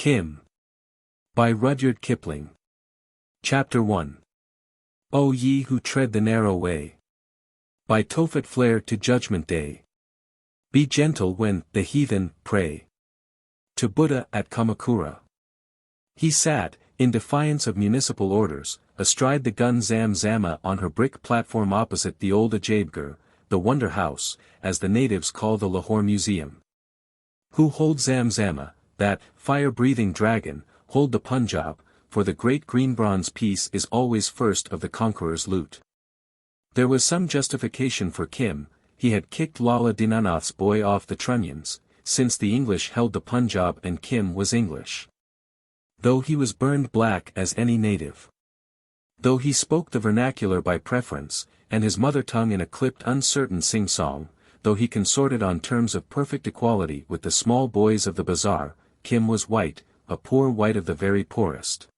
Kim. By Rudyard Kipling. Chapter 1. O ye who tread the narrow way. By Tophet flare to judgment day. Be gentle when the heathen pray. To Buddha at Kamakura. He sat, in defiance of municipal orders, astride the gun Zam Zama on her brick platform opposite the old Ajaibghar, the Wonder House, as the natives call the Lahore Museum. Who hold Zam Zama, that fire-breathing dragon, hold the Punjab, for the great green bronze piece is always first of the conqueror's loot. There was some justification for Kim. He had kicked Lala Dinanath's boy off the trunnions, since the English held the Punjab and Kim was English. Though he was burned black as any native. Though he spoke the vernacular by preference, and his mother tongue in a clipped uncertain sing-song, though he consorted on terms of perfect equality with the small boys of the bazaar, Kim was white, a poor white of the very poorest.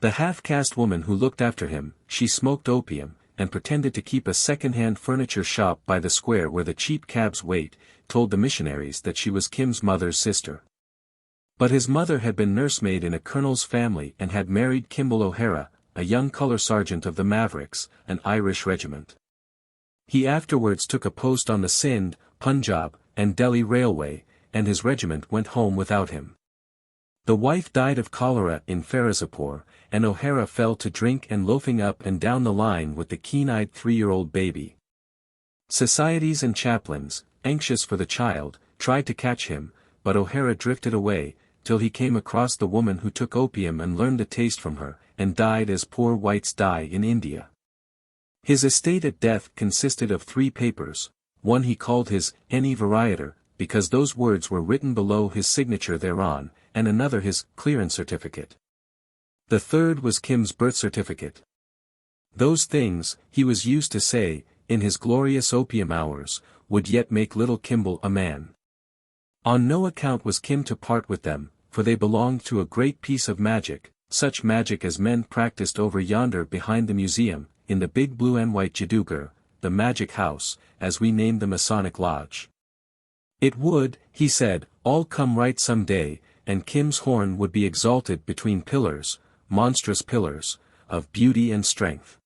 The half-caste woman who looked after him, she smoked opium, and pretended to keep a second-hand furniture shop by the square where the cheap cabs wait, told the missionaries that she was Kim's mother's sister. But his mother had been nursemaid in a colonel's family and had married Kimball O'Hara, a young color sergeant of the Mavericks, an Irish regiment. He afterwards took a post on the Sindh, Punjab, and Delhi Railway, and his regiment went home without him. The wife died of cholera in Ferozepur, and O'Hara fell to drink and loafing up and down the line with the keen-eyed 3-year-old baby. Societies and chaplains, anxious for the child, tried to catch him, but O'Hara drifted away, till he came across the woman who took opium and learned the taste from her, and died as poor whites die in India. His estate at death consisted of 3 papers, one he called his Any Varietor, because those words were written below his signature thereon, and another his clearance certificate. The third was Kim's birth certificate. Those things, he was used to say, in his glorious opium hours, would yet make little Kimball a man. On no account was Kim to part with them, for they belonged to a great piece of magic, such magic as men practiced over yonder behind the museum, in the big blue and white Jadughar, the magic house, as we named the Masonic Lodge. It would, he said, all come right some day, and Kim's horn would be exalted between pillars, monstrous pillars, of beauty and strength.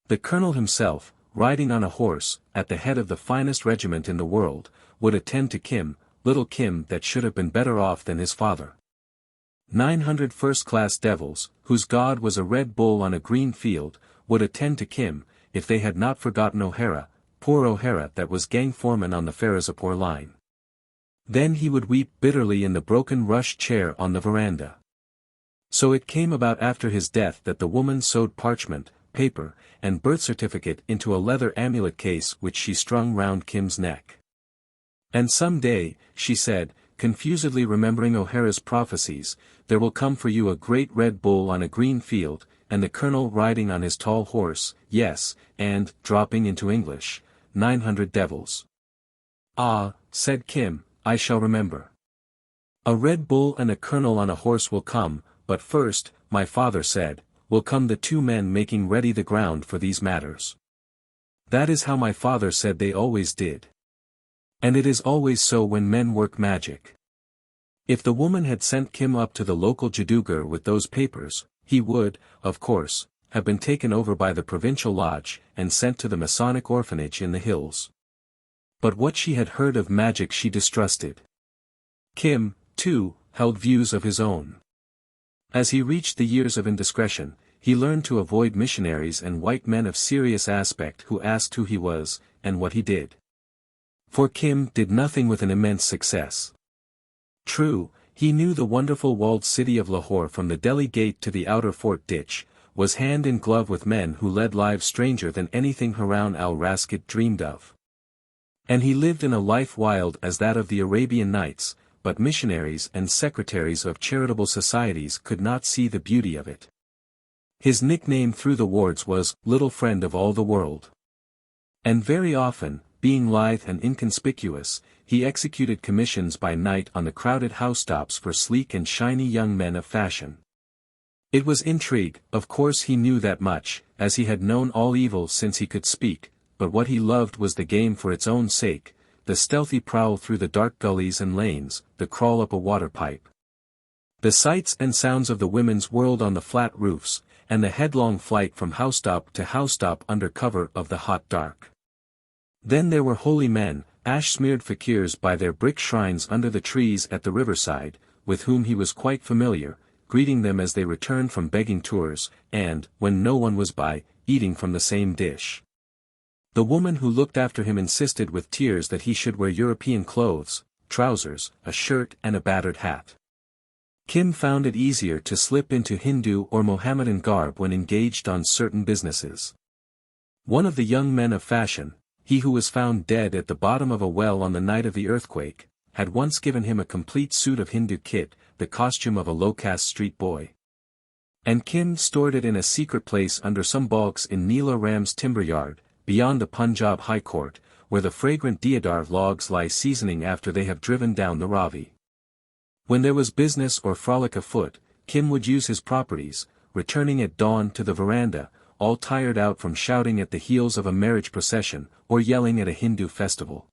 The colonel himself, riding on a horse, at the head of the finest regiment in the world, would attend to Kim, little Kim that should have been better off than his father. 900 first-class devils, whose god was a red bull on a green field, would attend to Kim, if they had not forgotten O'Hara, poor O'Hara that was gang foreman on the Ferozepur line. Then he would weep bitterly in the broken rush chair on the veranda. So it came about after his death that the woman sewed parchment, paper, and birth certificate into a leather amulet case which she strung round Kim's neck. And some day, she said, confusedly remembering O'Hara's prophecies, there will come for you a great red bull on a green field, and the colonel riding on his tall horse, yes, and, dropping into English, 900 devils. Ah, said Kim, I shall remember. A red bull and a colonel on a horse will come, but first, my father said, will come the 2 men making ready the ground for these matters. That is how my father said they always did. And it is always so when men work magic. If the woman had sent Kim up to the local Jadughar with those papers, he would, of course, have been taken over by the provincial lodge and sent to the Masonic orphanage in the hills. But what she had heard of magic she distrusted. Kim, too, held views of his own. As he reached the years of indiscretion, he learned to avoid missionaries and white men of serious aspect who asked who he was, and what he did. For Kim did nothing with an immense success. True, he knew the wonderful walled city of Lahore from the Delhi gate to the outer fort ditch, was hand in glove with men who led lives stranger than anything Harun al-Rashid dreamed of. And he lived in a life wild as that of the Arabian Nights, but missionaries and secretaries of charitable societies could not see the beauty of it. His nickname through the wards was, Little Friend of All the World. And very often, being lithe and inconspicuous, he executed commissions by night on the crowded housetops for sleek and shiny young men of fashion. It was intrigue, of course he knew that much, as he had known all evil since he could speak, but what he loved was the game for its own sake, the stealthy prowl through the dark gullies and lanes, the crawl up a water pipe. The sights and sounds of the women's world on the flat roofs, and the headlong flight from housetop to housetop under cover of the hot dark. Then there were holy men, ash-smeared fakirs by their brick shrines under the trees at the riverside, with whom he was quite familiar, greeting them as they returned from begging tours, and, when no one was by, eating from the same dish. The woman who looked after him insisted with tears that he should wear European clothes, trousers, a shirt and a battered hat. Kim found it easier to slip into Hindu or Mohammedan garb when engaged on certain businesses. One of the young men of fashion, he who was found dead at the bottom of a well on the night of the earthquake, had once given him a complete suit of Hindu kit, the costume of a low-caste street boy. And Kim stored it in a secret place under some bogs in Neela Ram's timber yard, beyond the Punjab High Court, where the fragrant deodar logs lie seasoning after they have driven down the Ravi. When there was business or frolic afoot, Kim would use his properties, returning at dawn to the veranda, all tired out from shouting at the heels of a marriage procession, or yelling at a Hindu festival.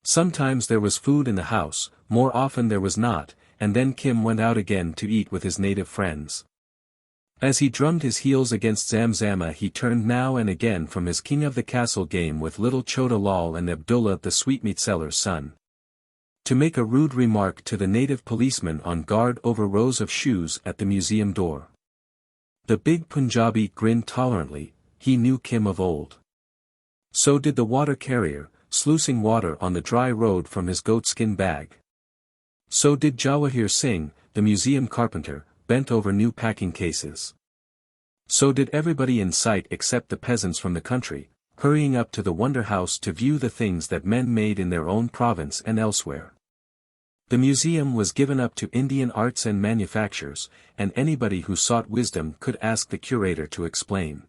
Sometimes there was food in the house, more often there was not, and then Kim went out again to eat with his native friends. As he drummed his heels against Zamzama he turned now and again from his king of the castle game with little Chota Lal and Abdullah the sweetmeat seller's son, to make a rude remark to the native policeman on guard over rows of shoes at the museum door. The big Punjabi grinned tolerantly, he knew Kim of old. So did the water carrier, sluicing water on the dry road from his goatskin bag. So did Jawahir Singh, the museum carpenter, bent over new packing cases. So did everybody in sight except the peasants from the country, hurrying up to the wonder house to view the things that men made in their own province and elsewhere. The museum was given up to Indian arts and manufactures, and anybody who sought wisdom could ask the curator to explain.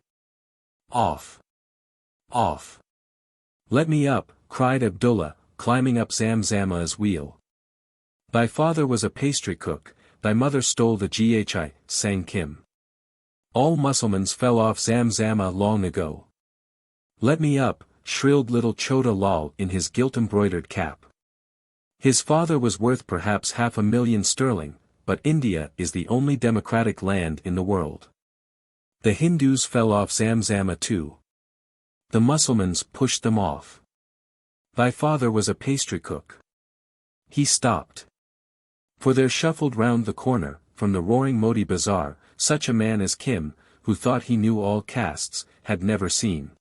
Off! Off! Let me up, cried Abdullah, climbing up Zamzama's wheel. Thy father was a pastry cook, thy mother stole the GHI, sang Kim. All Mussulmans fell off Zamzama long ago. Let me up, shrilled little Chota Lal in his gilt-embroidered cap. His father was worth perhaps £500,000 sterling, but India is the only democratic land in the world. The Hindus fell off Zamzama too. The Mussulmans pushed them off. Thy father was a pastry cook. He stopped. For there shuffled round the corner, from the roaring Modi Bazaar, such a man as Kim, who thought he knew all castes, had never seen.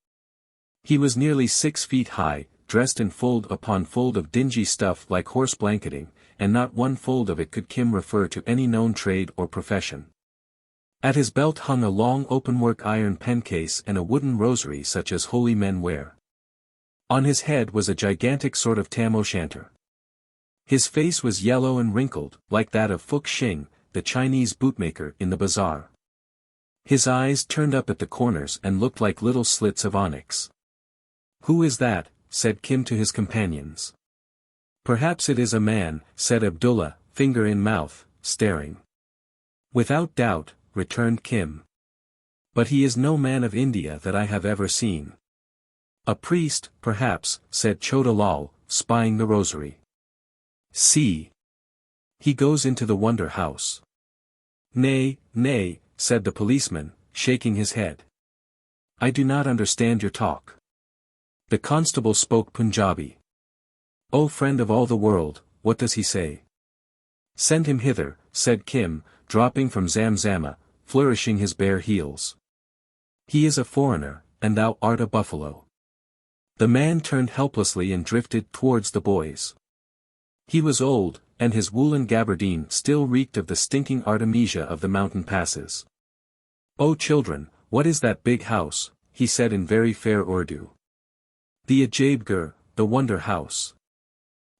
He was nearly 6 feet high, dressed in fold upon fold of dingy stuff like horse blanketing, and not one fold of it could Kim refer to any known trade or profession. At his belt hung a long openwork iron pencase and a wooden rosary such as holy men wear. On his head was a gigantic sort of tam o' shanter. His face was yellow and wrinkled, like that of Fuk Shing, the Chinese bootmaker in the bazaar. His eyes turned up at the corners and looked like little slits of onyx. Who is that? Said Kim to his companions. Perhaps it is a man, said Abdullah, finger in mouth, staring. Without doubt, returned Kim. But he is no man of India that I have ever seen. A priest, perhaps, said Chota Lal, spying the rosary. See. He goes into the wonder house. Nay, nay, said the policeman, shaking his head. I do not understand your talk. The constable spoke Punjabi. O friend of all the world, what does he say? Send him hither, said Kim, dropping from Zamzama, flourishing his bare heels. He is a foreigner, and thou art a buffalo. The man turned helplessly and drifted towards the boys. He was old, and his woolen gabardine still reeked of the stinking artemisia of the mountain passes. O children, what is that big house? He said in very fair Urdu. The Ajaibghar, the wonder house.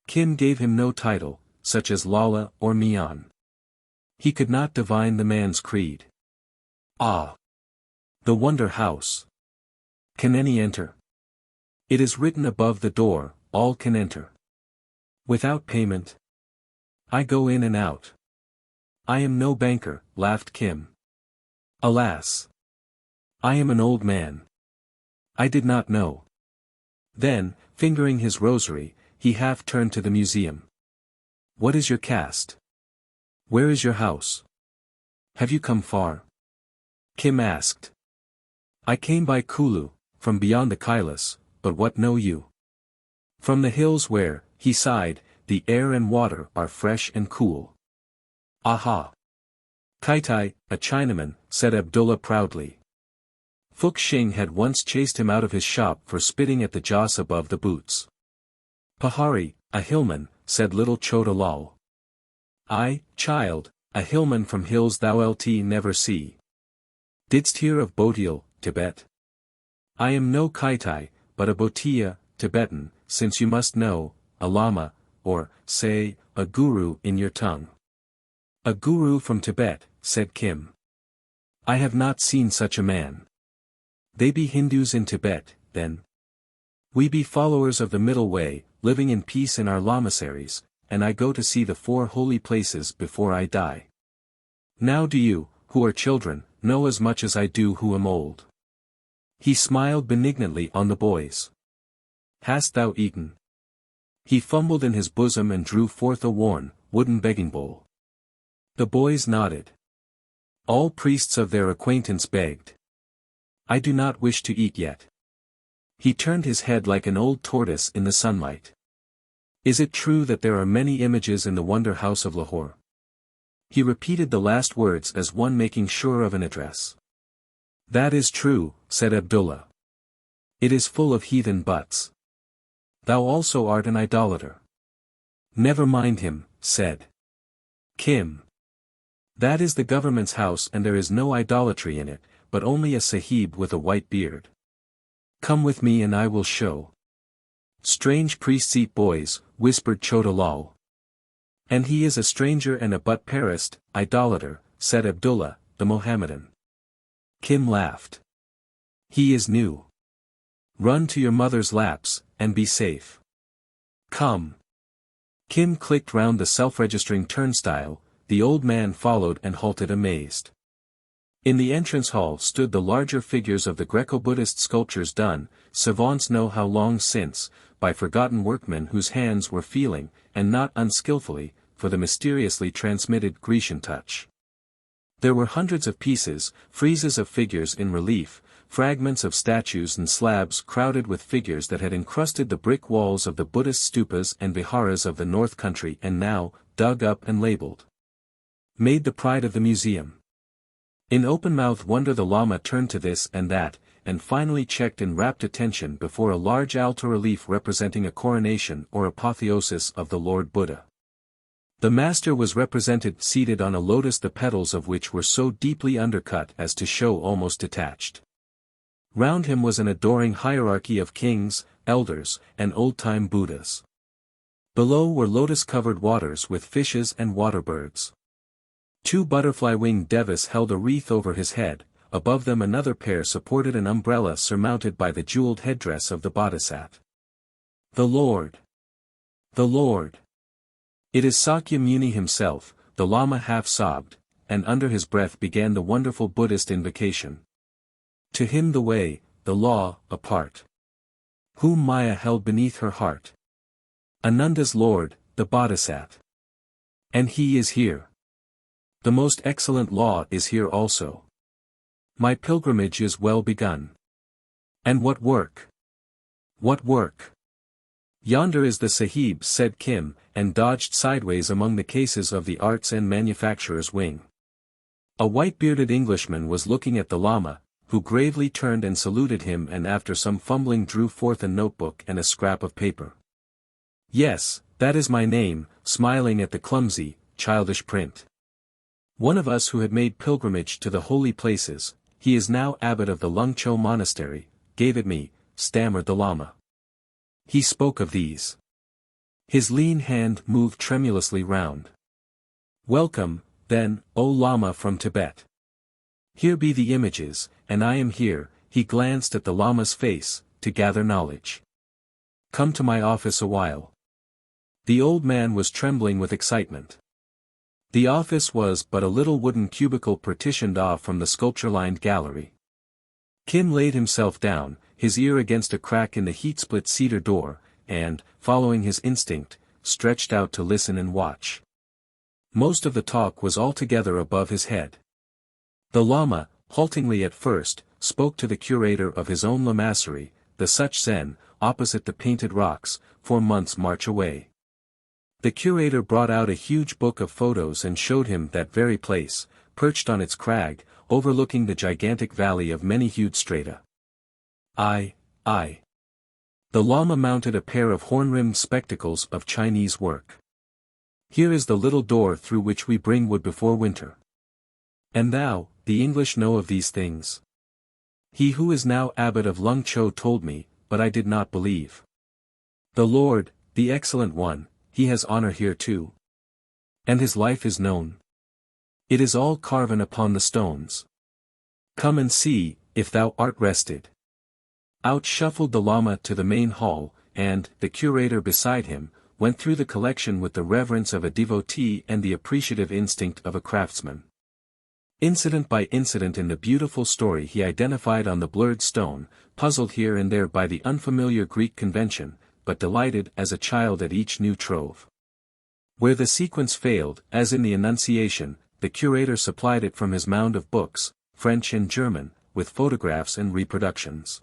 Kim gave him no title, such as Lala or Mian. He could not divine the man's creed. Ah! The wonder house. Can any enter? It is written above the door, all can enter. Without payment? I go in and out. I am no banker, laughed Kim. Alas! I am an old man. I did not know. Then, fingering his rosary, he half turned to the museum. What is your caste? Where is your house? Have you come far? Kim asked. I came by Kulu, from beyond the Kailas, but what know you? From the hills where, he sighed, the air and water are fresh and cool. Aha! Kaitai, a Chinaman, said Abdullah proudly. Fuxing had once chased him out of his shop for spitting at the joss above the boots. Pahari, a hillman, said little Chota Lal. I, child, a hillman from hills thou lt never see. Didst hear of Bhotial, Tibet? I am no Kaitai, but a Bhotia, Tibetan, since you must know, a Lama, or, say, a guru in your tongue. A guru from Tibet, said Kim. I have not seen such a man. They be Hindus in Tibet, then. We be followers of the middle way, living in peace in our lamaseries, and I go to see the 4 holy places before I die. Now do you, who are children, know as much as I do who am old. He smiled benignantly on the boys. Hast thou eaten? He fumbled in his bosom and drew forth a worn, wooden begging bowl. The boys nodded. All priests of their acquaintance begged. I do not wish to eat yet. He turned his head like an old tortoise in the sunlight. Is it true that there are many images in the wonder house of Lahore? He repeated the last words as one making sure of an address. That is true, said Abdullah. It is full of heathen butts. Thou also art an idolater. Never mind him, said Kim. That is the government's house and there is no idolatry in it, but only a sahib with a white beard. Come with me and I will show. Strange priests eat boys, whispered Chota Lal. And he is a stranger and a butt-perist, idolater, said Abdullah, the Mohammedan. Kim laughed. He is new. Run to your mother's laps, and be safe. Come. Kim clicked round the self-registering turnstile, the old man followed and halted amazed. In the entrance hall stood the larger figures of the Greco-Buddhist sculptures done, savants know how long since, by forgotten workmen whose hands were feeling, and not unskillfully, for the mysteriously transmitted Grecian touch. There were hundreds of pieces, friezes of figures in relief, fragments of statues and slabs crowded with figures that had encrusted the brick walls of the Buddhist stupas and viharas of the North Country and now, dug up and labeled. Made the pride of the museum. In open-mouthed wonder the Lama turned to this and that, and finally checked in rapt attention before a large alto relief representing a coronation or apotheosis of the Lord Buddha. The master was represented seated on a lotus the petals of which were so deeply undercut as to show almost detached. Round him was an adoring hierarchy of kings, elders, and old-time Buddhas. Below were lotus-covered waters with fishes and water-birds. 2 butterfly-winged devas held a wreath over his head, above them another pair supported an umbrella surmounted by the jeweled headdress of the bodhisattva. The Lord! The Lord! It is Sakya Muni himself, the Lama half sobbed, and under his breath began the wonderful Buddhist invocation. To him the way, the law, apart. Whom Maya held beneath her heart. Ananda's Lord, the Bodhisattva. And he is here. The most excellent law is here also. My pilgrimage is well begun. And what work? What work? Yonder is the Sahib, said Kim, and dodged sideways among the cases of the arts and manufacturers wing. A white-bearded Englishman was looking at the Lama, who gravely turned and saluted him and after some fumbling drew forth a notebook and a scrap of paper. Yes, that is my name, smiling at the clumsy, childish print. One of us who had made pilgrimage to the holy places, he is now abbot of the Lungcho monastery, gave it me, stammered the Lama. He spoke of these. His lean hand moved tremulously round. Welcome, then, O Lama from Tibet. Here be the images, and I am here, he glanced at the Lama's face, to gather knowledge. Come to my office a while. The old man was trembling with excitement. The office was but a little wooden cubicle partitioned off from the sculpture-lined gallery. Kim laid himself down, his ear against a crack in the heat-split cedar door, and, following his instinct, stretched out to listen and watch. Most of the talk was altogether above his head. The Lama, haltingly at first, spoke to the curator of his own lamasery, the Such Zen, opposite the painted rocks, 4 months' march away. The curator brought out a huge book of photos and showed him that very place, perched on its crag, overlooking the gigantic valley of many-hued strata. Aye. The Lama mounted a pair of horn-rimmed spectacles of Chinese work. Here is the little door through which we bring wood before winter. And thou, the English know of these things. He who is now abbot of Lung Cho told me, but I did not believe. The Lord, the Excellent One, he has honor here too. And his life is known. It is all carven upon the stones. Come and see, if thou art rested. Out shuffled the Lama to the main hall, and, the curator beside him, went through the collection with the reverence of a devotee and the appreciative instinct of a craftsman. Incident by incident in the beautiful story he identified on the blurred stone, puzzled here and there by the unfamiliar Greek convention, but delighted as a child at each new trove. Where the sequence failed, as in the Annunciation, the curator supplied it from his mound of books, French and German, with photographs and reproductions.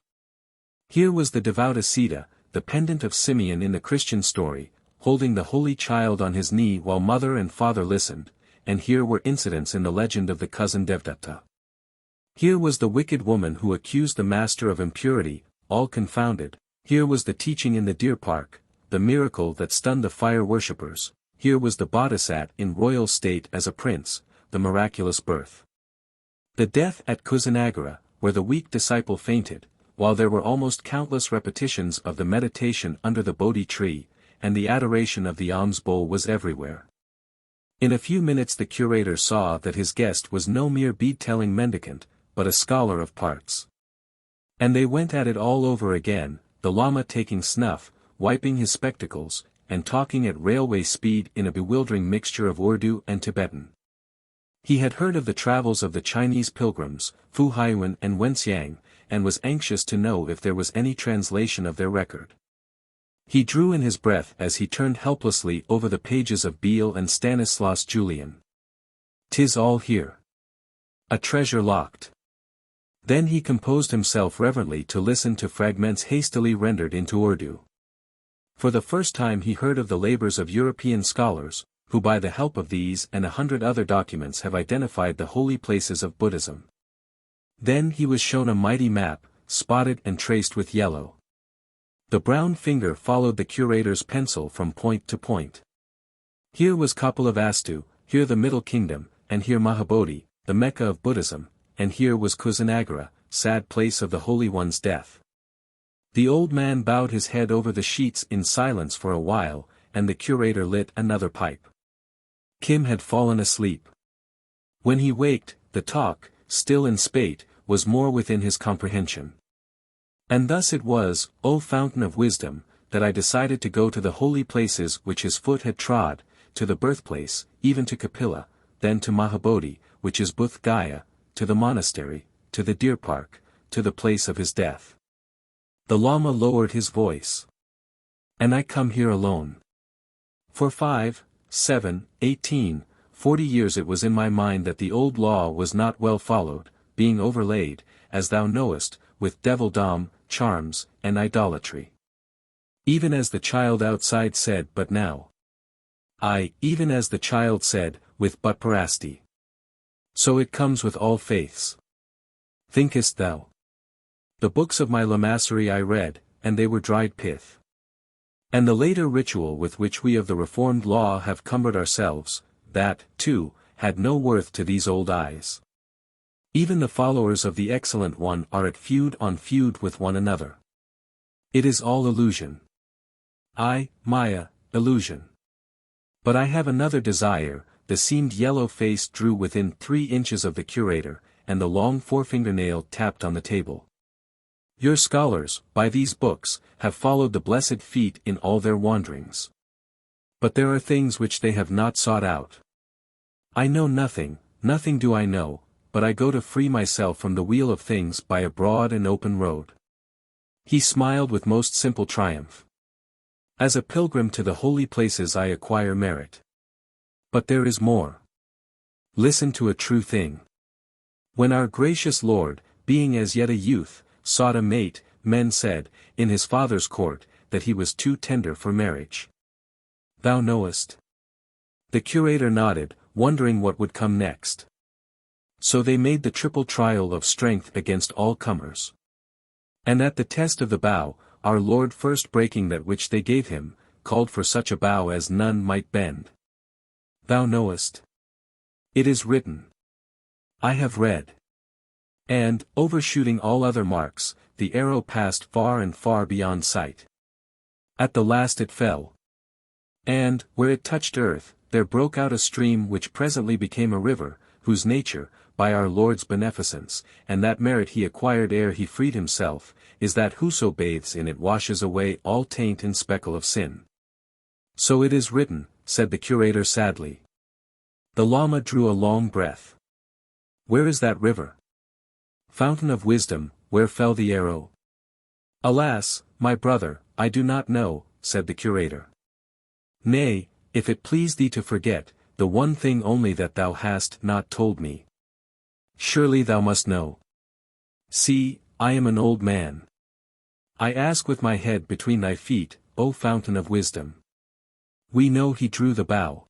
Here was the devout Asita, the pendant of Simeon in the Christian story, holding the Holy Child on his knee while mother and father listened, and here were incidents in the legend of the cousin Devdatta. Here was the wicked woman who accused the master of impurity, all confounded. Here was the teaching in the deer park, the miracle that stunned the fire worshippers. Here was the Bodhisat in royal state as a prince, the miraculous birth. The death at Kusinagara, where the weak disciple fainted, while there were almost countless repetitions of the meditation under the Bodhi tree, and the adoration of the alms bowl was everywhere. In a few minutes the curator saw that his guest was no mere bead-telling mendicant, but a scholar of parts. And they went at it all over again, the Lama taking snuff, wiping his spectacles, and talking at railway speed in a bewildering mixture of Urdu and Tibetan. He had heard of the travels of the Chinese pilgrims, Fu Haiyuan and Wenxiang, and was anxious to know if there was any translation of their record. He drew in his breath as he turned helplessly over the pages of Beale and Stanislas Julian. "'Tis all here. A treasure locked." Then he composed himself reverently to listen to fragments hastily rendered into Urdu. For the first time he heard of the labors of European scholars, who by the help of these and 100 other documents have identified the holy places of Buddhism. Then he was shown a mighty map, spotted and traced with yellow. The brown finger followed the curator's pencil from point to point. Here was Kapilavastu, here the Middle Kingdom, and here Mahabodhi, the Mecca of Buddhism, and here was Kusinagara, sad place of the Holy One's death. The old man bowed his head over the sheets in silence for a while, and the curator lit another pipe. Kim had fallen asleep. When he waked, the talk, still in spate, was more within his comprehension. And thus it was, O fountain of wisdom, that I decided to go to the holy places which his foot had trod, to the birthplace, even to Kapila, then to Mahabodhi, which is Buddh Gaya, to the monastery, to the deer park, to the place of his death. The Lama lowered his voice. And I come here alone. For 5, 7, 18, 40 years it was in my mind that the old law was not well followed, being overlaid, as thou knowest, with devildom, charms, and idolatry. Even as the child outside said but now. Aye, even as the child said, with but parasti. So it comes with all faiths. Thinkest thou? The books of my lamasery I read, and they were dried pith. And the later ritual with which we of the reformed law have cumbered ourselves, that, too, had no worth to these old eyes. Even the followers of the Excellent One are at feud on feud with one another. It is all illusion. Aye, Maya, illusion. But I have another desire. The seamed yellow face drew within 3 inches of the curator, and the long forefingernail tapped on the table. Your scholars, by these books, have followed the blessed feet in all their wanderings. But there are things which they have not sought out. I know nothing, nothing do I know, but I go to free myself from the wheel of things by a broad and open road. He smiled with most simple triumph. As a pilgrim to the holy places I acquire merit. But there is more. Listen to a true thing. When our gracious Lord, being as yet a youth, sought a mate, men said, in his father's court, that he was too tender for marriage. Thou knowest. The curator nodded, wondering what would come next. So they made the triple trial of strength against all comers. And at the test of the bow, our Lord first breaking that which they gave him, called for such a bow as none might bend. Thou knowest. It is written. I have read. And, overshooting all other marks, the arrow passed far and far beyond sight. At the last it fell. And, where it touched earth, there broke out a stream which presently became a river, whose nature, by our Lord's beneficence, and that merit he acquired ere he freed himself, is that whoso bathes in it washes away all taint and speckle of sin. So it is written, said the curator sadly. The Lama drew a long breath. Where is that river? Fountain of wisdom, where fell the arrow? Alas, my brother, I do not know, said the curator. Nay, if it please thee to forget, the one thing only that thou hast not told me. Surely thou must know. See, I am an old man. I ask with my head between thy feet, O fountain of wisdom. We know he drew the bow.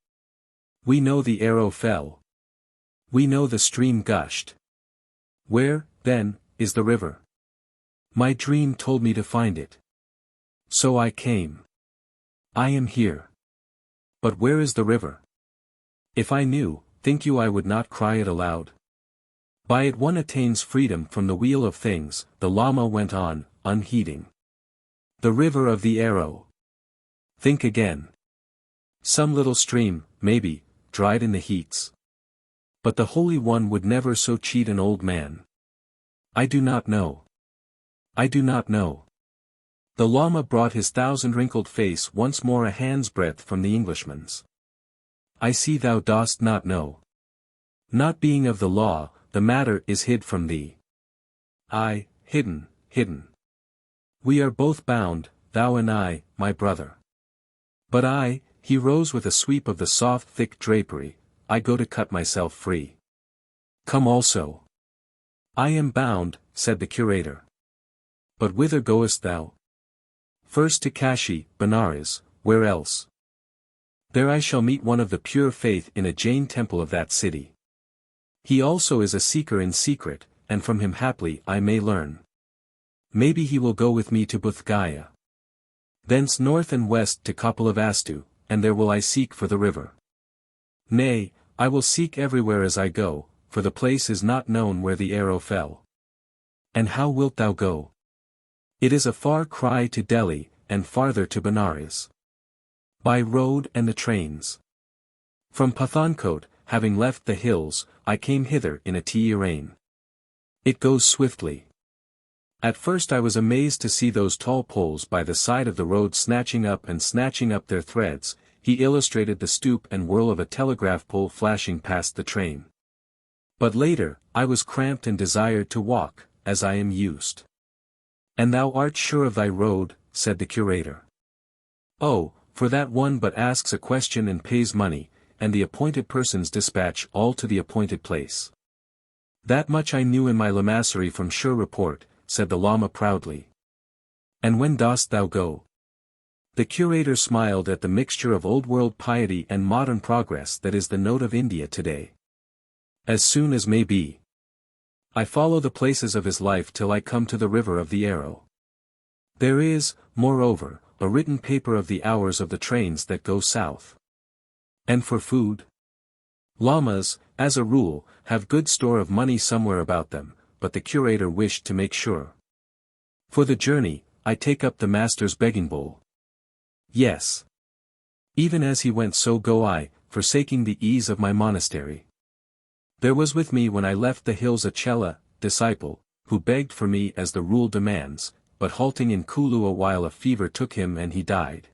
We know the arrow fell. We know the stream gushed. Where, then, is the river? My dream told me to find it. So I came. I am here. But where is the river? If I knew, think you I would not cry it aloud? By it one attains freedom from the wheel of things, the Lama went on, unheeding. The river of the arrow. Think again. Some little stream, maybe, dried in the heats. But the Holy One would never so cheat an old man. I do not know. I do not know. The Lama brought his thousand-wrinkled face once more a hand's breadth from the Englishman's. I see thou dost not know. Not being of the law, the matter is hid from thee. Aye, hidden, hidden. We are both bound, thou and I, my brother. But I, he rose with a sweep of the soft thick drapery, I go to cut myself free. Come also. I am bound, said the curator. But whither goest thou? First to Kashi, Benares, where else? There I shall meet one of the pure faith in a Jain temple of that city. He also is a seeker in secret, and from him haply I may learn. Maybe he will go with me to Bodh Gaya. Thence north and west to Kapilavastu, and there will I seek for the river. Nay, I will seek everywhere as I go, for the place is not known where the arrow fell. And how wilt thou go? It is a far cry to Delhi, and farther to Benares. By road and the trains. From Pathankot, having left the hills, I came hither in a train. It goes swiftly. At first I was amazed to see those tall poles by the side of the road snatching up their threads. He illustrated the stoop and whirl of a telegraph pole flashing past the train. But later, I was cramped and desired to walk, as I am used. And thou art sure of thy road, said the curator. Oh, for that one but asks a question and pays money, and the appointed persons dispatch all to the appointed place. That much I knew in my lamassery from sure report, said the Lama proudly. And when dost thou go? The curator smiled at the mixture of old-world piety and modern progress that is the note of India today. As soon as may be. I follow the places of his life till I come to the river of the arrow. There is, moreover, a written paper of the hours of the trains that go south. And for food? Lamas, as a rule, have good store of money somewhere about them, but the curator wished to make sure. For the journey, I take up the master's begging bowl. Yes. Even as he went so go I, forsaking the ease of my monastery. There was with me when I left the hills a chela, disciple, who begged for me as the rule demands, but halting in Kulu a while a fever took him and he died.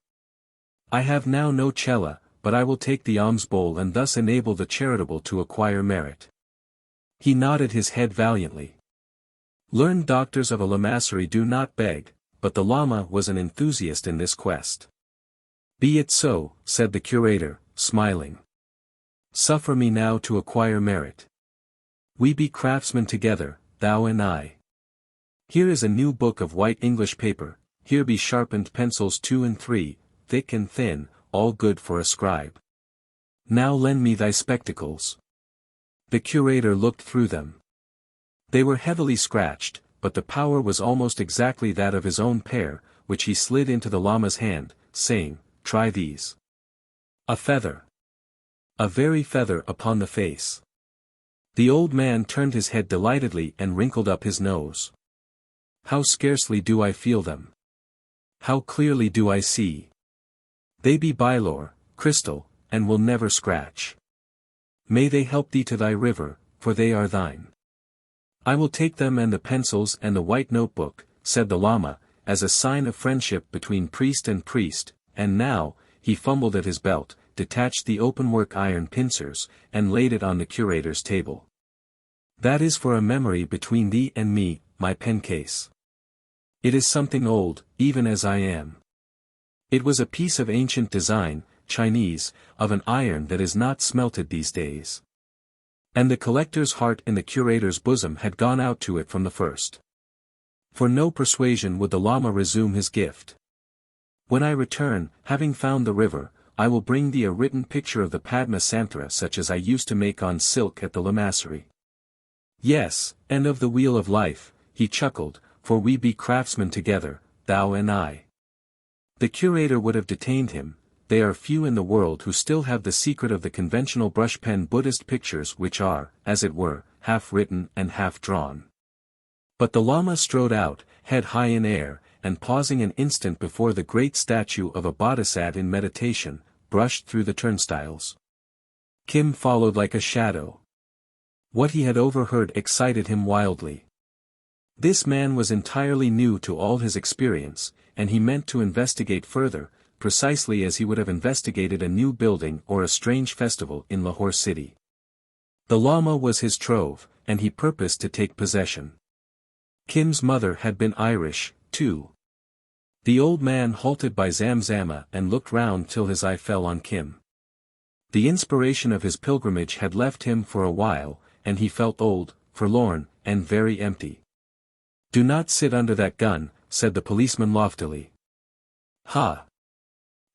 I have now no chela, but I will take the alms bowl and thus enable the charitable to acquire merit. He nodded his head valiantly. Learned doctors of a lamassery do not beg, but the Lama was an enthusiast in this quest. Be it so, said the curator, smiling. Suffer me now to acquire merit. We be craftsmen together, thou and I. Here is a new book of white English paper, here be sharpened pencils 2 and 3, thick and thin, all good for a scribe. Now lend me thy spectacles. The curator looked through them. They were heavily scratched, but the power was almost exactly that of his own pair, which he slid into the Lama's hand, saying, "Try these." A feather. A very feather upon the face. The old man turned his head delightedly and wrinkled up his nose. How scarcely do I feel them. How clearly do I see. They be bylor, crystal, and will never scratch. May they help thee to thy river, for they are thine. I will take them and the pencils and the white notebook, said the Lama, as a sign of friendship between priest, and now, he fumbled at his belt, detached the openwork iron pincers, and laid it on the curator's table. That is for a memory between thee and me, my pen case. It is something old, even as I am. It was a piece of ancient design, Chinese, of an iron that is not smelted these days. And the collector's heart in the curator's bosom had gone out to it from the first. For no persuasion would the Lama resume his gift. When I return, having found the river, I will bring thee a written picture of the Padma Santhara such as I used to make on silk at the Lamasery. Yes, and of the wheel of life, he chuckled, for we be craftsmen together, thou and I. The curator would have detained him. They are few in the world who still have the secret of the conventional brush-pen Buddhist pictures which are, as it were, half written and half drawn. But the Lama strode out, head high in air, and pausing an instant before the great statue of a bodhisattva in meditation, brushed through the turnstiles. Kim followed like a shadow. What he had overheard excited him wildly. This man was entirely new to all his experience, and he meant to investigate further, precisely as he would have investigated a new building or a strange festival in Lahore city. The Lama was his trove, and he purposed to take possession. Kim's mother had been Irish, too. The old man halted by Zamzama and looked round till his eye fell on Kim. The inspiration of his pilgrimage had left him for a while, and he felt old, forlorn, and very empty. "Do not sit under that gun," said the policeman loftily. "Ha!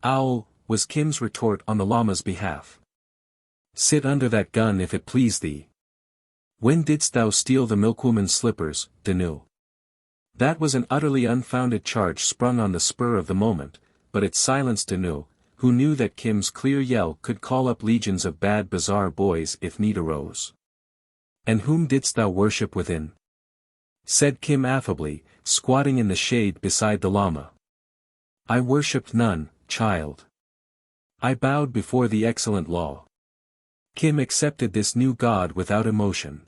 Owl," was Kim's retort on the Lama's behalf. "Sit under that gun if it please thee. When didst thou steal the milkwoman's slippers, Danu?" That was an utterly unfounded charge sprung on the spur of the moment, but it silenced Danu, who knew that Kim's clear yell could call up legions of bad bazaar boys if need arose. "And whom didst thou worship within?" said Kim affably, squatting in the shade beside the Lama. "I worshipped none, child. I bowed before the excellent law." Kim accepted this new god without emotion.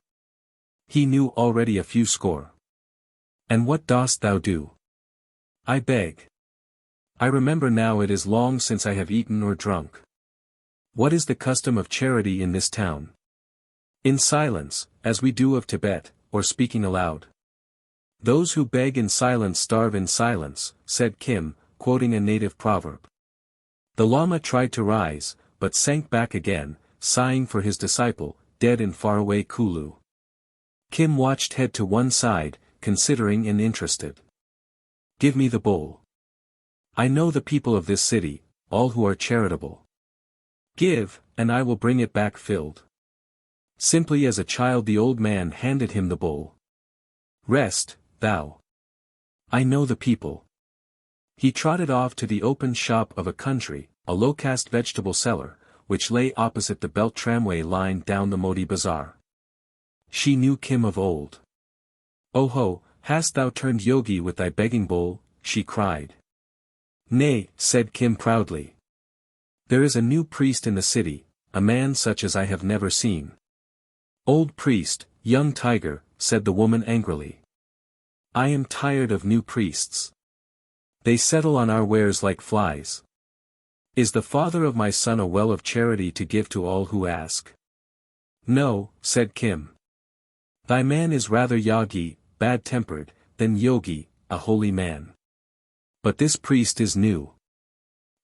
He knew already a few score. "And what dost thou do? I beg. I remember now it is long since I have eaten or drunk. What is the custom of charity in this town?" "In silence, as we do of Tibet, or speaking aloud." "Those who beg in silence starve in silence," said Kim, quoting a native proverb. The Lama tried to rise, but sank back again, sighing for his disciple, dead in faraway Kulu. Kim watched head to one side, considering and interested. "Give me the bowl. I know the people of this city, all who are charitable. Give, and I will bring it back filled." Simply as a child the old man handed him the bowl. "Rest, thou. I know the people." He trotted off to the open shop of a country, a low-caste vegetable seller, which lay opposite the belt tramway line down the Modi Bazaar. She knew Kim of old. "Oh ho, hast thou turned yogi with thy begging bowl?" she cried. "Nay," said Kim proudly. "There is a new priest in the city, a man such as I have never seen." "Old priest, young tiger," said the woman angrily. "I am tired of new priests. They settle on our wares like flies. Is the father of my son a well of charity to give to all who ask?" "No," said Kim. "Thy man is rather yogi, bad-tempered, than yogi, a holy man. But this priest is new.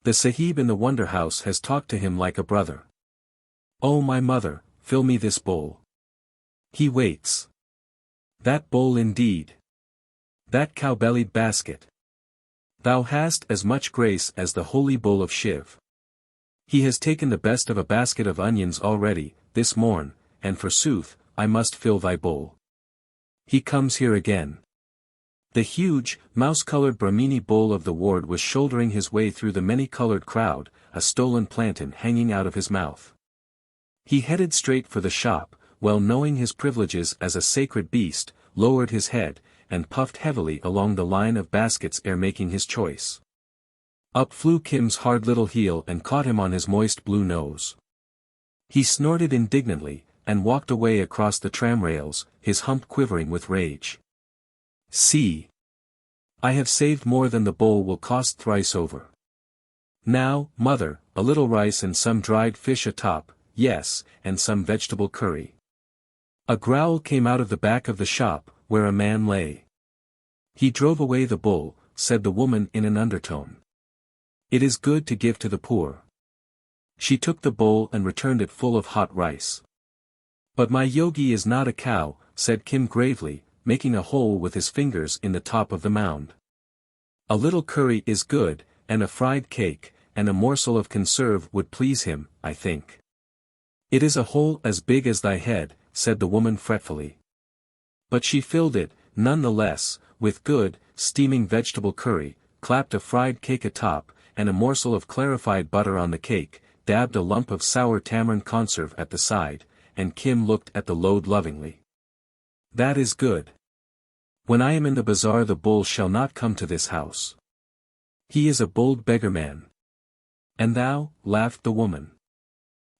The sahib in the wonder house has talked to him like a brother. "Oh my mother, fill me this bowl." He waits. That bowl indeed. That cow-bellied basket. Thou hast as much grace as the holy bull of Shiv. He has taken the best of a basket of onions already, this morn, and forsooth, I must fill thy bowl. He comes here again. The huge, mouse-colored Brahmini bull of the ward was shouldering his way through the many-colored crowd, a stolen plantain hanging out of his mouth. He headed straight for the shop, well knowing his privileges as a sacred beast, lowered his head, and puffed heavily along the line of baskets ere making his choice. Up flew Kim's hard little heel and caught him on his moist blue nose. He snorted indignantly, and walked away across the tram rails, his hump quivering with rage. See! I have saved more than the bowl will cost thrice over. Now, mother, a little rice and some dried fish atop, yes, and some vegetable curry. A growl came out of the back of the shop, where a man lay. He drove away the bull, said the woman in an undertone. It is good to give to the poor. She took the bowl and returned it full of hot rice. But my yogi is not a cow, said Kim gravely, making a hole with his fingers in the top of the mound. A little curry is good, and a fried cake, and a morsel of conserve would please him, I think. It is a hole as big as thy head, said the woman fretfully. But she filled it, none the less, with good, steaming vegetable curry, clapped a fried cake atop, and a morsel of clarified butter on the cake, dabbed a lump of sour tamarind conserve at the side, and Kim looked at the load lovingly. That is good. When I am in the bazaar the bull shall not come to this house. He is a bold beggarman. And thou, laughed the woman.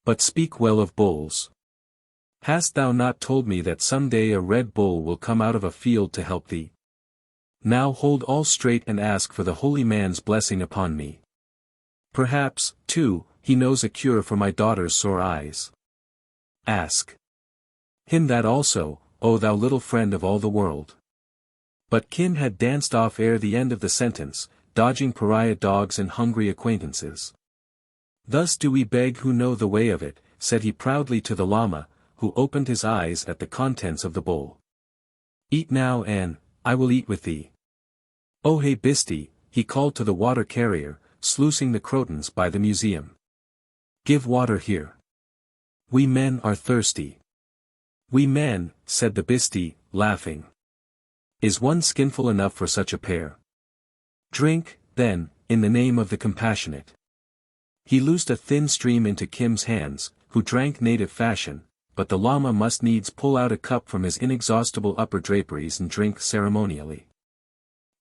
But speak well of bulls. Hast thou not told me that some day a red bull will come out of a field to help thee? Now hold all straight and ask for the holy man's blessing upon me. Perhaps, too, he knows a cure for my daughter's sore eyes. Ask him that also, O thou little friend of all the world. But Kim had danced off ere the end of the sentence, dodging pariah dogs and hungry acquaintances. Thus do we beg who know the way of it, said he proudly to the Lama, who opened his eyes at the contents of the bowl. Eat now and, I will eat with thee. Oh hey Bisti, he called to the water carrier, sluicing the crotons by the museum. Give water here. We men are thirsty. We men, said the Bisti, laughing. Is one skinful enough for such a pair? Drink, then, in the name of the compassionate. He loosed a thin stream into Kim's hands, who drank native fashion, but the Lama must needs pull out a cup from his inexhaustible upper draperies and drink ceremonially.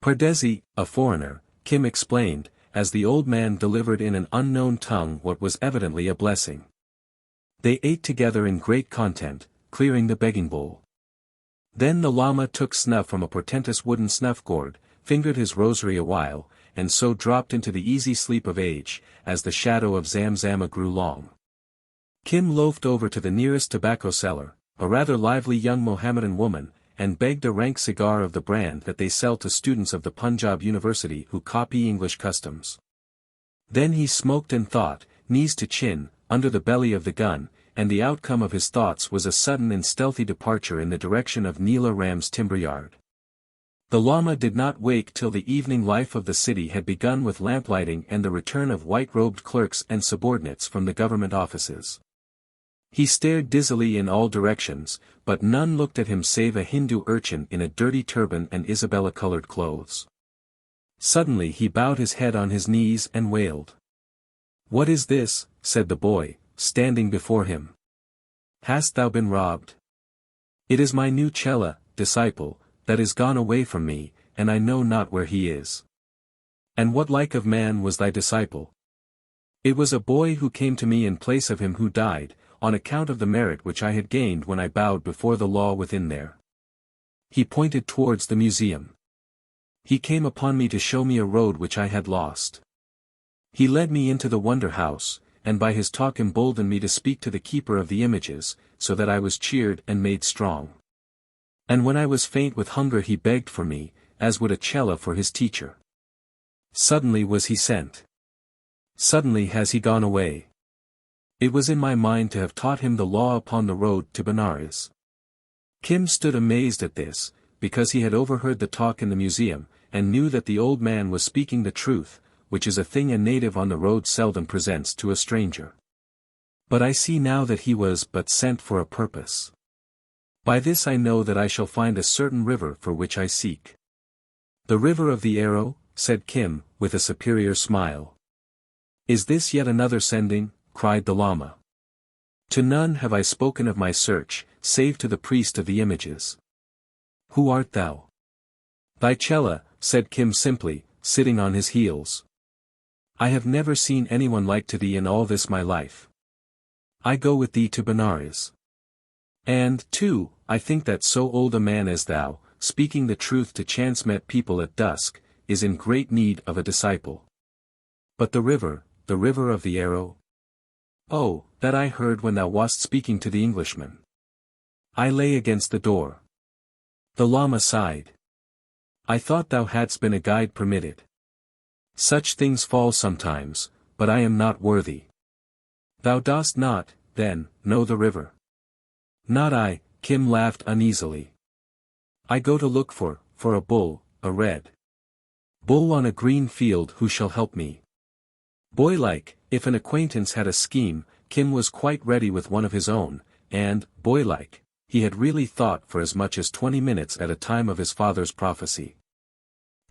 Pardesi, a foreigner, Kim explained, as the old man delivered in an unknown tongue what was evidently a blessing. They ate together in great content, clearing the begging bowl. Then the Lama took snuff from a portentous wooden snuff gourd, fingered his rosary a while, and so dropped into the easy sleep of age, as the shadow of Zamzama grew long. Kim loafed over to the nearest tobacco seller, a rather lively young Mohammedan woman, and begged a rank cigar of the brand that they sell to students of the Punjab University who copy English customs. Then he smoked and thought, knees to chin, under the belly of the gun, and the outcome of his thoughts was a sudden and stealthy departure in the direction of Neela Ram's timber yard. The Lama did not wake till the evening life of the city had begun with lamplighting and the return of white-robed clerks and subordinates from the government offices. He stared dizzily in all directions, but none looked at him save a Hindu urchin in a dirty turban and Isabella-colored clothes. Suddenly he bowed his head on his knees and wailed. What is this, said the boy, standing before him. Hast thou been robbed? It is my new chela, disciple, that is gone away from me, and I know not where he is. And what like of man was thy disciple? It was a boy who came to me in place of him who died, on account of the merit which I had gained when I bowed before the law within there. He pointed towards the museum. He came upon me to show me a road which I had lost. He led me into the wonder house, and by his talk emboldened me to speak to the keeper of the images, so that I was cheered and made strong. And when I was faint with hunger he begged for me, as would a chela for his teacher. Suddenly was he sent. Suddenly has he gone away. It was in my mind to have taught him the law upon the road to Benares. Kim stood amazed at this, because he had overheard the talk in the museum, and knew that the old man was speaking the truth, which is a thing a native on the road seldom presents to a stranger. But I see now that he was but sent for a purpose. By this I know that I shall find a certain river for which I seek. The river of the arrow, said Kim, with a superior smile. Is this yet another sending? Cried the Lama. To none have I spoken of my search, save to the priest of the images. Who art thou? Thy Chela, said Kim simply, sitting on his heels. I have never seen anyone like to thee in all this my life. I go with thee to Benares. And, too, I think that so old a man as thou, speaking the truth to chance-met people at dusk, is in great need of a disciple. But the river of the arrow? Oh, that I heard when thou wast speaking to the Englishman. I lay against the door. The Lama sighed. I thought thou hadst been a guide permitted. Such things fall sometimes, but I am not worthy. Thou dost not, then, know the river? Not I, Kim laughed uneasily. I go to look for a bull, a red bull on a green field who shall help me. Boy-like, if an acquaintance had a scheme, Kim was quite ready with one of his own, and, boy-like, he had really thought for as much as 20 minutes at a time of his father's prophecy.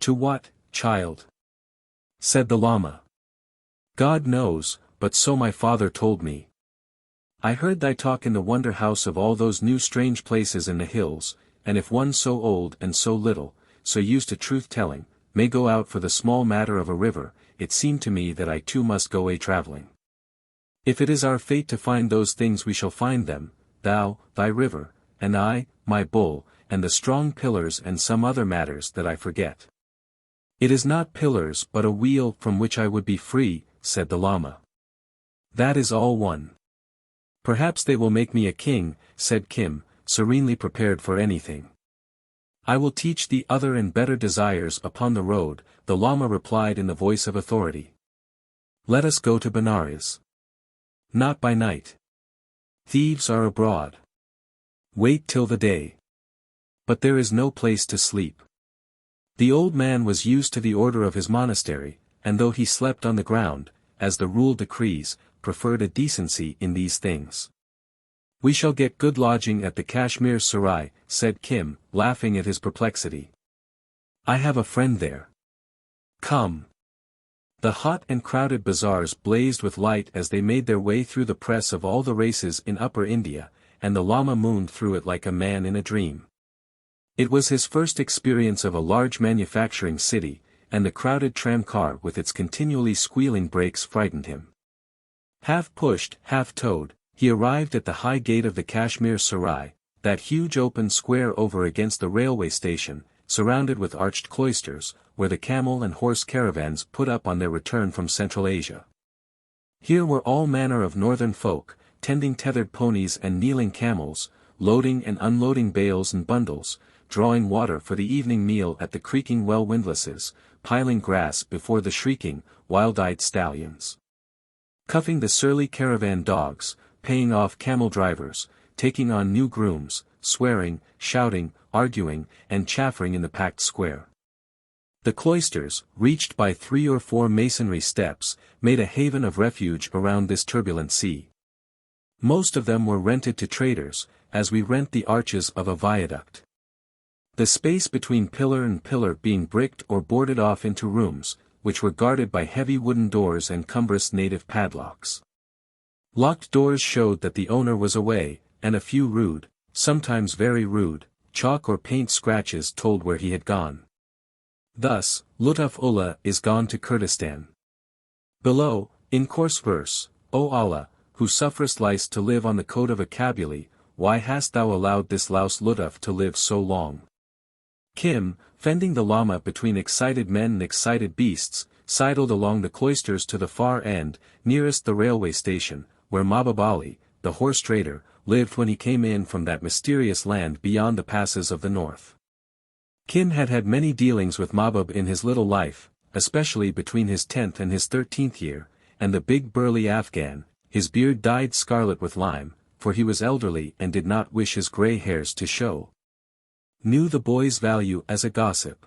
To what, child? Said the Lama. God knows, but so my father told me. I heard thy talk in the wonder house of all those new strange places in the hills, and if one so old and so little, so used to truth-telling, may go out for the small matter of a river, it seemed to me that I too must go a-travelling. If it is our fate to find those things we shall find them, thou, thy river, and I, my bull, and the strong pillars and some other matters that I forget. It is not pillars but a wheel from which I would be free, said the Lama. That is all one. Perhaps they will make me a king, said Kim, serenely prepared for anything. I will teach thee other and better desires upon the road, the Lama replied in the voice of authority. Let us go to Benares. Not by night. Thieves are abroad. Wait till the day. But there is no place to sleep. The old man was used to the order of his monastery, and though he slept on the ground, as the rule decrees, preferred a decency in these things. We shall get good lodging at the Kashmir Sarai, said Kim, laughing at his perplexity. I have a friend there. Come. The hot and crowded bazaars blazed with light as they made their way through the press of all the races in Upper India, and the Lama mooned through it like a man in a dream. It was his first experience of a large manufacturing city, and the crowded tram-car with its continually squealing brakes frightened him. Half pushed, half towed, he arrived at the high gate of the Kashmir Sarai, that huge open square over against the railway station, surrounded with arched cloisters, where the camel and horse caravans put up on their return from Central Asia. Here were all manner of northern folk, tending tethered ponies and kneeling camels, loading and unloading bales and bundles, drawing water for the evening meal at the creaking well windlasses, piling grass before the shrieking, wild-eyed stallions. Cuffing the surly caravan dogs, paying off camel drivers, taking on new grooms, swearing, shouting, arguing, and chaffering in the packed square. The cloisters, reached by 3 or 4 masonry steps, made a haven of refuge around this turbulent sea. Most of them were rented to traders, as we rent the arches of a viaduct. The space between pillar and pillar being bricked or boarded off into rooms, which were guarded by heavy wooden doors and cumbrous native padlocks. Locked doors showed that the owner was away, and a few rude, sometimes very rude, chalk or paint scratches told where he had gone. Thus, Lutuf Ullah is gone to Kurdistan. Below, in coarse verse, O Allah, who sufferest lice to live on the coat of a Kabuli, why hast thou allowed this louse Lutuf to live so long? Kim, fending the Lama between excited men and excited beasts, sidled along the cloisters to the far end, nearest the railway station, where Mahbub Ali, the horse trader, lived when he came in from that mysterious land beyond the passes of the north. Kim had had many dealings with Mahbub in his little life, especially between his 10th and his 13th year, and the big burly Afghan, his beard dyed scarlet with lime, for he was elderly and did not wish his grey hairs to show. Knew the boy's value as a gossip.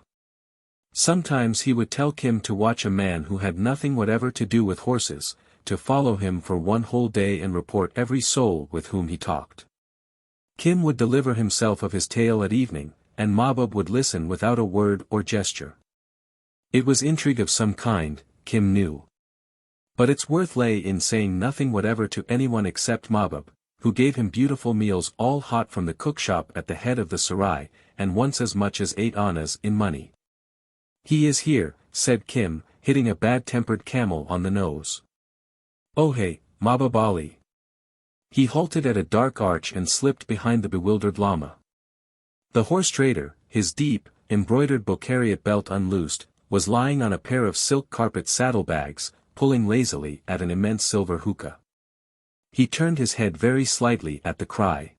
Sometimes he would tell Kim to watch a man who had nothing whatever to do with horses, to follow him for one whole day and report every soul with whom he talked. Kim would deliver himself of his tale at evening, and Mahbub would listen without a word or gesture. It was intrigue of some kind, Kim knew. But its worth lay in saying nothing whatever to anyone except Mahbub, who gave him beautiful meals all hot from the cookshop at the head of the sarai, and once as much as 8 annas in money. "He is here," said Kim, hitting a bad-tempered camel on the nose. "Oh hey, Mahbub Ali." He halted at a dark arch and slipped behind the bewildered Lama. The horse-trader, his deep, embroidered Bokhariot belt unloosed, was lying on a pair of silk carpet saddlebags, pulling lazily at an immense silver hookah. He turned his head very slightly at the cry.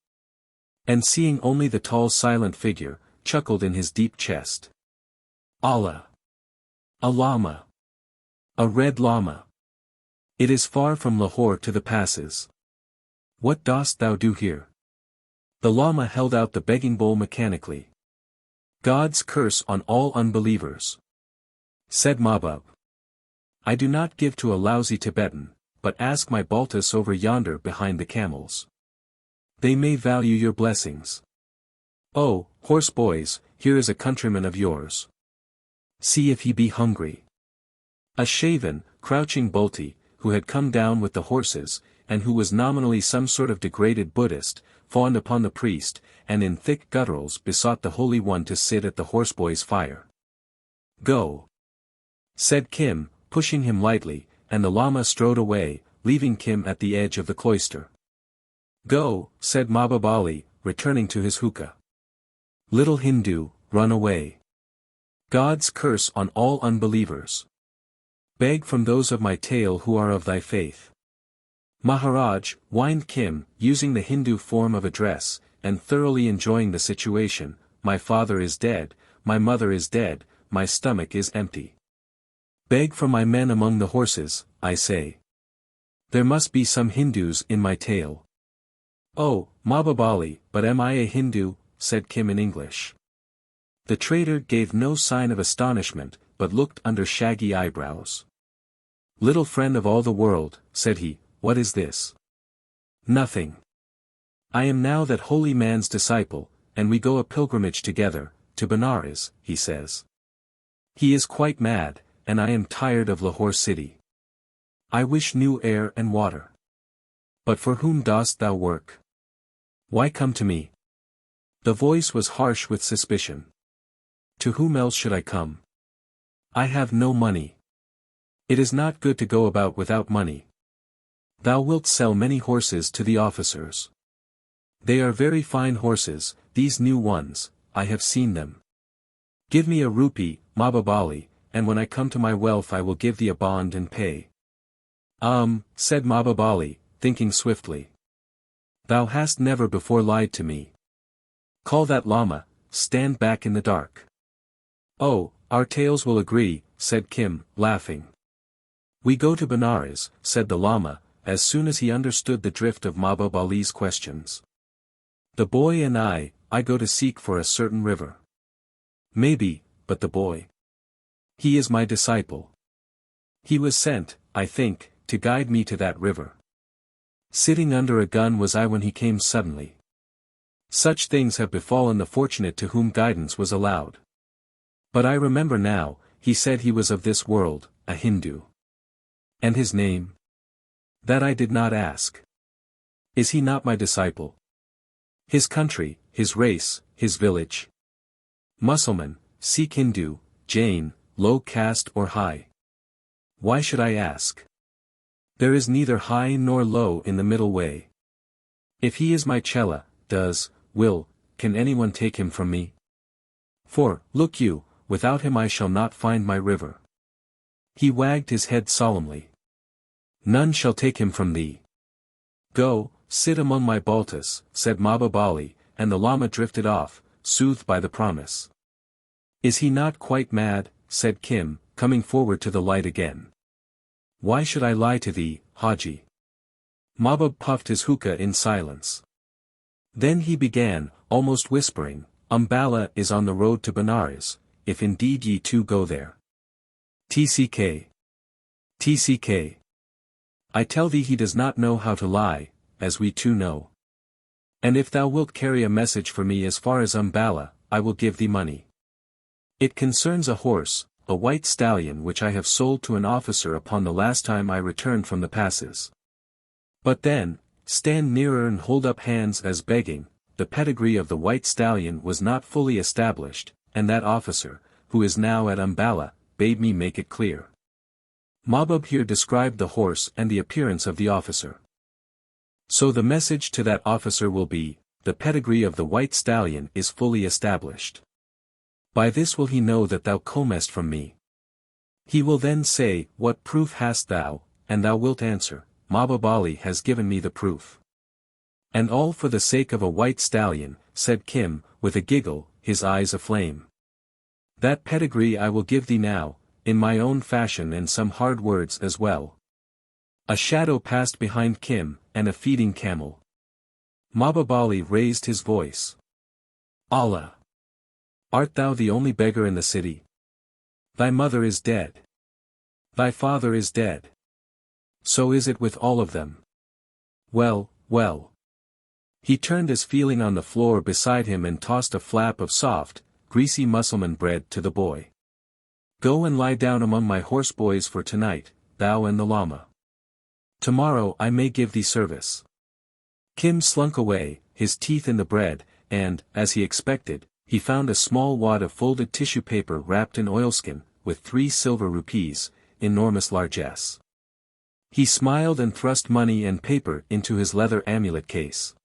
And seeing only the tall silent figure, chuckled in his deep chest. "Allah! A Lama! A red Lama! It is far from Lahore to the passes. What dost thou do here?" The Lama held out the begging bowl mechanically. "God's curse on all unbelievers," said Mahbub. "I do not give to a lousy Tibetan, but ask my Baltus over yonder behind the camels. They may value your blessings. Oh, horse boys, here is a countryman of yours. See if he be hungry." A shaven, crouching Balti, who had come down with the horses, and who was nominally some sort of degraded Buddhist, fawned upon the priest, and in thick gutturals besought the Holy One to sit at the horseboy's fire. "Go," said Kim, pushing him lightly, and the Lama strode away, leaving Kim at the edge of the cloister. "Go," said Mahbub Ali, returning to his hookah. "Little Hindu, run away. God's curse on all unbelievers. Beg from those of my tale who are of thy faith." "Maharaj," whined Kim, using the Hindu form of address, and thoroughly enjoying the situation, "my father is dead, my mother is dead, my stomach is empty. Beg from my men among the horses, I say. There must be some Hindus in my tale." "Oh, Mahbub Ali, but am I a Hindu?" said Kim in English. The trader gave no sign of astonishment, but looked under shaggy eyebrows. "Little friend of all the world," said he, "what is this?" "Nothing. I am now that holy man's disciple, and we go a pilgrimage together, to Benares," he says. "He is quite mad, and I am tired of Lahore city. I wish new air and water. But for whom dost thou work? Why come to me?" The voice was harsh with suspicion. "To whom else should I come? I have no money. It is not good to go about without money. Thou wilt sell many horses to the officers. They are very fine horses, these new ones, I have seen them. Give me a rupee, Mahbub Ali, and when I come to my wealth I will give thee a bond and pay." Said Mahbub Ali, thinking swiftly. "Thou hast never before lied to me. Call that Lama, stand back in the dark." "Oh, our tales will agree," said Kim, laughing. "We go to Benares," said the Lama, as soon as he understood the drift of Mahbub Ali's questions. "The boy and I go to seek for a certain river." "Maybe, but the boy? He is my disciple. He was sent, I think, to guide me to that river. Sitting under a gun was I when he came suddenly. Such things have befallen the fortunate to whom guidance was allowed. But I remember now, he said he was of this world, a Hindu. And his name? That I did not ask. Is he not my disciple? His country, his race, his village? Mussulman, Sikh, Hindu, Jain, low caste or high? Why should I ask? There is neither high nor low in the middle way. If he is my chela, can anyone take him from me? For, look you, without him I shall not find my river." He wagged his head solemnly. "None shall take him from thee. Go, sit among my Baltus," said Mahbub Ali, and the Lama drifted off, soothed by the promise. "Is he not quite mad?" said Kim, coming forward to the light again. "Why should I lie to thee, Haji? Mahbub puffed his hookah in silence. Then he began, almost whispering, Umballa is on the road to Benares, if indeed ye too go there. TCK. TCK. I tell thee he does not know how to lie, as we too know. And if thou wilt carry a message for me as far as Umballa, I will give thee money. It concerns a horse, a white stallion which I have sold to an officer upon the last time I returned from the passes. But then, stand nearer and hold up hands as begging, the pedigree of the white stallion was not fully established, and that officer, who is now at Umballa, bade me make it clear. Mahbub here described the horse and the appearance of the officer. So the message to that officer will be, the pedigree of the white stallion is fully established. By this will he know that thou comest from me. He will then say, What proof hast thou? And thou wilt answer, Mahbub Ali has given me the proof. And all for the sake of a white stallion, said Kim, with a giggle, his eyes aflame. That pedigree I will give thee now, in my own fashion and some hard words as well. A shadow passed behind Kim, and a feeding camel. Mahbub Ali raised his voice. Allah! Art thou the only beggar in the city? Thy mother is dead. Thy father is dead. So is it with all of them. Well, well. He turned his feeling on the floor beside him and tossed a flap of soft, greasy Mussulman bread to the boy. Go and lie down among my horseboys for tonight, thou and the Lama. Tomorrow I may give thee service. Kim slunk away, his teeth in the bread, and, as he expected, he found a small wad of folded tissue paper wrapped in oilskin, with 3 silver rupees, enormous largesse. He smiled and thrust money and paper into his leather amulet case.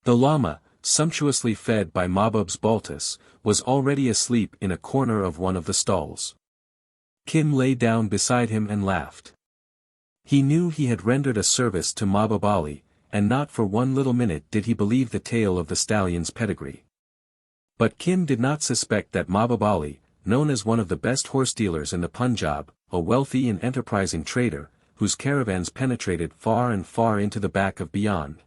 The Lama, sumptuously fed by Mahbub's Baltus, was already asleep in a corner of one of the stalls. Kim lay down beside him and laughed. He knew he had rendered a service to Mahbub Ali, and not for one little minute did he believe the tale of the stallion's pedigree. But Kim did not suspect that Mahbub Ali, known as one of the best horse dealers in the Punjab, a wealthy and enterprising trader, whose caravans penetrated far and far into the back of beyond,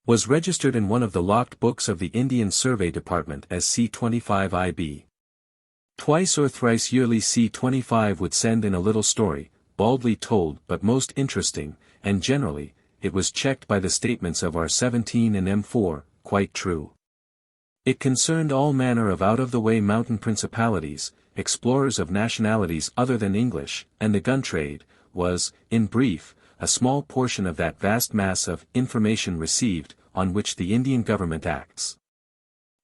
was registered in one of the locked books of the Indian Survey Department as C25 IB. Twice or thrice yearly C25 would send in a little story, baldly told but most interesting, and generally, it was checked by the statements of our 17 and M4, quite true. It concerned all manner of out-of-the-way mountain principalities, explorers of nationalities other than English, and the gun trade, was, in brief, a small portion of that vast mass of information received, on which the Indian government acts.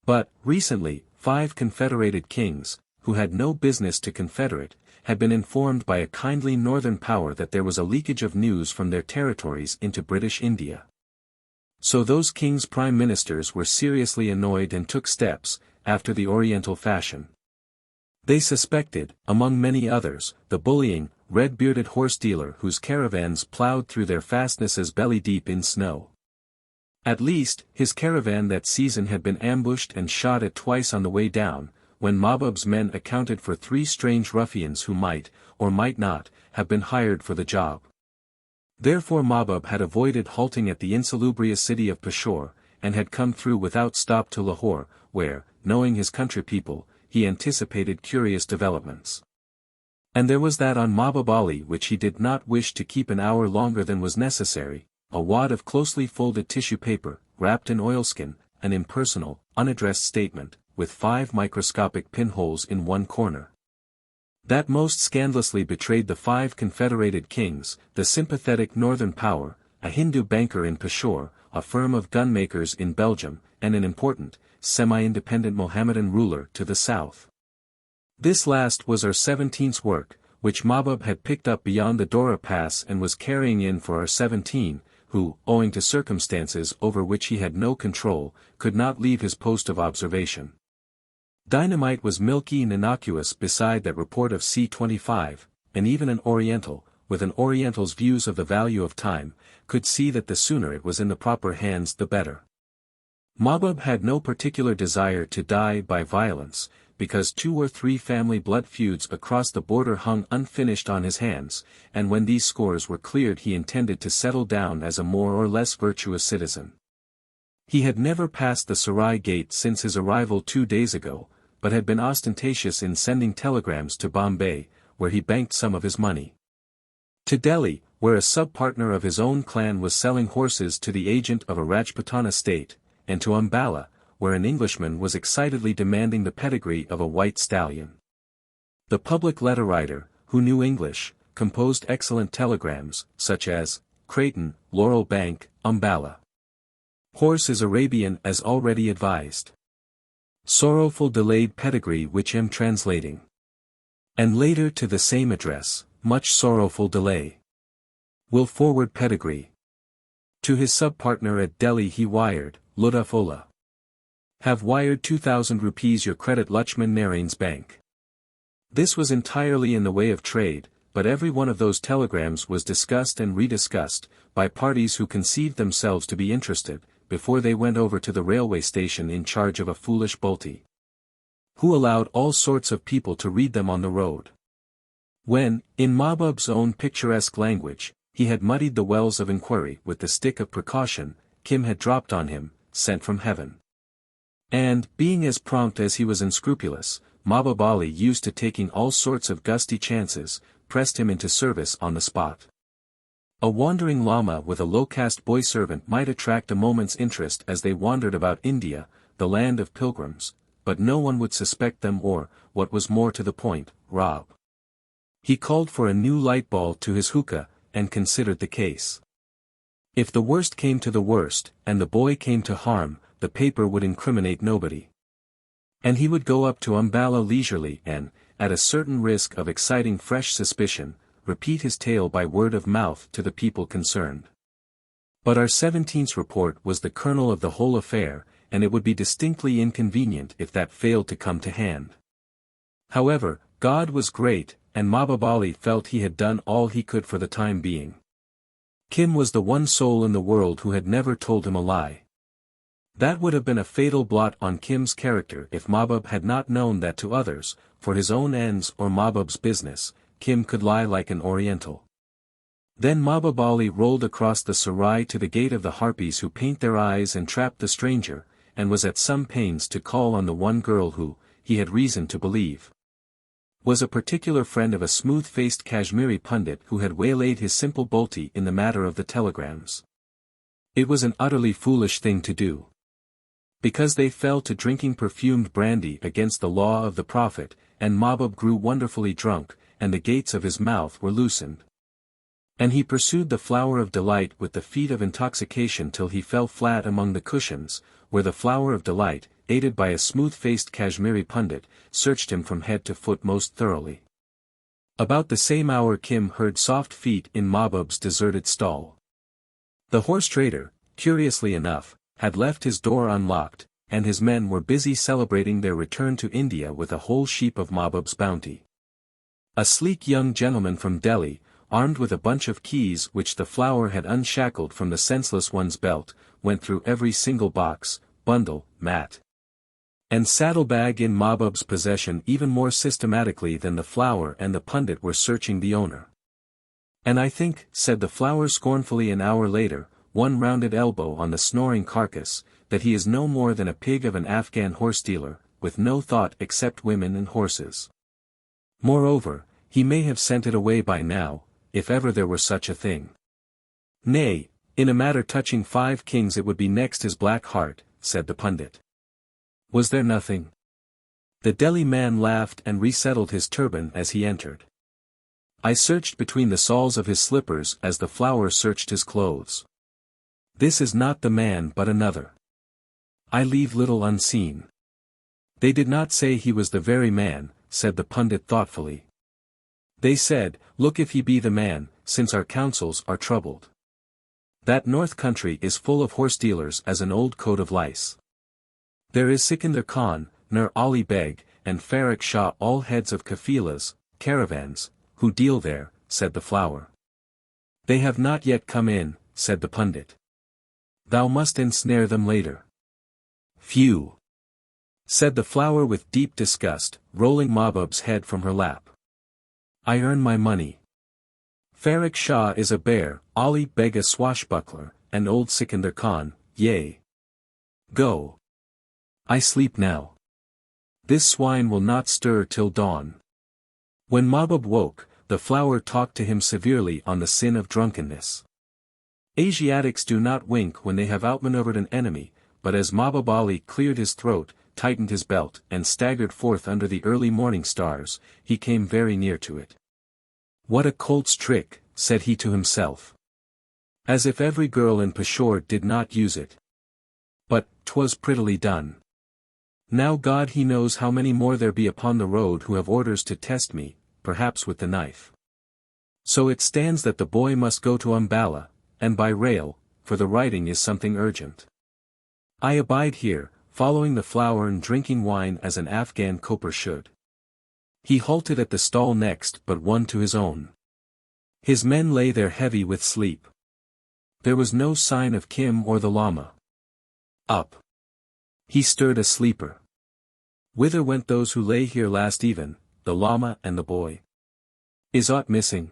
But, recently, 5 confederated kings, who had no business to confederate, had been informed by a kindly northern power that there was a leakage of news from their territories into British India. So those kings' prime ministers were seriously annoyed and took steps, after the Oriental fashion. They suspected, among many others, the bullying, red-bearded horse dealer whose caravans ploughed through their fastnesses belly-deep in snow. At least, his caravan that season had been ambushed and shot at twice on the way down, when Mahbub's men accounted for 3 strange ruffians who might, or might not, have been hired for the job. Therefore Mahbub had avoided halting at the insalubrious city of Peshawar, and had come through without stop to Lahore, where, knowing his country people, he anticipated curious developments. And there was that on Mahbub Ali which he did not wish to keep an hour longer than was necessary, a wad of closely folded tissue paper, wrapped in oilskin, an impersonal, unaddressed statement, with 5 microscopic pinholes in one corner. That most scandalously betrayed the 5 confederated kings, the sympathetic northern power, a Hindu banker in Peshawar, a firm of gunmakers in Belgium, and an important, semi-independent Mohammedan ruler to the south. This last was our 17's work, which Mahbub had picked up beyond the Dora Pass and was carrying in for our 17, who, owing to circumstances over which he had no control, could not leave his post of observation. Dynamite was milky and innocuous beside that report of C25, and even an Oriental, with an Oriental's views of the value of time, could see that the sooner it was in the proper hands the better. Mahbub had no particular desire to die by violence, because 2 or 3 family blood feuds across the border hung unfinished on his hands, and when these scores were cleared he intended to settle down as a more or less virtuous citizen. He had never passed the Sarai gate since his arrival 2 days ago, but had been ostentatious in sending telegrams to Bombay, where he banked some of his money. To Delhi, where a sub-partner of his own clan was selling horses to the agent of a Rajputana estate, and to Ambala, where an Englishman was excitedly demanding the pedigree of a white stallion. The public letter writer, who knew English, composed excellent telegrams, such as, Creighton, Laurel Bank, Ambala. Horse is Arabian as already advised. Sorrowful delayed pedigree which am translating. And later to the same address, much sorrowful delay. Will forward pedigree. To his sub-partner at Delhi he wired, Ludafola. Have wired 2,000 rupees your credit Luchman Narain's bank. This was entirely in the way of trade, but every one of those telegrams was discussed and rediscussed, by parties who conceived themselves to be interested, before they went over to the railway station in charge of a foolish Bulti, who allowed all sorts of people to read them on the road. When, in Mahbub's own picturesque language, he had muddied the wells of inquiry with the stick of precaution, Kim had dropped on him, sent from heaven. And, being as prompt as he was unscrupulous, Mahbub Ali used to taking all sorts of gusty chances, pressed him into service on the spot. A wandering Lama with a low-caste boy-servant might attract a moment's interest as they wandered about India, the land of pilgrims, but no one would suspect them or, what was more to the point, rob. He called for a new light ball to his hookah, and considered the case. If the worst came to the worst, and the boy came to harm, the paper would incriminate nobody. And he would go up to Ambala leisurely and, at a certain risk of exciting fresh suspicion, repeat his tale by word of mouth to the people concerned. But our 17th report was the kernel of the whole affair, and it would be distinctly inconvenient if that failed to come to hand. However, God was great, and Mahbub Ali felt he had done all he could for the time being. Kim was the one soul in the world who had never told him a lie. That would have been a fatal blot on Kim's character if Mahbub had not known that to others, for his own ends or Mahbub's business, Kim could lie like an Oriental. Then Mahbub Ali rolled across the Sarai to the gate of the harpies who paint their eyes and trap the stranger, and was at some pains to call on the one girl who, he had reason to believe, was a particular friend of a smooth-faced Kashmiri pundit who had waylaid his simple Bulti in the matter of the telegrams. It was an utterly foolish thing to do. Because they fell to drinking perfumed brandy against the law of the Prophet, and Mahbub grew wonderfully drunk, and the gates of his mouth were loosened. And he pursued the flower of delight with the feet of intoxication till he fell flat among the cushions, where the flower of delight, aided by a smooth-faced Kashmiri pundit, searched him from head to foot most thoroughly. About the same hour Kim heard soft feet in Mahbub's deserted stall. The horse-trader, curiously enough, had left his door unlocked, and his men were busy celebrating their return to India with a whole sheep of Mahbub's bounty. A sleek young gentleman from Delhi, armed with a bunch of keys which the flower had unshackled from the senseless one's belt, went through every single box, bundle, mat, and saddlebag in Mahbub's possession even more systematically than the flower and the pundit were searching the owner. And I think, said the flower scornfully an hour later, one rounded elbow on the snoring carcass, that he is no more than a pig of an Afghan horse-dealer, with no thought except women and horses. Moreover, he may have sent it away by now, if ever there were such a thing. Nay, in a matter touching 5 kings it would be next his black heart, said the pundit. Was there nothing? The Delhi man laughed and resettled his turban as he entered. I searched between the soles of his slippers as the flower searched his clothes. This is not the man but another. I leave little unseen. They did not say he was the very man, said the pundit thoughtfully. They said, look if he be the man, since our counsels are troubled. That north country is full of horse-dealers as an old coat of lice. There is Sikandar Khan, Nur Ali Beg, and Farrukh Shah, all heads of kafilas, caravans, who deal there, said the flower. They have not yet come in, said the pundit. Thou must ensnare them later. Phew! said the flower with deep disgust, rolling Mahbub's head from her lap. I earn my money. Farrukh Shah is a bear, Ali Beg a swashbuckler, and old Sikandar Khan, yea. Go. I sleep now. This swine will not stir till dawn. When Mahbub woke, the flower talked to him severely on the sin of drunkenness. Asiatics do not wink when they have outmaneuvered an enemy, but as Mahbub Ali cleared his throat, tightened his belt, and staggered forth under the early morning stars, he came very near to it. What a colt's trick, said he to himself. As if every girl in Peshawar did not use it. But 'twas prettily done. Now God he knows how many more there be upon the road who have orders to test me, perhaps with the knife. So it stands that the boy must go to Umballa, and by rail, for the writing is something urgent. I abide here, following the flower and drinking wine as an Afghan coper should. He halted at the stall next but one to his own. His men lay there heavy with sleep. There was no sign of Kim or the Lama. Up. He stirred a sleeper. Whither went those who lay here last even, the Lama and the boy? Is aught missing?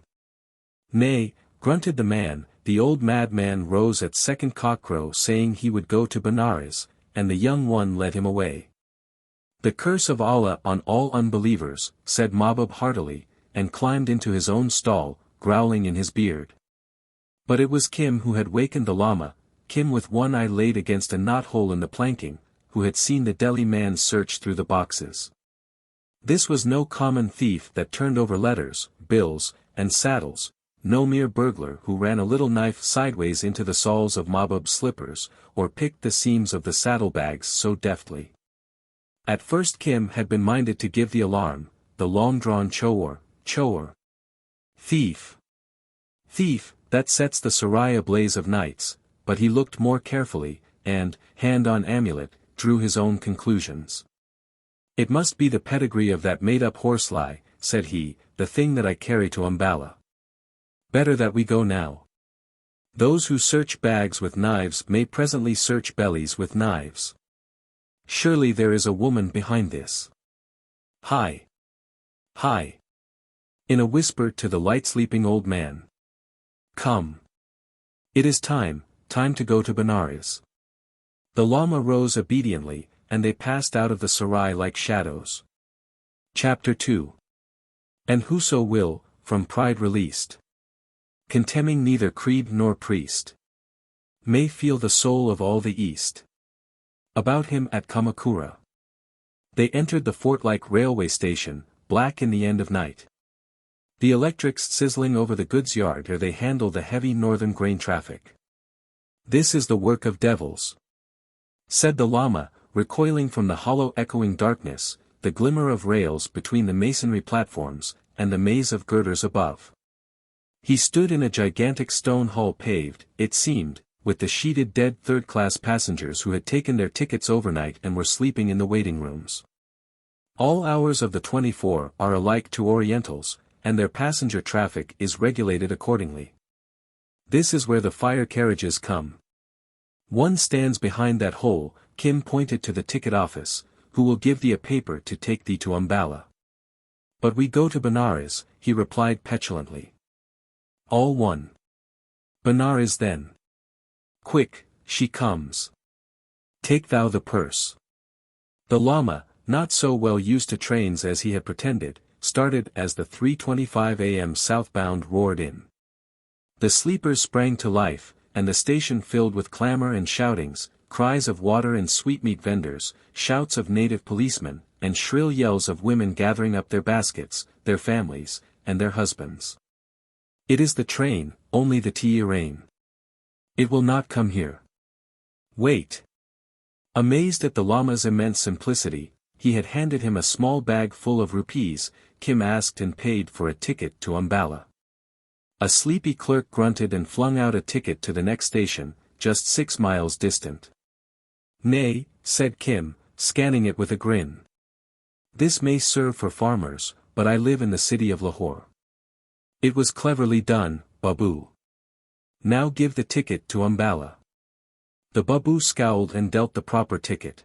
Nay, grunted the man, the old madman rose at second cockcrow saying he would go to Benares, and the young one led him away. The curse of Allah on all unbelievers, said Mahbub heartily, and climbed into his own stall, growling in his beard. But it was Kim who had wakened the Lama, Kim with one eye laid against a knot-hole in the planking, who had seen the Delhi man search through the boxes. This was no common thief that turned over letters, bills, and saddles, no mere burglar who ran a little knife sideways into the soles of Mahbub's slippers, or picked the seams of the saddlebags so deftly. At first Kim had been minded to give the alarm, the long-drawn chor. Thief! Thief, that sets the Sarai ablaze of nights, but he looked more carefully, and, hand on amulet, drew his own conclusions. It must be the pedigree of that made-up horselie, said he, the thing that I carry to Umballa. Better that we go now. Those who search bags with knives may presently search bellies with knives. Surely there is a woman behind this. Hi! Hi! In a whisper to the light-sleeping old man. Come. It is time to go to Benares. The Lama rose obediently, and they passed out of the Sarai like shadows. Chapter 2. And whoso will, from pride released, contemning neither creed nor priest, may feel the soul of all the East. About him at Kamakura. They entered the fort-like railway station, black in the end of night. The electrics sizzling over the goods yard ere they handle the heavy northern grain traffic. This is the work of devils, said the Lama, recoiling from the hollow echoing darkness, the glimmer of rails between the masonry platforms, and the maze of girders above. He stood in a gigantic stone hall paved, it seemed, with the sheeted dead third-class passengers who had taken their tickets overnight and were sleeping in the waiting rooms. All hours of the 24 are alike to Orientals, and their passenger traffic is regulated accordingly. This is where the fire carriages come. One stands behind that hole, Kim pointed to the ticket office, who will give thee a paper to take thee to Umballa. But we go to Benares, he replied petulantly. All one. Benares then. Quick, she comes. Take thou the purse. The Lama, not so well used to trains as he had pretended, started as the 3:25 a.m. southbound roared in. The sleepers sprang to life, and the station filled with clamor and shoutings, cries of water and sweetmeat vendors, shouts of native policemen, and shrill yells of women gathering up their baskets, their families, and their husbands. It is the train, only the Tehran. It will not come here. Wait. Amazed at the Lama's immense simplicity, he had handed him a small bag full of rupees. Kim asked and paid for a ticket to Umballa. A sleepy clerk grunted and flung out a ticket to the next station, just 6 miles distant. Nay, said Kim, scanning it with a grin. This may serve for farmers, but I live in the city of Lahore. It was cleverly done, Babu. Now give the ticket to Umballa. The Babu scowled and dealt the proper ticket.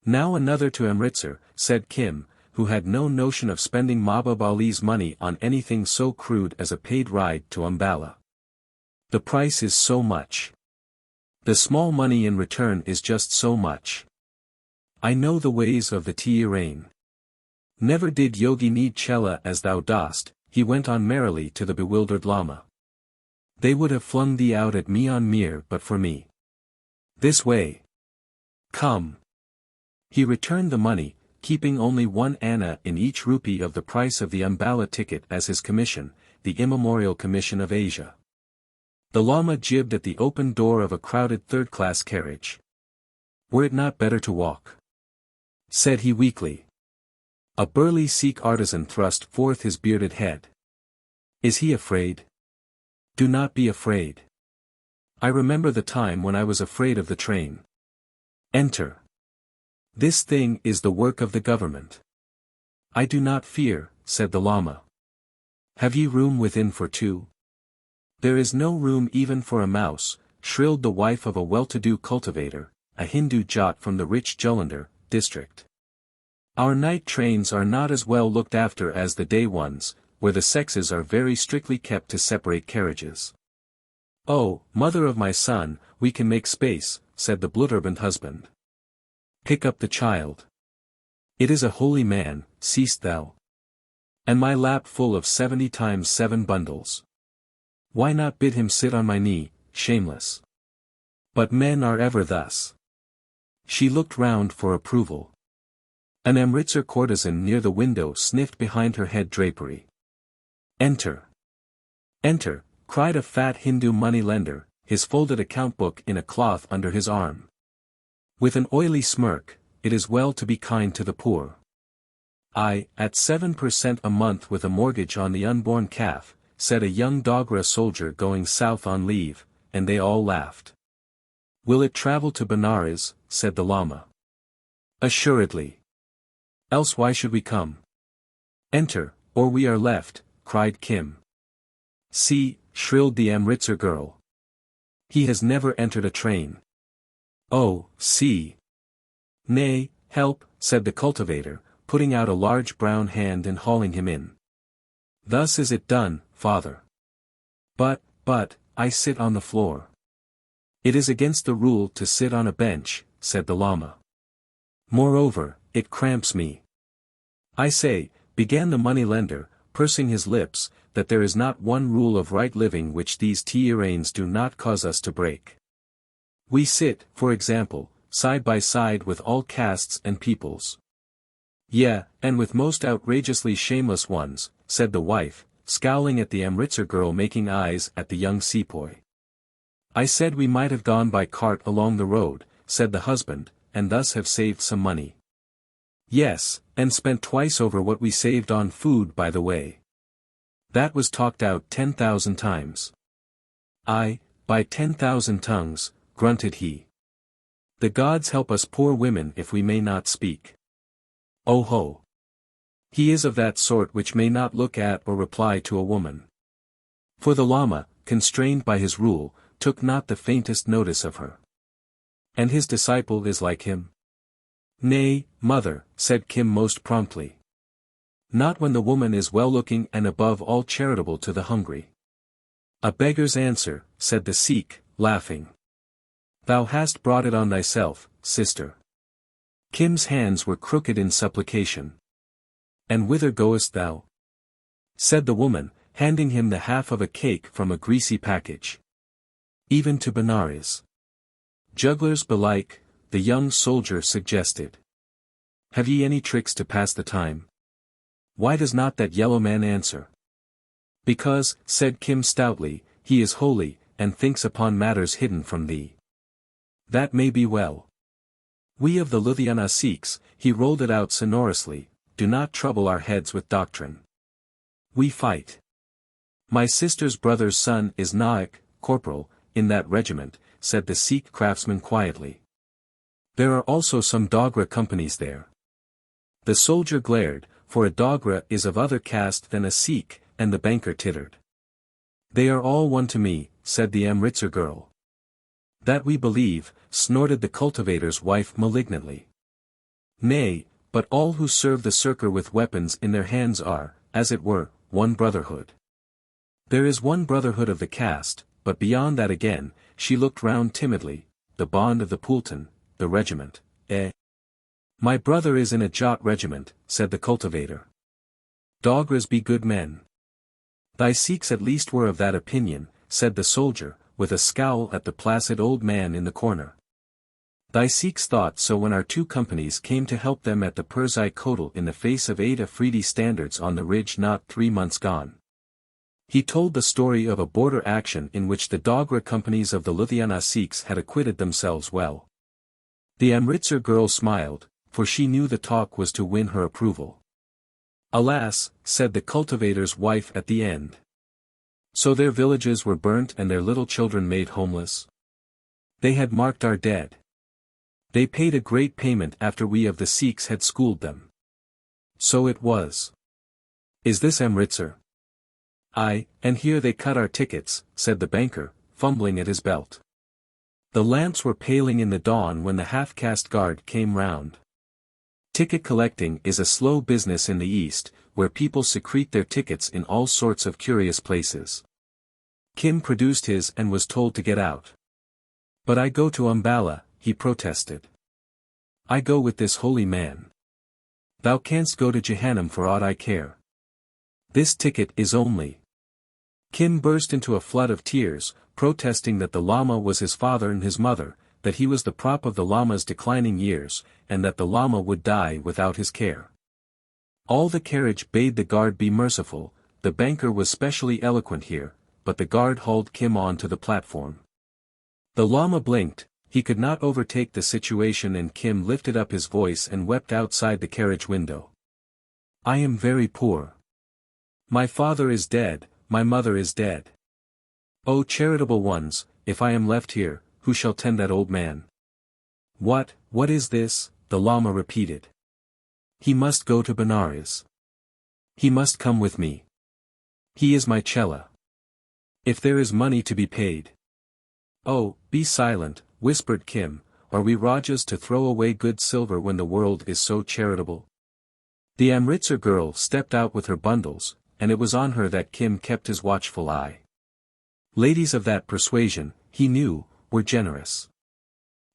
Now another to Amritsar, said Kim, who had no notion of spending Mahbub Ali's money on anything so crude as a paid ride to Ambala. The price is so much. The small money in return is just so much. I know the ways of the Tirane. Never did yogi need chela as thou dost, he went on merrily to the bewildered Lama. They would have flung thee out at Mian Mir but for me. This way. Come. He returned the money, keeping only 1 anna in each rupee of the price of the Ambala ticket as his commission, the immemorial commission of Asia. The Lama jibbed at the open door of a crowded third-class carriage. Were it not better to walk? Said he weakly. A burly Sikh artisan thrust forth his bearded head. Is he afraid? Do not be afraid. I remember the time when I was afraid of the train. Enter. This thing is the work of the government. I do not fear, said the Lama. Have ye room within for 2? There is no room even for a mouse, shrilled the wife of a well-to-do cultivator, a Hindu Jat from the rich Jalandhar district. Our night trains are not as well looked after as the day ones, where the sexes are very strictly kept to separate carriages. Oh, mother of my son, we can make space, said the blue-turbaned husband. Pick up the child. It is a holy man, seest thou? And my lap full of 70 times 7 bundles. Why not bid him sit on my knee, shameless? But men are ever thus. She looked round for approval. An Amritsar courtesan near the window sniffed behind her head drapery. Enter. Enter, cried a fat Hindu money-lender, his folded account-book in a cloth under his arm. With an oily smirk, it is well to be kind to the poor. I, at 7% a month with a mortgage on the unborn calf, said a young Dogra soldier going south on leave, and they all laughed. Will it travel to Benares, said the Lama. Assuredly. Else why should we come? Enter, or we are left, cried Kim. See, shrilled the Amritsar girl. He has never entered a train. Oh, see. Nay, help, said the cultivator, putting out a large brown hand and hauling him in. Thus is it done, father. But, I sit on the floor. It is against the rule to sit on a bench, said the Lama. Moreover, it cramps me. I say, began the money-lender, pursing his lips, that there is not one rule of right living which these Tirans do not cause us to break. We sit, for example, side by side with all castes and peoples. Yeah, and with most outrageously shameless ones, said the wife, scowling at the Amritsar girl making eyes at the young sepoy. I said we might have gone by cart along the road, said the husband, and thus have saved some money. Yes, and spent twice over what we saved on food by the way. That was talked out 10,000 times. Aye, by 10,000 tongues, grunted he. The gods help us poor women if we may not speak. Oh ho! He is of that sort which may not look at or reply to a woman. For the Lama, constrained by his rule, took not the faintest notice of her. And his disciple is like him? Nay, mother, said Kim most promptly. Not when the woman is well-looking and above all charitable to the hungry. A beggar's answer, said the Sikh, laughing. Thou hast brought it on thyself, sister. Kim's hands were crooked in supplication. And whither goest thou? Said the woman, handing him the half of a cake from a greasy package. Even to Benares. Jugglers belike, the young soldier suggested. Have ye any tricks to pass the time? Why does not that yellow man answer? Because, said Kim stoutly, he is holy, and thinks upon matters hidden from thee. That may be well. We of the Ludhiana Sikhs, he rolled it out sonorously, do not trouble our heads with doctrine. We fight. My sister's brother's son is Naik, corporal, in that regiment, said the Sikh craftsman quietly. There are also some Dogra companies there. The soldier glared, for a Dogra is of other caste than a Sikh, and the banker tittered. They are all one to me, said the Amritsar girl. That we believe, snorted the cultivator's wife malignantly. Nay, but all who serve the Circar with weapons in their hands are, as it were, one brotherhood. There is one brotherhood of the caste, but beyond that again, she looked round timidly, the bond of the Poulton, the regiment, eh? My brother is in a Jat regiment, said the cultivator. Dogras be good men. Thy Sikhs at least were of that opinion, said the soldier, with a scowl at the placid old man in the corner. Thy Sikhs thought so when our two companies came to help them at the Purzai Kotal in the face of 8 Afridi standards on the ridge not 3 months gone. He told the story of a border action in which the Dogra companies of the Ludhiana Sikhs had acquitted themselves well. The Amritsar girl smiled, for she knew the talk was to win her approval. Alas, said the cultivator's wife at the end. So their villages were burnt and their little children made homeless? They had marked our dead. They paid a great payment after we of the Sikhs had schooled them. So it was. Is this Amritsar? Aye, and here they cut our tickets, said the banker, fumbling at his belt. The lamps were paling in the dawn when the half-caste guard came round. Ticket collecting is a slow business in the East, where people secrete their tickets in all sorts of curious places. Kim produced his and was told to get out. But I go to Umballa, he protested. I go with this holy man. Thou canst go to Jehannam for aught I care. This ticket is only. Kim burst into a flood of tears, protesting that the Lama was his father and his mother, that he was the prop of the Lama's declining years, and that the Lama would die without his care. All the carriage bade the guard be merciful. The banker was specially eloquent here, but the guard hauled Kim on to the platform. The Lama blinked, he could not overtake the situation, and Kim lifted up his voice and wept outside the carriage window. I am very poor. My father is dead, my mother is dead. O charitable ones, if I am left here, who shall tend that old man? What is this? The Lama repeated. He must go to Benares. He must come with me. He is my chela. If there is money to be paid. Oh, be silent, whispered Kim, are we Rajas to throw away good silver when the world is so charitable? The Amritsar girl stepped out with her bundles, and it was on her that Kim kept his watchful eye. Ladies of that persuasion, he knew, were generous.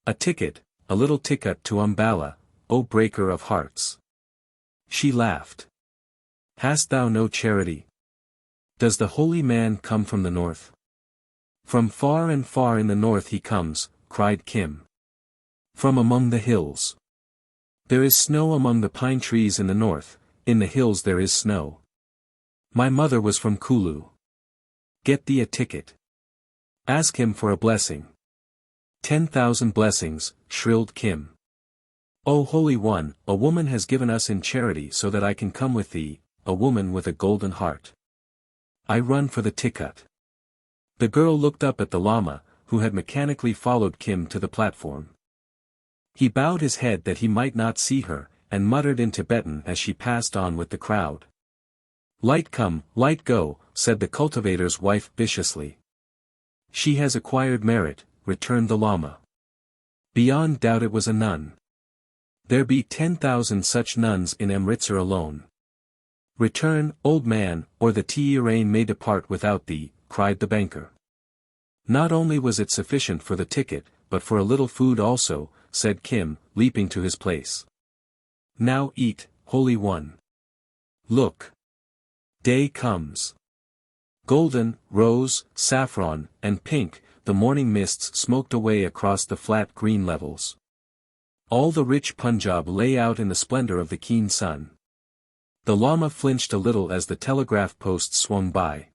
A ticket, a little ticket to Umballa, O breaker of hearts. She laughed. Hast thou no charity? Does the holy man come from the north? From far and far in the north he comes, cried Kim. From among the hills. There is snow among the pine trees in the north, in the hills there is snow. My mother was from Kulu. Get thee a ticket. Ask him for a blessing. 10,000 blessings, shrilled Kim. O Holy One, a woman has given us in charity so that I can come with thee, a woman with a golden heart. I run for the ticket. The girl looked up at the Lama, who had mechanically followed Kim to the platform. He bowed his head that he might not see her, and muttered in Tibetan as she passed on with the crowd. Light come, light go, said the cultivator's wife viciously. She has acquired merit, returned the Lama. Beyond doubt it was a nun. There be 10,000 such nuns in Amritsar alone. Return, old man, or the Tiirain may depart without thee, cried the banker. Not only was it sufficient for the ticket, but for a little food also, said Kim, leaping to his place. Now eat, Holy One. Look. Day comes. Golden, rose, saffron, and pink, the morning mists smoked away across the flat green levels. All the rich Punjab lay out in the splendor of the keen sun. The Lama flinched a little as the telegraph posts swung by.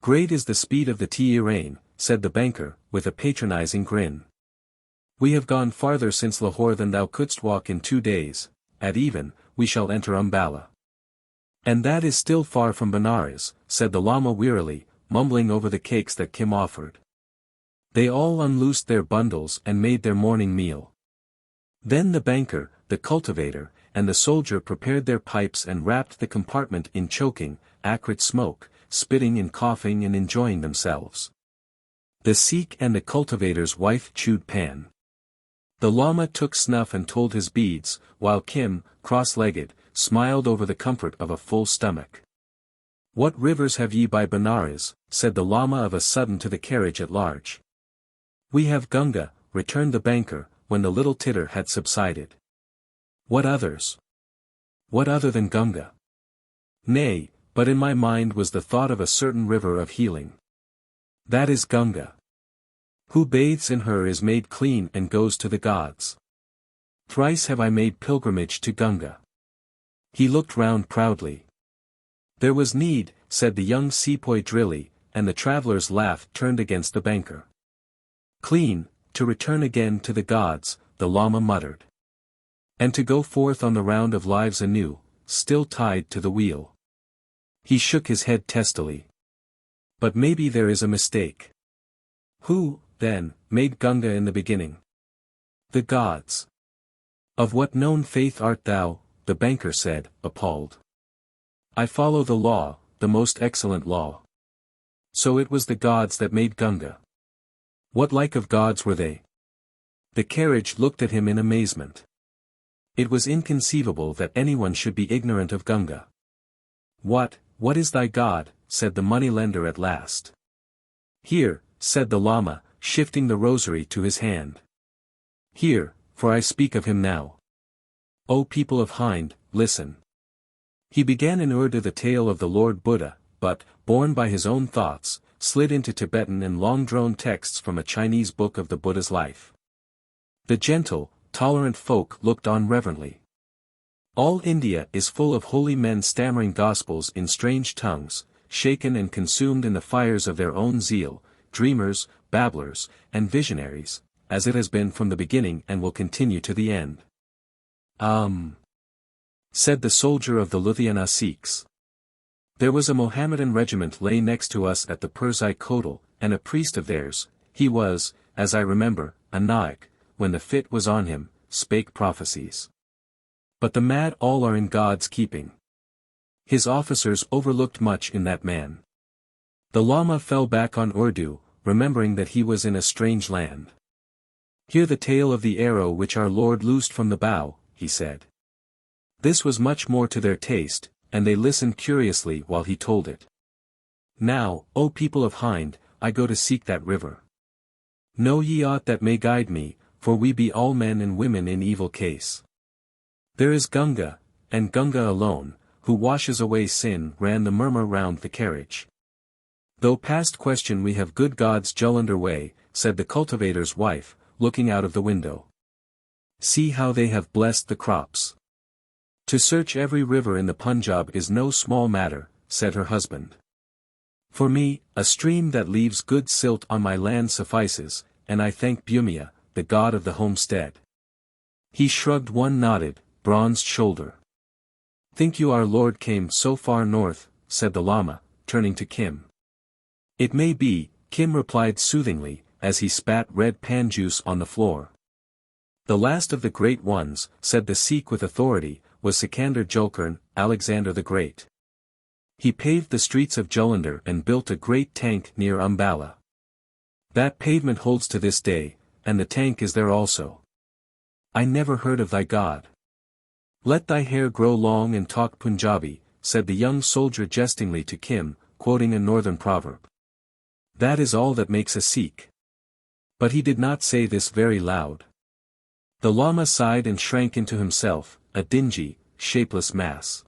Great is the speed of the Tiirain, said the banker, with a patronizing grin. We have gone farther since Lahore than thou couldst walk in 2 days, at even, we shall enter Umballa. And that is still far from Benares, said the Lama wearily, mumbling over the cakes that Kim offered. They all unloosed their bundles and made their morning meal. Then the banker, the cultivator, and the soldier prepared their pipes and wrapped the compartment in choking, acrid smoke, spitting and coughing and enjoying themselves. The Sikh and the cultivator's wife chewed pan. The Lama took snuff and told his beads, while Kim, cross-legged, smiled over the comfort of a full stomach. "What rivers have ye by Benares?" said the Lama of a sudden to the carriage at large. "We have Gunga," returned the banker, when the little titter had subsided. "What others? What other than Gunga?" "Nay, but in my mind was the thought of a certain river of healing. That is Gunga. Who bathes in her is made clean and goes to the gods. Thrice have I made pilgrimage to Gunga." He looked round proudly. "There was need," said the young sepoy drily, and the traveller's laugh turned against the banker. "Clean, to return again to the gods," the Lama muttered. "And to go forth on the round of lives anew, still tied to the wheel." He shook his head testily. "But maybe there is a mistake. Who, then, made Gunga in the beginning?" "The gods." "Of what known faith art thou?" the banker said, appalled. "I follow the law, the most excellent law." "So it was the gods that made Gunga. What like of gods were they?" The carriage looked at him in amazement. It was inconceivable that anyone should be ignorant of Gunga. What is thy god?" said the moneylender at last. "Here," said the Lama, shifting the rosary to his hand. "Here, for I speak of him now. O people of Hind, listen." He began in Urdu the tale of the Lord Buddha, but, borne by his own thoughts, slid into Tibetan and long-drawn texts from a Chinese book of the Buddha's life. The gentle, tolerant folk looked on reverently. All India is full of holy men stammering gospels in strange tongues, shaken and consumed in the fires of their own zeal, dreamers, babblers, and visionaries, as it has been from the beginning and will continue to the end. Said the soldier of the Ludhiana Sikhs. "There was a Mohammedan regiment lay next to us at the Purzai Kotal, and a priest of theirs, he was, as I remember, a Naik, when the fit was on him, spake prophecies. But the mad all are in God's keeping. His officers overlooked much in that man." The Lama fell back on Urdu, remembering that he was in a strange land. "Hear the tale of the arrow which our Lord loosed from the bow," he said. This was much more to their taste, and they listened curiously while he told it. "Now, O people of Hind, I go to seek that river. Know ye aught that may guide me, for we be all men and women in evil case. There is Gunga, and Gunga alone, who washes away sin," ran the murmur round the carriage. "Though past question we have good God's Jullender way," said the cultivator's wife, looking out of the window. "See how they have blessed the crops. To search every river in the Punjab is no small matter," said her husband. "For me, a stream that leaves good silt on my land suffices, and I thank Bhumia, the god of the homestead." He shrugged one knotted, bronzed shoulder. "Think you our Lord came so far north?" said the Lama, turning to Kim. "It may be," Kim replied soothingly, as he spat red pan juice on the floor. "The last of the great ones," said the Sikh with authority, "was Sikandar Julkarn, Alexander the Great. He paved the streets of Jullender and built a great tank near Umballa. That pavement holds to this day, and the tank is there also. I never heard of thy god." "Let thy hair grow long and talk Punjabi," said the young soldier jestingly to Kim, quoting a northern proverb. "That is all that makes a Sikh." But he did not say this very loud. The Lama sighed and shrank into himself, a dingy, shapeless mass.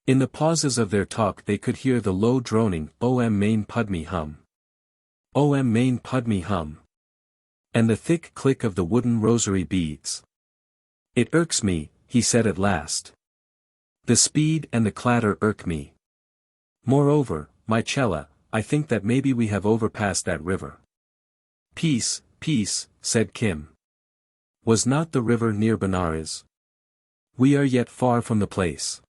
In the pauses of their talk they could hear the low droning Om Main Padme hum. Om Main Padme hum. And the thick click of the wooden rosary beads. "It irks me," he said at last. "The speed and the clatter irk me. Moreover, my Chela, I think that maybe we have overpassed that river." "Peace, peace," said Kim. "Was not the river near Benares? We are yet far from the place.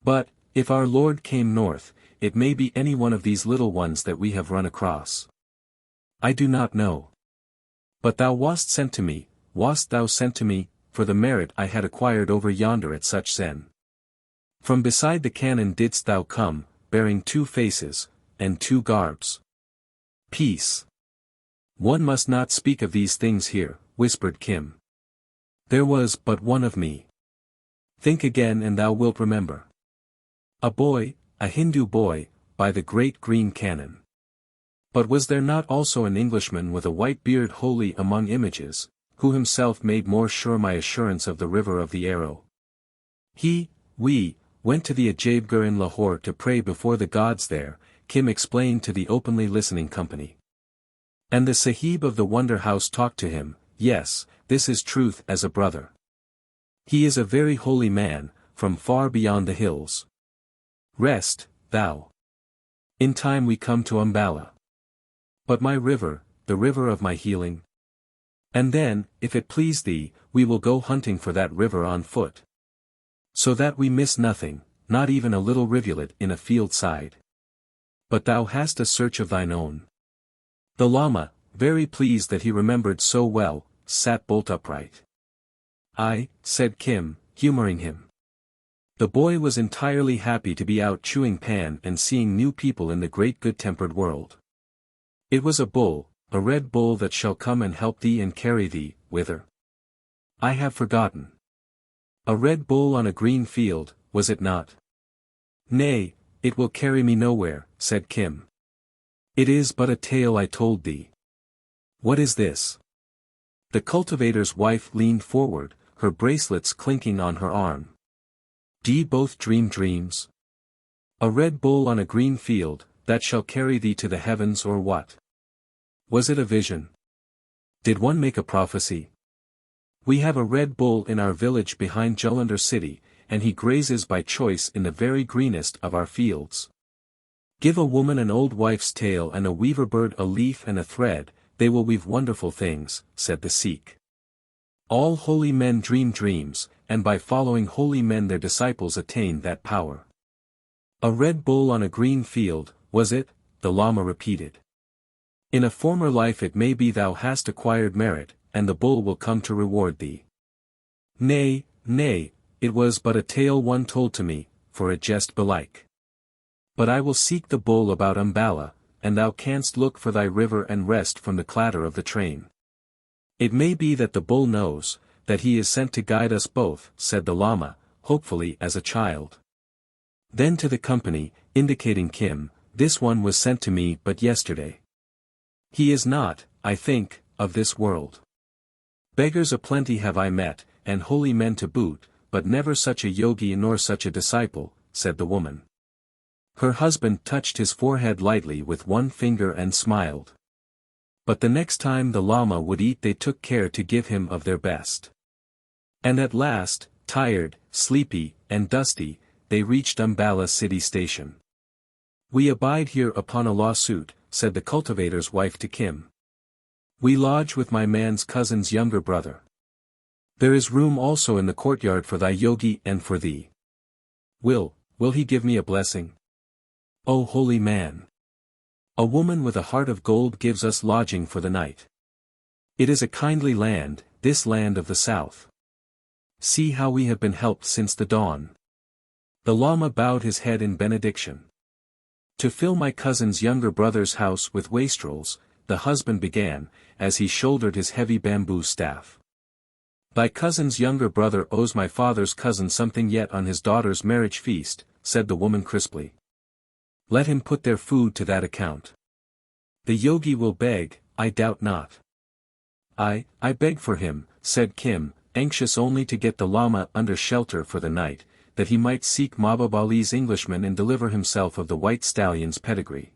But, if our Lord came north, it may be any one of these little ones that we have run across. I do not know. But thou wast sent to me, for the merit I had acquired over yonder at such sen. From beside the cannon didst thou come, bearing 2 faces, and 2 garbs. Peace. One must not speak of these things here," whispered Kim. There was but one of me. Think again and thou wilt remember. A boy, a Hindu boy, by the great green cannon. But was there not also an Englishman with a white beard holy among images, who himself made more sure my assurance of the river of the arrow? We, went to the Ajabgarh in Lahore to pray before the gods there, Kim explained to the openly listening company. And the Sahib of the Wonder House talked to him. Yes, this is truth as a brother. He is a very holy man, from far beyond the hills. Rest, thou. In time we come to Ambala. But my river, the river of my healing. And then, if it please thee, we will go hunting for that river on foot. So that we miss nothing, not even a little rivulet in a field side. But thou hast a search of thine own. The Lama, very pleased that he remembered so well, sat bolt upright. I, said Kim, humoring him. The boy was entirely happy to be out chewing pan and seeing new people in the great good-tempered world. It was a bull, a red bull that shall come and help thee and carry thee, whither? I have forgotten. A red bull on a green field, was it not? Nay, it will carry me nowhere, said Kim. It is but a tale I told thee. What is this? The cultivator's wife leaned forward, her bracelets clinking on her arm. D'ye both dream dreams? A red bull on a green field, that shall carry thee to the heavens or what? Was it a vision? Did one make a prophecy? We have a red bull in our village behind Jalandhar city, and he grazes by choice in the very greenest of our fields. Give a woman an old wife's tale and a weaver bird a leaf and a thread, they will weave wonderful things, said the Sikh. All holy men dream dreams, and by following holy men their disciples attain that power. A red bull on a green field, was it? The Lama repeated. In a former life it may be thou hast acquired merit, and the bull will come to reward thee. Nay, it was but a tale one told to me, for a jest belike. But I will seek the bull about Ambala, and thou canst look for thy river and rest from the clatter of the train. It may be that the bull knows, that he is sent to guide us both, said the Lama, hopefully as a child. Then to the company, indicating Kim, this one was sent to me but yesterday. He is not, I think, of this world. Beggars aplenty have I met, and holy men to boot, but never such a yogi nor such a disciple, said the woman. Her husband touched his forehead lightly with one finger and smiled. But the next time the Lama would eat they took care to give him of their best. And at last, tired, sleepy, and dusty, they reached Ambala city station. We abide here upon a lawsuit, said the cultivator's wife to Kim. We lodge with my man's cousin's younger brother. There is room also in the courtyard for thy yogi and for thee. Will he give me a blessing? O holy man! A woman with a heart of gold gives us lodging for the night. It is a kindly land, this land of the south. See how we have been helped since the dawn. The Lama bowed his head in benediction. To fill my cousin's younger brother's house with wastrels, the husband began, as he shouldered his heavy bamboo staff. Thy cousin's younger brother owes my father's cousin something yet on his daughter's marriage feast, said the woman crisply. Let him put their food to that account. The yogi will beg, I doubt not. I beg for him, said Kim, anxious only to get the Lama under shelter for the night, that he might seek Mahbub Ali's Englishman and deliver himself of the white stallion's pedigree.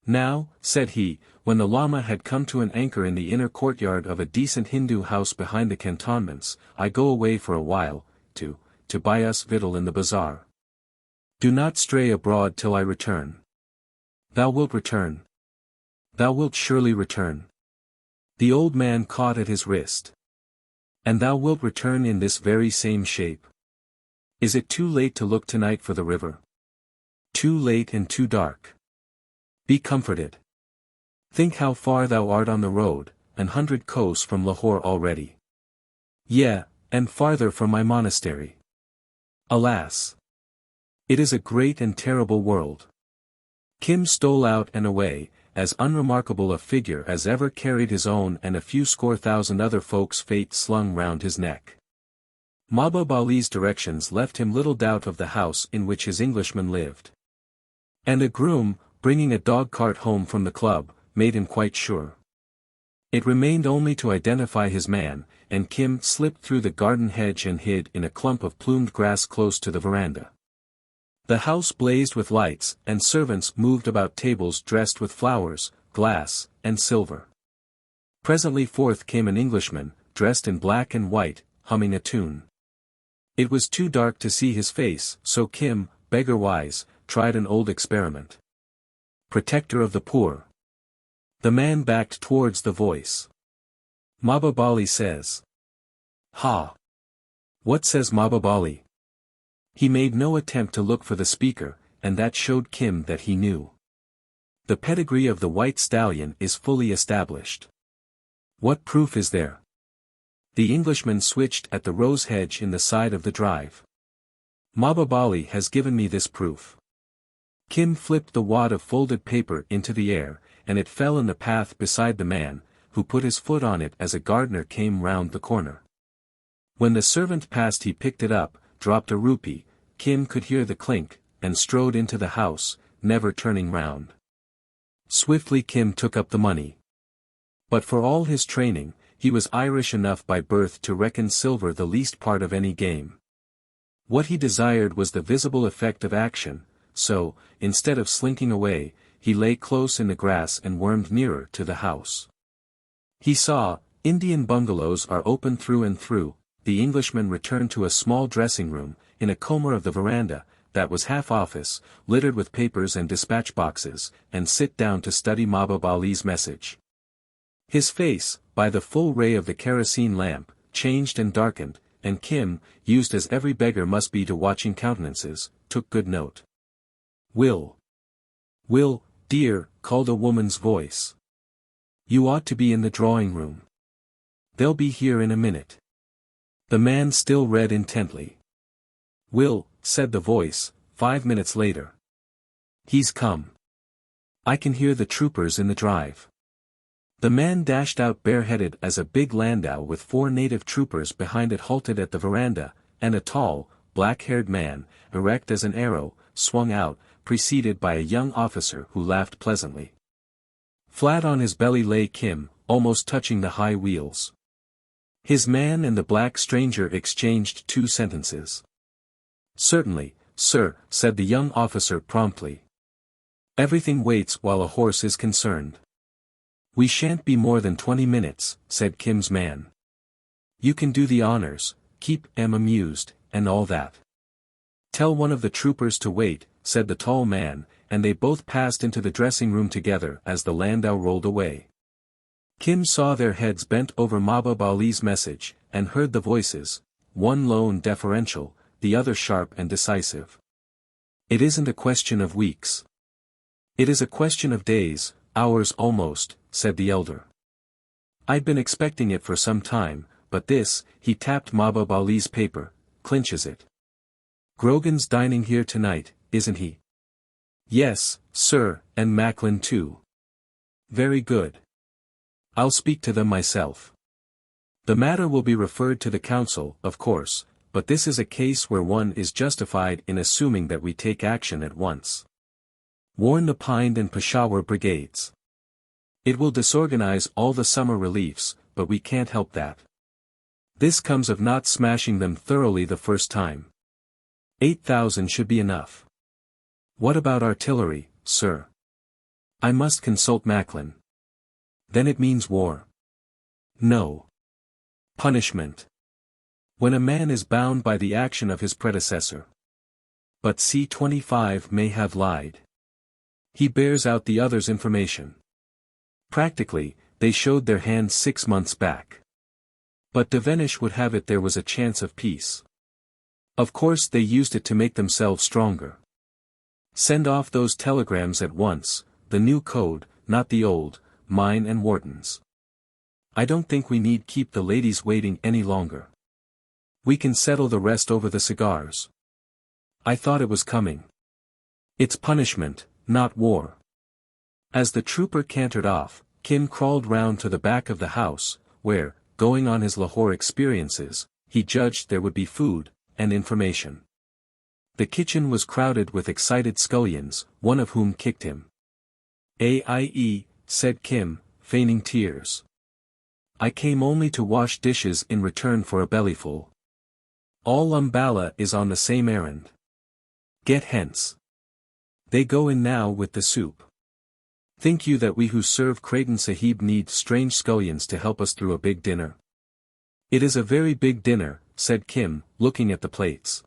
Now, said he, when the Lama had come to an anchor in the inner courtyard of a decent Hindu house behind the cantonments, I go away for a while, to buy us victual in the bazaar. Do not stray abroad till I return. Thou wilt return. Thou wilt surely return. The old man caught at his wrist. And thou wilt return in this very same shape. Is it too late to look tonight for the river? Too late and too dark. Be comforted. Think how far thou art on the road, 100 kos from Lahore already. Yea, and farther from my monastery. Alas! It is a great and terrible world. Kim stole out and away, as unremarkable a figure as ever carried his own and a few score thousand other folks' fate slung round his neck. Mahbub Ali's directions left him little doubt of the house in which his Englishman lived. And a groom, bringing a dog-cart home from the club, made him quite sure. It remained only to identify his man, and Kim slipped through the garden hedge and hid in a clump of plumed grass close to the veranda. The house blazed with lights, and servants moved about tables dressed with flowers, glass, and silver. Presently forth came an Englishman, dressed in black and white, humming a tune. It was too dark to see his face, so Kim, beggar-wise, tried an old experiment. "Protector of the poor." The man backed towards the voice. "Mahbub Ali says." "Ha! What says Mahbub Ali?" He made no attempt to look for the speaker, and that showed Kim that he knew. "The pedigree of the white stallion is fully established." "What proof is there?" The Englishman switched at the rose hedge in the side of the drive. "Mahbub Ali has given me this proof." Kim flipped the wad of folded paper into the air, and it fell in the path beside the man, who put his foot on it as a gardener came round the corner. When the servant passed he picked it up, dropped a rupee, Kim could hear the clink, and strode into the house, never turning round. Swiftly Kim took up the money. But for all his training, he was Irish enough by birth to reckon silver the least part of any game. What he desired was the visible effect of action, so, instead of slinking away, he lay close in the grass and wormed nearer to the house. He saw, Indian bungalows are open through and through. The Englishman returned to a small dressing room, in a corner of the veranda, that was half office, littered with papers and dispatch boxes, and sit down to study Mahbub Ali's message. His face, by the full ray of the kerosene lamp, changed and darkened, and Kim, used as every beggar must be to watching countenances, took good note. "Will, dear," called a woman's voice. "You ought to be in the drawing room. They'll be here in a minute." The man still read intently. "Will," said the voice, 5 minutes later. "He's come. I can hear the troopers in the drive." The man dashed out bareheaded as a big landau with 4 native troopers behind it halted at the veranda, and a tall, black-haired man, erect as an arrow, swung out, preceded by a young officer who laughed pleasantly. Flat on his belly lay Kim, almost touching the high wheels. His man and the black stranger exchanged 2 sentences. "Certainly, sir," said the young officer promptly. "Everything waits while a horse is concerned." "We shan't be more than 20 minutes, said Kim's man. "You can do the honors, keep 'em amused, and all that." "Tell one of the troopers to wait," said the tall man, and they both passed into the dressing room together as the landau rolled away. Kim saw their heads bent over Mahbub Ali's message, and heard the voices, one low and deferential, the other sharp and decisive. "It isn't a question of weeks. It is a question of days, hours almost," said the elder. "I'd been expecting it for some time, but this," he tapped Mahbub Ali's paper, "clinches it. Grogan's dining here tonight, isn't he?" "Yes, sir, and Macklin too." "Very good. I'll speak to them myself. The matter will be referred to the council, of course, but this is a case where one is justified in assuming that we take action at once. Warn the Pind and Peshawar brigades. It will disorganize all the summer reliefs, but we can't help that. This comes of not smashing them thoroughly the first time. 8,000 should be enough." "What about artillery, sir?" "I must consult Macklin." "Then it means war." "No. Punishment. When a man is bound by the action of his predecessor. But C-25 may have lied. He bears out the other's information. Practically, they showed their hand 6 months back. But Devenish would have it there was a chance of peace. Of course they used it to make themselves stronger. Send off those telegrams at once, the new code, not the old, mine and Wharton's. I don't think we need keep the ladies waiting any longer. We can settle the rest over the cigars. I thought it was coming. It's punishment, not war. As the trooper cantered off, Kim crawled round to the back of the house, where, going on his Lahore experiences, he judged there would be food, and information. The kitchen was crowded with excited scullions, one of whom kicked him. "Aie," said Kim, feigning tears. "I came only to wash dishes in return for a bellyful. All Umballa is on the same errand. Get hence. They go in now with the soup. Think you that we who serve Kraton Sahib need strange scullions to help us through a big dinner?" "It is a very big dinner," said Kim, looking at the plates.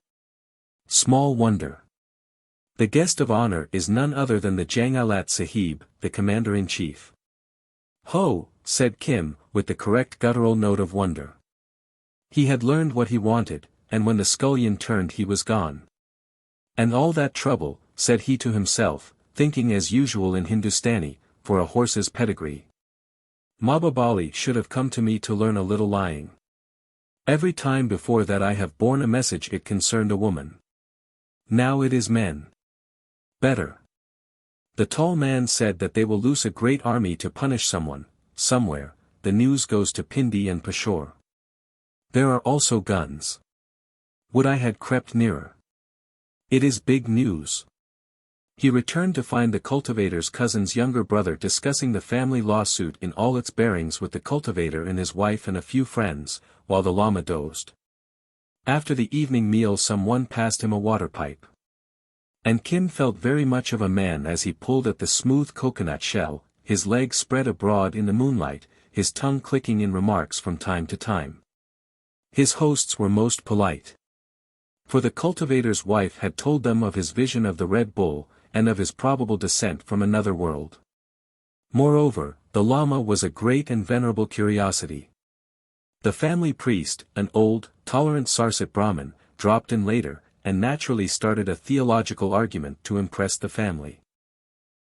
"Small wonder. The guest of honor is none other than the Jangalat Sahib, the commander-in-chief." "Ho," said Kim, with the correct guttural note of wonder. He had learned what he wanted, and when the scullion turned he was gone. "And all that trouble," said he to himself, thinking as usual in Hindustani, for a horse's pedigree. "Mahbub Ali should have come to me to learn a little lying. Every time before that I have borne a message it concerned a woman. Now it is men. Better. The tall man said that they will loose a great army to punish someone, somewhere. The news goes to Pindi and Peshawar. There are also guns. Would I had crept nearer. It is big news." He returned to find the cultivator's cousin's younger brother discussing the family lawsuit in all its bearings with the cultivator and his wife and a few friends, while the Lama dozed. After the evening meal someone passed him a water pipe. And Kim felt very much of a man as he pulled at the smooth coconut shell, his legs spread abroad in the moonlight, his tongue clicking in remarks from time to time. His hosts were most polite. For the cultivator's wife had told them of his vision of the Red Bull, and of his probable descent from another world. Moreover, the Lama was a great and venerable curiosity. The family priest, an old, tolerant Sarsit Brahmin, dropped in later, and naturally started a theological argument to impress the family.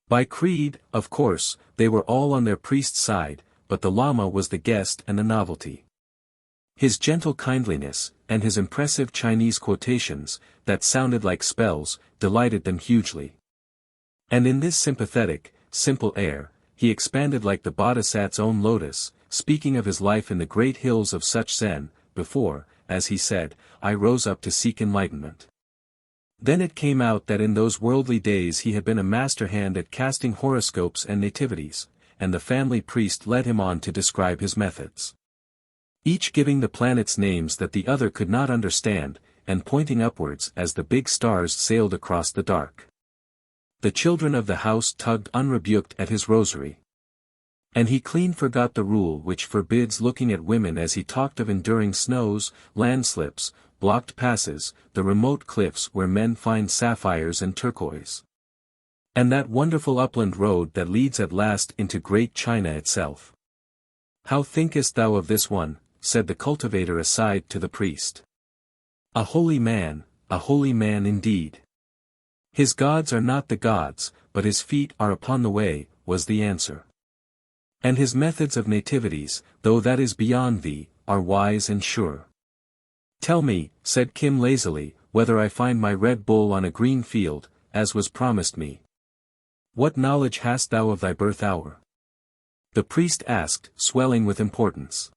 By creed, of course, they were all on their priest's side, but the Lama was the guest and the novelty. His gentle kindliness, and his impressive Chinese quotations, that sounded like spells, delighted them hugely. And in this sympathetic, simple air, he expanded like the Bodhisattva's own lotus, speaking of his life in the great hills of such Zen, before, as he said, I rose up to seek enlightenment. Then it came out that in those worldly days he had been a master hand at casting horoscopes and nativities, and the family priest led him on to describe his methods. Each giving the planets names that the other could not understand, and pointing upwards as the big stars sailed across the dark. The children of the house tugged unrebuked at his rosary. And he clean forgot the rule which forbids looking at women as he talked of enduring snows, landslips, blocked passes, the remote cliffs where men find sapphires and turquoise. And that wonderful upland road that leads at last into great China itself. How thinkest thou of this one? Said the cultivator aside to the priest. A holy man indeed. His gods are not the gods, but his feet are upon the way, was the answer. And his methods of nativities, though that is beyond thee, are wise and sure. Tell me, said Kim lazily, whether I find my Red Bull on a green field, as was promised me. What knowledge hast thou of thy birth hour? The priest asked, swelling with importance.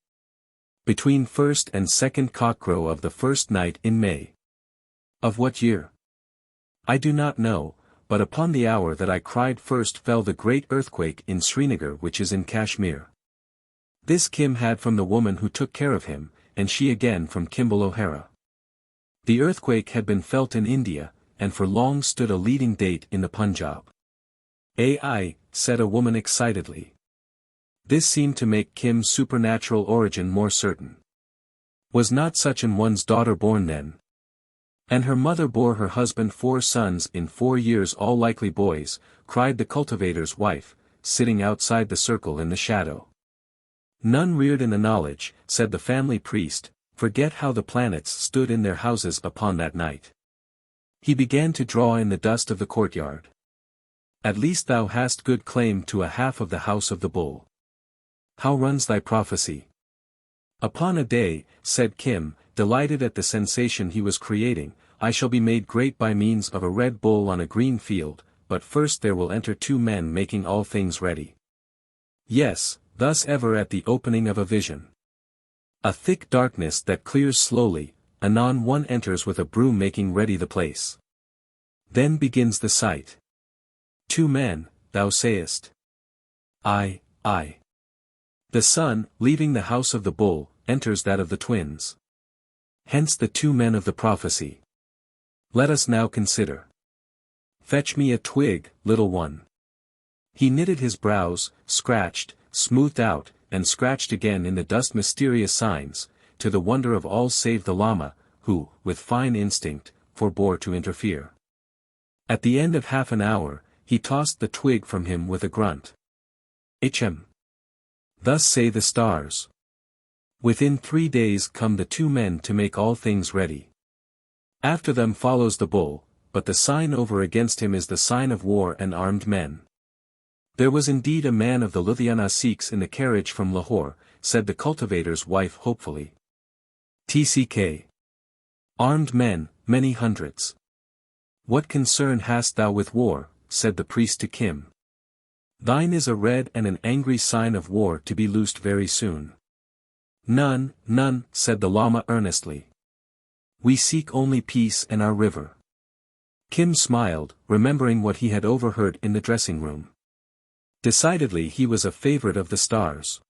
Between first and second cockcrow of the first night in May. Of what year? I do not know, but upon the hour that I cried first fell the great earthquake in Srinagar which is in Kashmir. This Kim had from the woman who took care of him, and she again from Kimball O'Hara. The earthquake had been felt in India, and for long stood a leading date in the Punjab. Aye, said a woman excitedly. This seemed to make Kim's supernatural origin more certain. Was not such an one's daughter born then? And her mother bore her husband 4 sons in 4 years, all likely boys, cried the cultivator's wife, sitting outside the circle in the shadow. None reared in the knowledge, said the family priest, forget how the planets stood in their houses upon that night. He began to draw in the dust of the courtyard. At least thou hast good claim to a half of the house of the bull. How runs thy prophecy? Upon a day, said Kim, delighted at the sensation he was creating, I shall be made great by means of a Red Bull on a green field, but first there will enter 2 men making all things ready. Yes, thus ever at the opening of a vision. A thick darkness that clears slowly, anon one enters with a broom making ready the place. Then begins the sight. 2 men, thou sayest. Aye, aye. The son, leaving the house of the bull, enters that of the twins. Hence the 2 men of the prophecy. Let us now consider. Fetch me a twig, little one. He knitted his brows, scratched, smoothed out, and scratched again in the dust mysterious signs, to the wonder of all save the Lama, who, with fine instinct, forbore to interfere. At the end of half an hour, he tossed the twig from him with a grunt. Ichem. Thus say the stars. Within 3 days come the 2 men to make all things ready. After them follows the bull, but the sign over against him is the sign of war and armed men. There was indeed a man of the Ludhiana Sikhs in the carriage from Lahore, said the cultivator's wife hopefully. TCK. Armed men, many hundreds. What concern hast thou with war, said the priest to Kim. Thine is a red and an angry sign of war to be loosed very soon. None, none, said the Lama earnestly. We seek only peace and our river. Kim smiled, remembering what he had overheard in the dressing room. Decidedly he was a favorite of the stars.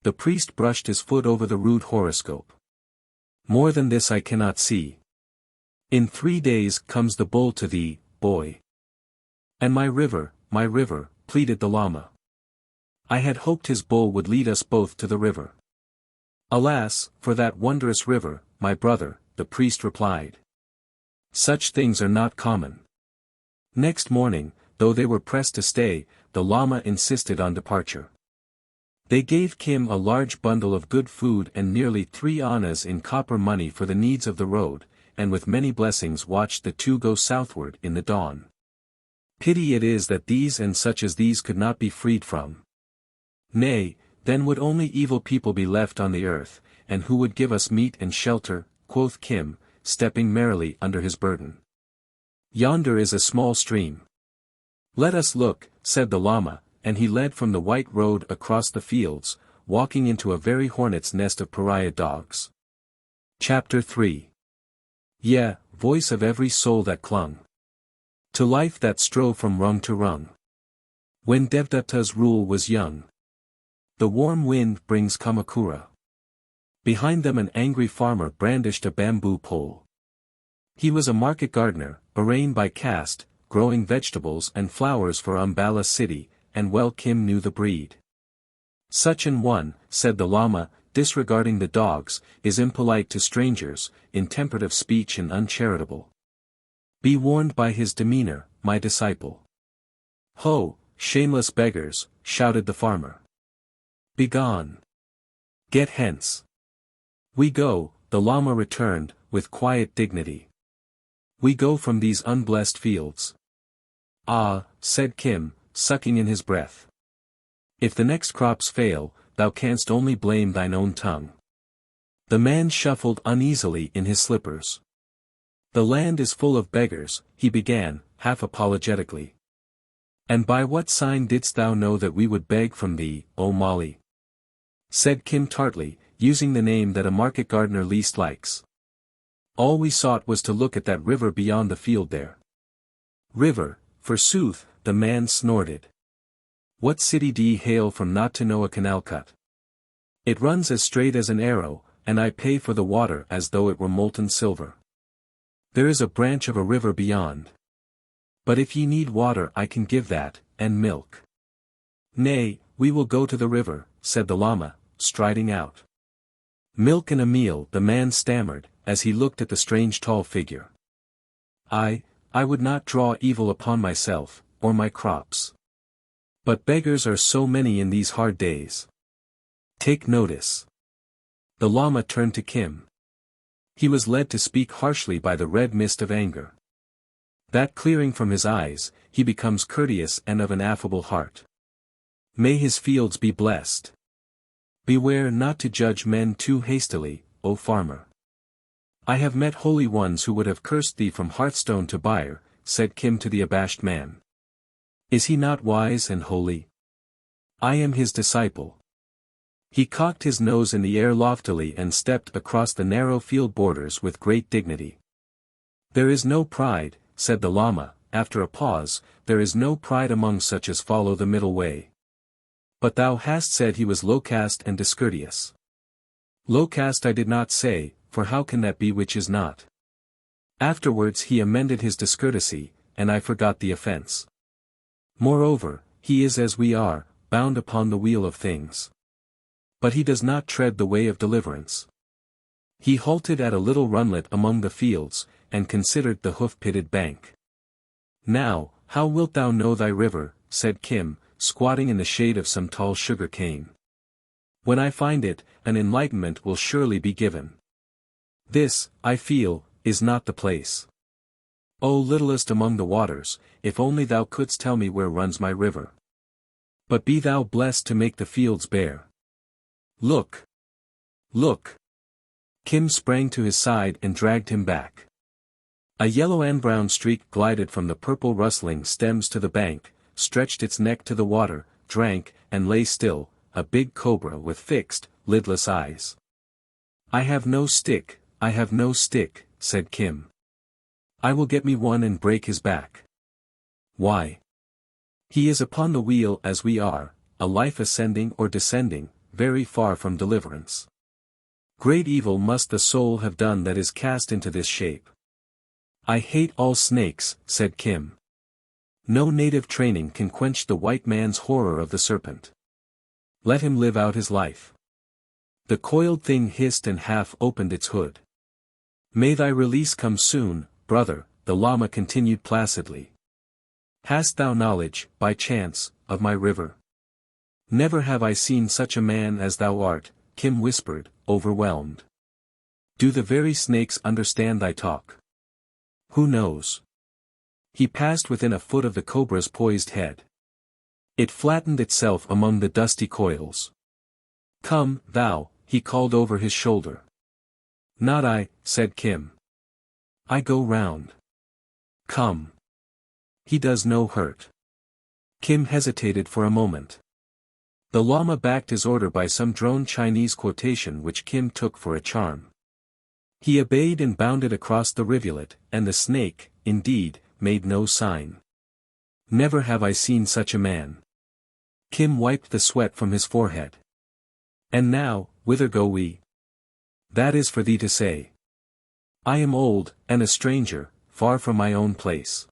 The priest brushed his foot over the rude horoscope. More than this I cannot see. In 3 days comes the bull to thee, boy. And my river, pleaded the Lama. I had hoped his bull would lead us both to the river. Alas, for that wondrous river, my brother, the priest replied. Such things are not common. Next morning, though they were pressed to stay, the Lama insisted on departure. They gave Kim a large bundle of good food and nearly 3 annas in copper money for the needs of the road, and with many blessings watched the 2 go southward in the dawn. Pity it is that these and such as these could not be freed from. Nay, then would only evil people be left on the earth, and who would give us meat and shelter, quoth Kim, stepping merrily under his burden. Yonder is a small stream. Let us look, said the Lama, and he led from the white road across the fields, walking into a very hornet's nest of pariah dogs. Chapter 3. Yea, voice of every soul that clung to life that strove from rung to rung. When Devdatta's rule was young. The warm wind brings Kamakura. Behind them an angry farmer brandished a bamboo pole. He was a market gardener, arraigned by caste, growing vegetables and flowers for Ambala city, and well Kim knew the breed. Such an one, said the Lama, disregarding the dogs, is impolite to strangers, intemperate of speech and uncharitable. Be warned by his demeanor, my disciple. Ho, shameless beggars, shouted the farmer. Begone. Get hence. We go, the Lama returned, with quiet dignity. We go from these unblessed fields. Ah, said Kim, sucking in his breath. If the next crops fail, thou canst only blame thine own tongue. The man shuffled uneasily in his slippers. The land is full of beggars, he began, half apologetically. And by what sign didst thou know that we would beg from thee, O Molly? Said Kim tartly, using the name that a market gardener least likes. All we sought was to look at that river beyond the field there. River, forsooth, the man snorted. What city d'ye hail from not to know a canal cut? It runs as straight as an arrow, and I pay for the water as though it were molten silver. There is a branch of a river beyond. But if ye need water I can give that, and milk. Nay, we will go to the river, said the Lama, striding out. Milk and a meal, the man stammered, as he looked at the strange tall figure. I would not draw evil upon myself, or my crops. But beggars are so many in these hard days. Take notice. The Lama turned to Kim. He was led to speak harshly by the red mist of anger. That clearing from his eyes, he becomes courteous and of an affable heart. May his fields be blessed. Beware not to judge men too hastily, O farmer. I have met holy ones who would have cursed thee from hearthstone to byre, said Kim to the abashed man. Is he not wise and holy? I am his disciple. He cocked his nose in the air loftily and stepped across the narrow field borders with great dignity. There is no pride, said the Lama, after a pause, there is no pride among such as follow the middle way. But thou hast said he was low caste and discourteous. Low caste I did not say, for how can that be which is not? Afterwards he amended his discourtesy, and I forgot the offence. Moreover, he is as we are, bound upon the wheel of things. But he does not tread the way of deliverance. He halted at a little runlet among the fields, and considered the hoof-pitted bank. Now, how wilt thou know thy river, said Kim, squatting in the shade of some tall sugar cane. When I find it, an enlightenment will surely be given. This, I feel, is not the place. O littlest among the waters, if only thou couldst tell me where runs my river. But be thou blessed to make the fields bare. Look! Look! Kim sprang to his side and dragged him back. A yellow and brown streak glided from the purple rustling stems to the bank, stretched its neck to the water, drank, and lay still, a big cobra with fixed, lidless eyes. I have no stick, said Kim. I will get me one and break his back. Why? He is upon the wheel as we are, a life ascending or descending, very far from deliverance. Great evil must the soul have done that is cast into this shape. I hate all snakes, said Kim. No native training can quench the white man's horror of the serpent. Let him live out his life. The coiled thing hissed and half opened its hood. May thy release come soon, brother, the Lama continued placidly. Hast thou knowledge, by chance, of my river? Never have I seen such a man as thou art, Kim whispered, overwhelmed. Do the very snakes understand thy talk? Who knows? He passed within a foot of the cobra's poised head. It flattened itself among the dusty coils. Come, thou, he called over his shoulder. Not I, said Kim. I go round. Come. He does no hurt. Kim hesitated for a moment. The Lama backed his order by some drone Chinese quotation which Kim took for a charm. He obeyed and bounded across the rivulet, and the snake, indeed, made no sign. Never have I seen such a man. Kim wiped the sweat from his forehead. And now, whither go we? That is for thee to say. I am old, and a stranger, far from my own place.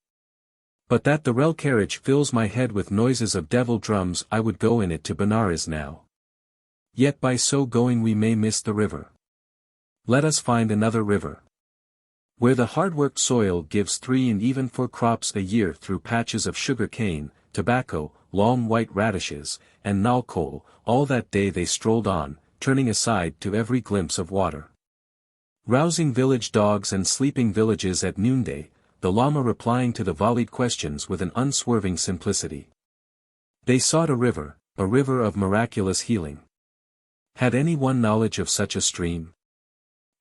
But that the rail carriage fills my head with noises of devil drums I would go in it to Benares now. Yet by so going we may miss the river. Let us find another river. Where the hard-worked soil gives 3 and even 4 crops a year through patches of sugar cane, tobacco, long white radishes, and nalcol, all that day they strolled on, turning aside to every glimpse of water. Rousing village dogs and sleeping villages at noonday, the Lama replying to the volleyed questions with an unswerving simplicity. They sought a river of miraculous healing. Had any one knowledge of such a stream?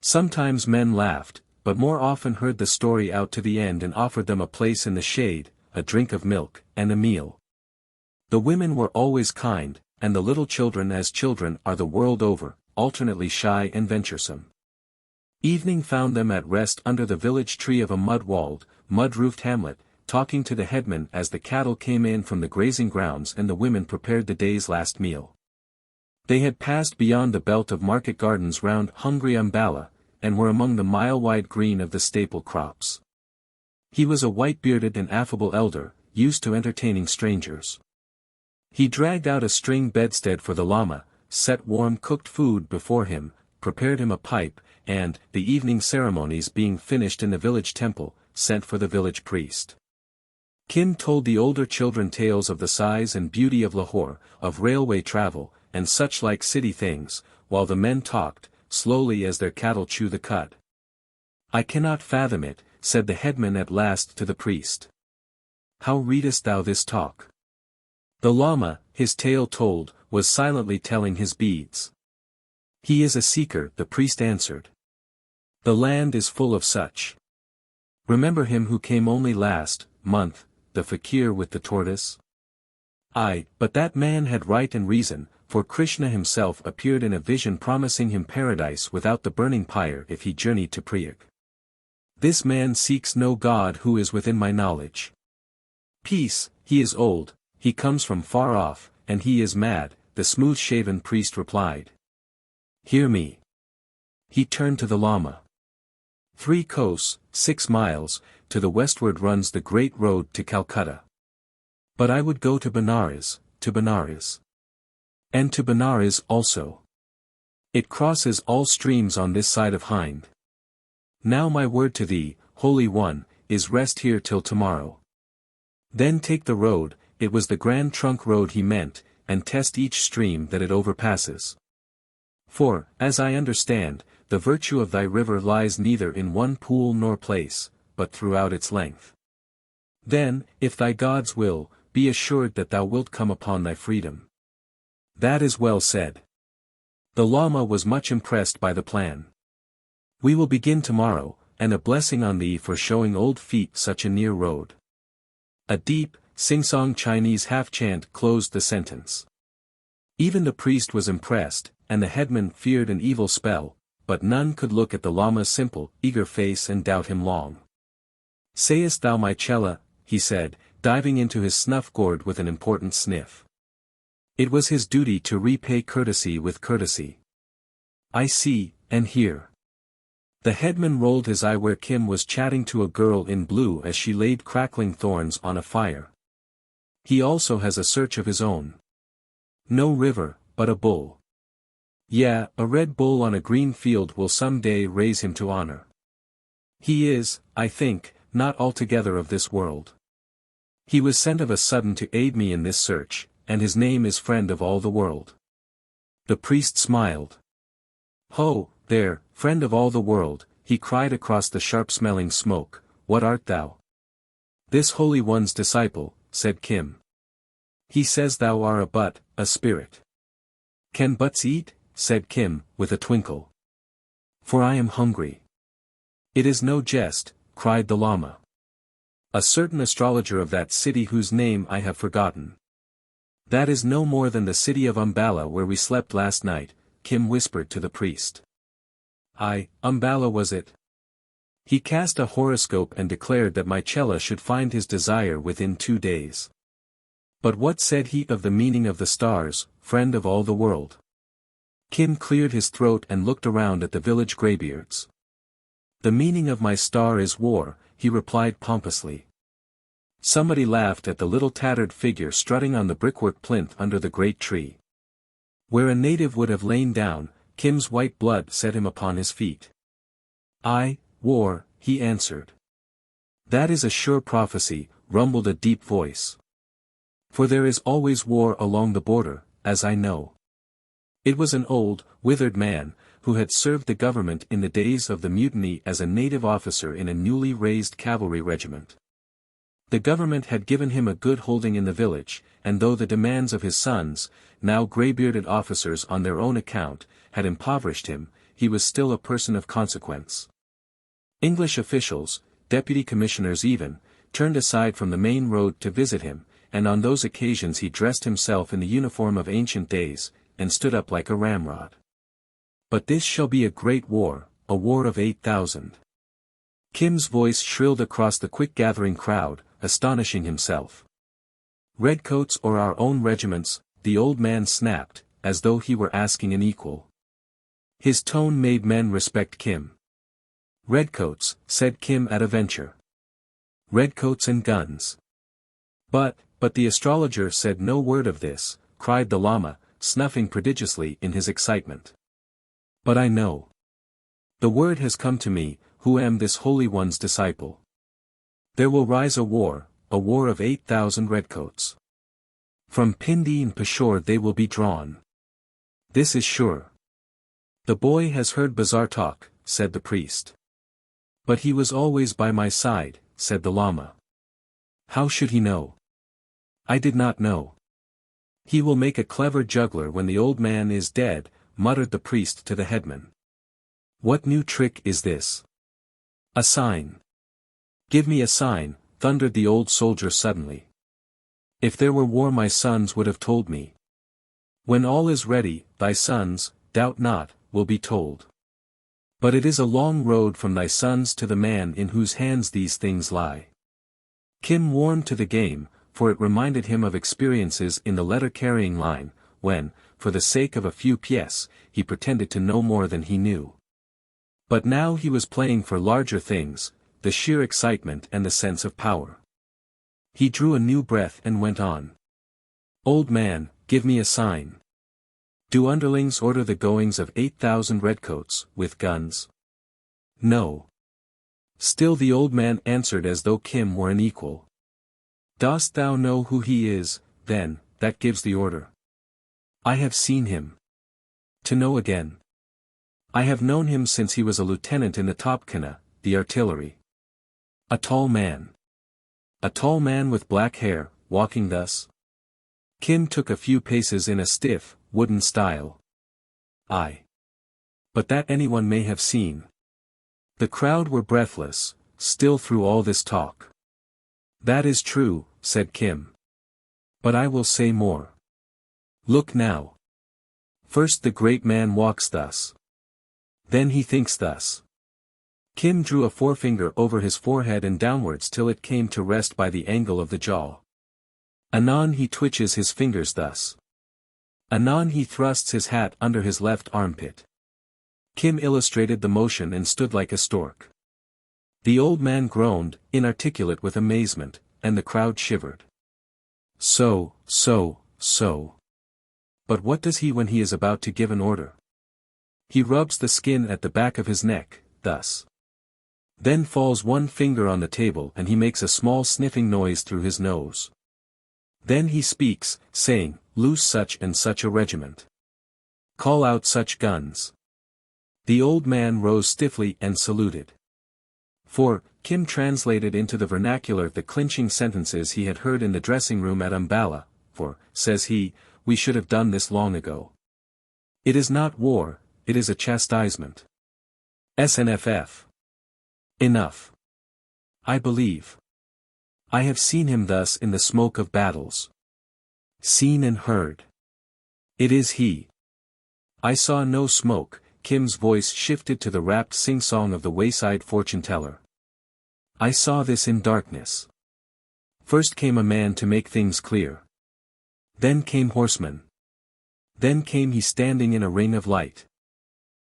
Sometimes men laughed, but more often heard the story out to the end and offered them a place in the shade, a drink of milk, and a meal. The women were always kind, and the little children as children are the world over, alternately shy and venturesome. Evening found them at rest under the village tree of a mud-walled, mud-roofed hamlet, talking to the headman as the cattle came in from the grazing grounds and the women prepared the day's last meal. They had passed beyond the belt of market gardens round hungry Ambala, and were among the mile-wide green of the staple crops. He was a white-bearded and affable elder, used to entertaining strangers. He dragged out a string bedstead for the Lama, set warm cooked food before him, prepared him a pipe, and, the evening ceremonies being finished in the village temple, sent for the village priest. Kim told the older children tales of the size and beauty of Lahore, of railway travel, and such like city things, while the men talked, slowly as their cattle chew the cud. I cannot fathom it, said the headman at last to the priest. How readest thou this talk? The Lama, his tale told, was silently telling his beads. He is a seeker, the priest answered. The land is full of such. Remember him who came only last month, the fakir with the tortoise? But that man had right and reason, for Krishna himself appeared in a vision promising him paradise without the burning pyre if he journeyed to Priyag. This man seeks no God who is within my knowledge. Peace, he is old, he comes from far off, and he is mad, the smooth-shaven priest replied. Hear me. He turned to the Lama. 3 kos, 6 miles, to the westward runs the great road to Calcutta. But I would go to Benares, and to Benares also. It crosses all streams on this side of Hind. Now my word to thee, Holy One, is rest here till tomorrow. Then take the road, it was the Grand Trunk Road he meant, and test each stream that it overpasses. For, as I understand, the virtue of thy river lies neither in one pool nor place, but throughout its length. Then, if thy gods will, be assured that thou wilt come upon thy freedom. That is well said. The Lama was much impressed by the plan. We will begin tomorrow, and a blessing on thee for showing old feet such a near road. A deep, sing-song Chinese half-chant closed the sentence. Even the priest was impressed, and the headman feared an evil spell, but none could look at the Lama's simple, eager face and doubt him long. Sayest thou my chela, he said, diving into his snuff-gourd with an important sniff. It was his duty to repay courtesy with courtesy. I see, and hear. The headman rolled his eye where Kim was chatting to a girl in blue as she laid crackling thorns on a fire. He also has a search of his own. No river, but a bull. Yeah, a red bull on a green field will some day raise him to honor. He is, I think, not altogether of this world. He was sent of a sudden to aid me in this search, and his name is Friend of all the world. The priest smiled. Ho, there, Friend of all the world, he cried across the sharp-smelling smoke, what art thou? This Holy One's disciple, said Kim. He says thou art a spirit. Can buts eat? Said Kim, with a twinkle. For I am hungry. It is no jest, cried the Lama. A certain astrologer of that city whose name I have forgotten. That is no more than the city of Umballa where we slept last night, Kim whispered to the priest. Umballa was it? He cast a horoscope and declared that my chela should find his desire within 2 days. But what said he of the meaning of the stars, Friend of all the world? Kim cleared his throat and looked around at the village greybeards. The meaning of my star is war, he replied pompously. Somebody laughed at the little tattered figure strutting on the brickwork plinth under the great tree. Where a native would have lain down, Kim's white blood set him upon his feet. War, he answered. That is a sure prophecy, rumbled a deep voice. For there is always war along the border, as I know. It was an old, withered man, who had served the government in the days of the mutiny as a native officer in a newly raised cavalry regiment. The government had given him a good holding in the village, and though the demands of his sons, now grey-bearded officers on their own account, had impoverished him, he was still a person of consequence. English officials, deputy commissioners even, turned aside from the main road to visit him, and on those occasions he dressed himself in the uniform of ancient days, and stood up like a ramrod. But this shall be a great war, a war of 8,000. Kim's voice shrilled across the quick-gathering crowd, astonishing himself. Redcoats or our own regiments, the old man snapped, as though he were asking an equal. His tone made men respect Kim. Redcoats, said Kim at a venture. Redcoats and guns. But the astrologer said no word of this, cried the Lama, snuffing prodigiously in his excitement. But I know. The word has come to me, who am this Holy One's disciple. There will rise a war of 8,000 redcoats. From Pindi and Peshawar they will be drawn. This is sure. The boy has heard bazaar talk, said the priest. But he was always by my side, said the Lama. How should he know? I did not know. He will make a clever juggler when the old man is dead, muttered the priest to the headman. What new trick is this? A sign. Give me a sign, thundered the old soldier suddenly. If there were war my sons would have told me. When all is ready, thy sons, doubt not, will be told. But it is a long road from thy sons to the man in whose hands these things lie. Kim warmed to the game, for it reminded him of experiences in the letter-carrying line, when, for the sake of a few pièces, he pretended to know more than he knew. But now he was playing for larger things, the sheer excitement and the sense of power. He drew a new breath and went on. Old man, give me a sign. Do underlings order the goings of 8,000 redcoats, with guns? No. Still the old man answered as though Kim were an equal. Dost thou know who he is, then, that gives the order? I have seen him. To know again. I have known him since he was a lieutenant in the Topkana, the artillery. A tall man. A tall man with black hair, walking thus? Kim took a few paces in a stiff, wooden style. Aye. But that anyone may have seen. The crowd were breathless, still through all this talk. That is true, said Kim. But I will say more. Look now. First the great man walks thus. Then he thinks thus. Kim drew a forefinger over his forehead and downwards till it came to rest by the angle of the jaw. Anon he twitches his fingers thus. Anon he thrusts his hat under his left armpit. Kim illustrated the motion and stood like a stork. The old man groaned, inarticulate with amazement, and the crowd shivered. So. But what does he when he is about to give an order? He rubs the skin at the back of his neck, thus. Then falls one finger on the table and he makes a small sniffing noise through his nose. Then he speaks, saying, loose such and such a regiment. Call out such guns. The old man rose stiffly and saluted. For, Kim translated into the vernacular the clinching sentences he had heard in the dressing-room at Umballa, for, says he, we should have done this long ago. It is not war, it is a chastisement. SNFF. Enough. I believe. I have seen him thus in the smoke of battles. Seen and heard. It is he. I saw no smoke. Kim's voice shifted to the rapt sing-song of the wayside fortune-teller. I saw this in darkness. First came a man to make things clear. Then came horsemen. Then came he standing in a ring of light.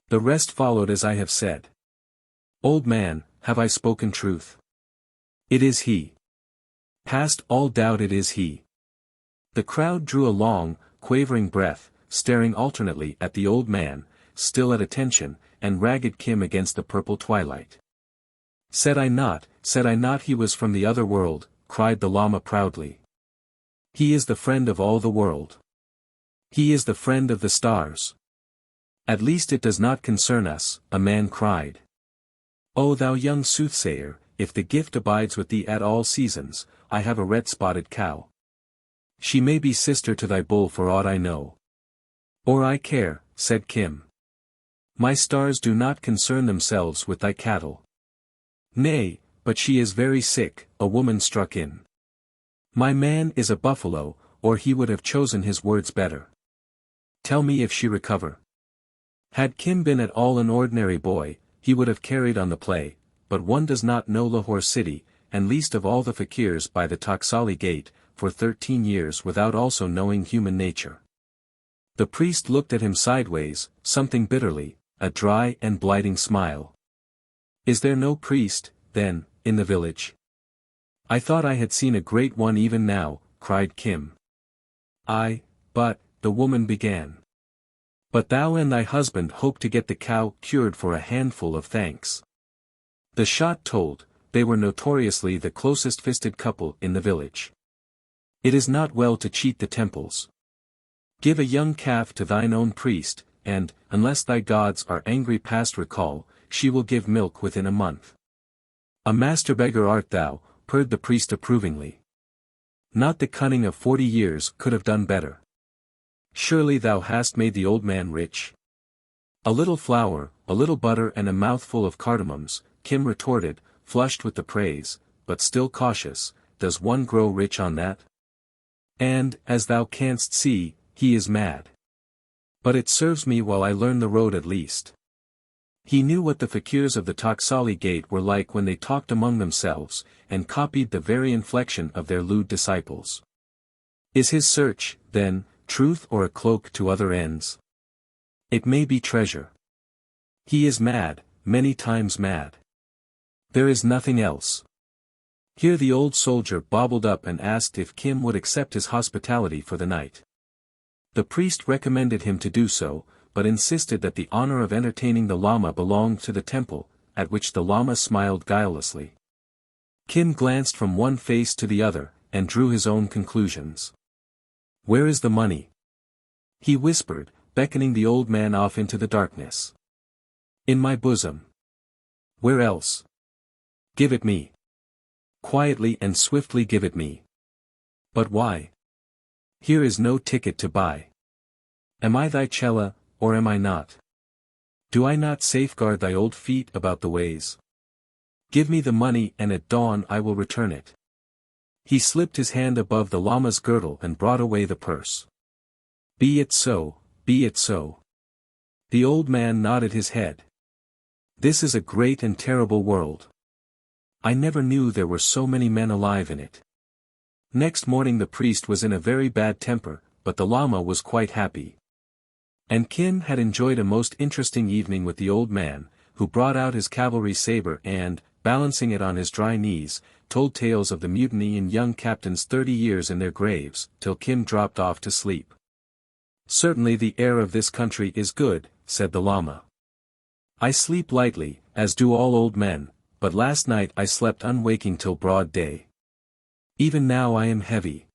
The rest followed as I have said. Old man, have I spoken truth? It is he. Past all doubt it is he. The crowd drew a long, quavering breath, staring alternately at the old man, still at attention, and ragged Kim against the purple twilight. Said I not he was from the other world, cried the Lama proudly. He is the friend of all the world. He is the friend of the stars. At least it does not concern us, a man cried. O thou young soothsayer, if the gift abides with thee at all seasons, I have a red-spotted cow. She may be sister to thy bull for aught I know. Or I care, said Kim. My stars do not concern themselves with thy cattle. Nay, but she is very sick, a woman struck in. My man is a buffalo, or he would have chosen his words better. Tell me if she recover. Had Kim been at all an ordinary boy, he would have carried on the play, but one does not know Lahore city, and least of all the fakirs by the Taksali gate, for 13 years without also knowing human nature. The priest looked at him sideways, something bitterly, a dry and blighting smile. Is there no priest, then, in the village? I thought I had seen a great one even now, cried Kim. Aye, but, the woman began. But thou and thy husband hope to get the cow cured for a handful of thanks. The shot told, they were notoriously the closest-fisted couple in the village. It is not well to cheat the temples. Give a young calf to thine own priest, and, unless thy gods are angry past recall, she will give milk within a month. A master beggar art thou, purred the priest approvingly. Not the cunning of 40 years could have done better. Surely thou hast made the old man rich. A little flour, a little butter and a mouthful of cardamoms, Kim retorted, flushed with the praise, but still cautious, does one grow rich on that? And, as thou canst see, he is mad. But it serves me while I learn the road at least. He knew what the fakirs of the Taksali Gate were like when they talked among themselves, and copied the very inflection of their lewd disciples. Is his search, then, truth or a cloak to other ends? It may be treasure. He is mad, many times mad. There is nothing else. Here the old soldier bobbled up and asked if Kim would accept his hospitality for the night. The priest recommended him to do so, but insisted that the honor of entertaining the Lama belonged to the temple, at which the Lama smiled guilelessly. Kim glanced from one face to the other, and drew his own conclusions. Where is the money? He whispered, beckoning the old man off into the darkness. In my bosom. Where else? Give it me. Quietly and swiftly give it me. But why? Here is no ticket to buy. Am I thy chela, or am I not? Do I not safeguard thy old feet about the ways? Give me the money and at dawn I will return it. He slipped his hand above the Lama's girdle and brought away the purse. Be it so, be it so. The old man nodded his head. This is a great and terrible world. I never knew there were so many men alive in it. Next morning the priest was in a very bad temper, but the Lama was quite happy. And Kim had enjoyed a most interesting evening with the old man, who brought out his cavalry saber and, balancing it on his dry knees, told tales of the mutiny in young captains 30 years in their graves, till Kim dropped off to sleep. Certainly the air of this country is good, said the Lama. I sleep lightly, as do all old men, but last night I slept unwaking till broad day. Even now I am heavy.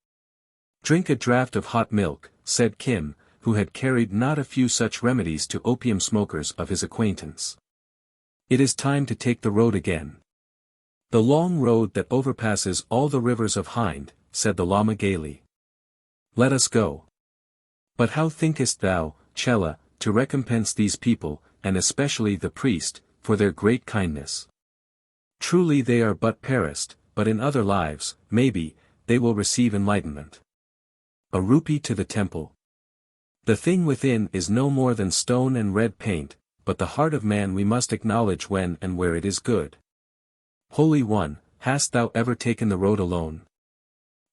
Drink a draught of hot milk, said Kim, who had carried not a few such remedies to opium smokers of his acquaintance. It is time to take the road again. The long road that overpasses all the rivers of Hind, said the Lama gaily. Let us go. But how thinkest thou, Chela, to recompense these people, and especially the priest, for their great kindness? Truly they are but perished, but in other lives, maybe, they will receive enlightenment. A rupee to the temple. The thing within is no more than stone and red paint, but the heart of man we must acknowledge when and where it is good. Holy One, hast thou ever taken the road alone?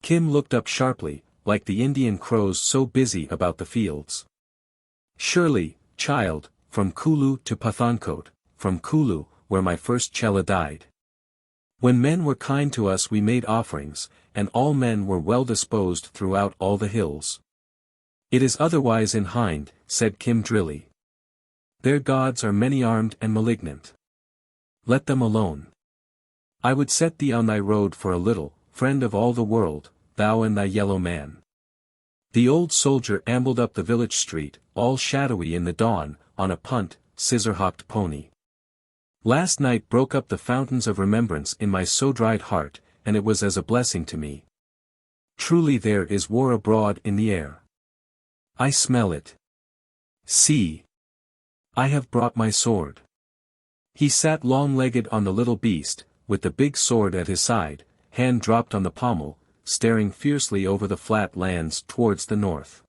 Kim looked up sharply, like the Indian crows so busy about the fields. Surely, child, from Kulu to Pathankot, from Kulu, where my first Chela died. When men were kind to us we made offerings, and all men were well disposed throughout all the hills. It is otherwise in Hind, said Kim drily. Their gods are many-armed and malignant. Let them alone. I would set thee on thy road for a little, friend of all the world, thou and thy yellow man. The old soldier ambled up the village street, all shadowy in the dawn, on a punt, scissor-hocked pony. Last night broke up the fountains of remembrance in my so-dried heart, and it was as a blessing to me. Truly there is war abroad in the air. I smell it. See. I have brought my sword. He sat long-legged on the little beast, with the big sword at his side, hand dropped on the pommel, staring fiercely over the flat lands towards the north.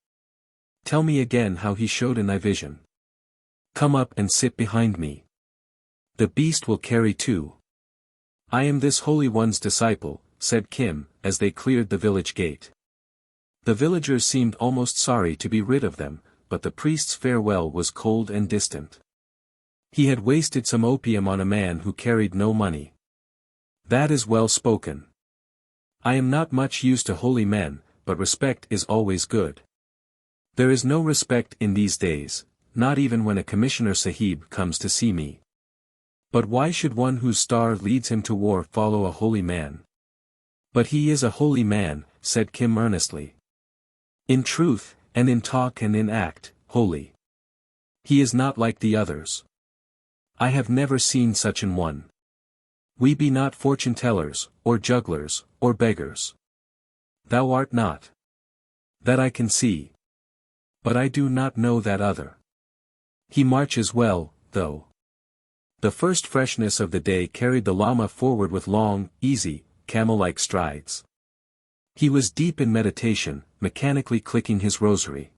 Tell me again how he showed in thy vision. Come up and sit behind me. The beast will carry two. I am this Holy One's disciple, said Kim, as they cleared the village gate. The villagers seemed almost sorry to be rid of them, but the priest's farewell was cold and distant. He had wasted some opium on a man who carried no money. That is well spoken. I am not much used to holy men, but respect is always good. There is no respect in these days, not even when a commissioner sahib comes to see me. But why should one whose star leads him to war follow a holy man? But he is a holy man, said Kim earnestly. In truth, and in talk and in act, holy. He is not like the others. I have never seen such an one. We be not fortune-tellers, or jugglers, or beggars. Thou art not. That I can see. But I do not know that other. He marches well, though. The first freshness of the day carried the Lama forward with long, easy, camel-like strides. He was deep in meditation, mechanically clicking his rosary.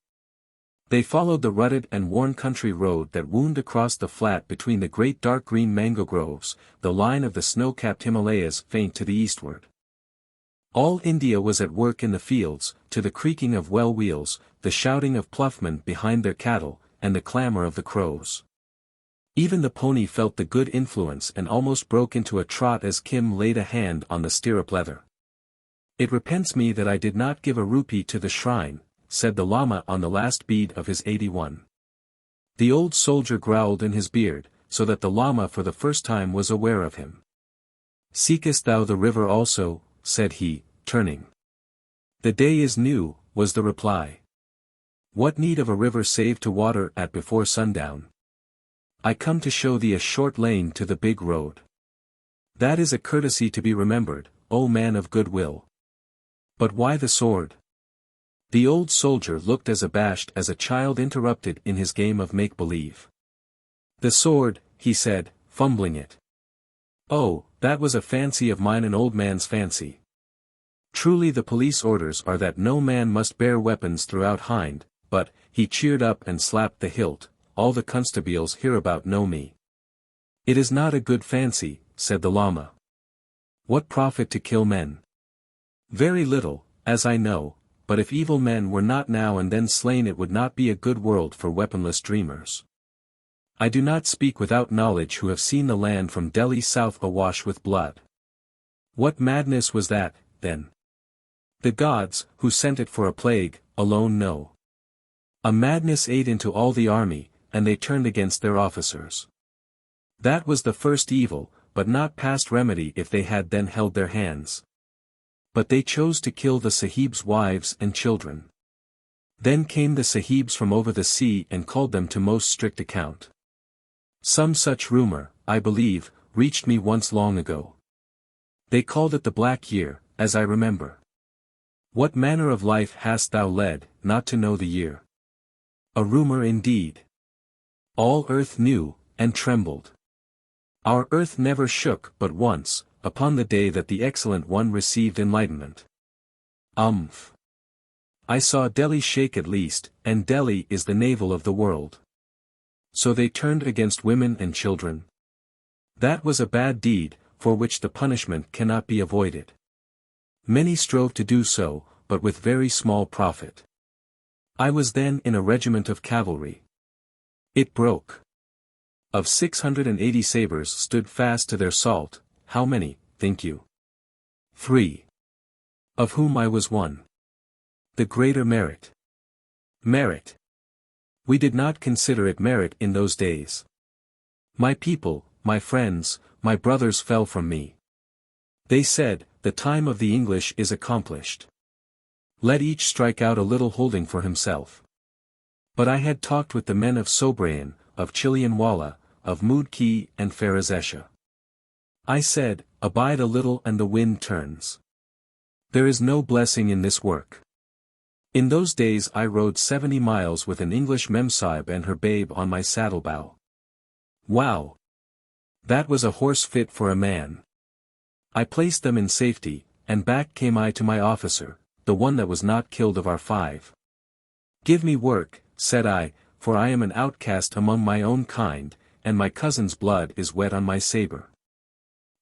They followed the rutted and worn country road that wound across the flat between the great dark green mango groves, the line of the snow-capped Himalayas faint to the eastward. All India was at work in the fields, to the creaking of well wheels, the shouting of ploughmen behind their cattle, and the clamour of the crows. Even the pony felt the good influence and almost broke into a trot as Kim laid a hand on the stirrup leather. "It repents me that I did not give a rupee to the shrine," said the Lama on the last bead of his 81. The old soldier growled in his beard, so that the Lama for the first time was aware of him. "Seekest thou the river also?" said he, turning. "The day is new," was the reply. "What need of a river save to water at before sundown? I come to show thee a short lane to the big road. That is a courtesy to be remembered, O man of good will. But why the sword?" The old soldier looked as abashed as a child interrupted in his game of make-believe. "The sword," he said, fumbling it. "Oh, that was a fancy of mine, an old man's fancy. Truly the police orders are that no man must bear weapons throughout Hind, but," he cheered up and slapped the hilt, "all the constables hereabout know me." "It is not a good fancy," said the Lama. "What profit to kill men?" "Very little, as I know, but if evil men were not now and then slain it would not be a good world for weaponless dreamers. I do not speak without knowledge who have seen the land from Delhi south awash with blood. What madness was that, then? The gods, who sent it for a plague, alone know. A madness ate into all the army, and they turned against their officers. That was the first evil, but not past remedy if they had then held their hands. But they chose to kill the Sahib's wives and children. Then came the Sahibs from over the sea and called them to most strict account. Some such rumor, I believe, reached me once long ago. They called it the Black Year, as I remember. What manner of life hast thou led, not to know the year? A rumor indeed. All earth knew, and trembled. Our earth never shook but once, upon the day that the Excellent One received enlightenment. I saw Delhi shake at least, and Delhi is the navel of the world. So they turned against women and children. That was a bad deed, for which the punishment cannot be avoided. Many strove to do so, but with very small profit. I was then in a regiment of cavalry. It broke. Of 680 sabres stood fast to their salt, how many, think you? 3. Of whom I was one. The greater merit. Merit. We did not consider it merit in those days. My people, my friends, my brothers fell from me. They said, the time of the English is accomplished. Let each strike out a little holding for himself. But I had talked with the men of Sobraon, of Chilianwala, of Moodkee and Farazesha. I said, abide a little and the wind turns. There is no blessing in this work. In those days I rode 70 miles with an English memsahib and her babe on my saddlebow. Wow! That was a horse fit for a man. I placed them in safety, and back came I to my officer, the one that was not killed of our 5. Give me work, said I, for I am an outcast among my own kind, and my cousin's blood is wet on my sabre.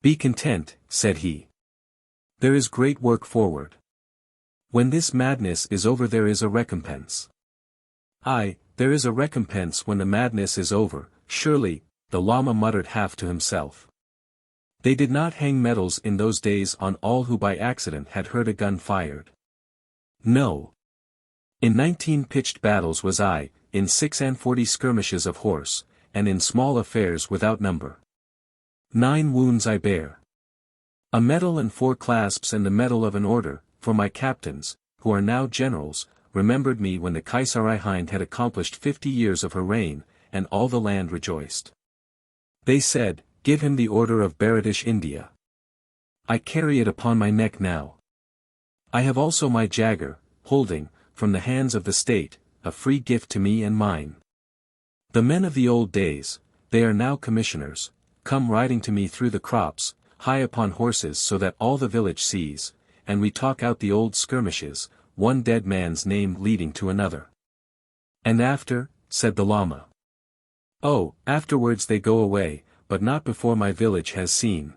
Be content, said he. There is great work forward. When this madness is over there is a recompense. Aye, there is a recompense when the madness is over, surely, the Lama muttered half to himself. They did not hang medals in those days on all who by accident had heard a gun fired. No. In 19 pitched battles was I, in 46 skirmishes of horse, and in small affairs without number. 9 wounds I bear. A medal and 4 clasps and the medal of an order, for my captains, who are now generals, remembered me when the Kaisari Hind had accomplished 50 years of her reign, and all the land rejoiced. They said, give him the order of British India. I carry it upon my neck now. I have also my jagger, holding, from the hands of the state, a free gift to me and mine. The men of the old days, they are now commissioners, come riding to me through the crops, high upon horses so that all the village sees, and we talk out the old skirmishes, one dead man's name leading to another. And after, said the Lama. Oh, afterwards they go away, but not before my village has seen.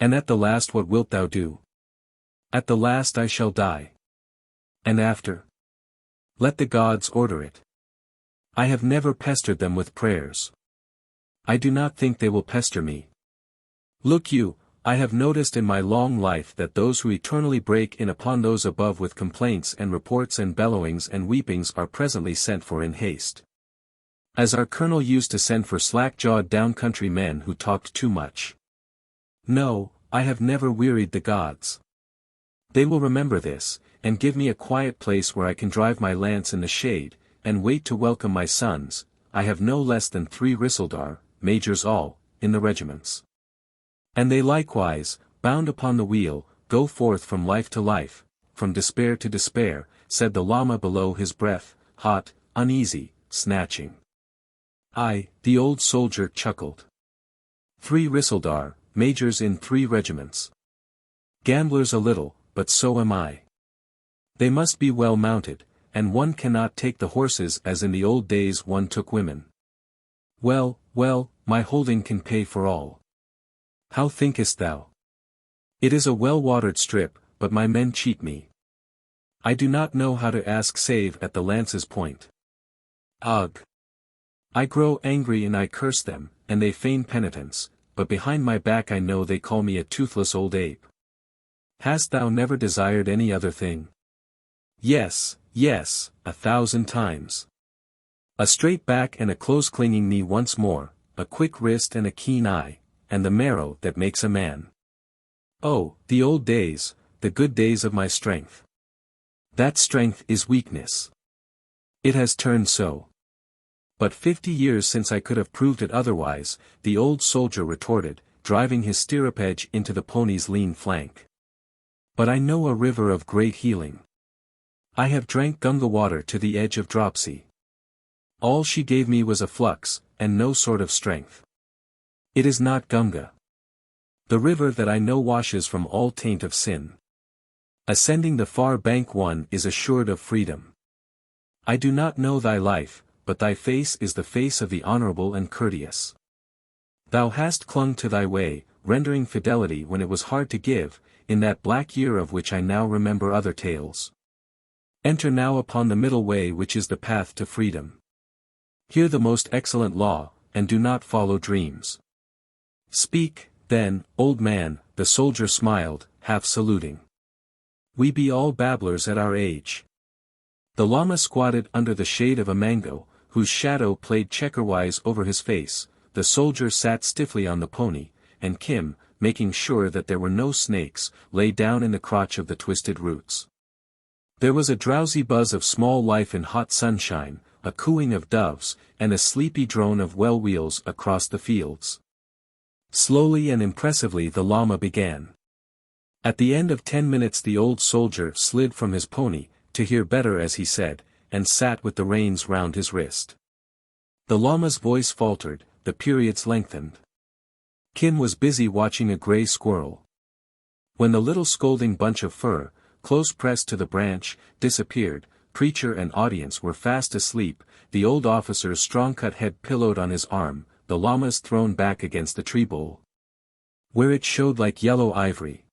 And at the last what wilt thou do? At the last I shall die. And after? Let the gods order it. I have never pestered them with prayers. I do not think they will pester me. Look you, I have noticed in my long life that those who eternally break in upon those above with complaints and reports and bellowings and weepings are presently sent for in haste. As our colonel used to send for slack-jawed down-country men who talked too much. No, I have never wearied the gods. They will remember this, and give me a quiet place where I can drive my lance in the shade, and wait to welcome my sons. I have no less than 3 Risaldar, majors all, in the regiments. And they likewise, bound upon the wheel, go forth from life to life, from despair to despair, said the Lama below his breath, hot, uneasy, snatching. The old soldier chuckled. 3 Risaldar, majors in 3 regiments. Gamblers a little, but so am I. They must be well mounted, and one cannot take the horses as in the old days one took women. Well, well, my holding can pay for all. How thinkest thou? It is a well-watered strip, but my men cheat me. I do not know how to ask save at the lance's point. Ugh! I grow angry and I curse them, and they feign penitence, but behind my back I know they call me a toothless old ape. Hast thou never desired any other thing? Yes, yes, 1,000 times. A straight back and a close-clinging knee once more, a quick wrist and a keen eye, and the marrow that makes a man. Oh, the old days, the good days of my strength. That strength is weakness. It has turned so. But 50 years since I could have proved it otherwise, the old soldier retorted, driving his stirrup edge into the pony's lean flank. But I know a river of great healing. I have drank Gunga water to the edge of dropsy. All she gave me was a flux, and no sort of strength. It is not Gunga. The river that I know washes from all taint of sin. Ascending the far bank one is assured of freedom. I do not know thy life, but thy face is the face of the honorable and courteous. Thou hast clung to thy way, rendering fidelity when it was hard to give, in that black year of which I now remember other tales. Enter now upon the middle way which is the path to freedom. Hear the most excellent law, and do not follow dreams. Speak, then, old man, the soldier smiled, half saluting. We be all babblers at our age. The Lama squatted under the shade of a mango, whose shadow played checkerwise over his face. The soldier sat stiffly on the pony, and Kim, making sure that there were no snakes, lay down in the crotch of the twisted roots. There was a drowsy buzz of small life in hot sunshine, a cooing of doves, and a sleepy drone of well wheels across the fields. Slowly and impressively the Lama began. At the end of 10 minutes the old soldier slid from his pony, to hear better as he said, and sat with the reins round his wrist. The Lama's voice faltered, the periods lengthened. Kim was busy watching a gray squirrel. When the little scolding bunch of fur, close pressed to the branch, disappeared, preacher and audience were fast asleep, the old officer's strong-cut head pillowed on his arm, the Lama's thrown back against the tree bole, where it showed like yellow ivory.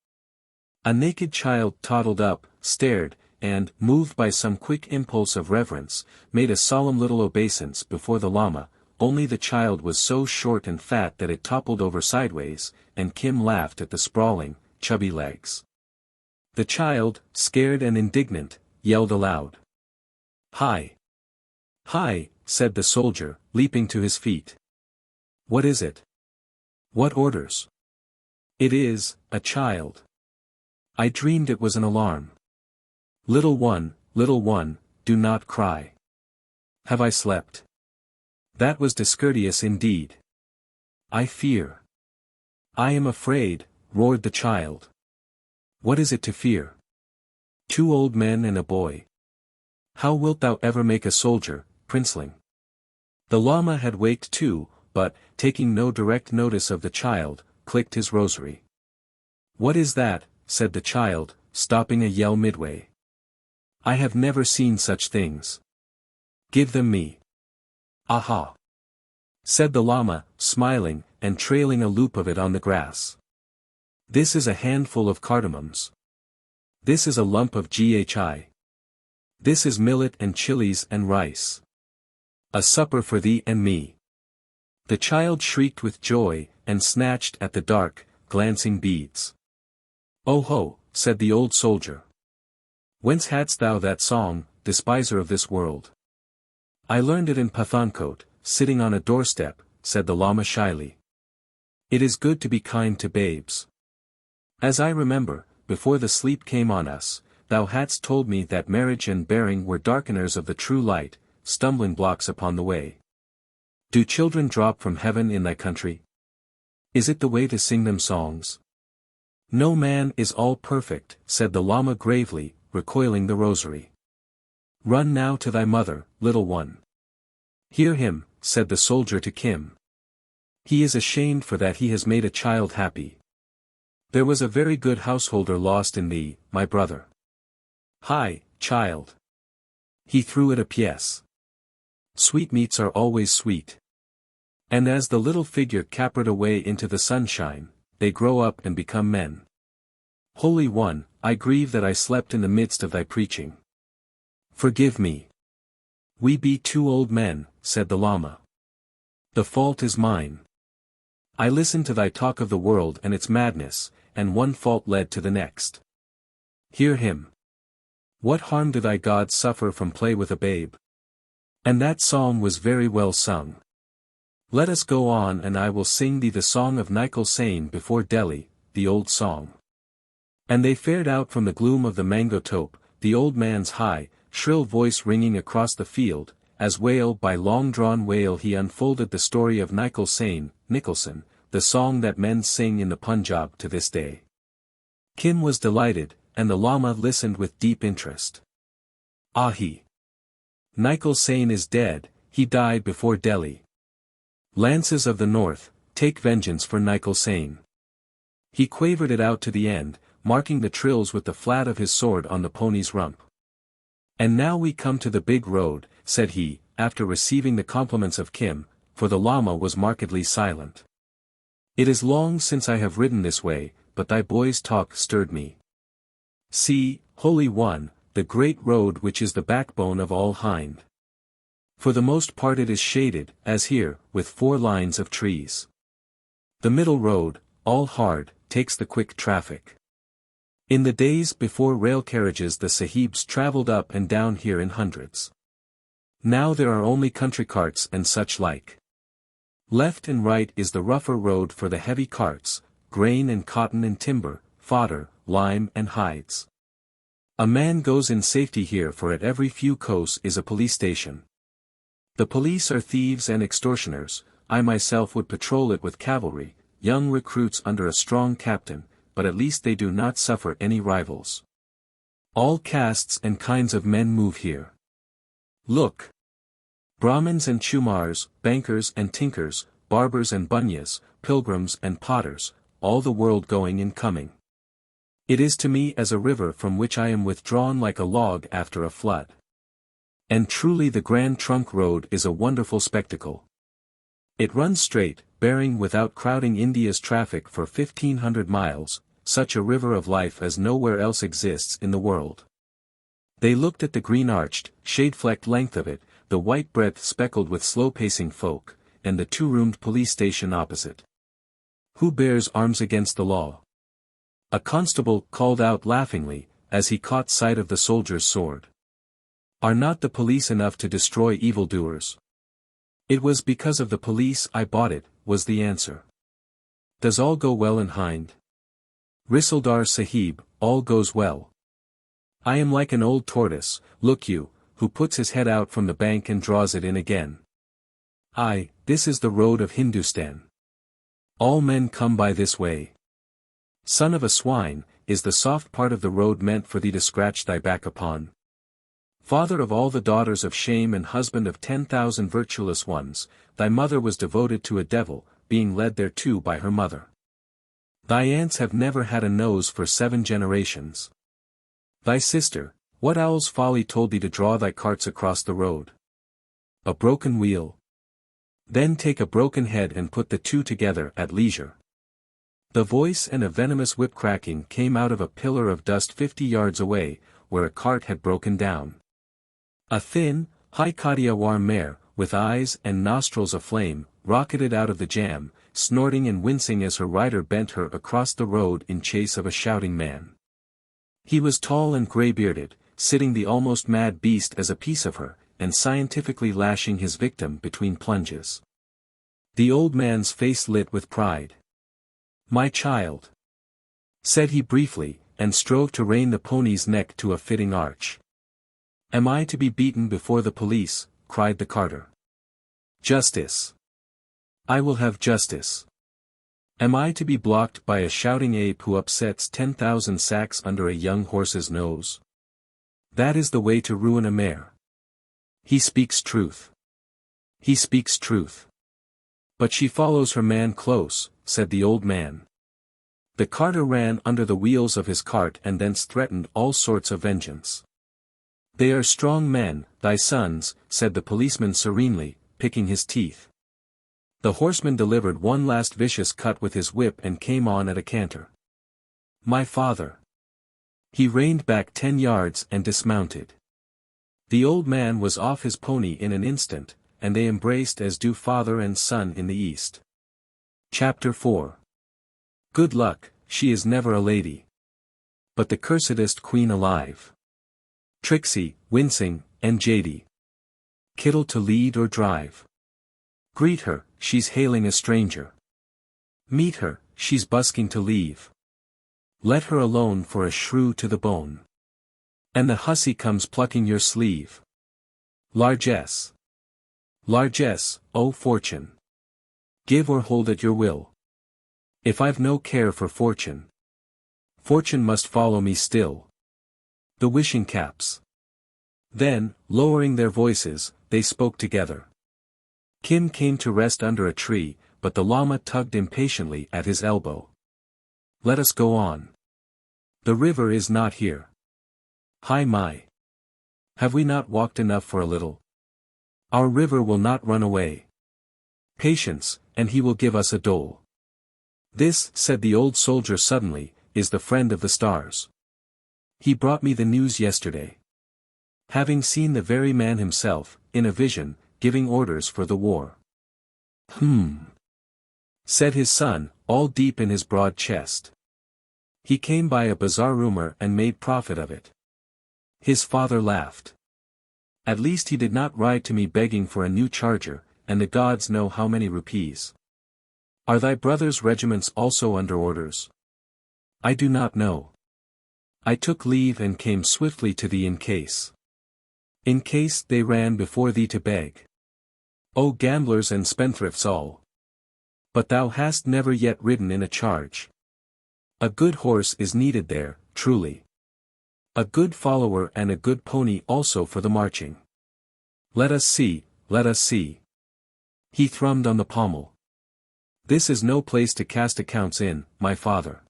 A naked child toddled up, stared, and, moved by some quick impulse of reverence, made a solemn little obeisance before the Lama, only the child was so short and fat that it toppled over sideways, and Kim laughed at the sprawling, chubby legs. The child, scared and indignant, yelled aloud. "Hi! Hi!" said the soldier, leaping to his feet. "What is it? What orders?" "It is, a child. I dreamed it was an alarm. Little one, do not cry. Have I slept? That was discourteous indeed. I fear. I am afraid," roared the child. "What is it to fear? 2 old men and a boy. How wilt thou ever make a soldier, princeling?" The Lama had waked too, but, taking no direct notice of the child, clicked his rosary. "What is that?" said the child, stopping a yell midway. I have never seen such things. Give them me. Aha! Said the Lama, smiling, and trailing a loop of it on the grass. This is a handful of cardamoms. This is a lump of GHI. This is millet and chilies and rice. A supper for thee and me. The child shrieked with joy, and snatched at the dark, glancing beads. Oh ho, said the old soldier. Whence hadst thou that song, despiser of this world? I learned it in Pathankot, sitting on a doorstep, said the Lama shyly. It is good to be kind to babes. As I remember, before the sleep came on us, thou hadst told me that marriage and bearing were darkeners of the true light, stumbling blocks upon the way. Do children drop from heaven in thy country? Is it the way to sing them songs? No man is all perfect, said the Lama gravely, recoiling the rosary. Run now to thy mother, little one. Hear him, said the soldier to Kim. He is ashamed for that he has made a child happy. There was a very good householder lost in thee, my brother. Hi, child. He threw it a pièce. Sweetmeats are always sweet. And as the little figure capered away into the sunshine, they grow up and become men. Holy One, I grieve that I slept in the midst of thy preaching. Forgive me. We be two old men, said the Lama. The fault is mine. I listened to thy talk of the world and its madness, and one fault led to the next. Hear him. What harm do thy gods suffer from play with a babe? And that psalm was very well sung. Let us go on and I will sing thee the song of Nikal Sane before Delhi, the old song. And they fared out from the gloom of the mango tope, the old man's high, shrill voice ringing across the field, as wail by long-drawn wail he unfolded the story of Nikal Sane, Nicholson, the song that men sing in the Punjab to this day. Kim was delighted, and the Lama listened with deep interest. Ahi! Nikal Sane is dead, he died before Delhi. Lances of the north, take vengeance for Nikal Sane. He quavered it out to the end, marking the trills with the flat of his sword on the pony's rump. And now we come to the big road, said he, after receiving the compliments of Kim, for the Lama was markedly silent. It is long since I have ridden this way, but thy boy's talk stirred me. See, Holy One, the great road which is the backbone of all Hind. For the most part it is shaded, as here, with 4 lines of trees. The middle road, all hard, takes the quick traffic. In the days before rail carriages the sahibs travelled up and down here in hundreds. Now there are only country carts and such like. Left and right is the rougher road for the heavy carts, grain and cotton and timber, fodder, lime and hides. A man goes in safety here, for at every few kos is a police station. The police are thieves and extortioners. I myself would patrol it with cavalry, young recruits under a strong captain, but at least they do not suffer any rivals. All castes and kinds of men move here. Look! Brahmins and chumars, bankers and tinkers, barbers and bunyas, pilgrims and potters, all the world going and coming. It is to me as a river from which I am withdrawn like a log after a flood. And truly the Grand Trunk Road is a wonderful spectacle. It runs straight, bearing without crowding India's traffic for 1,500 miles, such a river of life as nowhere else exists in the world. They looked at the green-arched, shade-flecked length of it, the white breadth speckled with slow-pacing folk, and the 2-roomed police station opposite. Who bears arms against the law? A constable called out laughingly, as he caught sight of the soldier's sword. Are not the police enough to destroy evildoers? It was because of the police I bought it, was the answer. Does all go well in Hind? Risaldar Sahib, all goes well. I am like an old tortoise, look you, who puts his head out from the bank and draws it in again. Aye, this is the road of Hindustan. All men come by this way. Son of a swine, is the soft part of the road meant for thee to scratch thy back upon? Father of all the daughters of shame and husband of 10,000 virtueless ones, thy mother was devoted to a devil, being led thereto by her mother. Thy aunts have never had a nose for 7 generations. Thy sister, what owl's folly told thee to draw thy carts across the road? A broken wheel? Then take a broken head and put the two together at leisure. The voice and a venomous whip cracking came out of a pillar of dust 50 yards away, where a cart had broken down. A thin, high Kathiawar mare, with eyes and nostrils aflame, rocketed out of the jam, snorting and wincing as her rider bent her across the road in chase of a shouting man. He was tall and grey-bearded, sitting the almost mad beast as a piece of her, and scientifically lashing his victim between plunges. The old man's face lit with pride. "My child," said he briefly, and strove to rein the pony's neck to a fitting arch. "Am I to be beaten before the police?" cried the carter. "Justice. I will have justice. Am I to be blocked by a shouting ape who upsets 10,000 sacks under a young horse's nose? That is the way to ruin a mare. He speaks truth. He speaks truth. But she follows her man close," said the old man. The carter ran under the wheels of his cart and thence threatened all sorts of vengeance. "They are strong men, thy sons," said the policeman serenely, picking his teeth. The horseman delivered one last vicious cut with his whip and came on at a canter. "My father." He reined back 10 yards and dismounted. The old man was off his pony in an instant, and they embraced as do father and son in the East. Chapter 4. Good luck, she is never a lady. But the cursedest queen alive. Tricksy, wincing, and jady. Kittle to lead or drive. Greet her, she's hailing a stranger. Meet her, she's busking to leave. Let her alone for a shrew to the bone. And the hussy comes plucking your sleeve. Largesse. Largesse, O fortune. Give or hold at your will. If I've no care for fortune, fortune must follow me still. The wishing caps. Then, lowering their voices, they spoke together. Kim came to rest under a tree, but the Lama tugged impatiently at his elbow. "Let us go on. The river is not here. Hai mai. Have we not walked enough for a little? Our river will not run away. Patience, and he will give us a dole. This," said the old soldier suddenly, "is the friend of the stars. He brought me the news yesterday. Having seen the very man himself, in a vision, giving orders for the war." Said his son, all deep in his broad chest. "He came by a bizarre rumor and made profit of it." His father laughed. "At least he did not ride to me begging for a new charger, and the gods know how many rupees. Are thy brother's regiments also under orders?" "I do not know. I took leave and came swiftly to thee in case. In case they ran before thee to beg. O gamblers and spendthrifts all! But thou hast never yet ridden in a charge. A good horse is needed there, truly. A good follower and a good pony also for the marching. Let us see, let us see." He thrummed on the pommel. "This is no place to cast accounts in, my father.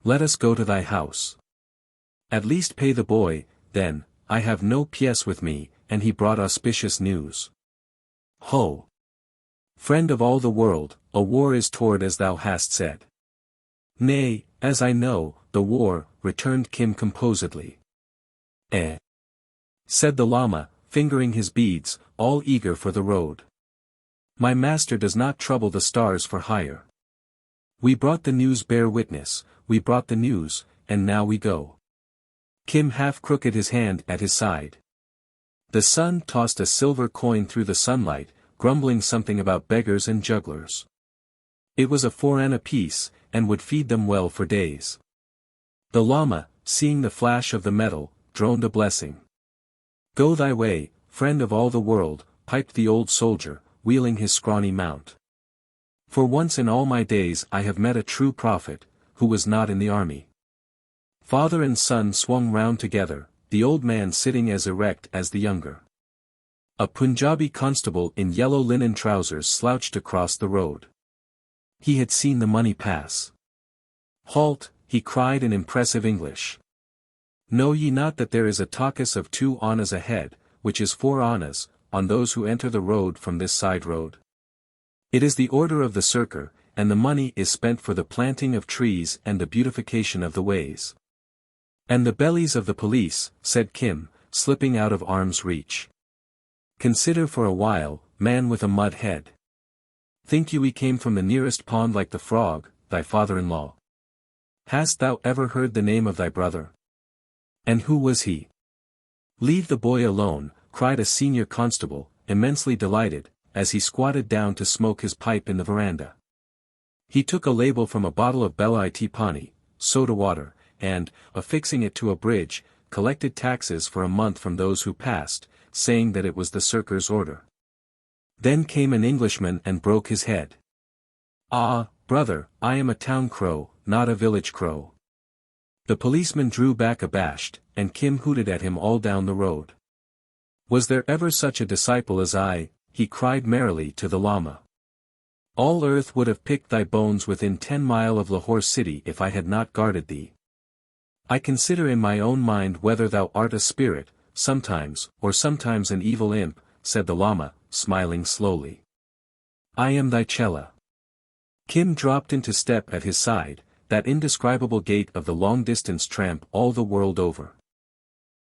Let us go to thy house. At least pay the boy, then. I have no pièce with me," and he brought auspicious news. "Ho! Friend of all the world, a war is toward as thou hast said." "Nay, as I know, the war," returned Kim composedly. "Eh?" said the Lama, fingering his beads, all eager for the road. "My master does not trouble the stars for hire. We brought the news, bear witness, we brought the news, and now we go." Kim half crooked his hand at his side. The sun tossed a silver coin through the sunlight, grumbling something about beggars and jugglers. It was a 4 anna piece, and would feed them well for days. The Lama, seeing the flash of the metal, droned a blessing. "Go thy way, friend of all the world," piped the old soldier, wheeling his scrawny mount. "For once in all my days I have met a true prophet, who was not in the army." Father and son swung round together, the old man sitting as erect as the younger. A Punjabi constable in yellow linen trousers slouched across the road. He had seen the money pass. "Halt," he cried in impressive English. Know ye not that there is a takas of 2 annas a head, which is 4 annas, on those who enter the road from this side road? It is the order of the circar, and the money is spent for the planting of trees and the beautification of the ways. And the bellies of the police, said Kim, slipping out of arm's reach. Consider for a while, man with a mud head. Think you we came from the nearest pond like the frog, thy father-in-law? Hast thou ever heard the name of thy brother? And who was he? Leave the boy alone, cried a senior constable, immensely delighted, as he squatted down to smoke his pipe in the veranda. He took a label from a bottle of Belai Tipani, soda water, and, affixing it to a bridge, collected taxes for a month from those who passed, saying that it was the circar's order. Then came an Englishman and broke his head. Ah, brother, I am a town crow, not a village crow. The policeman drew back abashed, and Kim hooted at him all down the road. Was there ever such a disciple as I? He cried merrily to the Lama. All earth would have picked thy bones within 10 miles of Lahore city if I had not guarded thee. I consider in my own mind whether thou art a spirit, sometimes, or sometimes an evil imp, said the Lama, smiling slowly. I am thy chela. Kim dropped into step at his side, that indescribable gait of the long-distance tramp all the world over.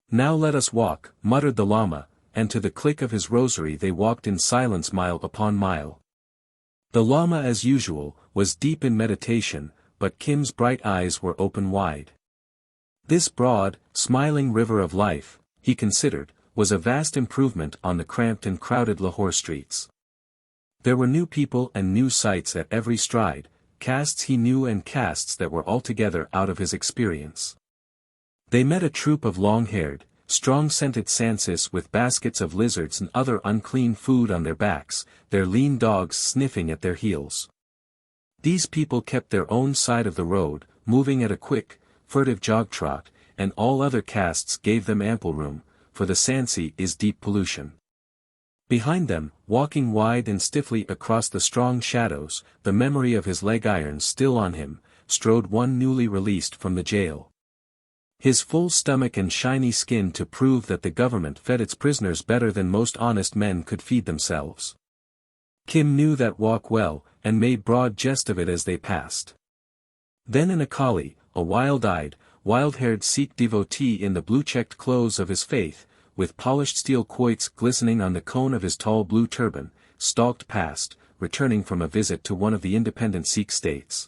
Now let us walk, muttered the Lama, and to the click of his rosary they walked in silence mile upon mile. The Lama as usual, was deep in meditation, but Kim's bright eyes were open wide. This broad, smiling river of life, he considered, was a vast improvement on the cramped and crowded Lahore streets. There were new people and new sights at every stride, castes he knew and castes that were altogether out of his experience. They met a troop of long-haired, strong-scented Sansis with baskets of lizards and other unclean food on their backs, their lean dogs sniffing at their heels. These people kept their own side of the road, moving at a quick, furtive jog-trot, and all other castes gave them ample room, for the Sansi is deep pollution. Behind them, walking wide and stiffly across the strong shadows, the memory of his leg irons still on him, strode one newly released from the jail. His full stomach and shiny skin to prove that the government fed its prisoners better than most honest men could feed themselves. Kim knew that walk well, and made broad jest of it as they passed. Then an Akali, a wild-eyed, wild-haired Sikh devotee in the blue-checked clothes of his faith, with polished steel quoits glistening on the cone of his tall blue turban, stalked past, returning from a visit to one of the independent Sikh states,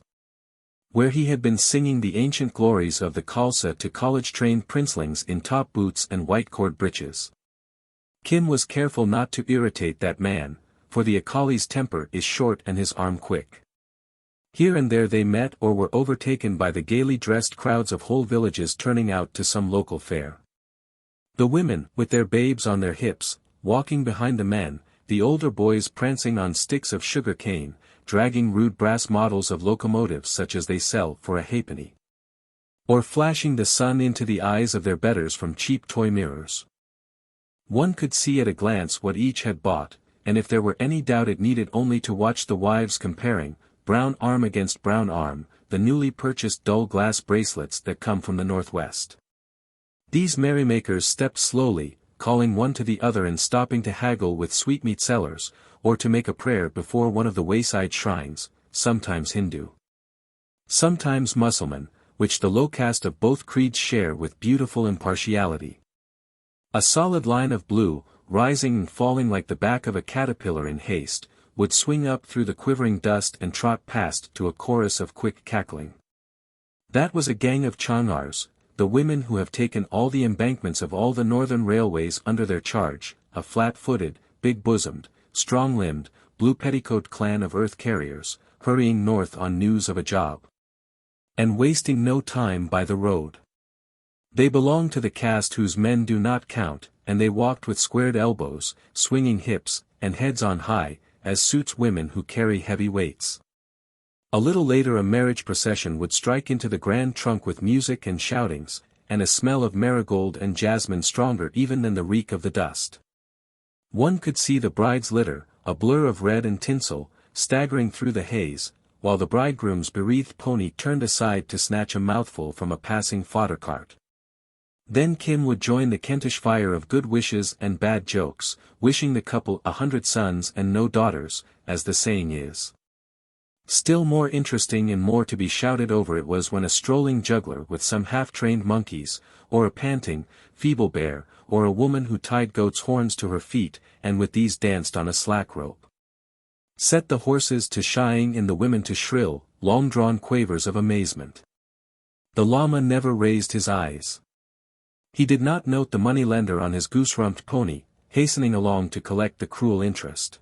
where he had been singing the ancient glories of the Khalsa to college-trained princelings in top boots and white-cord breeches. Kim was careful not to irritate that man, for the Akali's temper is short and his arm quick. Here and there they met or were overtaken by the gaily dressed crowds of whole villages turning out to some local fair. The women, with their babes on their hips, walking behind the men, the older boys prancing on sticks of sugar cane, dragging rude brass models of locomotives such as they sell for a halfpenny, or flashing the sun into the eyes of their betters from cheap toy mirrors. One could see at a glance what each had bought, and if there were any doubt it needed only to watch the wives comparing, brown arm against brown arm, the newly purchased dull glass bracelets that come from the northwest. These merrymakers stepped slowly, calling one to the other and stopping to haggle with sweetmeat sellers, or to make a prayer before one of the wayside shrines, sometimes Hindu, sometimes Mussulman, which the low caste of both creeds share with beautiful impartiality. A solid line of blue, rising and falling like the back of a caterpillar in haste, would swing up through the quivering dust and trot past to a chorus of quick cackling. That was a gang of Changars, the women who have taken all the embankments of all the northern railways under their charge, a flat-footed, big-bosomed, strong-limbed, blue-petticoat clan of earth carriers, hurrying north on news of a job, and wasting no time by the road. They belong to the caste whose men do not count, and they walked with squared elbows, swinging hips, and heads on high, as suits women who carry heavy weights. A little later a marriage procession would strike into the grand trunk with music and shoutings, and a smell of marigold and jasmine stronger even than the reek of the dust. One could see the bride's litter, a blur of red and tinsel, staggering through the haze, while the bridegroom's bereaved pony turned aside to snatch a mouthful from a passing fodder cart. Then Kim would join the Kentish fire of good wishes and bad jokes, wishing the couple 100 sons and no daughters, as the saying is. Still more interesting and more to be shouted over it was when a strolling juggler with some half-trained monkeys, or a panting, feeble bear, or a woman who tied goat's horns to her feet, and with these danced on a slack rope. Set the horses to shying and the women to shrill, long-drawn quavers of amazement. The Lama never raised his eyes. He did not note the money-lender on his goose-rumped pony, hastening along to collect the cruel interest.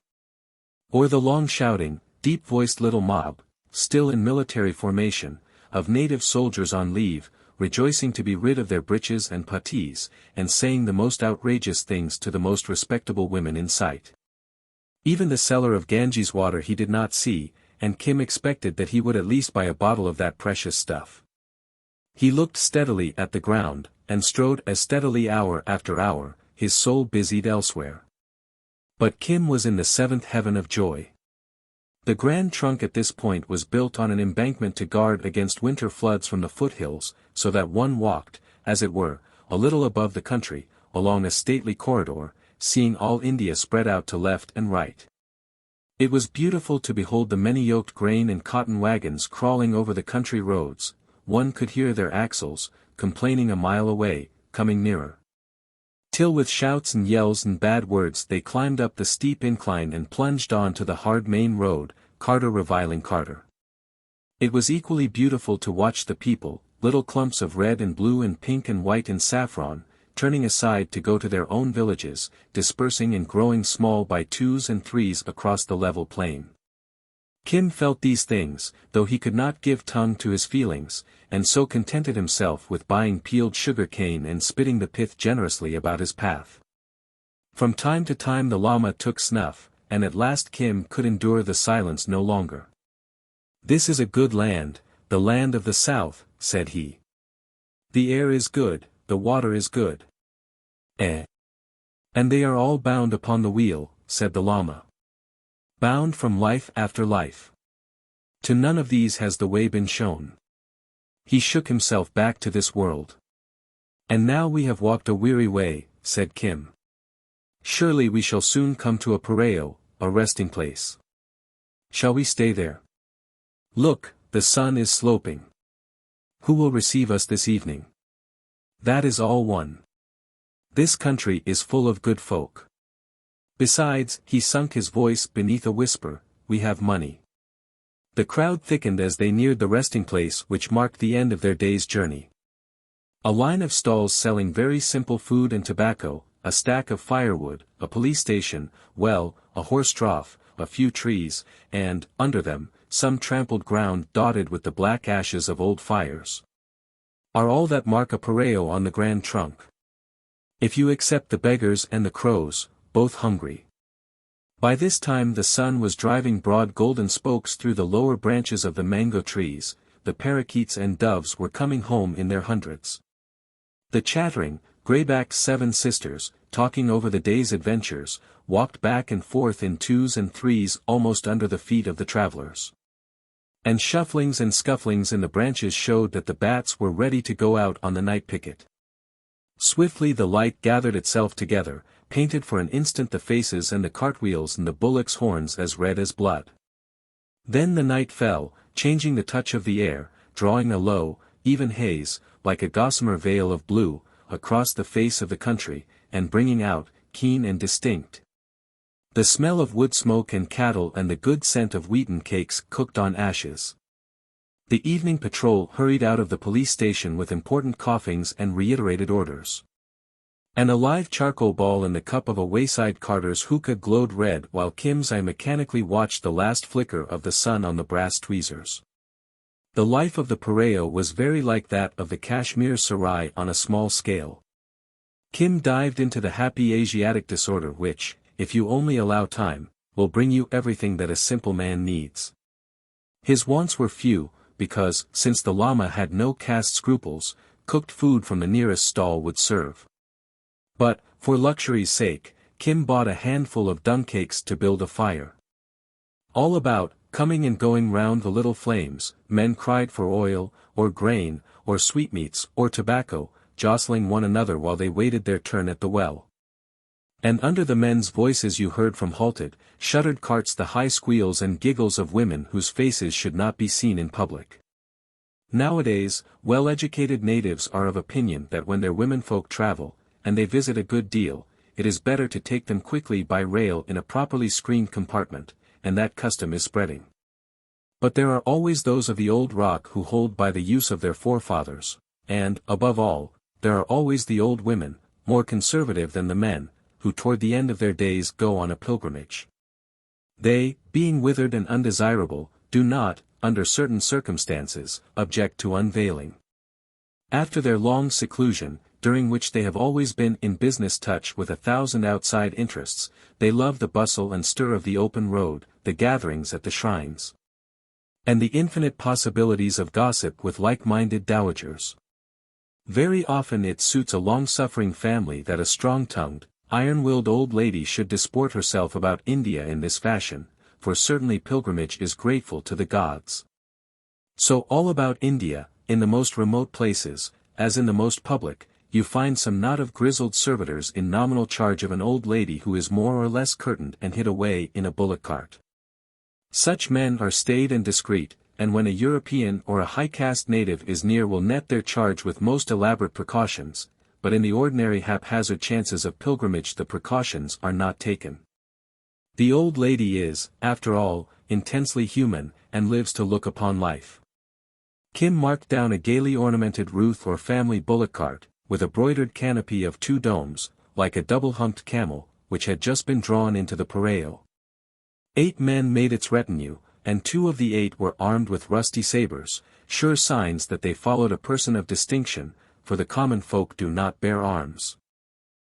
Or the long-shouting, deep-voiced little mob, still in military formation, of native soldiers on leave, rejoicing to be rid of their breeches and puttees, and saying the most outrageous things to the most respectable women in sight. Even the seller of Ganges water he did not see, and Kim expected that he would at least buy a bottle of that precious stuff. He looked steadily at the ground, and strode as steadily hour after hour, his soul busied elsewhere. But Kim was in the seventh heaven of joy. The Grand Trunk at this point was built on an embankment to guard against winter floods from the foothills, so that one walked, as it were, a little above the country, along a stately corridor, seeing all India spread out to left and right. It was beautiful to behold the many-yoked grain and cotton wagons crawling over the country roads. One could hear their axles, complaining a mile away, coming nearer. Till with shouts and yells and bad words they climbed up the steep incline and plunged on to the hard main road, carter reviling carter. It was equally beautiful to watch the people, little clumps of red and blue and pink and white and saffron, turning aside to go to their own villages, dispersing and growing small by twos and threes across the level plain. Kim felt these things, though he could not give tongue to his feelings, and so contented himself with buying peeled sugar cane and spitting the pith generously about his path. From time to time the Lama took snuff, and at last Kim could endure the silence no longer. "This is a good land, the land of the south," said he. "The air is good, the water is good." "And they are all bound upon the wheel," said the Lama. "Bound from life after life. To none of these has the way been shown." He shook himself back to this world. "And now we have walked a weary way," said Kim. "Surely we shall soon come to a pareo, a resting place. Shall we stay there? Look, the sun is sloping. Who will receive us this evening? That is all one. This country is full of good folk. Besides," he sunk his voice beneath a whisper, "we have money." The crowd thickened as they neared the resting place which marked the end of their day's journey. A line of stalls selling very simple food and tobacco, a stack of firewood, a police station, well, a horse trough, a few trees, and, under them, some trampled ground dotted with the black ashes of old fires, are all that mark a pareo on the Grand Trunk. If you except the beggars and the crows, both hungry. By this time the sun was driving broad golden spokes through the lower branches of the mango trees, the parakeets and doves were coming home in their hundreds. The chattering, grey-backed 7 sisters, talking over the day's adventures, walked back and forth in 2s and 3s almost under the feet of the travelers. And shufflings and scufflings in the branches showed that the bats were ready to go out on the night picket. Swiftly the light gathered itself together, painted for an instant the faces and the cartwheels and the bullocks' horns as red as blood. Then the night fell, changing the touch of the air, drawing a low, even haze, like a gossamer veil of blue, across the face of the country, and bringing out, keen and distinct, the smell of wood smoke and cattle and the good scent of wheaten cakes cooked on ashes. The evening patrol hurried out of the police station with important coughings and reiterated orders. And a live charcoal ball in the cup of a wayside carter's hookah glowed red while Kim's eye mechanically watched the last flicker of the sun on the brass tweezers. The life of the pareo was very like that of the Kashmir Sarai on a small scale. Kim dived into the happy Asiatic disorder which, if you only allow time, will bring you everything that a simple man needs. His wants were few, because, since the Lama had no caste scruples, cooked food from the nearest stall would serve. But, for luxury's sake, Kim bought a handful of dung cakes to build a fire. All about, coming and going round the little flames, men cried for oil, or grain, or sweetmeats, or tobacco, jostling one another while they waited their turn at the well. And under the men's voices you heard from halted, shuttered carts the high squeals and giggles of women whose faces should not be seen in public. Nowadays, well-educated natives are of opinion that when their womenfolk travel, and they visit a good deal, it is better to take them quickly by rail in a properly screened compartment, and that custom is spreading. But there are always those of the old rock who hold by the use of their forefathers, and, above all, there are always the old women, more conservative than the men, who toward the end of their days go on a pilgrimage. They, being withered and undesirable, do not, under certain circumstances, object to unveiling. After their long seclusion, during which they have always been in business touch with 1,000 outside interests, they love the bustle and stir of the open road, the gatherings at the shrines, and the infinite possibilities of gossip with like-minded dowagers. Very often it suits a long-suffering family that a strong-tongued, iron-willed old lady should disport herself about India in this fashion, for certainly pilgrimage is grateful to the gods. So all about India, in the most remote places, as in the most public, you find some knot of grizzled servitors in nominal charge of an old lady who is more or less curtained and hid away in a bullock cart. Such men are staid and discreet, and when a European or a high-caste native is near will net their charge with most elaborate precautions, but in the ordinary haphazard chances of pilgrimage the precautions are not taken. The old lady is, after all, intensely human, and lives to look upon life. Kim marked down a gaily ornamented Ruth or family bullock cart, with a broidered canopy of 2 domes, like a double-humped camel, which had just been drawn into the pareo. 8 men made its retinue, and 2 of the 8 were armed with rusty sabres, sure signs that they followed a person of distinction, for the common folk do not bear arms.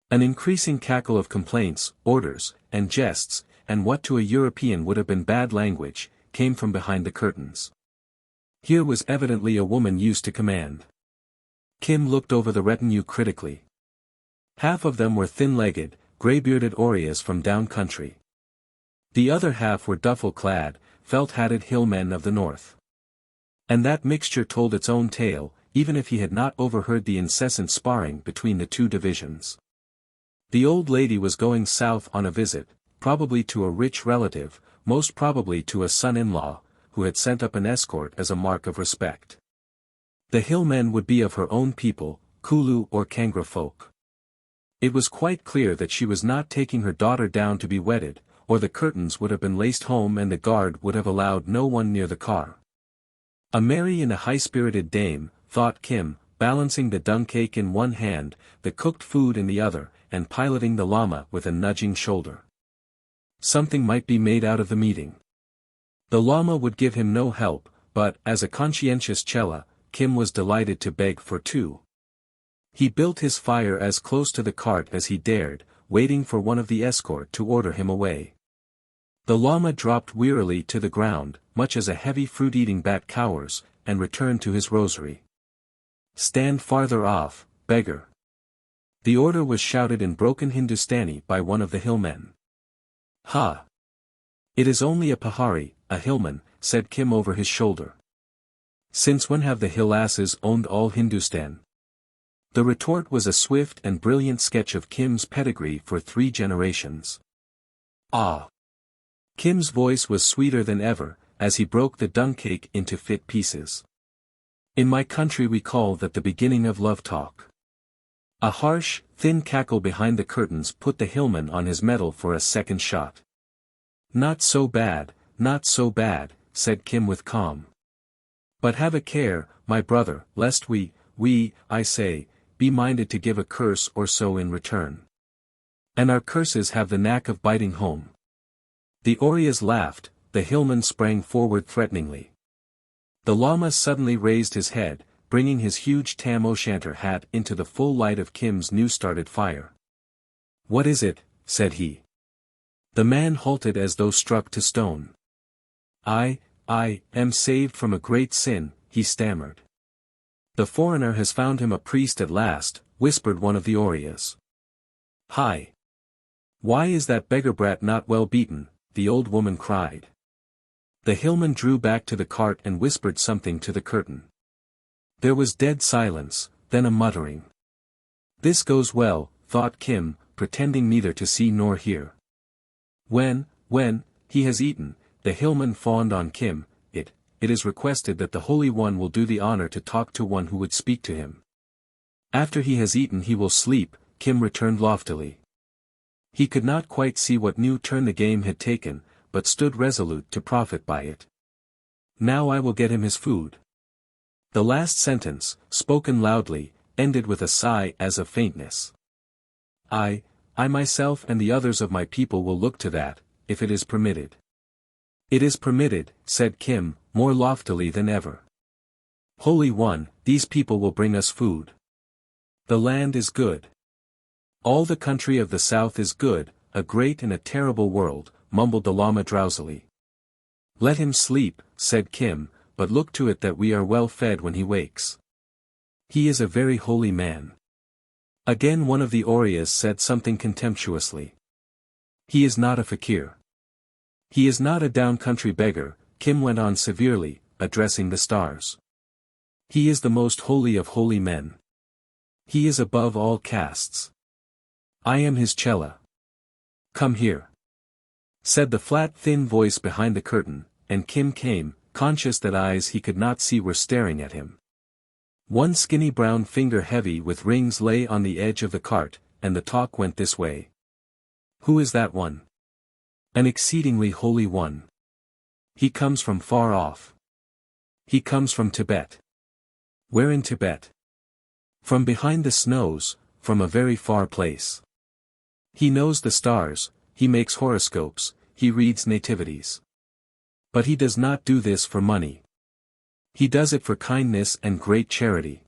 An increasing cackle of complaints, orders, and jests, and what to a European would have been bad language, came from behind the curtains. Here was evidently a woman used to command. Kim looked over the retinue critically. Half of them were thin-legged, grey-bearded Orias from down country. The other half were duffel-clad, felt-hatted hillmen of the north. And that mixture told its own tale, even if he had not overheard the incessant sparring between the 2 divisions. The old lady was going south on a visit, probably to a rich relative, most probably to a son-in-law, who had sent up an escort as a mark of respect. The hillmen would be of her own people, Kulu or Kangra folk. It was quite clear that she was not taking her daughter down to be wedded, or the curtains would have been laced home and the guard would have allowed no one near the car. A merry and a high-spirited dame, thought Kim, balancing the dung cake in one hand, the cooked food in the other, and piloting the Lama with a nudging shoulder. Something might be made out of the meeting. The Lama would give him no help, but, as a conscientious chela, Kim was delighted to beg for 2. He built his fire as close to the cart as he dared, waiting for one of the escort to order him away. The Lama dropped wearily to the ground, much as a heavy fruit-eating bat cowers, and returned to his rosary. "Stand farther off, beggar." The order was shouted in broken Hindustani by one of the hillmen. "Ha! It is only a Pahari, a hillman," said Kim over his shoulder. "Since when have the hill asses owned all Hindustan?" The retort was a swift and brilliant sketch of Kim's pedigree for 3 generations. "Ah!" Kim's voice was sweeter than ever, as he broke the dung cake into fit pieces. "In my country we call that the beginning of love talk." A harsh, thin cackle behind the curtains put the hillman on his mettle for a second shot. "Not so bad, not so bad," said Kim with calm. "But have a care, my brother, lest we, I say, be minded to give a curse or so in return. And our curses have the knack of biting home." The Orias laughed, the hillman sprang forward threateningly. The Lama suddenly raised his head, bringing his huge tam o'shanter hat into the full light of Kim's new-started fire. "What is it?" said he. The man halted as though struck to stone. I am saved from a great sin," he stammered. "The foreigner has found him a priest at last," whispered one of the Orias. "Hi! Why is that beggar brat not well beaten?" the old woman cried. The hillman drew back to the cart and whispered something to the curtain. There was dead silence, then a muttering. This goes well, thought Kim, pretending neither to see nor hear. When he has eaten, the hillman fawned on Kim. It is requested that the Holy One will do the honor to talk to one who would speak to him. After he has eaten he will sleep, Kim returned loftily. He could not quite see what new turn the game had taken, but stood resolute to profit by it. Now I will get him his food. The last sentence, spoken loudly, ended with a sigh as of faintness. I myself and the others of my people will look to that, if it is permitted. It is permitted, said Kim, more loftily than ever. Holy One, these people will bring us food. The land is good. All the country of the south is good, a great and a terrible world, mumbled the Lama drowsily. Let him sleep, said Kim, but look to it that we are well fed when he wakes. He is a very holy man. Again one of the Oryas said something contemptuously. He is not a fakir. He is not a down-country beggar, Kim went on severely, addressing the stars. He is the most holy of holy men. He is above all castes. I am his chela. Come here, said the flat thin voice behind the curtain, and Kim came, conscious that eyes he could not see were staring at him. One skinny brown finger heavy with rings lay on the edge of the cart, and the talk went this way. Who is that one? An exceedingly holy one. He comes from far off. He comes from Tibet. Where in Tibet? From behind the snows, from a very far place. He knows the stars, he makes horoscopes, he reads nativities. But he does not do this for money. He does it for kindness and great charity.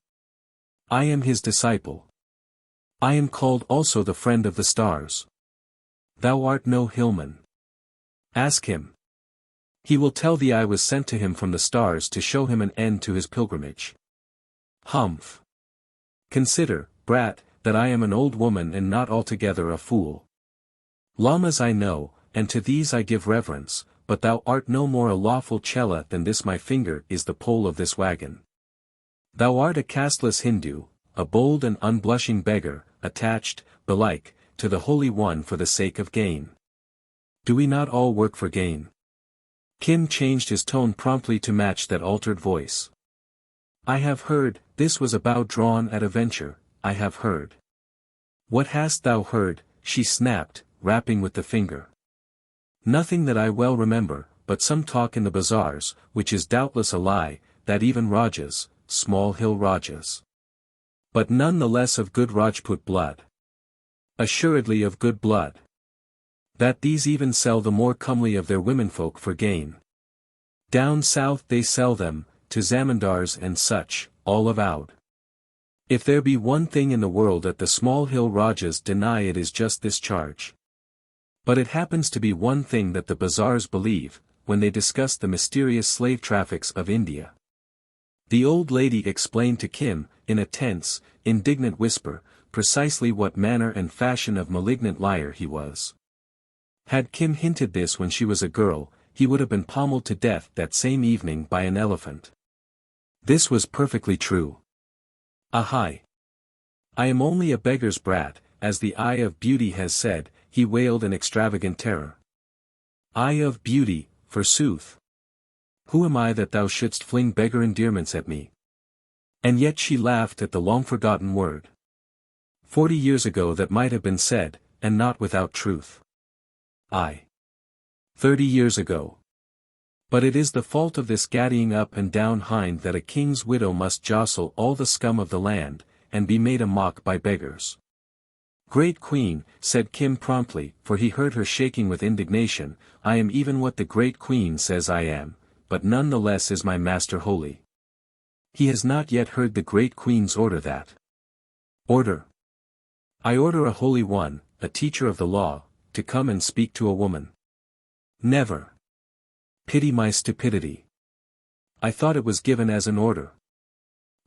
I am his disciple. I am called also the friend of the stars. Thou art no hillman. Ask him. He will tell thee I was sent to him from the stars to show him an end to his pilgrimage. Humph. Consider, brat, that I am an old woman and not altogether a fool. Lamas I know, and to these I give reverence, but thou art no more a lawful chela than this my finger is the pole of this wagon. Thou art a casteless Hindu, a bold and unblushing beggar, attached, belike, to the Holy One for the sake of gain. Do we not all work for gain? Kim changed his tone promptly to match that altered voice. I have heard, this was a bow drawn at a venture, I have heard. What hast thou heard? She snapped, rapping with the finger. Nothing that I well remember, but some talk in the bazaars, which is doubtless a lie, that even Rajas, small hill Rajas. But none the less of good Rajput blood. Assuredly of good blood. That these even sell the more comely of their womenfolk for gain. Down south they sell them, to zamindars and such, all avowed. If there be one thing in the world that the small hill Rajas deny it is just this charge. But it happens to be one thing that the bazaars believe, when they discuss the mysterious slave traffics of India. The old lady explained to Kim, in a tense, indignant whisper, precisely what manner and fashion of malignant liar he was. Had Kim hinted this when she was a girl, he would have been pommeled to death that same evening by an elephant. This was perfectly true. Ahai! I am only a beggar's brat, as the Eye of Beauty has said, he wailed in extravagant terror. Eye of Beauty, forsooth! Who am I that thou shouldst fling beggar endearments at me? And yet she laughed at the long-forgotten word. 40 years ago that might have been said, and not without truth. 30 years ago. But it is the fault of this gaddying up and down hind that a king's widow must jostle all the scum of the land, and be made a mock by beggars. Great Queen, said Kim promptly, for he heard her shaking with indignation, I am even what the Great Queen says I am, but none the less is my master holy. He has not yet heard the Great Queen's order that. Order. I order a holy one, a teacher of the law, to come and speak to a woman. Never. Pity my stupidity. I thought it was given as an order.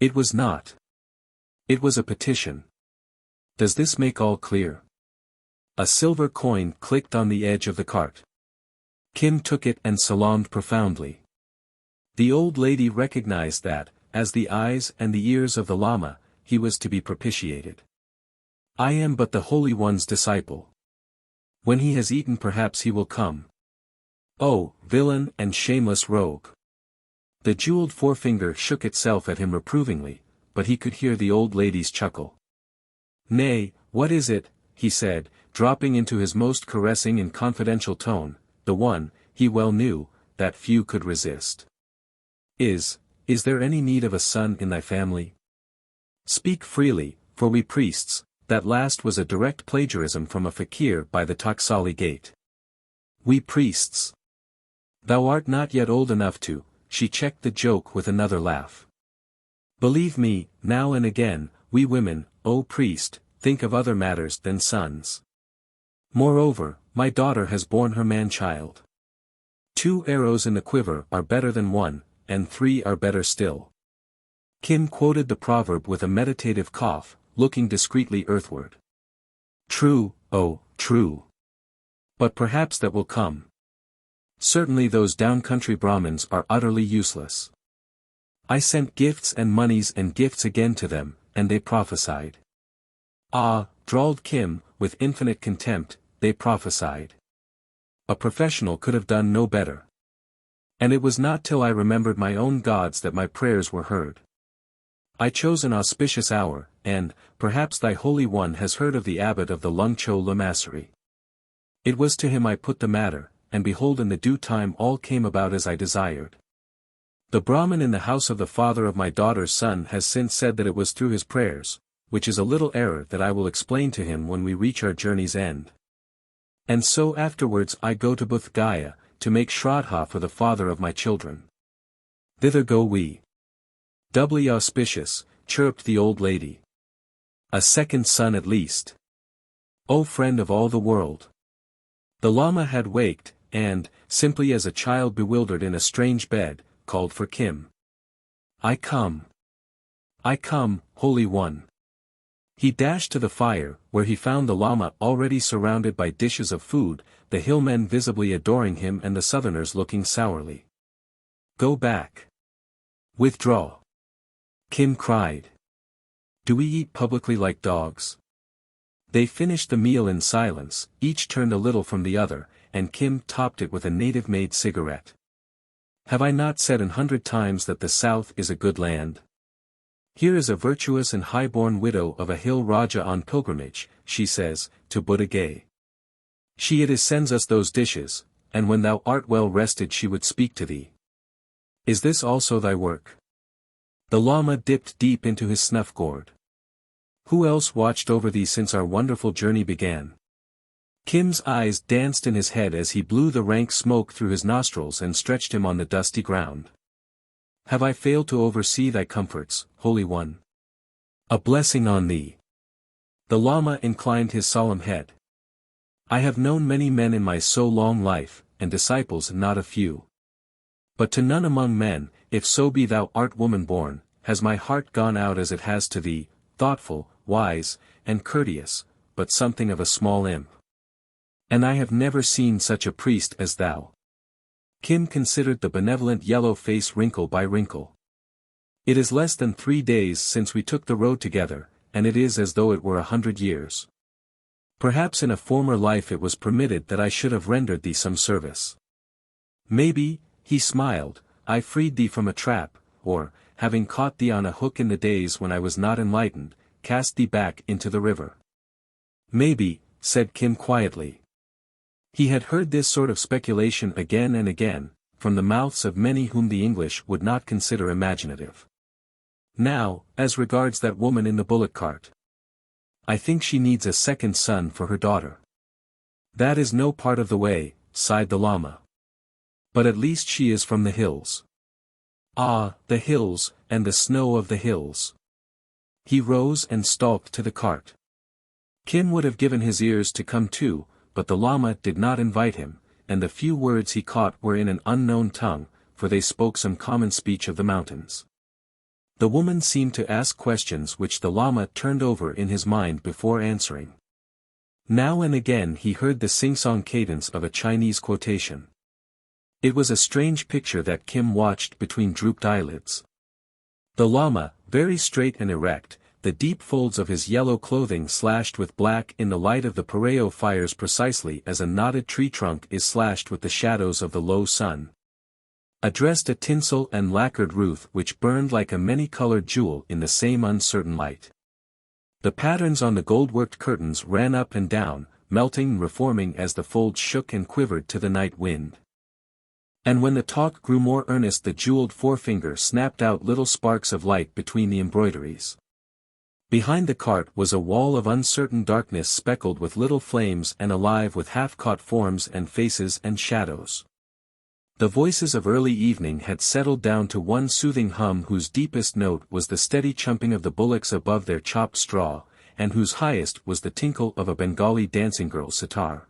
It was not. It was a petition. Does this make all clear? A silver coin clicked on the edge of the cart. Kim took it and salaamed profoundly. The old lady recognized that, as the eyes and the ears of the Lama, he was to be propitiated. I am but the Holy One's disciple. When he has eaten perhaps he will come. Oh, villain and shameless rogue! The jeweled forefinger shook itself at him reprovingly, but he could hear the old lady's chuckle. Nay, what is it, he said, dropping into his most caressing and confidential tone, the one, he well knew, that few could resist. Is there any need of a son in thy family? Speak freely, for we priests, that last was a direct plagiarism from a fakir by the Taksali gate. We priests. Thou art not yet old enough to, she checked the joke with another laugh. Believe me, now and again, we women, O priest, think of other matters than sons. Moreover, my daughter has borne her man-child. 2 arrows in the quiver are better than 1, and 3 are better still. Kim quoted the proverb with a meditative cough, looking discreetly earthward. True, oh, true. But perhaps that will come. Certainly those down-country Brahmins are utterly useless. I sent gifts and monies and gifts again to them, and they prophesied. Ah, drawled Kim, with infinite contempt, they prophesied. A professional could have done no better. And it was not till I remembered my own gods that my prayers were heard. I chose an auspicious hour, and, perhaps thy Holy One has heard of the abbot of the Lung Cho Lamasery. It was to him I put the matter, and behold in the due time all came about as I desired. The Brahmin in the house of the father of my daughter's son has since said that it was through his prayers, which is a little error that I will explain to him when we reach our journey's end. And so afterwards I go to Bodh Gaya, to make Shraddha for the father of my children. Thither go we. Doubly auspicious, chirruped the old lady. A second son at least. O friend of all the world! The Lama had waked, and, simply as a child bewildered in a strange bed, called for Kim. I come. I come, Holy One. He dashed to the fire, where he found the Lama already surrounded by dishes of food, the hillmen visibly adoring him and the southerners looking sourly. Go back. Withdraw. Kim cried. Do we eat publicly like dogs? They finished the meal in silence, each turned a little from the other, and Kim topped it with a native-made cigarette. Have I not said 100 times that the South is a good land? Here is a virtuous and high-born widow of a hill Raja on pilgrimage, she says, to Buddha Gay. She it is sends us those dishes, and when thou art well rested she would speak to thee. Is this also thy work? The Lama dipped deep into his snuff-gourd. Who else watched over thee since our wonderful journey began? Kim's eyes danced in his head as he blew the rank smoke through his nostrils and stretched him on the dusty ground. Have I failed to oversee thy comforts, Holy One? A blessing on thee. The Lama inclined his solemn head. I have known many men in my so long life, and disciples not a few. But to none among men, if so be thou art woman-born, has my heart gone out as it has to thee, thoughtful, wise, and courteous, but something of a small imp. And I have never seen such a priest as thou. Kim considered the benevolent yellow face wrinkle by wrinkle. It is less than 3 days since we took the road together, and it is as though it were 100 years. Perhaps in a former life it was permitted that I should have rendered thee some service. Maybe, he smiled, I freed thee from a trap, or, having caught thee on a hook in the days when I was not enlightened, cast thee back into the river. Maybe, said Kim quietly. He had heard this sort of speculation again and again, from the mouths of many whom the English would not consider imaginative. Now, as regards that woman in the bullock cart. I think she needs a second son for her daughter. That is no part of the way, sighed the Lama. But at least she is from the hills. Ah, the hills, and the snow of the hills. He rose and stalked to the cart. Kim would have given his ears to come too, but the Lama did not invite him, and the few words he caught were in an unknown tongue, for they spoke some common speech of the mountains. The woman seemed to ask questions which the Lama turned over in his mind before answering. Now and again he heard the sing-song cadence of a Chinese quotation. It was a strange picture that Kim watched between drooped eyelids. The Lama, very straight and erect, the deep folds of his yellow clothing slashed with black in the light of the pareo fires precisely as a knotted tree trunk is slashed with the shadows of the low sun. Addressed a tinsel and lacquered roof which burned like a many-colored jewel in the same uncertain light. The patterns on the gold-worked curtains ran up and down, melting and reforming as the folds shook and quivered to the night wind. And when the talk grew more earnest the jeweled forefinger snapped out little sparks of light between the embroideries. Behind the cart was a wall of uncertain darkness speckled with little flames and alive with half-caught forms and faces and shadows. The voices of early evening had settled down to one soothing hum whose deepest note was the steady chumping of the bullocks above their chopped straw, and whose highest was the tinkle of a Bengali dancing girl's sitar.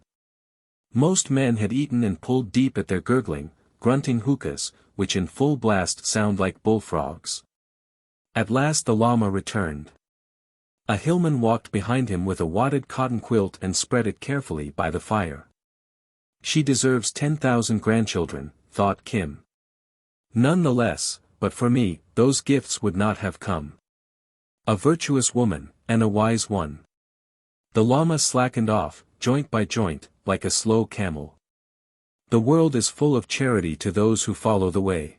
Most men had eaten and pulled deep at their gurgling, grunting hookahs, which in full blast sound like bullfrogs. At last the Lama returned. A hillman walked behind him with a wadded cotton quilt and spread it carefully by the fire. She deserves 10,000 grandchildren, thought Kim. None the less, but for me, those gifts would not have come. A virtuous woman, and a wise one. The Lama slackened off, joint by joint, like a slow camel. The world is full of charity to those who follow the way.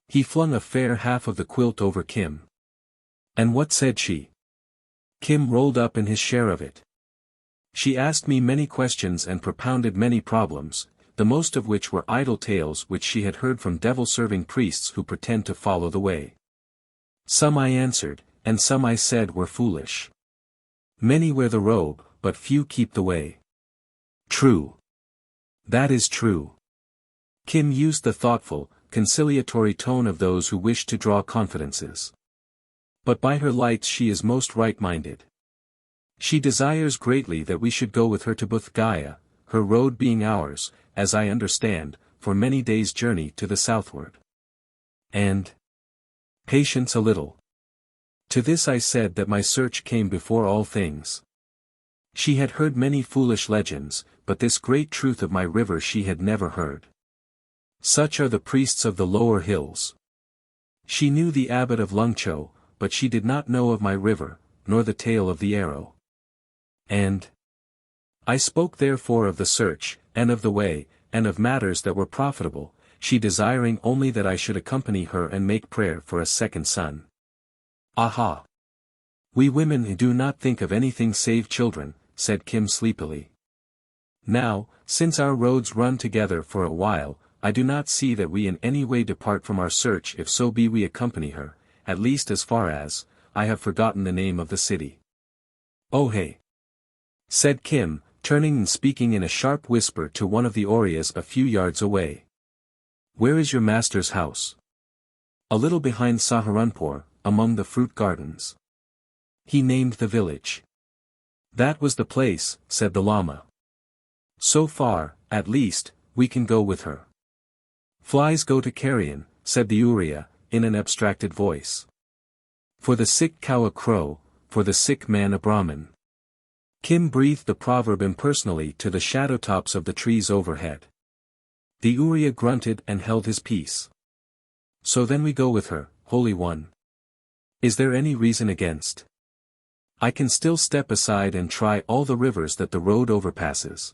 He flung a fair half of the quilt over Kim. And what said she? Kim rolled up in his share of it. She asked me many questions and propounded many problems, the most of which were idle tales which she had heard from devil-serving priests who pretend to follow the way. Some I answered, and some I said were foolish. Many wear the robe, but few keep the way. True. That is true. Kim used the thoughtful, conciliatory tone of those who wish to draw confidences. But by her lights she is most right-minded. She desires greatly that we should go with her to Bodh Gaya, her road being ours, as I understand, for many days' journey to the southward. And patience a little. To this I said that my search came before all things. She had heard many foolish legends, but this great truth of my river she had never heard. Such are the priests of the lower hills. She knew the abbot of Lungcho, but she did not know of my river, nor the tale of the arrow. And I spoke therefore of the search, and of the way, and of matters that were profitable, she desiring only that I should accompany her and make prayer for a second son. Aha! We women do not think of anything save children, said Kim sleepily. Now, since our roads run together for a while, I do not see that we in any way depart from our search if so be we accompany her, at least as far as, I have forgotten the name of the city. Oh hey! Said Kim, turning and speaking in a sharp whisper to one of the Orias a few yards away. Where is your master's house? A little behind Saharanpur, among the fruit gardens. He named the village. That was the place, said the Lama. So far, at least, we can go with her. Flies go to carrion, said the Uriya, in an abstracted voice. For the sick cow a crow, for the sick man a Brahmin. Kim breathed the proverb impersonally to the shadow tops of the trees overhead. The Uriya grunted and held his peace. So then we go with her, Holy One. Is there any reason against? I can still step aside and try all the rivers that the road overpasses.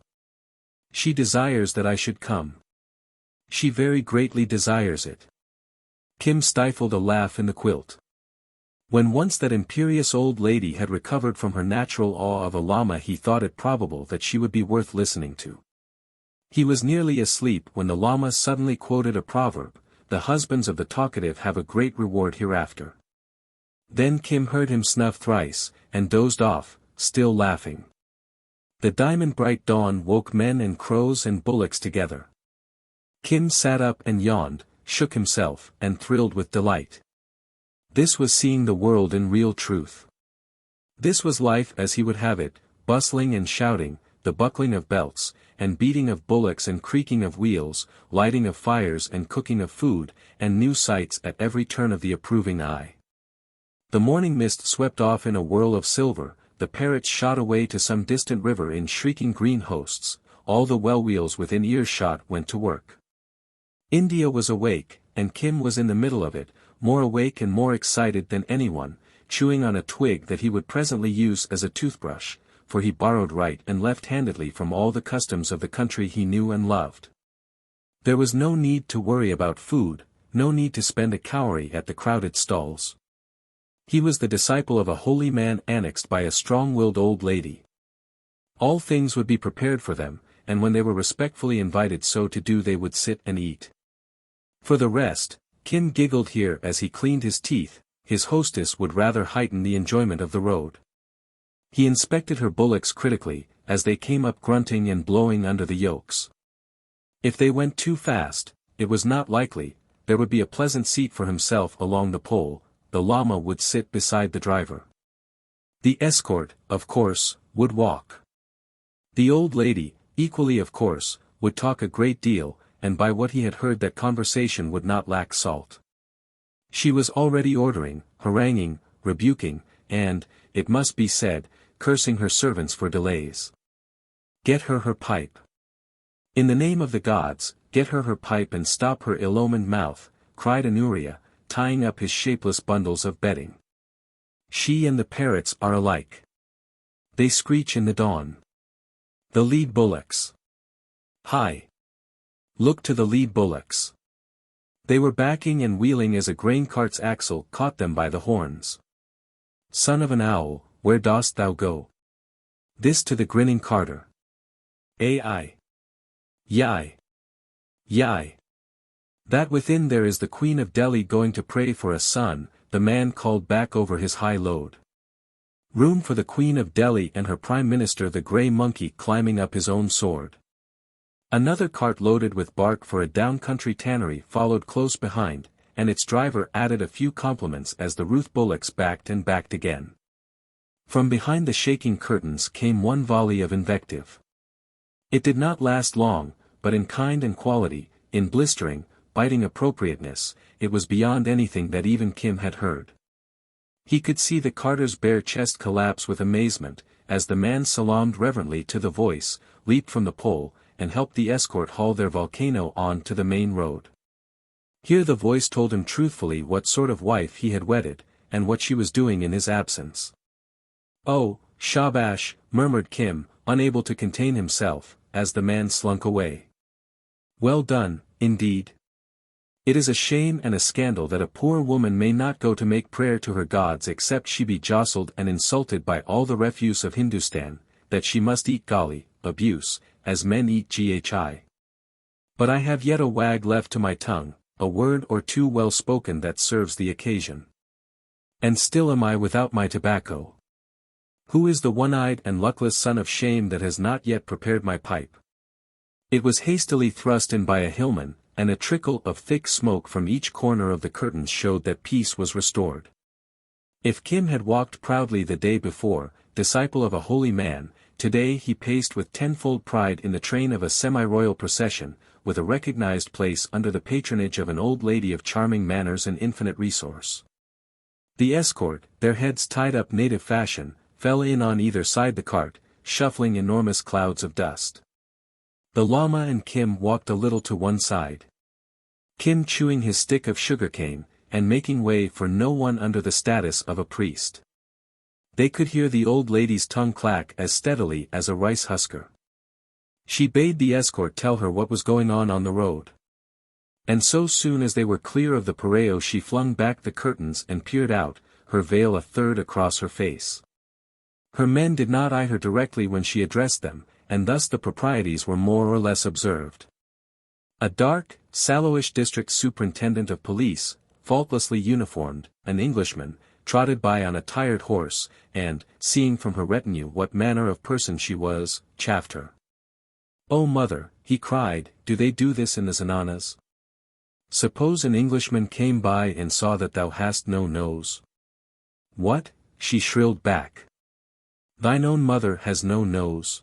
She desires that I should come. She very greatly desires it. Kim stifled a laugh in the quilt. When once that imperious old lady had recovered from her natural awe of a Lama he thought it probable that she would be worth listening to. He was nearly asleep when the Lama suddenly quoted a proverb, the husbands of the talkative have a great reward hereafter. Then Kim heard him snuff thrice, and dozed off, still laughing. The diamond-bright dawn woke men and crows and bullocks together. Kim sat up and yawned, shook himself, and thrilled with delight. This was seeing the world in real truth. This was life as he would have it, bustling and shouting, the buckling of belts, and beating of bullocks and creaking of wheels, lighting of fires and cooking of food, and new sights at every turn of the approving eye. The morning mist swept off in a whirl of silver, the parrots shot away to some distant river in shrieking green hosts, all the well-wheels within earshot went to work. India was awake, and Kim was in the middle of it, more awake and more excited than anyone, chewing on a twig that he would presently use as a toothbrush, for he borrowed right and left-handedly from all the customs of the country he knew and loved. There was no need to worry about food, no need to spend a cowrie at the crowded stalls. He was the disciple of a holy man annexed by a strong-willed old lady. All things would be prepared for them, and when they were respectfully invited so to do they would sit and eat. For the rest, Kim giggled here as he cleaned his teeth, his hostess would rather heighten the enjoyment of the road. He inspected her bullocks critically, as they came up grunting and blowing under the yokes. If they went too fast, it was not likely, there would be a pleasant seat for himself along the pole, the Lama would sit beside the driver. The escort, of course, would walk. The old lady, equally of course, would talk a great deal, and by what he had heard that conversation would not lack salt. She was already ordering, haranguing, rebuking, and, it must be said, cursing her servants for delays. Get her her pipe. In the name of the gods, get her her pipe and stop her ill-omened mouth, cried Anuria, tying up his shapeless bundles of bedding. She and the parrots are alike. They screech in the dawn. The lead bullocks. Hi! Look to the lead bullocks. They were backing and wheeling as a grain cart's axle caught them by the horns. Son of an owl, where dost thou go? This to the grinning carter. Ai. Yai. Yai. That within there is the Queen of Delhi going to pray for a son, the man called back over his high load. Room for the Queen of Delhi and her Prime Minister the grey monkey climbing up his own sword. Another cart loaded with bark for a down-country tannery followed close behind, and its driver added a few compliments as the Ruth bullocks backed and backed again. From behind the shaking curtains came one volley of invective. It did not last long, but in kind and quality, in blistering, biting appropriateness, it was beyond anything that even Kim had heard. He could see the carter's bare chest collapse with amazement, as the man salaamed reverently to the voice, leaped from the pole, and helped the escort haul their volcano on to the main road. Here the voice told him truthfully what sort of wife he had wedded, and what she was doing in his absence. Oh, shabash, murmured Kim, unable to contain himself, as the man slunk away. Well done, indeed. It is a shame and a scandal that a poor woman may not go to make prayer to her gods except she be jostled and insulted by all the refuse of Hindustan, that she must eat golly, abuse, as men eat ghi. But I have yet a wag left to my tongue, a word or two well spoken that serves the occasion. And still am I without my tobacco. Who is the one-eyed and luckless son of shame that has not yet prepared my pipe? It was hastily thrust in by a hillman, and a trickle of thick smoke from each corner of the curtains showed that peace was restored. If Kim had walked proudly the day before, disciple of a holy man, today he paced with tenfold pride in the train of a semi-royal procession, with a recognized place under the patronage of an old lady of charming manners and infinite resource. The escort, their heads tied up native fashion, fell in on either side the cart, shuffling enormous clouds of dust. The Lama and Kim walked a little to one side. Kim chewing his stick of sugarcane, and making way for no one under the status of a priest. They could hear the old lady's tongue clack as steadily as a rice husker. She bade the escort tell her what was going on the road. And so soon as they were clear of the pareo she flung back the curtains and peered out, her veil a third across her face. Her men did not eye her directly when she addressed them, and thus the proprieties were more or less observed. A dark, sallowish district superintendent of police, faultlessly uniformed, an Englishman, trotted by on a tired horse, and, seeing from her retinue what manner of person she was, chaffed her. "Oh mother," he cried, "do they do this in the zananas? Suppose an Englishman came by and saw that thou hast no nose." "What?" she shrilled back. "Thine own mother has no nose.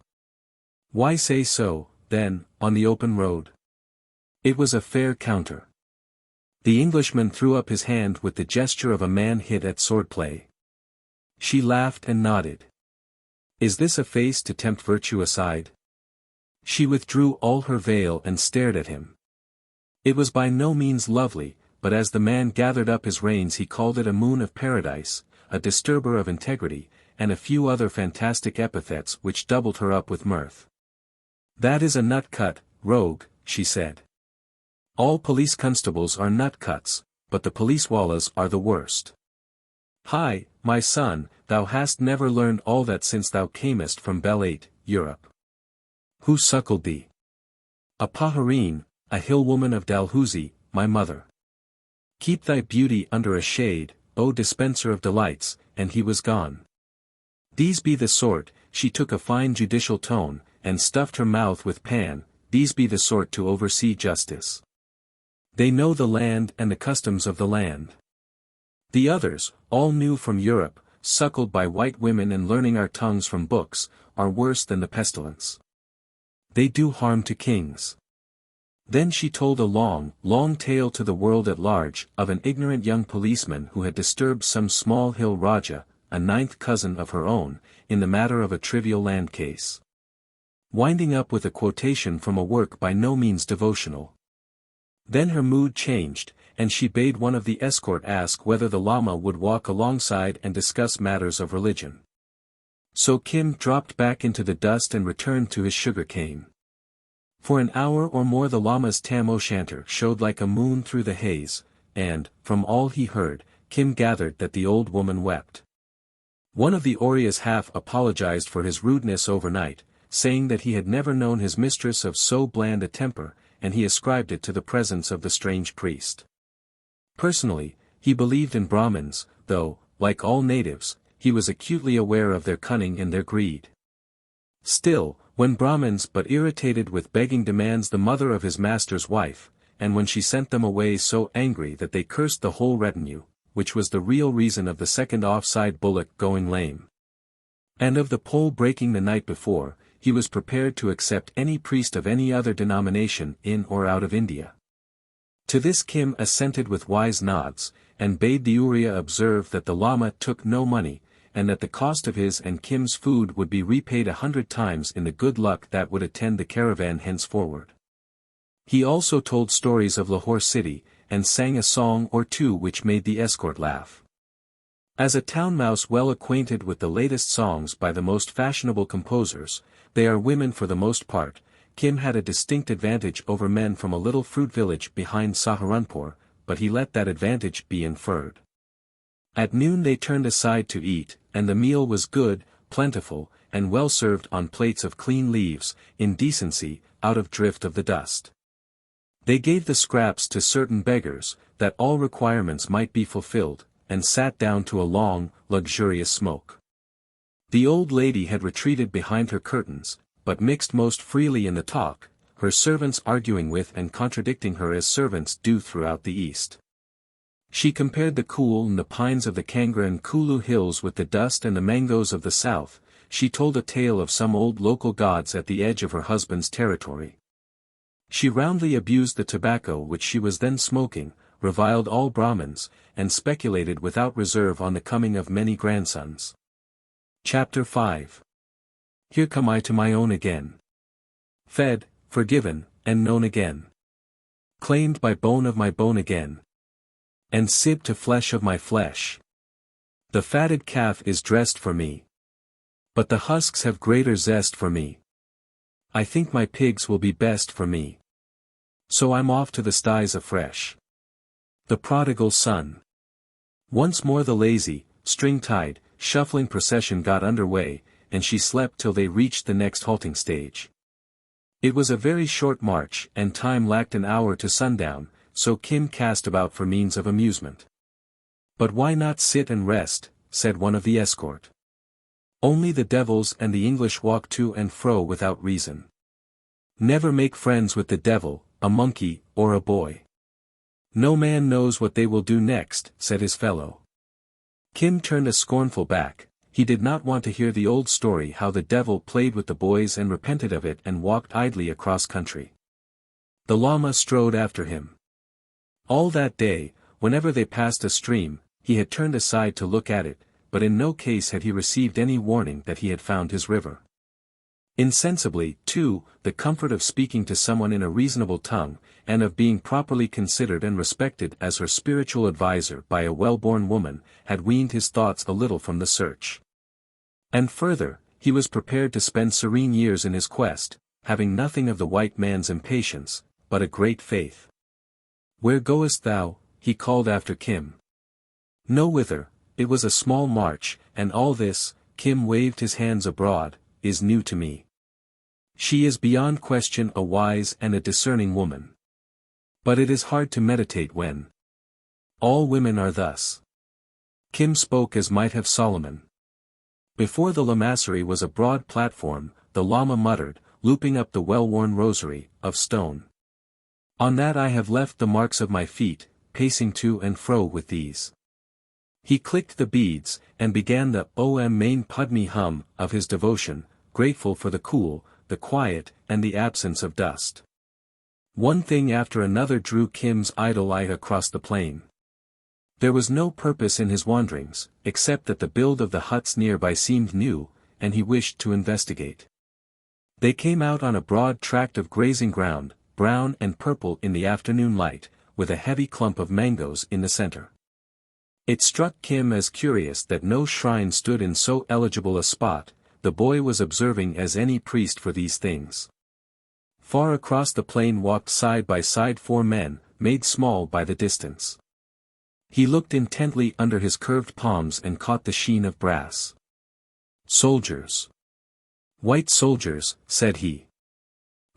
Why say so, then, on the open road?" It was a fair counter. The Englishman threw up his hand with the gesture of a man hit at swordplay. She laughed and nodded. "Is this a face to tempt virtue aside?" She withdrew all her veil and stared at him. It was by no means lovely, but as the man gathered up his reins he called it a moon of paradise, a disturber of integrity, and a few other fantastic epithets which doubled her up with mirth. "That is a nut-cut, rogue," she said. "All police constables are nut-cuts, but the police-wallahs are the worst. Hi, my son, thou hast never learned all that since thou camest from VIII, Europe. Who suckled thee? A pahareen, a hill-woman of Dalhousie, my mother. Keep thy beauty under a shade, O dispenser of delights," and he was gone. "These be the sort," she took a fine judicial tone, and stuffed her mouth with pan, "these be the sort to oversee justice. They know the land and the customs of the land. The others, all new from Europe, suckled by white women and learning our tongues from books, are worse than the pestilence. They do harm to kings." Then she told a long, long tale to the world at large, of an ignorant young policeman who had disturbed some small hill Raja, a ninth cousin of her own, in the matter of a trivial land case. Winding up with a quotation from a work by no means devotional. Then her mood changed, and she bade one of the escort ask whether the Lama would walk alongside and discuss matters of religion. So Kim dropped back into the dust and returned to his sugar cane. For an hour or more the Lama's tam-o'-shanter showed like a moon through the haze, and, from all he heard, Kim gathered that the old woman wept. One of the Orias half apologized for his rudeness overnight, saying that he had never known his mistress of so bland a temper, and he ascribed it to the presence of the strange priest. Personally, he believed in Brahmins, though, like all natives, he was acutely aware of their cunning and their greed. Still, when Brahmins but irritated with begging demands the mother of his master's wife, and when she sent them away so angry that they cursed the whole retinue, which was the real reason of the second offside bullock going lame. And of the pole breaking the night before, he was prepared to accept any priest of any other denomination in or out of India. To this Kim assented with wise nods, and bade the Uriya observe that the Lama took no money, and that the cost of his and Kim's food would be repaid 100 times in the good luck that would attend the caravan henceforward. He also told stories of Lahore city, and sang a song or two which made the escort laugh. As a town mouse well acquainted with the latest songs by the most fashionable composers, they are women for the most part, Kim had a distinct advantage over men from a little fruit village behind Saharanpur, but he let that advantage be inferred. At noon they turned aside to eat, and the meal was good, plentiful, and well served on plates of clean leaves, in decency, out of drift of the dust. They gave the scraps to certain beggars, that all requirements might be fulfilled, and sat down to a long, luxurious smoke. The old lady had retreated behind her curtains, but mixed most freely in the talk, her servants arguing with and contradicting her as servants do throughout the East. She compared the cool and the pines of the Kangra and Kulu hills with the dust and the mangoes of the south. She told a tale of some old local gods at the edge of her husband's territory. She roundly abused the tobacco which she was then smoking, reviled all Brahmins, and speculated without reserve on the coming of many grandsons. Chapter 5. Here come I to my own again. Fed, forgiven, and known again. Claimed by bone of my bone again. And sib to flesh of my flesh. The fatted calf is dressed for me. But the husks have greater zest for me. I think my pigs will be best for me. So I'm off to the styes afresh. The prodigal son. Once more the lazy, string-tied, shuffling procession got under way, and she slept till they reached the next halting stage. It was a very short march, and time lacked an hour to sundown, so Kim cast about for means of amusement. But why not sit and rest, said one of the escort. Only the devils and the English walk to and fro without reason. Never make friends with the devil, a monkey, or a boy. No man knows what they will do next, said his fellow. Kim turned a scornful back. He did not want to hear the old story how the devil played with the boys and repented of it and walked idly across country. The Lama strode after him. All that day, whenever they passed a stream, he had turned aside to look at it, but in no case had he received any warning that he had found his river. Insensibly, too, the comfort of speaking to someone in a reasonable tongue, and of being properly considered and respected as her spiritual adviser by a well-born woman, had weaned his thoughts a little from the search. And further, he was prepared to spend serene years in his quest, having nothing of the white man's impatience, but a great faith. "Where goest thou?" he called after Kim. "No whither, it was a small march, and all this," Kim waved his hands abroad, "is new to me." She is beyond question a wise and a discerning woman. But it is hard to meditate when all women are thus. Kim spoke as might have Solomon. Before the lamasery was a broad platform, the Lama muttered, looping up the well-worn rosary, of stone. "On that I have left the marks of my feet, pacing to and fro with these." He clicked the beads, and began the Om Mane Padme hum of his devotion, grateful for the cool, the quiet, and the absence of dust. One thing after another drew Kim's idle eye across the plain. There was no purpose in his wanderings, except that the build of the huts nearby seemed new, and he wished to investigate. They came out on a broad tract of grazing ground, brown and purple in the afternoon light, with a heavy clump of mangoes in the center. It struck Kim as curious that no shrine stood in so eligible a spot. The boy was observing as any priest for these things. Far across the plain walked side by side 4 men, made small by the distance. He looked intently under his curved palms and caught the sheen of brass. "Soldiers. White soldiers," said he.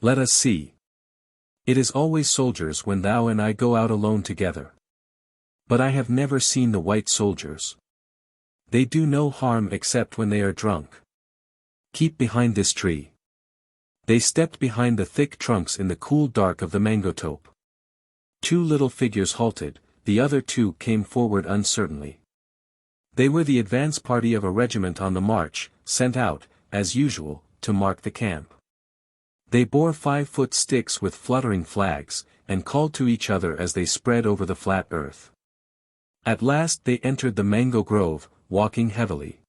"Let us see. It is always soldiers when thou and I go out alone together. But I have never seen the white soldiers. They do no harm except when they are drunk. Keep behind this tree." They stepped behind the thick trunks in the cool dark of the mango tope. 2 little figures halted, the other 2 came forward uncertainly. They were the advance party of a regiment on the march, sent out, as usual, to mark the camp. They bore 5-foot sticks with fluttering flags, and called to each other as they spread over the flat earth. At last they entered the mango grove, walking heavily.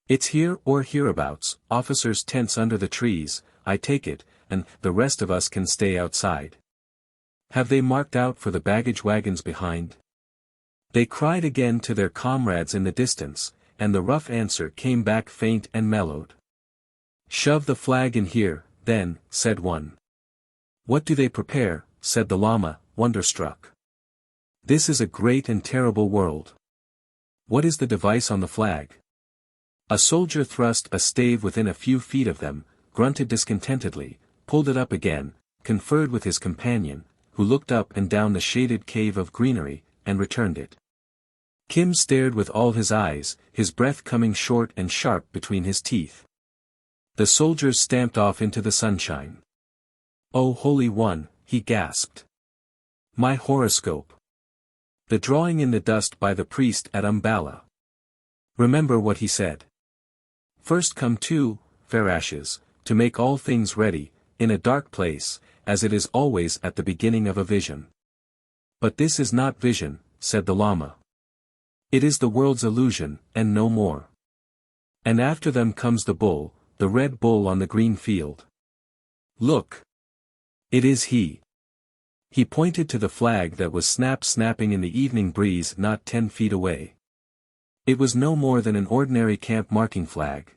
"It's here or hereabouts, officers' tents under the trees, I take it, and the rest of us can stay outside. Have they marked out for the baggage wagons behind?" They cried again to their comrades in the distance, and the rough answer came back faint and mellowed. "Shove the flag in here, then," said one. "What do they prepare?" said the Lama, wonderstruck. "This is a great and terrible world. What is the device on the flag?" A soldier thrust a stave within a few feet of them, grunted discontentedly, pulled it up again, conferred with his companion, who looked up and down the shaded cave of greenery, and returned it. Kim stared with all his eyes, his breath coming short and sharp between his teeth. The soldiers stamped off into the sunshine. "Oh Holy One," he gasped. "My horoscope. The drawing in the dust by the priest at Umballa. Remember what he said. First come 2, fair ashes, to make all things ready, in a dark place, as it is always at the beginning of a vision. But this is not vision," said the Lama. "It is the world's illusion, and no more. And after them comes the bull, the red bull on the green field. Look! It is he." He pointed to the flag that was snapping in the evening breeze not 10 feet away. It was no more than an ordinary camp marking flag.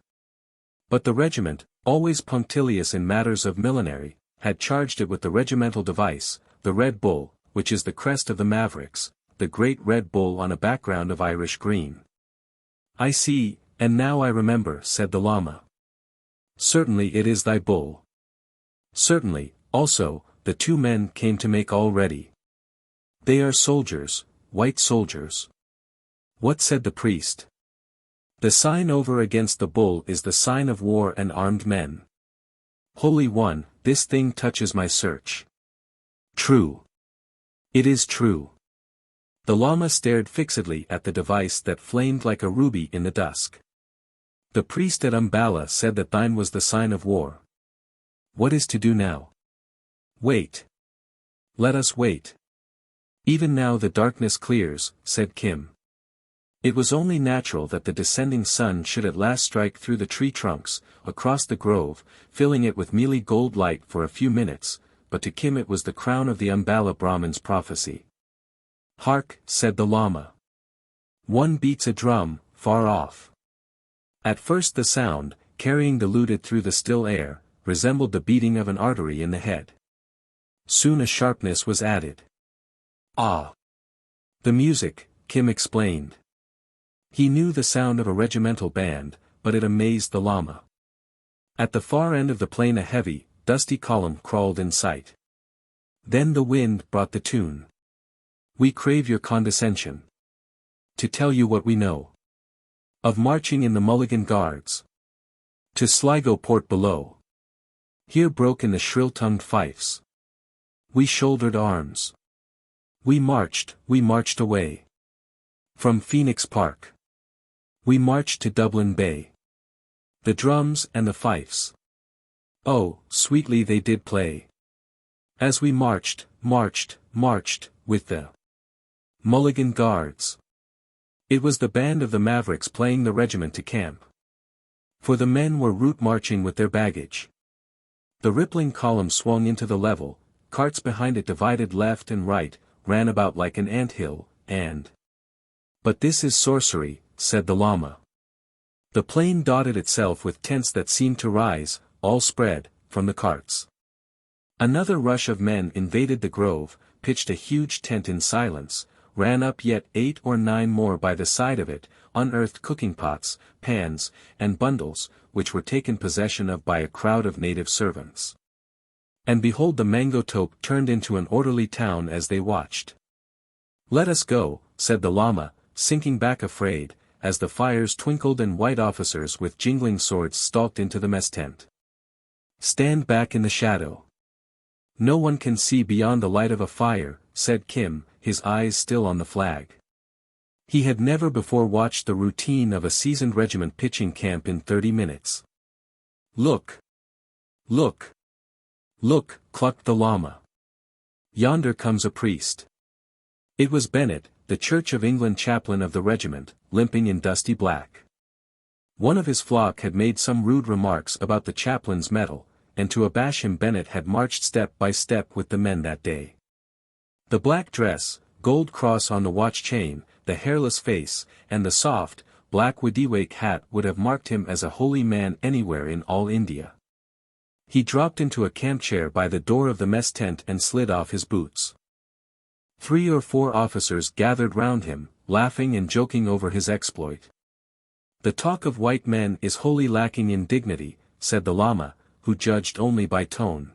But the regiment, always punctilious in matters of millinery, had charged it with the regimental device, the Red Bull, which is the crest of the Mavericks, the great red bull on a background of Irish green. "I see, and now I remember," said the Lama. "Certainly it is thy bull." Certainly, also, the 2 men came to make all ready. "They are soldiers, white soldiers." What said the priest? "The sign over against the bull is the sign of war and armed men." "Holy One, this thing touches my search." "True. It is true." The Lama stared fixedly at the device that flamed like a ruby in the dusk. "The priest at Umballa said that thine was the sign of war. What is to do now?" "Wait. Let us wait. Even now the darkness clears," said Kim. It was only natural that the descending sun should at last strike through the tree trunks, across the grove, filling it with mealy gold light for a few minutes, but to Kim it was the crown of the Umballa Brahmin's prophecy. "Hark," said the Lama. "One beats a drum, far off." At first the sound, carrying diluted through the still air, resembled the beating of an artery in the head. Soon a sharpness was added. "Ah! The music," Kim explained. He knew the sound of a regimental band, but it amazed the Lama. At the far end of the plain a heavy, dusty column crawled in sight. Then the wind brought the tune. "We crave your condescension to tell you what we know of marching in the Mulligan Guards to Sligo port below." Here broke in the shrill-tongued fifes. "We shouldered arms. We marched away from Phoenix Park. We marched to Dublin Bay. The drums and the fifes. Oh, sweetly they did play. As we marched, with the Mulligan Guards." It was the band of the Mavericks playing the regiment to camp. For the men were route marching with their baggage. The rippling column swung into the level, carts behind it divided left and right, ran about like an ant-hill, and— "But this is sorcery," said the Lama. The plain dotted itself with tents that seemed to rise, all spread, from the carts. Another rush of men invaded the grove, pitched a huge tent in silence, ran up yet 8 or 9 more by the side of it, unearthed cooking pots, pans, and bundles, which were taken possession of by a crowd of native servants. And behold, the mango tope turned into an orderly town as they watched. "Let us go," said the Lama, sinking back afraid, as the fires twinkled and white officers with jingling swords stalked into the mess tent. "Stand back in the shadow. No one can see beyond the light of a fire," said Kim, his eyes still on the flag. He had never before watched the routine of a seasoned regiment pitching camp in 30 minutes. "Look! Look! Look!" clucked the Lama. "Yonder comes a priest." It was Bennett, the Church of England chaplain of the regiment, limping in dusty black. One of his flock had made some rude remarks about the chaplain's medal, and to abash him Bennett had marched step by step with the men that day. The black dress, gold cross on the watch chain, the hairless face, and the soft, black Wadiwake hat would have marked him as a holy man anywhere in all India. He dropped into a camp chair by the door of the mess tent and slid off his boots. 3 or 4 officers gathered round him, laughing and joking over his exploit. "The talk of white men is wholly lacking in dignity," said the Lama, who judged only by tone.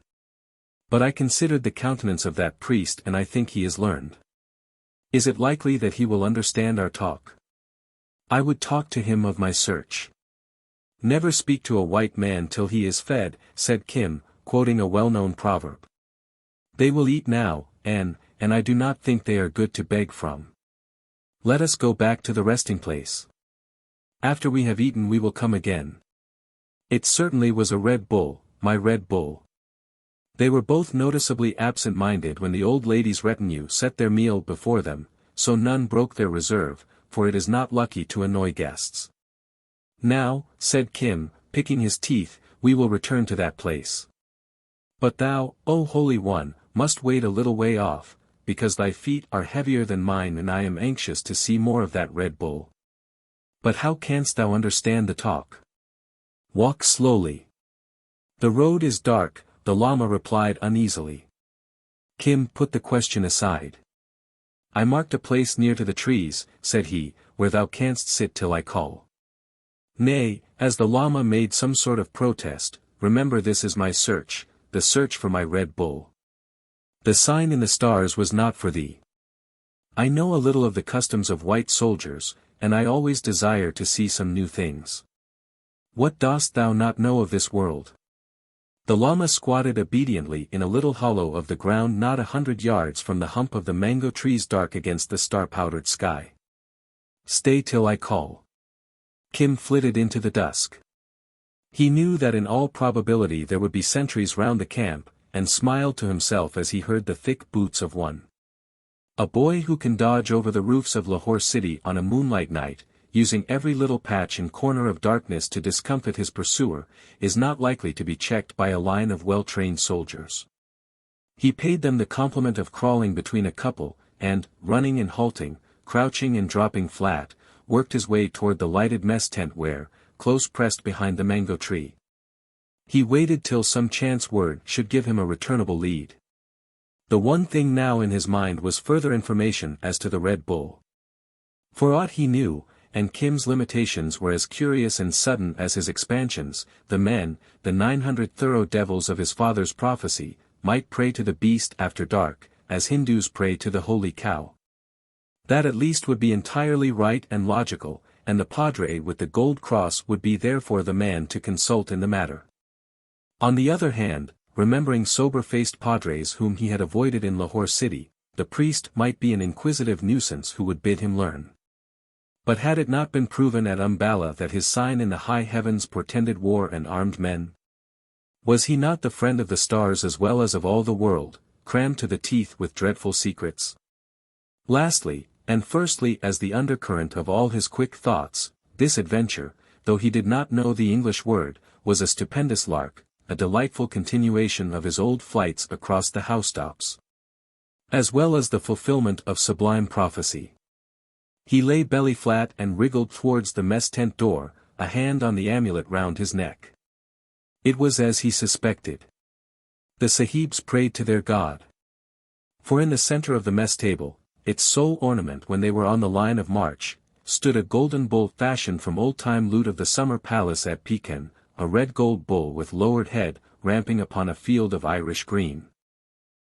"But I considered the countenance of that priest and I think he is learned. Is it likely that he will understand our talk? I would talk to him of my search." "Never speak to a white man till he is fed," said Kim, quoting a well-known proverb. "They will eat now, and I do not think they are good to beg from. Let us go back to the resting place. After we have eaten we will come again." It certainly was a Red Bull, my Red Bull. They were both noticeably absent-minded when the old lady's retinue set their meal before them, so none broke their reserve, for it is not lucky to annoy guests. "Now," said Kim, picking his teeth, "we will return to that place. But thou, O Holy One, must wait a little way off, because thy feet are heavier than mine and I am anxious to see more of that Red Bull. But how canst thou understand the talk? Walk slowly. The road is dark," the Lama replied uneasily. Kim put the question aside. "I marked a place near to the trees," said he, "where thou canst sit till I call." "Nay," as the Lama made some sort of protest, "remember this is my search, the search for my Red Bull. The sign in the stars was not for thee. I know a little of the customs of white soldiers, and I always desire to see some new things. What dost thou not know of this world?" The Lama squatted obediently in a little hollow of the ground not 100 yards from the hump of the mango trees dark against the star-powdered sky. "Stay till I call." Kim flitted into the dusk. He knew that in all probability there would be sentries round the camp, and smiled to himself as he heard the thick boots of one. A boy who can dodge over the roofs of Lahore city on a moonlight night, using every little patch and corner of darkness to discomfit his pursuer, is not likely to be checked by a line of well-trained soldiers. He paid them the compliment of crawling between a couple, and, running and halting, crouching and dropping flat, worked his way toward the lighted mess tent where, close pressed behind the mango tree, he waited till some chance word should give him a returnable lead. The one thing now in his mind was further information as to the Red Bull. For aught he knew, and Kim's limitations were as curious and sudden as his expansions, the men, the 900 thorough devils of his father's prophecy, might pray to the beast after dark, as Hindus pray to the holy cow. That at least would be entirely right and logical, and the padre with the gold cross would be therefore the man to consult in the matter. On the other hand, remembering sober-faced padres whom he had avoided in Lahore city, the priest might be an inquisitive nuisance who would bid him learn. But had it not been proven at Umballa that his sign in the high heavens portended war and armed men? Was he not the friend of the stars as well as of all the world, crammed to the teeth with dreadful secrets? Lastly, and firstly as the undercurrent of all his quick thoughts, this adventure, though he did not know the English word, was a stupendous lark, a delightful continuation of his old flights across the housetops, as well as the fulfillment of sublime prophecy. He lay belly flat and wriggled towards the mess tent door, a hand on the amulet round his neck. It was as he suspected. The sahibs prayed to their god. For in the center of the mess table, its sole ornament when they were on the line of march, stood a golden bull fashioned from old-time loot of the summer palace at Pekin, a red gold bull with lowered head, ramping upon a field of Irish green.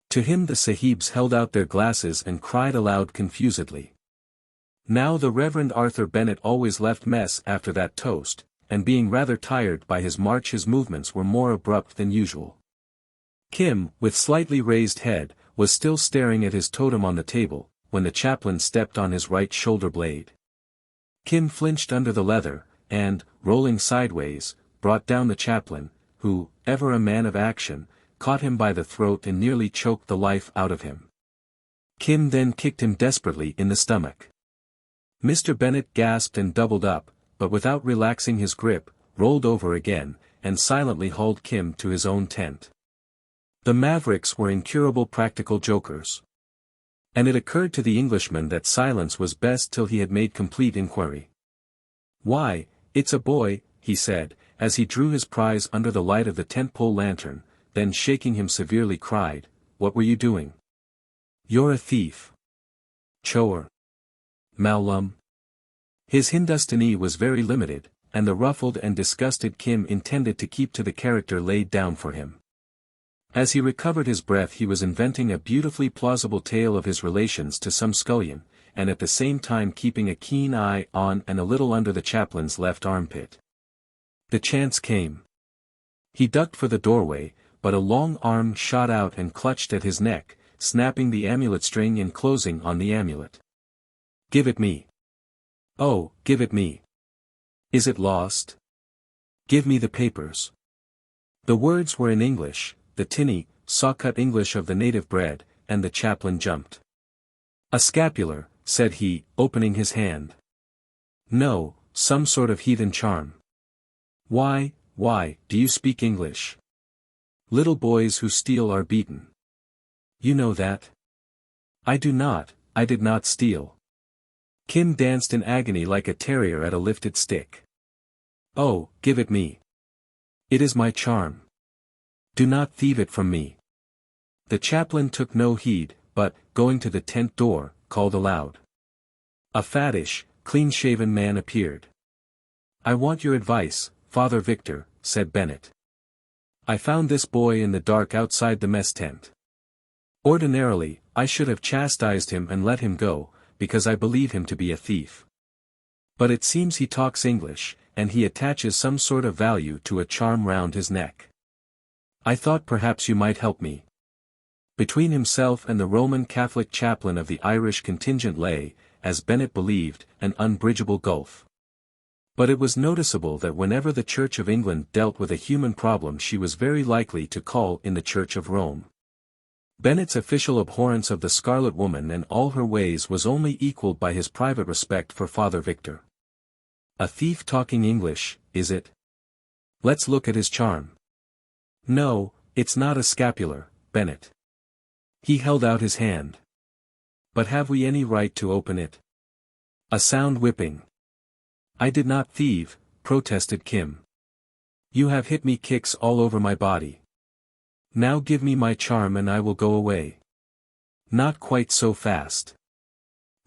To him the sahibs held out their glasses and cried aloud confusedly. Now the Reverend Arthur Bennett always left mess after that toast, and being rather tired by his march his movements were more abrupt than usual. Kim, with slightly raised head, was still staring at his totem on the table, when the chaplain stepped on his right shoulder blade. Kim flinched under the leather, and, rolling sideways, brought down the chaplain, who, ever a man of action, caught him by the throat and nearly choked the life out of him. Kim then kicked him desperately in the stomach. Mr. Bennett gasped and doubled up, but without relaxing his grip, rolled over again, and silently hauled Kim to his own tent. The mavericks were incurable practical jokers. And it occurred to the Englishman that silence was best till he had made complete inquiry. "Why, it's a boy," he said, as he drew his prize under the light of the tent-pole lantern, then shaking him severely cried, "What were you doing? You're a thief. Chor. Malum." His Hindustani was very limited, and the ruffled and disgusted Kim intended to keep to the character laid down for him. As he recovered his breath he was inventing a beautifully plausible tale of his relations to some scullion, and at the same time keeping a keen eye on and a little under the chaplain's left armpit. The chance came. He ducked for the doorway, but a long arm shot out and clutched at his neck, snapping the amulet string and closing on the amulet. "Give it me. Oh, give it me. Is it lost? Give me the papers." The words were in English, the tinny, saw-cut English of the native bred, and the chaplain jumped. "A scapular," said he, opening his hand. "No, some sort of heathen charm." Why, do you speak English? Little boys who steal are beaten. You know that? I do not, I did not steal." Kim danced in agony like a terrier at a lifted stick. "Oh, give it me. It is my charm. Do not thieve it from me." The chaplain took no heed, but, going to the tent door, called aloud. A fattish, clean-shaven man appeared. "I want your advice, Father Victor," said Bennett. "I found this boy in the dark outside the mess tent. Ordinarily, I should have chastised him and let him go, because I believe him to be a thief. But it seems he talks English, and he attaches some sort of value to a charm round his neck. I thought perhaps you might help me." Between himself and the Roman Catholic chaplain of the Irish contingent lay, as Bennett believed, an unbridgeable gulf. But it was noticeable that whenever the Church of England dealt with a human problem she was very likely to call in the Church of Rome. Bennett's official abhorrence of the Scarlet Woman and all her ways was only equalled by his private respect for Father Victor. A thief talking English, is it? Let's look at his charm. No, it's not a scapular, Bennett. He held out his hand. But have we any right to open it? A sound whipping. I did not thieve, protested Kim. You have hit me kicks all over my body. Now give me my charm and I will go away. Not quite so fast.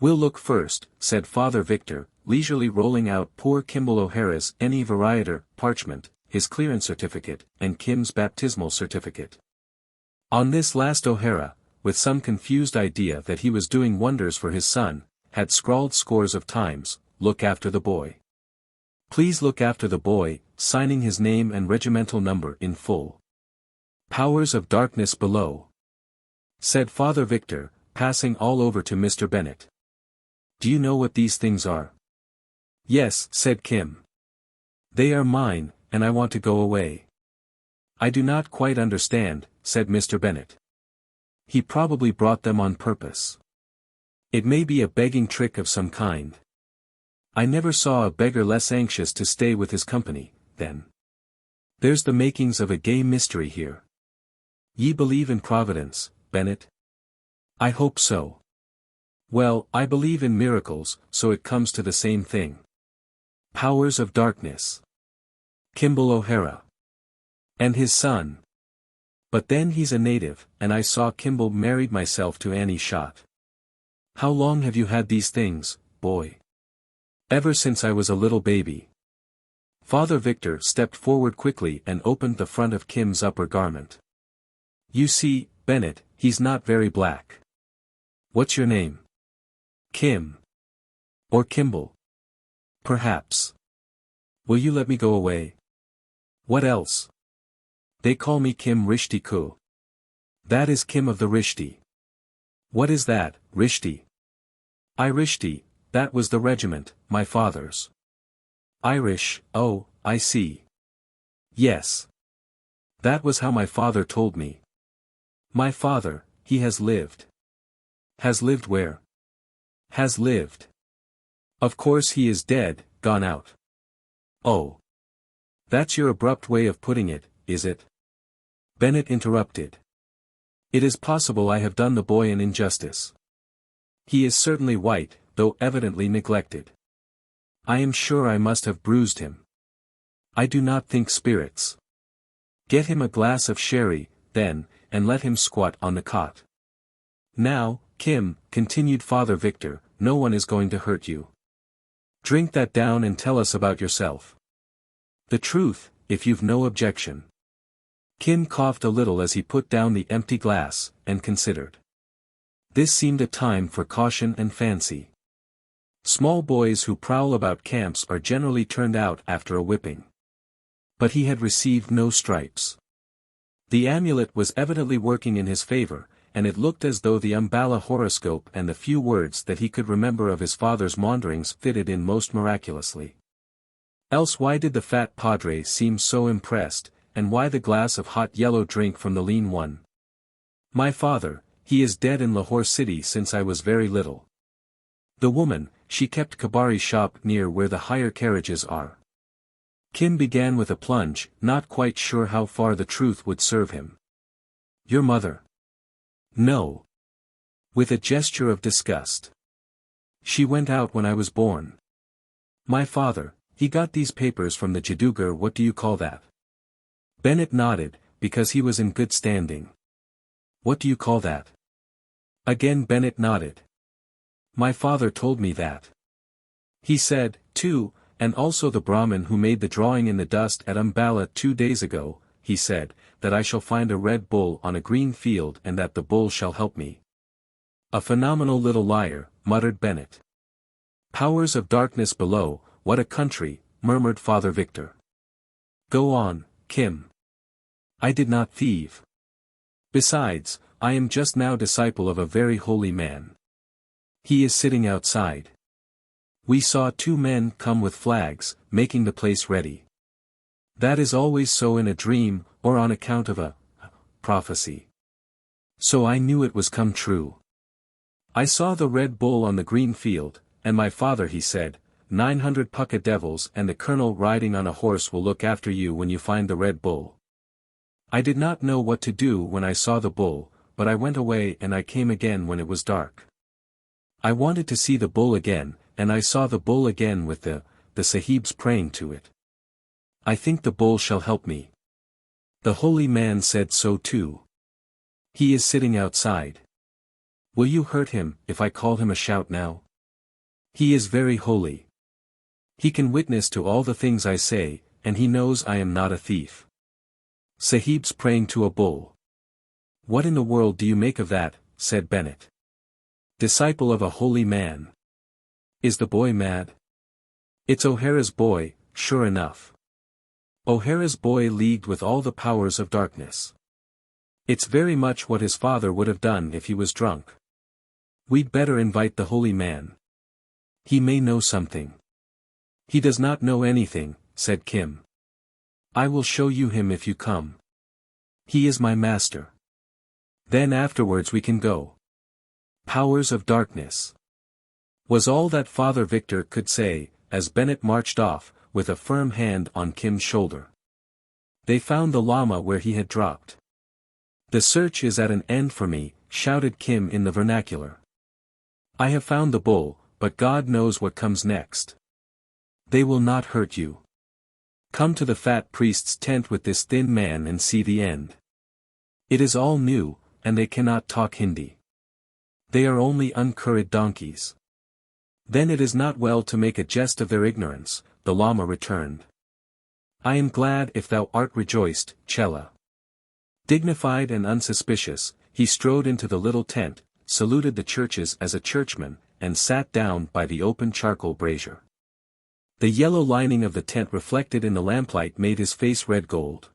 We'll look first, said Father Victor, leisurely rolling out poor Kimball O'Hara's any varietor parchment, his clearance certificate, and Kim's baptismal certificate. On this last O'Hara, with some confused idea that he was doing wonders for his son, had scrawled scores of times, "Look after the boy. Please look after the boy," signing his name and regimental number in full. "Powers of darkness below," said Father Victor, passing all over to Mr. Bennett. "Do you know what these things are?" "Yes," said Kim. "They are mine, and I want to go away." "I do not quite understand," said Mr. Bennett. "He probably brought them on purpose. It may be a begging trick of some kind. I never saw a beggar less anxious to stay with his company, then. There's the makings of a gay mystery here. Ye believe in Providence, Bennett?" "I hope so." "Well, I believe in miracles, so it comes to the same thing. Powers of darkness. Kimball O'Hara. And his son. But then he's a native, and I saw Kimball married myself to Annie Shott. How long have you had these things, boy?" "Ever since I was a little baby." Father Victor stepped forward quickly and opened the front of Kim's upper garment. "You see, Bennett, he's not very black. What's your name?" "Kim. Or Kimball. Perhaps. Will you let me go away?" "What else?" "They call me Kim Rishti Ku." "That is Kim of the Rishti." "What is that, Rishti?" "Irishti, that was the regiment, my father's." "Irish, oh, I see. Yes. That was how my father told me." "My father, he has lived." "Has lived where?" "Has lived. Of course he is dead, gone out." "Oh. That's your abrupt way of putting it, is it?" Bennett interrupted. "It is possible I have done the boy an injustice. He is certainly white, though evidently neglected. I am sure I must have bruised him. I do not think spirits. Get him a glass of sherry, then, and let him squat on the cot. Now, Kim," continued Father Victor, "no one is going to hurt you. Drink that down and tell us about yourself. The truth, if you've no objection." Kim coughed a little as he put down the empty glass, and considered. This seemed a time for caution and fancy. Small boys who prowl about camps are generally turned out after a whipping. But he had received no stripes. The amulet was evidently working in his favor, and it looked as though the Umballa horoscope and the few words that he could remember of his father's maunderings fitted in most miraculously. Else why did the fat padre seem so impressed, and why the glass of hot yellow drink from the lean one? "My father, he is dead in Lahore city since I was very little. The woman, she kept kabari shop near where the hire carriages are." Kim began with a plunge, not quite sure how far the truth would serve him. "Your mother?" "No." With a gesture of disgust. "She went out when I was born. My father, he got these papers from the Jadugar. What do you call that?" Bennett nodded, because he was in good standing. "What do you call that?" Again Bennett nodded. "My father told me that. He said, too, and also the Brahmin who made the drawing in the dust at Umballa 2 days ago, he said, that I shall find a red bull on a green field and that the bull shall help me." "A phenomenal little liar," muttered Bennett. "Powers of darkness below, what a country," murmured Father Victor. "Go on, Kim." "I did not thieve. Besides, I am just now disciple of a very holy man. He is sitting outside. We saw 2 men come with flags, making the place ready. That is always so in a dream, or on account of a prophecy. So I knew it was come true. I saw the red bull on the green field, and my father he said, 900 pukka devils and the colonel riding on a horse will look after you when you find the red bull. I did not know what to do when I saw the bull, but I went away and I came again when it was dark. I wanted to see the bull again, and I saw the bull again with the sahibs praying to it. I think the bull shall help me. The holy man said so too. He is sitting outside. Will you hurt him if I call him a shout now? He is very holy. He can witness to all the things I say, and he knows I am not a thief. Sahibs praying to a bull. What in the world do you make of that? Said Bennett. Disciple of a holy man. Is the boy mad? It's O'Hara's boy, sure enough. O'Hara's boy leagued with all the powers of darkness. It's very much what his father would have done if he was drunk. We'd better invite the holy man. He may know something. He does not know anything, said Kim. I will show you him if you come. He is my master. Then afterwards we can go. Powers of darkness. Was all that Father Victor could say, as Bennett marched off, with a firm hand on Kim's shoulder. They found the Lama where he had dropped. The search is at an end for me, shouted Kim in the vernacular. I have found the bull, but God knows what comes next. They will not hurt you. Come to the fat priest's tent with this thin man and see the end. It is all new, and they cannot talk Hindi. They are only uncurried donkeys. Then it is not well to make a jest of their ignorance, the Lama returned. I am glad if thou art rejoiced, Chela. Dignified and unsuspicious, he strode into the little tent, saluted the churches as a churchman, and sat down by the open charcoal brazier. The yellow lining of the tent reflected in the lamplight made his face red gold.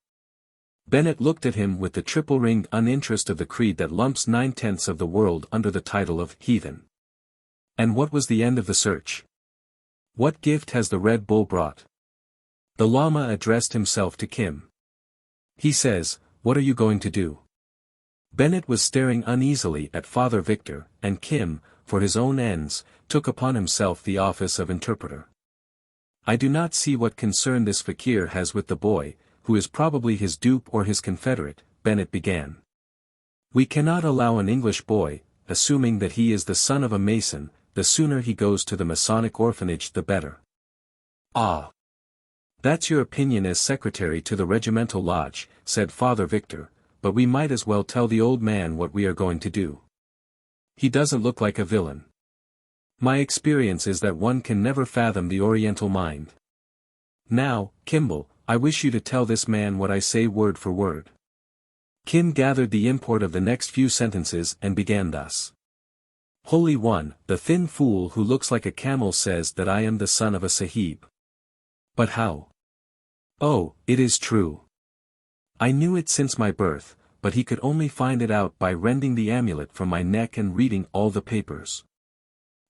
Bennett looked at him with the triple-ringed uninterest of the creed that lumps 9/10 of the world under the title of heathen. And what was the end of the search? What gift has the Red Bull brought? The Lama addressed himself to Kim. He says, what are you going to do? Bennett was staring uneasily at Father Victor, and Kim, for his own ends, took upon himself the office of interpreter. I do not see what concern this fakir has with the boy, who is probably his dupe or his confederate, Bennett began. We cannot allow an English boy, assuming that he is the son of a mason, the sooner he goes to the Masonic orphanage the better. Ah! That's your opinion as secretary to the regimental lodge, said Father Victor, but we might as well tell the old man what we are going to do. He doesn't look like a villain. My experience is that one can never fathom the Oriental mind. Now, Kimball, I wish you to tell this man what I say word for word. Kim gathered the import of the next few sentences and began thus. Holy One, the thin fool who looks like a camel says that I am the son of a sahib. But how? Oh, it is true. I knew it since my birth, but he could only find it out by rending the amulet from my neck and reading all the papers.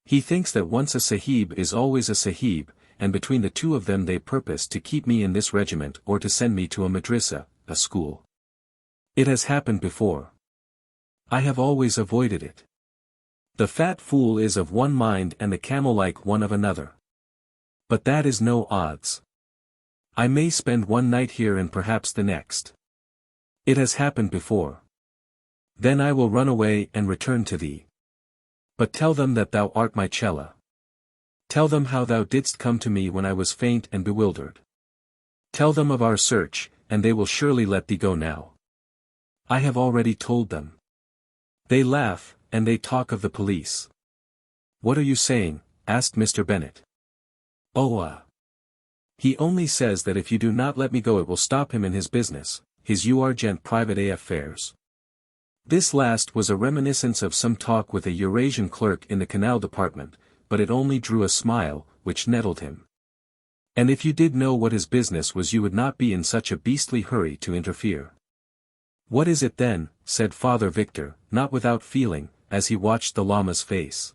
He thinks that once a sahib is always a sahib, and between the two of them they purpose to keep me in this regiment or to send me to a madrasa, a school. It has happened before. I have always avoided it. The fat fool is of one mind and the camel-like one of another. But that is no odds. I may spend one night here and perhaps the next. It has happened before. Then I will run away and return to thee. But tell them that thou art my Chela. Tell them how thou didst come to me when I was faint and bewildered. Tell them of our search, and they will surely let thee go now. I have already told them. They laugh, and they talk of the police. What are you saying? Asked Mr. Bennett. Oh He only says that if you do not let me go it will stop him in his business, his urgent private affairs. This last was a reminiscence of some talk with a Eurasian clerk in the canal department, but it only drew a smile, which nettled him. And if you did know what his business was you would not be in such a beastly hurry to interfere. What is it then? Said Father Victor, not without feeling, as he watched the Lama's face.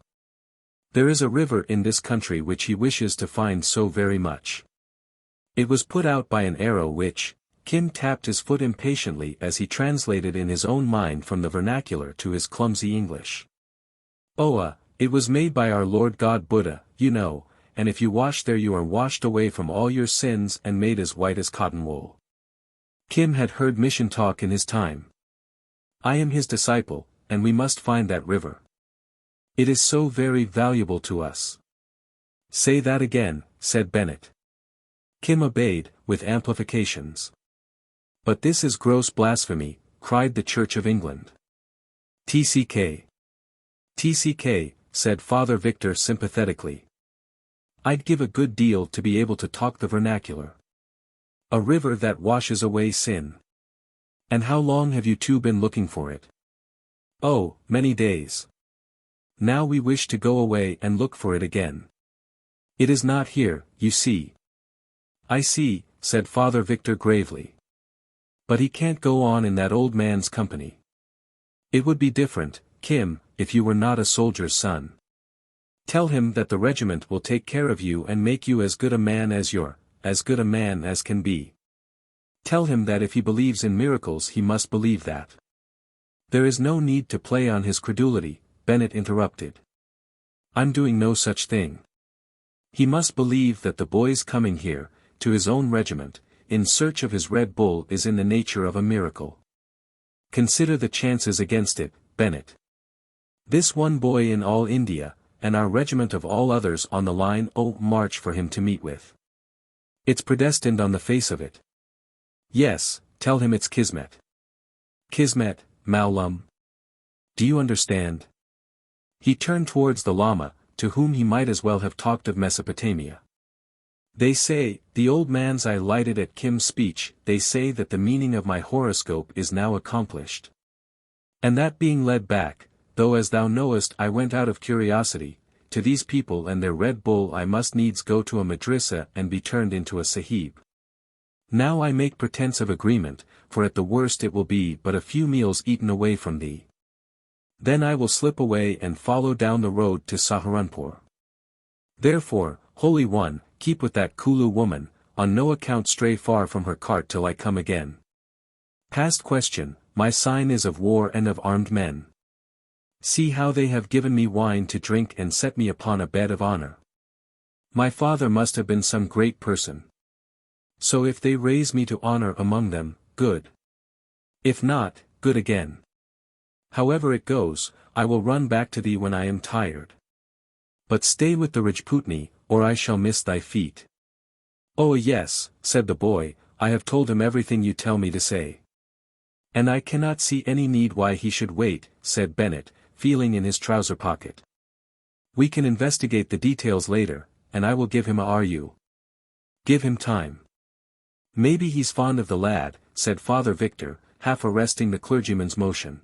There is a river in this country which he wishes to find so very much. It was put out by an arrow which, Kim tapped his foot impatiently as he translated in his own mind from the vernacular to his clumsy English. It was made by our Lord God Buddha, you know, and if you wash there you are washed away from all your sins and made as white as cotton wool. Kim had heard mission talk in his time. I am his disciple, and we must find that river. It is so very valuable to us. Say that again, said Bennett. Kim obeyed, with amplifications. But this is gross blasphemy, cried the Church of England. TCK. TCK, said Father Victor sympathetically. I'd give a good deal to be able to talk the vernacular. A river that washes away sin. And how long have you two been looking for it? Oh, many days. Now we wish to go away and look for it again. It is not here, you see. I see, said Father Victor gravely. But he can't go on in that old man's company. It would be different, Kim, if you were not a soldier's son. Tell him that the regiment will take care of you and make you as good a man as can be. Tell him that if he believes in miracles he must believe that. There is no need to play on his credulity, Bennett interrupted. I'm doing no such thing. He must believe that the boy's coming here, to his own regiment, in search of his Red Bull is in the nature of a miracle. Consider the chances against it, Bennett. This one boy in all India, and our regiment of all others on the line march for him to meet with. It's predestined on the face of it. Yes, tell him it's Kismet. Kismet, Mawlum. Do you understand? He turned towards the Lama, to whom he might as well have talked of Mesopotamia. They say, the old man's eye lighted at Kim's speech, they say that the meaning of my horoscope is now accomplished. And that being led back, though as thou knowest I went out of curiosity, to these people and their Red Bull I must needs go to a madrasa and be turned into a sahib. Now I make pretence of agreement, for at the worst it will be but a few meals eaten away from thee. Then I will slip away and follow down the road to Saharanpur. Therefore, Holy One, keep with that Kulu woman, on no account stray far from her cart till I come again. Past question, my sign is of war and of armed men. See how they have given me wine to drink and set me upon a bed of honor. My father must have been some great person. So if they raise me to honor among them, good. If not, good again. However it goes, I will run back to thee when I am tired. But stay with the Rajputni, or I shall miss thy feet. Oh yes, said the boy, I have told him everything you tell me to say. And I cannot see any need why he should wait, said Bennett, feeling in his trouser pocket. We can investigate the details later, and I will give him a RU. Give him time. Maybe he's fond of the lad, said Father Victor, half arresting the clergyman's motion.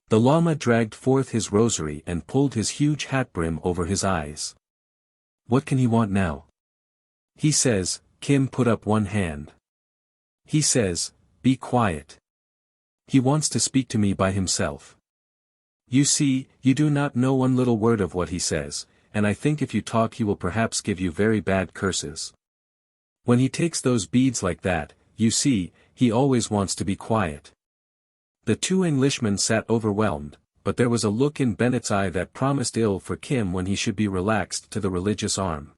The Lama dragged forth his rosary and pulled his huge hat brim over his eyes. What can he want now? He says, Kim put up one hand. He says, be quiet. He wants to speak to me by himself. You see, you do not know one little word of what he says, and I think if you talk he will perhaps give you very bad curses. When he takes those beads like that, you see, he always wants to be quiet. The two Englishmen sat overwhelmed, but there was a look in Bennett's eye that promised ill for Kim when he should be relaxed to the religious arm.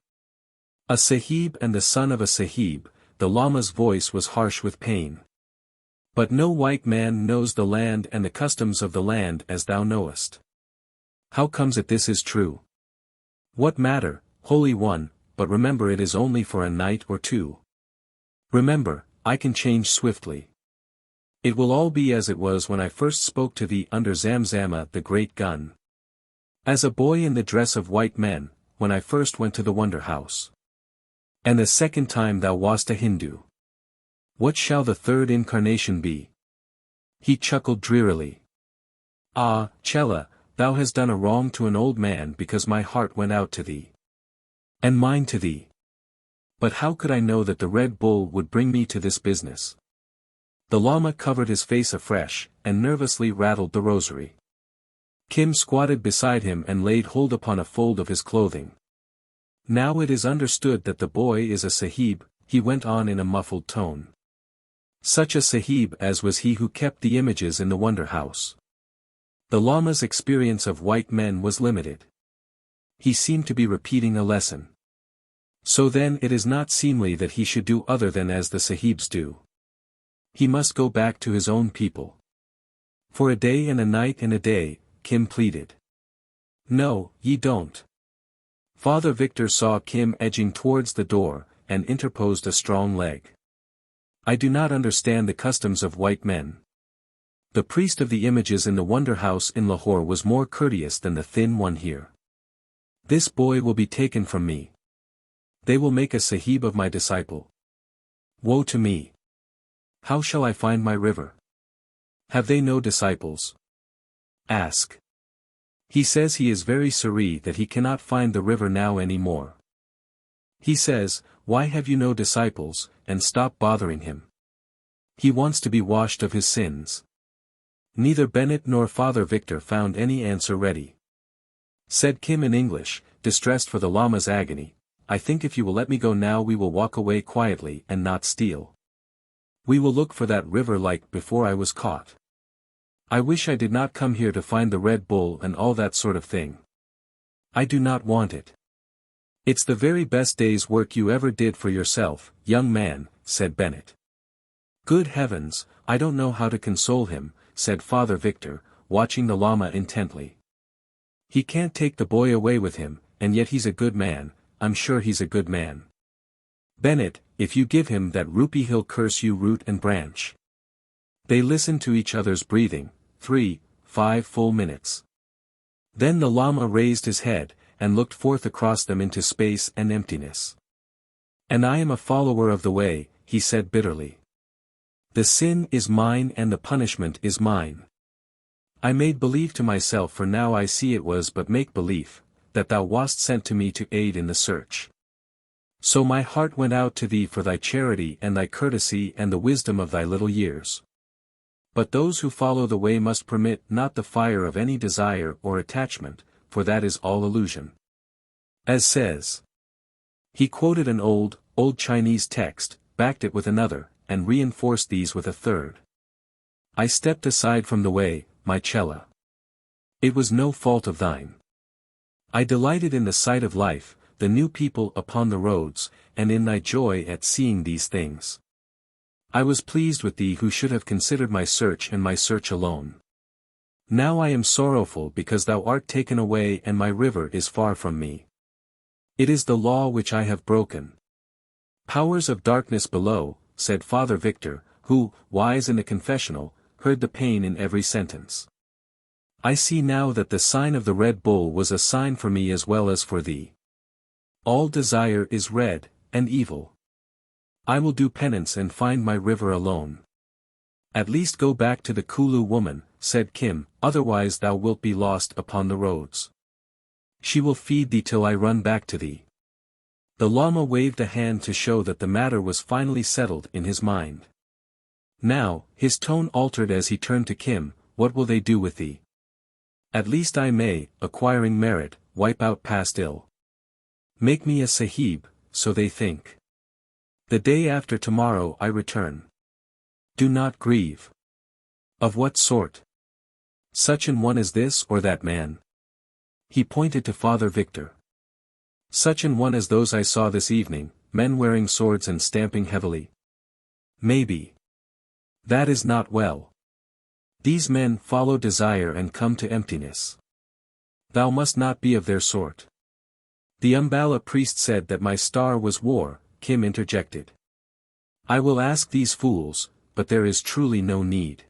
A sahib and the son of a sahib, the Lama's voice was harsh with pain. But no white man knows the land and the customs of the land as thou knowest. How comes it this is true? What matter, Holy One, but remember it is only for a night or two. Remember, I can change swiftly. It will all be as it was when I first spoke to thee under Zamzama the great gun. As a boy in the dress of white men, when I first went to the Wonder House. And the second time thou wast a Hindu. What shall the third incarnation be? He chuckled drearily. Ah, Chela, thou hast done a wrong to an old man because my heart went out to thee. And mine to thee. But how could I know that the Red Bull would bring me to this business? The Lama covered his face afresh, and nervously rattled the rosary. Kim squatted beside him and laid hold upon a fold of his clothing. Now it is understood that the boy is a sahib, he went on in a muffled tone. Such a sahib as was he who kept the images in the wonder house. The Lama's experience of white men was limited. He seemed to be repeating a lesson. So then it is not seemly that he should do other than as the sahibs do. He must go back to his own people. For a day and a night and a day, Kim pleaded. No, ye don't. Father Victor saw Kim edging towards the door, and interposed a strong leg. I do not understand the customs of white men. The priest of the images in the wonder house in Lahore was more courteous than the thin one here. This boy will be taken from me. They will make a sahib of my disciple. Woe to me! How shall I find my river? Have they no disciples? Ask. He says he is very sorry that he cannot find the river now any more. He says, why have you no disciples, and stop bothering him. He wants to be washed of his sins. Neither Bennett nor Father Victor found any answer ready. Said Kim in English, distressed for the Lama's agony, I think if you will let me go now we will walk away quietly and not steal. We will look for that river like before I was caught. I wish I did not come here to find the Red Bull and all that sort of thing. I do not want it. It's the very best day's work you ever did for yourself, young man, said Bennett. Good heavens, I don't know how to console him, said Father Victor, watching the Lama intently. He can't take the boy away with him, and yet he's a good man, I'm sure he's a good man. Bennett, if you give him that rupee he'll curse you root and branch. They listened to each other's breathing, 5 full minutes. Then the Lama raised his head, and looked forth across them into space and emptiness. And I am a follower of the way, he said bitterly. The sin is mine and the punishment is mine. I made believe to myself for now I see it was but make-believe, that thou wast sent to me to aid in the search. So my heart went out to thee for thy charity and thy courtesy and the wisdom of thy little years. But those who follow the way must permit not the fire of any desire or attachment, for that is all illusion. As says. He quoted an old Chinese text, backed it with another, and reinforced these with a third. I stepped aside from the way, my Chela. It was no fault of thine. I delighted in the sight of life, the new people upon the roads, and in thy joy at seeing these things. I was pleased with thee who should have considered my search and my search alone. Now I am sorrowful because thou art taken away and my river is far from me. It is the law which I have broken. Powers of darkness below, said Father Victor, who, wise in the confessional, heard the pain in every sentence. I see now that the sign of the Red Bull was a sign for me as well as for thee. All desire is red, and evil. I will do penance and find my river alone. At least go back to the Kulu woman, said Kim, otherwise thou wilt be lost upon the roads. She will feed thee till I run back to thee. The Lama waved a hand to show that the matter was finally settled in his mind. Now, his tone altered as he turned to Kim, what will they do with thee? At least I may, acquiring merit, wipe out past ill. Make me a sahib, so they think. The day after tomorrow I return. Do not grieve. Of what sort? Such an one as this or that man? He pointed to Father Victor. Such an one as those I saw this evening, men wearing swords and stamping heavily. Maybe. That is not well. These men follow desire and come to emptiness. Thou must not be of their sort. The Umballa priest said that my star was war, Kim interjected. I will ask these fools, but there is truly no need.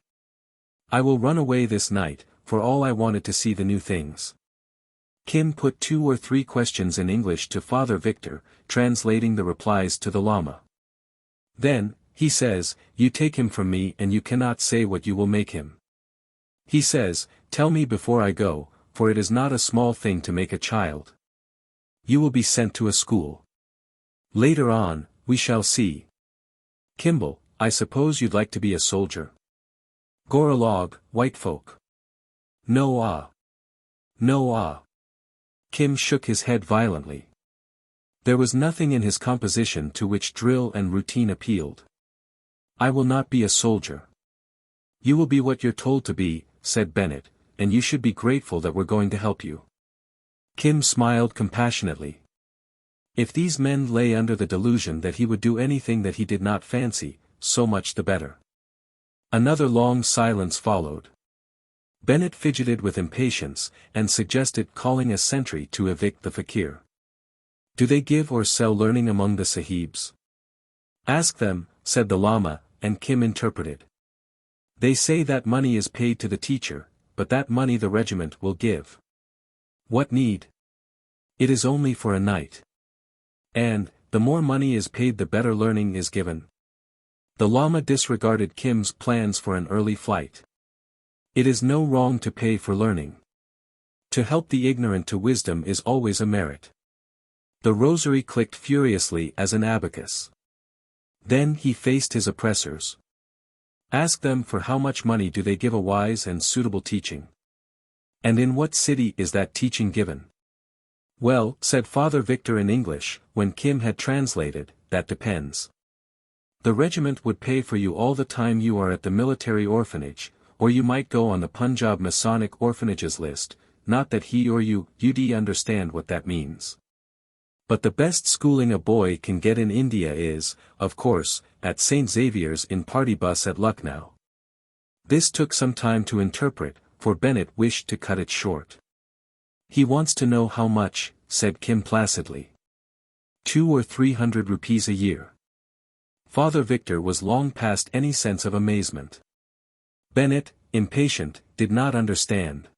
I will run away this night, for all I wanted to see the new things. Kim put 2 or 3 questions in English to Father Victor, translating the replies to the Lama. Then, he says, you take him from me and you cannot say what you will make him. He says, tell me before I go, for it is not a small thing to make a child. You will be sent to a school. Later on, we shall see. Kimball, I suppose you'd like to be a soldier. Goralog, white folk. No ah. No ah. Kim shook his head violently. There was nothing in his composition to which drill and routine appealed. I will not be a soldier. You will be what you're told to be, said Bennett, and you should be grateful that we're going to help you. Kim smiled compassionately. If these men lay under the delusion that he would do anything that he did not fancy, so much the better. Another long silence followed. Bennett fidgeted with impatience, and suggested calling a sentry to evict the fakir. Do they give or sell learning among the sahibs? Ask them, said the Lama, and Kim interpreted. They say that money is paid to the teacher, but that money the regiment will give. What need? It is only for a night. And, the more money is paid the better learning is given. The Lama disregarded Kim's plans for an early flight. It is no wrong to pay for learning. To help the ignorant to wisdom is always a merit. The rosary clicked furiously as an abacus. Then he faced his oppressors. Ask them for how much money do they give a wise and suitable teaching. And in what city is that teaching given? Well, said Father Victor in English, when Kim had translated, that depends. The regiment would pay for you all the time you are at the military orphanage, or you might go on the Punjab Masonic orphanages list, not that he or you'd understand what that means. But the best schooling a boy can get in India is, of course, at St. Xavier's in Party Bus at Lucknow. This took some time to interpret, for Bennett wished to cut it short. He wants to know how much, said Kim placidly. 200 or 300 rupees a year. Father Victor was long past any sense of amazement. Bennett, impatient, did not understand.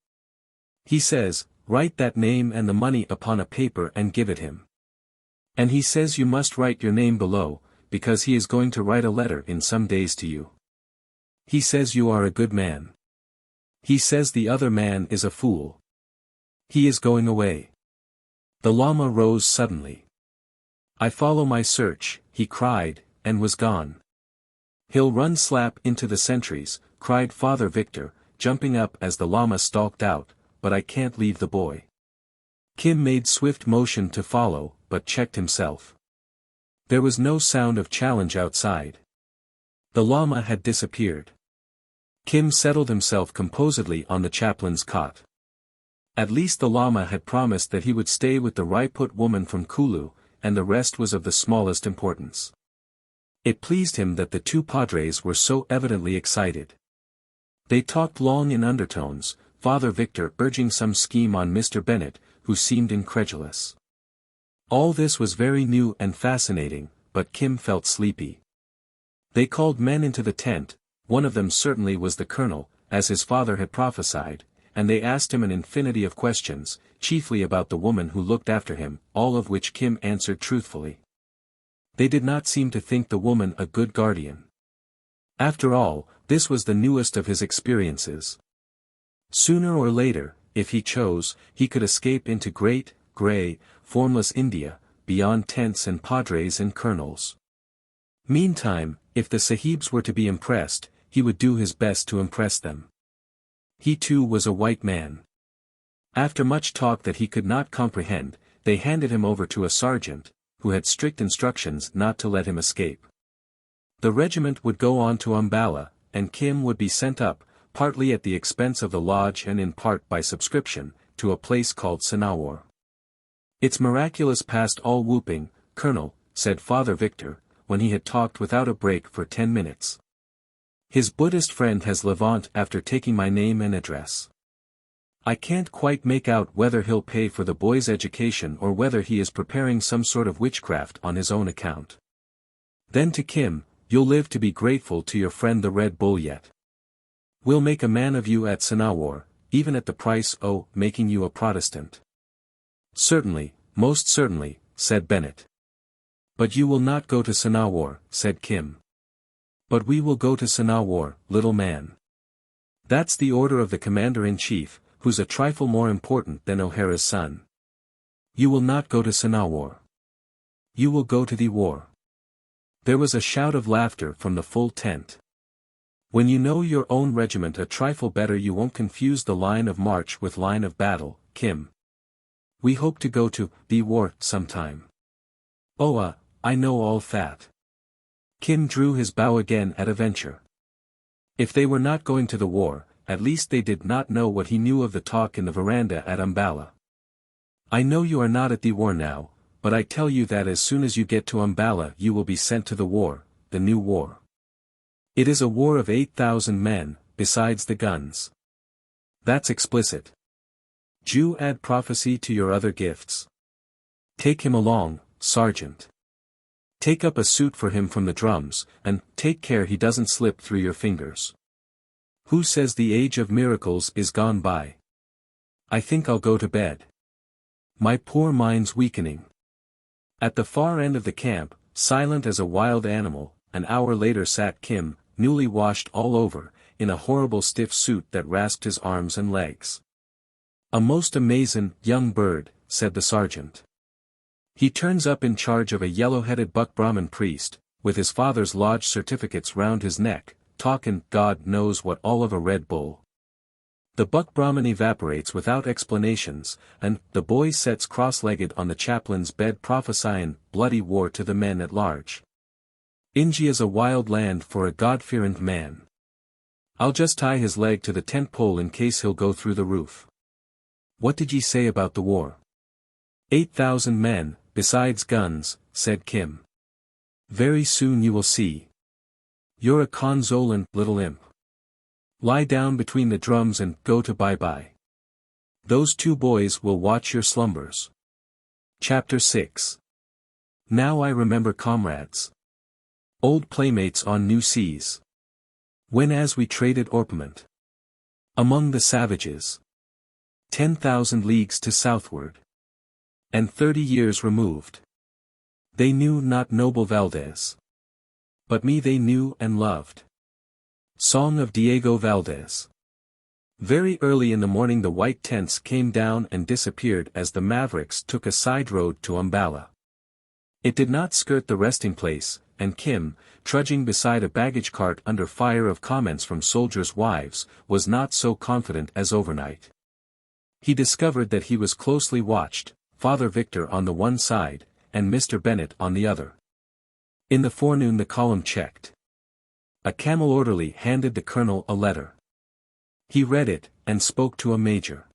He says, write that name and the money upon a paper and give it him. And he says you must write your name below, because he is going to write a letter in some days to you. He says you are a good man. He says the other man is a fool. He is going away. The Lama rose suddenly. I follow my search, he cried, and was gone. He'll run slap into the sentries, cried Father Victor, jumping up as the Lama stalked out, but I can't leave the boy. Kim made swift motion to follow, but checked himself. There was no sound of challenge outside. The Lama had disappeared. Kim settled himself composedly on the chaplain's cot. At least the Lama had promised that he would stay with the Raiput woman from Kulu, and the rest was of the smallest importance. It pleased him that the two padres were so evidently excited. They talked long in undertones, Father Victor urging some scheme on Mr. Bennett, who seemed incredulous. All this was very new and fascinating, but Kim felt sleepy. They called men into the tent, one of them certainly was the colonel, as his father had prophesied, and they asked him an infinity of questions, chiefly about the woman who looked after him, all of which Kim answered truthfully. They did not seem to think the woman a good guardian. After all, this was the newest of his experiences. Sooner or later, if he chose, he could escape into great, grey, formless India, beyond tents and padres and colonels. Meantime, if the sahibs were to be impressed, he would do his best to impress them. He too was a white man. After much talk that he could not comprehend, they handed him over to a sergeant, who had strict instructions not to let him escape. The regiment would go on to Ambala, and Kim would be sent up, partly at the expense of the lodge and in part by subscription, to a place called Sanawar. It's miraculous past all whooping, Colonel, said Father Victor, when he had talked without a break for 10 minutes. His Buddhist friend has Levant after taking my name and address. I can't quite make out whether he'll pay for the boy's education or whether he is preparing some sort of witchcraft on his own account. Then to Kim, you'll live to be grateful to your friend the Red Bull yet. We'll make a man of you at Sanawar, even at the price of making you a Protestant. Certainly, most certainly, said Bennett. But you will not go to Sanawar, said Kim. But we will go to Sanawar, little man. That's the order of the Commander-in-Chief, who's a trifle more important than O'Hara's son. You will not go to Sanawar. You will go to the war. There was a shout of laughter from the full tent. When you know your own regiment a trifle better you won't confuse the line of march with line of battle, Kim. We hope to go to the war sometime. Oh I know all that. Kim drew his bow again at a venture. If they were not going to the war, at least they did not know what he knew of the talk in the veranda at Umballa. I know you are not at the war now, but I tell you that as soon as you get to Umballa you will be sent to the war, the new war. It is a war of 8,000 men, besides the guns. That's explicit. Jew, add prophecy to your other gifts. Take him along, Sergeant. Take up a suit for him from the drums, and take care he doesn't slip through your fingers. Who says the age of miracles is gone by? I think I'll go to bed. My poor mind's weakening. At the far end of the camp, silent as a wild animal, an hour later sat Kim, newly washed all over, in a horrible stiff suit that rasped his arms and legs. A most amazin' young bird, said the sergeant. He turns up in charge of a yellow-headed buck Brahmin priest, with his father's lodge certificates round his neck, talkin' God knows what all of a Red Bull. The buck Brahmin evaporates without explanations, and the boy sets cross-legged on the chaplain's bed prophesying bloody war to the men at large. India's a wild land for a God-fearing man. I'll just tie his leg to the tent pole in case he'll go through the roof. What did ye say about the war? 8,000 men, besides guns, said Kim. Very soon you will see. You're a consolin' little imp. Lie down between the drums and go to bye-bye. Those two boys will watch your slumbers. Chapter 6. Now I remember comrades. Old playmates on new seas. When as we traded orpiment. Among the savages. 10,000 leagues to southward. And 30 years removed. They knew not noble Valdez. But me they knew and loved. Song of Diego Valdez. Very early in the morning the white tents came down and disappeared as the Mavericks took a side road to Umballa. It did not skirt the resting place, and Kim, trudging beside a baggage cart under fire of comments from soldiers' wives, was not so confident as overnight. He discovered that he was closely watched, Father Victor on the one side, and Mr. Bennett on the other. In the forenoon the column checked. A camel orderly handed the colonel a letter. He read it, and spoke to a major.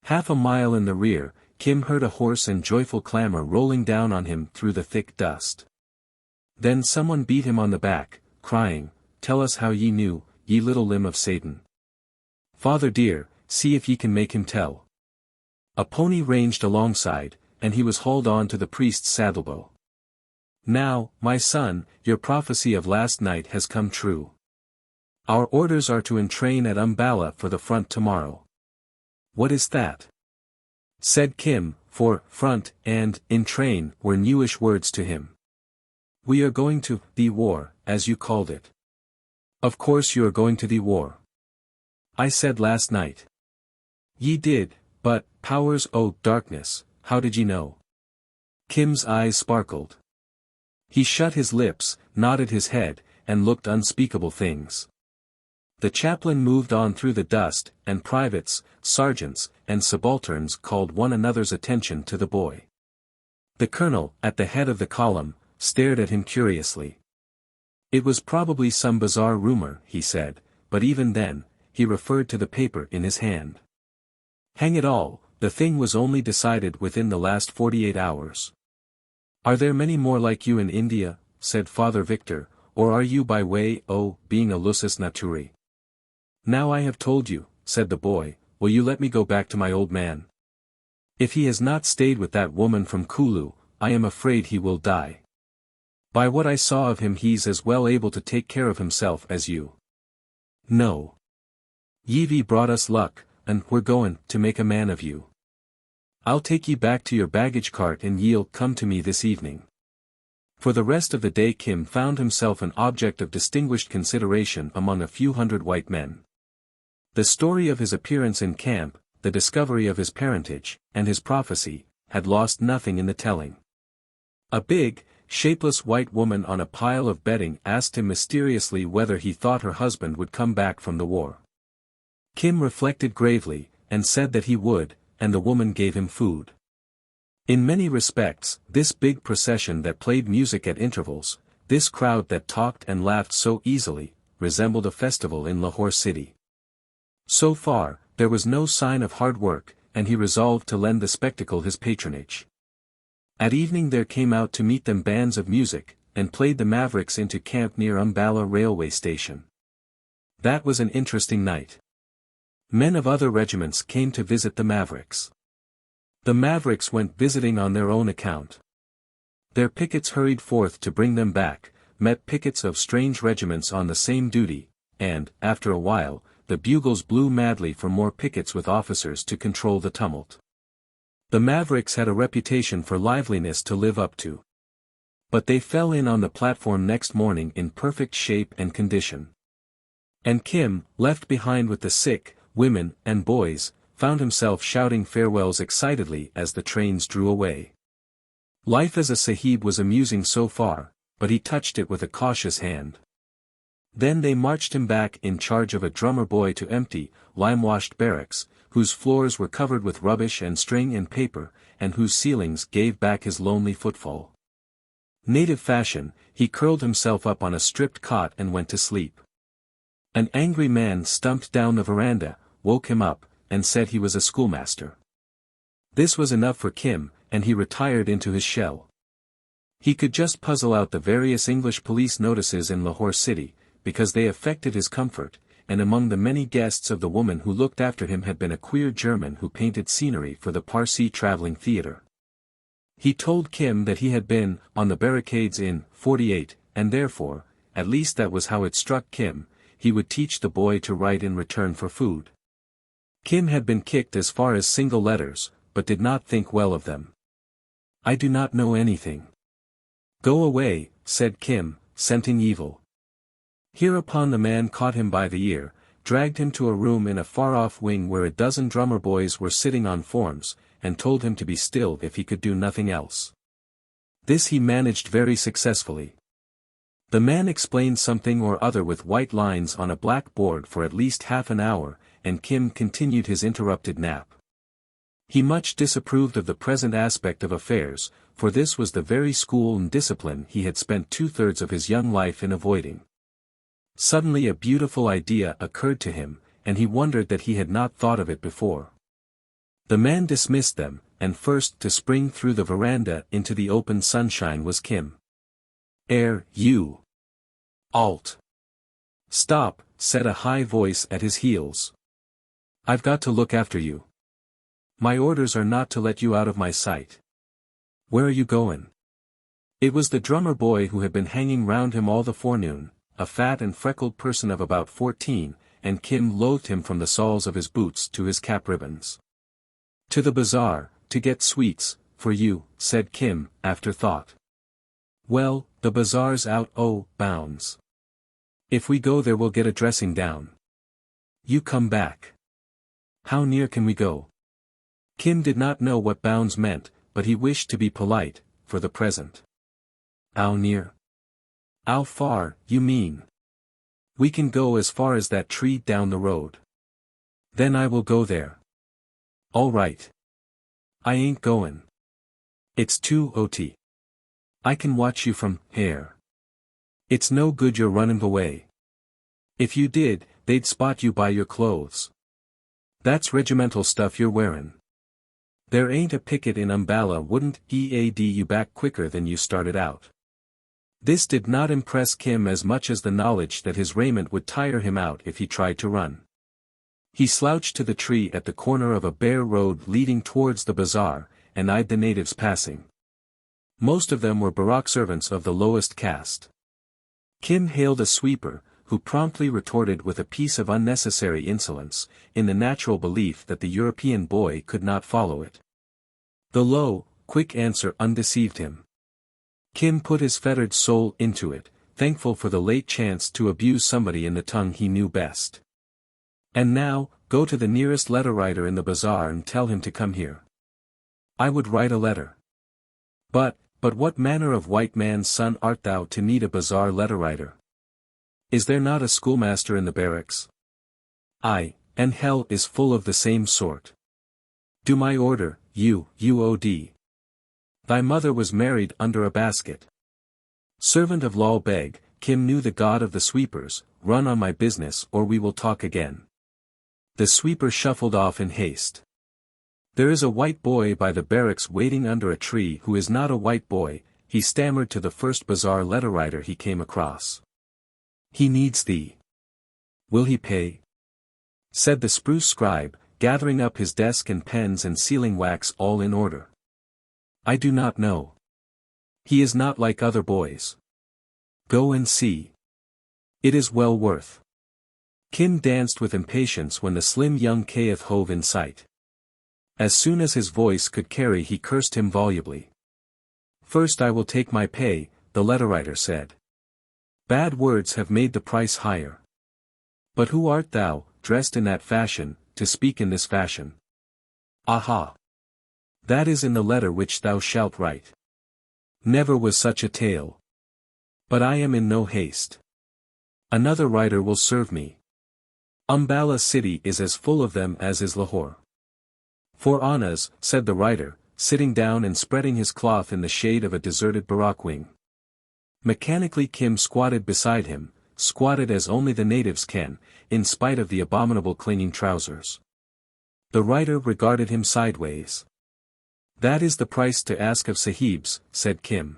Half a mile in the rear, Kim heard a hoarse and joyful clamor rolling down on him through the thick dust. Then someone beat him on the back, crying, Tell us how ye knew, ye little limb of Satan. Father dear, see if ye can make him tell. A pony ranged alongside, and he was hauled on to the priest's saddlebow. Now, my son, your prophecy of last night has come true. Our orders are to entrain at Umballa for the front tomorrow. What is that? Said Kim, for front and entrain were newish words to him. We are going to the war, as you called it. Of course you are going to the war. I said last night. Ye did, but, powers o' darkness, how did ye know? Kim's eyes sparkled. He shut his lips, nodded his head, and looked unspeakable things. The chaplain moved on through the dust, and privates, sergeants, and subalterns called one another's attention to the boy. The colonel, at the head of the column, stared at him curiously. It was probably some bizarre rumor, he said, but even then, he referred to the paper in his hand. Hang it all, the thing was only decided within the last 48 hours. Are there many more like you in India, said Father Victor, or are you by way o' being a lusus naturae? Now I have told you, said the boy, will you let me go back to my old man? If he has not stayed with that woman from Kulu, I am afraid he will die. By what I saw of him he's as well able to take care of himself as you. No. Ye've brought us luck, and we're goin' to make a man of you. I'll take ye back to your baggage cart and ye'll come to me this evening. For the rest of the day Kim found himself an object of distinguished consideration among a few hundred white men. The story of his appearance in camp, the discovery of his parentage, and his prophecy, had lost nothing in the telling. A big, shapeless white woman on a pile of bedding asked him mysteriously whether he thought her husband would come back from the war. Kim reflected gravely, and said that he would, and the woman gave him food. In many respects, this big procession that played music at intervals, This crowd that talked and laughed so easily, resembled a festival in Lahore city. So far, there was no sign of hard work, and he resolved to lend the spectacle his patronage. At evening there came out to meet them bands of music, and played the Mavericks into camp near Umballa railway station. That was an interesting night. Men of other regiments came to visit the Mavericks. The Mavericks went visiting on their own account. Their pickets hurried forth to bring them back, met pickets of strange regiments on the same duty, and, after a while, the bugles blew madly for more pickets with officers to control the tumult. The Mavericks had a reputation for liveliness to live up to. But they fell in on the platform next morning in perfect shape and condition. And Kim, left behind with the sick, women, and boys, found himself shouting farewells excitedly as the trains drew away. Life as a sahib was amusing so far, but he touched it with a cautious hand. Then they marched him back in charge of a drummer boy to empty, lime-washed barracks, whose floors were covered with rubbish and string and paper, and whose ceilings gave back his lonely footfall. Native fashion, he curled himself up on a stripped cot and went to sleep. An angry man stumped down the veranda, woke him up, and said he was a schoolmaster. This was enough for Kim, and he retired into his shell. He could just puzzle out the various English police notices in Lahore city, because they affected his comfort, and among the many guests of the woman who looked after him had been a queer German who painted scenery for the Parsi traveling theatre. He told Kim that he had been on the barricades in '48, and therefore, at least that was how it struck Kim, he would teach the boy to write in return for food. Kim had been kicked as far as single letters, but did not think well of them. "I do not know anything." "Go away," said Kim, scenting evil. Hereupon the man caught him by the ear, dragged him to a room in a far-off wing where a dozen drummer boys were sitting on forms, and told him to be still if he could do nothing else. This he managed very successfully. The man explained something or other with white lines on a black board for at least half an hour, and Kim continued his interrupted nap. He much disapproved of the present aspect of affairs, for this was the very school and discipline he had spent 2/3 of his young life in avoiding. Suddenly a beautiful idea occurred to him, and he wondered that he had not thought of it before. The man dismissed them, and first to spring through the veranda into the open sunshine was Kim. You. Alt. Stop, said a high voice at his heels. I've got to look after you. My orders are not to let you out of my sight. Where are you going? It was the drummer boy who had been hanging round him all the forenoon, a fat and freckled person of about 14, and Kim loathed him from the soles of his boots to his cap ribbons. To the bazaar, to get sweets, for you, said Kim, after thought. Well, the bazaar's out bounds. If we go there we'll get a dressing down. You come back. How near can we go? Kim did not know what bounds meant, but he wished to be polite, for the present. How near? How far, you mean? We can go as far as that tree down the road. Then I will go there. All right. I ain't going. It's too OT. I can watch you from here. It's no good you're running away. If you did, they'd spot you by your clothes. That's regimental stuff you're wearing. There ain't a picket in Umballa wouldn't EAD you back quicker than you started out. This did not impress Kim as much as the knowledge that his raiment would tire him out if he tried to run. He slouched to the tree at the corner of a bare road leading towards the bazaar, and eyed the natives passing. Most of them were barrack servants of the lowest caste. Kim hailed a sweeper, who promptly retorted with a piece of unnecessary insolence, in the natural belief that the European boy could not follow it. The low, quick answer undeceived him. Kim put his fettered soul into it, thankful for the late chance to abuse somebody in the tongue he knew best. And now, go to the nearest letter writer in the bazaar and tell him to come here. I would write a letter. But what manner of white man's son art thou to need a bazaar letter writer? Is there not a schoolmaster in the barracks? Aye, and hell is full of the same sort. Do my order, you, UOD. Thy mother was married under a basket. Servant of Lal Beg, Kim knew the god of the sweepers, run on my business or we will talk again. The sweeper shuffled off in haste. There is a white boy by the barracks waiting under a tree who is not a white boy, he stammered to the first bazaar letter writer he came across. He needs thee. Will he pay? Said the spruce scribe, gathering up his desk and pens and sealing wax all in order. I do not know. He is not like other boys. Go and see. It is well worth. Kim danced with impatience when the slim young Kaith hove in sight. As soon as his voice could carry he cursed him volubly. First I will take my pay, the letter writer said. Bad words have made the price higher. But who art thou, dressed in that fashion, to speak in this fashion? Aha! That is in the letter which thou shalt write. Never was such a tale. But I am in no haste. Another writer will serve me. Umballa city is as full of them as is Lahore. For Annas, said the writer, sitting down and spreading his cloth in the shade of a deserted barrack wing. Mechanically Kim squatted beside him, squatted as only the natives can, in spite of the abominable clinging trousers. The writer regarded him sideways. That is the price to ask of sahibs, said Kim.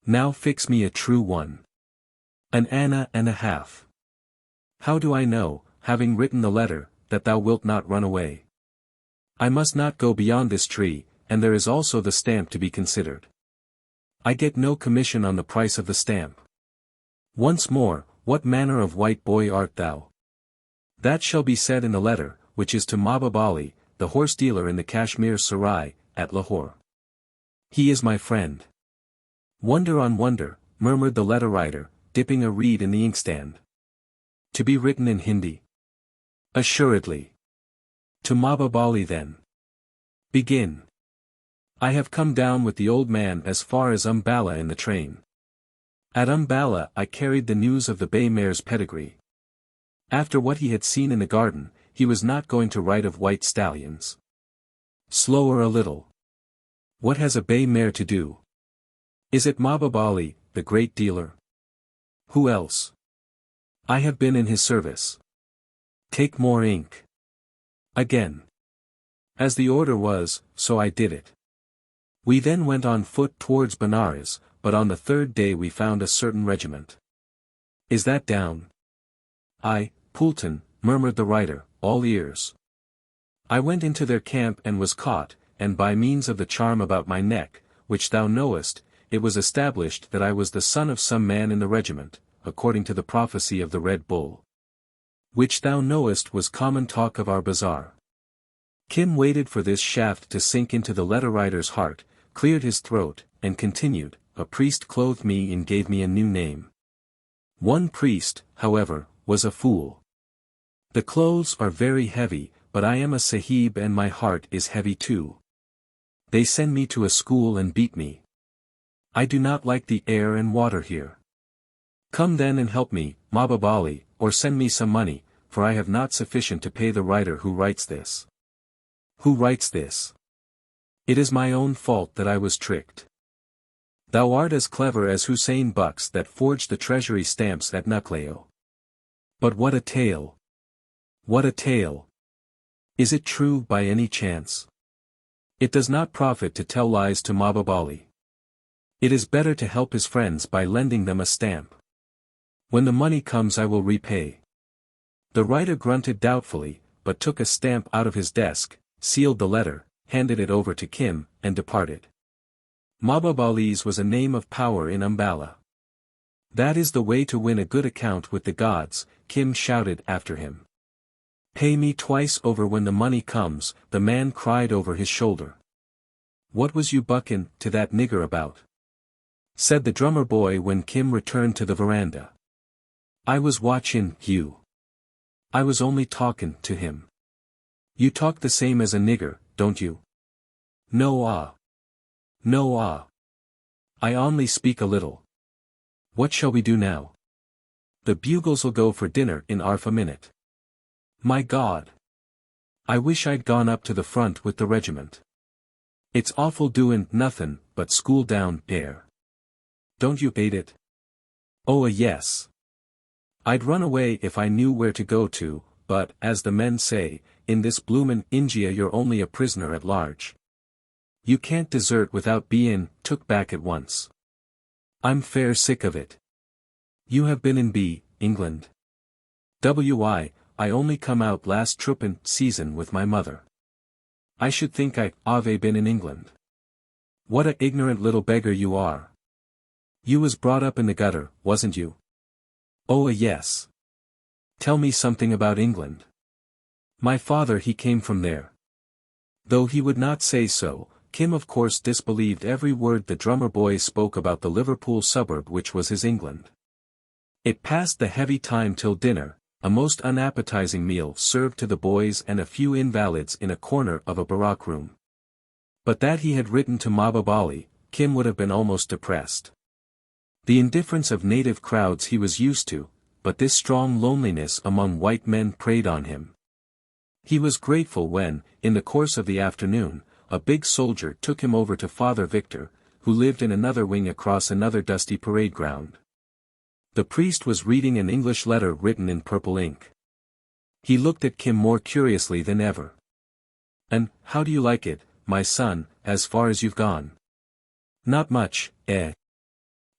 Now fix me a true one. An anna and a half. How do I know, having written the letter, that thou wilt not run away? I must not go beyond this tree, and there is also the stamp to be considered. I get no commission on the price of the stamp. Once more, what manner of white boy art thou? That shall be said in the letter, which is to Mahbub Ali, the horse dealer in the Kashmir Sarai, at Lahore. He is my friend. Wonder on wonder, murmured the letter writer, dipping a reed in the inkstand. To be written in Hindi? Assuredly. To Mahbub Ali then. Begin. I have come down with the old man as far as Umballa in the train. At Umballa I carried the news of the bay mare's pedigree. After what he had seen in the garden, he was not going to write of white stallions. Slower a little. What has a bay mare to do? Is it Mahbub Ali, the great dealer? Who else? I have been in his service. Take more ink. Again. As the order was, so I did it. We then went on foot towards Benares, but on the third day we found a certain regiment. Is that down? Aye, Poulton, murmured the writer, all ears. I went into their camp and was caught, and by means of the charm about my neck, which thou knowest, it was established that I was the son of some man in the regiment, according to the prophecy of the Red Bull. Which thou knowest was common talk of our bazaar. Kim waited for this shaft to sink into the letter writer's heart, cleared his throat, and continued, a priest clothed me and gave me a new name. One priest, however, was a fool. The clothes are very heavy, but I am a sahib and my heart is heavy too. They send me to a school and beat me. I do not like the air and water here. Come then and help me, Mahbub Ali, or send me some money, for I have not sufficient to pay the writer who writes this. Who writes this? It is my own fault that I was tricked. Thou art as clever as Hussein Bucks that forged the treasury stamps at Nucleo. But what a tale! What a tale! Is it true by any chance? It does not profit to tell lies to Mahbub Ali. It is better to help his friends by lending them a stamp. When the money comes I will repay. The writer grunted doubtfully, but took a stamp out of his desk, sealed the letter, handed it over to Kim, and departed. Mahbub Ali's was a name of power in Umballa. That is the way to win a good account with the gods, Kim shouted after him. Pay me twice over when the money comes, the man cried over his shoulder. What was you bucking to that nigger about? Said the drummer boy when Kim returned to the veranda. I was watching you. I was only talking to him. You talk the same as a nigger, don't you? No. No. I only speak a little. What shall we do now? The bugles'll go for dinner in 1/2 a minute. My God! I wish I'd gone up to the front with the regiment. It's awful doin' nothin' but school down there. Don't you hate it? Oh, yes. I'd run away if I knew where to go to, but, as the men say, in this bloomin' India you're only a prisoner at large. You can't desert without bein' took back at once. I'm fair sick of it. You have been in England. I only come out last troopin' season with my mother. I should think I've been in England. What a ignorant little beggar you are. You was brought up in the gutter, wasn't you? Oh, yes. Tell me something about England. My father he came from there. Though he would not say so, Kim of course disbelieved every word the drummer boy spoke about the Liverpool suburb which was his England. It passed the heavy time till dinner, a most unappetizing meal served to the boys and a few invalids in a corner of a barak room. But that he had written to Mahbub Ali, Kim would have been almost depressed. The indifference of native crowds he was used to, but this strong loneliness among white men preyed on him. He was grateful when, in the course of the afternoon, a big soldier took him over to Father Victor, who lived in another wing across another dusty parade ground. The priest was reading an English letter written in purple ink. He looked at Kim more curiously than ever. "And, how do you like it, my son, as far as you've gone?" "Not much, eh?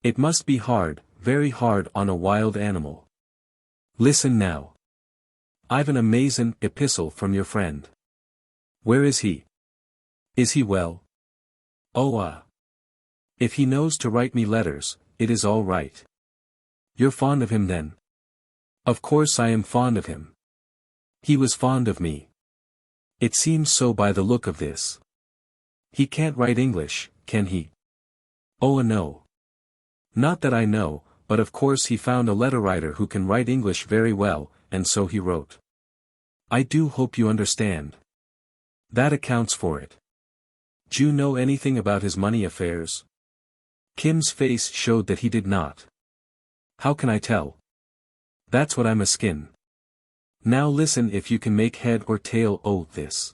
It must be hard, very hard on a wild animal. Listen now. I've an amazin' epistle from your friend. Where is he? Is he well? Oh If he knows to write me letters, it is all right. You're fond of him then?" "Of course I am fond of him. He was fond of me. It seems so by the look of this. He can't write English, can he?" "Oh no. Not that I know, but of course he found a letter writer who can write English very well, and so he wrote. I do hope you understand. That accounts for it. Do you know anything about his money affairs?" Kim's face showed that he did not. "How can I tell? That's what I'm askin. Now listen if you can make head or tail o' this.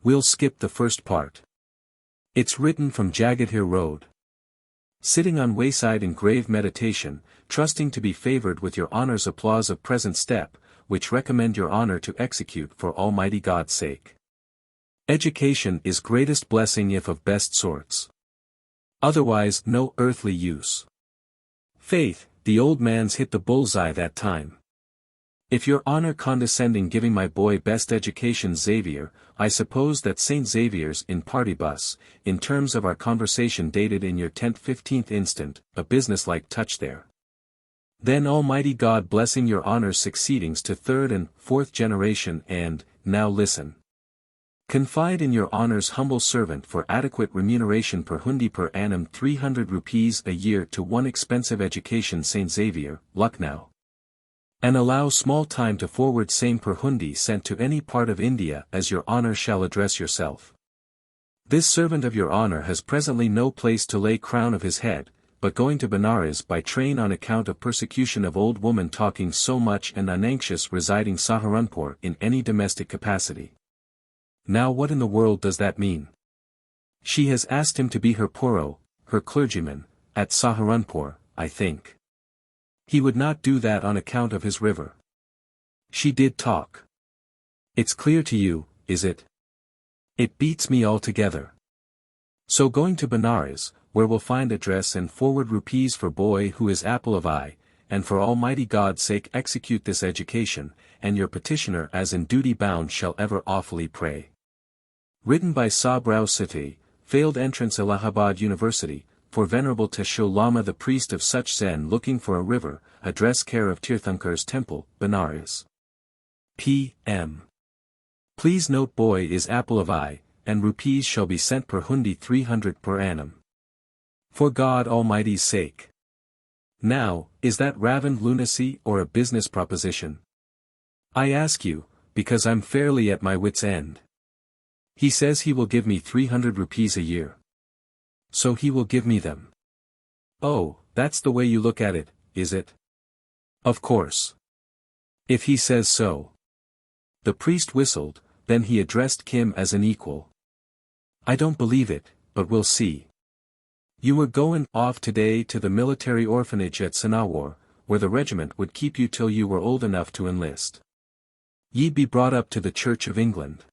We'll skip the first part. It's written from Jagadhir Road. Sitting on wayside in grave meditation, trusting to be favored with your honor's applause of present step, which recommend your honor to execute for Almighty God's sake. Education is greatest blessing if of best sorts. Otherwise no earthly use. Faith, the old man's hit the bullseye that time. If your honor condescending giving my boy best education Xavier, I suppose that St. Xavier's in partibus, in terms of our conversation dated in your 10th 15th instant, a business-like touch there. Then Almighty God blessing your honor's succeedings to 3rd and 4th generation and, now listen. Confide in your honor's humble servant for adequate remuneration per hundi per annum 300 rupees a year to one expensive education St. Xavier, Lucknow. And allow small time to forward same per hundi sent to any part of India as your honor shall address yourself. This servant of your honor has presently no place to lay crown of his head, but going to Benares by train on account of persecution of old woman talking so much and unanxious residing Saharanpur in any domestic capacity. Now what in the world does that mean? She has asked him to be her puro, her clergyman, at Saharanpur, I think. He would not do that on account of his river. She did talk. It's clear to you, is it? It beats me altogether. So going to Benares, where we'll find address and forward rupees for boy who is apple of eye, and for Almighty God's sake execute this education, and your petitioner as in duty bound shall ever awfully pray. Written by Sabrao Siti, failed entrance Allahabad University, for Venerable Tesho Lama the priest of such Zen looking for a river, address care of Tirthankar's temple, Benares. P.M. Please note boy is apple of eye, and rupees shall be sent per hundi 300 per annum. For God Almighty's sake. Now, is that ravened lunacy or a business proposition? I ask you, because I'm fairly at my wit's end. He says he will give me 300 rupees a year. So he will give me them. Oh, that's the way you look at it, is it? Of course. If he says so. The priest whistled, then he addressed Kim as an equal. I don't believe it, but we'll see. You were going off today to the military orphanage at Sanawar, where the regiment would keep you till you were old enough to enlist. Ye'd be brought up to the Church of England.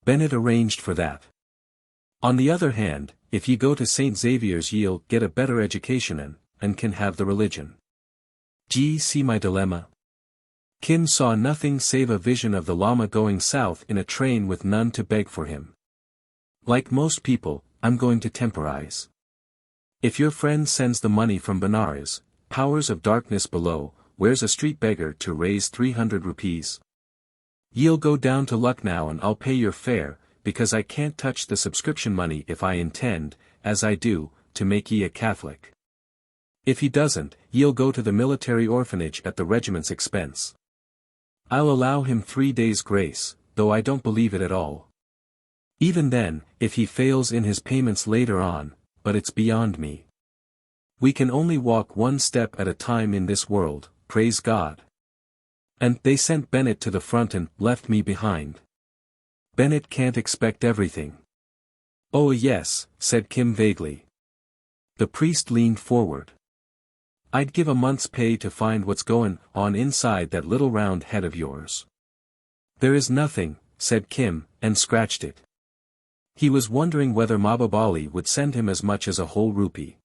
Bennett arranged for that. On the other hand, if ye go to St. Xavier's ye'll get a better education and can have the religion. D'ye see my dilemma? Kim saw nothing save a vision of the Lama going south in a train with none to beg for him. Like most people, I'm going to temporize. If your friend sends the money from Benares, powers of darkness below, where's a street beggar to raise 300 rupees? Ye'll go down to Lucknow and I'll pay your fare, because I can't touch the subscription money if I intend, as I do, to make ye a Catholic. If he doesn't, ye'll go to the military orphanage at the regiment's expense. I'll allow him 3 days' grace, though I don't believe it at all. Even then, if he fails in his payments later on, but it's beyond me. We can only walk one step at a time in this world, praise God. And they sent Bennett to the front and left me behind. Bennett can't expect everything. Oh yes, said Kim vaguely. The priest leaned forward. I'd give a month's pay to find what's goin' on inside that little round head of yours. There is nothing, said Kim, and scratched it. He was wondering whether Mahbub Ali would send him as much as a whole rupee.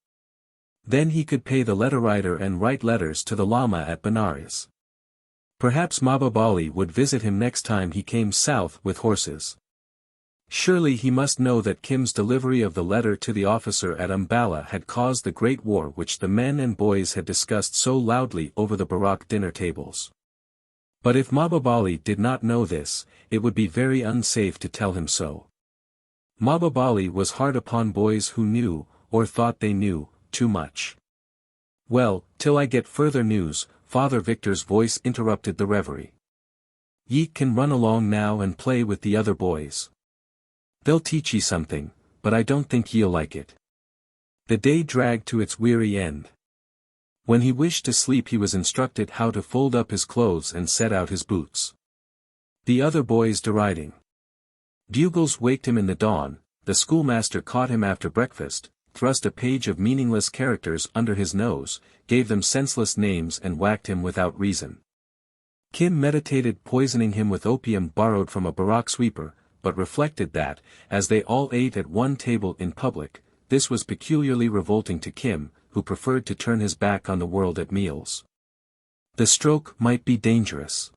Then he could pay the letter writer and write letters to the Lama at Benares. Perhaps Mahbub Ali would visit him next time he came south with horses. Surely he must know that Kim's delivery of the letter to the officer at Ambala had caused the great war which the men and boys had discussed so loudly over the Barak dinner tables. But if Mahbub Ali did not know this, it would be very unsafe to tell him so. Mahbub Ali was hard upon boys who knew, or thought they knew, too much. Well, till I get further news, Father Victor's voice interrupted the reverie. Ye can run along now and play with the other boys. They'll teach ye something, but I don't think ye'll like it. The day dragged to its weary end. When he wished to sleep he was instructed how to fold up his clothes and set out his boots. The other boys deriding. Bugles waked him in the dawn, the schoolmaster caught him after breakfast, thrust a page of meaningless characters under his nose, gave them senseless names and whacked him without reason. Kim meditated poisoning him with opium borrowed from a Barak sweeper, but reflected that, as they all ate at one table in public, this was peculiarly revolting to Kim, who preferred to turn his back on the world at meals. The stroke might be dangerous.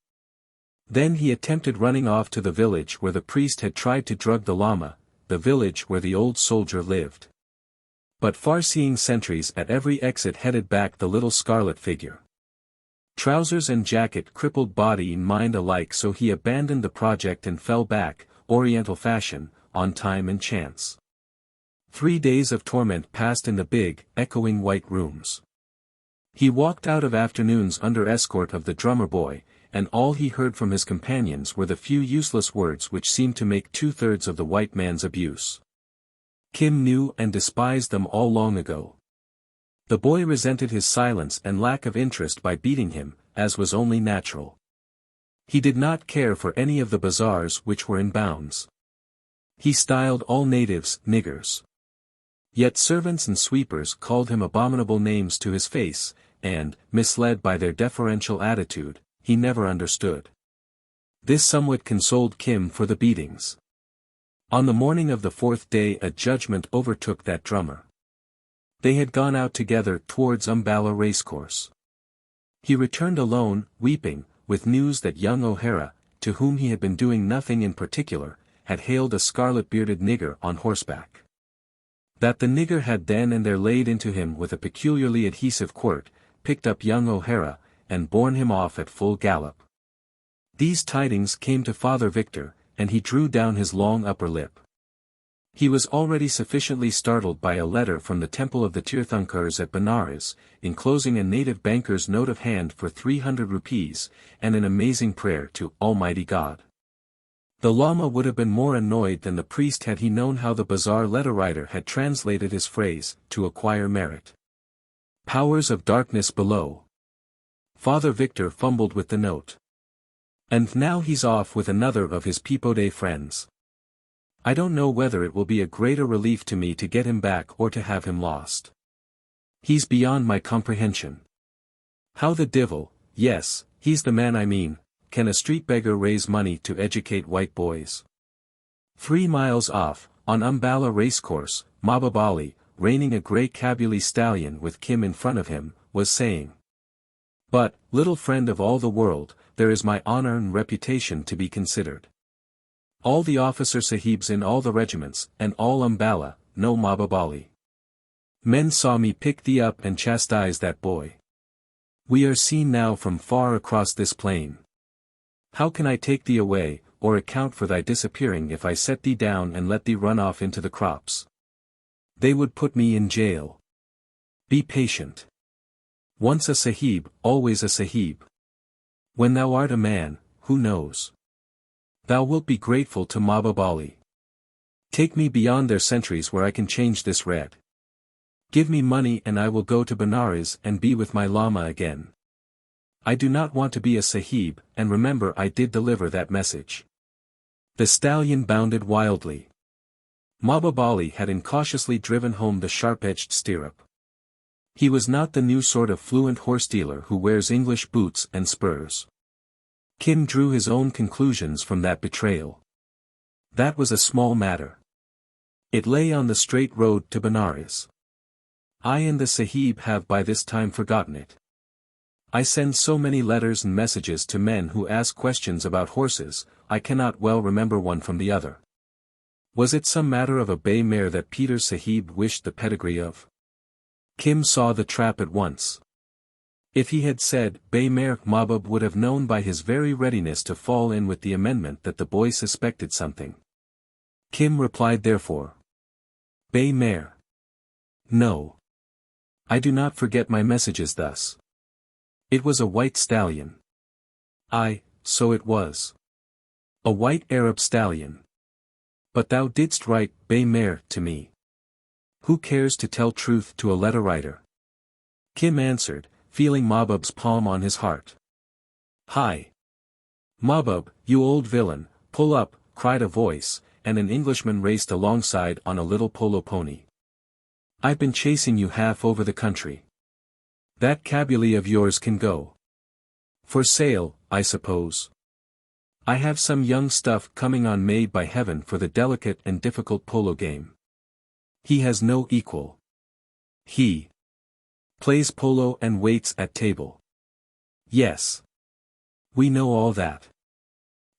Then he attempted running off to the village where the priest had tried to drug the Lama, the village where the old soldier lived. But far-seeing sentries at every exit headed back the little scarlet figure. Trousers and jacket crippled body and mind alike, so he abandoned the project and fell back, Oriental fashion, on time and chance. 3 days of torment passed in the big, echoing white rooms. He walked out of afternoons under escort of the drummer boy, and all he heard from his companions were the few useless words which seemed to make 2/3 of the white man's abuse. Kim knew and despised them all long ago. The boy resented his silence and lack of interest by beating him, as was only natural. He did not care for any of the bazaars which were in bounds. He styled all natives niggers. Yet servants and sweepers called him abominable names to his face, and, misled by their deferential attitude, he never understood. This somewhat consoled Kim for the beatings. On the morning of the 4th day a judgment overtook that drummer. They had gone out together towards Umballa racecourse. He returned alone, weeping, with news that young O'Hara, to whom he had been doing nothing in particular, had hailed a scarlet-bearded nigger on horseback. That the nigger had then and there laid into him with a peculiarly adhesive quirt, picked up young O'Hara, and borne him off at full gallop. These tidings came to Father Victor, and he drew down his long upper lip. He was already sufficiently startled by a letter from the temple of the Tirthankars at Benares, enclosing a native banker's note of hand for 300 rupees, and an amazing prayer to Almighty God. The Lama would have been more annoyed than the priest had he known how the bazaar letter-writer had translated his phrase, to acquire merit. Powers of darkness below. Father Victor fumbled with the note. And now he's off with another of his Peepode friends. I don't know whether it will be a greater relief to me to get him back or to have him lost. He's beyond my comprehension. How the devil, yes, he's the man I mean, can a street beggar raise money to educate white boys? 3 miles off, on Umballa racecourse, Mahbub Ali, reining a grey Kabuli stallion with Kim in front of him, was saying. But, little friend of all the world, there is my honour and reputation to be considered. All the officer sahibs in all the regiments, and all Umballa, know Mahbub Ali. Men saw me pick thee up and chastise that boy. We are seen now from far across this plain. How can I take thee away, or account for thy disappearing if I set thee down and let thee run off into the crops? They would put me in jail. Be patient. Once a sahib, always a sahib. When thou art a man, who knows? Thou wilt be grateful to Mahbub Ali. Take me beyond their centuries where I can change this red. Give me money and I will go to Benares and be with my Lama again. I do not want to be a sahib, and remember I did deliver that message. The stallion bounded wildly. Mahbub Ali had incautiously driven home the sharp-edged stirrup. He was not the new sort of fluent horse-dealer who wears English boots and spurs. Kim drew his own conclusions from that betrayal. That was a small matter. It lay on the straight road to Benares. I and the sahib have by this time forgotten it. I send so many letters and messages to men who ask questions about horses, I cannot well remember one from the other. Was it some matter of a bay mare that Peter Sahib wished the pedigree of? Kim saw the trap at once. If he had said bay mare, Mahbub would have known by his very readiness to fall in with the amendment that the boy suspected something. Kim replied therefore. Bay mare. No. I do not forget my messages thus. It was a white stallion. So it was. A white Arab stallion. But thou didst write bay mare to me. Who cares to tell truth to a letter writer? Kim answered, feeling Mahbub's palm on his heart. Hi! Mahbub, you old villain, pull up, cried a voice, and an Englishman raced alongside on a little polo pony. I've been chasing you half over the country. That Kabuli of yours can go. For sale, I suppose. I have some young stuff coming on made by heaven for the delicate and difficult polo game. He has no equal. He plays polo and waits at table. Yes. We know all that.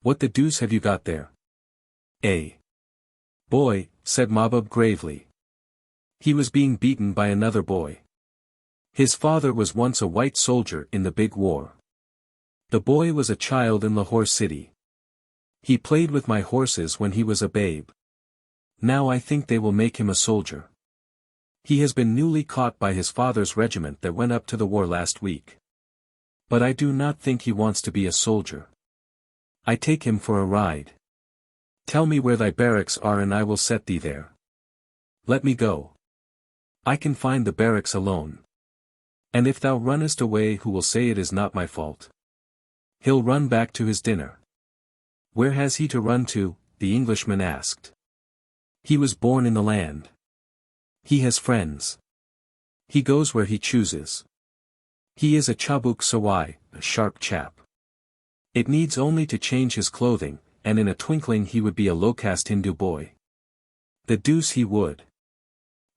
What the deuce have you got there? A boy, said Mahbub gravely. He was being beaten by another boy. His father was once a white soldier in the big war. The boy was a child in Lahore city. He played with my horses when he was a babe. Now I think they will make him a soldier. He has been newly caught by his father's regiment that went up to the war last week. But I do not think he wants to be a soldier. I take him for a ride. Tell me where thy barracks are and I will set thee there. Let me go. I can find the barracks alone. And if thou runnest away, who will say it is not my fault? He'll run back to his dinner. Where has he to run to? The Englishman asked. He was born in the land. He has friends. He goes where he chooses. He is a chabuk sawai, a sharp chap. It needs only to change his clothing, and in a twinkling he would be a low-caste Hindu boy. The deuce he would.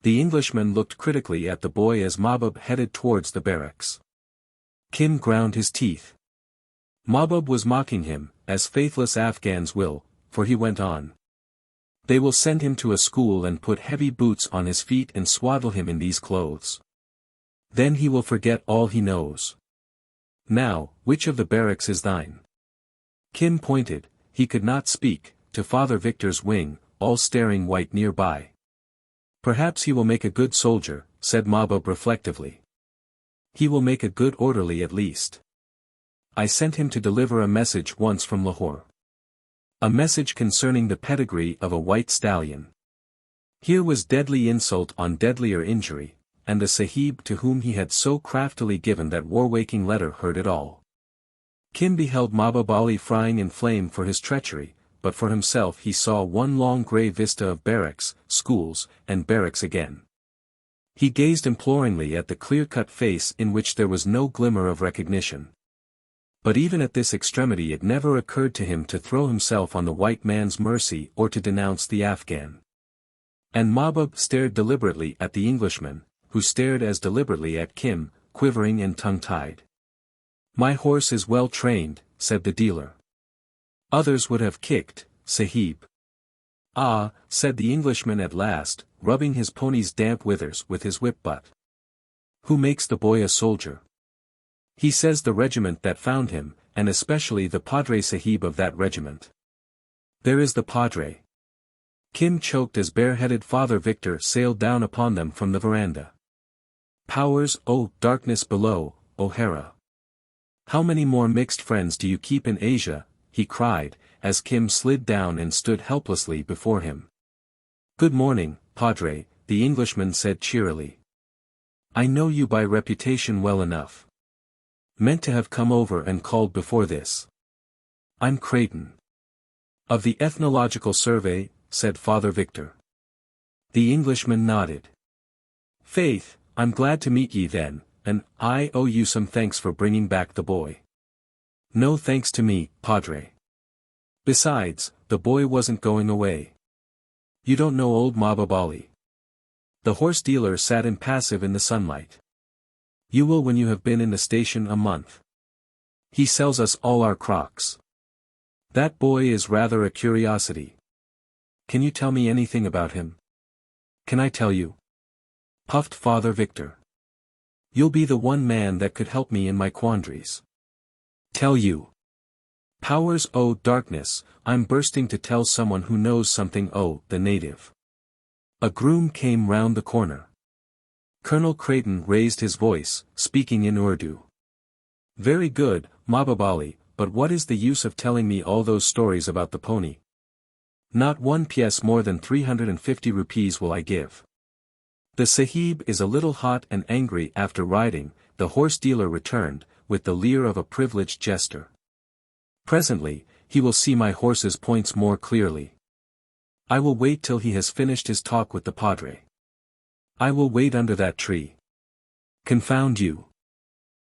The Englishman looked critically at the boy as Mahbub headed towards the barracks. Kim ground his teeth. Mahbub was mocking him, as faithless Afghans will, for he went on. They will send him to a school and put heavy boots on his feet and swaddle him in these clothes. Then he will forget all he knows. Now, which of the barracks is thine? Kim pointed, he could not speak, to Father Victor's wing, all staring white nearby. Perhaps he will make a good soldier, said Mahbub reflectively. He will make a good orderly at least. I sent him to deliver a message once from Lahore. A message concerning the pedigree of a white stallion. Here was deadly insult on deadlier injury, and the sahib to whom he had so craftily given that war-waking letter heard it all. Kim beheld Mahbub Ali frying in flame for his treachery, but for himself he saw one long grey vista of barracks, schools, and barracks again. He gazed imploringly at the clear-cut face in which there was no glimmer of recognition. But even at this extremity it never occurred to him to throw himself on the white man's mercy or to denounce the Afghan. And Mahbub stared deliberately at the Englishman, who stared as deliberately at Kim, quivering and tongue-tied. "My horse is well trained," said the dealer. "Others would have kicked, Sahib." "Ah," said the Englishman at last, rubbing his pony's damp withers with his whip-butt. "Who makes the boy a soldier?" "He says the regiment that found him, and especially the Padre Sahib of that regiment." "There is the Padre." Kim choked as bare-headed Father Victor sailed down upon them from the veranda. "Powers, oh, darkness below, O'Hara. How many more mixed friends do you keep in Asia?" he cried, as Kim slid down and stood helplessly before him. "Good morning, Padre," the Englishman said cheerily. "I know you by reputation well enough. Meant to have come over and called before this. I'm Creighton." "Of the Ethnological Survey," said Father Victor. The Englishman nodded. "Faith, I'm glad to meet ye then, and I owe you some thanks for bringing back the boy." "No thanks to me, Padre. Besides, the boy wasn't going away. You don't know old Mahbub Ali." The horse dealer sat impassive in the sunlight. "You will when you have been in the station a month. He sells us all our crocks. That boy is rather a curiosity. Can you tell me anything about him?" "Can I tell you?" puffed Father Victor. "You'll be the one man that could help me in my quandaries." "Tell you." "Powers, oh darkness, I'm bursting to tell someone who knows something. Oh, the native." A groom came round the corner. Colonel Creighton raised his voice, speaking in Urdu. "Very good, Mahbub Ali, but what is the use of telling me all those stories about the pony? Not one piece more than 350 rupees will I give." "The Sahib is a little hot and angry after riding," the horse dealer returned, with the leer of a privileged jester. "Presently, he will see my horse's points more clearly. I will wait till he has finished his talk with the Padre. I will wait under that tree. Confound you."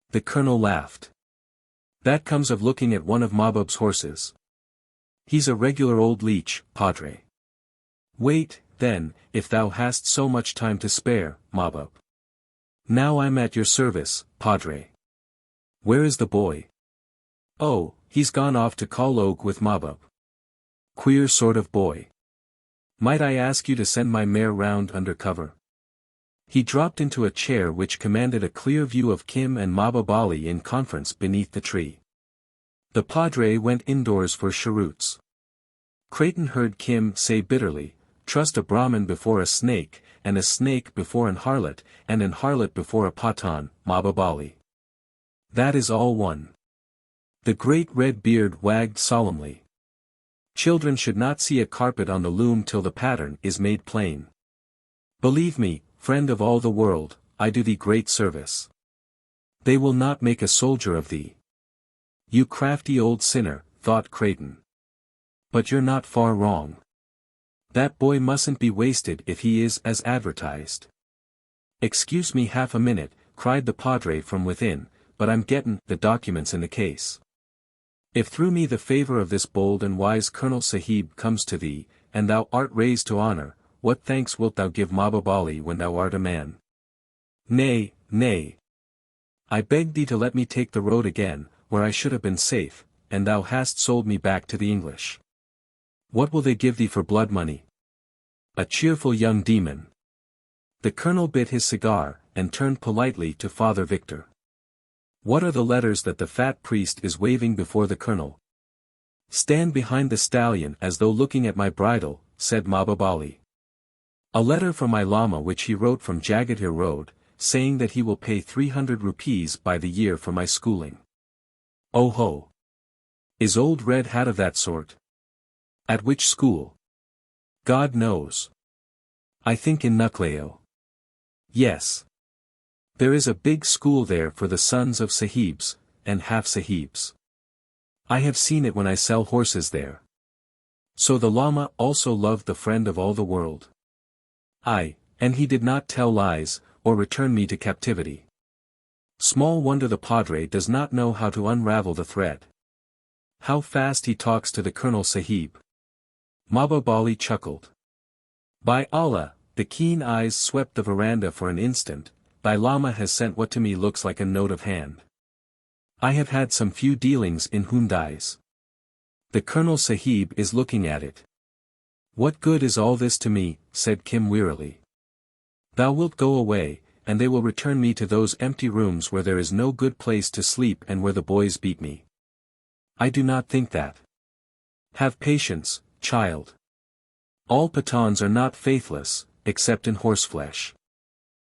The colonel laughed. "That comes of looking at one of Mahbub's horses. He's a regular old leech, Padre." "Wait, then, if thou hast so much time to spare, Mahbub. Now I'm at your service, Padre. Where is the boy?" "Oh, he's gone off to Kalog with Mahbub. Queer sort of boy. Might I ask you to send my mare round under cover?" He dropped into a chair which commanded a clear view of Kim and Mahbub Ali in conference beneath the tree. The Padre went indoors for cheroots. Creighton heard Kim say bitterly, "Trust a Brahmin before a snake, and a snake before an harlot, and an harlot before a Pathan, Mahbub Ali. That is all one." The great red beard wagged solemnly. "Children should not see a carpet on the loom till the pattern is made plain. Believe me, friend of all the world, I do thee great service. They will not make a soldier of thee." "You crafty old sinner," thought Creighton. "But you're not far wrong. That boy mustn't be wasted if he is as advertised." "Excuse me half a minute," cried the Padre from within, "but I'm gettin' the documents in the case. If through me the favor of this bold and wise Colonel Sahib comes to thee, and thou art raised to honor, what thanks wilt thou give Mahbub Ali when thou art a man?" "Nay, nay. I beg thee to let me take the road again, where I should have been safe, and thou hast sold me back to the English. What will they give thee for blood money?" "A cheerful young demon." The colonel bit his cigar, and turned politely to Father Victor. "What are the letters that the fat priest is waving before the colonel?" "Stand behind the stallion as though looking at my bridle," said Mahbub Ali. "A letter from my Lama which he wrote from Jagadhir Road, saying that he will pay 300 rupees by the year for my schooling." "Oh ho! Is old Red Hat of that sort?" "At which school?" "God knows. I think in Nucleo." "Yes. There is a big school there for the sons of Sahibs, and half Sahibs. I have seen it when I sell horses there." So the Lama also loved the friend of all the world. Aye, and he did not tell lies, or return me to captivity. Small wonder the Padre does not know how to unravel the thread. How fast he talks to the Colonel Sahib. Mahbub Ali chuckled. By Allah, the keen eyes swept the veranda for an instant. Thy Lama has sent what to me looks like a note of hand. I have had some few dealings in Hundais. The Colonel Sahib is looking at it. What good is all this to me, said Kim wearily. Thou wilt go away, and they will return me to those empty rooms where there is no good place to sleep and where the boys beat me. I do not think that. Have patience, child. All Pathans are not faithless, except in horseflesh.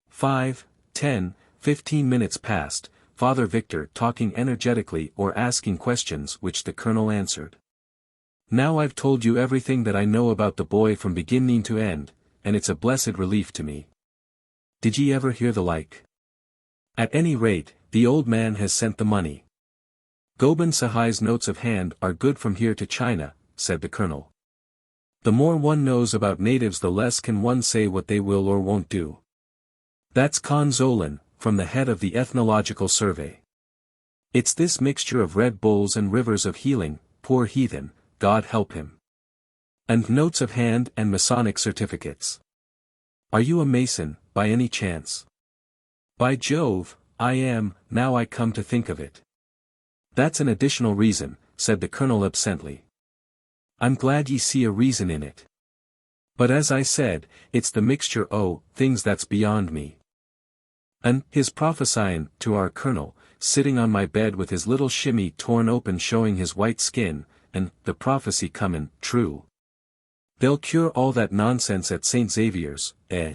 5, 10, 15 minutes passed, Father Victor talking energetically or asking questions which the Colonel answered. Now I've told you everything that I know about the boy from beginning to end, and it's a blessed relief to me. Did ye ever hear the like? At any rate, the old man has sent the money. Gobind Sahai's notes of hand are good from here to China, said the Colonel. The more one knows about natives the less can one say what they will or won't do. That's Khan Zolan, from the head of the Ethnological Survey. It's this mixture of Red Bulls and rivers of healing, poor heathen, God help him. And notes of hand and Masonic certificates. Are you a Mason, by any chance? By Jove, I am, now I come to think of it. That's an additional reason, said the Colonel absently. I'm glad ye see a reason in it. But as I said, it's the mixture things that's beyond me. And, his prophesying, to our Colonel, sitting on my bed with his little shimmy torn open showing his white skin, and, the prophecy comin', true. They'll cure all that nonsense at St. Xavier's, eh?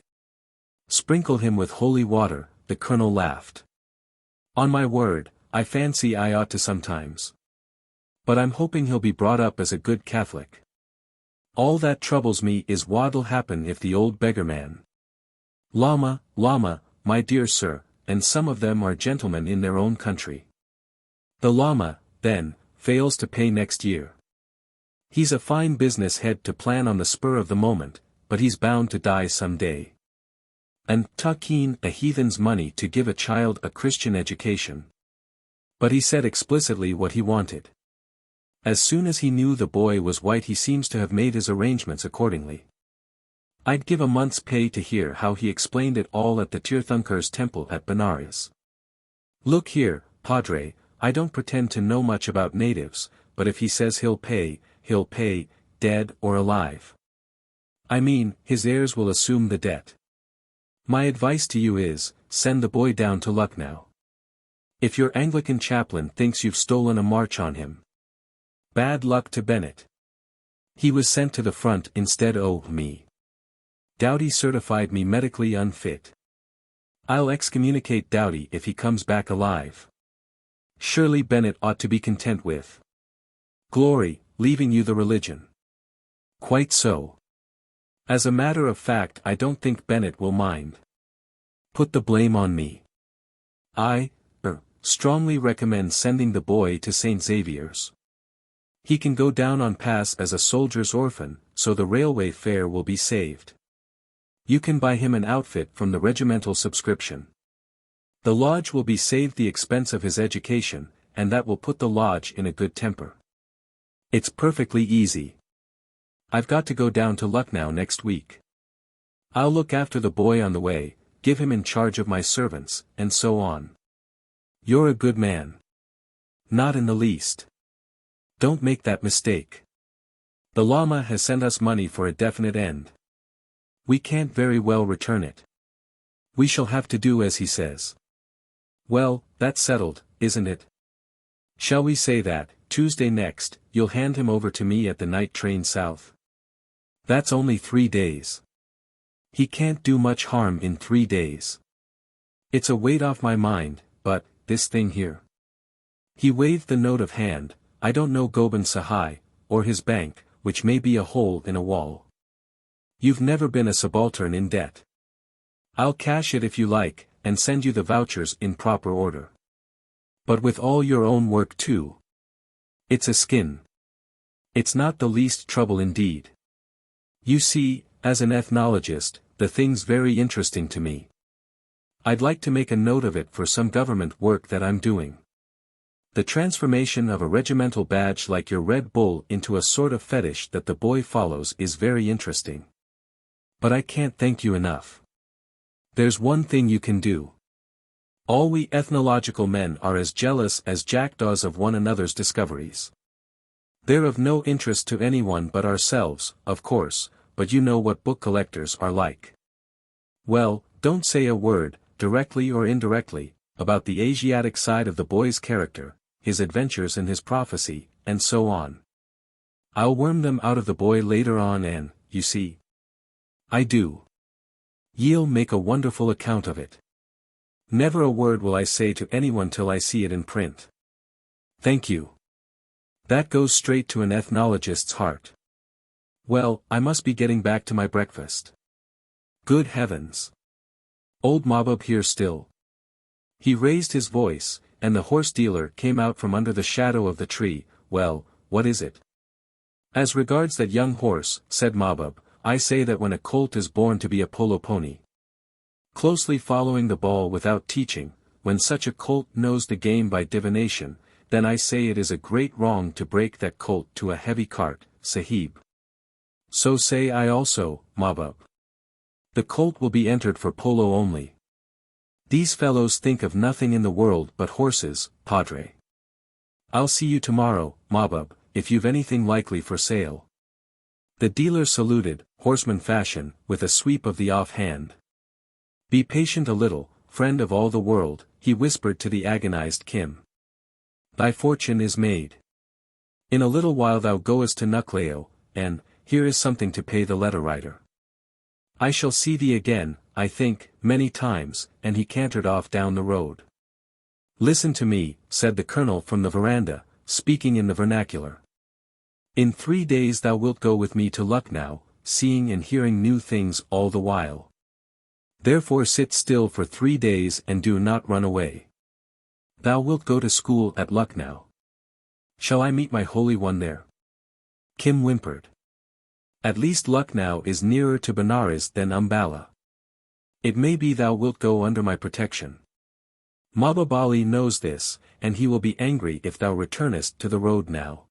Sprinkle him with holy water, the Colonel laughed. On my word, I fancy I ought to sometimes. But I'm hoping he'll be brought up as a good Catholic. All that troubles me is what'll happen if the old beggarman. Lama, my dear sir, and some of them are gentlemen in their own country. The Lama, then, fails to pay next year. He's a fine business head to plan on the spur of the moment, but he's bound to die some day. And takin a heathen's money to give a child a Christian education. But he said explicitly what he wanted. As soon as he knew the boy was white he seems to have made his arrangements accordingly. I'd give a month's pay to hear how he explained it all at the Tirthankar's temple at Benares. Look here, Padre, I don't pretend to know much about natives, but if he says he'll pay, dead or alive. I mean, his heirs will assume the debt. My advice to you is, send the boy down to Lucknow. If your Anglican chaplain thinks you've stolen a march on him. Bad luck to Bennett. He was sent to the front instead me. Doughty certified me medically unfit. I'll excommunicate Doughty if he comes back alive. Surely Bennett ought to be content with glory, leaving you the religion. Quite so. As a matter of fact I don't think Bennett will mind. Put the blame on me. I strongly recommend sending the boy to St. Xavier's. He can go down on pass as a soldier's orphan, so the railway fare will be saved. You can buy him an outfit from the regimental subscription. The lodge will be saved the expense of his education, and that will put the lodge in a good temper. It's perfectly easy. I've got to go down to Lucknow next week. I'll look after the boy on the way, give him in charge of my servants, and so on. You're a good man. Not in the least. Don't make that mistake. The Lama has sent us money for a definite end. We can't very well return it. We shall have to do as he says. Well, that's settled, isn't it? Shall we say that, Tuesday next, you'll hand him over to me at the night train south? That's only 3 days. He can't do much harm in 3 days. It's a weight off my mind, but, this thing here. He waved the note of hand. I don't know Gobind Sahai, or his bank, which may be a hole in a wall. You've never been a subaltern in debt. I'll cash it if you like, and send you the vouchers in proper order. But with all your own work too. It's a skin. It's not the least trouble indeed. You see, as an ethnologist, the thing's very interesting to me. I'd like to make a note of it for some government work that I'm doing. The transformation of a regimental badge like your Red Bull into a sort of fetish that the boy follows is very interesting. But I can't thank you enough. There's one thing you can do. All we ethnological men are as jealous as jackdaws of one another's discoveries. They're of no interest to anyone but ourselves, of course, but you know what book collectors are like. Well, don't say a word, directly or indirectly, about the Asiatic side of the boy's character, his adventures and his prophecy, and so on. I'll worm them out of the boy later on and, you see. I do. Ye'll make a wonderful account of it. Never a word will I say to anyone till I see it in print. Thank you. That goes straight to an ethnologist's heart. Well, I must be getting back to my breakfast. Good heavens. Old Mahbub here still. He raised his voice, and the horse dealer came out from under the shadow of the tree. Well, what is it? As regards that young horse, said Mahbub, I say that when a colt is born to be a polo pony, closely following the ball without teaching, when such a colt knows the game by divination, then I say it is a great wrong to break that colt to a heavy cart, Sahib. So say I also, Mahbub. The colt will be entered for polo only. These fellows think of nothing in the world but horses, Padre. I'll see you tomorrow, Mahbub, if you've anything likely for sale. The dealer saluted, horseman fashion, with a sweep of the off-hand. Be patient a little, friend of all the world, he whispered to the agonized Kim. Thy fortune is made. In a little while thou goest to Nucleo, and, here is something to pay the letter-writer. I shall see thee again, I think, many times, and he cantered off down the road. Listen to me, said the colonel from the veranda, speaking in the vernacular. In 3 days thou wilt go with me to Lucknow, seeing and hearing new things all the while. Therefore sit still for 3 days and do not run away. Thou wilt go to school at Lucknow. Shall I meet my Holy One there? Kim whimpered. At least Lucknow is nearer to Benares than Ambala. It may be thou wilt go under my protection. Mahbub Ali knows this, and he will be angry if thou returnest to the road now.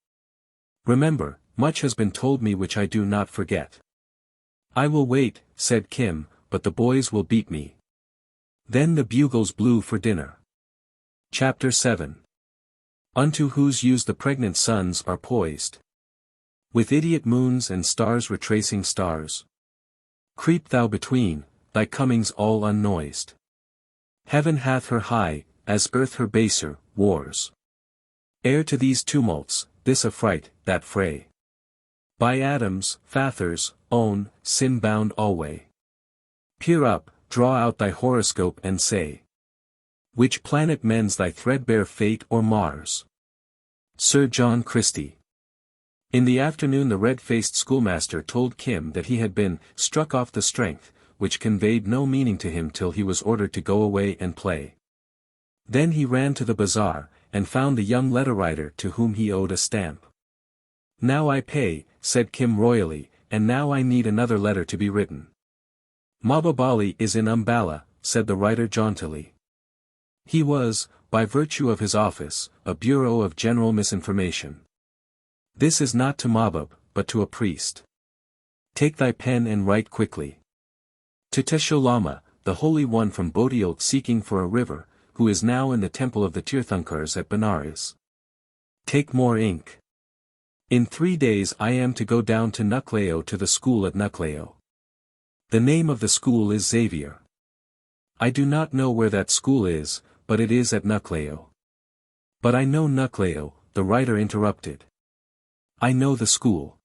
Remember, much has been told me which I do not forget. I will wait, said Kim, but the boys will beat me. Then the bugles blew for dinner. Chapter 7. Unto whose use the pregnant suns are poised. With idiot moons and stars retracing stars. Creep thou between, thy comings all unnoised. Heaven hath her high, as earth her baser, wars. Ere to these tumults, this affright, that fray. By Adam's, Father's, own, sin bound alway. Peer up, draw out thy horoscope and say. Which planet mends thy threadbare fate or mars? Sir John Christie. In the afternoon the red-faced schoolmaster told Kim that he had been struck off the strength, which conveyed no meaning to him till he was ordered to go away and play. Then he ran to the bazaar, and found the young letter-writer to whom he owed a stamp. Now I pay, said Kim royally, and now I need another letter to be written. Mahbub Ali is in Ambala, said the writer jauntily. He was, by virtue of his office, a bureau of general misinformation. This is not to Mahbub, but to a priest. Take thy pen and write quickly. To Tibetan Lama, the holy one from Bodhil seeking for a river, who is now in the temple of the Tirthankars at Benares. Take more ink. In 3 days I am to go down to Nucleo to the school at Nucleo. The name of the school is Xavier. I do not know where that school is, but it is at Nucleo. But I know Nucleo, the writer interrupted. I know the school.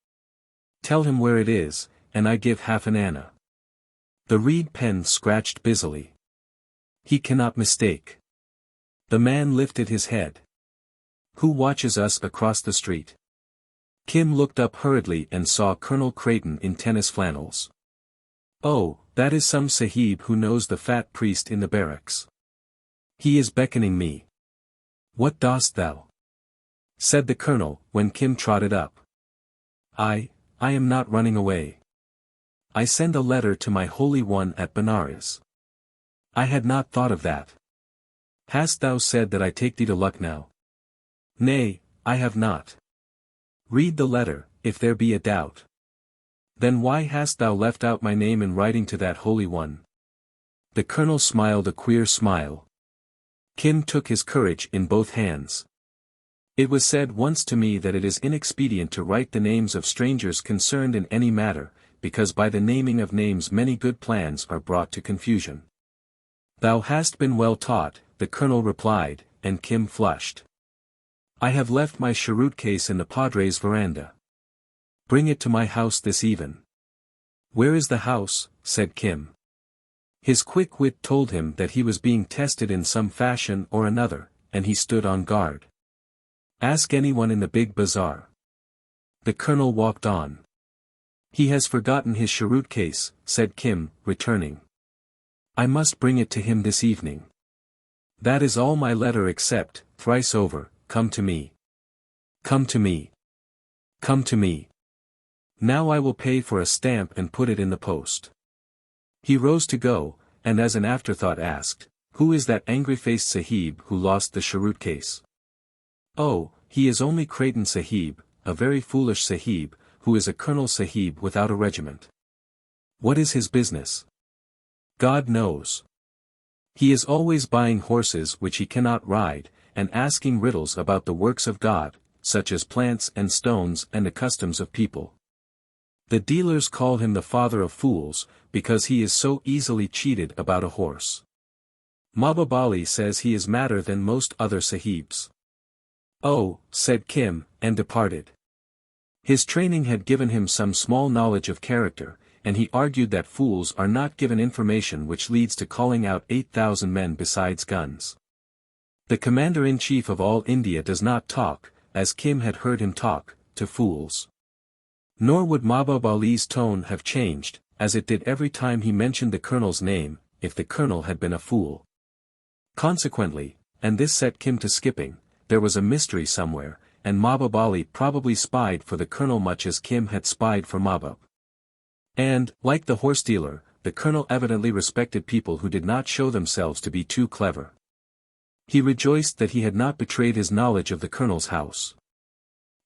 Tell him where it is, and I give half an anna. The reed pen scratched busily. He cannot mistake. The man lifted his head. Who watches us across the street? Kim looked up hurriedly and saw Colonel Creighton in tennis flannels. Oh, that is some sahib who knows the fat priest in the barracks. He is beckoning me. What dost thou? Said the colonel, when Kim trotted up. I am not running away. I send a letter to my Holy One at Benares. I had not thought of that. Hast thou said that I take thee to Lucknow? Nay, I have not. Read the letter, if there be a doubt. Then why hast thou left out my name in writing to that Holy One? The colonel smiled a queer smile. Kim took his courage in both hands. It was said once to me that it is inexpedient to write the names of strangers concerned in any matter, because by the naming of names many good plans are brought to confusion. Thou hast been well taught, the colonel replied, and Kim flushed. I have left my cheroot case in the padre's veranda. Bring it to my house this even. Where is the house? Said Kim. His quick wit told him that he was being tested in some fashion or another, and he stood on guard. Ask anyone in the big bazaar. The colonel walked on. He has forgotten his cheroot case, said Kim, returning. I must bring it to him this evening. That is all my letter except, thrice over, come to me. Come to me. Come to me. Now I will pay for a stamp and put it in the post. He rose to go, and as an afterthought asked, who is that angry-faced sahib who lost the cheroot case? Oh, he is only Creighton Sahib, a very foolish sahib, who is a colonel sahib without a regiment. What is his business? God knows. He is always buying horses which he cannot ride, and asking riddles about the works of God, such as plants and stones and the customs of people. The dealers call him the father of fools, because he is so easily cheated about a horse. Mahbub Ali says he is madder than most other sahibs. Oh, said Kim, and departed. His training had given him some small knowledge of character, and he argued that fools are not given information which leads to calling out 8,000 men besides guns. The commander-in-chief of all India does not talk, as Kim had heard him talk, to fools. Nor would Mahbub Ali's tone have changed, as it did every time he mentioned the colonel's name, if the colonel had been a fool. Consequently, and this set Kim to skipping, there was a mystery somewhere, and Mahbub Ali probably spied for the colonel much as Kim had spied for Mahbub. And, like the horse dealer, the colonel evidently respected people who did not show themselves to be too clever. He rejoiced that he had not betrayed his knowledge of the colonel's house.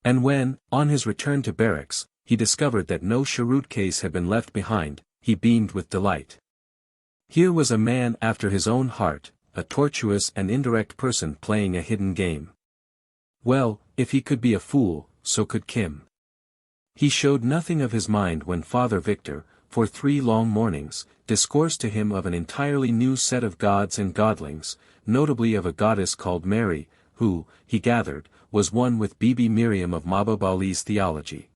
And when, on his return to barracks, he discovered that no cheroot case had been left behind, he beamed with delight. Here was a man after his own heart, a tortuous and indirect person playing a hidden game. Well, if he could be a fool, so could Kim. He showed nothing of his mind when Father Victor, for 3 long mornings, discoursed to him of an entirely new set of gods and godlings, notably of a goddess called Mary, who, he gathered, was one with Bibi Miriam of Mahbub Ali's theology.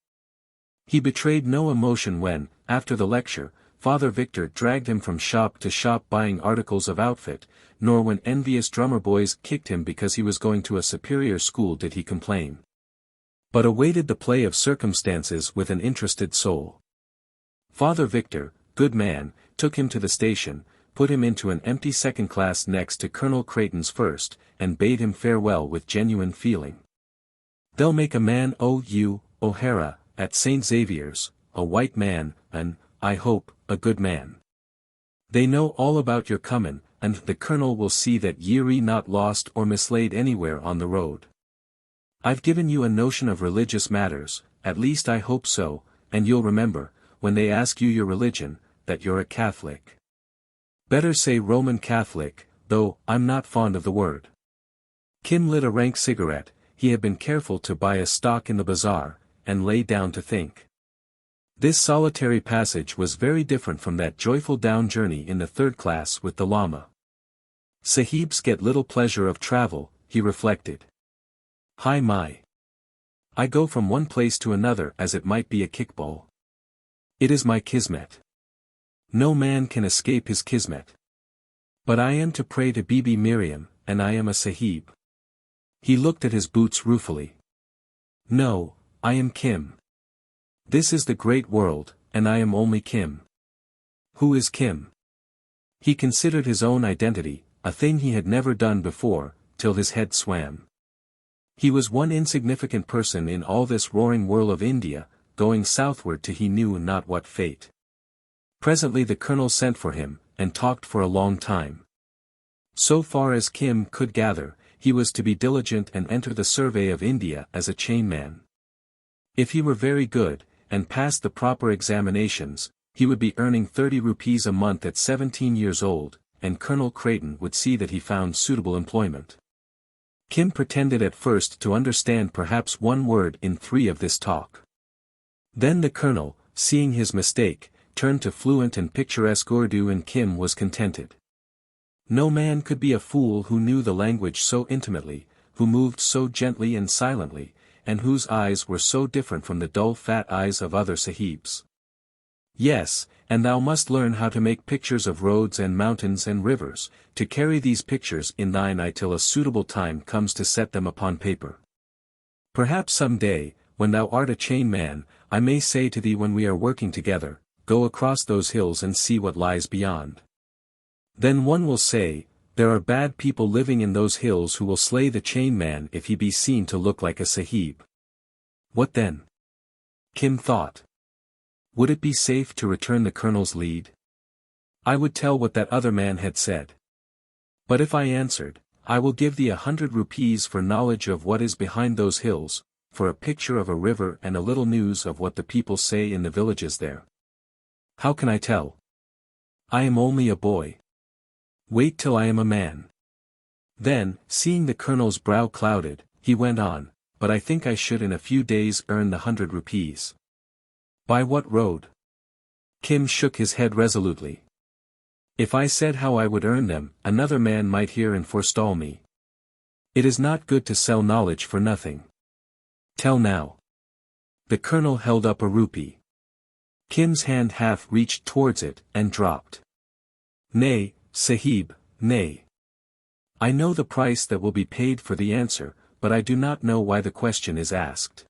He betrayed no emotion when, after the lecture, Father Victor dragged him from shop to shop buying articles of outfit, nor when envious drummer boys kicked him because he was going to a superior school did he complain. But awaited the play of circumstances with an interested soul. Father Victor, good man, took him to the station, put him into an empty second class next to Colonel Creighton's first, and bade him farewell with genuine feeling. They'll make a man O'Hara, at St. Xavier's, a white man, and, I hope, a good man. They know all about your comin', and the colonel will see that ye're not lost or mislaid anywhere on the road. I've given you a notion of religious matters, at least I hope so, and you'll remember, when they ask you your religion, that you're a Catholic. Better say Roman Catholic, though I'm not fond of the word. Kim lit a rank cigarette. He had been careful to buy a stock in the bazaar, and lay down to think. This solitary passage was very different from that joyful down journey in the 3rd class with the Lama. Sahibs get little pleasure of travel, he reflected. Hi my. I go from one place to another as it might be a kickball. It is my kismet. No man can escape his kismet. But I am to pray to Bibi Miriam, and I am a Sahib. He looked at his boots ruefully. No, I am Kim. This is the great world, and I am only Kim. Who is Kim? He considered his own identity, a thing he had never done before, till his head swam. He was one insignificant person in all this roaring whirl of India, going southward to he knew not what fate. Presently the colonel sent for him, and talked for a long time. So far as Kim could gather, he was to be diligent and enter the survey of India as a chainman. If he were very good, and passed the proper examinations, he would be earning 30 rupees a month at 17 years old, and Colonel Creighton would see that he found suitable employment. Kim pretended at first to understand perhaps one word in 3 of this talk. Then the colonel, seeing his mistake, turned to fluent and picturesque Urdu, and Kim was contented. No man could be a fool who knew the language so intimately, who moved so gently and silently, and whose eyes were so different from the dull fat eyes of other sahibs. Yes, and thou must learn how to make pictures of roads and mountains and rivers, to carry these pictures in thine eye till a suitable time comes to set them upon paper. Perhaps some day, when thou art a chain man, I may say to thee when we are working together, go across those hills and see what lies beyond. Then one will say, there are bad people living in those hills who will slay the chain man if he be seen to look like a sahib. What then? Kim thought. Would it be safe to return the colonel's lead? I would tell what that other man had said. But if I answered, I will give thee 100 rupees for knowledge of what is behind those hills, for a picture of a river and a little news of what the people say in the villages there. How can I tell? I am only a boy. Wait till I am a man. Then, seeing the colonel's brow clouded, he went on, but I think I should in a few days earn the 100 rupees. By what road? Kim shook his head resolutely. If I said how I would earn them, another man might hear and forestall me. It is not good to sell knowledge for nothing. Tell now. The colonel held up a rupee. Kim's hand half reached towards it, and dropped. Nay, Sahib, nay. I know the price that will be paid for the answer, but I do not know why the question is asked.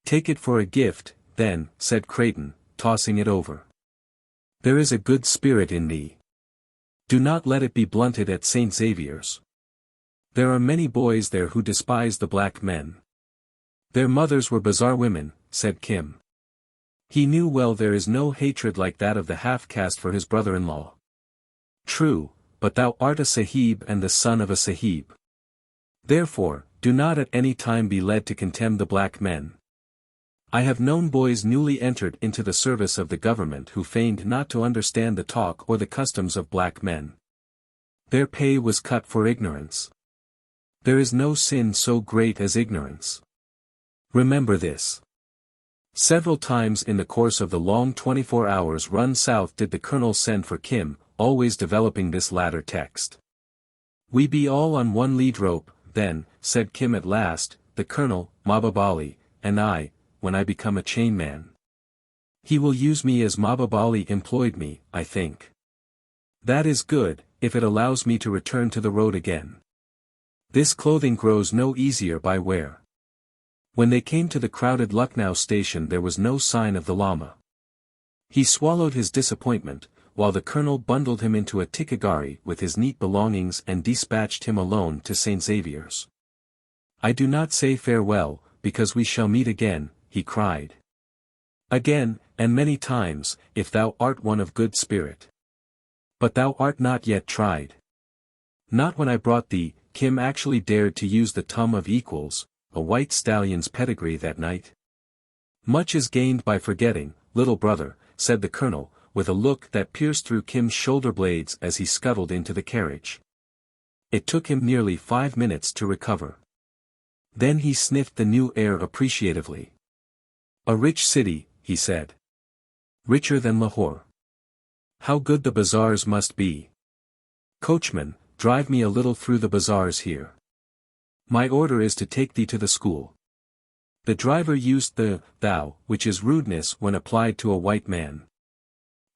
Take it for a gift, then, said Creighton, tossing it over. There is a good spirit in thee. Do not let it be blunted at St. Xavier's. There are many boys there who despise the black men. Their mothers were bazaar women, said Kim. He knew well there is no hatred like that of the half-caste for his brother-in-law. True, but thou art a sahib and the son of a sahib. Therefore, do not at any time be led to contemn the black men. I have known boys newly entered into the service of the government who feigned not to understand the talk or the customs of black men. Their pay was cut for ignorance. There is no sin so great as ignorance. Remember this. Several times in the course of the long 24 hours run south did the colonel send for Kim, always developing this latter text. We be all on one lead rope, then, said Kim at last, the colonel, Mahbub Ali, and I, when I become a chain man. He will use me as Mahbub Ali employed me, I think. That is good, if it allows me to return to the road again. This clothing grows no easier by wear. When they came to the crowded Lucknow station there was no sign of the Lama. He swallowed his disappointment, while the colonel bundled him into a tickagari with his neat belongings and dispatched him alone to St. Xavier's. I do not say farewell, because we shall meet again, he cried. Again, and many times, if thou art one of good spirit. But thou art not yet tried. Not when I brought thee, Kim actually dared to use the tum of equals, a white stallion's pedigree that night. Much is gained by forgetting, little brother, said the colonel, with a look that pierced through Kim's shoulder blades as he scuttled into the carriage. It took him nearly 5 minutes to recover. Then he sniffed the new air appreciatively. A rich city, he said. Richer than Lahore. How good the bazaars must be. Coachman, drive me a little through the bazaars here. My order is to take thee to the school. The driver used the thou, which is rudeness when applied to a white man.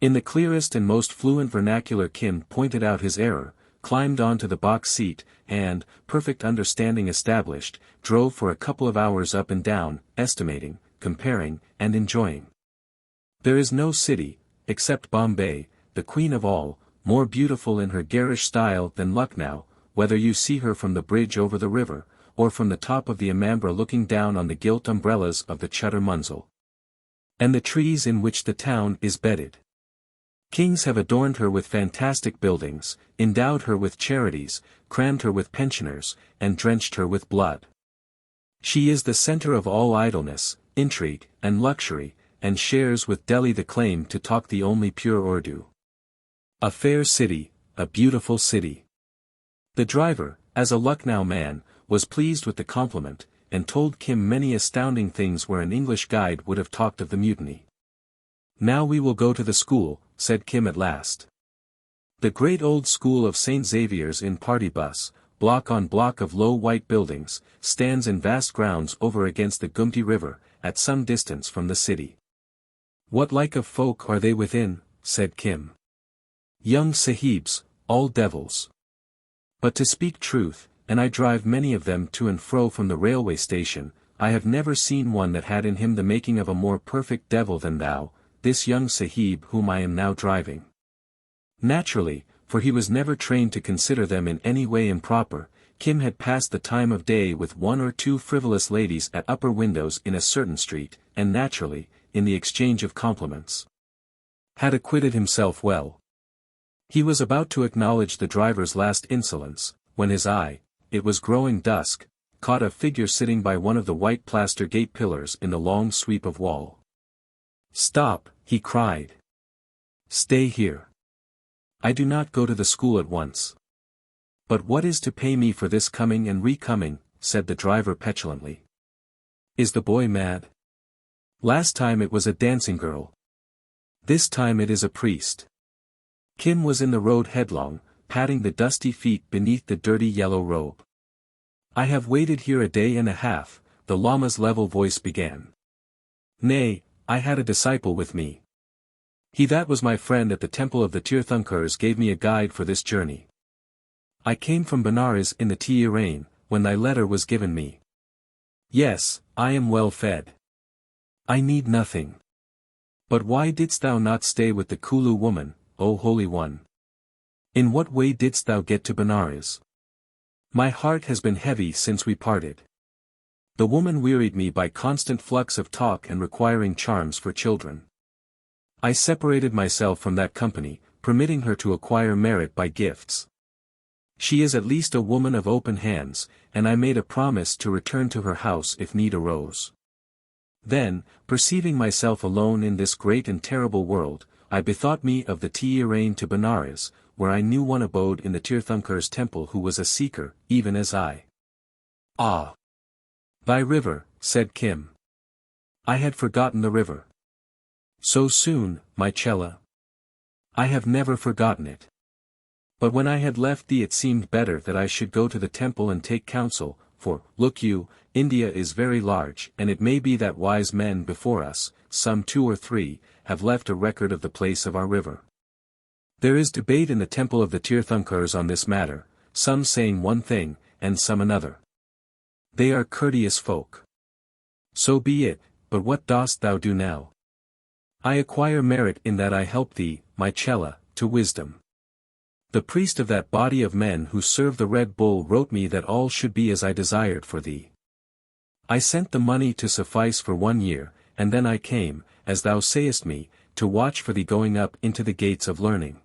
In the clearest and most fluent vernacular Kim pointed out his error, climbed onto the box seat, and, perfect understanding established, drove for a couple of hours up and down, estimating, comparing, and enjoying. There is no city, except Bombay, the queen of all, more beautiful in her garish style than Lucknow, whether you see her from the bridge over the river, or from the top of the Amambra looking down on the gilt umbrellas of the Chutter Munzil. and the trees in which the town is bedded. Kings have adorned her with fantastic buildings, endowed her with charities, crammed her with pensioners, and drenched her with blood. She is the center of all idleness, intrigue, and luxury, and shares with Delhi the claim to talk the only pure Urdu. A fair city, a beautiful city. The driver, as a Lucknow man, was pleased with the compliment, and told Kim many astounding things where an English guide would have talked of the mutiny. "Now we will go to the school," said Kim at last. The great old school of St. Xavier's in Party Bus, block on block of low white buildings, stands in vast grounds over against the Gumti River, at some distance from the city. "What like of folk are they within?" said Kim. "Young sahibs, all devils. But to speak truth, and I drive many of them to and fro from the railway station, I have never seen one that had in him the making of a more perfect devil than thou, this young sahib whom I am now driving." Naturally, for he was never trained to consider them in any way improper, Kim had passed the time of day with one or two frivolous ladies at upper windows in a certain street, and naturally, in the exchange of compliments, had acquitted himself well. He was about to acknowledge the driver's last insolence, when his eye, it was growing dusk, caught a figure sitting by one of the white plaster gate pillars in the long sweep of wall. "Stop," he cried. "Stay here. I do not go to the school at once." "But what is to pay me for this coming and re-coming?" said the driver petulantly. "Is the boy mad? Last time it was a dancing girl. This time it is a priest." Kim was in the road headlong, patting the dusty feet beneath the dirty yellow robe. "I have waited here a day and a half," the Lama's level voice began. "Nay, I had a disciple with me. He that was my friend at the temple of the Tirthankars gave me a guide for this journey. I came from Benares in the XIII, when thy letter was given me. Yes, I am well fed. I need nothing. But why didst thou not stay with the Kulu woman, O Holy One? In what way didst thou get to Benares? My heart has been heavy since we parted. The woman wearied me by constant flux of talk and requiring charms for children. I separated myself from that company, permitting her to acquire merit by gifts. She is at least a woman of open hands, and I made a promise to return to her house if need arose. Then, perceiving myself alone in this great and terrible world, I bethought me of the XIII to Benares, where I knew one abode in the Tirthankar's temple who was a seeker, even as I. Ah! Thy river, said Kim. I had forgotten the river. So soon, my Chela? I have never forgotten it. But when I had left thee it seemed better that I should go to the temple and take counsel, for, look you, India is very large, and it may be that wise men before us, some 2 or 3, have left a record of the place of our river. There is debate in the temple of the Tirthankars on this matter, some saying one thing, and some another. They are courteous folk. So be it, but what dost thou do now? I acquire merit in that I help thee, my Chela, to wisdom. The priest of that body of men who serve the Red Bull wrote me that all should be as I desired for thee. I sent the money to suffice for 1 year, and then I came, as thou sayest me, to watch for thee going up into the gates of learning.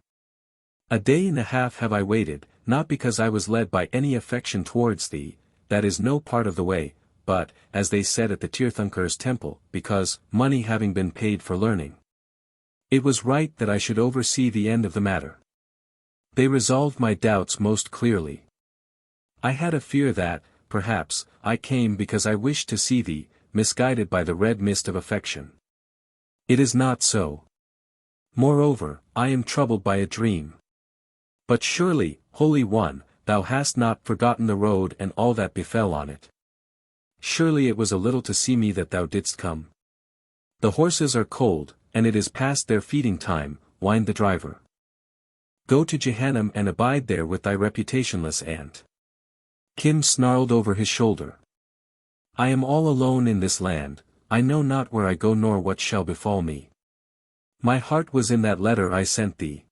A day and a half have I waited, not because I was led by any affection towards thee, that is no part of the way, but, as they said at the Tirthankar's temple, because, money having been paid for learning, it was right that I should oversee the end of the matter. They resolved my doubts most clearly. I had a fear that, perhaps, I came because I wished to see thee, misguided by the red mist of affection. It is not so. Moreover, I am troubled by a dream. But surely, Holy One, thou hast not forgotten the road and all that befell on it. Surely it was a little to see me that thou didst come. The horses are cold, and it is past their feeding time, whined the driver. Go to Jehannam and abide there with thy reputationless aunt. Kim snarled over his shoulder. I am all alone in this land, I know not where I go nor what shall befall me. My heart was in that letter I sent thee.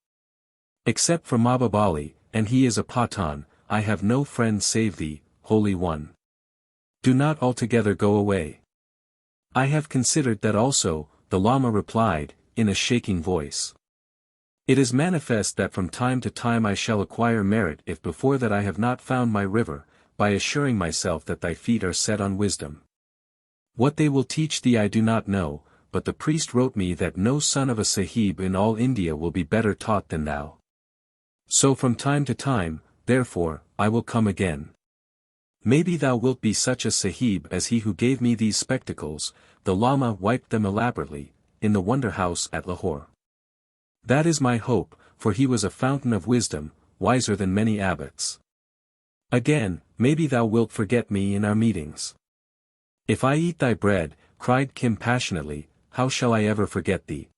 Except for Mahbub Ali, and he is a Pathan, I have no friend save thee, Holy One. Do not altogether go away. I have considered that also, the Lama replied, in a shaking voice. It is manifest that from time to time I shall acquire merit if before that I have not found my river, by assuring myself that thy feet are set on wisdom. What they will teach thee I do not know, but the priest wrote me that no son of a Sahib in all India will be better taught than thou. So from time to time, therefore, I will come again. Maybe thou wilt be such a Sahib as he who gave me these spectacles. The Lama wiped them elaborately, in the wonder house at Lahore. That is my hope, for he was a fountain of wisdom, wiser than many abbots. Again, maybe thou wilt forget me in our meetings. If I eat thy bread, cried Kim passionately, how shall I ever forget thee?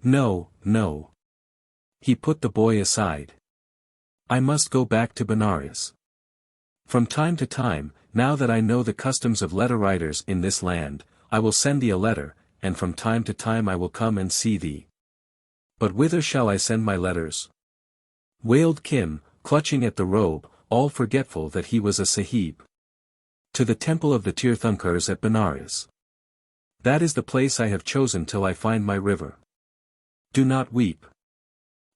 No, no. He put the boy aside. I must go back to Benares. From time to time, now that I know the customs of letter writers in this land, I will send thee a letter, and from time to time I will come and see thee. But whither shall I send my letters? Wailed Kim, clutching at the robe, all forgetful that he was a Sahib. To the temple of the Tirthankars at Benares. That is the place I have chosen till I find my river. Do not weep.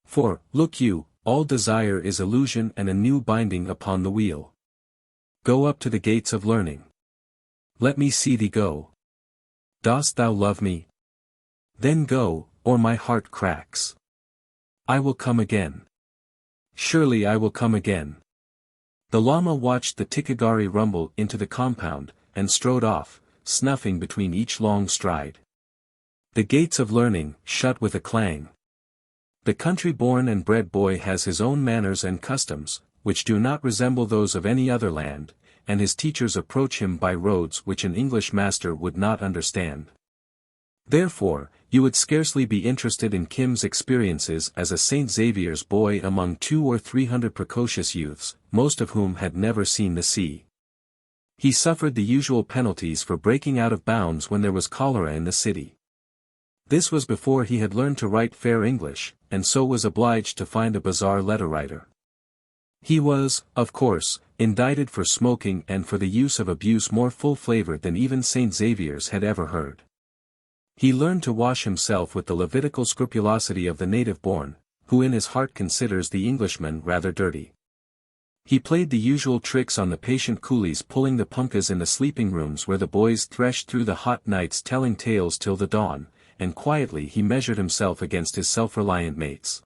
For, look you, all desire is illusion and a new binding upon the wheel. Go up to the gates of learning. Let me see thee go. Dost thou love me? Then go, or my heart cracks. I will come again. Surely I will come again. The Lama watched the Tikagari rumble into the compound, and strode off, snuffing between each long stride. The gates of learning shut with a clang. The country-born and bred boy has his own manners and customs, which do not resemble those of any other land, and his teachers approach him by roads which an English master would not understand. Therefore, you would scarcely be interested in Kim's experiences as a St. Xavier's boy among 200 or 300 precocious youths, most of whom had never seen the sea. He suffered the usual penalties for breaking out of bounds when there was cholera in the city. This was before he had learned to write fair English, and so was obliged to find a bazaar letter writer. He was, of course, indicted for smoking and for the use of abuse more full-flavored than even St. Xavier's had ever heard. He learned to wash himself with the Levitical scrupulosity of the native-born, who in his heart considers the Englishman rather dirty. He played the usual tricks on the patient coolies pulling the punkas in the sleeping rooms where the boys threshed through the hot nights telling tales till the dawn, and quietly he measured himself against his self-reliant mates.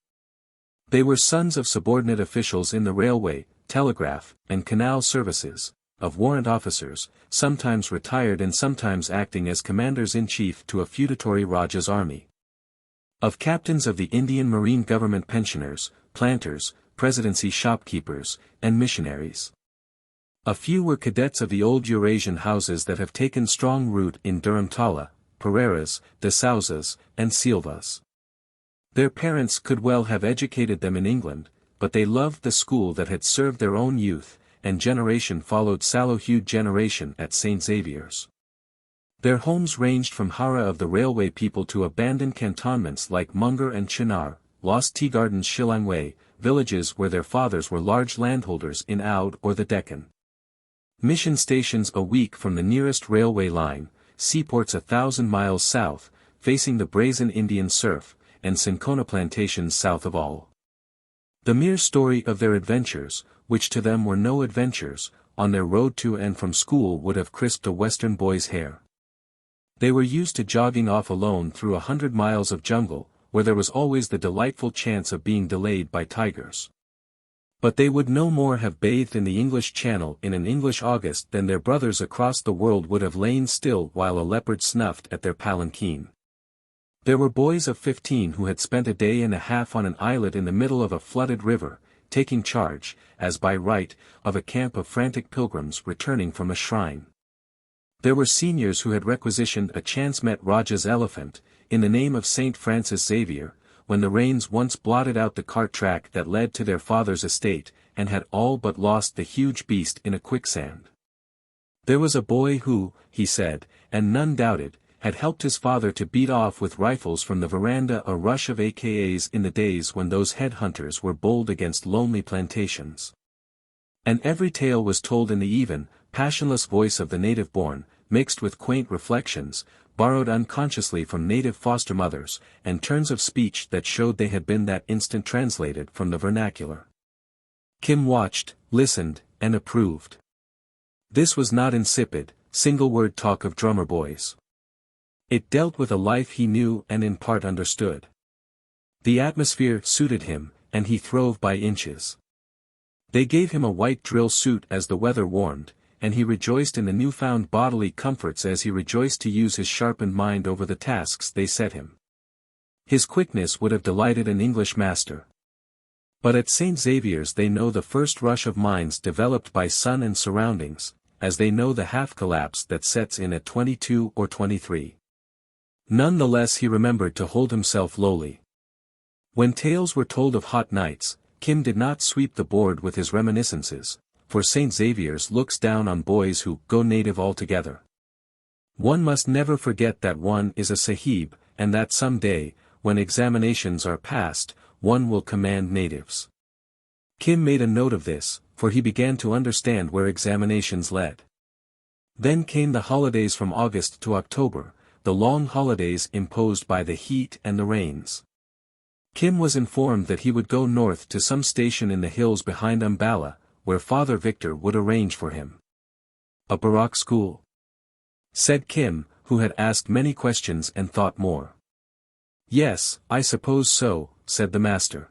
They were sons of subordinate officials in the railway, telegraph, and canal services, of warrant officers, sometimes retired and sometimes acting as commanders-in-chief to a feudatory Raja's army. Of captains of the Indian Marine Government pensioners, planters, presidency shopkeepers, and missionaries. A few were cadets of the old Eurasian houses that have taken strong root in Dharamtala, Pereiras, De Souzas, and Silvas. Their parents could well have educated them in England, but they loved the school that had served their own youth, and generation followed sallow-hued generation at St. Xavier's. Their homes ranged from Hara of the railway people to abandoned cantonments like Munger and Chinar, lost tea gardens Shillangway, villages where their fathers were large landholders in Oudh or the Deccan. Mission stations a week from the nearest railway line, seaports 1,000 miles south, facing the brazen Indian surf, and cinchona plantations south of all. The mere story of their adventures, which to them were no adventures, on their road to and from school would have crisped a Western boy's hair. They were used to jogging off alone through 100 miles of jungle, where there was always the delightful chance of being delayed by tigers. But they would no more have bathed in the English Channel in an English August than their brothers across the world would have lain still while a leopard snuffed at their palanquin. There were boys of 15 who had spent a day and a half on an islet in the middle of a flooded river, taking charge, as by right, of a camp of frantic pilgrims returning from a shrine. There were seniors who had requisitioned a chance-met Raja's elephant, in the name of St. Francis Xavier, when the rains once blotted out the cart track that led to their father's estate, and had all but lost the huge beast in a quicksand. There was a boy who, he said, and none doubted, had helped his father to beat off with rifles from the veranda a rush of AKAs in the days when those headhunters were bold against lonely plantations. And every tale was told in the even, passionless voice of the native-born, mixed with quaint reflections, borrowed unconsciously from native foster mothers, and turns of speech that showed they had been that instant translated from the vernacular. Kim watched, listened, and approved. This was not insipid, single-word talk of drummer boys. It dealt with a life he knew and in part understood. The atmosphere suited him, and he throve by inches. They gave him a white drill suit as the weather warmed, and he rejoiced in the newfound bodily comforts as he rejoiced to use his sharpened mind over the tasks they set him. His quickness would have delighted an English master. But at St. Xavier's they know the first rush of minds developed by sun and surroundings, as they know the half-collapse that sets in at 22 or 23. None the less he remembered to hold himself lowly. When tales were told of hot nights, Kim did not sweep the board with his reminiscences, for St. Xavier's looks down on boys who go native altogether. One must never forget that one is a sahib, and that some day, when examinations are passed, one will command natives. Kim made a note of this, for he began to understand where examinations led. Then came the holidays from August to October, the long holidays imposed by the heat and the rains. Kim was informed that he would go north to some station in the hills behind Umballa, where Father Victor would arrange for him. A Baroque school? Said Kim, who had asked many questions and thought more. Yes, I suppose so, said the master.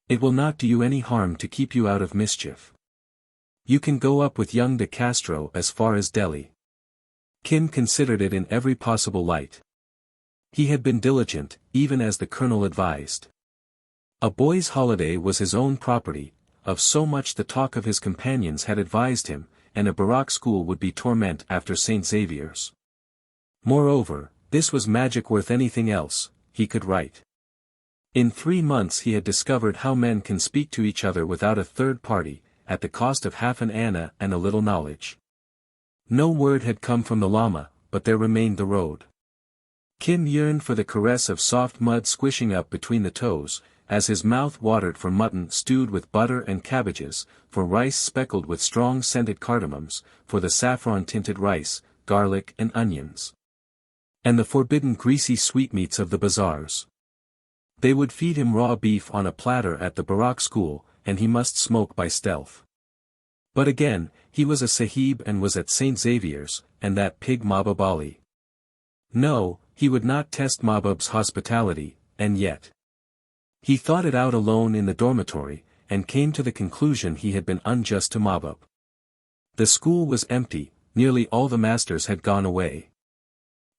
It will not do you any harm to keep you out of mischief. You can go up with young de Castro as far as Delhi. Kim considered it in every possible light. He had been diligent, even as the colonel advised. A boy's holiday was his own property, of so much the talk of his companions had advised him, and a Baroque school would be torment after St. Xavier's. Moreover, this was magic worth anything else, he could write. In 3 months he had discovered how men can speak to each other without a third party, at the cost of half an anna and a little knowledge. No word had come from the Lama, but there remained the road. Kim yearned for the caress of soft mud squishing up between the toes, as his mouth watered for mutton stewed with butter and cabbages, for rice speckled with strong scented cardamoms, for the saffron-tinted rice, garlic and onions. And the forbidden greasy sweetmeats of the bazaars. They would feed him raw beef on a platter at the Baroque school, and he must smoke by stealth. But again, he was a sahib and was at St. Xavier's, and that pig Mahbub Ali. No, he would not test Mahbub's hospitality, and yet. He thought it out alone in the dormitory, and came to the conclusion he had been unjust to Mahbub. The school was empty, nearly all the masters had gone away.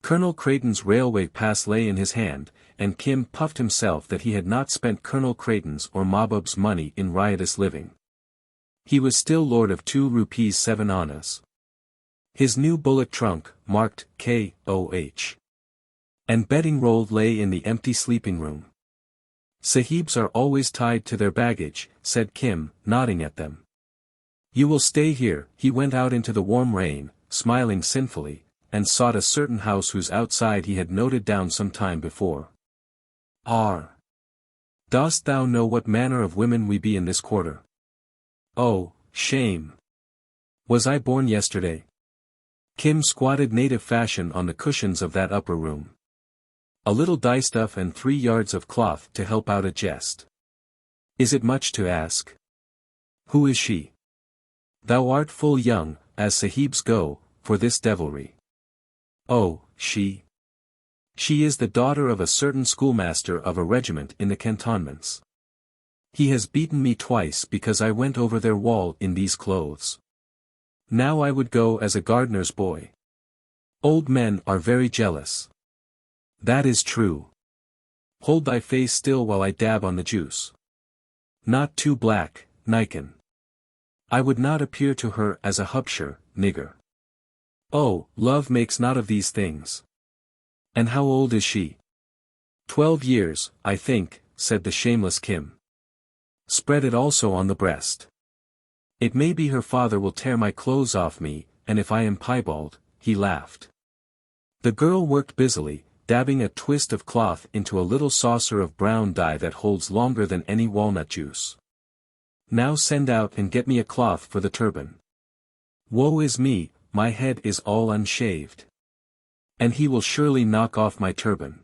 Colonel Creighton's railway pass lay in his hand, and Kim puffed himself that he had not spent Colonel Creighton's or Mahbub's money in riotous living. He was still lord of 2 rupees 7 annas. His new bullock trunk, marked K.O.H. and bedding roll lay in the empty sleeping room. Sahibs are always tied to their baggage, said Kim, nodding at them. You will stay here. He went out into the warm rain, smiling sinfully, and sought a certain house whose outside he had noted down some time before. R. Dost thou know what manner of women we be in this quarter? Oh, shame! Was I born yesterday? Kim squatted native fashion on the cushions of that upper room. A little dye-stuff and 3 yards of cloth to help out a jest. Is it much to ask? Who is she? Thou art full young, as sahibs go, for this devilry. Oh, she? She is the daughter of a certain schoolmaster of a regiment in the cantonments. He has beaten me twice because I went over their wall in these clothes. Now I would go as a gardener's boy. Old men are very jealous. That is true. Hold thy face still while I dab on the juice. Not too black, Nikon. I would not appear to her as a hupsher, nigger. Oh, love makes not of these things. And how old is she? 12 years, I think, said the shameless Kim. Spread it also on the breast. It may be her father will tear my clothes off me, and if I am piebald, he laughed. The girl worked busily, dabbing a twist of cloth into a little saucer of brown dye that holds longer than any walnut juice. Now send out and get me a cloth for the turban. Woe is me, my head is all unshaved. And he will surely knock off my turban.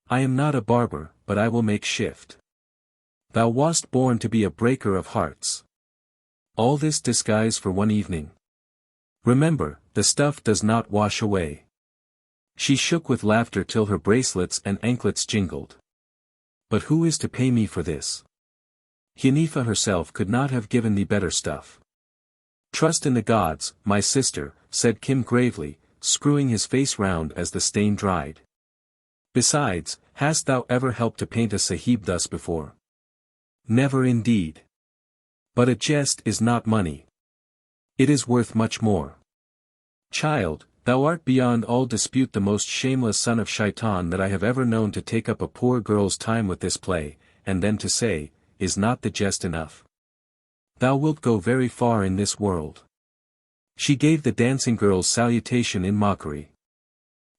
I am not a barber, but I will make shift. Thou wast born to be a breaker of hearts. All this disguise for one evening. Remember, the stuff does not wash away. She shook with laughter till her bracelets and anklets jingled. But who is to pay me for this? Hanifa herself could not have given thee better stuff. Trust in the gods, my sister, said Kim gravely, screwing his face round as the stain dried. Besides, hast thou ever helped to paint a sahib thus before? Never indeed. But a jest is not money. It is worth much more. Child, thou art beyond all dispute the most shameless son of Shaitan that I have ever known to take up a poor girl's time with this play, and then to say, is not the jest enough? Thou wilt go very far in this world. She gave the dancing girl's salutation in mockery.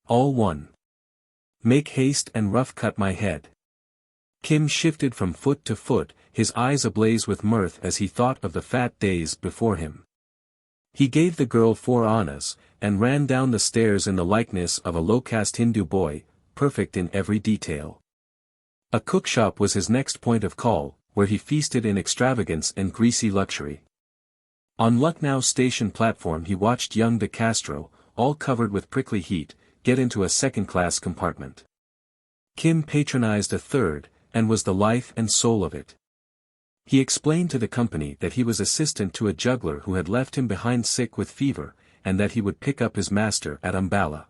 All one. Make haste and rough cut my head. Kim shifted from foot to foot, his eyes ablaze with mirth as he thought of the fat days before him. He gave the girl 4 annas, and ran down the stairs in the likeness of a low-caste Hindu boy, perfect in every detail. A cookshop was his next point of call, where he feasted in extravagance and greasy luxury. On Lucknow station platform he watched young de Castro, all covered with prickly heat, get into a second-class compartment. Kim patronized a third, and was the life and soul of it. He explained to the company that he was assistant to a juggler who had left him behind sick with fever, and that he would pick up his master at Umballa.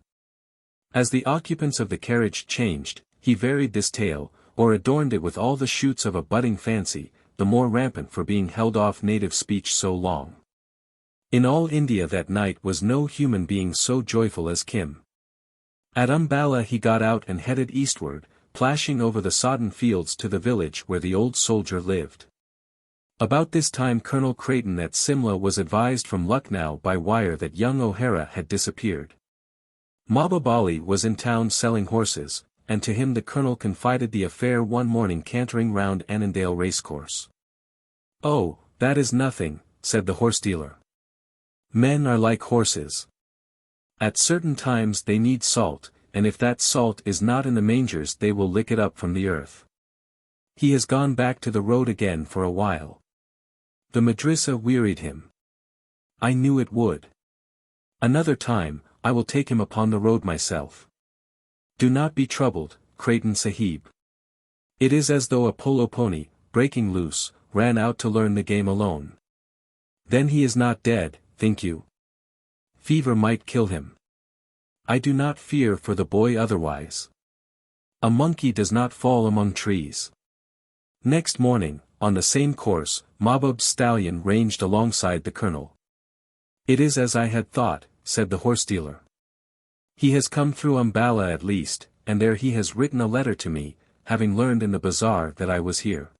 As the occupants of the carriage changed, he varied this tale, or adorned it with all the shoots of a budding fancy, the more rampant for being held off native speech so long. In all India that night was no human being so joyful as Kim. At Umballa he got out and headed eastward, plashing over the sodden fields to the village where the old soldier lived. About this time Colonel Creighton at Simla was advised from Lucknow by wire that young O'Hara had disappeared. Mahbub Ali was in town selling horses, and to him the colonel confided the affair one morning cantering round Annandale racecourse. "Oh, that is nothing," said the horse-dealer. "Men are like horses. At certain times they need salt, and if that salt is not in the mangers they will lick it up from the earth. He has gone back to the road again for a while. The madrasa wearied him. I knew it would. Another time, I will take him upon the road myself. Do not be troubled, Creighton Sahib. It is as though a polo pony, breaking loose, ran out to learn the game alone. Then he is not dead, think you? Fever might kill him. I do not fear for the boy otherwise. A monkey does not fall among trees." Next morning, on the same course, Mahbub's stallion ranged alongside the colonel. "It is as I had thought," said the horse-dealer. "He has come through Umballa at least, and there he has written a letter to me, having learned in the bazaar that I was here."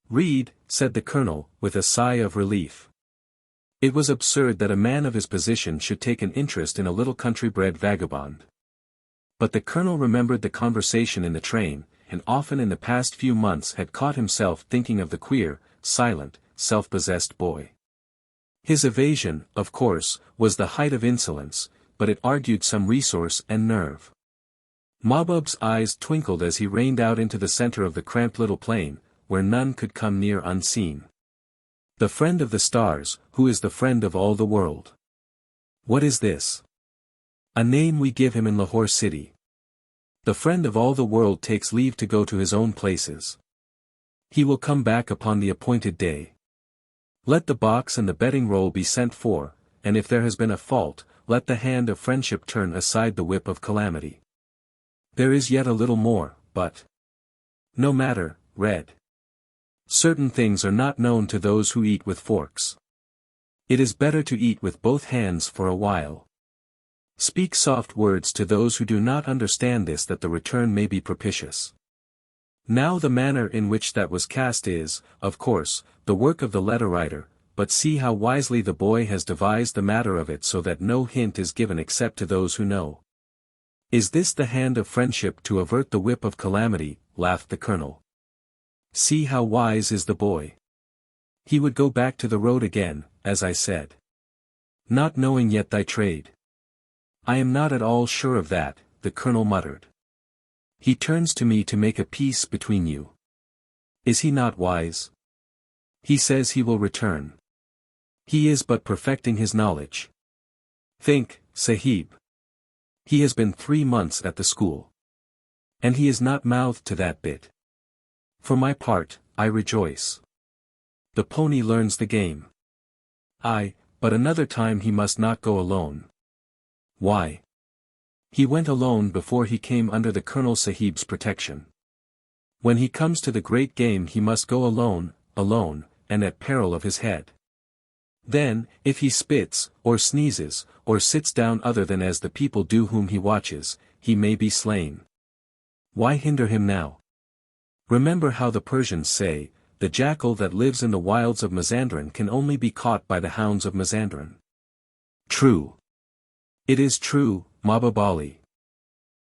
"Read," said the colonel, with a sigh of relief. It was absurd that a man of his position should take an interest in a little country-bred vagabond. But the colonel remembered the conversation in the train, and often in the past few months had caught himself thinking of the queer, silent, self-possessed boy. His evasion, of course, was the height of insolence, but it argued some resource and nerve. Mahbub's eyes twinkled as he reined out into the center of the cramped little plain, where none could come near unseen. The friend of the stars, who is the friend of all the world. What is this? A name we give him in Lahore city. The friend of all the world takes leave to go to his own places. He will come back upon the appointed day. Let the box and the betting roll be sent for, and if there has been a fault, let the hand of friendship turn aside the whip of calamity. There is yet a little more, but no matter, read. Certain things are not known to those who eat with forks. It is better to eat with both hands for a while. Speak soft words to those who do not understand this that the return may be propitious. Now the manner in which that was cast is, of course, the work of the letter-writer, but see how wisely the boy has devised the matter of it so that no hint is given except to those who know. Is this the hand of friendship to avert the whip of calamity? Laughed the colonel. See how wise is the boy. He would go back to the road again, as I said. Not knowing yet thy trade. I am not at all sure of that, the colonel muttered. He turns to me to make a peace between you. Is he not wise? He says he will return. He is but perfecting his knowledge. Think, Sahib. He has been 3 months at the school. And he is not mouthed to that bit. For my part, I rejoice. The pony learns the game. But another time he must not go alone. Why? He went alone before he came under the Colonel Sahib's protection. When he comes to the great game he must go alone, and at peril of his head. Then, if he spits, or sneezes, or sits down other than as the people do whom he watches, he may be slain. Why hinder him now? Remember how the Persians say, the jackal that lives in the wilds of Mazandaran can only be caught by the hounds of Mazandaran. True. It is true, Mahbub Ali.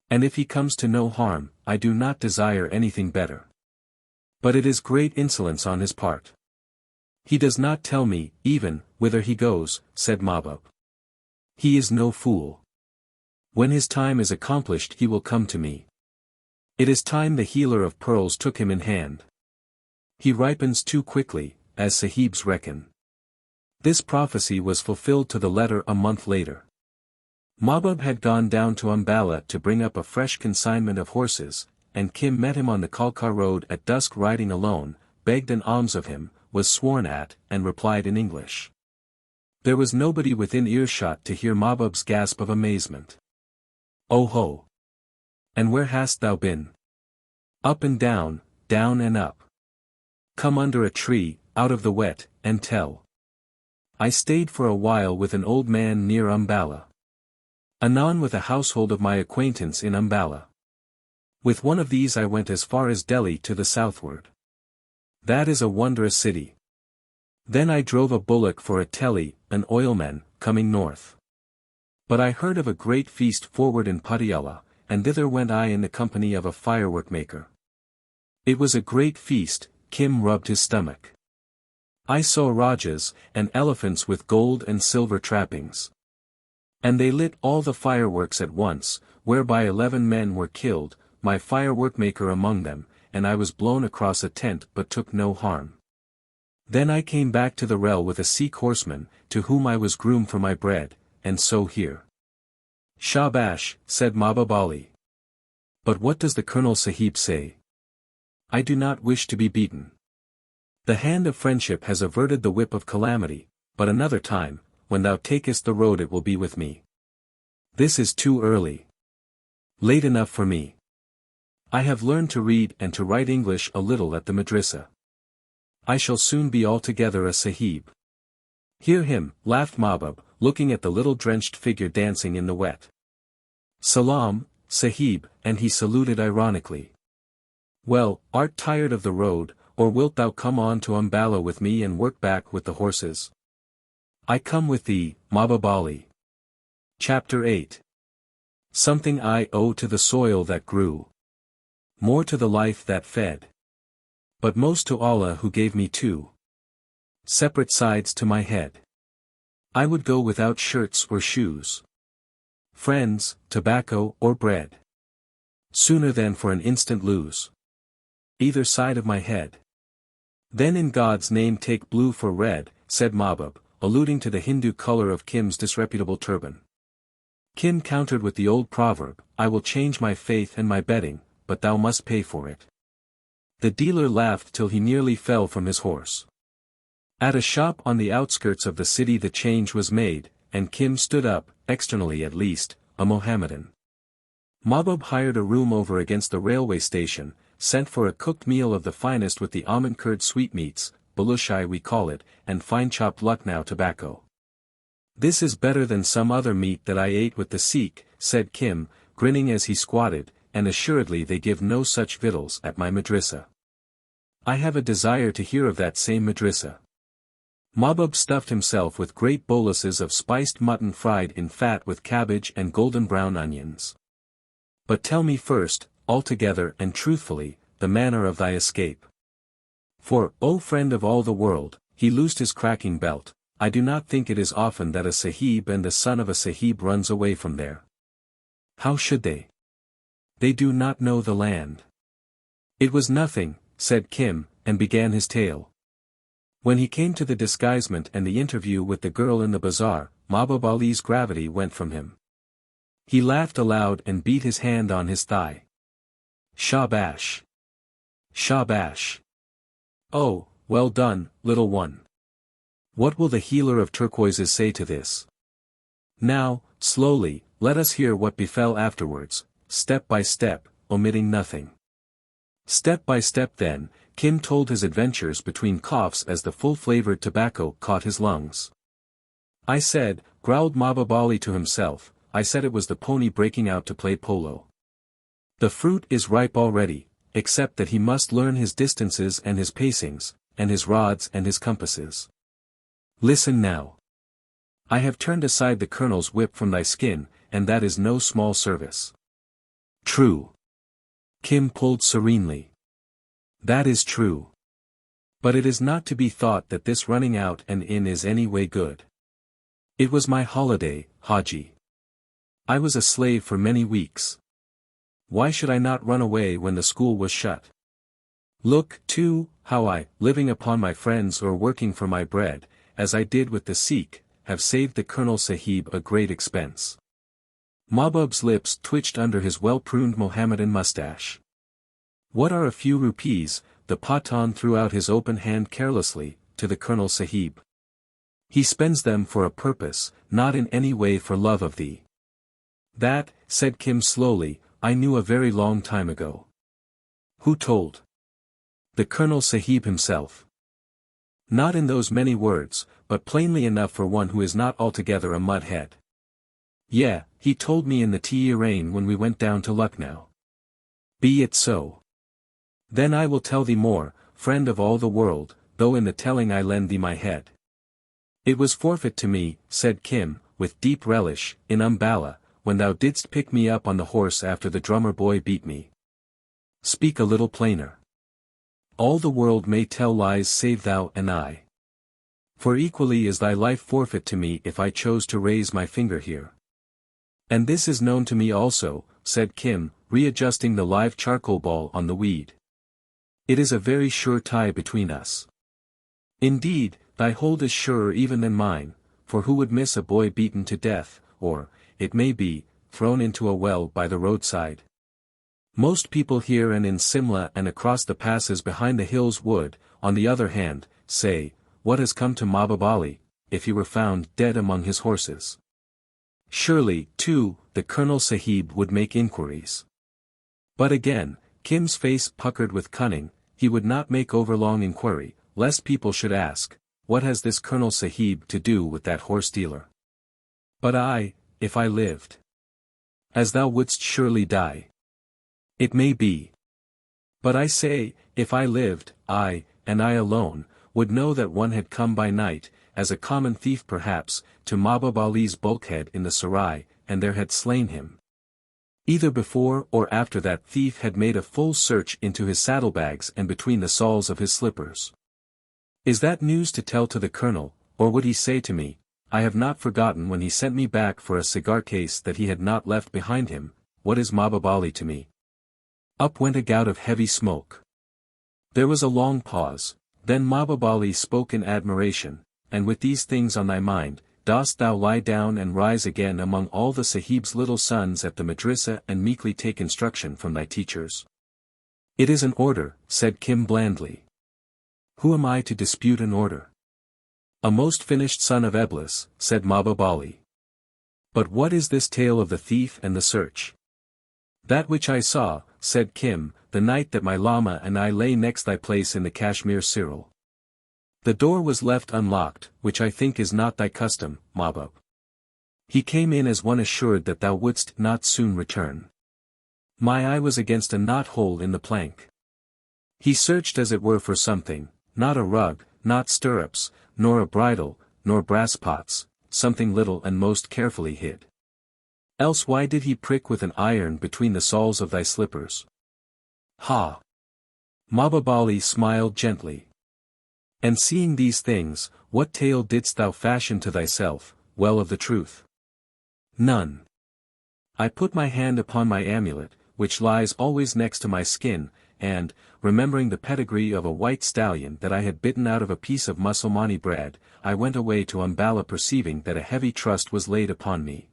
And if he comes to no harm, I do not desire anything better. But it is great insolence on his part. He does not tell me, even, whither he goes, said Mahbub. He is no fool. When his time is accomplished he will come to me. It is time the healer of pearls took him in hand. He ripens too quickly, as Sahibs reckon. This prophecy was fulfilled to the letter a month later. Mahbub had gone down to Ambala to bring up a fresh consignment of horses, and Kim met him on the Kalkar road at dusk riding alone, begged an alms of him, was sworn at, and replied in English. There was nobody within earshot to hear Mahbub's gasp of amazement. Oh ho! And where hast thou been? Up and down and up. Come under a tree, out of the wet, and tell. I stayed for a while with an old man near Ambala. Anon with a household of my acquaintance in Ambala. With one of these I went as far as Delhi to the southward. That is a wondrous city. Then I drove a bullock for a teli, an oilman, coming north. But I heard of a great feast forward in Patiala, and thither went I in the company of a firework maker. It was a great feast, Kim rubbed his stomach. I saw rajas, and elephants with gold and silver trappings. And they lit all the fireworks at once, whereby 11 men were killed, my firework maker among them, and I was blown across a tent but took no harm. Then I came back to the rel with a Sikh horseman, to whom I was groom for my bread, and so here. Shabash, said Mahbub Ali. But what does the Colonel Sahib say? I do not wish to be beaten. The hand of friendship has averted the whip of calamity, but another time, when thou takest the road it will be with me. This is too early. Late enough for me. I have learned to read and to write English a little at the madrasa. I shall soon be altogether a sahib. Hear him, laughed Mahbub, looking at the little drenched figure dancing in the wet. Salam, sahib, and he saluted ironically. Well, art tired of the road, or wilt thou come on to Ambala with me and work back with the horses? I come with thee, Mahbub Ali. Chapter 8. Something I owe to the soil that grew. More to the life that fed. But most to Allah who gave me 2 separate sides to my head. I would go without shirts or shoes, friends, tobacco or bread, sooner than for an instant lose either side of my head. Then in God's name take blue for red, said Mahbub, alluding to the Hindu color of Kim's disreputable turban. Kim countered with the old proverb, I will change my faith and my betting, but thou must pay for it. The dealer laughed till he nearly fell from his horse. At a shop on the outskirts of the city the change was made, and Kim stood up, externally at least, a Mohammedan. Mahbub hired a room over against the railway station, sent for a cooked meal of the finest with the almond curd sweetmeats, balushai we call it, and fine-chopped Lucknow tobacco. This is better than some other meat that I ate with the Sikh, said Kim, grinning as he squatted, and assuredly they give no such victuals at my madrasa. I have a desire to hear of that same madrasa. Mahbub stuffed himself with great boluses of spiced mutton fried in fat with cabbage and golden brown onions. But tell me first, altogether and truthfully, the manner of thy escape. For, O friend of all the world, he loosed his cracking belt, I do not think it is often that a sahib and the son of a sahib runs away from there. How should they? They do not know the land. It was nothing, said Kim, and began his tale. When he came to the disguisement and the interview with the girl in the bazaar, Mahbub Ali's gravity went from him. He laughed aloud and beat his hand on his thigh. Shabash! Shabash! Oh, well done, little one. What will the healer of turquoises say to this? Now, slowly, let us hear what befell afterwards, step by step, omitting nothing. Step by step then, Kim told his adventures between coughs as the full-flavored tobacco caught his lungs. I said, growled Mahbub Ali to himself, I said it was the pony breaking out to play polo. The fruit is ripe already, except that he must learn his distances and his pacings, and his rods and his compasses. Listen now. I have turned aside the colonel's whip from thy skin, and that is no small service. True. Kim pulled serenely. That is true. But it is not to be thought that this running out and in is any way good. It was my holiday, Haji. I was a slave for many weeks. Why should I not run away when the school was shut? Look, too, how I, living upon my friends or working for my bread, as I did with the Sikh, have saved the Colonel Sahib a great expense. Mahbub's lips twitched under his well-pruned Mohammedan mustache. What are a few rupees? The Pathan threw out his open hand carelessly, to the Colonel Sahib. He spends them for a purpose, not in any way for love of thee. That, said Kim slowly, I knew a very long time ago. Who told? The Colonel Sahib himself. Not in those many words, but plainly enough for one who is not altogether a mud-head. Yeah, he told me in the Tehran when we went down to Lucknow. Be it so. Then I will tell thee more, friend of all the world, though in the telling I lend thee my head. It was forfeit to me, said Kim, with deep relish, in Umballa, when thou didst pick me up on the horse after the drummer boy beat me. Speak a little plainer. All the world may tell lies save thou and I. For equally is thy life forfeit to me if I chose to raise my finger here. And this is known to me also, said Kim, readjusting the live charcoal ball on the weed. It is a very sure tie between us. Indeed, thy hold is surer even than mine, for who would miss a boy beaten to death, or, it may be, thrown into a well by the roadside? Most people here and in Simla and across the passes behind the hills would, on the other hand, say, what has come to Mahbub Ali, if he were found dead among his horses? Surely, too, the Colonel Sahib would make inquiries. But again, Kim's face puckered with cunning, he would not make overlong inquiry, lest people should ask, what has this Colonel Sahib to do with that horse-dealer? But I, if I lived. As thou wouldst surely die. It may be. But I say, if I lived, I, and I alone, would know that one had come by night, as a common thief perhaps, to Mahbub Ali's bulkhead in the Sarai, and there had slain him. Either before or after that thief had made a full search into his saddlebags and between the soles of his slippers. Is that news to tell to the colonel, or would he say to me, I have not forgotten when he sent me back for a cigar case that he had not left behind him, what is Mahbub Ali to me? Up went a gout of heavy smoke. There was a long pause, then Mahbub Ali spoke in admiration, and with these things on thy mind, dost thou lie down and rise again among all the Sahib's little sons at the madrasa and meekly take instruction from thy teachers? It is an order, said Kim blandly. Who am I to dispute an order? A most finished son of Eblis, said Mahbub Ali. But what is this tale of the thief and the search? That which I saw, said Kim, the night that my Lama and I lay next thy place in the Kashmir Cyril. The door was left unlocked, which I think is not thy custom, Mahbub. He came in as one assured that thou wouldst not soon return. My eye was against a knot-hole in the plank. He searched as it were for something, not a rug, not stirrups, nor a bridle, nor brass pots, something little and most carefully hid. Else why did he prick with an iron between the soles of thy slippers? Ha! Mahbub Ali smiled gently. And seeing these things, what tale didst thou fashion to thyself, well of the truth? None. I put my hand upon my amulet, which lies always next to my skin, and, remembering the pedigree of a white stallion that I had bitten out of a piece of Musulmani bread, I went away to Umballa perceiving that a heavy trust was laid upon me.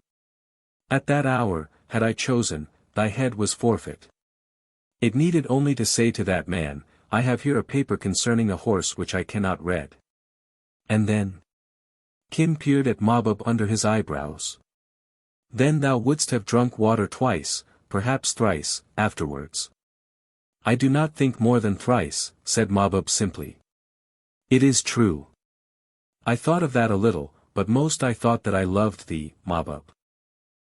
At that hour, had I chosen, thy head was forfeit. It needed only to say to that man, I have here a paper concerning a horse which I cannot read. And then? Kim peered at Mahbub under his eyebrows. Then thou wouldst have drunk water twice, perhaps thrice, afterwards. I do not think more than thrice, said Mahbub simply. It is true. I thought of that a little, but most I thought that I loved thee, Mahbub.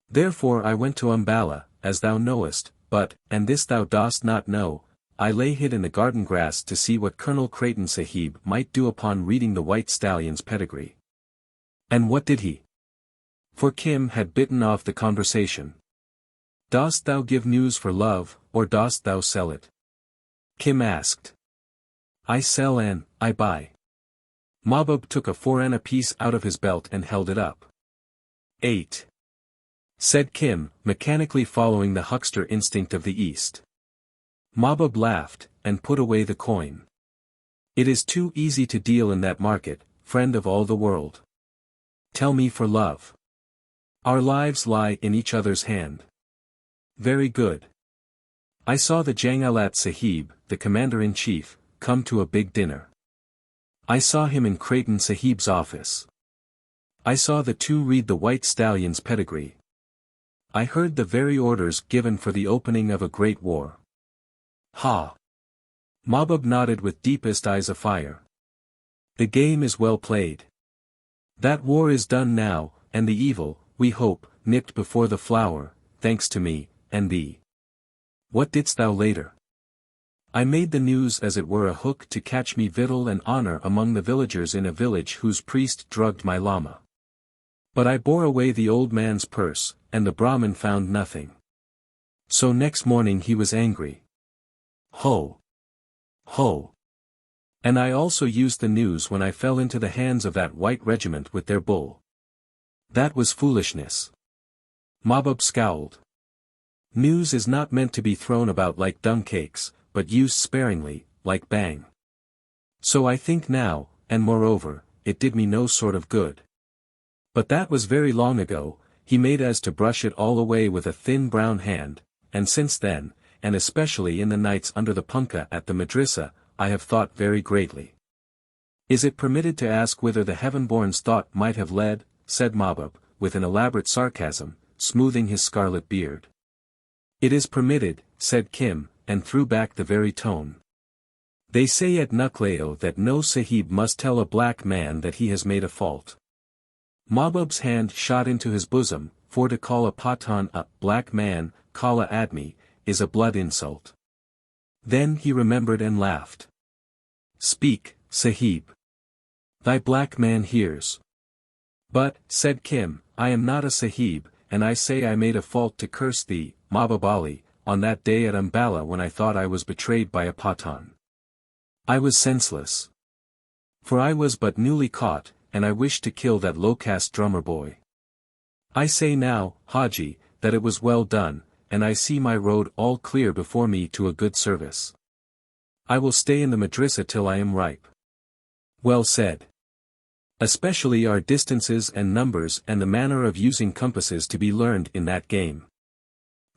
Therefore I went to Umballa, as thou knowest, but, and this thou dost not know, I lay hid in the garden grass to see what Colonel Creighton Sahib might do upon reading the white stallion's pedigree. And what did he? For Kim had bitten off the conversation. Dost thou give news for love, or dost thou sell it? Kim asked. I sell and I buy. Mahbub took a 4 anna piece out of his belt and held it up. 8. Said Kim, mechanically following the huckster instinct of the East. Mahbub laughed, and put away the coin. It is too easy to deal in that market, friend of all the world. Tell me for love. Our lives lie in each other's hand. Very good. I saw the Jangalat Sahib, the commander-in-chief, come to a big dinner. I saw him in Creighton Sahib's office. I saw the two read the white stallion's pedigree. I heard the very orders given for the opening of a great war. Ha! Mahbub nodded with deepest eyes afire. The game is well played. That war is done now, and the evil, we hope, nipped before the flower, thanks to me, and thee. What didst thou later? I made the news as it were a hook to catch me victual and honor among the villagers in a village whose priest drugged my Lama. But I bore away the old man's purse, and the Brahmin found nothing. So next morning he was angry. Ho! Ho! And I also used the news when I fell into the hands of that white regiment with their bull. That was foolishness. Mahbub scowled. News is not meant to be thrown about like dung cakes, but used sparingly, like bang. So I think now, and moreover, it did me no sort of good. But that was very long ago, he made as to brush it all away with a thin brown hand, and since then, and especially in the nights under the punkah at the madrasa, I have thought very greatly. Is it permitted to ask whither the heaven-born's thought might have led? Said Mahbub, with an elaborate sarcasm, smoothing his scarlet beard. It is permitted, said Kim, and threw back the very tone. They say at Nucleo that no Sahib must tell a black man that he has made a fault. Mahbub's hand shot into his bosom, for to call a Pathan a black man, Kala Admi, is a blood insult. Then he remembered and laughed. Speak, Sahib. Thy black man hears. But, said Kim, I am not a Sahib, and I say I made a fault to curse thee, Mahbub Ali, on that day at Umballa when I thought I was betrayed by a Pathan. I was senseless. For I was but newly caught, and I wished to kill that low-caste drummer boy. I say now, Haji, that it was well done, and I see my road all clear before me to a good service. I will stay in the madrasa till I am ripe. Well said. Especially are distances and numbers and the manner of using compasses to be learned in that game.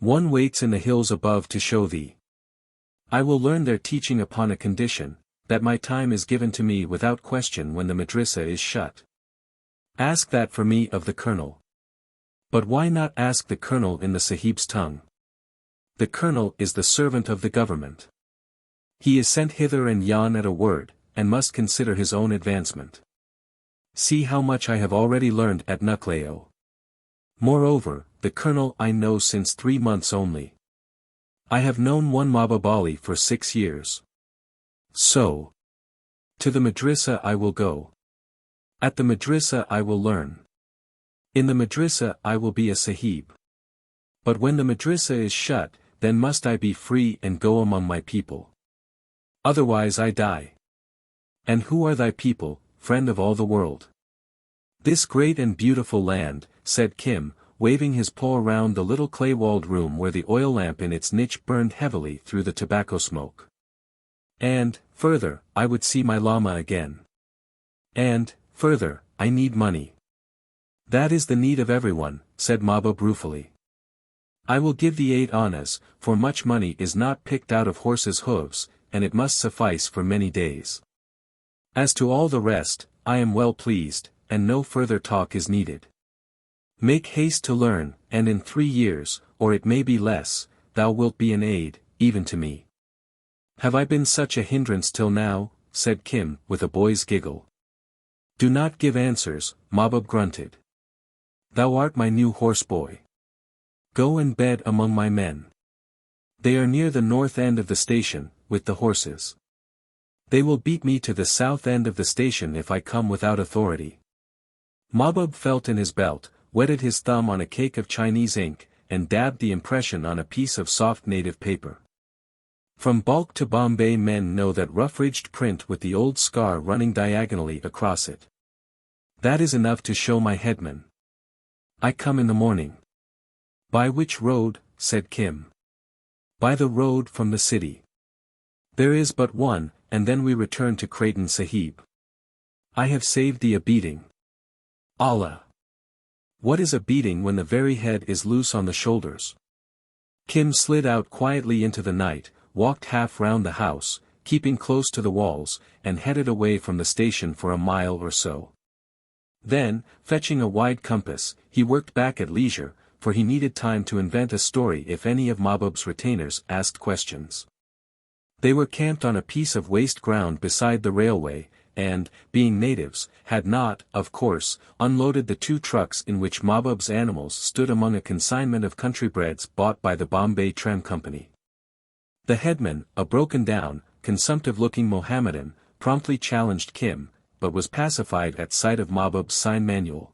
One waits in the hills above to show thee. I will learn their teaching upon a condition, that my time is given to me without question when the madrasa is shut. Ask that for me of the colonel. But why not ask the colonel in the Sahib's tongue? The colonel is the servant of the government. He is sent hither and yon at a word, and must consider his own advancement. See how much I have already learned at Nucleo. Moreover, the colonel I know since 3 months only. I have known one Mahbub Ali for 6 years. So. To the madrasa I will go. At the madrasa I will learn. In the madrasa I will be a Sahib. But when the madrasa is shut, then must I be free and go among my people. Otherwise I die. And who are thy people, friend of all the world? This great and beautiful land, said Kim, waving his paw around the little clay-walled room where the oil lamp in its niche burned heavily through the tobacco smoke. And, further, I would see my Lama again. And, further, I need money. That is the need of everyone, said Mahbub ruefully. I will give thee 8 annas, for much money is not picked out of horses' hooves, and it must suffice for many days. As to all the rest, I am well pleased, and no further talk is needed. Make haste to learn, and in 3 years, or it may be less, thou wilt be an aid, even to me. Have I been such a hindrance till now? Said Kim, with a boy's giggle. Do not give answers, Mahbub grunted. Thou art my new horseboy. Go and bed among my men. They are near the north end of the station, with the horses. They will beat me to the south end of the station if I come without authority. Mahbub felt in his belt, wetted his thumb on a cake of Chinese ink, and dabbed the impression on a piece of soft native paper. From Balkh to Bombay men know that rough-ridged print with the old scar running diagonally across it. That is enough to show my headman. I come in the morning. By which road? Said Kim. By the road from the city. There is but one, and then we return to Creighton Sahib. I have saved thee a beating. Allah! What is a beating when the very head is loose on the shoulders? Kim slid out quietly into the night, walked half round the house, keeping close to the walls, and headed away from the station for a mile or so. Then, fetching a wide compass, he worked back at leisure, for he needed time to invent a story if any of Mahbub's retainers asked questions. They were camped on a piece of waste ground beside the railway, and, being natives, had not, of course, unloaded the 2 trucks in which Mahbub's animals stood among a consignment of countrybreds bought by the Bombay Tram Company. The headman, a broken-down, consumptive-looking Mohammedan, promptly challenged Kim, but was pacified at sight of Mahbub's sign manual.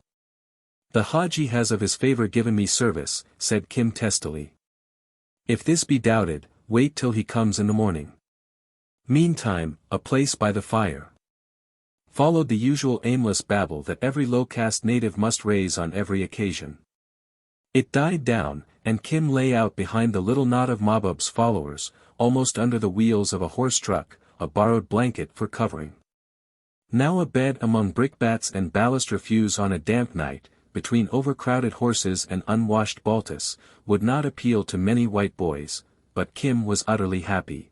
The Haji has of his favor given me service, said Kim testily. If this be doubted, wait till he comes in the morning. Meantime, a place by the fire. Followed the usual aimless babble that every low-caste native must raise on every occasion. It died down, and Kim lay out behind the little knot of Mahbub's followers, almost under the wheels of a horse truck, a borrowed blanket for covering. Now a bed among brickbats and ballast refuse on a damp night, between overcrowded horses and unwashed Baltus, would not appeal to many white boys, but Kim was utterly happy.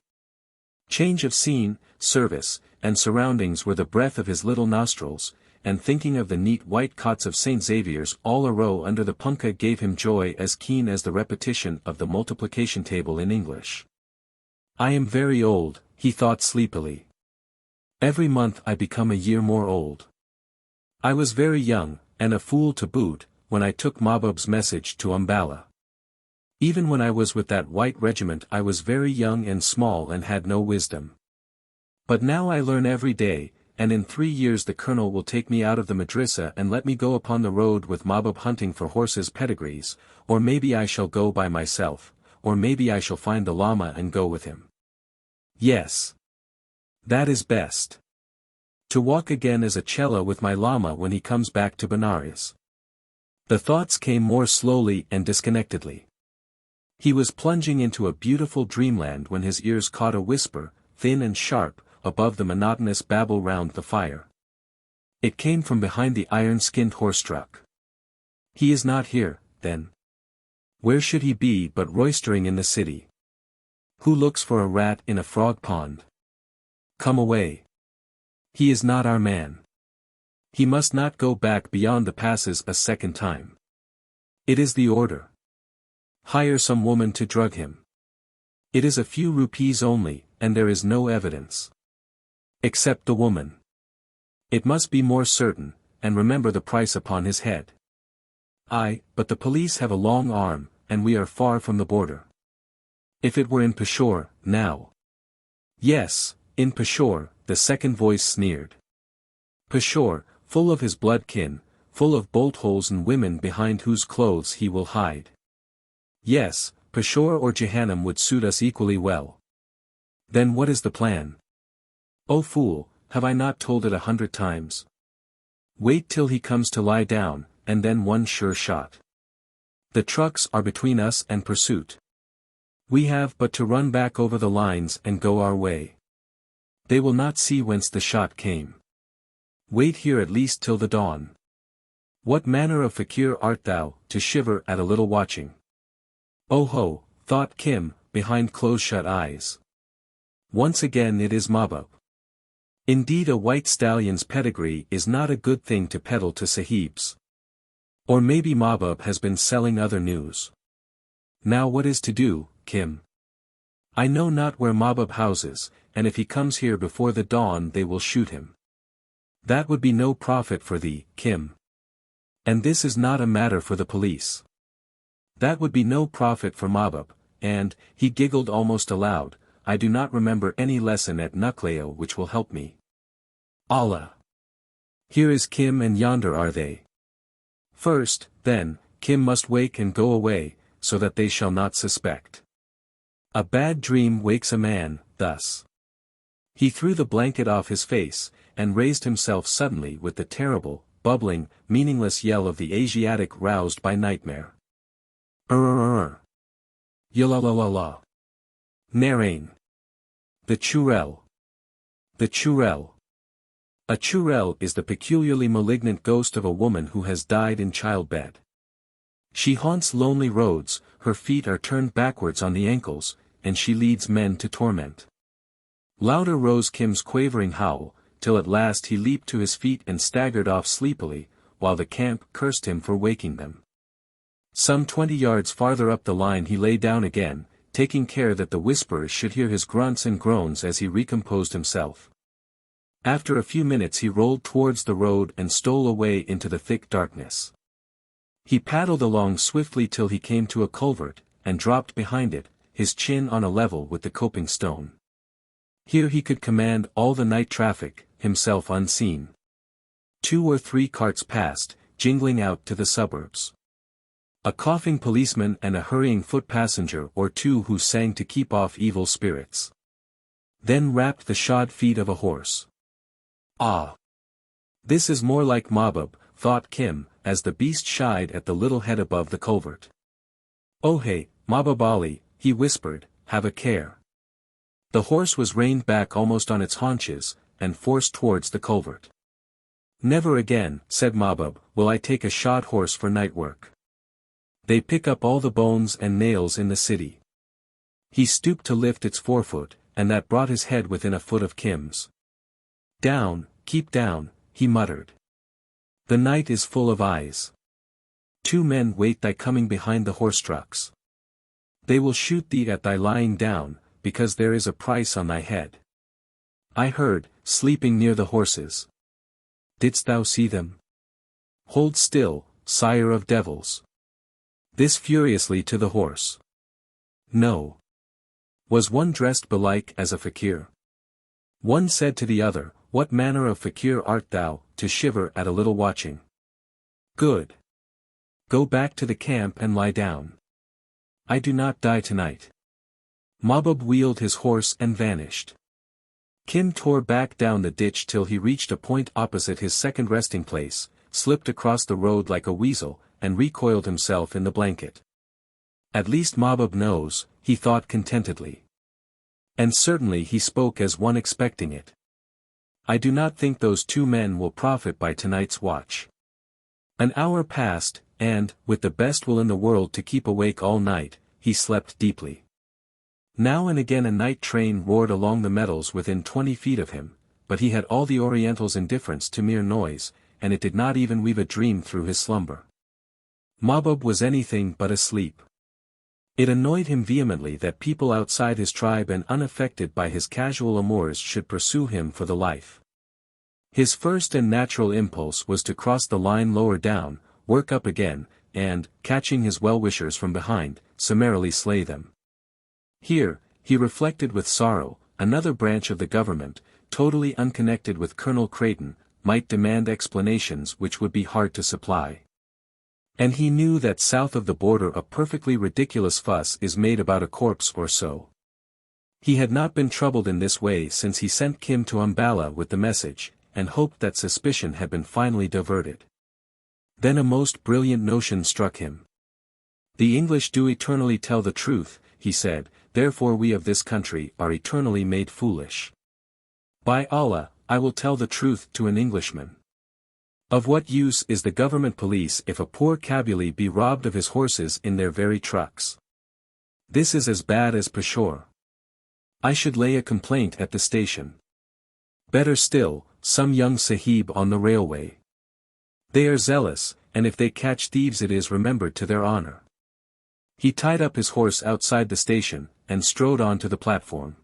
Change of scene, service, and surroundings were the breath of his little nostrils, and thinking of the neat white cots of St. Xavier's all a row under the punkah gave him joy as keen as the repetition of the multiplication table in English. I am very old, he thought sleepily. Every month I become a year more old. I was very young, and a fool to boot, when I took Mahbub's message to Umballa. Even when I was with that white regiment I was very young and small and had no wisdom. But now I learn every day, and in 3 years the colonel will take me out of the madrasa and let me go upon the road with Mahbub hunting for horses' pedigrees, or maybe I shall go by myself, or maybe I shall find the Lama and go with him. Yes. That is best. To walk again as a chela with my Lama when he comes back to Benares. The thoughts came more slowly and disconnectedly. He was plunging into a beautiful dreamland when his ears caught a whisper, thin and sharp, above the monotonous babble round the fire. It came from behind the iron-skinned horse truck. He is not here, then. Where should he be but roistering in the city? Who looks for a rat in a frog pond? Come away. He is not our man. He must not go back beyond the passes a second time. It is the order. Hire some woman to drug him. It is a few rupees only, and there is no evidence. Except the woman. It must be more certain, and remember the price upon his head. Aye, but the police have a long arm, and we are far from the border. If it were in Peshawar, now. Yes, in Peshawar, the second voice sneered. Peshawar, full of his blood kin, full of bolt holes and women behind whose clothes he will hide. Yes, Peshawar or Jehannam would suit us equally well. Then what is the plan? Oh fool, have I not told it 100 times? Wait till he comes to lie down, and then one sure shot. The trucks are between us and pursuit. We have but to run back over the lines and go our way. They will not see whence the shot came. Wait here at least till the dawn. What manner of fakir art thou, to shiver at a little watching? Oh ho, thought Kim, behind close-shut eyes. Once again it is Mahbub. Indeed a white stallion's pedigree is not a good thing to peddle to sahibs. Or maybe Mahbub has been selling other news. Now what is to do, Kim? I know not where Mahbub houses, and if he comes here before the dawn they will shoot him. That would be no profit for thee, Kim. And this is not a matter for the police. That would be no profit for Mahbub, and, he giggled almost aloud, I do not remember any lesson at Nucleo which will help me. Allah! Here is Kim and yonder are they. First, then, Kim must wake and go away, so that they shall not suspect. A bad dream wakes a man, thus. He threw the blanket off his face, and raised himself suddenly with the terrible, bubbling, meaningless yell of the Asiatic roused by nightmare. Yalalala. Narain. The Churel. The Churel. A Churel is the peculiarly malignant ghost of a woman who has died in childbed. She haunts lonely roads, her feet are turned backwards on the ankles, and she leads men to torment. Louder rose Kim's quavering howl, till at last he leaped to his feet and staggered off sleepily, while the camp cursed him for waking them. Some 20 yards farther up the line he lay down again, taking care that the whisperers should hear his grunts and groans as he recomposed himself. After a few minutes he rolled towards the road and stole away into the thick darkness. He paddled along swiftly till he came to a culvert, and dropped behind it, his chin on a level with the coping stone. Here he could command all the night traffic, himself unseen. 2 or 3 carts passed, jingling out to the suburbs. A coughing policeman and a hurrying foot passenger or two who sang to keep off evil spirits. Then rapped the shod feet of a horse. Ah! This is more like Mahbub, thought Kim, as the beast shied at the little head above the culvert. Oh hey, Mahbub Ali, he whispered, have a care. The horse was reined back almost on its haunches, and forced towards the culvert. Never again, said Mahbub, will I take a shod horse for night work. They pick up all the bones and nails in the city. He stooped to lift its forefoot, and that brought his head within a foot of Kim's. Down, keep down, he muttered. The night is full of eyes. 2 men wait thy coming behind the horse trucks. They will shoot thee at thy lying down, because there is a price on thy head. I heard, sleeping near the horses. Didst thou see them? Hold still, sire of devils. This furiously to the horse. No. Was one dressed belike as a fakir? One said to the other, what manner of fakir art thou, to shiver at a little watching? Good. Go back to the camp and lie down. I do not die tonight. Mahbub wheeled his horse and vanished. Kim tore back down the ditch till he reached a point opposite his second resting place, slipped across the road like a weasel, and recoiled himself in the blanket. At least Mahbub knows, he thought contentedly. And certainly he spoke as one expecting it. I do not think those 2 men will profit by tonight's watch. An hour passed, and, with the best will in the world to keep awake all night, he slept deeply. Now and again a night train roared along the meadows within 20 feet of him, but he had all the Oriental's indifference to mere noise, and it did not even weave a dream through his slumber. Mahbub was anything but asleep. It annoyed him vehemently that people outside his tribe and unaffected by his casual amours should pursue him for the life. His first and natural impulse was to cross the line lower down, work up again, and, catching his well-wishers from behind, summarily slay them. Here, he reflected with sorrow, another branch of the government, totally unconnected with Colonel Creighton, might demand explanations which would be hard to supply. And he knew that south of the border a perfectly ridiculous fuss is made about a corpse or so. He had not been troubled in this way since he sent Kim to Umballa with the message, and hoped that suspicion had been finally diverted. Then a most brilliant notion struck him. The English do eternally tell the truth, he said, therefore we of this country are eternally made foolish. By Allah, I will tell the truth to an Englishman. Of what use is the government police if a poor Kabyle be robbed of his horses in their very trucks? This is as bad as Peshawar. I should lay a complaint at the station. Better still, some young sahib on the railway. They are zealous, and if they catch thieves it is remembered to their honor. He tied up his horse outside the station, and strode on to the platform.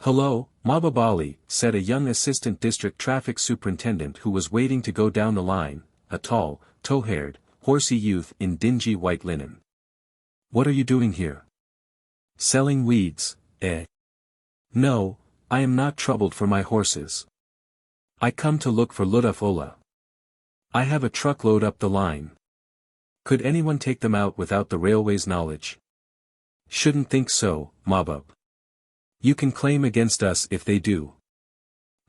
Hello, Mahbub Ali, said a young assistant district traffic superintendent who was waiting to go down the line, a tall, tow-haired, horsey youth in dingy white linen. What are you doing here? Selling weeds, eh? No, I am not troubled for my horses. I come to look for Luduf Ola. I have a truckload up the line. Could anyone take them out without the railway's knowledge? Shouldn't think so, Mahbub. You can claim against us if they do.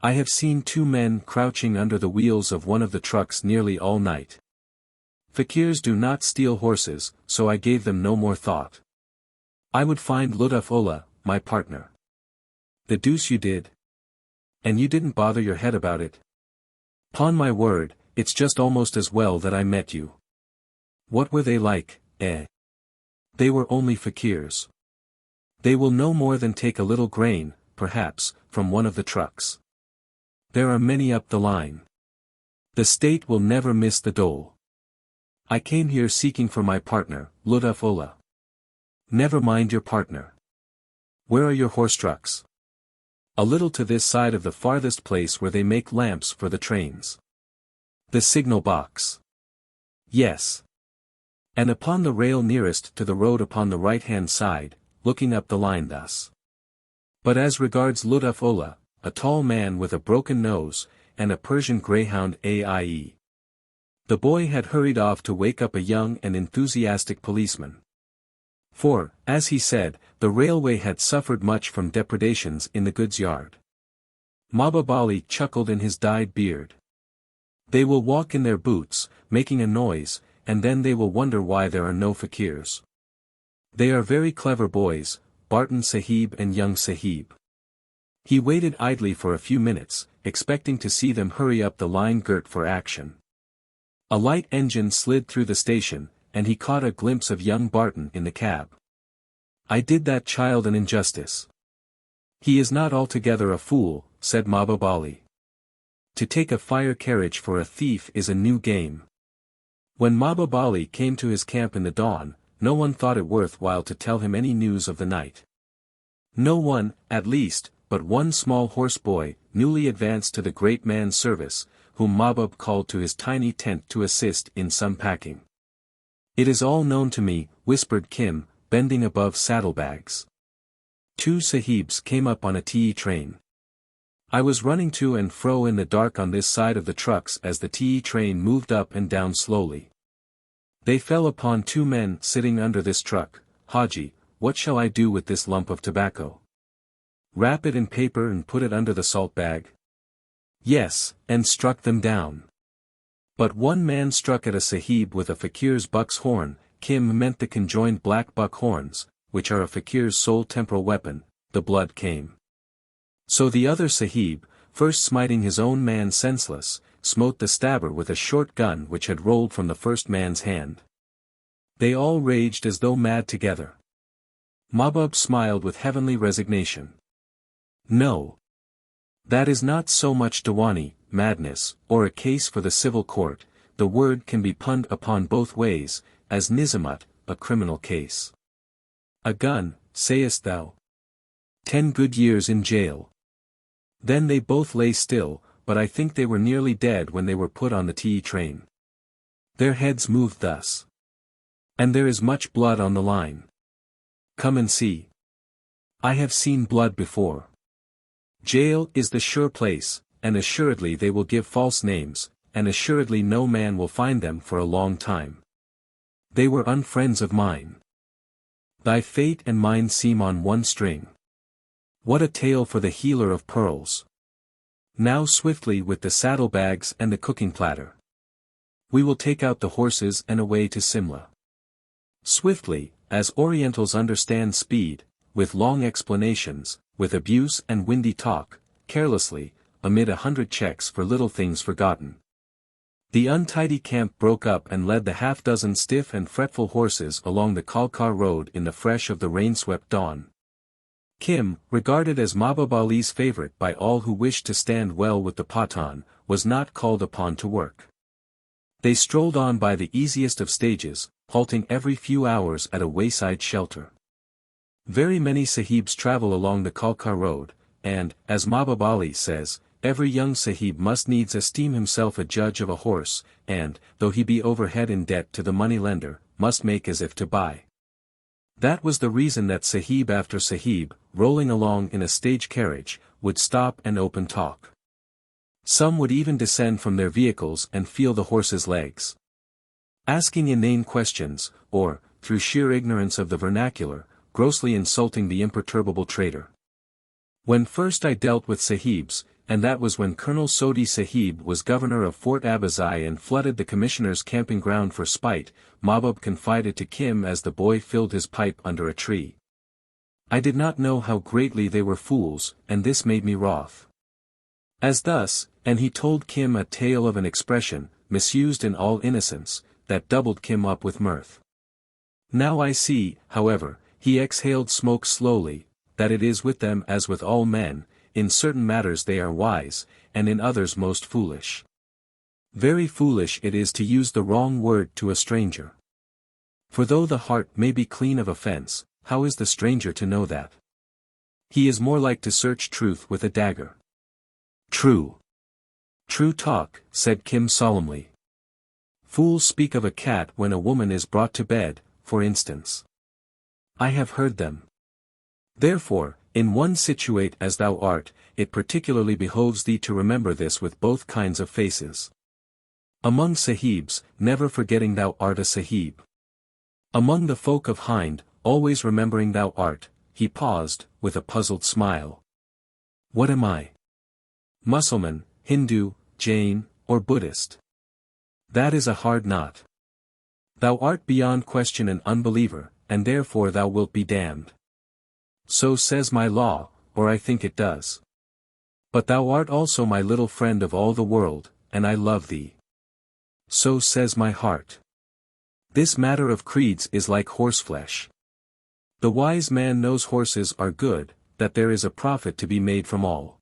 I have seen two men crouching under the wheels of one of the trucks nearly all night. Fakirs do not steal horses, so I gave them no more thought. I would find Luduf Ola, my partner. The deuce you did. And you didn't bother your head about it. 'Pon my word, it's just almost as well that I met you. What were they like, eh? They were only fakirs. They will no more than take a little grain, perhaps, from one of the trucks. There are many up the line. The state will never miss the dole. I came here seeking for my partner, Luduf Ola. Never mind your partner. Where are your horse trucks? A little to this side of the farthest place where they make lamps for the trains. The signal box. Yes. And upon the rail nearest to the road upon the right-hand side, looking up the line thus. But as regards Luduf Ola, a tall man with a broken nose, and a Persian greyhound AIE. The boy had hurried off to wake up a young and enthusiastic policeman. For, as he said, the railway had suffered much from depredations in the goods yard. Mahbub Ali chuckled in his dyed beard. They will walk in their boots, making a noise, and then they will wonder why there are no fakirs. They are very clever boys, Barton Sahib and young Sahib. He waited idly for a few minutes, expecting to see them hurry up the line girt for action. A light engine slid through the station, and he caught a glimpse of young Barton in the cab. I did that child an injustice. He is not altogether a fool, said Mahbub Ali. To take a fire carriage for a thief is a new game. When Mahbub Ali came to his camp in the dawn, no one thought it worth while to tell him any news of the night. No one, at least, but one small horse boy, newly advanced to the great man's service, whom Mahbub called to his tiny tent to assist in some packing. It is all known to me, whispered Kim, bending above saddlebags. 2 sahibs came up on a TE train. I was running to and fro in the dark on this side of the trucks as the TE train moved up and down slowly. They fell upon 2 men sitting under this truck. Haji, what shall I do with this lump of tobacco? Wrap it in paper and put it under the salt bag? Yes, and struck them down. But one man struck at a sahib with a fakir's buck's horn. Kim meant the conjoined black buck horns, which are a fakir's sole temporal weapon. The blood came. So the other sahib, first smiting his own man senseless, smote the stabber with a short gun which had rolled from the first man's hand. They all raged as though mad together. Mahbub smiled with heavenly resignation. No. That is not so much Diwani, madness, or a case for the civil court, the word can be punned upon both ways, as Nizamat, a criminal case. A gun, sayest thou? 10 good years in jail. Then they both lay still, but I think they were nearly dead when they were put on the TE train. Their heads moved thus. And there is much blood on the line. Come and see. I have seen blood before. Jail is the sure place, and assuredly they will give false names, and assuredly no man will find them for a long time. They were unfriends of mine. Thy fate and mine seem on one string. What a tale for the healer of pearls. Now swiftly with the saddlebags and the cooking platter. We will take out the horses and away to Simla. Swiftly, as Orientals understand speed, with long explanations, with abuse and windy talk, carelessly, amid 100 checks for little things forgotten. The untidy camp broke up and led the half-dozen stiff and fretful horses along the Kalkar road in the fresh of the rain-swept dawn. Kim, regarded as Mahbub Ali's favorite by all who wished to stand well with the Pathan, was not called upon to work. They strolled on by the easiest of stages, halting every few hours at a wayside shelter. Very many sahibs travel along the Kalkar road, and, as Mahbub Ali says, every young sahib must needs esteem himself a judge of a horse, and, though he be overhead in debt to the money-lender, must make as if to buy. That was the reason that sahib after sahib, rolling along in a stage carriage, would stop and open talk. Some would even descend from their vehicles and feel the horse's legs. Asking inane questions, or, through sheer ignorance of the vernacular, grossly insulting the imperturbable trader. When first I dealt with sahibs, and that was when Colonel Sodhi Sahib was governor of Fort Abazai and flooded the commissioner's camping ground for spite, Mahbub confided to Kim as the boy filled his pipe under a tree. I did not know how greatly they were fools, and this made me wroth. As thus, and he told Kim a tale of an expression, misused in all innocence, that doubled Kim up with mirth. Now I see, however, he exhaled smoke slowly, that it is with them as with all men, in certain matters they are wise, and in others most foolish. Very foolish it is to use the wrong word to a stranger. For though the heart may be clean of offense, how is the stranger to know that? He is more like to search truth with a dagger. True. True talk, said Kim solemnly. Fools speak of a cat when a woman is brought to bed, for instance. I have heard them. Therefore, in one situate as thou art, it particularly behoves thee to remember this with both kinds of faces. Among sahibs, never forgetting thou art a sahib. Among the folk of Hind, always remembering thou art, he paused, with a puzzled smile. What am I? Mussulman, Hindu, Jain, or Buddhist? That is a hard knot. Thou art beyond question an unbeliever, and therefore thou wilt be damned. So says my law, or I think it does. But thou art also my little friend of all the world, and I love thee. So says my heart. This matter of creeds is like horseflesh. The wise man knows horses are good, that there is a profit to be made from all.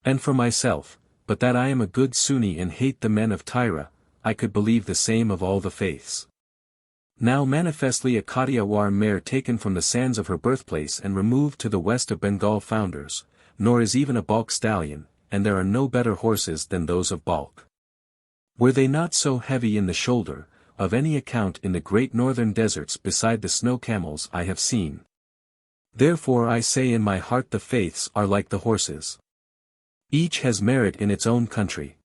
And for myself, but that I am a good Sunni and hate the men of Tyre, I could believe the same of all the faiths. Now manifestly a Kathiawar mare taken from the sands of her birthplace and removed to the west of Bengal founders, nor is even a Balk stallion, and there are no better horses than those of Balk. Were they not so heavy in the shoulder, of any account in the great northern deserts beside the snow camels I have seen. Therefore I say in my heart the faiths are like the horses. Each has merit in its own country.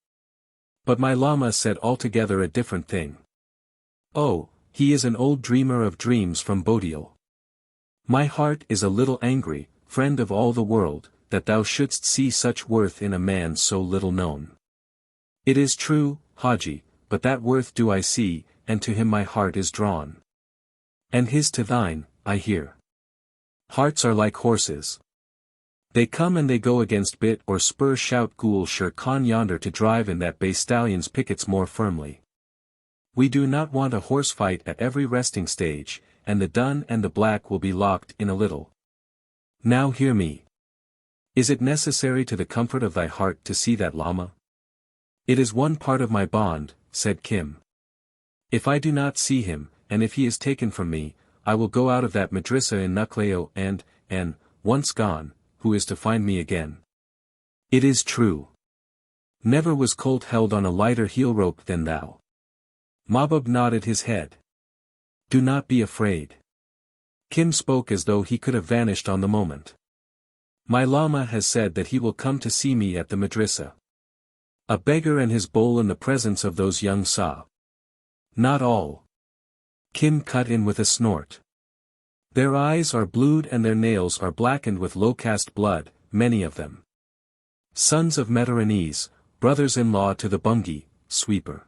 But my Lama said altogether a different thing. Oh, he is an old dreamer of dreams from Bodial. My heart is a little angry, friend of all the world, that thou shouldst see such worth in a man so little known. It is true, Haji, but that worth do I see, and to him my heart is drawn. And his to thine, I hear. Hearts are like horses. They come and they go against bit or spur. Shout Ghoul Sher Khan yonder to drive in that bay stallion's pickets more firmly. We do not want a horse fight at every resting stage, and the dun and the black will be locked in a little. Now hear me. Is it necessary to the comfort of thy heart to see that Lama? It is one part of my bond, said Kim. If I do not see him, and if he is taken from me, I will go out of that madrasa in Nucleo and, once gone, who is to find me again? It is true. Never was colt held on a lighter heel rope than thou. Mahbub nodded his head. Do not be afraid. Kim spoke as though he could have vanished on the moment. My Lama has said that he will come to see me at the madrasa. A beggar and his bowl in the presence of those young Sa. Not all. Kim cut in with a snort. Their eyes are blued and their nails are blackened with low-caste blood, many of them. Sons of Meteranese, brothers-in-law to the Bungi, sweeper.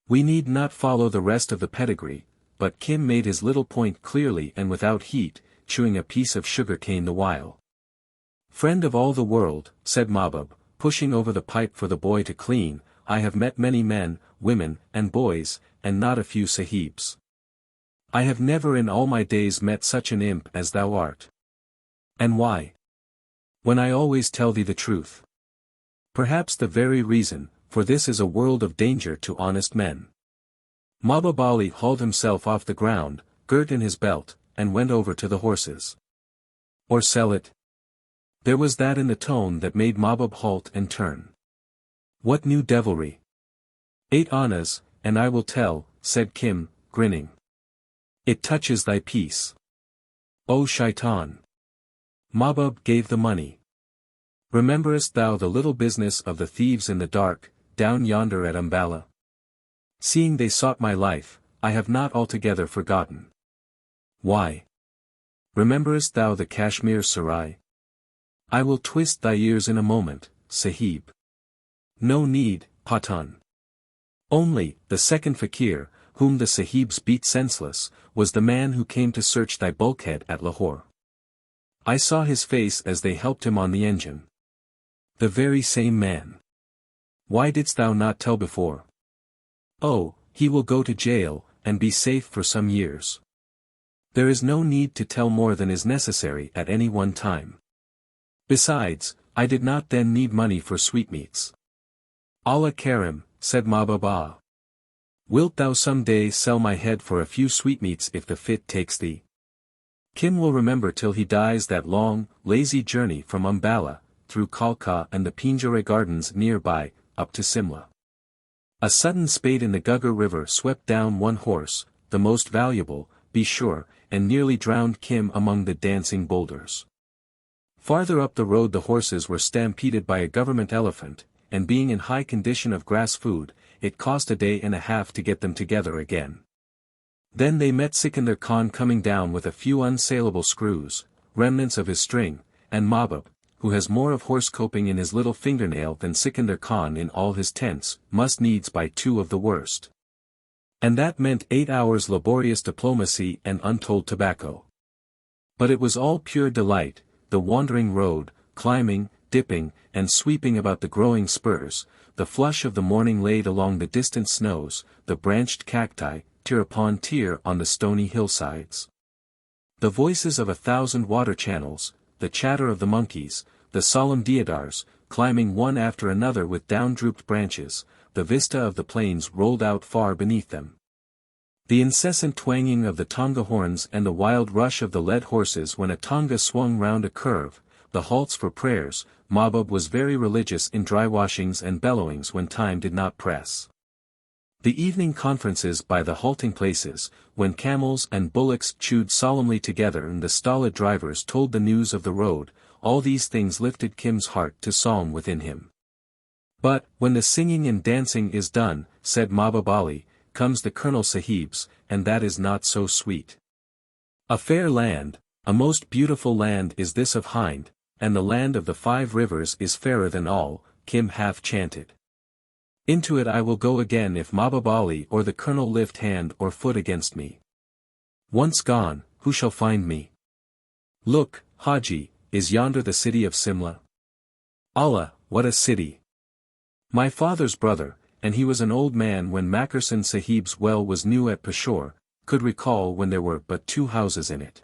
We need not follow the rest of the pedigree, but Kim made his little point clearly and without heat, chewing a piece of sugar cane the while. "Friend of all the world," said Mahbub, pushing over the pipe for the boy to clean, "I have met many men, women, and boys, and not a few sahibs. I have never in all my days met such an imp as thou art. And why? When I always tell thee the truth. Perhaps the very reason, for this is a world of danger to honest men." Mahbub Ali hauled himself off the ground, girt in his belt, and went over to the horses. "Or sell it?" There was that in the tone that made Mahbub halt and turn. "What new devilry?" "8 annas, and I will tell," said Kim, grinning. "It touches thy peace." "O shaitan!" Mahbub gave the money. "Rememberest thou the little business of the thieves in the dark, down yonder at Ambala? Seeing they sought my life, I have not altogether forgotten." "Why? Rememberest thou the Kashmir Sarai?" "I will twist thy ears in a moment, Sahib." "No need, Patan. Only, the second fakir, whom the Sahibs beat senseless, was the man who came to search thy bulkhead at Lahore. I saw his face as they helped him on the engine. The very same man. Why didst thou not tell before?" "Oh, he will go to jail, and be safe for some years. There is no need to tell more than is necessary at any one time. Besides, I did not then need money for sweetmeats." "Allah Karim," said Mahbub Ali. "Wilt thou some day sell my head for a few sweetmeats if the fit takes thee?" Kim will remember till he dies that long, lazy journey from Ambala, through Kalka and the Pinjore gardens nearby, up to Simla. A sudden spate in the Gugger River swept down one horse, the most valuable, be sure, and nearly drowned Kim among the dancing boulders. Farther up the road the horses were stampeded by a government elephant, and being in high condition of grass food, it cost a day and a half to get them together again. Then they met Sikandar Khan coming down with a few unsaleable screws, remnants of his string, and Mahbub, who has more of horse coping in his little fingernail than Sikandar Khan in all his tents, must needs buy 2 of the worst. And that meant 8 hours laborious diplomacy and untold tobacco. But it was all pure delight, the wandering road, climbing, dipping, and sweeping about the growing spurs, the flush of the morning laid along the distant snows, the branched cacti, tier upon tier on the stony hillsides. The voices of 1,000 water channels, the chatter of the monkeys, the solemn deodars, climbing one after another with down-drooped branches, the vista of the plains rolled out far beneath them. The incessant twanging of the tonga horns and the wild rush of the led horses when a tonga swung round a curve, the halts for prayers. Mahbub was very religious in dry washings and bellowings when time did not press. The evening conferences by the halting places, when camels and bullocks chewed solemnly together and the stolid drivers told the news of the road, all these things lifted Kim's heart to psalm within him. But, when the singing and dancing is done, said Mahbub Ali, comes the Colonel Sahibs, and that is not so sweet. A fair land, a most beautiful land is this of Hind, and the land of the 5 rivers is fairer than all, Kim half chanted. Into it I will go again if Mahbub Ali or the Colonel lift hand or foot against me. Once gone, who shall find me? Look, Haji, is yonder the city of Simla? Allah, what a city! My father's brother, and he was an old man when Mackerson Sahib's well was new at Peshawar, could recall when there were but 2 houses in it.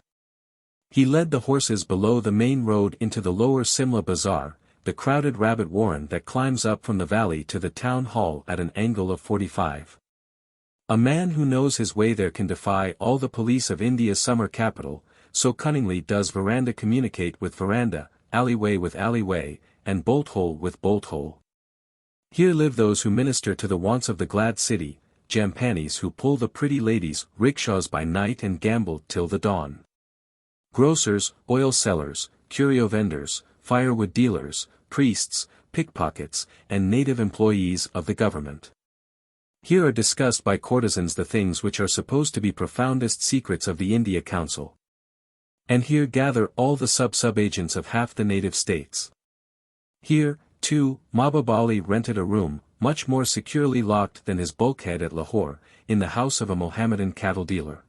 He led the horses below the main road into the lower Simla Bazaar, the crowded rabbit warren that climbs up from the valley to the town hall at an angle of 45. A man who knows his way there can defy all the police of India's summer capital, so cunningly does veranda communicate with veranda, alleyway with alleyway, and bolt hole with bolt hole. Here live those who minister to the wants of the glad city, jampanis who pull the pretty ladies' rickshaws by night and gamble till the dawn. Grocers, oil sellers, curio vendors, firewood dealers, priests, pickpockets, and native employees of the government. Here are discussed by courtesans the things which are supposed to be profoundest secrets of the India Council. And here gather all the sub-agents of half the native states. Here, too, Mahbub Ali rented a room, much more securely locked than his bulkhead at Lahore, in the house of a Mohammedan cattle dealer.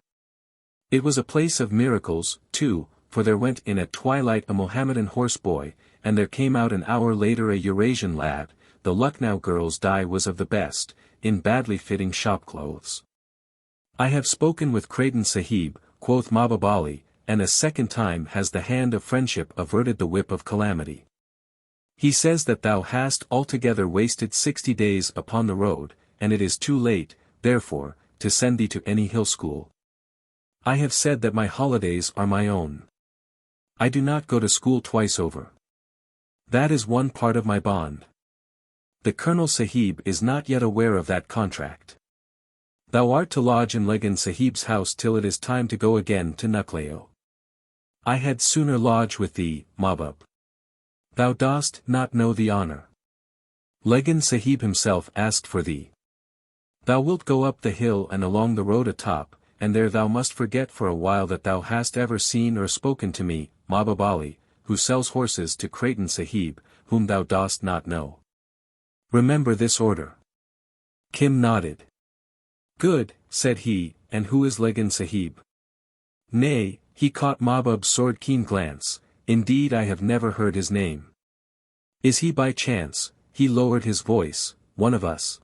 It was a place of miracles, too, for there went in at twilight a Mohammedan horseboy, and there came out an hour later a Eurasian lad. The Lucknow girl's dye was of the best, in badly fitting shop clothes. I have spoken with Creighton Sahib, quoth Mahbub Ali, and a second time has the hand of friendship averted the whip of calamity. He says that thou hast altogether wasted 60 days upon the road, and it is too late, therefore, to send thee to any hill school. I have said that my holidays are my own. I do not go to school twice over. That is one part of my bond. The Colonel Sahib is not yet aware of that contract. Thou art to lodge in Legan Sahib's house till it is time to go again to Nucleo. I had sooner lodge with thee, Mahbub. Thou dost not know the honour. Legan Sahib himself asked for thee. Thou wilt go up the hill and along the road atop, and there thou must forget for a while that thou hast ever seen or spoken to me, Mahbub Ali, who sells horses to Creighton Sahib, whom thou dost not know. Remember this order. Kim nodded. Good, said he, and who is Legan Sahib? Nay, he caught Mahbub's sword-keen glance, indeed I have never heard his name. Is he by chance, he lowered his voice, one of us?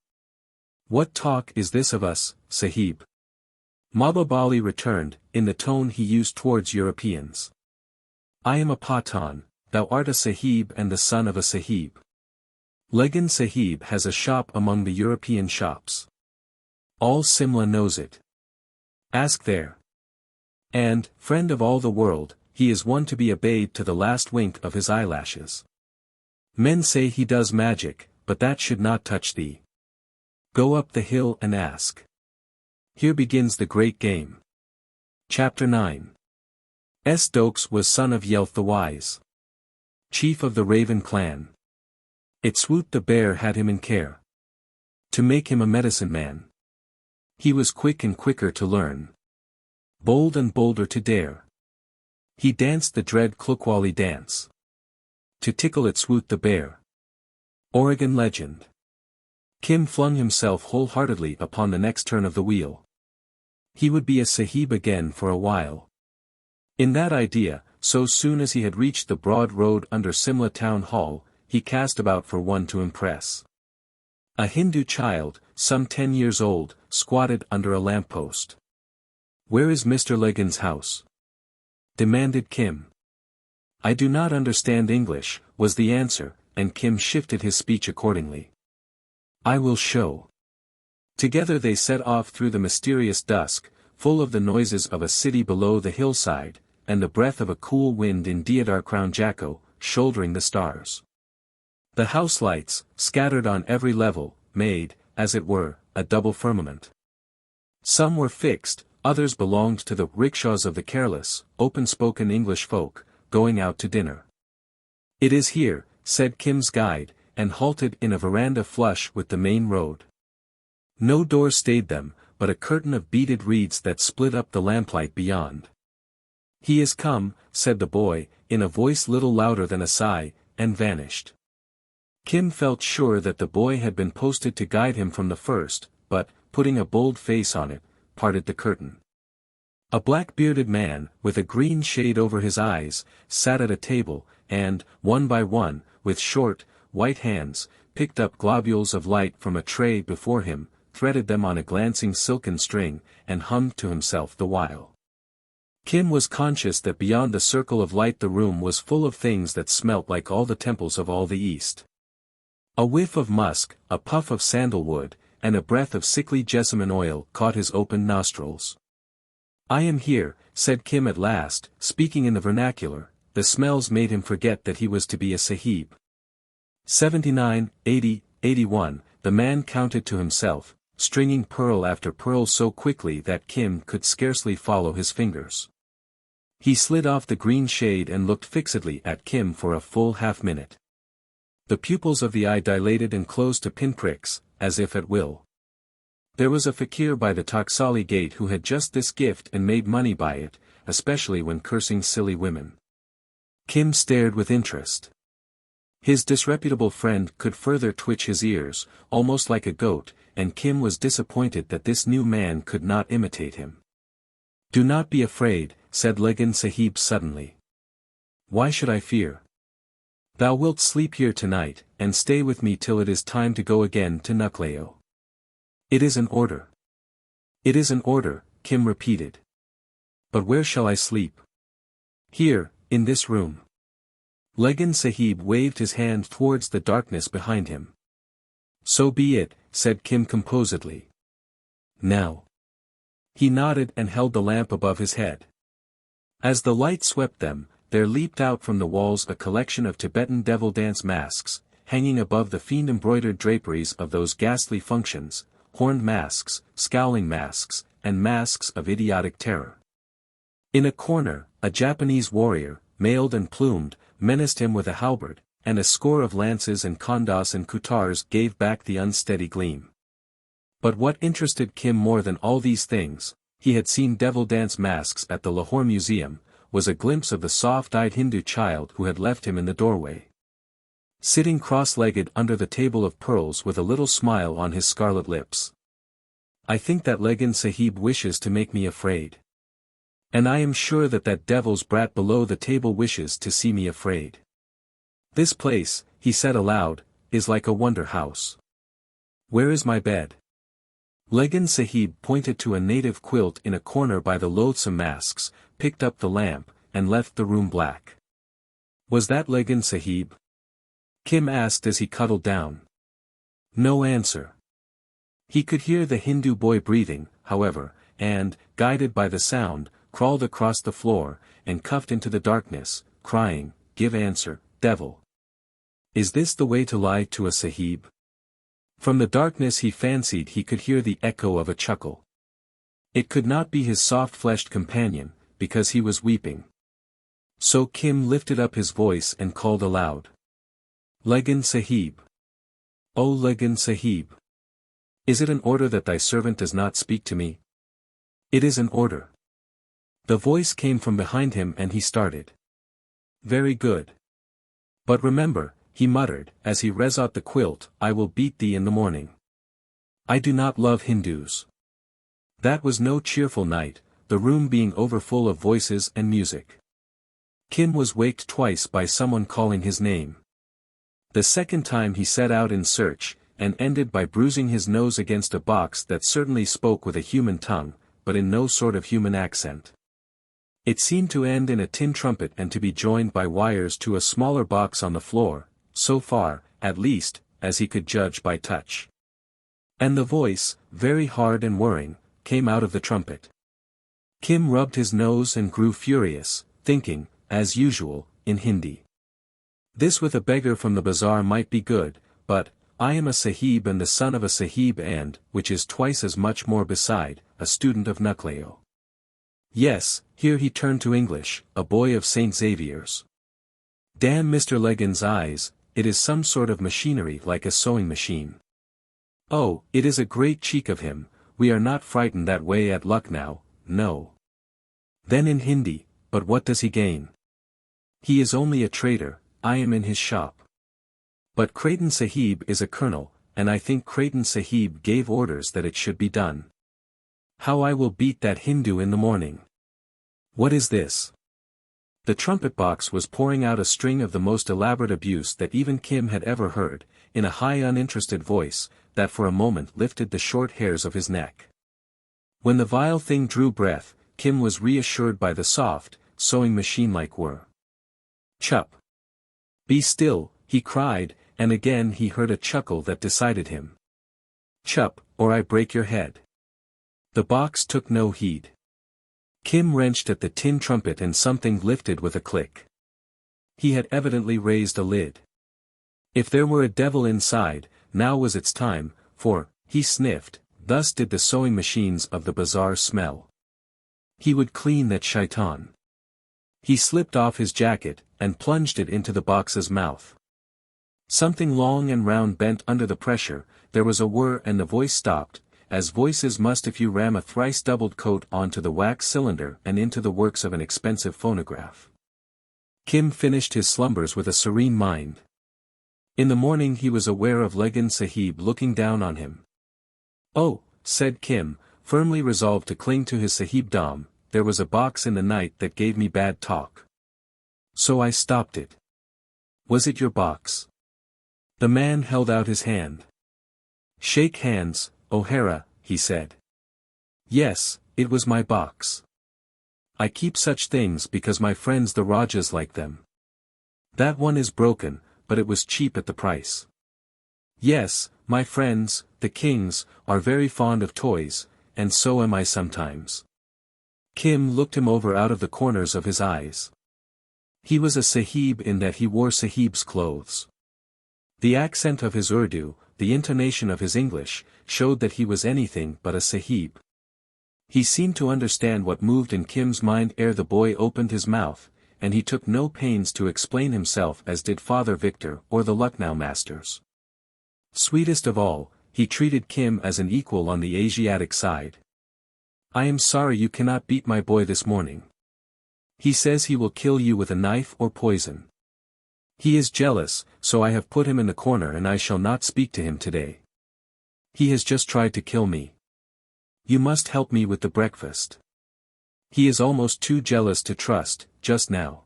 What talk is this of us, Sahib? Mahbub Ali returned, in the tone he used towards Europeans. I am a Pathan, thou art a Sahib and the son of a Sahib. Legan Sahib has a shop among the European shops. All Simla knows it. Ask there. And, friend of all the world, he is one to be obeyed to the last wink of his eyelashes. Men say he does magic, but that should not touch thee. Go up the hill and ask. Here begins the great game. Chapter 9. Stokes was son of Yelth the Wise, chief of the Raven clan. XIII the Bear had him in care, to make him a medicine man. He was quick and quicker to learn, bold and bolder to dare. He danced the dread Klukwali dance, to tickle XIII the Bear. Oregon legend. Kim flung himself wholeheartedly upon the next turn of the wheel. He would be a Sahib again for a while. In that idea, so soon as he had reached the broad road under Simla Town Hall, he cast about for one to impress. A Hindu child, some 10 years old, squatted under a lamppost. Where is Mr. Legan's house? Demanded Kim. I do not understand English, was the answer, and Kim shifted his speech accordingly. I will show. Together they set off through the mysterious dusk, full of the noises of a city below the hillside, and the breath of a cool wind in Deodar Crown Jacko, shouldering the stars. The house lights, scattered on every level, made, as it were, a double firmament. Some were fixed, others belonged to the rickshaws of the careless, open-spoken English folk, going out to dinner. It is here, said Kim's guide, and halted in a veranda flush with the main road. No door stayed them, but a curtain of beaded reeds that split up the lamplight beyond. He is come, said the boy, in a voice little louder than a sigh, and vanished. Kim felt sure that the boy had been posted to guide him from the first, but, putting a bold face on it, parted the curtain. A black-bearded man, with a green shade over his eyes, sat at a table, and, one by one, with short, white hands, picked up globules of light from a tray before him, threaded them on a glancing silken string, and hummed to himself the while. Kim was conscious that beyond the circle of light the room was full of things that smelt like all the temples of all the East. A whiff of musk, a puff of sandalwood, and a breath of sickly jessamine oil caught his open nostrils. I am here, said Kim at last, speaking in the vernacular. The smells made him forget that he was to be a Sahib. 79, 80, 81, the man counted to himself, stringing pearl after pearl so quickly that Kim could scarcely follow his fingers. He slid off the green shade and looked fixedly at Kim for a full half-minute. The pupils of the eye dilated and closed to pinpricks, as if at will. There was a fakir by the Taksali gate who had just this gift and made money by it, especially when cursing silly women. Kim stared with interest. His disreputable friend could further twitch his ears, almost like a goat, and Kim was disappointed that this new man could not imitate him. "Do not be afraid," said Legan Sahib suddenly. "Why should I fear? Thou wilt sleep here tonight, and stay with me till it is time to go again to Nucleo." "It is an order." "It is an order," Kim repeated. "But where shall I sleep?" "Here, in this room." Legan Sahib waved his hand towards the darkness behind him. "So be it," said Kim composedly. "Now." He nodded and held the lamp above his head. As the light swept them, there leaped out from the walls a collection of Tibetan devil dance masks, hanging above the fiend-embroidered draperies of those ghastly functions, horned masks, scowling masks, and masks of idiotic terror. In a corner, a Japanese warrior, mailed and plumed, menaced him with a halberd, and a score of lances and kondas and kutars gave back the unsteady gleam. But what interested Kim more than all these things, he had seen devil dance masks at the Lahore Museum, was a glimpse of the soft-eyed Hindu child who had left him in the doorway. Sitting cross-legged under the table of pearls with a little smile on his scarlet lips. "I think that Legan Sahib wishes to make me afraid. And I am sure that that devil's brat below the table wishes to see me afraid. This place," he said aloud, "is like a wonder house. Where is my bed?" Legan Sahib pointed to a native quilt in a corner by the loathsome masks, picked up the lamp, and left the room black. "Was that Legan Sahib?" Kim asked as he cuddled down. No answer. He could hear the Hindu boy breathing, however, and, guided by the sound, crawled across the floor, and cuffed into the darkness, crying, "Give answer, devil! Is this the way to lie to a Sahib?" From the darkness he fancied he could hear the echo of a chuckle. It could not be his soft-fleshed companion, because he was weeping. So Kim lifted up his voice and called aloud. "Legan Sahib! O Legan Sahib! Is it an order that thy servant does not speak to me?" "It is an order." The voice came from behind him and he started. "Very good. But remember," he muttered, as he reset the quilt, "I will beat thee in the morning. I do not love Hindus." That was no cheerful night, the room being overfull of voices and music. Kim was waked twice by someone calling his name. The second time he set out in search, and ended by bruising his nose against a box that certainly spoke with a human tongue, but in no sort of human accent. It seemed to end in a tin trumpet and to be joined by wires to a smaller box on the floor, so far, at least, as he could judge by touch. And the voice, very hard and whirring, came out of the trumpet. Kim rubbed his nose and grew furious, thinking, as usual, in Hindi. This with a beggar from the bazaar might be good, but, I am a Sahib and the son of a Sahib and, which is twice as much more beside, a student of Nucleo. Yes, here he turned to English, a boy of St. Xavier's. Damn Mr. Legan's eyes, it is some sort of machinery like a sewing machine. Oh, it is a great cheek of him, we are not frightened that way at Lucknow, no. Then in Hindi, but what does he gain? He is only a trader, I am in his shop. But Creighton Sahib is a colonel, and I think Creighton Sahib gave orders that it should be done. How I will beat that Hindu in the morning. What is this? The trumpet box was pouring out a string of the most elaborate abuse that even Kim had ever heard, in a high uninterested voice, that for a moment lifted the short hairs of his neck. When the vile thing drew breath, Kim was reassured by the soft, sewing machine-like whir. "Chup! Be still," he cried, and again he heard a chuckle that decided him. "Chup, or I break your head." The box took no heed. Kim wrenched at the tin trumpet and something lifted with a click. He had evidently raised a lid. If there were a devil inside, now was its time, for, he sniffed, thus did the sewing machines of the bazaar smell. He would clean that shaitan. He slipped off his jacket, and plunged it into the box's mouth. Something long and round bent under the pressure, there was a whir and the voice stopped, as voices must if you ram a thrice-doubled coat onto the wax cylinder and into the works of an expensive phonograph. Kim finished his slumbers with a serene mind. In the morning he was aware of Legan Sahib looking down on him. "Oh," said Kim, firmly resolved to cling to his Sahibdom, "there was a box in the night that gave me bad talk. So I stopped it." "Was it your box?" The man held out his hand. "Shake hands, O'Hara," he said. "Yes, it was my box. I keep such things because my friends the Rajas like them. That one is broken, but it was cheap at the price. Yes, my friends, the kings, are very fond of toys, and so am I sometimes." Kim looked him over out of the corners of his eyes. He was a Sahib in that he wore Sahib's clothes. The accent of his Urdu, the intonation of his English, showed that he was anything but a Sahib. He seemed to understand what moved in Kim's mind ere the boy opened his mouth, and he took no pains to explain himself as did Father Victor or the Lucknow masters. Sweetest of all, he treated Kim as an equal on the Asiatic side. "I am sorry you cannot beat my boy this morning. He says he will kill you with a knife or poison. He is jealous, so I have put him in the corner and I shall not speak to him today. He has just tried to kill me. You must help me with the breakfast. He is almost too jealous to trust, just now."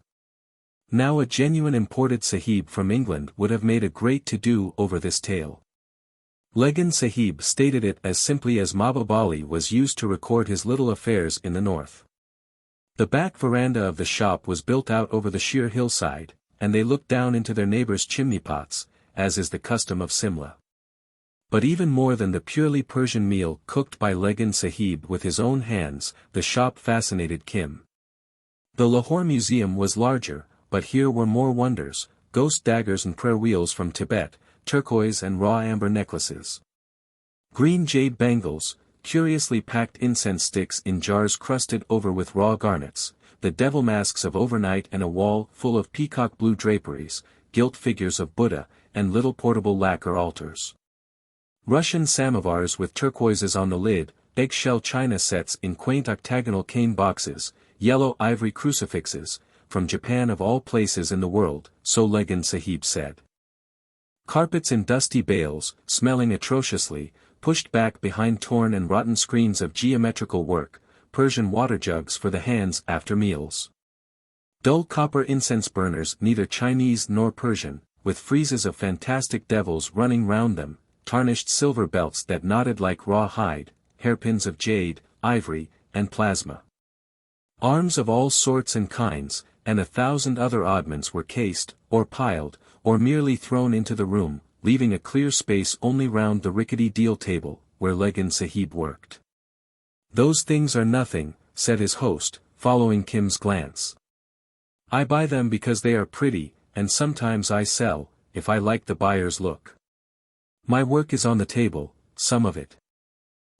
Now a genuine imported Sahib from England would have made a great to-do over this tale. Legan Sahib stated it as simply as Mahbub Ali was used to record his little affairs in the north. The back veranda of the shop was built out over the sheer hillside, and they looked down into their neighbors' chimney pots, as is the custom of Simla. But even more than the purely Persian meal cooked by Legan Sahib with his own hands, the shop fascinated Kim. The Lahore Museum was larger, but here were more wonders: ghost daggers and prayer wheels from Tibet, turquoise and raw amber necklaces, green jade bangles, curiously packed incense sticks in jars crusted over with raw garnets, the devil masks of overnight and a wall full of peacock blue draperies, gilt figures of Buddha, and little portable lacquer altars. Russian samovars with turquoises on the lid, eggshell china sets in quaint octagonal cane boxes, yellow ivory crucifixes, from Japan of all places in the world, so Legan Sahib said. Carpets in dusty bales, smelling atrociously, pushed back behind torn and rotten screens of geometrical work, Persian water jugs for the hands after meals. Dull copper incense burners neither Chinese nor Persian, with friezes of fantastic devils running round them, tarnished silver belts that nodded like raw hide, hairpins of jade, ivory, and plasma. Arms of all sorts and kinds, and 1,000 other oddments were cased, or piled, or merely thrown into the room, leaving a clear space only round the rickety deal table, where Legan Sahib worked. "Those things are nothing," said his host, following Kim's glance. "I buy them because they are pretty, and sometimes I sell, if I like the buyer's look. My work is on the table, some of it."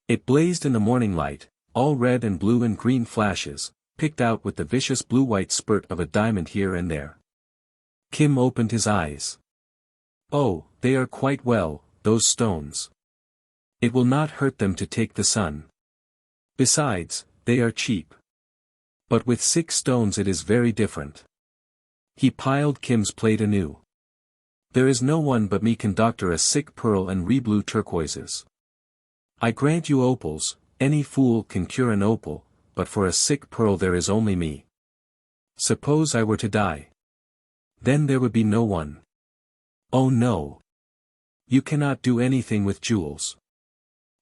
It blazed in the morning light, all red and blue and green flashes, picked out with the vicious blue-white spurt of a diamond here and there. Kim opened his eyes. "Oh, they are quite well, those stones. It will not hurt them to take the sun. Besides, they are cheap. But with 6 stones it is very different." He piled Kim's plate anew. "There is no one but me can doctor a sick pearl and re-blue turquoises. I grant you opals, any fool can cure an opal, but for a sick pearl there is only me. Suppose I were to die. Then there would be no one." "Oh no. You cannot do anything with jewels.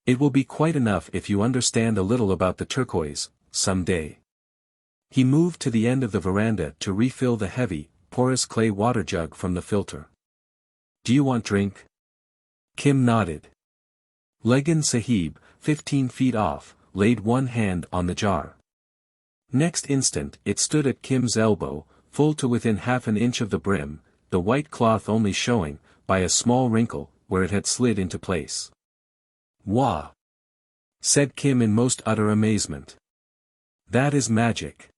It will be quite enough if you understand a little about the turquoise, some day." He moved to the end of the veranda to refill the heavy, porous clay water jug from the filter. "Do you want drink?" Kim nodded. Legan Sahib, 15 feet off, laid one hand on the jar. Next instant it stood at Kim's elbow, full to within half an inch of the brim, the white cloth only showing, by a small wrinkle, where it had slid into place. "Wah!" said Kim in most utter amazement. "That is magic."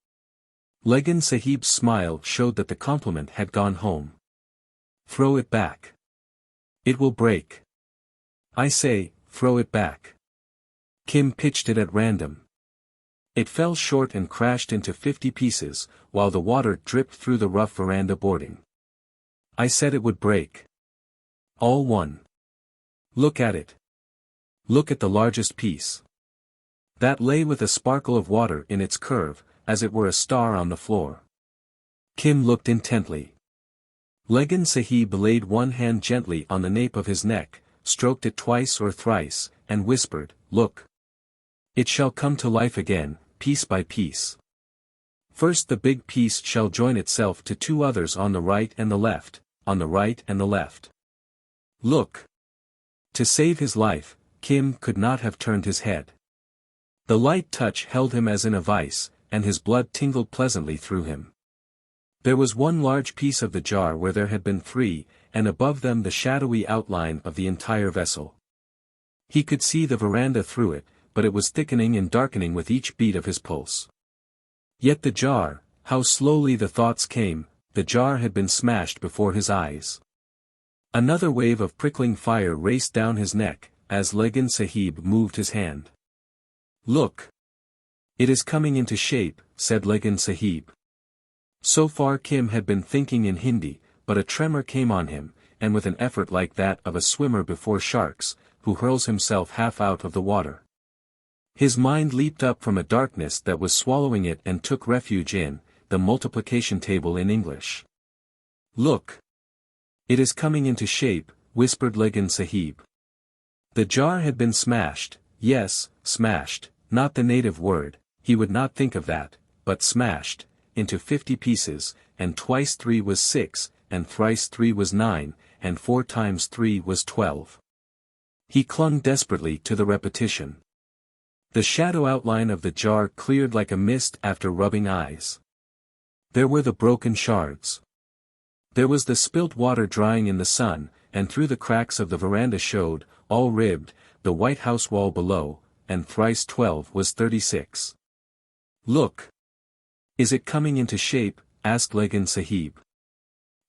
Legan Sahib's smile showed that the compliment had gone home. "Throw it back. It will break. I say, throw it back." Kim pitched it at random. It fell short and crashed into 50 pieces, while the water dripped through the rough veranda boarding. "I said it would break." All one. Look at it. Look at the largest piece. That lay with a sparkle of water in its curve, as it were a star on the floor. Kim looked intently. Legan Sahib laid one hand gently on the nape of his neck, stroked it twice or thrice, and whispered, "Look. It shall come to life again, piece by piece. First the big piece shall join itself to two others on the right and the left, on the right and the left. Look." To save his life, Kim could not have turned his head. The light touch held him as in a vice, and his blood tingled pleasantly through him. There was one large piece of the jar where there had been three, and above them the shadowy outline of the entire vessel. He could see the veranda through it, but it was thickening and darkening with each beat of his pulse. Yet the jar, how slowly the thoughts came, the jar had been smashed before his eyes. Another wave of prickling fire raced down his neck, as Legan Sahib moved his hand. "Look. It is coming into shape," said Legan Sahib. So far Kim had been thinking in Hindi, but a tremor came on him, and with an effort like that of a swimmer before sharks, who hurls himself half out of the water. His mind leaped up from a darkness that was swallowing it and took refuge in, the multiplication table in English. "Look. It is coming into shape," whispered Legan Sahib. The jar had been smashed, yes, smashed, not the native word, he would not think of that, but smashed, into 50 pieces, and twice 3 was 6, and thrice 3 was 9, and 4 times 3 was 12. He clung desperately to the repetition. The shadow outline of the jar cleared like a mist after rubbing eyes. There were the broken shards. There was the spilt water drying in the sun, and through the cracks of the veranda showed, all ribbed, the white house wall below, and thrice 12 was 36. "Look. Is it coming into shape?" asked Legan Sahib.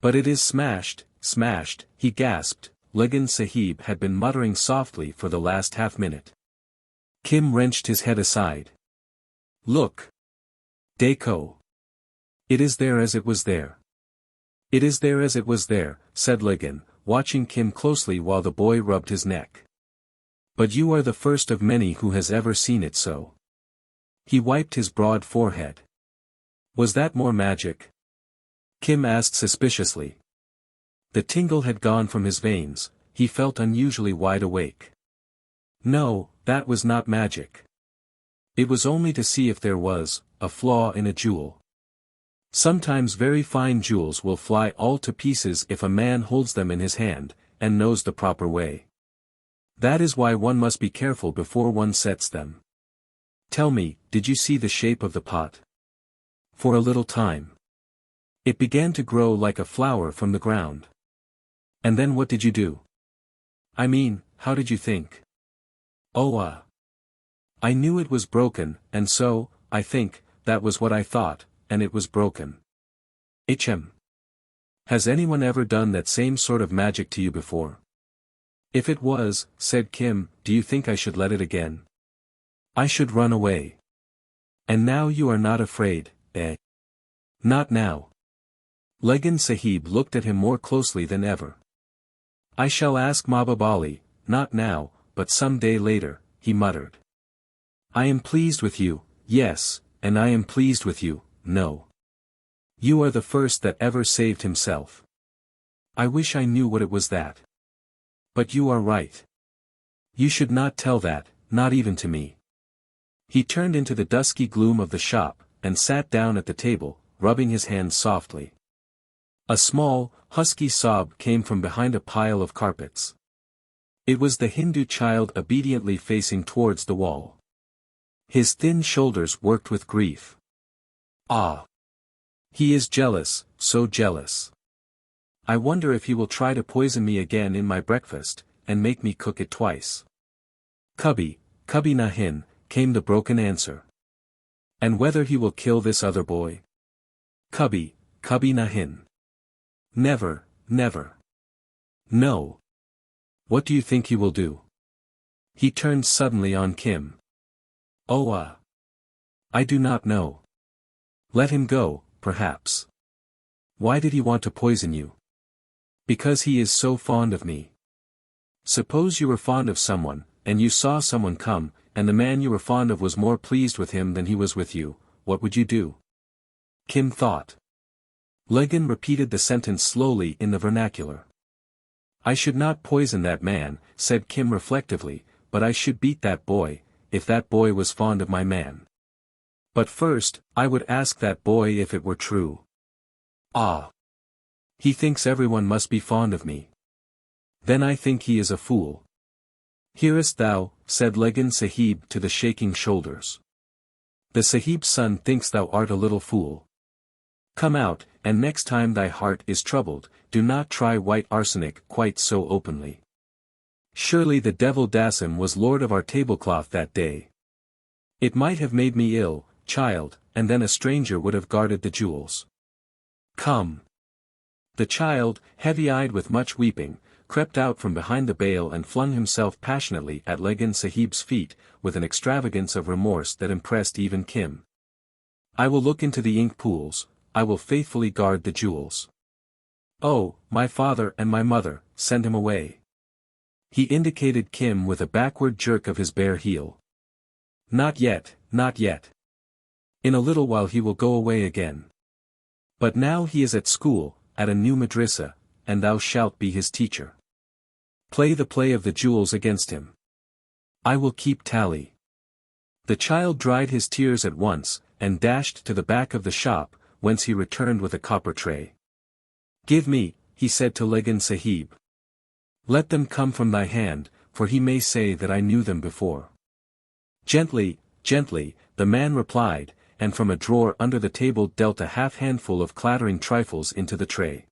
"But it is smashed, smashed," he gasped. Legan Sahib had been muttering softly for the last half-minute. Kim wrenched his head aside. "Look. Dekho. It is there as it was there." "It is there as it was there," said Legan, watching Kim closely while the boy rubbed his neck. "But you are the first of many who has ever seen it so." He wiped his broad forehead. "Was that more magic?" Kim asked suspiciously. The tingle had gone from his veins, he felt unusually wide awake. "No, that was not magic. It was only to see if there was a flaw in a jewel. Sometimes very fine jewels will fly all to pieces if a man holds them in his hand, and knows the proper way. That is why one must be careful before one sets them. Tell me, did you see the shape of the pot?" "For a little time. It began to grow like a flower from the ground." "And then what did you do? I mean, how did you think?" "Oh I knew it was broken, and so, I think, that was what I thought, and it was broken." "XIII. Has anyone ever done that same sort of magic to you before?" "If it was," said Kim, "do you think I should let it again?" "I should run away." "And now you are not afraid, eh?" "Not now." Legan Sahib looked at him more closely than ever. "I shall ask Mahbub Ali, not now, but some day later," he muttered. "I am pleased with you, yes, and I am pleased with you, no. You are the first that ever saved himself. I wish I knew what it was that. But you are right. You should not tell that, not even to me." He turned into the dusky gloom of the shop, and sat down at the table, rubbing his hands softly. A small, husky sob came from behind a pile of carpets. It was the Hindu child obediently facing towards the wall. His thin shoulders worked with grief. "Ah! He is jealous, so jealous. I wonder if he will try to poison me again in my breakfast, and make me cook it twice." "Cubby, Cubby nahin," came the broken answer. "And whether he will kill this other boy?" "Cubby, Cubby nahin. Never, never. No. What do you think he will do?" He turned suddenly on Kim. "Oh I do not know. Let him go, perhaps. Why did he want to poison you?" "Because he is so fond of me." Suppose you were fond of someone, and you saw someone come, and the man you were fond of was more pleased with him than he was with you, what would you do? Kim thought. Legan repeated the sentence slowly in the vernacular. I should not poison that man, said Kim reflectively, but I should beat that boy, if that boy was fond of my man. But first, I would ask that boy if it were true. Ah! He thinks everyone must be fond of me. Then I think he is a fool. Hearest thou, said Legan Sahib to the shaking shoulders. The Sahib's son thinks thou art a little fool. Come out, and next time thy heart is troubled, do not try white arsenic quite so openly. Surely the devil Dasim was lord of our tablecloth that day. It might have made me ill, child, and then a stranger would have guarded the jewels. Come. The child, heavy-eyed with much weeping, crept out from behind the bale and flung himself passionately at Legan Sahib's feet, with an extravagance of remorse that impressed even Kim. I will look into the ink pools, I will faithfully guard the jewels. Oh, my father and my mother, send him away. He indicated Kim with a backward jerk of his bare heel. Not yet, not yet. In a little while he will go away again. But now he is at school, at a new madrasa, and thou shalt be his teacher. Play the play of the jewels against him. I will keep tally. The child dried his tears at once, and dashed to the back of the shop, whence he returned with a copper tray. Give me, he said to Legan Sahib. Let them come from thy hand, for he may say that I knew them before. Gently, gently, the man replied, and from a drawer under the table dealt a half-handful of clattering trifles into the tray.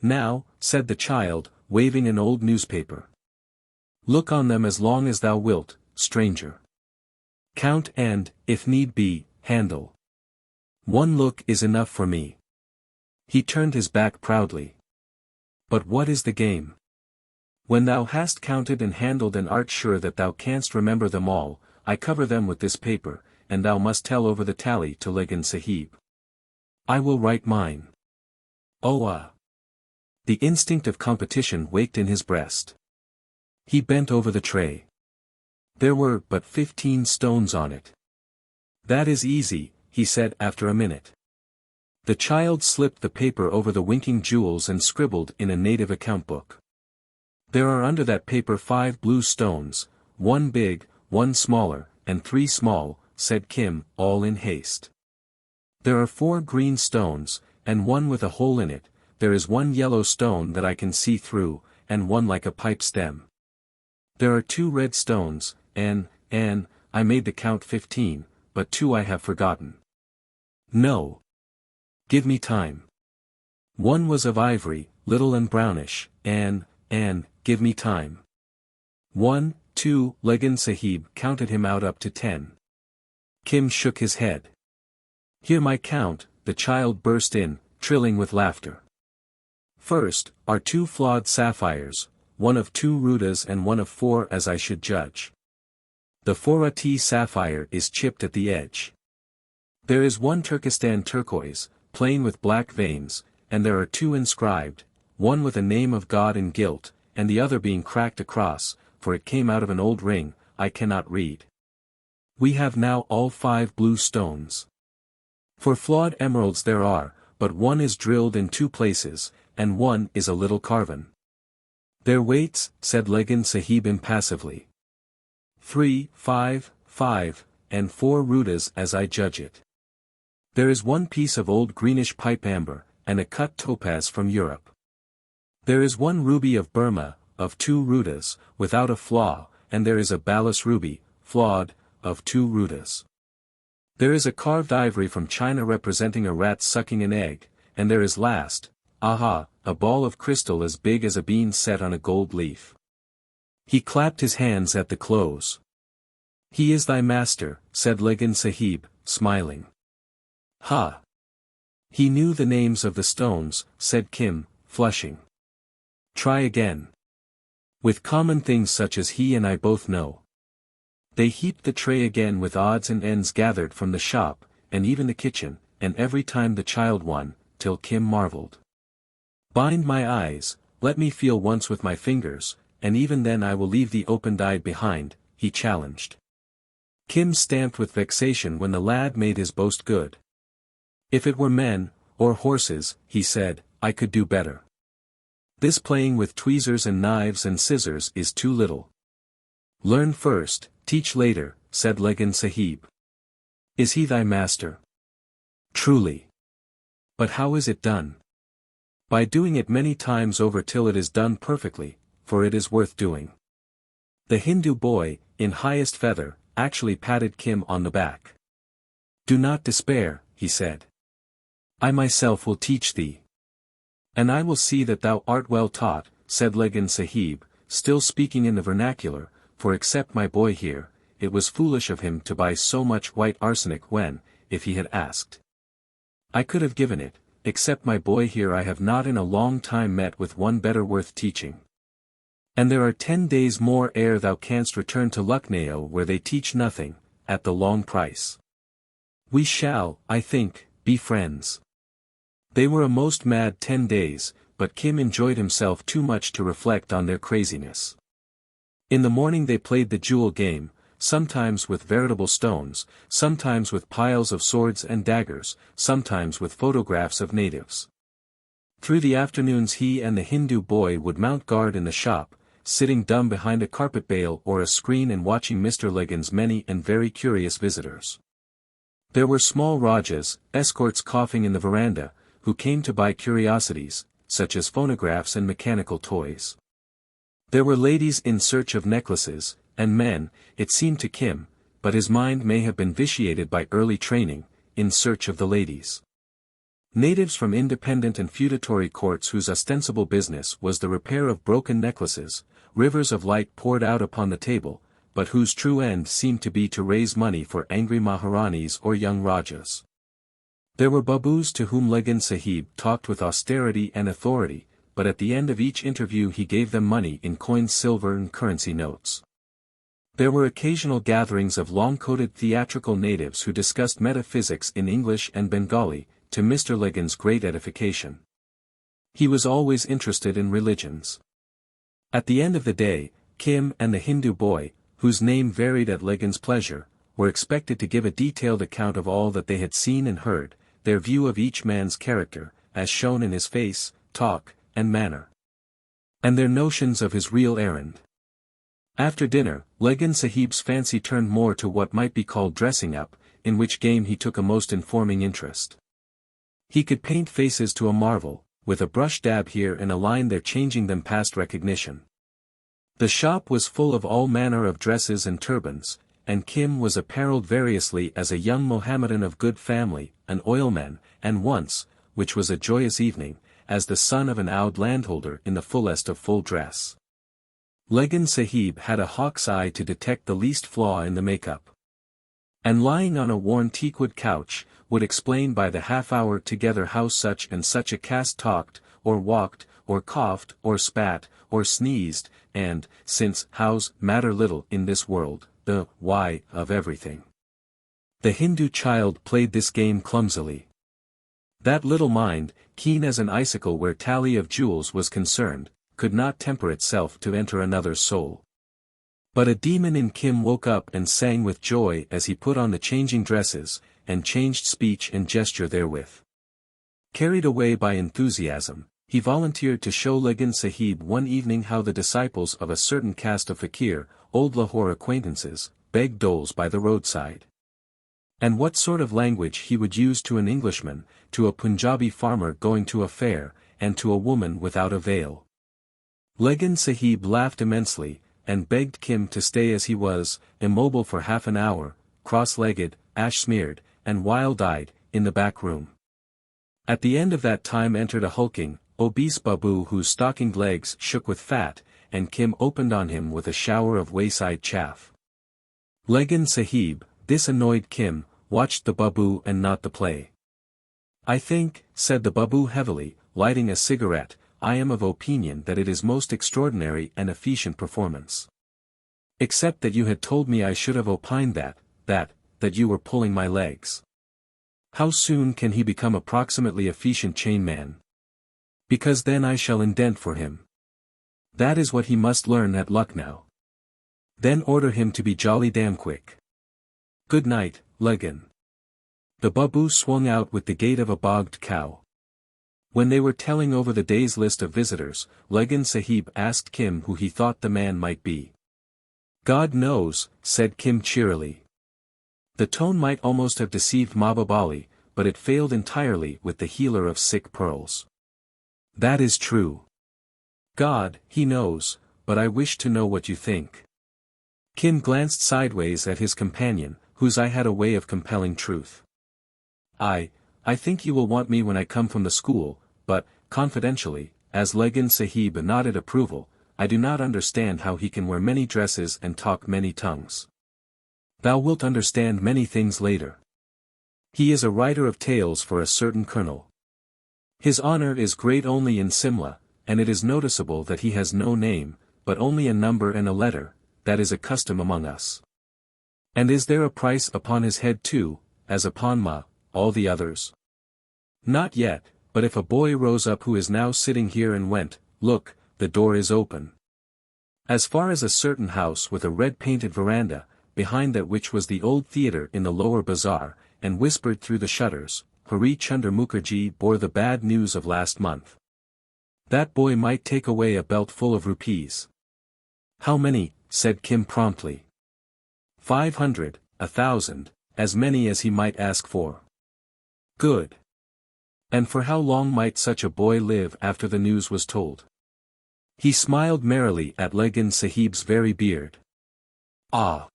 Now, said the child, waving an old newspaper. Look on them as long as thou wilt, stranger. Count and, if need be, handle. One look is enough for me. He turned his back proudly. But what is the game? When thou hast counted and handled and art sure that thou canst remember them all, I cover them with this paper, and thou must tell over the tally to Legan Sahib. I will write mine. Oh ah! The instinct of competition waked in his breast. He bent over the tray. There were but 15 stones on it. That is easy, he said after a minute. The child slipped the paper over the winking jewels and scribbled in a native account book. There are under that paper 5 blue stones, 1 big, 1 smaller, and 3 small, said Kim, all in haste. There are 4 green stones, and 1 with a hole in it, there is 1 yellow stone that I can see through, and 1 like a pipe stem. There are 2 red stones, and, I made the count 15, but 2 I have forgotten. No. Give me time. 1 was of ivory, little and brownish, and, give me time. 1, 2, Legan Sahib counted him out up to 10. Kim shook his head. Hear my count, the child burst in, trilling with laughter. First, are 2 flawed sapphires, 1 of 2 rudas and 1 of 4 as I should judge. The 4ati sapphire is chipped at the edge. There is 1 Turkestan turquoise, plain with black veins, and there are 2 inscribed, 1 with a name of God in gilt, and the other being cracked across, for it came out of an old ring, I cannot read. We have now all 5 blue stones. For flawed emeralds there are, but 1 is drilled in 2 places, and 1 is a little carven. Their weights, said Legan Sahib impassively. 3, 5, 5, and 4 rudas as I judge it. There is 1 piece of old greenish pipe amber, and a cut topaz from Europe. There is 1 ruby of Burma, of 2 rudas, without a flaw, and there is a balas ruby, flawed, of 2 rudas. There is a carved ivory from China representing a rat sucking an egg, and there is last, aha, a ball of crystal as big as a bean set on a gold leaf. He clapped his hands at the close. He is thy master, said Legan Sahib, smiling. Ha! He knew the names of the stones, said Kim, flushing. Try again. With common things such as he and I both know. They heaped the tray again with odds and ends gathered from the shop, and even the kitchen, and every time the child won, till Kim marveled. Bind my eyes, let me feel once with my fingers, and even then I will leave thee open-eyed behind," he challenged. Kim stamped with vexation when the lad made his boast good. "If it were men, or horses," he said, "I could do better. This playing with tweezers and knives and scissors is too little." "Learn first, teach later," said Legan Sahib. "Is he thy master?" "Truly. But how is it done?" "By doing it many times over till it is done perfectly, for it is worth doing." The Hindu boy, in highest feather, actually patted Kim on the back. "Do not despair," he said. "I myself will teach thee. And I will see that thou art well taught," said Legan Sahib, still speaking in the vernacular, for except my boy here, it was foolish of him to buy so much white arsenic when, if he had asked, I could have given it, except my boy here I have not in a long time met with one better worth teaching. And there are 10 days more ere thou canst return to Lucknow where they teach nothing, at the long price. We shall, I think, be friends. They were a most mad 10 days, but Kim enjoyed himself too much to reflect on their craziness. In the morning they played the jewel game, sometimes with veritable stones, sometimes with piles of swords and daggers, sometimes with photographs of natives. Through the afternoons he and the Hindu boy would mount guard in the shop, sitting dumb behind a carpet bale or a screen and watching Mr. Legan's many and very curious visitors. There were small Rajas, escorts coughing in the veranda, who came to buy curiosities, such as phonographs and mechanical toys. There were ladies in search of necklaces, and men, it seemed to Kim, but his mind may have been vitiated by early training, in search of the ladies. Natives from independent and feudatory courts whose ostensible business was the repair of broken necklaces, rivers of light poured out upon the table, but whose true end seemed to be to raise money for angry Maharanis or young Rajas. There were Babus to whom Legan Sahib talked with austerity and authority, but at the end of each interview he gave them money in coins, silver and currency notes. There were occasional gatherings of long-coated theatrical natives who discussed metaphysics in English and Bengali, to Mr. Legan's great edification. He was always interested in religions. At the end of the day, Kim and the Hindu boy, whose name varied at Legan's pleasure, were expected to give a detailed account of all that they had seen and heard, their view of each man's character, as shown in his face, talk, and manner, and their notions of his real errand. After dinner, Legan Sahib's fancy turned more to what might be called dressing up, in which game he took a most informing interest. He could paint faces to a marvel, with a brush dab here and a line there changing them past recognition. The shop was full of all manner of dresses and turbans, and Kim was apparelled variously as a young Mohammedan of good family, an oilman, and once, which was a joyous evening, as the son of an Oud landholder in the fullest of full dress. Legan Sahib had a hawk's eye to detect the least flaw in the make-up. And lying on a worn teakwood couch, would explain by the half-hour together how such and such a caste talked, or walked, or coughed, or spat, or sneezed, and, since hows matter little in this world, the why of everything. The Hindu child played this game clumsily. That little mind, keen as an icicle where tally of jewels was concerned, could not temper itself to enter another's soul. But a demon in Kim woke up and sang with joy as he put on the changing dresses, and changed speech and gesture therewith. Carried away by enthusiasm, he volunteered to show Legan Sahib one evening how the disciples of a certain caste of fakir, old Lahore acquaintances, begged doles by the roadside. And what sort of language he would use to an Englishman, to a Punjabi farmer going to a fair, and to a woman without a veil. Legan Sahib laughed immensely, and begged Kim to stay as he was, immobile for half an hour, cross-legged, ash-smeared, and wild-eyed, in the back room. At the end of that time entered a hulking, obese babu whose stockinged legs shook with fat, and Kim opened on him with a shower of wayside chaff. Legan Sahib, this annoyed Kim, watched the babu and not the play. "I think," said the babu heavily, lighting a cigarette, "I am of opinion that it is most extraordinary and efficient performance. Except that you had told me I should have opined that you were pulling my legs. How soon can he become approximately efficient chain man? Because then I shall indent for him. That is what he must learn at Lucknow. Then order him to be jolly damn quick. Good night, Legan. The Babu swung out with the gait of a bogged cow. When they were telling over the day's list of visitors, Legan Sahib asked Kim who he thought the man might be. God knows, said Kim cheerily. The tone might almost have deceived Mahbub Ali, but it failed entirely with the healer of sick pearls. That is true. God, he knows, but I wish to know what you think. Kim glanced sideways at his companion, whose eye had a way of compelling truth. I think you will want me when I come from the school, but, confidentially, as Legan Sahib nodded approval, I do not understand how he can wear many dresses and talk many tongues. Thou wilt understand many things later. He is a writer of tales for a certain colonel. His honor is great only in Simla, and it is noticeable that he has no name, but only a number and a letter, that is a custom among us. And is there a price upon his head too, as upon all the others? Not yet, but if a boy rose up who is now sitting here and went, look, the door is open. As far as a certain house with a red-painted veranda, behind that which was the old theatre in the lower bazaar, and whispered through the shutters, Hari Chunder Mukherjee bore the bad news of last month. That boy might take away a belt full of rupees. How many? Said Kim promptly. 500, 1,000, as many as he might ask for. Good. And for how long might such a boy live after the news was told? He smiled merrily at Legan Sahib's very beard. Ah!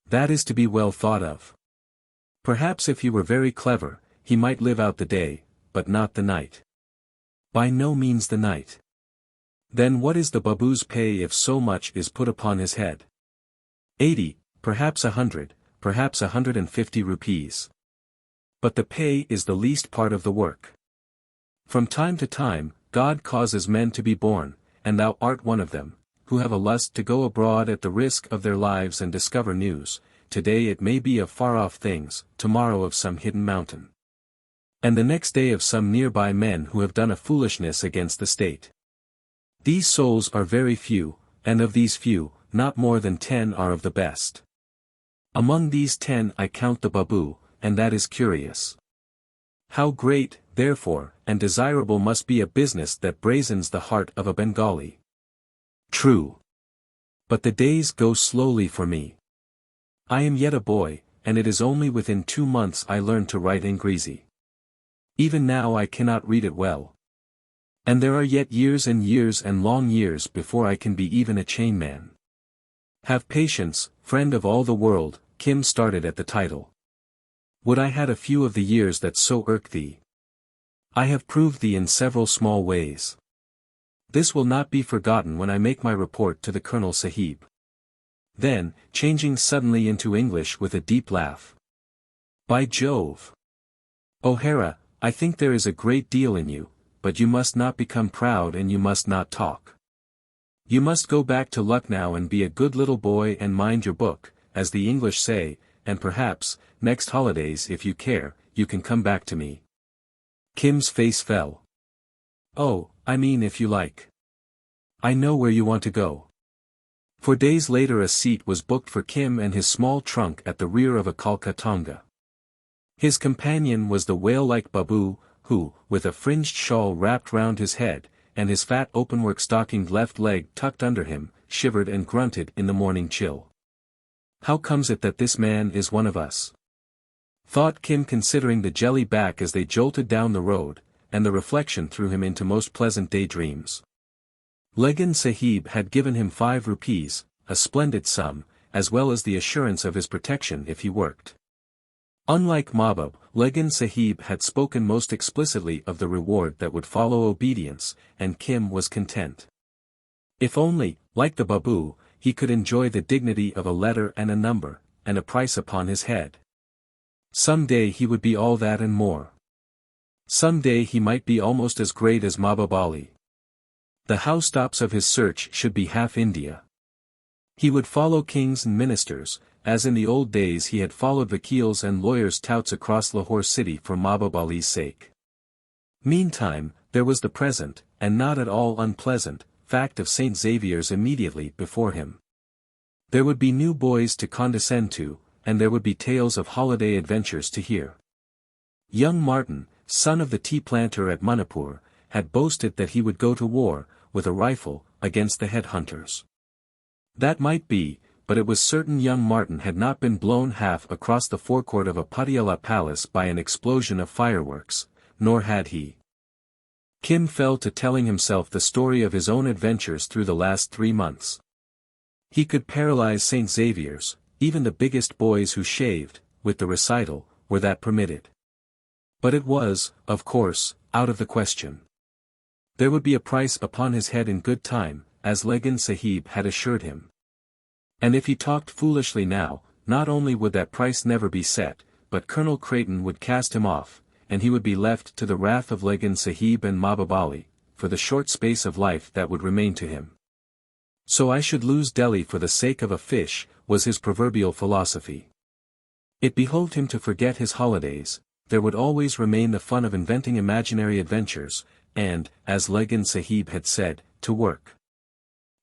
That is to be well thought of. Perhaps if he were very clever, he might live out the day, but not the night. By no means the night. Then what is the Babu's pay if so much is put upon his head? 80, perhaps 100, perhaps 150 rupees. But the pay is the least part of the work. From time to time, God causes men to be born, and thou art one of them, who have a lust to go abroad at the risk of their lives and discover news. Today it may be of far-off things, tomorrow of some hidden mountain. And the next day of some nearby men who have done a foolishness against the state. These souls are very few, and of these few, not more than 10 are of the best. Among these 10 I count the Babu, and that is curious. How great, therefore, and desirable must be a business that brazens the heart of a Bengali. True. But the days go slowly for me. I am yet a boy, and it is only within 2 months I learned to write Angrezi. Even now I cannot read it well. And there are yet years and long years before I can be even a chainman. Have patience, friend of all the world, Kim started at the title. Would I had a few of the years that so irk thee. I have proved thee in several small ways. This will not be forgotten when I make my report to the Colonel Sahib. Then, changing suddenly into English with a deep laugh. By Jove! O'Hara, I think there is a great deal in you, but you must not become proud and you must not talk. You must go back to Lucknow and be a good little boy and mind your book, as the English say, and perhaps, next holidays if you care, you can come back to me. Kim's face fell. Oh, I mean if you like. I know where you want to go. For days later a seat was booked for Kim and his small trunk at the rear of a Kolkatanga. His companion was the whale-like Babu, who, with a fringed shawl wrapped round his head, and his fat openwork-stockinged left leg tucked under him, shivered and grunted in the morning chill. How comes it that this man is one of us? Thought Kim, considering the jelly back as they jolted down the road, and the reflection threw him into most pleasant daydreams. Legan Sahib had given him 5 rupees, a splendid sum, as well as the assurance of his protection if he worked. Unlike Mahbub, Legan Sahib had spoken most explicitly of the reward that would follow obedience, and Kim was content. If only, like the Babu, he could enjoy the dignity of a letter and a number, and a price upon his head. Some day he would be all that and more. Some day he might be almost as great as Mahbub Ali. The housetops of his search should be half India. He would follow kings and ministers, as in the old days he had followed vakils and lawyers' touts across Lahore city for Mahbub Ali's sake. Meantime, there was the present, and not at all unpleasant, fact of St. Xavier's immediately before him. There would be new boys to condescend to, and there would be tales of holiday adventures to hear. Young Martin, son of the tea planter at Manipur, had boasted that he would go to war, with a rifle, against the headhunters. That might be, but it was certain young Martin had not been blown half across the forecourt of a Patiala palace by an explosion of fireworks, nor had he. Kim fell to telling himself the story of his own adventures through the last 3 months. He could paralyze St. Xavier's, even the biggest boys who shaved, with the recital, were that permitted. But it was, of course, out of the question. There would be a price upon his head in good time, as Legan Sahib had assured him. And if he talked foolishly now, not only would that price never be set, but Colonel Creighton would cast him off, and he would be left to the wrath of Legan Sahib and Mahbub Ali, for the short space of life that would remain to him. So I should lose Delhi for the sake of a fish, was his proverbial philosophy. It behoved him to forget his holidays, there would always remain the fun of inventing imaginary adventures, and, as Legan Sahib had said, to work.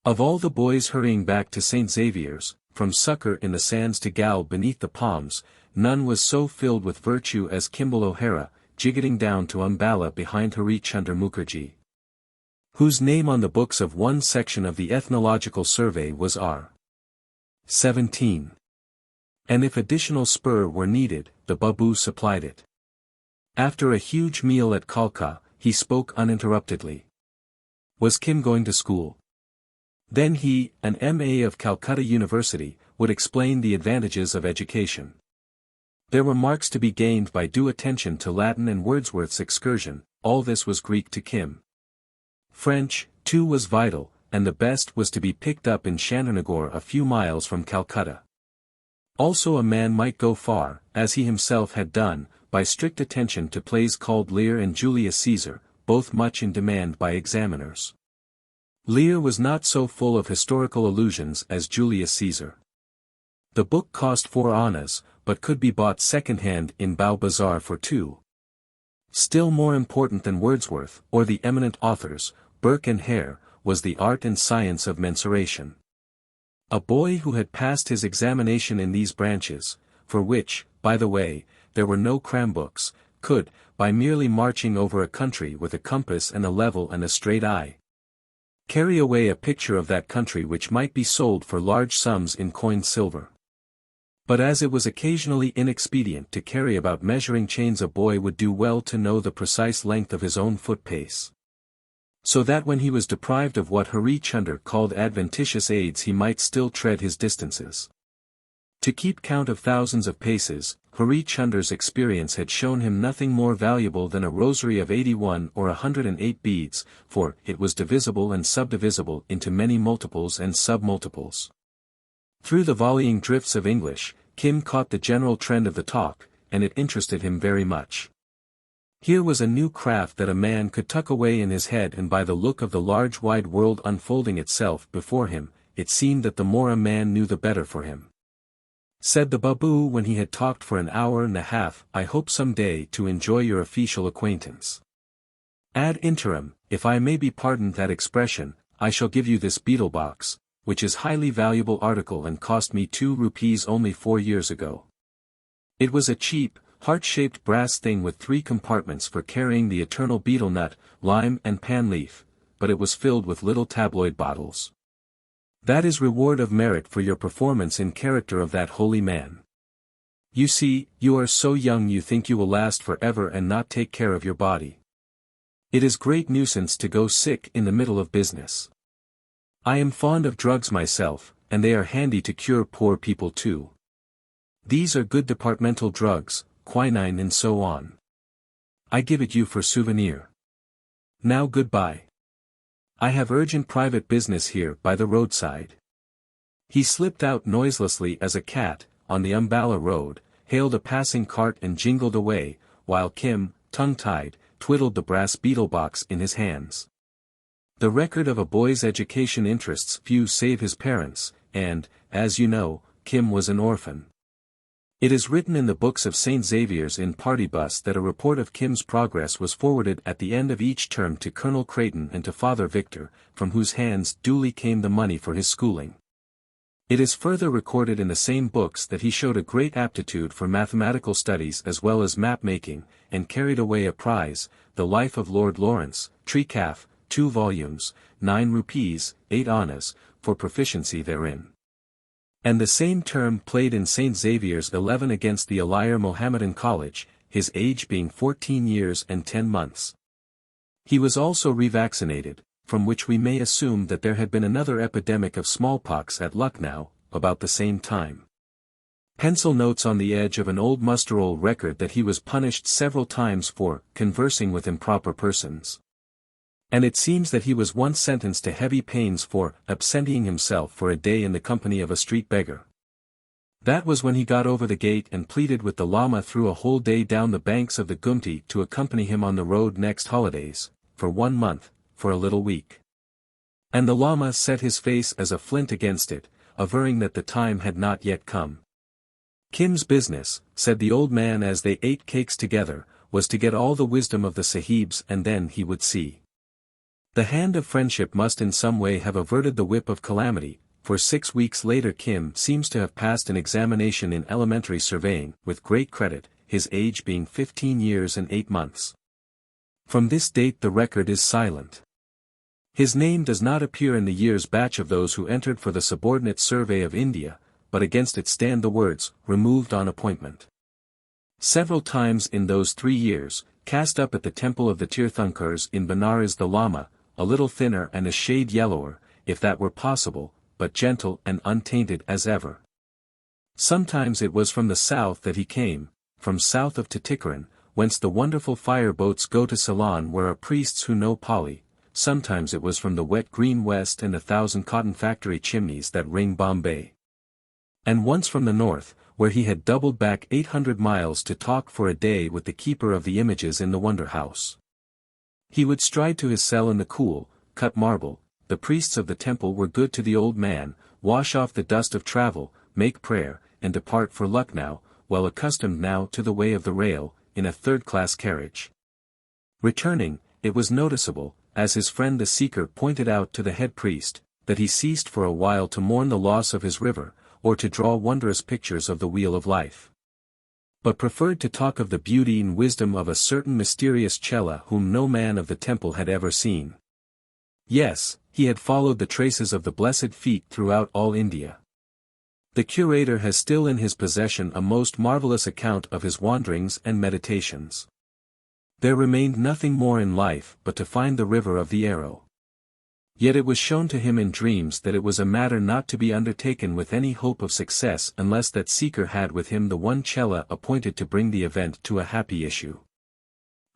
Of all the boys hurrying back to St. Xavier's, from succor in the sands to gal beneath the palms, none was so filled with virtue as Kimball O'Hara, jiggetting down to Umballa behind Hari Chunder Mukherjee, whose name on the books of one section of the Ethnological Survey was R. 17. And if additional spur were needed, the Babu supplied it. After a huge meal at Kalka, he spoke uninterruptedly. Was Kim going to school? Then he, an M.A. of Calcutta University, would explain the advantages of education. There were marks to be gained by due attention to Latin and Wordsworth's excursion, all this was Greek to Kim. French, too, was vital, and the best was to be picked up in Chandernagore a few miles from Calcutta. Also a man might go far, as he himself had done, by strict attention to plays called Lear and Julius Caesar, both much in demand by examiners. Lear was not so full of historical allusions as Julius Caesar. The book cost 4 annas, but could be bought second-hand in Bow Bazaar for 2. Still more important than Wordsworth, or the eminent authors, Burke and Hare, was the art and science of mensuration. A boy who had passed his examination in these branches, for which, by the way, there were no cram-books, could, by merely marching over a country with a compass and a level and a straight eye, carry away a picture of that country which might be sold for large sums in coined silver. But as it was occasionally inexpedient to carry about measuring chains, a boy would do well to know the precise length of his own foot pace, so that when he was deprived of what Hari Chunder called adventitious aids he might still tread his distances. To keep count of thousands of paces, Hari Chunder's experience had shown him nothing more valuable than a rosary of 81 or 108 beads, for it was divisible and subdivisible into many multiples and submultiples. Through the volleying drifts of English, Kim caught the general trend of the talk, and it interested him very much. Here was a new craft that a man could tuck away in his head, and by the look of the large wide world unfolding itself before him, it seemed that the more a man knew the better for him. Said the Babu when he had talked for an hour and a half, I hope some day to enjoy your official acquaintance. Ad interim, if I may be pardoned that expression, I shall give you this beetle box, which is highly valuable article and cost me 2 rupees only 4 years ago. It was a cheap, heart-shaped brass thing with 3 compartments for carrying the eternal betel nut, lime and pan leaf, but it was filled with little tabloid bottles. That is reward of merit for your performance in character of that holy man. You see, you are so young you think you will last forever and not take care of your body. It is great nuisance to go sick in the middle of business. I am fond of drugs myself, and they are handy to cure poor people too. These are good departmental drugs, quinine and so on. I give it you for souvenir. Now goodbye. I have urgent private business here by the roadside. He slipped out noiselessly as a cat, on the Umballa road, hailed a passing cart and jingled away, while Kim, tongue-tied, twiddled the brass beetle box in his hands. The record of a boy's education interests few save his parents, and, as you know, Kim was an orphan. It is written in the books of St. Xavier's in Partibus that a report of Kim's progress was forwarded at the end of each term to Colonel Creighton and to Father Victor, from whose hands duly came the money for his schooling. It is further recorded in the same books that he showed a great aptitude for mathematical studies as well as map-making, and carried away a prize, the Life of Lord Lawrence, Tree-Calf, 2 volumes, 9 rupees, 8 annas, for proficiency therein. And the same term played in St. Xavier's 11 against the Aliyar Mohammedan College, his age being 14 years and 10 months. He was also revaccinated, from which we may assume that there had been another epidemic of smallpox at Lucknow, about the same time. Pencil notes on the edge of an old muster roll record that he was punished several times for conversing with improper persons. And it seems that he was once sentenced to heavy pains for absenting himself for a day in the company of a street beggar. That was when he got over the gate and pleaded with the Lama through a whole day down the banks of the Gumti to accompany him on the road next holidays, for 1 month, for a little week. And the Lama set his face as a flint against it, averring that the time had not yet come. Kim's business, said the old man as they ate cakes together, was to get all the wisdom of the Sahibs and then he would see. The hand of friendship must in some way have averted the whip of calamity, for 6 weeks later Kim seems to have passed an examination in elementary surveying, with great credit, his age being 15 years and 8 months. From this date the record is silent. His name does not appear in the year's batch of those who entered for the subordinate survey of India, but against it stand the words, removed on appointment. Several times in those 3 years, cast up at the temple of the Tirthankars in Benares the Lama, a little thinner and a shade yellower, if that were possible, but gentle and untainted as ever. Sometimes it was from the south that he came, from south of Tuticorin, whence the wonderful fire boats go to Ceylon where are priests who know Pali. Sometimes it was from the wet green west and 1,000 cotton factory chimneys that ring Bombay. And once from the north, where he had doubled back 800 miles to talk for a day with the keeper of the images in the Wonder House. He would stride to his cell in the cool, cut marble. The priests of the temple were good to the old man, wash off the dust of travel, make prayer, and depart for Lucknow, well accustomed now to the way of the rail, in a third-class carriage. Returning, it was noticeable, as his friend the seeker pointed out to the head priest, that he ceased for a while to mourn the loss of his river, or to draw wondrous pictures of the wheel of life, but preferred to talk of the beauty and wisdom of a certain mysterious Chela whom no man of the temple had ever seen. Yes, he had followed the traces of the blessed feet throughout all India. The curator has still in his possession a most marvelous account of his wanderings and meditations. There remained nothing more in life but to find the river of the arrow. Yet it was shown to him in dreams that it was a matter not to be undertaken with any hope of success unless that seeker had with him the one Chela appointed to bring the event to a happy issue.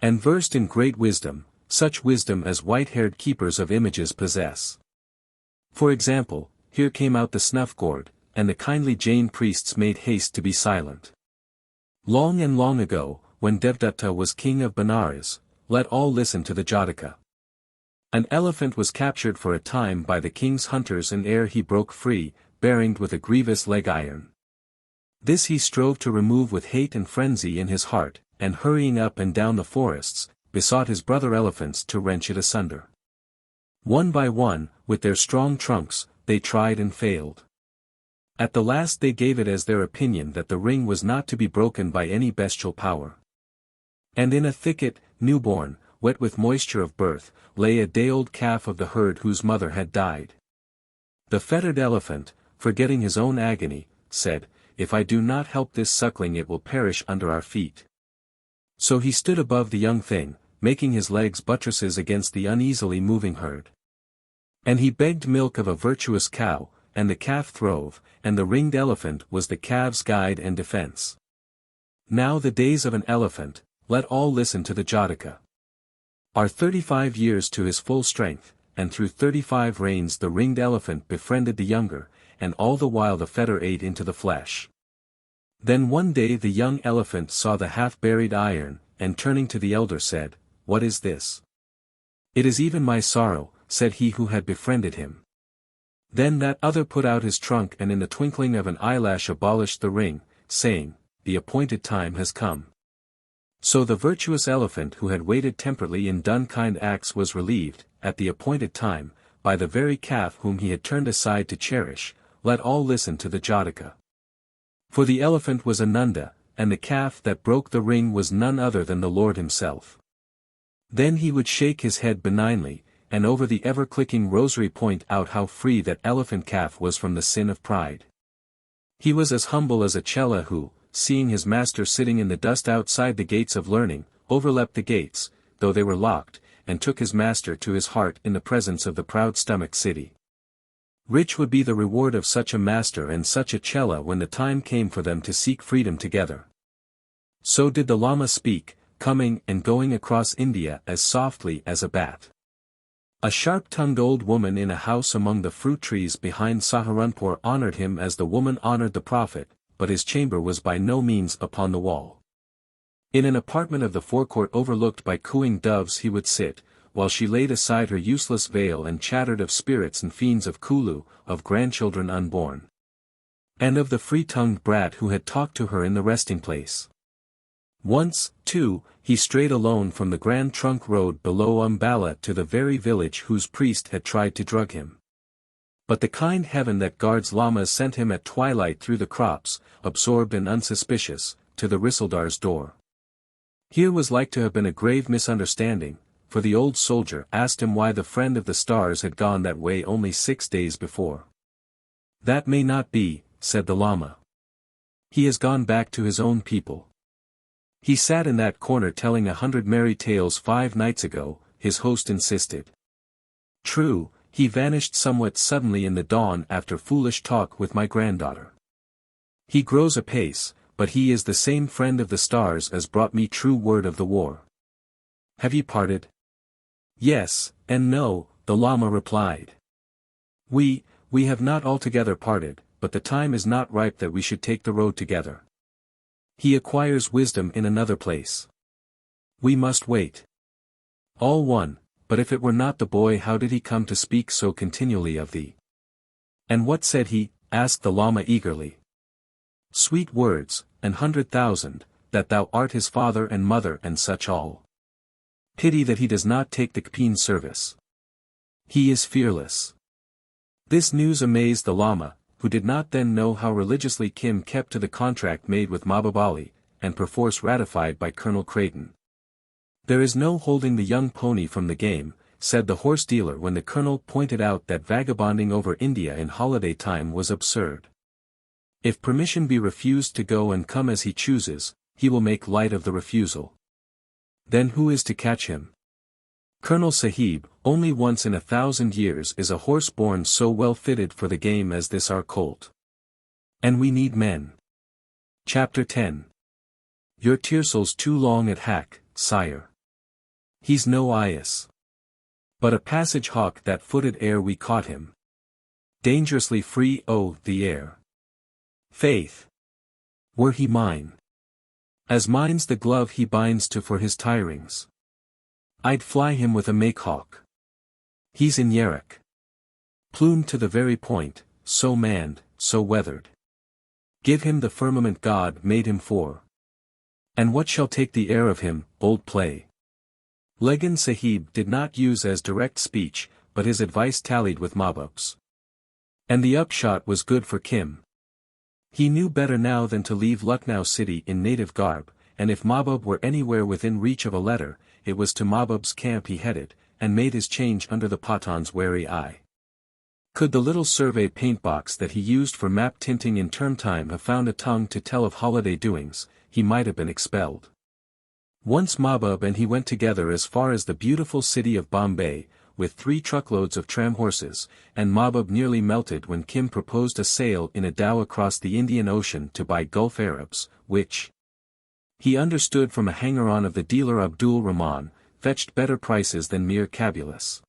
And versed in great wisdom, such wisdom as white-haired keepers of images possess. For example, here came out the snuff-gourd, and the kindly Jain priests made haste to be silent. Long and long ago, when Devdatta was king of Benares, let all listen to the Jataka. An elephant was captured for a time by the king's hunters and ere he broke free, bearinged with a grievous leg iron. This he strove to remove with hate and frenzy in his heart, and hurrying up and down the forests, besought his brother elephants to wrench it asunder. One by one, with their strong trunks, they tried and failed. At the last they gave it as their opinion that the ring was not to be broken by any bestial power. And in a thicket, newborn, wet with moisture of birth, lay a day-old calf of the herd whose mother had died. The fettered elephant, forgetting his own agony, said, "If I do not help this suckling it will perish under our feet." So he stood above the young thing, making his legs buttresses against the uneasily moving herd. And he begged milk of a virtuous cow, and the calf throve, and the ringed elephant was the calf's guide and defense. Now the days of an elephant, let all listen to the Jataka, are 35 years to his full strength, and through 35 reigns the ringed elephant befriended the younger, and all the while the fetter ate into the flesh. Then one day the young elephant saw the half-buried iron, and turning to the elder said, "What is this?" "It is even my sorrow," said he who had befriended him. Then that other put out his trunk and in the twinkling of an eyelash abolished the ring, saying, the appointed time has come. So the virtuous elephant who had waited temperately in done kind acts was relieved, at the appointed time, by the very calf whom he had turned aside to cherish. Let all listen to the Jataka. For the elephant was Ananda, and the calf that broke the ring was none other than the Lord himself. Then he would shake his head benignly, and over the ever-clicking rosary point out how free that elephant calf was from the sin of pride. He was as humble as a chela who, seeing his master sitting in the dust outside the gates of learning, overleapt the gates, though they were locked, and took his master to his heart in the presence of the proud-stomached city. Rich would be the reward of such a master and such a chela when the time came for them to seek freedom together. So did the Lama speak, coming and going across India as softly as a bat. A sharp-tongued old woman in a house among the fruit trees behind Saharanpur honored him as the woman honored the prophet, but his chamber was by no means upon the wall. In an apartment of the forecourt overlooked by cooing doves he would sit, while she laid aside her useless veil and chattered of spirits and fiends of Kulu, of grandchildren unborn, and of the free-tongued brat who had talked to her in the resting-place. Once, too, he strayed alone from the Grand Trunk Road below Umballa to the very village whose priest had tried to drug him. But the kind heaven that guards lamas sent him at twilight through the crops, absorbed and unsuspicious, to the Risaldar's door. Here was like to have been a grave misunderstanding, for the old soldier asked him why the friend of the stars had gone that way only 6 days before. That may not be, said the Lama. He has gone back to his own people. He sat in that corner telling 100 merry tales 5 nights ago, his host insisted. True, he vanished somewhat suddenly in the dawn after foolish talk with my granddaughter. He grows apace, but he is the same friend of the stars as brought me true word of the war. Have ye parted? Yes, and no, the Lama replied. We have not altogether parted, but the time is not ripe that we should take the road together. He acquires wisdom in another place. We must wait. All one, but if it were not the boy, how did he come to speak so continually of thee? And what said he? Asked the Lama eagerly. Sweet words, 100,000, that thou art his father and mother and such all. Pity that he does not take the Kpeen service. He is fearless. This news amazed the Lama, who did not then know how religiously Kim kept to the contract made with Mahbub Ali, and perforce ratified by Colonel Creighton. There is no holding the young pony from the game, said the horse dealer when the colonel pointed out that vagabonding over India in holiday time was absurd. If permission be refused to go and come as he chooses, he will make light of the refusal. Then who is to catch him? Colonel Sahib, only once in 1,000 years is a horse born so well fitted for the game as this our colt. And we need men. Chapter 10. Your Tirsal's too long at hack, sire. He's no Ias. But a passage hawk that footed ere we caught him. Dangerously free, oh, the air. Faith. Were he mine. As mine's the glove he binds to for his tirings. I'd fly him with a makehawk. He's in Yerrak. Plumed to the very point, so manned, so weathered. Give him the firmament God made him for. And what shall take the air of him, old play? Legan Sahib did not use as direct speech, but his advice tallied with Mahbub's. And the upshot was good for Kim. He knew better now than to leave Lucknow city in native garb, and if Mahbub were anywhere within reach of a letter, it was to Mahbub's camp he headed, and made his change under the Pathan's wary eye. Could the little survey paint-box that he used for map tinting in term time have found a tongue to tell of holiday doings, he might have been expelled. Once Mahbub and he went together as far as the beautiful city of Bombay, with 3 truckloads of tram horses, and Mahbub nearly melted when Kim proposed a sail in a dhow across the Indian Ocean to buy Gulf Arabs, which, he understood from a hanger-on of the dealer Abdul Rahman, fetched better prices than mere cabulus.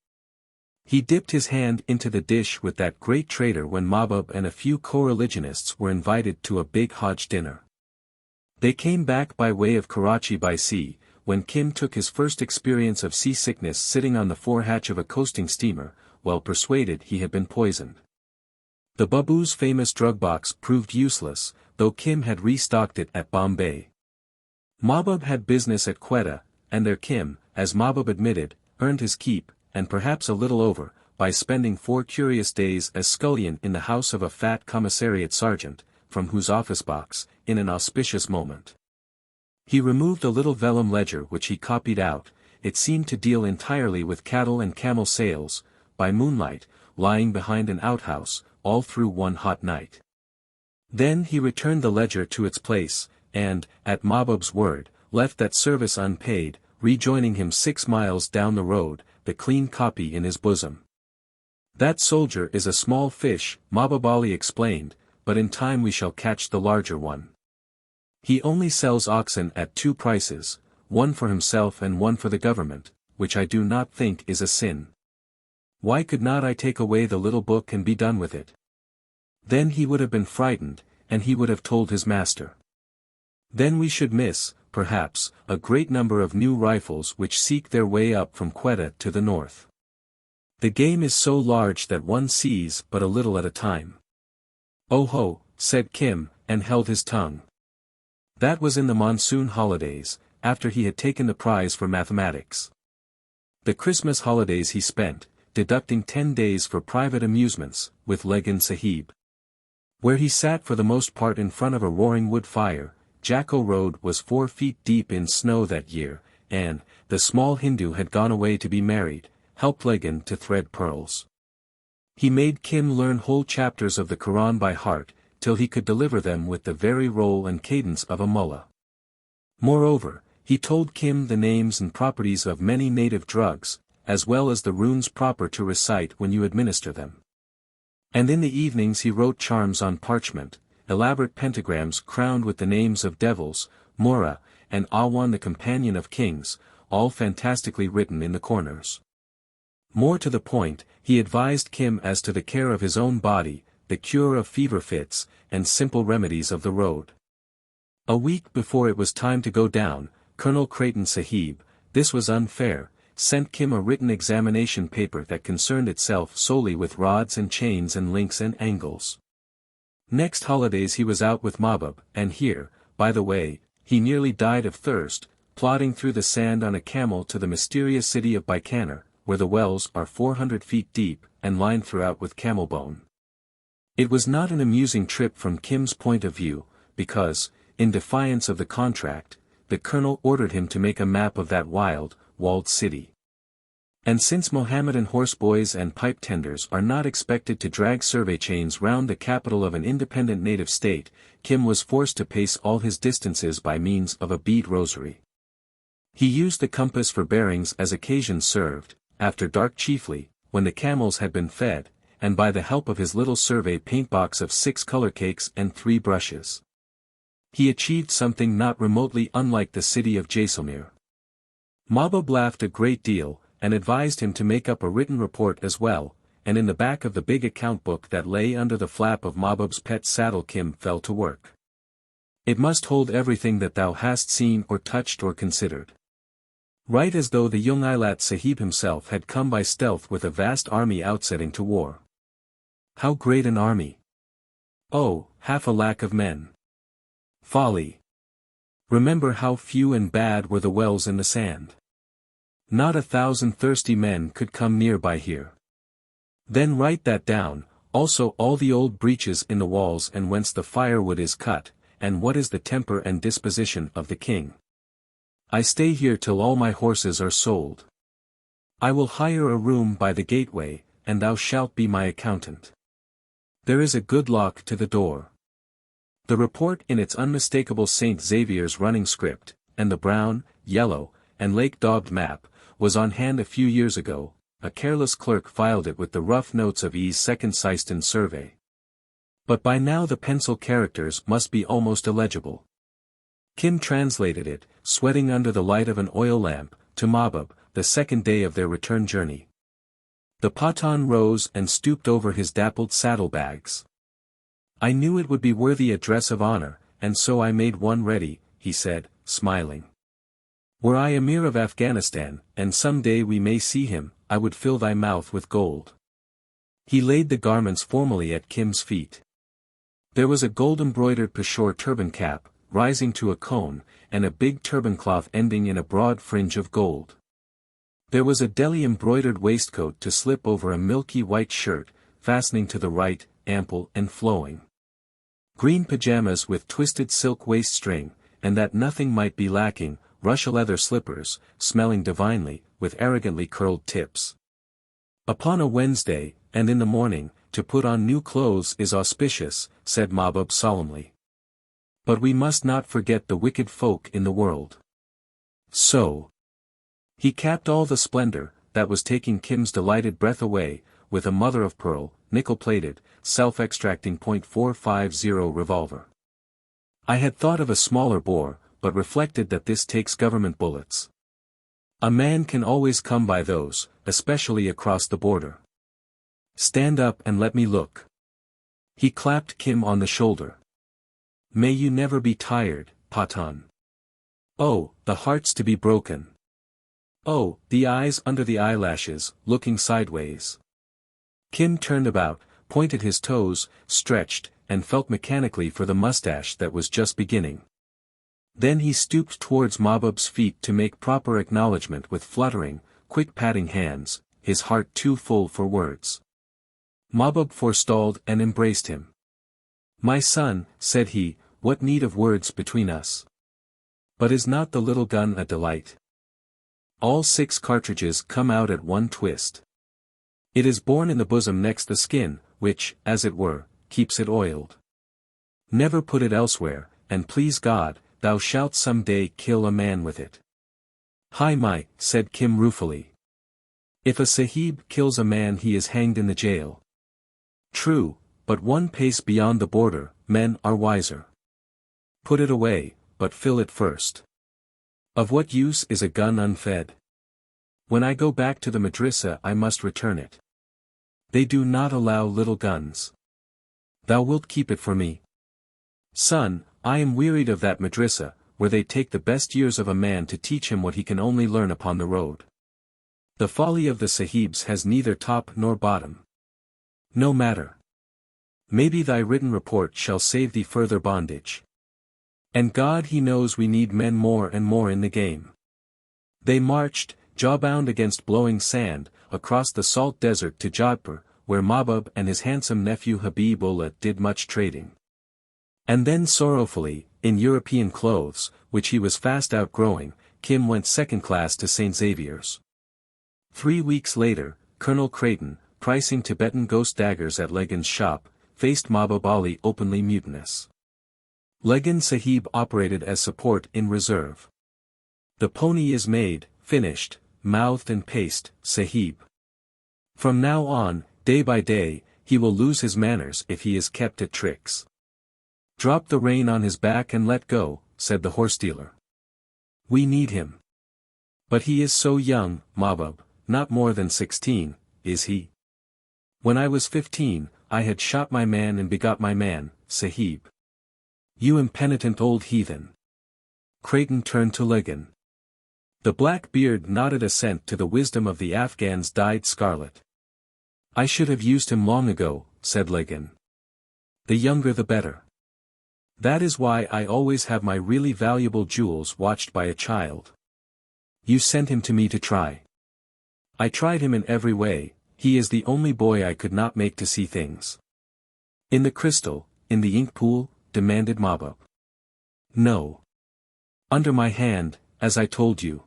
He dipped his hand into the dish with that great trader when Mahbub and a few co-religionists were invited to a big Hajj dinner. They came back by way of Karachi by sea, when Kim took his first experience of seasickness sitting on the forehatch of a coasting steamer, well persuaded he had been poisoned. The Babu's famous drug box proved useless, though Kim had restocked it at Bombay. Mahbub had business at Quetta, and there Kim, as Mahbub admitted, earned his keep, and perhaps a little over, by spending 4 curious days as scullion in the house of a fat commissariat sergeant, from whose office box, in an auspicious moment, he removed a little vellum ledger which he copied out. It seemed to deal entirely with cattle and camel sales, by moonlight, lying behind an outhouse, all through one hot night. Then he returned the ledger to its place, and, at Mahbub's word, left that service unpaid, rejoining him 6 miles down the road, the clean copy in his bosom. "That soldier is a small fish," Mahbub Ali explained, "but in time we shall catch the larger one. He only sells oxen at 2 prices, one for himself and one for the government, which I do not think is a sin. Why could not I take away the little book and be done with it?" Then he would have been frightened, and he would have told his master. Then we should miss, perhaps, a great number of new rifles which seek their way up from Quetta to the north. The game is so large that one sees but a little at a time. "Oh ho," said Kim, and held his tongue. That was in the monsoon holidays, after he had taken the prize for mathematics. The Christmas holidays he spent, deducting 10 days for private amusements, with Legan Sahib. Where he sat for the most part in front of a roaring wood fire. Jacko Road was 4 feet deep in snow that year, and, the small Hindu had gone away to be married, helped Legan to thread pearls. He made Kim learn whole chapters of the Quran by heart, till he could deliver them with the very roll and cadence of a mullah. Moreover, he told Kim the names and properties of many native drugs, as well as the runes proper to recite when you administer them. And in the evenings he wrote charms on parchment, elaborate pentagrams crowned with the names of devils, Mora, and Awan the companion of kings, all fantastically written in the corners. More to the point, he advised Kim as to the care of his own body, the cure of fever fits, and simple remedies of the road. A week before it was time to go down, Colonel Creighton Sahib, this was unfair, sent Kim a written examination paper that concerned itself solely with rods and chains and links and angles. Next holidays he was out with Mahbub, and here, by the way, he nearly died of thirst, plodding through the sand on a camel to the mysterious city of Bikaner, where the wells are 400 feet deep, and lined throughout with camel bone. It was not an amusing trip from Kim's point of view, because, in defiance of the contract, the colonel ordered him to make a map of that wild, walled city. And since Mohammedan horseboys and pipe tenders are not expected to drag survey chains round the capital of an independent native state, Kim was forced to pace all his distances by means of a bead rosary. He used the compass for bearings as occasion served, after dark chiefly, when the camels had been fed, and by the help of his little survey paint-box of 6 color cakes and 3 brushes. He achieved something not remotely unlike the city of Jaisalmer. Mahbub laughed a great deal, and advised him to make up a written report as well, and in the back of the big account book that lay under the flap of Mahbub's pet saddle Kim fell to work. "It must hold everything that thou hast seen or touched or considered. Write as though the young Ilat Sahib himself had come by stealth with a vast army outsetting to war." "How great an army! Oh, 500,000 of men. Folly! Remember how few and bad were the wells in the sand. Not 1,000 thirsty men could come near by here. Then write that down, also all the old breaches in the walls and whence the firewood is cut, and what is the temper and disposition of the king. I stay here till all my horses are sold. I will hire a room by the gateway, and thou shalt be my accountant. There is a good lock to the door." The report in its unmistakable St. Xavier's running script, and the brown, yellow, and lake-daubed map, was on hand a few years ago. A careless clerk filed it with the rough notes of E.'s second Syston survey. But by now the pencil characters must be almost illegible. Kim translated it, sweating under the light of an oil lamp, to Mahbub, the second day of their return journey. The Pathan rose and stooped over his dappled saddlebags. "I knew it would be worthy a dress of honor, and so I made one ready," he said, smiling. "Were I Emir of Afghanistan, and some day we may see him, I would fill thy mouth with gold." He laid the garments formally at Kim's feet. There was a gold-embroidered Peshawar turban cap, rising to a cone, and a big turban cloth ending in a broad fringe of gold. There was a Delhi-embroidered waistcoat to slip over a milky white shirt, fastening to the right, ample and flowing. Green pajamas with twisted silk waist string, and that nothing might be lacking, Russia leather slippers, smelling divinely, with arrogantly curled tips. Upon a Wednesday, and in the morning, to put on new clothes is auspicious, said Mahbub solemnly. But we must not forget the wicked folk in the world. So he capped all the splendor, that was taking Kim's delighted breath away, with a mother-of-pearl, nickel-plated, self-extracting .450 revolver. I had thought of a smaller bore, but reflected that this takes government bullets. A man can always come by those, especially across the border. Stand up and let me look. He clapped Kim on the shoulder. May you never be tired, Patan. Oh, the hearts to be broken. Oh, the eyes under the eyelashes, looking sideways. Kim turned about, pointed his toes, stretched, and felt mechanically for the mustache that was just beginning. Then he stooped towards Mahbub's feet to make proper acknowledgement with fluttering, quick patting hands, his heart too full for words. Mahbub forestalled and embraced him. My son, said he, what need of words between us? But is not the little gun a delight? All 6 cartridges come out at one twist. It is born in the bosom next the skin, which, as it were, keeps it oiled. Never put it elsewhere, and please God, thou shalt some day kill a man with it. Hi my, said Kim ruefully. If a sahib kills a man he is hanged in the jail. True, but one pace beyond the border, men are wiser. Put it away, but fill it first. Of what use is a gun unfed? When I go back to the madrasa I must return it. They do not allow little guns. Thou wilt keep it for me. Son, I am wearied of that madrasa, where they take the best years of a man to teach him what he can only learn upon the road. The folly of the sahibs has neither top nor bottom. No matter. Maybe thy written report shall save thee further bondage. And God he knows we need men more and more in the game. They marched, jawbound against blowing sand, across the salt desert to Jodhpur, where Mahbub and his handsome nephew Habib Ullah did much trading. And then sorrowfully, in European clothes, which he was fast outgrowing, Kim went second class to St. Xavier's. 3 weeks later, Colonel Creighton, pricing Tibetan ghost daggers at Legan's shop, faced Mahbub Ali openly mutinous. Legan Sahib operated as support in reserve. The pony is made, finished, mouthed and paced, Sahib. From now on, day by day, he will lose his manners if he is kept at tricks. Drop the rein on his back and let go, said the horse dealer. We need him. But he is so young, Mahbub, not more than 16, is he? When I was 15, I had shot my man and begot my man, Sahib. You impenitent old heathen. Creighton turned to Legan. The black beard nodded assent to the wisdom of the Afghans dyed scarlet. I should have used him long ago, said Legan. The younger the better. That is why I always have my really valuable jewels watched by a child. You sent him to me to try. I tried him in every way, he is the only boy I could not make to see things. In the crystal, in the ink pool, demanded Mahbub. No. Under my hand, as I told you.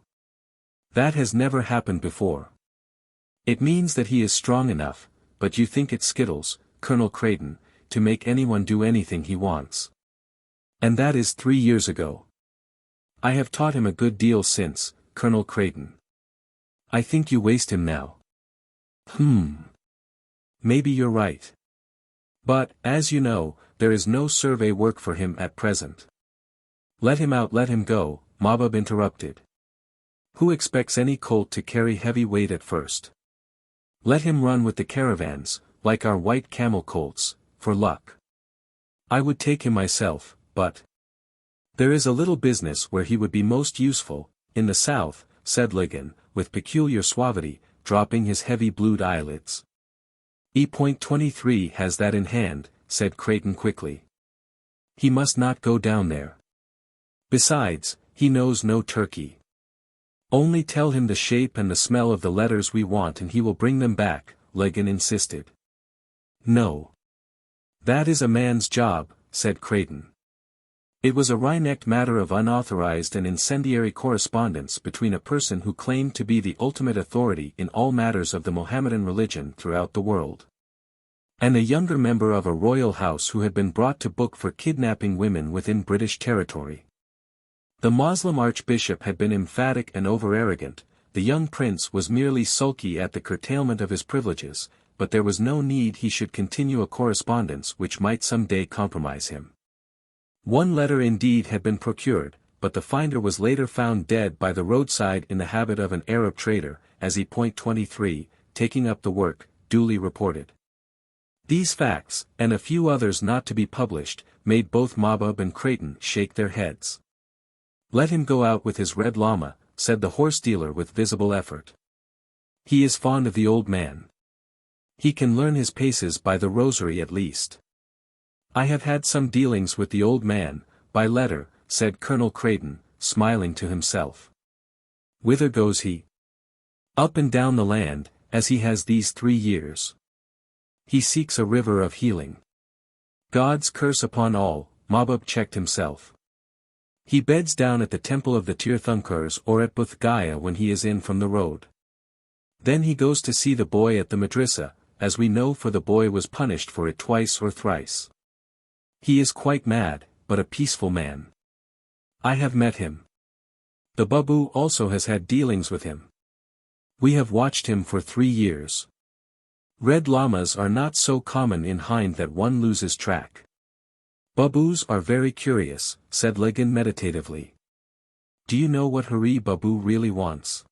That has never happened before. It means that he is strong enough, but you think it skittles, Colonel Creighton, to make anyone do anything he wants. And that is 3 years ago. I have taught him a good deal since, Colonel Creighton. I think you waste him now. Maybe you're right. But, as you know, there is no survey work for him at present. Let him out, let him go, Mahbub interrupted. Who expects any colt to carry heavy weight at first? Let him run with the caravans, like our white camel colts, for luck. I would take him myself, but there is a little business where he would be most useful, in the south, said Legan, with peculiar suavity, dropping his heavy blued eyelids. E.23 has that in hand, said Creighton quickly. He must not go down there. Besides, he knows no Turkey. Only tell him the shape and the smell of the letters we want and he will bring them back, Legan insisted. No. That is a man's job, said Creighton. It was a wry-necked matter of unauthorized and incendiary correspondence between a person who claimed to be the ultimate authority in all matters of the Mohammedan religion throughout the world, and a younger member of a royal house who had been brought to book for kidnapping women within British territory. The Moslem archbishop had been emphatic and over-arrogant, the young prince was merely sulky at the curtailment of his privileges, but there was no need he should continue a correspondence which might some day compromise him. One letter indeed had been procured, but the finder was later found dead by the roadside in the habit of an Arab trader, as E.23, taking up the work, duly reported. These facts, and a few others not to be published, made both Mahbub and Creighton shake their heads. Let him go out with his red llama, said the horse-dealer with visible effort. He is fond of the old man. He can learn his paces by the rosary at least. I have had some dealings with the old man, by letter, said Colonel Creighton, smiling to himself. Whither goes he? Up and down the land, as he has these 3 years. He seeks a river of healing. God's curse upon all, Mahbub checked himself. He beds down at the temple of the Tirthankars or at Buth Gaya when he is in from the road. Then he goes to see the boy at the madrasa, as we know, for the boy was punished for it twice or thrice. He is quite mad, but a peaceful man. I have met him. The Babu also has had dealings with him. We have watched him for 3 years. Red llamas are not so common in Hind that one loses track. Babus are very curious, said Legan meditatively. Do you know what Hari Babu really wants?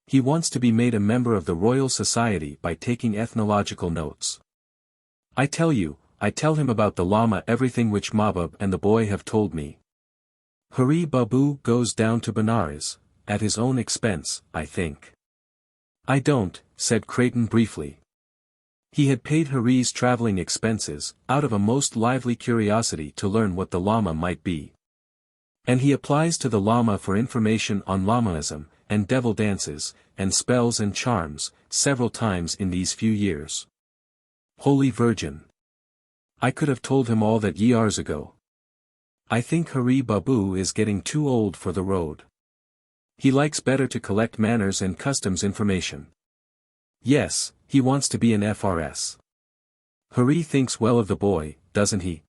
He wants to be made a member of the Royal Society by taking ethnological notes. I tell him about the Lama everything which Mahbub and the boy have told me. Hari Babu goes down to Benares, at his own expense, I think. I don't, said Creighton briefly. He had paid Hari's traveling expenses, out of a most lively curiosity to learn what the Lama might be. And he applies to the Lama for information on Lamaism, and devil dances, and spells and charms, several times in these few years. Holy Virgin! I could have told him all that years ago. I think Hari Babu is getting too old for the road. He likes better to collect manners and customs information. Yes, he wants to be an FRS. Hari thinks well of the boy, doesn't he?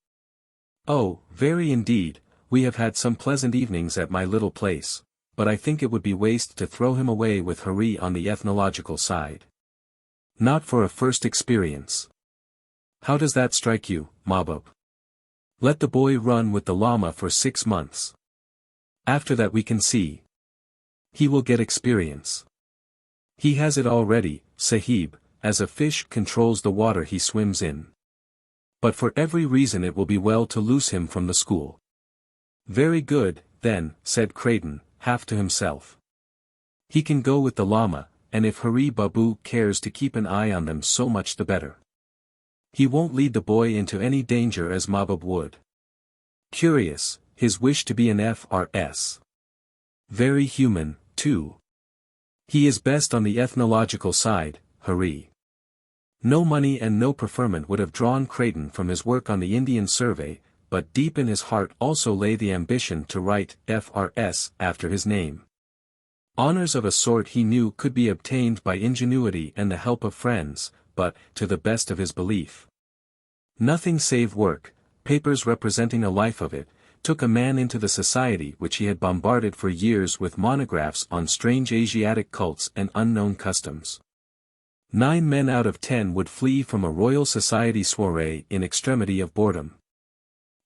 Oh, very indeed, we have had some pleasant evenings at my little place, but I think it would be waste to throw him away with Hari on the ethnological side. Not for a first experience. How does that strike you, Mahbub? Let the boy run with the Lama for 6 months. After that we can see. He will get experience. He has it already, Sahib, as a fish controls the water he swims in. But for every reason it will be well to loose him from the school. Very good, then, said Creighton, half to himself. He can go with the Lama, and if Hari Babu cares to keep an eye on them so much the better. He won't lead the boy into any danger as Mahbub would. Curious, his wish to be an FRS. Very human, too. He is best on the ethnological side, Hari. No money and no preferment would have drawn Creighton from his work on the Indian survey, but deep in his heart also lay the ambition to write FRS after his name. Honors of a sort he knew could be obtained by ingenuity and the help of friends, but, to the best of his belief, nothing save work, papers representing a life of it, took a man into the society which he had bombarded for years with monographs on strange Asiatic cults and unknown customs. 9 men out of 10 would flee from a Royal Society soiree in extremity of boredom.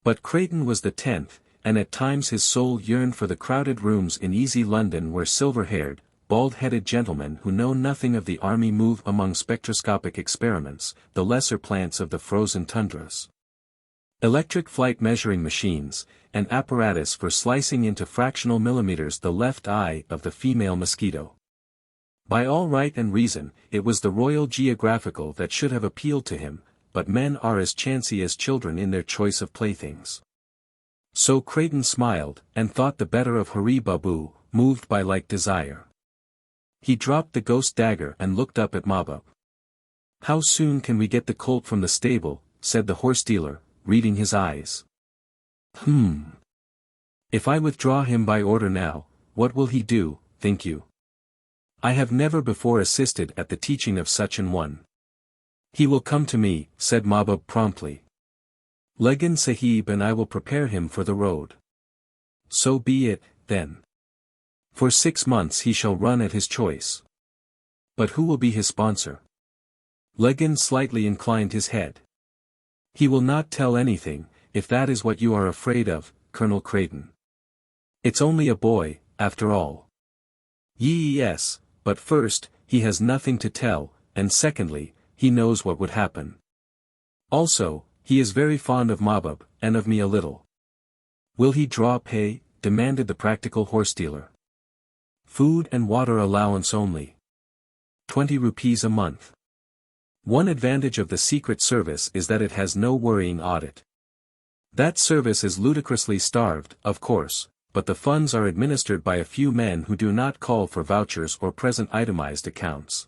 But Creighton was the 10th, and at times his soul yearned for the crowded rooms in easy London where silver-haired, bald-headed gentlemen who know nothing of the army move among spectroscopic experiments, the lesser plants of the frozen tundras. Electric flight measuring machines, an apparatus for slicing into fractional millimeters the left eye of the female mosquito. By all right and reason, it was the Royal Geographical that should have appealed to him, but men are as chancy as children in their choice of playthings. So Creighton smiled, and thought the better of Hari Babu, moved by like desire. He dropped the ghost dagger and looked up at Mahbub. "How soon can we get the colt from the stable?" said the horse-dealer, reading his eyes. If I withdraw him by order now, what will he do, think you? I have never before assisted at the teaching of such an one. He will come to me, said Mahbub promptly. Legan Sahib and I will prepare him for the road. So be it, then. For 6 months he shall run at his choice. But who will be his sponsor? Legan slightly inclined his head. He will not tell anything, if that is what you are afraid of, Colonel Creighton. It's only a boy, after all. Yes, but first, he has nothing to tell, and secondly, he knows what would happen. Also, he is very fond of Mahbub, and of me a little. Will he draw pay? Demanded the practical horse-dealer. Food and water allowance only. 20 rupees a month. One advantage of the Secret Service is that it has no worrying audit. That service is ludicrously starved, of course, but the funds are administered by a few men who do not call for vouchers or present itemized accounts.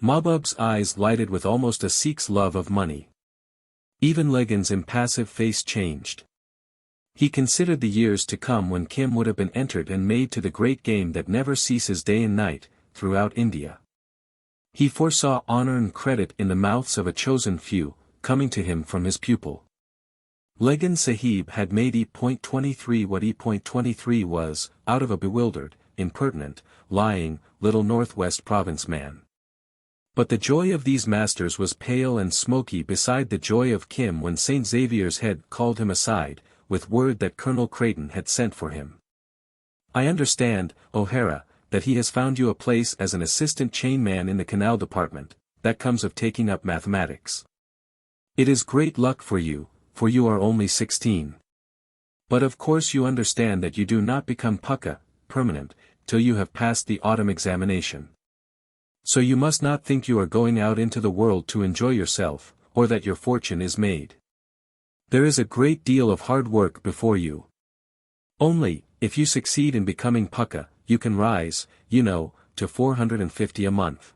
Mahbub's eyes lighted with almost a Sikh's love of money. Even Legan's impassive face changed. He considered the years to come when Kim would have been entered and made to the great game that never ceases day and night, throughout India. He foresaw honor and credit in the mouths of a chosen few, coming to him from his pupil. Legan Sahib had made E.23 what E.23 was, out of a bewildered, impertinent, lying, little Northwest Province man. But the joy of these masters was pale and smoky beside the joy of Kim when St. Xavier's head called him aside, with word that Colonel Creighton had sent for him. I understand, O'Hara, that he has found you a place as an assistant chainman in the canal department, that comes of taking up mathematics. It is great luck for you are only 16. But of course you understand that you do not become Pukka, permanent, till you have passed the autumn examination. So you must not think you are going out into the world to enjoy yourself, or that your fortune is made. There is a great deal of hard work before you. Only, if you succeed in becoming Pukka, you can rise, to 450 a month.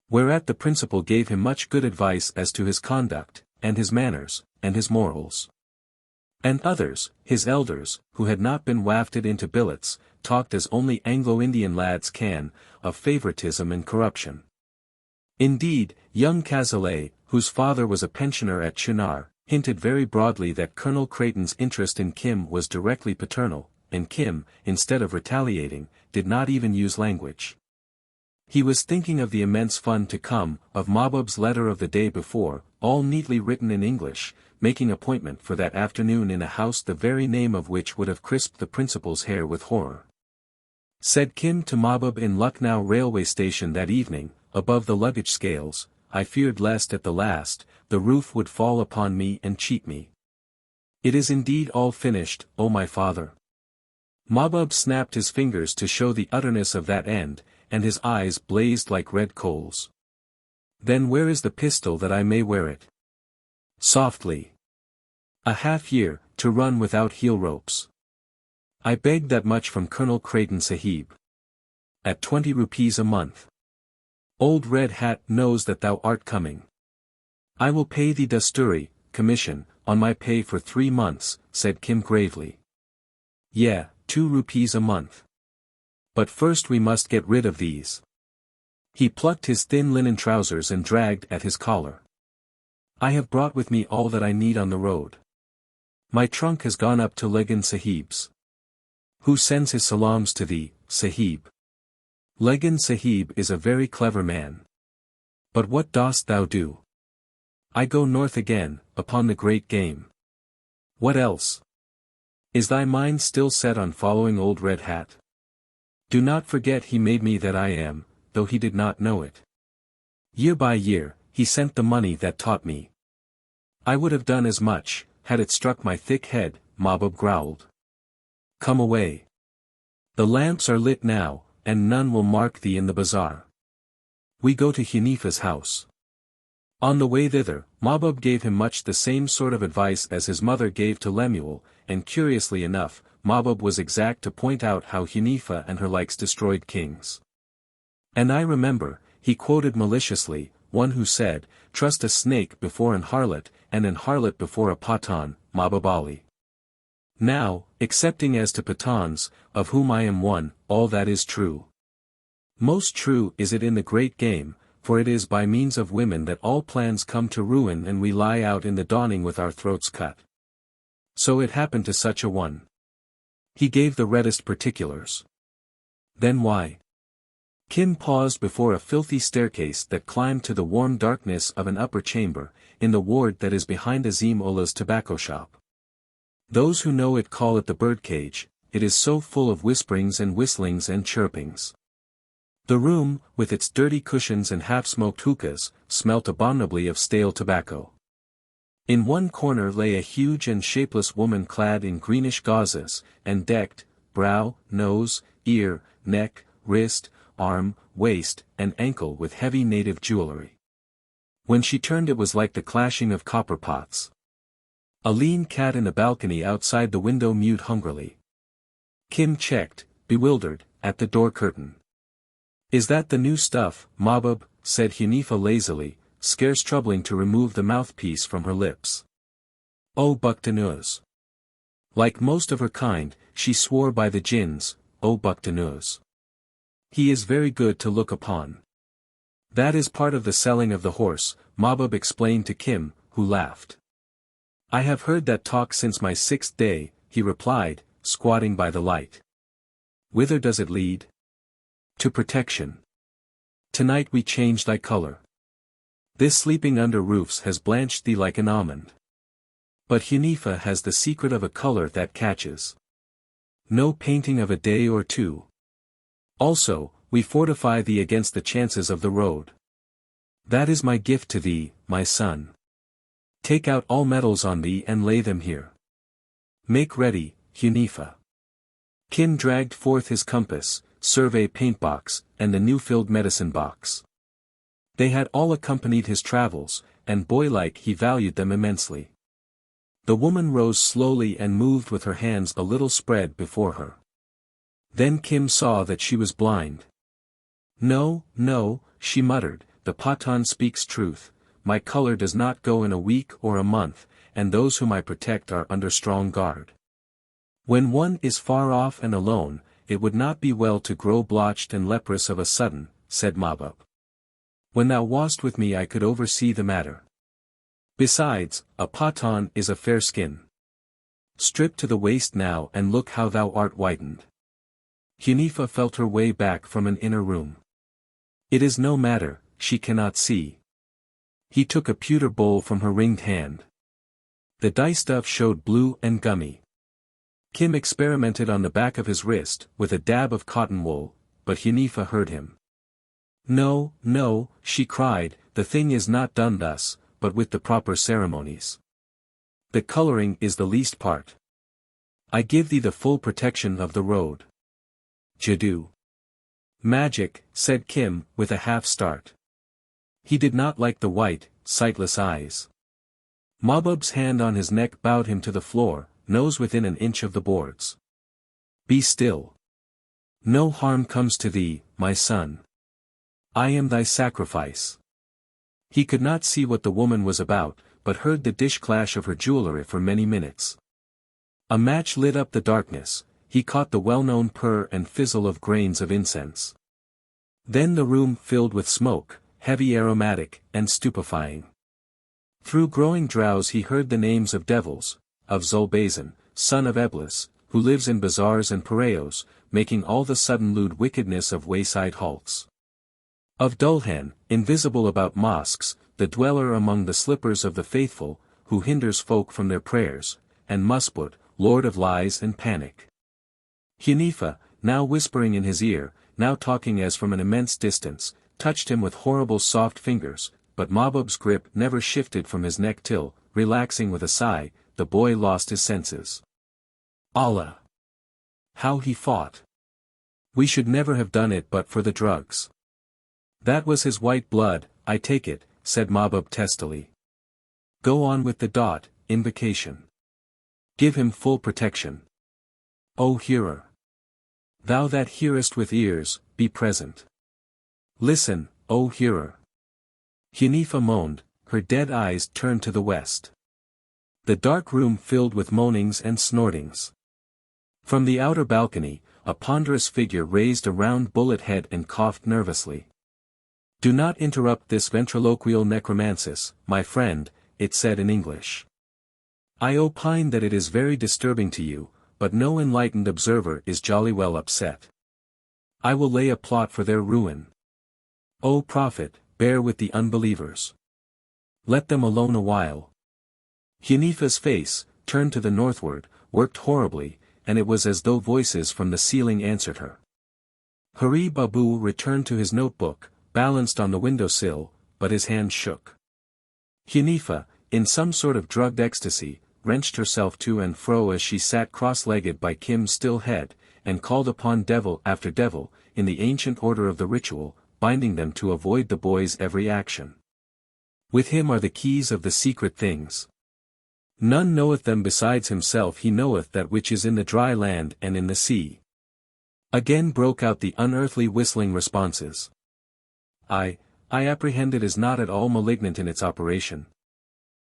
Whereat the principal gave him much good advice as to his conduct, and his manners, and his morals. And others, his elders, who had not been wafted into billets, talked as only Anglo-Indian lads can, of favoritism and corruption. Indeed, young Kazale, whose father was a pensioner at Chunar, hinted very broadly that Colonel Creighton's interest in Kim was directly paternal, and Kim, instead of retaliating, did not even use language. He was thinking of the immense fun to come, of Mahbub's letter of the day before, all neatly written in English, making appointment for that afternoon in a house the very name of which would have crisped the principal's hair with horror. Said Kim to Mahbub in Lucknow railway station that evening, above the luggage scales, I feared lest at the last, the roof would fall upon me and cheat me. It is indeed all finished, O my father. Mahbub snapped his fingers to show the utterness of that end, and his eyes blazed like red coals. Then where is the pistol that I may wear it? Softly. A half-year, to run without heel ropes. I begged that much from Colonel Creighton Sahib. At 20 rupees a month. Old Red Hat knows that thou art coming. I will pay thee dasturi, commission, on my pay for 3 months, said Kim gravely. 2 rupees a month. But first we must get rid of these. He plucked his thin linen trousers and dragged at his collar. I have brought with me all that I need on the road. My trunk has gone up to Legan Sahib's. Who sends his salams to thee, Sahib? Legan Sahib is a very clever man. But what dost thou do? I go north again, upon the great game. What else? Is thy mind still set on following old Red Hat? Do not forget he made me that I am, though he did not know it. Year by year, he sent the money that taught me. I would have done as much, had it struck my thick head, Mahbub growled. Come away. The lamps are lit now, and none will mark thee in the bazaar. We go to Hanifa's house. On the way thither, Mahbub gave him much the same sort of advice as his mother gave to Lemuel, and curiously enough, Mahbub was exact to point out how Hanifa and her likes destroyed kings. And I remember, he quoted maliciously, one who said, "Trust a snake before an harlot, and an harlot before a Pathan," Mahbub Ali. Now, excepting as to Pathans, of whom I am one, all that is true. Most true is it in the great game, for it is by means of women that all plans come to ruin and we lie out in the dawning with our throats cut. So it happened to such a one. He gave the reddest particulars. Then why? Kim paused before a filthy staircase that climbed to the warm darkness of an upper chamber, in the ward that is behind Azim Ullah's tobacco shop. Those who know it call it the birdcage, it is so full of whisperings and whistlings and chirpings. The room, with its dirty cushions and half-smoked hookahs, smelt abominably of stale tobacco. In one corner lay a huge and shapeless woman clad in greenish gauzes, and decked, brow, nose, ear, neck, wrist, arm, waist, and ankle with heavy native jewelry. When she turned it was like the clashing of copper pots. A lean cat in the balcony outside the window mewed hungrily. Kim checked, bewildered, at the door curtain. "Is that the new stuff, Mahbub?" said Hanifa lazily, scarce troubling to remove the mouthpiece from her lips. "Oh Buktanuz." Like most of her kind, she swore by the jinns, "Oh Buktanuz. He is very good to look upon." "That is part of the selling of the horse," Mahbub explained to Kim, who laughed. "I have heard that talk since my 6th day," he replied, squatting by the light. "Whither does it lead?" "To protection. Tonight we change thy color. This sleeping under roofs has blanched thee like an almond. But Hanifa has the secret of a color that catches. No painting of a day or two. Also, we fortify thee against the chances of the road. That is my gift to thee, my son. Take out all metals on thee and lay them here. Make ready, Hanifa." Kim dragged forth his compass, survey paint-box, and the new-filled medicine box. They had all accompanied his travels, and boy-like he valued them immensely. The woman rose slowly and moved with her hands a little spread before her. Then Kim saw that she was blind. "No, no," she muttered, "the Pathan speaks truth. My color does not go in a week or a month, and those whom I protect are under strong guard. When one is far off and alone, it would not be well to grow blotched and leprous of a sudden," said Mahbub. "When thou wast with me I could oversee the matter. Besides, a Pathan is a fair skin. Strip to the waist now and look how thou art whitened." Hanifa felt her way back from an inner room. "It is no matter, she cannot see." He took a pewter bowl from her ringed hand. The dye stuff showed blue and gummy. Kim experimented on the back of his wrist, with a dab of cotton wool, but Hanifa heard him. "No, no," she cried, "the thing is not done thus, but with the proper ceremonies. The coloring is the least part. I give thee the full protection of the road." "Jadoo." "Magic," said Kim, with a half-start. He did not like the white, sightless eyes. Mahbub's hand on his neck bowed him to the floor, nose within an inch of the boards. "Be still. No harm comes to thee, my son. I am thy sacrifice." He could not see what the woman was about, but heard the dish-clash of her jewelry for many minutes. A match lit up the darkness, he caught the well-known purr and fizzle of grains of incense. Then the room filled with smoke, heavy aromatic, and stupefying. Through growing drowse he heard the names of devils, of Zulbazan, son of Eblis, who lives in bazaars and pareos, making all the sudden lewd wickedness of wayside halts. Of Dulhan, invisible about mosques, the dweller among the slippers of the faithful, who hinders folk from their prayers, and Musbut, lord of lies and panic. Hanifa, now whispering in his ear, now talking as from an immense distance, touched him with horrible soft fingers, but Mahbub's grip never shifted from his neck till, relaxing with a sigh, the boy lost his senses. Allah! How he fought! We should never have done it but for the drugs. That was his white blood, I take it, said Mahbub testily. Go on with the invocation. Give him full protection. O hearer! Thou that hearest with ears, be present. Listen, O hearer! Hanifa moaned, her dead eyes turned to the west. The dark room filled with moanings and snortings. From the outer balcony, a ponderous figure raised a round bullet head and coughed nervously. Do not interrupt this ventriloquial necromancis, my friend, it said in English. I opine that it is very disturbing to you, but no enlightened observer is jolly well upset. I will lay a plot for their ruin. O prophet, bear with the unbelievers. Let them alone a while. Hanifa's face, turned to the northward, worked horribly, and it was as though voices from the ceiling answered her. Hari Babu returned to his notebook, balanced on the windowsill, but his hand shook. Hanifa, in some sort of drugged ecstasy, wrenched herself to and fro as she sat cross-legged by Kim's still head, and called upon devil after devil, in the ancient order of the ritual, binding them to avoid the boy's every action. With him are the keys of the secret things. None knoweth them besides himself. He knoweth that which is in the dry land and in the sea. Again broke out the unearthly whistling responses. I apprehend it is not at all malignant in its operation,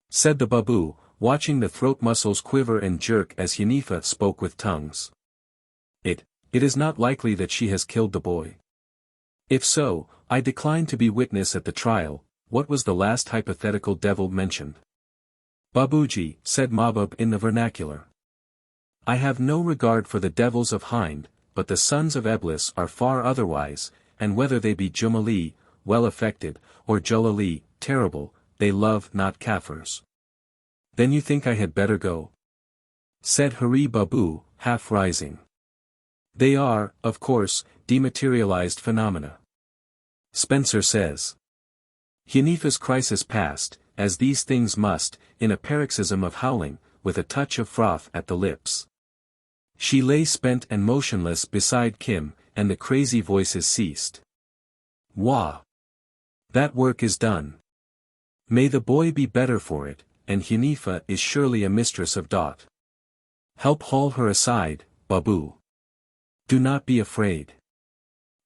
said the Babu, watching the throat muscles quiver and jerk as Hanifa spoke with tongues. It is not likely that she has killed the boy. If so, I decline to be witness at the trial. What was the last hypothetical devil mentioned? Babuji, said Mahbub in the vernacular. I have no regard for the devils of Hind, but the sons of Eblis are far otherwise, and whether they be Jumali, well affected, or Jalali, terrible, they love not Kafirs. Then you think I had better go? Said Hari Babu, half rising. They are, of course, dematerialized phenomena. Spencer says. Hanifa's crisis passed, as these things must, in a paroxysm of howling, with a touch of froth at the lips. She lay spent and motionless beside Kim, and the crazy voices ceased. Wah! That work is done. May the boy be better for it, and Hanifa is surely a mistress of Dot. Help haul her aside, Babu. Do not be afraid.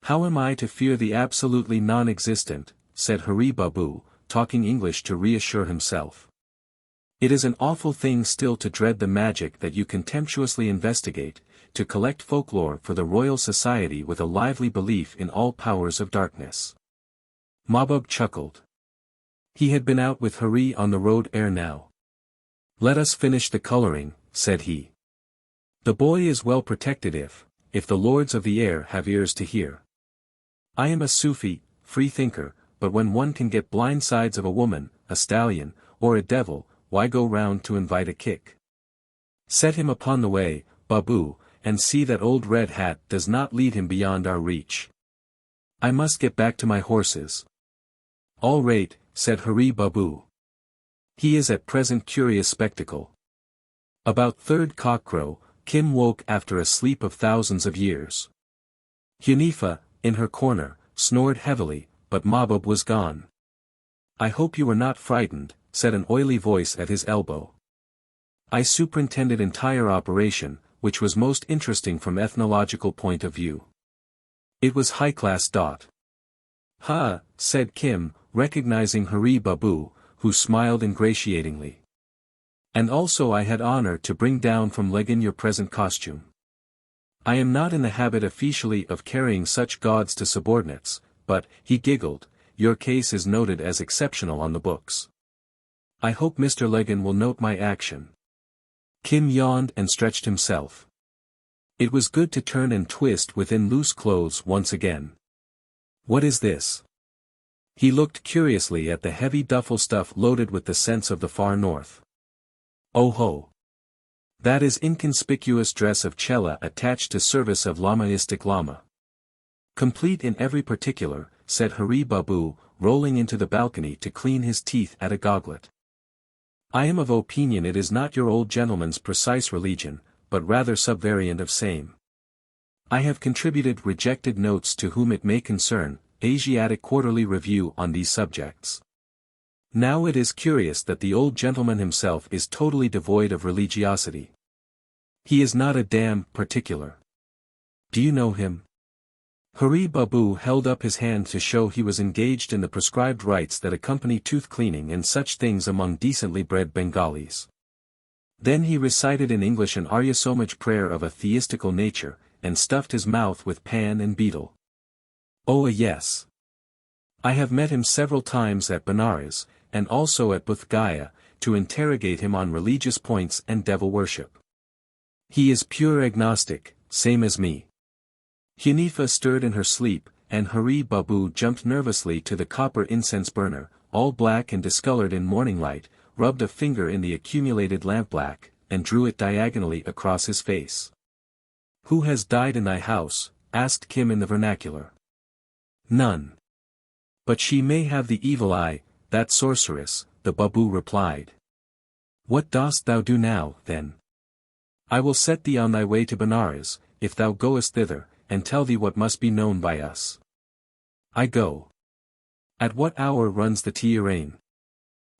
How am I to fear the absolutely non-existent, said Hari Babu, talking English to reassure himself. It is an awful thing still to dread the magic that you contemptuously investigate, to collect folklore for the Royal Society with a lively belief in all powers of darkness. Mahbub chuckled. He had been out with Hari on the road ere now. Let us finish the coloring, said he. The boy is well protected if the lords of the air have ears to hear. I am a Sufi, free thinker, but when one can get blind sides of a woman, a stallion, or a devil, why go round to invite a kick? Set him upon the way, Babu, and see that old Red Hat does not lead him beyond our reach. I must get back to my horses. All right, said Hari Babu. He is at present curious spectacle. About third cockcrow, Kim woke after a sleep of thousands of years. Hanifa, in her corner, snored heavily, but Mahbub was gone. I hope you were not frightened, said an oily voice at his elbow. I superintended entire operation, which was most interesting from ethnological point of view. It was high-class. Ha, said Kim, recognizing Hari Babu, who smiled ingratiatingly. And also I had honor to bring down from Legan your present costume. I am not in the habit officially of carrying such gauds to subordinates, but, he giggled, your case is noted as exceptional on the books. I hope Mr. Legan will note my action. Kim yawned and stretched himself. It was good to turn and twist within loose clothes once again. What is this? He looked curiously at the heavy duffel stuff loaded with the scents of the far north. Oh ho! That is inconspicuous dress of Chela attached to service of Lamaistic Lama. Complete in every particular, said Hari Babu, rolling into the balcony to clean his teeth at a goglet. I am of opinion it is not your old gentleman's precise religion, but rather subvariant of same. I have contributed rejected notes to whom it may concern, Asiatic Quarterly Review on these subjects. Now it is curious that the old gentleman himself is totally devoid of religiosity. He is not a damn particular. Do you know him? Hari Babu held up his hand to show he was engaged in the prescribed rites that accompany tooth cleaning and such things among decently bred Bengalis. Then he recited in English an Aryasomaj prayer of a theistical nature, and stuffed his mouth with pan and beetle. Oh yes. I have met him several times at Benares, and also at Bodh Gaya, to interrogate him on religious points and devil worship. He is pure agnostic, same as me. Hunifa stirred in her sleep, and Hari Babu jumped nervously to the copper incense burner, all black and discolored in morning light, rubbed a finger in the accumulated lampblack, and drew it diagonally across his face. Who has died in thy house? Asked Kim in the vernacular. None. But she may have the evil eye, that sorceress, the Babu replied. What dost thou do now, then? I will set thee on thy way to Benares, if thou goest thither, and tell thee what must be known by us. I go. At what hour runs the Teerain?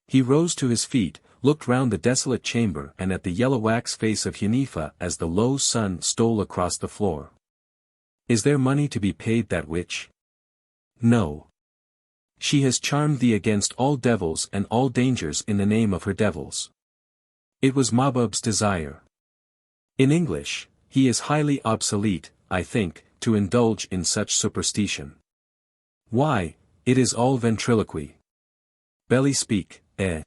He rose to his feet, looked round the desolate chamber and at the yellow wax face of Hunifa as the low sun stole across the floor. Is there money to be paid that witch? No. She has charmed thee against all devils and all dangers in the name of her devils. It was Mahbub's desire. In English, he is highly obsolete, I think, to indulge in such superstition. Why, it is all ventriloquy. Belly speak, eh?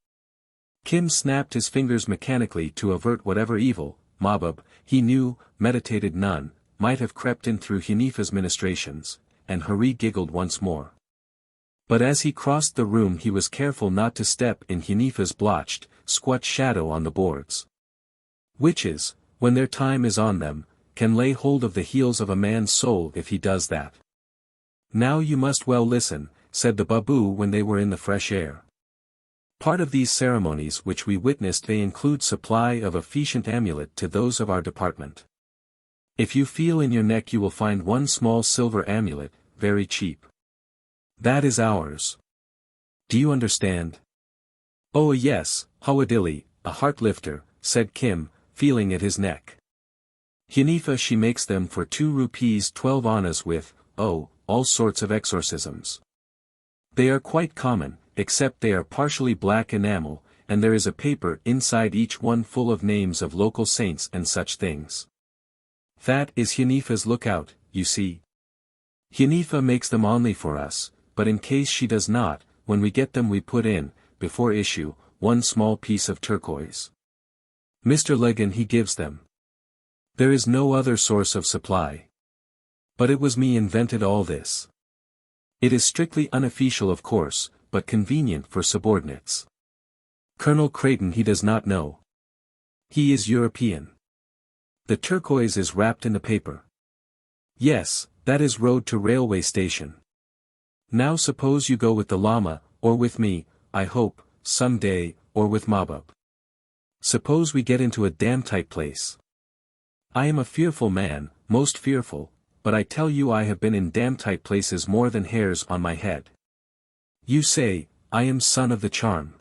Kim snapped his fingers mechanically to avert whatever evil, Mahbub, he knew, meditated none, might have crept in through Hunifa's ministrations, and Hari giggled once more. But as he crossed the room he was careful not to step in Hunifa's blotched, squat shadow on the boards. Witches, when their time is on them, can lay hold of the heels of a man's soul if he does that. Now you must well listen, said the Babu when they were in the fresh air. Part of these ceremonies which we witnessed may include supply of a fecient amulet to those of our department. If you feel in your neck you will find one small silver amulet, very cheap. That is ours. Do you understand? Oh yes, Hawadili, a heart lifter, said Kim, feeling at his neck. Hunifa she makes them for 2 rupees 12 annas with, all sorts of exorcisms. They are quite common, except they are partially black enamel, and there is a paper inside each one full of names of local saints and such things. That is Hunifa's lookout, you see. Hunifa makes them only for us, but in case she does not, when we get them we put in, before issue, one small piece of turquoise. Mr. Legan he gives them. There is no other source of supply. But it was me invented all this. It is strictly unofficial of course, but convenient for subordinates. Colonel Creighton he does not know. He is European. The turquoise is wrapped in the paper. Yes, that is road to railway station. Now suppose you go with the Lama, or with me, I hope, some day, or with Mahbub. Suppose we get into a damn tight place. I am a fearful man, most fearful, but I tell you I have been in damn tight places more than hairs on my head. You say, I am son of the charm.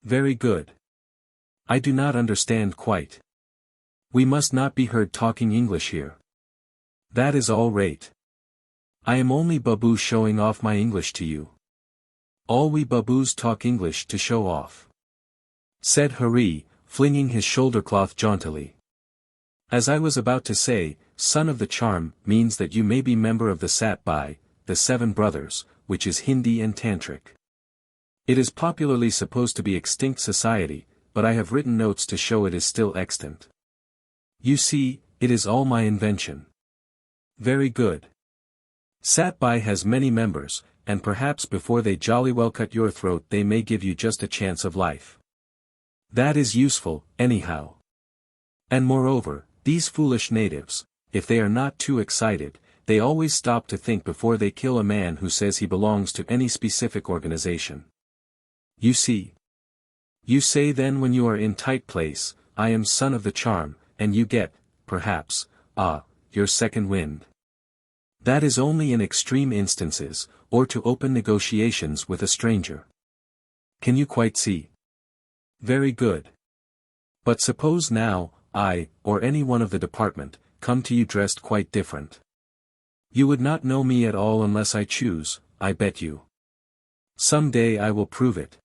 Very good. I do not understand quite. We must not be heard talking English here. That is all right. I am only Babu showing off my English to you. All we Babus talk English to show off, said Hari, flinging his shoulder-cloth jauntily. As I was about to say, son of the charm means that you may be member of the Satbai, the 7 brothers, which is Hindi and Tantric. It is popularly supposed to be extinct society, but I have written notes to show it is still extant. You see, it is all my invention. Very good. Satbai has many members, and perhaps before they jolly well cut your throat they may give you just a chance of life. That is useful, anyhow. And moreover, these foolish natives, if they are not too excited, they always stop to think before they kill a man who says he belongs to any specific organization. You see. You say then when you are in tight place, I am son of the charm, and you get, perhaps, your second wind. That is only in extreme instances, or to open negotiations with a stranger. Can you quite see? Very good. But suppose now, I, or any one of the department, come to you dressed quite different. You would not know me at all unless I choose, I bet you. Some day I will prove it.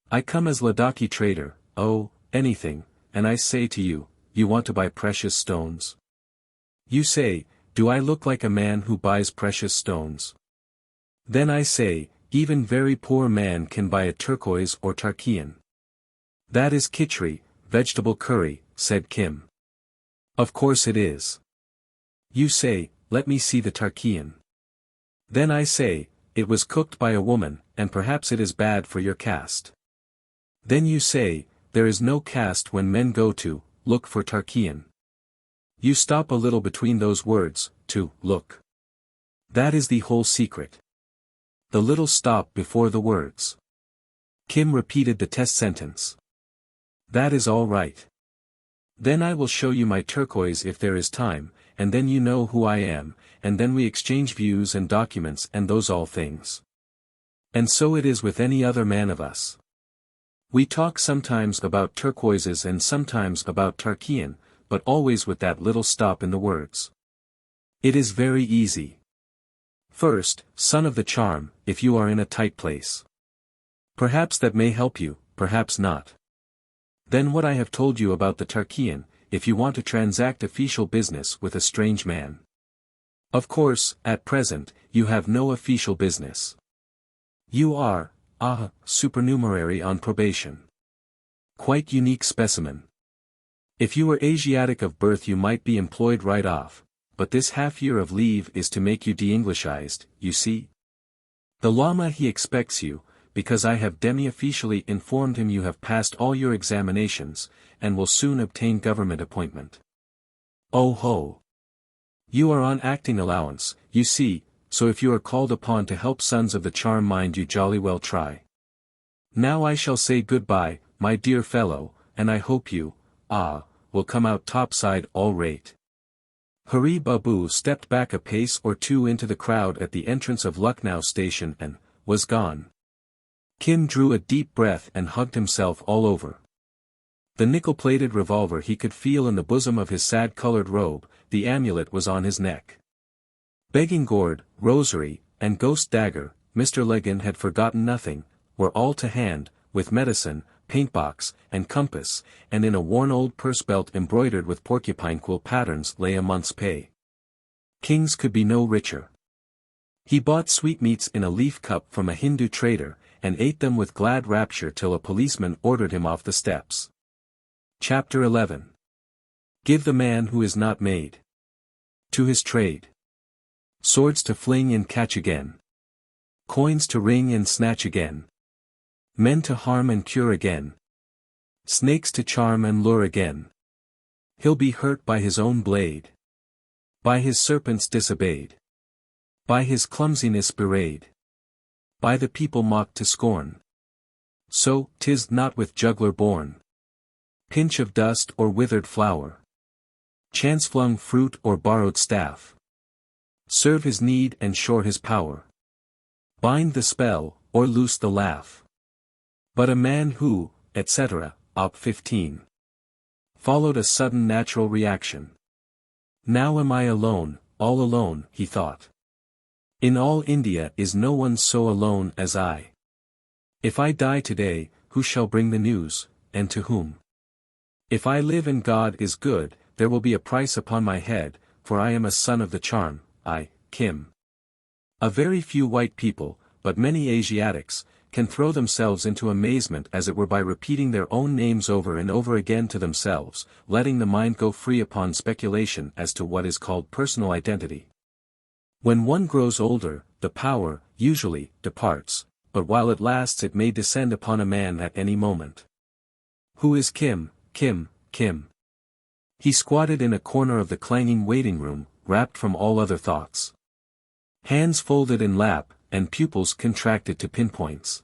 I come as Ladakhi trader, oh, anything, and I say to you, you want to buy precious stones? You say, do I look like a man who buys precious stones? Then I say, even very poor man can buy a turquoise or Tarkian. That is khichdi, vegetable curry, said Kim. Of course it is. You say, let me see the Tarkian. Then I say, it was cooked by a woman, and perhaps it is bad for your caste. Then you say, there is no caste when men go to look for Tarkian. You stop a little between those words, to look. That is the whole secret. The little stop before the words. Kim repeated the test sentence. That is all right. Then I will show you my turquoise if there is time, and then you know who I am, and then we exchange views and documents and those all things. And so it is with any other man of us. We talk sometimes about turquoises and sometimes about Tarkian, but always with that little stop in the words. It is very easy. First, son of the charm, if you are in a tight place. Perhaps that may help you, perhaps not. Then what I have told you about the Tarkian, if you want to transact official business with a strange man. Of course, at present, you have no official business. You are, supernumerary on probation. Quite unique specimen. If you were Asiatic of birth you might be employed right off, but this half-year of leave is to make you de-Englishized, you see? The Lama he expects you, because I have demi-officially informed him you have passed all your examinations, and will soon obtain government appointment. Oh ho! You are on acting allowance, you see, so if you are called upon to help sons of the charm mind you jolly well try. Now I shall say goodbye, my dear fellow, and I hope you, will come out topside all right. Hari Babu stepped back a pace or two into the crowd at the entrance of Lucknow station and was gone. Kim drew a deep breath and hugged himself all over. The nickel-plated revolver he could feel in the bosom of his sad-colored robe, the amulet was on his neck. Begging gourd, rosary, and ghost dagger, Mr. Legan had forgotten nothing, were all to hand, with medicine, paintbox, and compass, and in a worn old purse belt embroidered with porcupine quill patterns lay a month's pay. Kings could be no richer. He bought sweetmeats in a leaf cup from a Hindu trader, and ate them with glad rapture till a policeman ordered him off the steps. Chapter 11. Give the man who is not made to his trade. Swords to fling and catch again. Coins to ring and snatch again. Men to harm and cure again. Snakes to charm and lure again. He'll be hurt by his own blade. By his serpents disobeyed. By his clumsiness bewrayed. By the people mocked to scorn. So, 'tis not with juggler born. Pinch of dust or withered flower. Chance-flung fruit or borrowed staff. Serve his need and shore his power. Bind the spell, or loose the laugh. But a man who, etc., Op. 15. Followed a sudden natural reaction. Now am I alone, all alone, he thought. In all India is no one so alone as I. If I die today, who shall bring the news, and to whom? If I live and God is good, there will be a price upon my head, for I am a son of the charm, Kim. A very few white people, but many Asiatics, can throw themselves into amazement as it were by repeating their own names over and over again to themselves, letting the mind go free upon speculation as to what is called personal identity. When one grows older, the power, usually, departs, but while it lasts it may descend upon a man at any moment. Who is Kim? He squatted in a corner of the clanging waiting room, wrapped from all other thoughts. Hands folded in lap, and pupils contracted to pinpoints.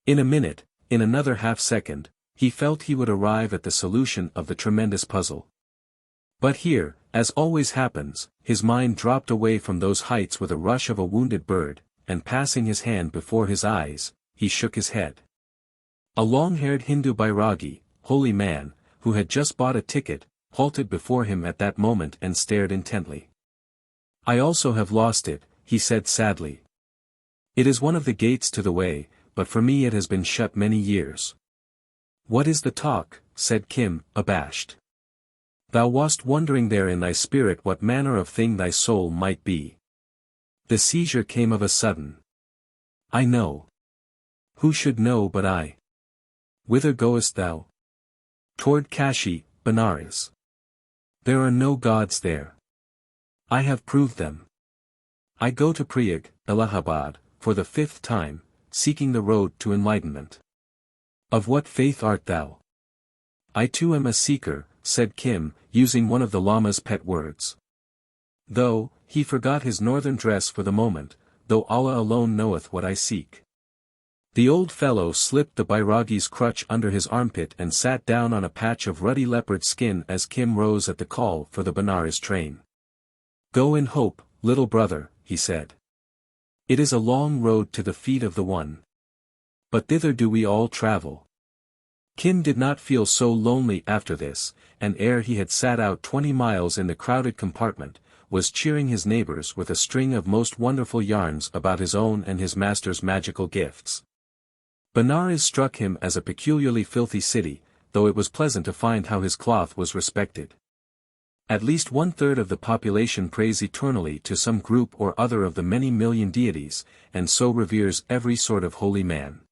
In a minute, in another half-second, he felt he would arrive at the solution of the tremendous puzzle. But here, As always happens, his mind dropped away from those heights with a rush of a wounded bird, and passing his hand before his eyes, he shook his head. A long-haired Hindu Bairagi, holy man, who had just bought a ticket, halted before him at that moment and stared intently. I also have lost it, he said sadly. It is one of the gates to the way, but for me it has been shut many years. What is the talk? Said Kim, abashed. Thou wast wondering there in thy spirit what manner of thing thy soul might be. The seizure came of a sudden. I know. Who should know but I? Whither goest thou? Toward Kashi, Benares. There are no gods there. I have proved them. I go to Prayag, Allahabad, for the 5th time, seeking the road to enlightenment. Of what faith art thou? I too am a seeker, said Kim, using one of the Lama's pet words. Though, he forgot his northern dress for the moment, though Allah alone knoweth what I seek. The old fellow slipped the Bairagi's crutch under his armpit and sat down on a patch of ruddy leopard skin as Kim rose at the call for the Benares train. Go in hope, little brother, he said. It is a long road to the feet of the One. But thither do we all travel. Kim did not feel so lonely after this, and ere he had sat out 20 miles in the crowded compartment, was cheering his neighbors with a string of most wonderful yarns about his own and his master's magical gifts. Benares struck him as a peculiarly filthy city, though it was pleasant to find how his cloth was respected. At least 1/3 of the population prays eternally to some group or other of the many million deities, and so reveres every sort of holy man.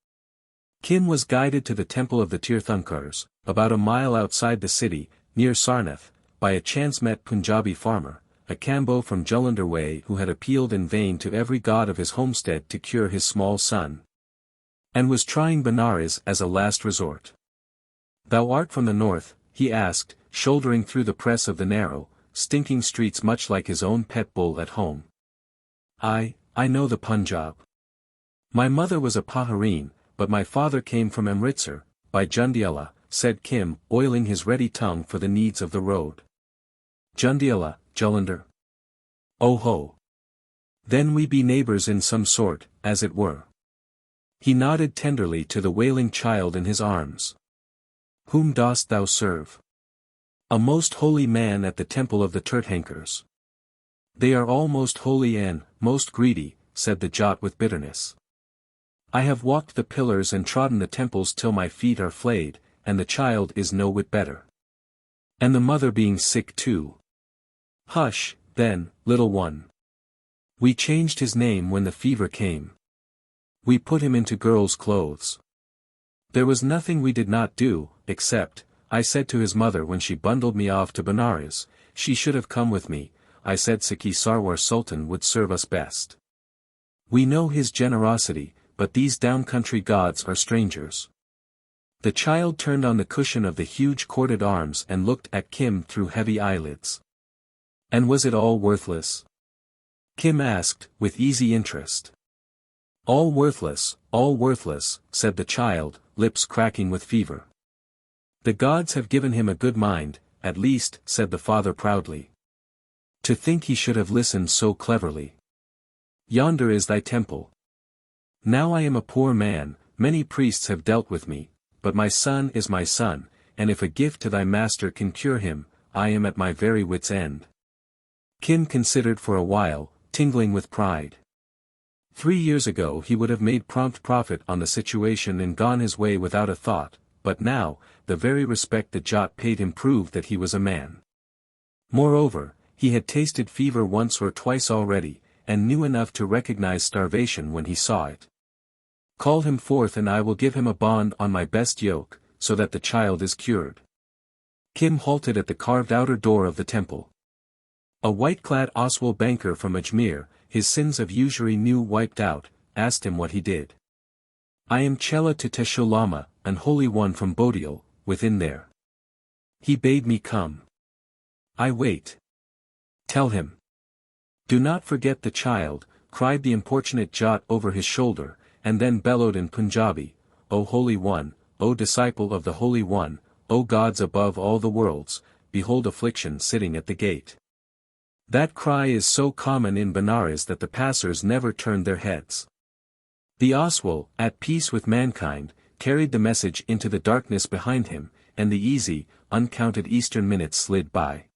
Kim was guided to the temple of the Tirthankars, about a mile outside the city, near Sarnath, by a chance-met Punjabi farmer, a Kambo from Jalandhar way who had appealed in vain to every god of his homestead to cure his small son, and was trying Benares as a last resort. Thou art from the north, he asked, shouldering through the press of the narrow, stinking streets much like his own pet bull at home. I know the Punjab. My mother was a Pahareen, but my father came from Amritsar, by Jundiala, said Kim, oiling his ready tongue for the needs of the road. Jundiala, Jalandhar. Oh ho! Then we be neighbors in some sort, as it were. He nodded tenderly to the wailing child in his arms. Whom dost thou serve? A most holy man at the temple of the Tirthankars. They are all most holy and most greedy, said the Jat with bitterness. I have walked the pillars and trodden the temples till my feet are flayed, and the child is no whit better. And the mother being sick too. Hush, then, little one. We changed his name when the fever came. We put him into girl's clothes. There was nothing we did not do, except, I said to his mother when she bundled me off to Benares, she should have come with me, I said Sakhi Sarwar Sultan would serve us best. We know his generosity, but these down-country gods are strangers. The child turned on the cushion of the huge corded arms and looked at Kim through heavy eyelids. And was it all worthless? Kim asked, with easy interest. All worthless, said the child, lips cracking with fever. The gods have given him a good mind, at least, said the father proudly. To think he should have listened so cleverly. Yonder is thy temple. Now I am a poor man, many priests have dealt with me, but my son is my son, and if a gift to thy master can cure him, I am at my very wit's end. Kim considered for a while, tingling with pride. 3 years ago he would have made prompt profit on the situation and gone his way without a thought, but now, the very respect the Jat paid him proved that he was a man. Moreover, he had tasted fever once or twice already, and knew enough to recognize starvation when he saw it. Call him forth and I will give him a bond on my best yoke, so that the child is cured. Kim halted at the carved outer door of the temple. A white-clad Oswal banker from Ajmer, his sins of usury new wiped out, asked him what he did. I am Chela to Tesho Lama, an holy one from Bodial, within there. He bade me come. I wait. Tell him. Do not forget the child, cried the importunate Jat over his shoulder, and then bellowed in Punjabi, O Holy One, O disciple of the Holy One, O gods above all the worlds, behold affliction sitting at the gate. That cry is so common in Benares that the passers never turned their heads. The Oswal, at peace with mankind, carried the message into the darkness behind him, and the easy, uncounted Eastern minutes slid by.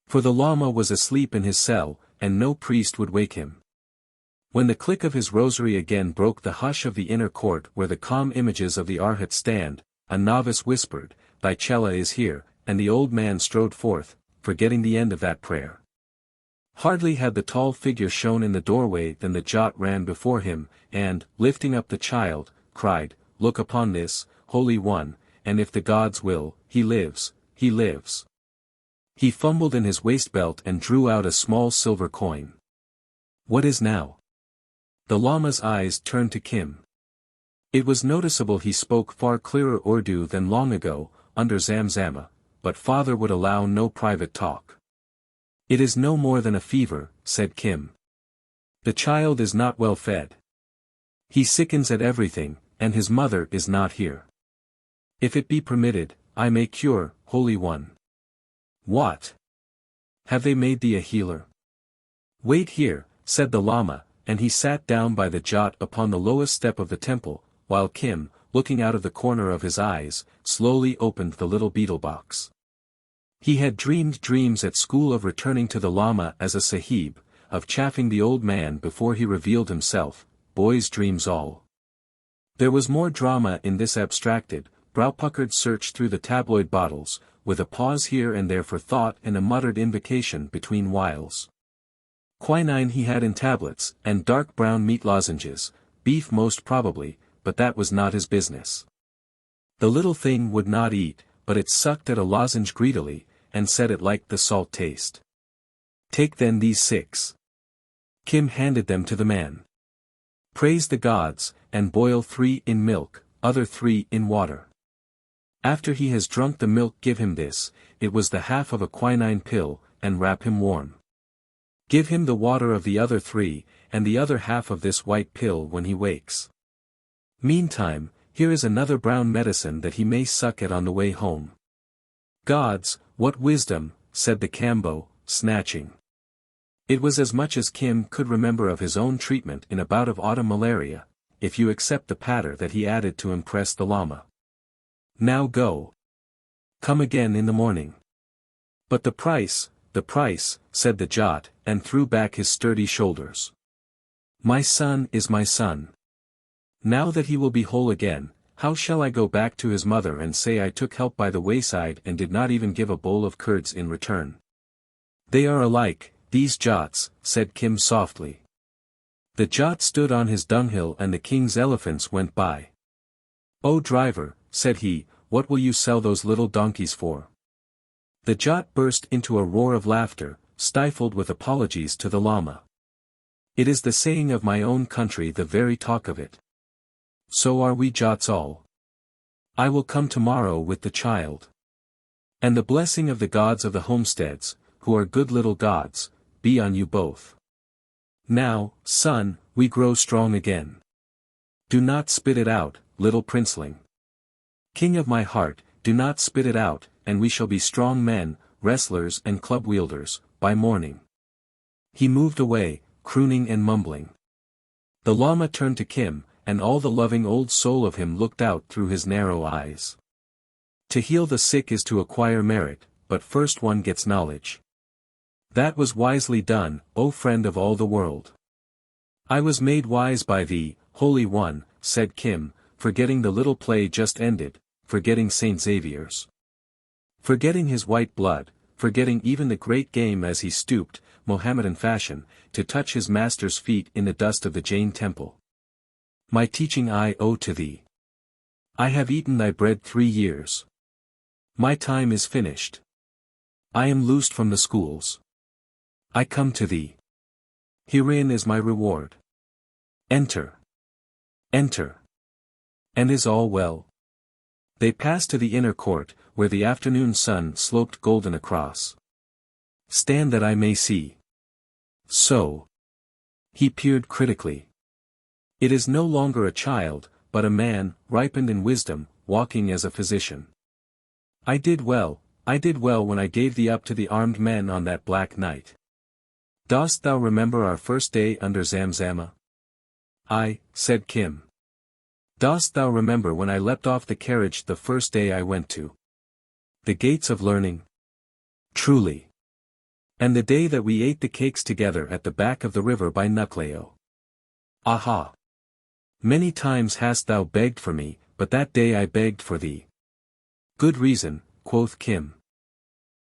For the Lama was asleep in his cell, and no priest would wake him. When the click of his rosary again broke the hush of the inner court where the calm images of the Arhat stand, a novice whispered, "Thy Chela is here," and the old man strode forth, forgetting the end of that prayer. Hardly had the tall figure shown in the doorway than the Jat ran before him, and, lifting up the child, cried, "Look upon this, Holy One, and if the gods will, he lives, he lives." He fumbled in his waist-belt and drew out a small silver coin. "What is now?" The Lama's eyes turned to Kim. It was noticeable he spoke far clearer Urdu than long ago, under Zamzama, but father would allow no private talk. "It is no more than a fever," said Kim. "The child is not well fed. He sickens at everything, and his mother is not here. If it be permitted, I may cure, Holy One." "What? Have they made thee a healer?" "Wait here," said the Lama, and he sat down by the Jat upon the lowest step of the temple, while Kim, looking out of the corner of his eyes, slowly opened the little beetle box. He had dreamed dreams at school of returning to the Lama as a sahib, of chaffing the old man before he revealed himself, boys' dreams all. There was more drama in this abstracted, brow-puckered search through the tabloid bottles, with a pause here and there for thought and a muttered invocation between whiles. Quinine he had in tablets, and dark brown meat lozenges, beef most probably, but that was not his business. The little thing would not eat, but it sucked at a lozenge greedily, and said it liked the salt taste. "Take then these 6. Kim handed them to the man. "Praise the gods, and boil 3 in milk, other 3 in water. After he has drunk the milk give him this, it was the half of a quinine pill, and wrap him warm. Give him the water of the other 3, and the other half of this white pill when he wakes. Meantime, here is another brown medicine that he may suck at on the way home." "Gods, what wisdom," said the Kambo, snatching. It was as much as Kim could remember of his own treatment in a bout of autumn malaria, if you accept the patter that he added to impress the Lama. "Now go. Come again in the morning." "But the price," said the Jat, and threw back his sturdy shoulders. "My son is my son. Now that he will be whole again, how shall I go back to his mother and say I took help by the wayside and did not even give a bowl of curds in return?" "They are alike, these Jats," said Kim softly. The Jat stood on his dunghill and the king's elephants went by. "Oh driver," said he, "what will you sell those little donkeys for?" The Jat burst into a roar of laughter, stifled with apologies to the Lama. "It is the saying of my own country, the very talk of it. So are we Jats all. I will come tomorrow with the child. And the blessing of the gods of the homesteads, who are good little gods, be on you both. Now, son, we grow strong again. Do not spit it out, little princeling. King of my heart, do not spit it out, and we shall be strong men, wrestlers and club wielders, by morning." He moved away, crooning and mumbling. The Lama turned to Kim, and all the loving old soul of him looked out through his narrow eyes. "To heal the sick is to acquire merit, but first one gets knowledge. That was wisely done, O friend of all the world." "I was made wise by thee, Holy One," said Kim, forgetting the little play just ended, forgetting St. Xavier's. Forgetting his white blood, forgetting even the great game as he stooped, Mohammedan fashion, to touch his master's feet in the dust of the Jain temple. "My teaching I owe to thee. I have eaten thy bread 3 years. My time is finished. I am loosed from the schools. I come to thee. Herein is my reward. Enter. Enter. And is all well?" They passed to the inner court, where the afternoon sun sloped golden across. "Stand that I may see." "So." He peered critically. "It is no longer a child, but a man, ripened in wisdom, walking as a physician. I did well when I gave thee up to the armed men on that black night. Dost thou remember our first day under Zamzama? Aye, said Kim. Dost thou remember when I leapt off the carriage the first day I went to the gates of learning? Truly. And the day that we ate the cakes together at the back of the river by Nucleo? Aha! Many times hast thou begged for me, but that day I begged for thee. Good reason, quoth Kim.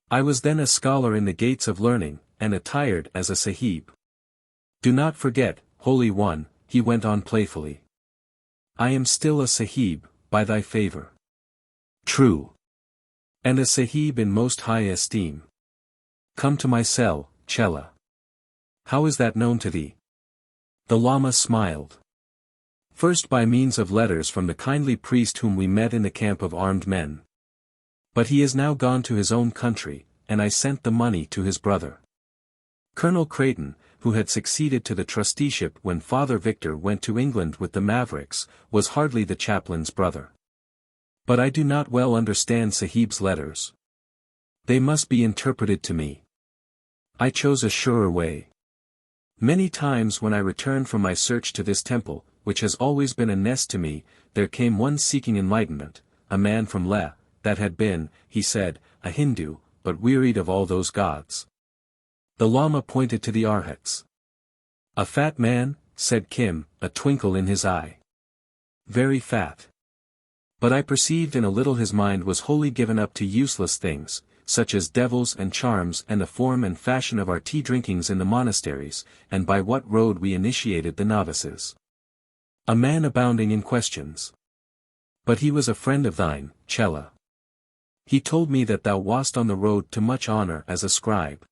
I was then a scholar in the gates of learning, and attired as a sahib. Do not forget, Holy One, he went on playfully. I am still a sahib, by thy favor. True. And a sahib in most high esteem. Come to my cell, Chela. How is that known to thee? The Lama smiled. First by means of letters from the kindly priest whom we met in the camp of armed men. But he is now gone to his own country, and I sent the money to his brother. Colonel Creighton, who had succeeded to the trusteeship when Father Victor went to England with the Mavericks, was hardly the chaplain's brother. But I do not well understand Sahib's letters. They must be interpreted to me. I chose a surer way. Many times when I returned from my search to this temple, which has always been a nest to me, there came one seeking enlightenment, a man from Leh, that had been, he said, a Hindu, but wearied of all those gods. The Lama pointed to the Arhats. A fat man, said Kim, a twinkle in his eye. Very fat. But I perceived in a little his mind was wholly given up to useless things, such as devils and charms and the form and fashion of our tea drinkings in the monasteries, and by what road we initiated the novices. A man abounding in questions. But he was a friend of thine, Chela. He told me that thou wast on the road to much honor as a scribe.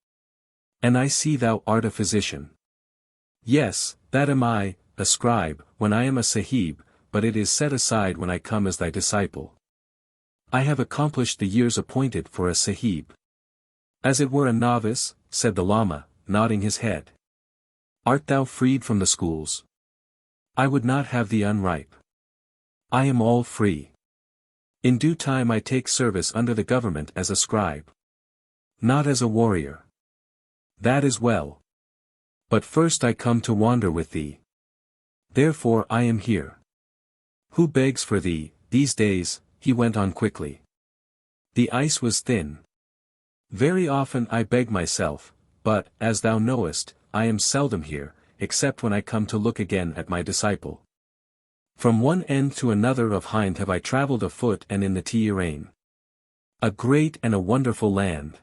And I see thou art a physician. Yes, that am I, a scribe, when I am a sahib, but it is set aside when I come as thy disciple. I have accomplished the years appointed for a sahib. As it were a novice, said the Lama, nodding his head. Art thou freed from the schools? I would not have thee unripe. I am all free. In due time I take service under the government as a scribe. Not as a warrior. That is well. But first I come to wander with thee. Therefore I am here. Who begs for thee, these days, he went on quickly. The ice was thin. Very often I beg myself, but, as thou knowest, I am seldom here, except when I come to look again at my disciple. From one end to another of Hind have I travelled afoot and in the Teerain. A great and a wonderful land.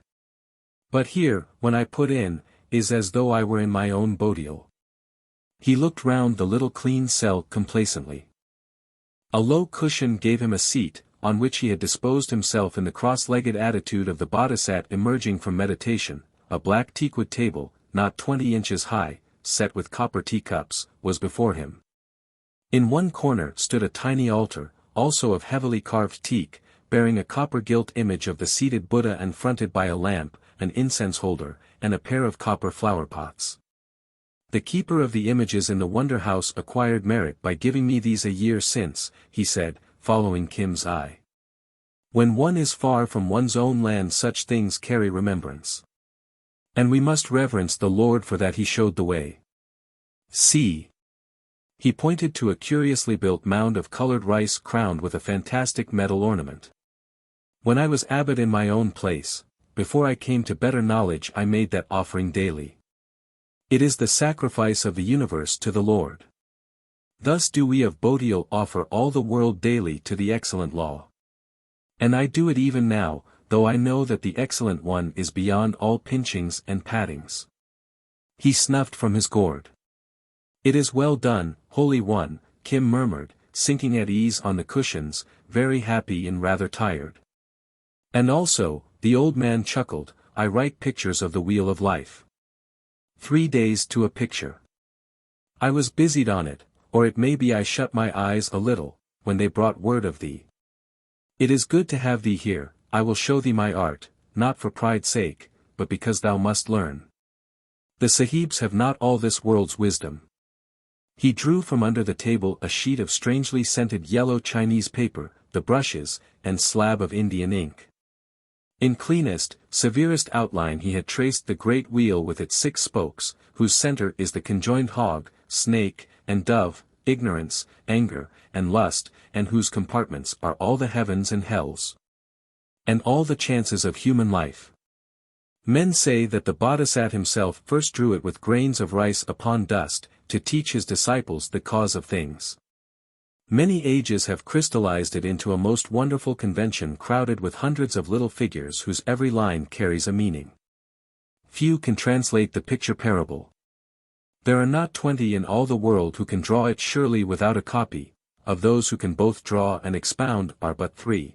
But here, when I put in, is as though I were in my own Bodial. He looked round the little clean cell complacently. A low cushion gave him a seat, on which he had disposed himself in the cross-legged attitude of the bodhisat emerging from meditation. A black teakwood table, not 20 inches high, set with copper teacups, was before him. In one corner stood a tiny altar, also of heavily carved teak, bearing a copper-gilt image of the seated Buddha and fronted by a lamp, an incense holder, and a pair of copper flower-pots. The keeper of the images in the Wonder House acquired merit by giving me these a year since, he said, following Kim's eye. When one is far from one's own land such things carry remembrance. And we must reverence the Lord for that he showed the way. See. He pointed to a curiously built mound of colored rice crowned with a fantastic metal ornament. When I was abbot in my own place, before I came to better knowledge I made that offering daily. It is the sacrifice of the universe to the Lord. Thus do we of Bodial offer all the world daily to the excellent law. And I do it even now, though I know that the excellent one is beyond all pinchings and pattings. He snuffed from his gourd. It is well done, Holy One, Kim murmured, sinking at ease on the cushions, very happy and rather tired. And also, the old man chuckled, I write pictures of the wheel of life. 3 days to a picture. I was busied on it, or it may be I shut my eyes a little, when they brought word of thee. It is good to have thee here, I will show thee my art, not for pride's sake, but because thou must learn. The Sahibs have not all this world's wisdom. He drew from under the table a sheet of strangely scented yellow Chinese paper, the brushes, and slab of Indian ink. In cleanest, severest outline he had traced the great wheel with its 6 spokes, whose center is the conjoined hog, snake, and dove, ignorance, anger, and lust, and whose compartments are all the heavens and hells, and all the chances of human life. Men say that the Bodhisattva himself first drew it with grains of rice upon dust, to teach his disciples the cause of things. Many ages have crystallized it into a most wonderful convention crowded with hundreds of little figures whose every line carries a meaning. Few can translate the picture parable. There are not 20 in all the world who can draw it surely without a copy, of those who can both draw and expound are but 3.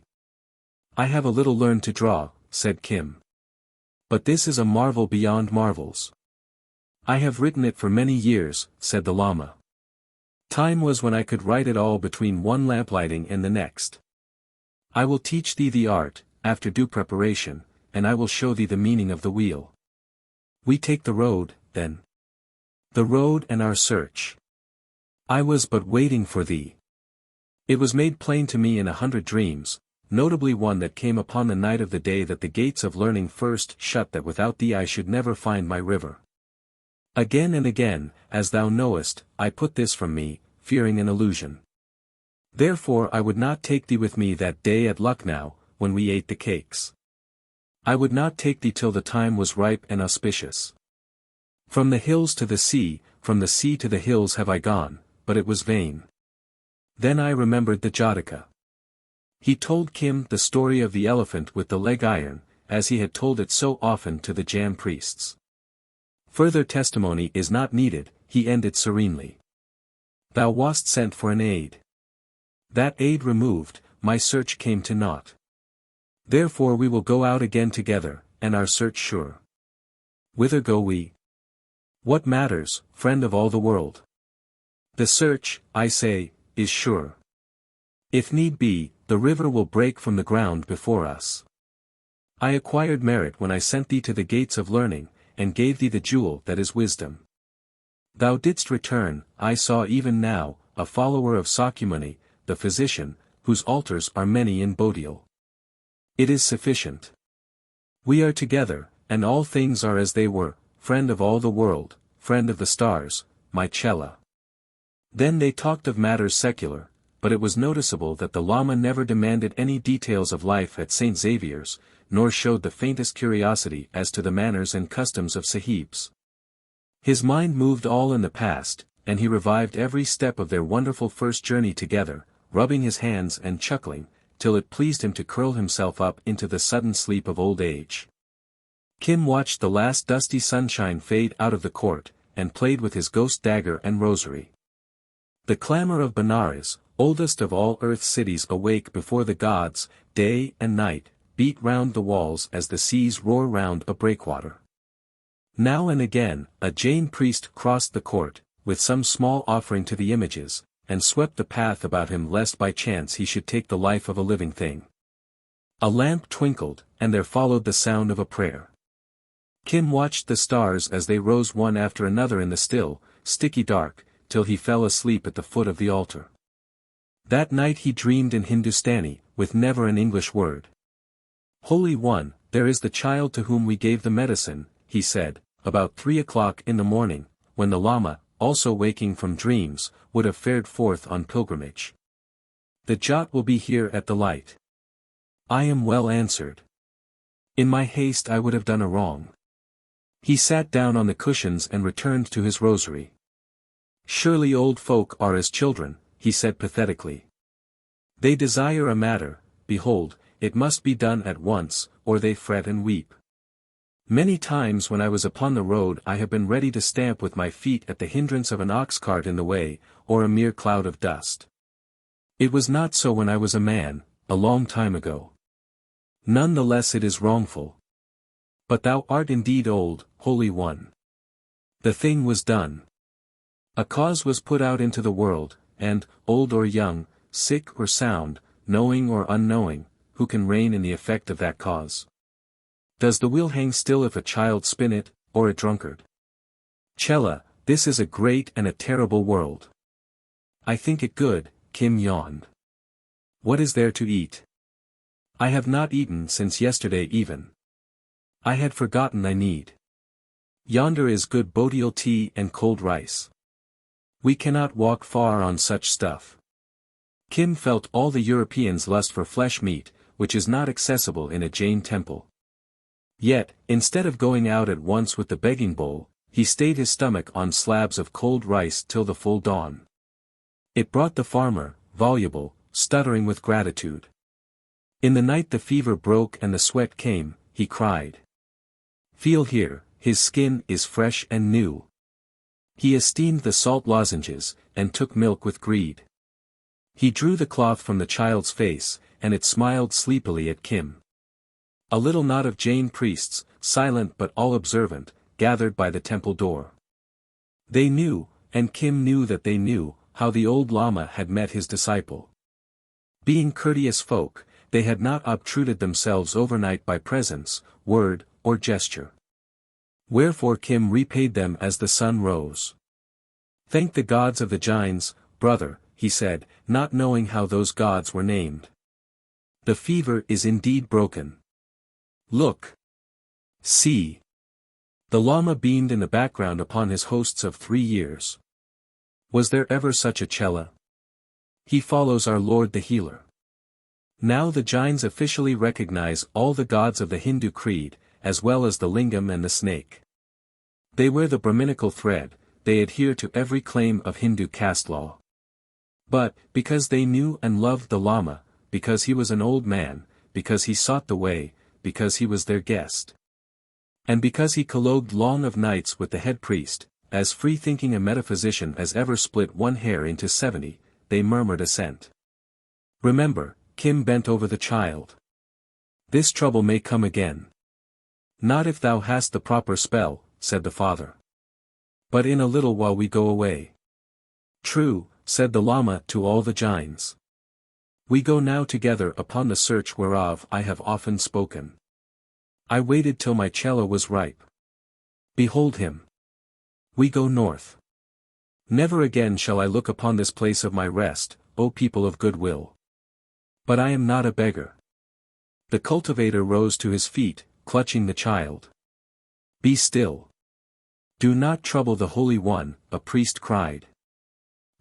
I have a little learned to draw, said Kim. But this is a marvel beyond marvels. I have written it for many years, said the Lama. Time was when I could write it all between one lamplighting and the next. I will teach thee the art, after due preparation, and I will show thee the meaning of the wheel. We take the road, then. The road and our search. I was but waiting for thee. It was made plain to me in 100 dreams, notably one that came upon the night of the day that the gates of learning first shut, that without thee I should never find my river. Again and again, as thou knowest, I put this from me, fearing an illusion. Therefore I would not take thee with me that day at Lucknow, when we ate the cakes. I would not take thee till the time was ripe and auspicious. From the hills to the sea, from the sea to the hills have I gone, but it was vain. Then I remembered the Jataka. He told Kim the story of the elephant with the leg iron, as he had told it so often to the Jan priests. Further testimony is not needed, he ended serenely. Thou wast sent for an aid. That aid removed, my search came to naught. Therefore we will go out again together, and our search sure. Whither go we? What matters, friend of all the world? The search, I say, is sure. If need be, the river will break from the ground before us. I acquired merit when I sent thee to the gates of learning, and gave thee the jewel that is wisdom. Thou didst return, I saw even now, a follower of Sakyamuni, the physician, whose altars are many in Bodhil. It is sufficient. We are together, and all things are as they were, friend of all the world, friend of the stars, my Chela. Then they talked of matters secular, but it was noticeable that the Lama never demanded any details of life at St. Xavier's, nor showed the faintest curiosity as to the manners and customs of Sahibs. His mind moved all in the past, and he revived every step of their wonderful first journey together, rubbing his hands and chuckling, till it pleased him to curl himself up into the sudden sleep of old age. Kim watched the last dusty sunshine fade out of the court, and played with his ghost dagger and rosary. The clamor of Benares, oldest of all earth's cities awake before the gods, day and night, beat round the walls as the seas roar round a breakwater. Now and again, a Jain priest crossed the court, with some small offering to the images, and swept the path about him lest by chance he should take the life of a living thing. A lamp twinkled, and there followed the sound of a prayer. Kim watched the stars as they rose one after another in the still, sticky dark, till he fell asleep at the foot of the altar. That night he dreamed in Hindustani, with never an English word. Holy One, there is the child to whom we gave the medicine, he said, about 3 o'clock in the morning, when the Lama, also waking from dreams, would have fared forth on pilgrimage. The Jat will be here at the light. I am well answered. In my haste I would have done a wrong. He sat down on the cushions and returned to his rosary. Surely old folk are as children, he said pathetically. They desire a matter, behold, it must be done at once, or they fret and weep. Many times when I was upon the road I have been ready to stamp with my feet at the hindrance of an ox cart in the way, or a mere cloud of dust. It was not so when I was a man, a long time ago. None the less it is wrongful. But thou art indeed old, Holy One. The thing was done. A cause was put out into the world, and, old or young, sick or sound, knowing or unknowing, who can reign in the effect of that cause? Does the wheel hang still if a child spin it, or a drunkard? Chela, this is a great and a terrible world. I think it good, Kim yawned. What is there to eat? I have not eaten since yesterday even. I had forgotten thy need. Yonder is good bodial tea and cold rice. We cannot walk far on such stuff. Kim felt all the Europeans' lust for flesh meat, which is not accessible in a Jain temple. Yet, instead of going out at once with the begging bowl, he stayed his stomach on slabs of cold rice till the full dawn. It brought the farmer, voluble, stuttering with gratitude. In the night the fever broke and the sweat came, he cried. Feel here, his skin is fresh and new. He esteemed the salt lozenges, and took milk with greed. He drew the cloth from the child's face, and it smiled sleepily at Kim. A little knot of Jain priests, silent but all observant, gathered by the temple door. They knew, and Kim knew that they knew, how the old Lama had met his disciple. Being courteous folk, they had not obtruded themselves overnight by presence, word, or gesture. Wherefore Kim repaid them as the sun rose. Thank the gods of the Jains, brother, he said, not knowing how those gods were named. The fever is indeed broken. Look. See. The Lama beamed in the background upon his hosts of 3 years. Was there ever such a Chela? He follows our Lord the Healer. Now the Jains officially recognize all the gods of the Hindu creed, as well as the lingam and the snake. They wear the Brahminical thread, they adhere to every claim of Hindu caste law. But, because they knew and loved the Lama, because he was an old man, because he sought the way, because he was their guest. And because he collogued long of nights with the head priest, as free-thinking a metaphysician as ever split one hair into 70, they murmured assent. Remember, Kim bent over the child. This trouble may come again. Not if thou hast the proper spell, said the father. But in a little while we go away. True, said the Lama to all the Jains. We go now together upon the search whereof I have often spoken. I waited till my Chela was ripe. Behold him. We go north. Never again shall I look upon this place of my rest, O people of good will. But I am not a beggar. The cultivator rose to his feet, clutching the child. Be still. Do not trouble the Holy One, a priest cried.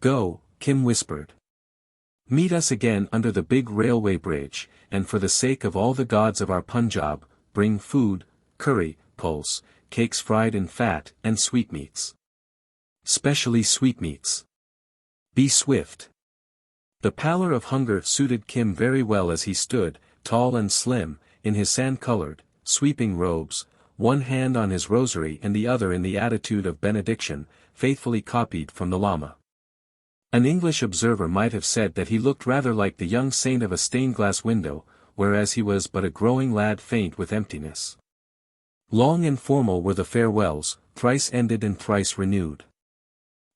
Go, Kim whispered. Meet us again under the big railway bridge, and for the sake of all the gods of our Punjab, bring food, curry, pulse, cakes fried in fat, and sweetmeats. Specially sweetmeats. Be swift. The pallor of hunger suited Kim very well as he stood, tall and slim, in his sand-colored, sweeping robes, one hand on his rosary and the other in the attitude of benediction, faithfully copied from the Lama. An English observer might have said that he looked rather like the young saint of a stained-glass window, whereas he was but a growing lad faint with emptiness. Long and formal were the farewells, thrice ended and thrice renewed.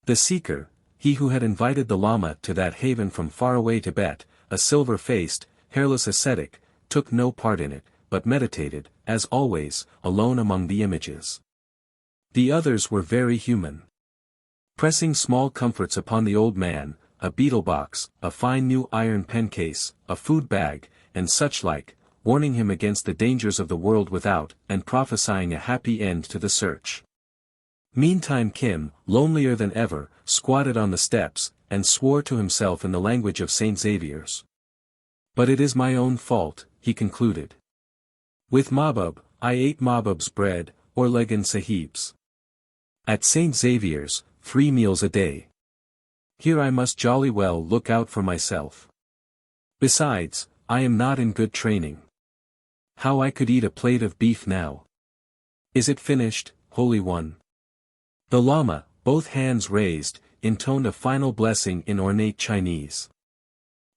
The seeker, he who had invited the Lama to that haven from far-away Tibet, a silver-faced, hairless ascetic, took no part in it, but meditated, as always, alone among the images. The others were very human. Pressing small comforts upon the old man, a beetle-box, a fine new iron pen-case, a food-bag, and such like, warning him against the dangers of the world without, and prophesying a happy end to the search. Meantime Kim, lonelier than ever, squatted on the steps, and swore to himself in the language of St. Xavier's. But it is my own fault, he concluded. With Mahbub, I ate Mahbub's bread, or Legan Sahib's. At St. Xavier's, 3 meals a day. Here I must jolly well look out for myself. Besides, I am not in good training. How I could eat a plate of beef now. Is it finished, Holy One? The Lama, both hands raised, intoned a final blessing in ornate Chinese.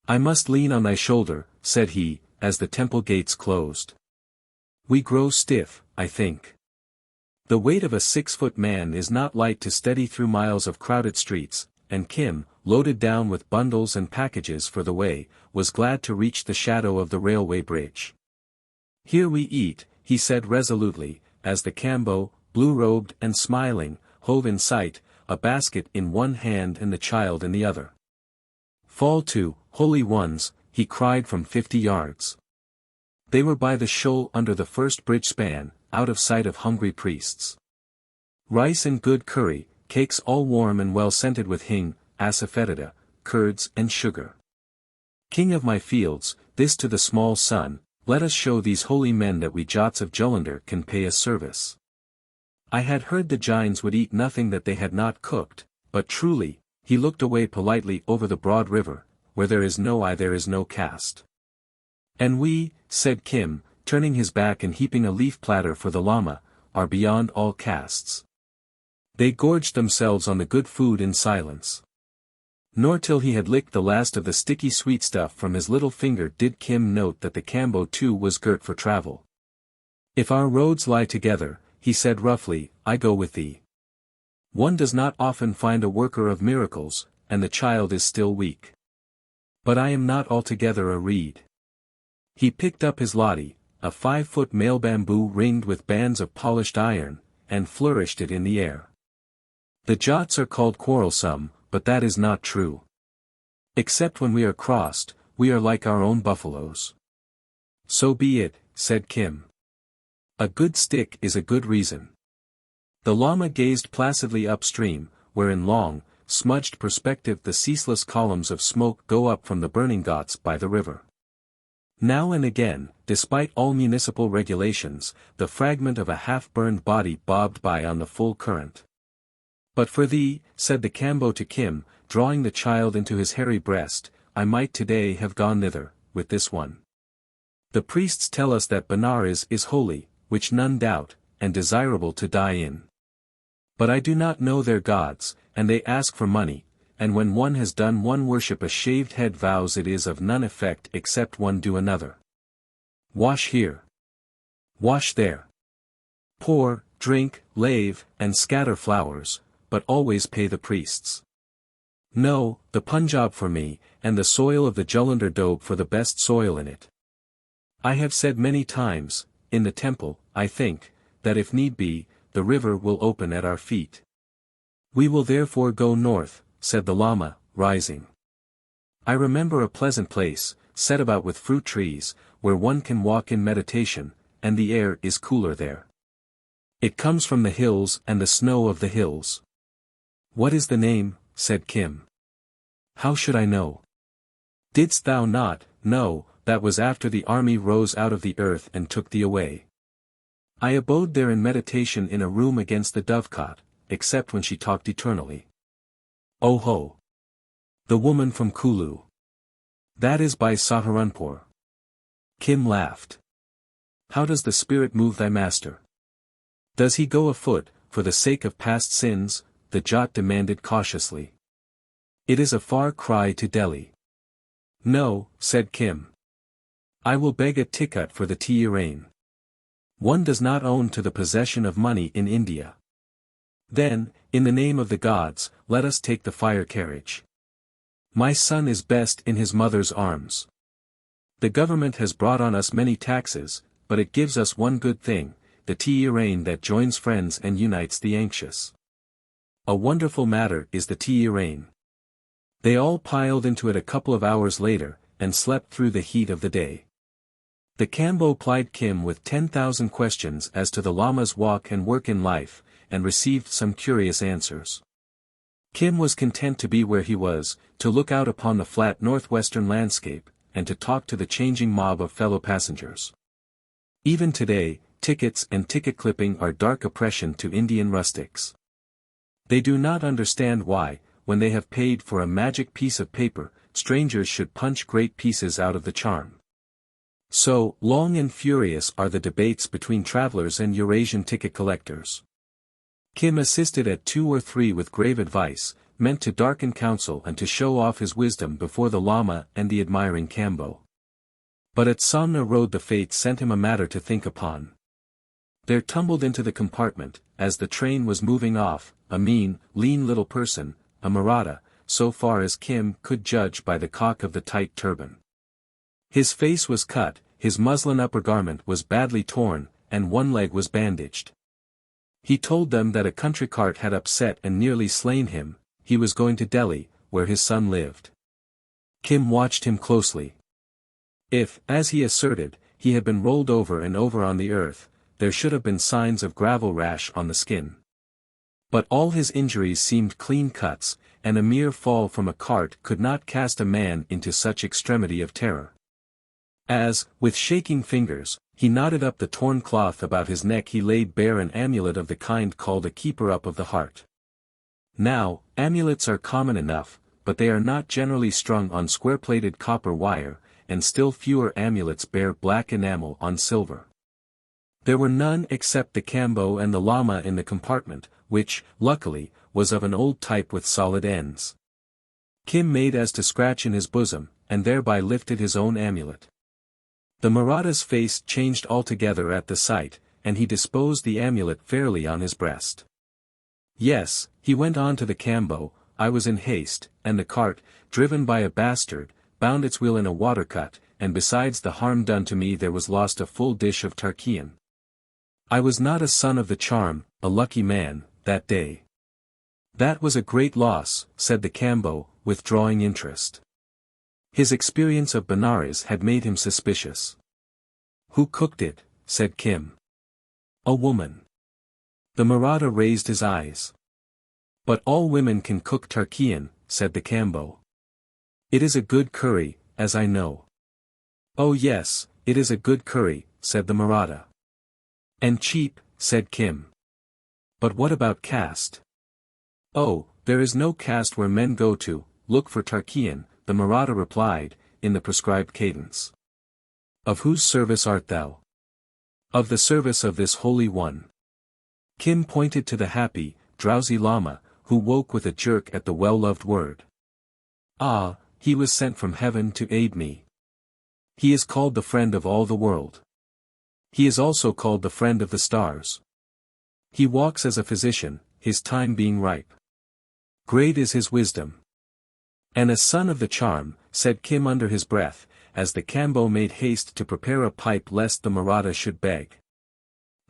I must lean on thy shoulder, said he, as the temple gates closed. We grow stiff, I think. The weight of a 6-foot man is not light to steady through miles of crowded streets, and Kim, loaded down with bundles and packages for the way, was glad to reach the shadow of the railway bridge. Here we eat, he said resolutely, as the Kambo, blue-robed and smiling, hove in sight, a basket in one hand and the child in the other. Fall to, holy ones, he cried from 50 yards. They were by the shoal under the first bridge span, out of sight of hungry priests. Rice and good curry, cakes all warm and well scented with hing, asafoetida, curds and sugar. King of my fields, this to the small son, let us show these holy men that we Jats of Jullundar can pay a service. I had heard the Jains would eat nothing that they had not cooked, but truly, he looked away politely over the broad river, where there is no eye there is no caste. And we, said Kim, turning his back and heaping a leaf platter for the Lama, are beyond all castes. They gorged themselves on the good food in silence. Nor till he had licked the last of the sticky sweet stuff from his little finger did Kim note that the Kambo too was girt for travel. If our roads lie together, he said roughly, I go with thee. One does not often find a worker of miracles, and the child is still weak. But I am not altogether a reed. He picked up his loti, a 5-foot male bamboo ringed with bands of polished iron, and flourished it in the air. The Jats are called quarrelsome, but that is not true. Except when we are crossed, we are like our own buffaloes. So be it, said Kim. A good stick is a good reason. The Lama gazed placidly upstream, where in long, smudged perspective the ceaseless columns of smoke go up from the burning ghats by the river. Now and again, despite all municipal regulations, the fragment of a half-burned body bobbed by on the full current. But for thee, said the Kambo to Kim, drawing the child into his hairy breast, I might today have gone thither, with this one. The priests tell us that Benares is holy, which none doubt, and desirable to die in. But I do not know their gods, and they ask for money, and when one has done one worship a shaved head vows it is of none effect except one do another. Wash here. Wash there. Pour, drink, lave, and scatter flowers, but always pay the priests. No, the Punjab for me, and the soil of the Jullundar Doab for the best soil in it. I have said many times, in the temple, I think, that if need be, the river will open at our feet. We will therefore go north, said the Lama, rising. I remember a pleasant place, set about with fruit trees, where one can walk in meditation, and the air is cooler there. It comes from the hills and the snow of the hills. What is the name? Said Kim. How should I know? Didst thou not know, that was after the army rose out of the earth and took thee away? I abode there in meditation in a room against the dovecot, except when she talked eternally. Oh ho! The woman from Kulu. That is by Saharanpur. Kim laughed. How does the spirit move thy master? Does he go afoot, for the sake of past sins? The Jat demanded cautiously. It is a far cry to Delhi. No, said Kim. I will beg a ticket for the XIII. One does not own to the possession of money in India. Then, in the name of the gods, let us take the fire carriage. My son is best in his mother's arms. The government has brought on us many taxes, but it gives us one good thing, the XIII that joins friends and unites the anxious. A wonderful matter is the XIII. They all piled into it a couple of hours later, and slept through the heat of the day. The Kambo plied Kim with 10,000 questions as to the Lama's walk and work in life, and received some curious answers. Kim was content to be where he was, to look out upon the flat northwestern landscape, and to talk to the changing mob of fellow passengers. Even today, tickets and ticket clipping are dark oppression to Indian rustics. They do not understand why, when they have paid for a magic piece of paper, strangers should punch great pieces out of the charm. So, long and furious are the debates between travelers and Eurasian ticket collectors. Kim assisted at 2 or 3 with grave advice, meant to darken counsel and to show off his wisdom before the Lama and the admiring Kambo. But at Somna Road the fates sent him a matter to think upon. There tumbled into the compartment, as the train was moving off, a mean, lean little person, a Maratha, so far as Kim could judge by the cock of the tight turban. His face was cut, his muslin upper garment was badly torn, and one leg was bandaged. He told them that a country cart had upset and nearly slain him. He was going to Delhi, where his son lived. Kim watched him closely. If, as he asserted, he had been rolled over and over on the earth, there should have been signs of gravel rash on the skin. But all his injuries seemed clean cuts, and a mere fall from a cart could not cast a man into such extremity of terror. As, with shaking fingers, he knotted up the torn cloth about his neck, he laid bare an amulet of the kind called a keeper-up of the heart. Now, amulets are common enough, but they are not generally strung on square-plated copper wire, and still fewer amulets bear black enamel on silver. There were none except the Kambo and the Lama in the compartment, which, luckily, was of an old type with solid ends. Kim made as to scratch in his bosom, and thereby lifted his own amulet. The Maratha's face changed altogether at the sight, and he disposed the amulet fairly on his breast. Yes, he went on to the Kambo, I was in haste, and the cart, driven by a bastard, bound its wheel in a water-cut, and besides the harm done to me there was lost a full dish of Tarkian. I was not a son of the charm, a lucky man, that day. That was a great loss, said the Kambo, with drawing interest. His experience of Benares had made him suspicious. Who cooked it? Said Kim. A woman. The Maratha raised his eyes. But all women can cook Tarkian, said the Kambo. It is a good curry, as I know. Oh yes, it is a good curry, said the Maratha. And cheap, said Kim. But what about caste? Oh, there is no caste where men go to, look for Tarkian, the Maratha replied, in the prescribed cadence. Of whose service art thou? Of the service of this Holy One. Kim pointed to the happy, drowsy Lama, who woke with a jerk at the well-loved word. Ah, he was sent from heaven to aid me. He is called the friend of all the world. He is also called the friend of the stars. He walks as a physician, his time being ripe. Great is his wisdom. And a son of the charm, said Kim under his breath, as the Kambo made haste to prepare a pipe lest the Maratha should beg.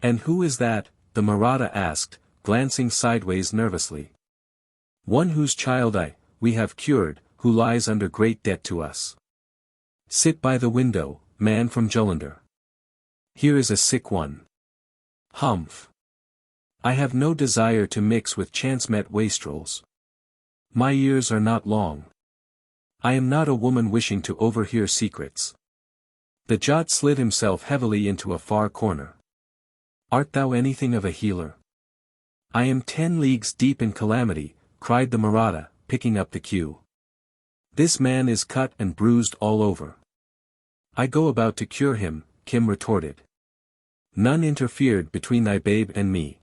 And who is that? The Maratha asked, glancing sideways nervously. One whose child we have cured, who lies under great debt to us. Sit by the window, man from Jalandhar. Here is a sick one. Humph. I have no desire to mix with chance-met wastrels. My years are not long. I am not a woman wishing to overhear secrets. The Jat slid himself heavily into a far corner. Art thou anything of a healer? I am 10 leagues deep in calamity, cried the Maratha, picking up the cue. This man is cut and bruised all over. I go about to cure him, Kim retorted. None interfered between thy babe and me.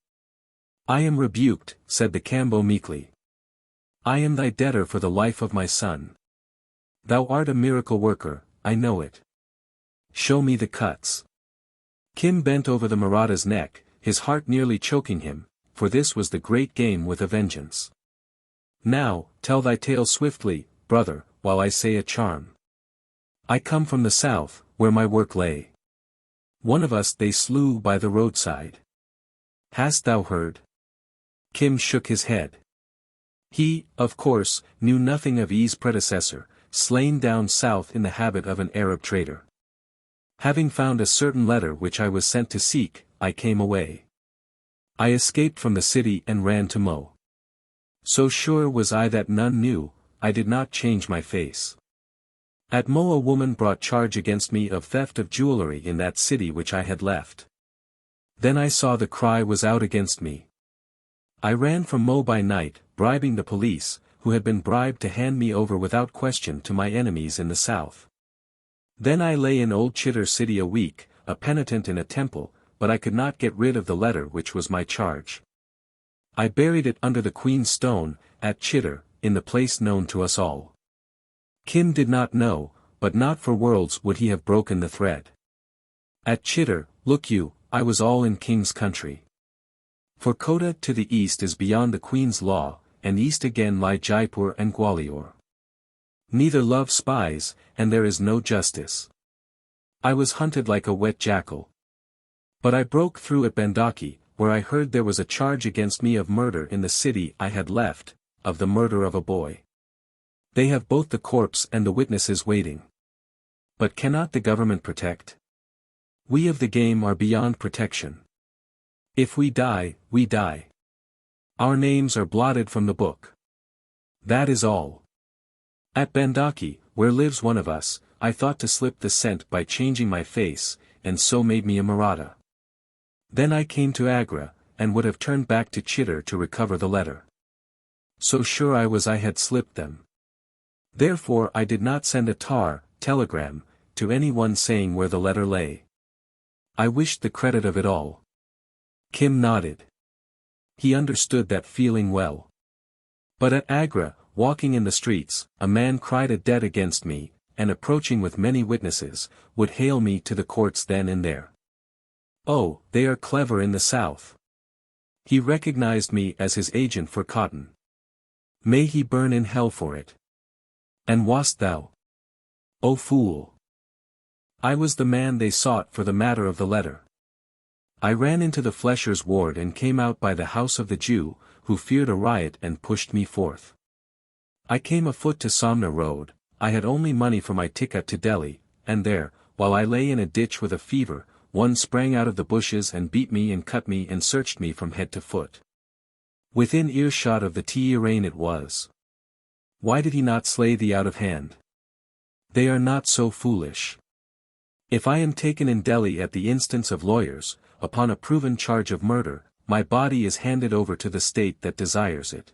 I am rebuked, said the Kambo meekly. I am thy debtor for the life of my son. Thou art a miracle worker, I know it. Show me the cuts. Kim bent over the Maratha's neck, his heart nearly choking him, for this was the great game with a vengeance. Now, tell thy tale swiftly, brother, while I say a charm. I come from the south, where my work lay. One of us they slew by the roadside. Hast thou heard? Kim shook his head. He, of course, knew nothing of E's predecessor, slain down south in the habit of an Arab trader. Having found a certain letter which I was sent to seek, I came away. I escaped from the city and ran to Mo. So sure was I that none knew, I did not change my face. At Mo a woman brought charge against me of theft of jewelry in that city which I had left. Then I saw the cry was out against me. I ran from Mo by night, bribing the police, who had been bribed to hand me over without question to my enemies in the south. Then I lay in old Chittor city a week, a penitent in a temple, but I could not get rid of the letter which was my charge. I buried it under the Queen's stone, at Chittor, in the place known to us all. Kim did not know, but not for worlds would he have broken the thread. At Chittor, look you, I was all in King's country. For Kota to the east is beyond the Queen's law, and east again lie Jaipur and Gwalior. Neither love spies, and there is no justice. I was hunted like a wet jackal. But I broke through at Bandaki, where I heard there was a charge against me of murder in the city I had left, of the murder of a boy. They have both the corpse and the witnesses waiting. But cannot the government protect? We of the game are beyond protection. If we die, we die. Our names are blotted from the book. That is all. At Bandaki, where lives one of us, I thought to slip the scent by changing my face, and so made me a Maratha. Then I came to Agra, and would have turned back to Chittor to recover the letter. So sure I was I had slipped them. Therefore I did not send a telegram, to any one saying where the letter lay. I wished the credit of it all. Kim nodded. He understood that feeling well. But at Agra, walking in the streets, a man cried a debt against me, and approaching with many witnesses, would hale me to the courts then and there. Oh, they are clever in the south. He recognized me as his agent for cotton. May he burn in hell for it. And wast thou? O fool! I was the man they sought for the matter of the letter. I ran into the flesher's ward and came out by the house of the Jew, who feared a riot and pushed me forth. I came afoot to Somna Road. I had only money for my ticket to Delhi, and there, while I lay in a ditch with a fever, one sprang out of the bushes and beat me and cut me and searched me from head to foot. Within earshot of the XIII it was. Why did he not slay thee out of hand? They are not so foolish. If I am taken in Delhi at the instance of lawyers, upon a proven charge of murder, my body is handed over to the state that desires it.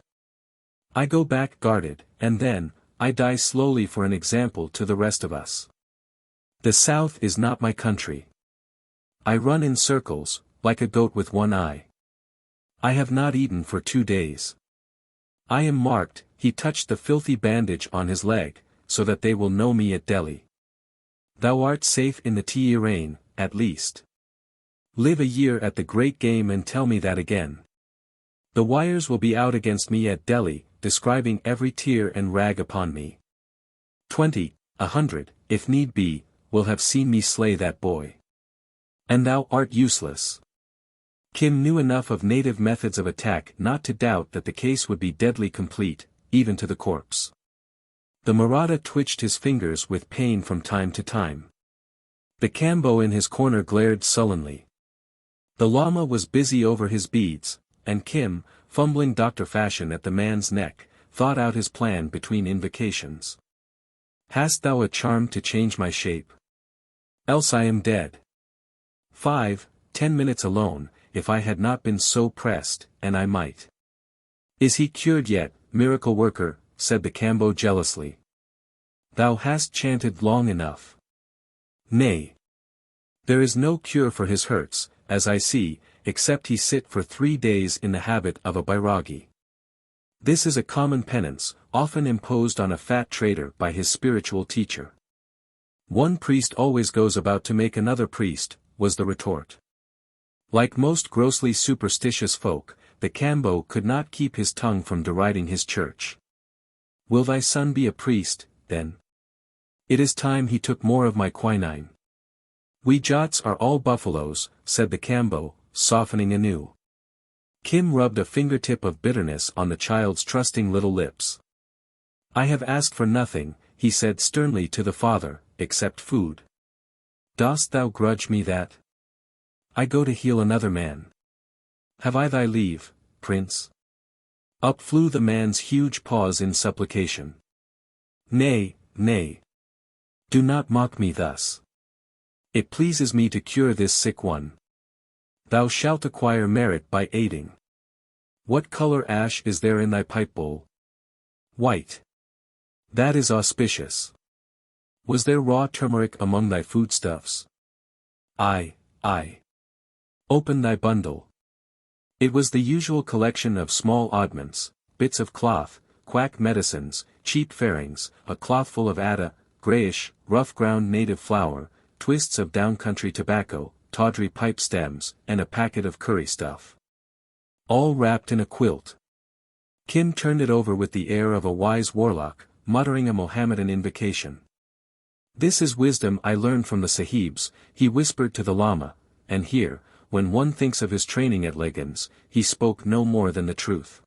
I go back guarded, and then, I die slowly for an example to the rest of us. The South is not my country. I run in circles, like a goat with one eye. I have not eaten for 2 days. I am marked. He touched the filthy bandage on his leg, so that they will know me at Delhi. Thou art safe in the XIII, at least. Live a year at the great game and tell me that again. The wires will be out against me at Delhi, describing every tear and rag upon me. 20, 100, if need be, will have seen me slay that boy. And thou art useless. Kim knew enough of native methods of attack not to doubt that the case would be deadly complete, even to the corpse. The Maratha twitched his fingers with pain from time to time. The Kambo in his corner glared sullenly. The Lama was busy over his beads, and Kim, fumbling doctor fashion at the man's neck, thought out his plan between invocations. Hast thou a charm to change my shape? Else I am dead. 5, 10 minutes alone, if I had not been so pressed, and I might. Is he cured yet, miracle worker? Said the Kambo jealously. Thou hast chanted long enough. Nay. There is no cure for his hurts, as I see, except he sit for 3 days in the habit of a bairagi. This is a common penance, often imposed on a fat trader by his spiritual teacher. One priest always goes about to make another priest, was the retort. Like most grossly superstitious folk, the Kambo could not keep his tongue from deriding his church. Will thy son be a priest, then? It is time he took more of my quinine. We Jats are all buffaloes, said the Kambo, softening anew. Kim rubbed a fingertip of bitterness on the child's trusting little lips. I have asked for nothing, he said sternly to the father, except food. Dost thou grudge me that? I go to heal another man. Have I thy leave, prince? Up flew the man's huge paws in supplication. Nay, nay. Do not mock me thus. It pleases me to cure this sick one. Thou shalt acquire merit by aiding. What color ash is there in thy pipe bowl? White. That is auspicious. Was there raw turmeric among thy foodstuffs? Aye, aye. Open thy bundle. It was the usual collection of small oddments, bits of cloth, quack medicines, cheap fairings, a clothful of atta, greyish, rough ground native flour, twists of down-country tobacco, tawdry pipe stems, and a packet of curry stuff. All wrapped in a quilt. Kim turned it over with the air of a wise warlock, muttering a Mohammedan invocation. This is wisdom I learned from the Sahibs, he whispered to the Lama, and here, when one thinks of his training at Legans, he spoke no more than the truth.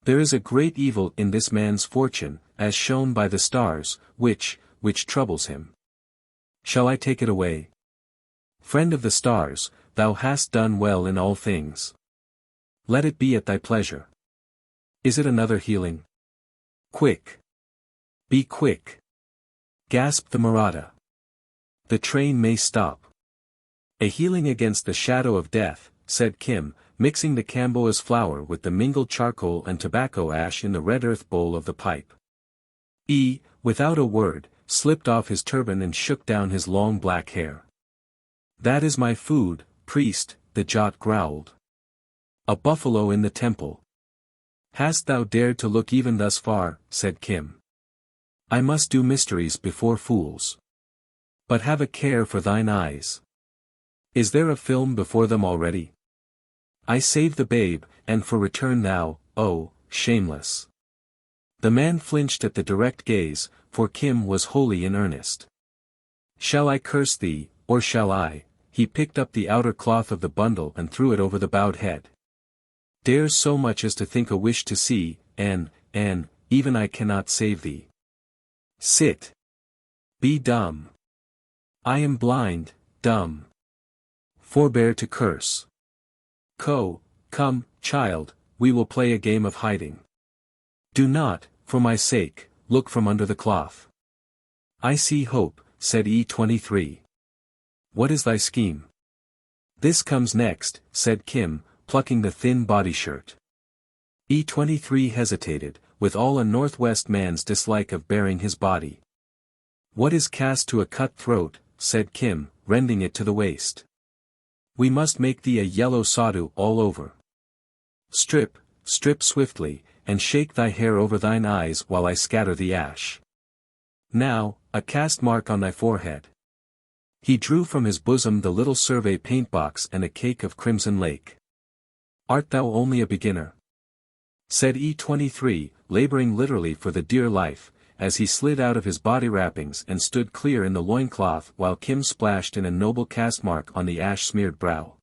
There is a great evil in this man's fortune, as shown by the stars, which troubles him. Shall I take it away? Friend of the stars, thou hast done well in all things. Let it be at thy pleasure. Is it another healing? Quick! Be quick! Gasped the Maratha. The train may stop. A healing against the shadow of death, said Kim, mixing the Kamboa's flour with the mingled charcoal and tobacco ash in the red earth bowl of the pipe. Without a word, slipped off his turban and shook down his long black hair. That is my food, priest, the Jat growled. A buffalo in the temple. Hast thou dared to look even thus far, said Kim. I must do mysteries before fools. But have a care for thine eyes. Is there a film before them already? I save the babe, and for return thou, oh, shameless. The man flinched at the direct gaze, for Kim was wholly in earnest. Shall I curse thee, or shall I? He picked up the outer cloth of the bundle and threw it over the bowed head. Dares so much as to think a wish to see, and, even I cannot save thee. Sit. Be dumb. I am blind, dumb. Forbear to curse. Come, child, we will play a game of hiding. Do not, for my sake, look from under the cloth. I see hope, said E23. What is thy scheme? This comes next, said Kim, plucking the thin body shirt. E23 hesitated, with all a Northwest man's dislike of baring his body. What is cast to a cut throat, said Kim, rending it to the waist. We must make thee a yellow sadhu all over. Strip swiftly, and shake thy hair over thine eyes while I scatter the ash. Now, a cast mark on thy forehead. He drew from his bosom the little survey paint-box and a cake of crimson lake. Art thou only a beginner? Said E23, laboring literally for the dear life, as he slid out of his body wrappings and stood clear in the loincloth while Kim splashed in a noble cast mark on the ash-smeared brow.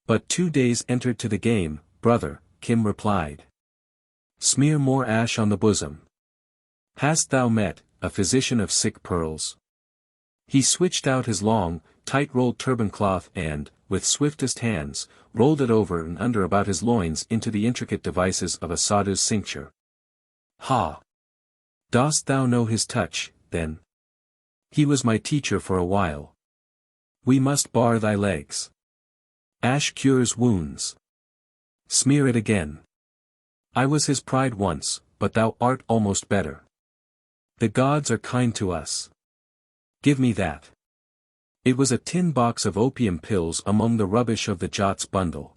But 2 days entered to the game, brother, Kim replied. Smear more ash on the bosom. Hast thou met a physician of sick pearls? He switched out his long, tight-rolled turban cloth and, with swiftest hands, rolled it over and under about his loins into the intricate devices of a sadhu's cincture. Ha! Dost thou know his touch, then? He was my teacher for a while. We must bar thy legs. Ash cures wounds. Smear it again. I was his pride once, but thou art almost better. The gods are kind to us. Give me that. It was a tin box of opium pills among the rubbish of the Jat's bundle.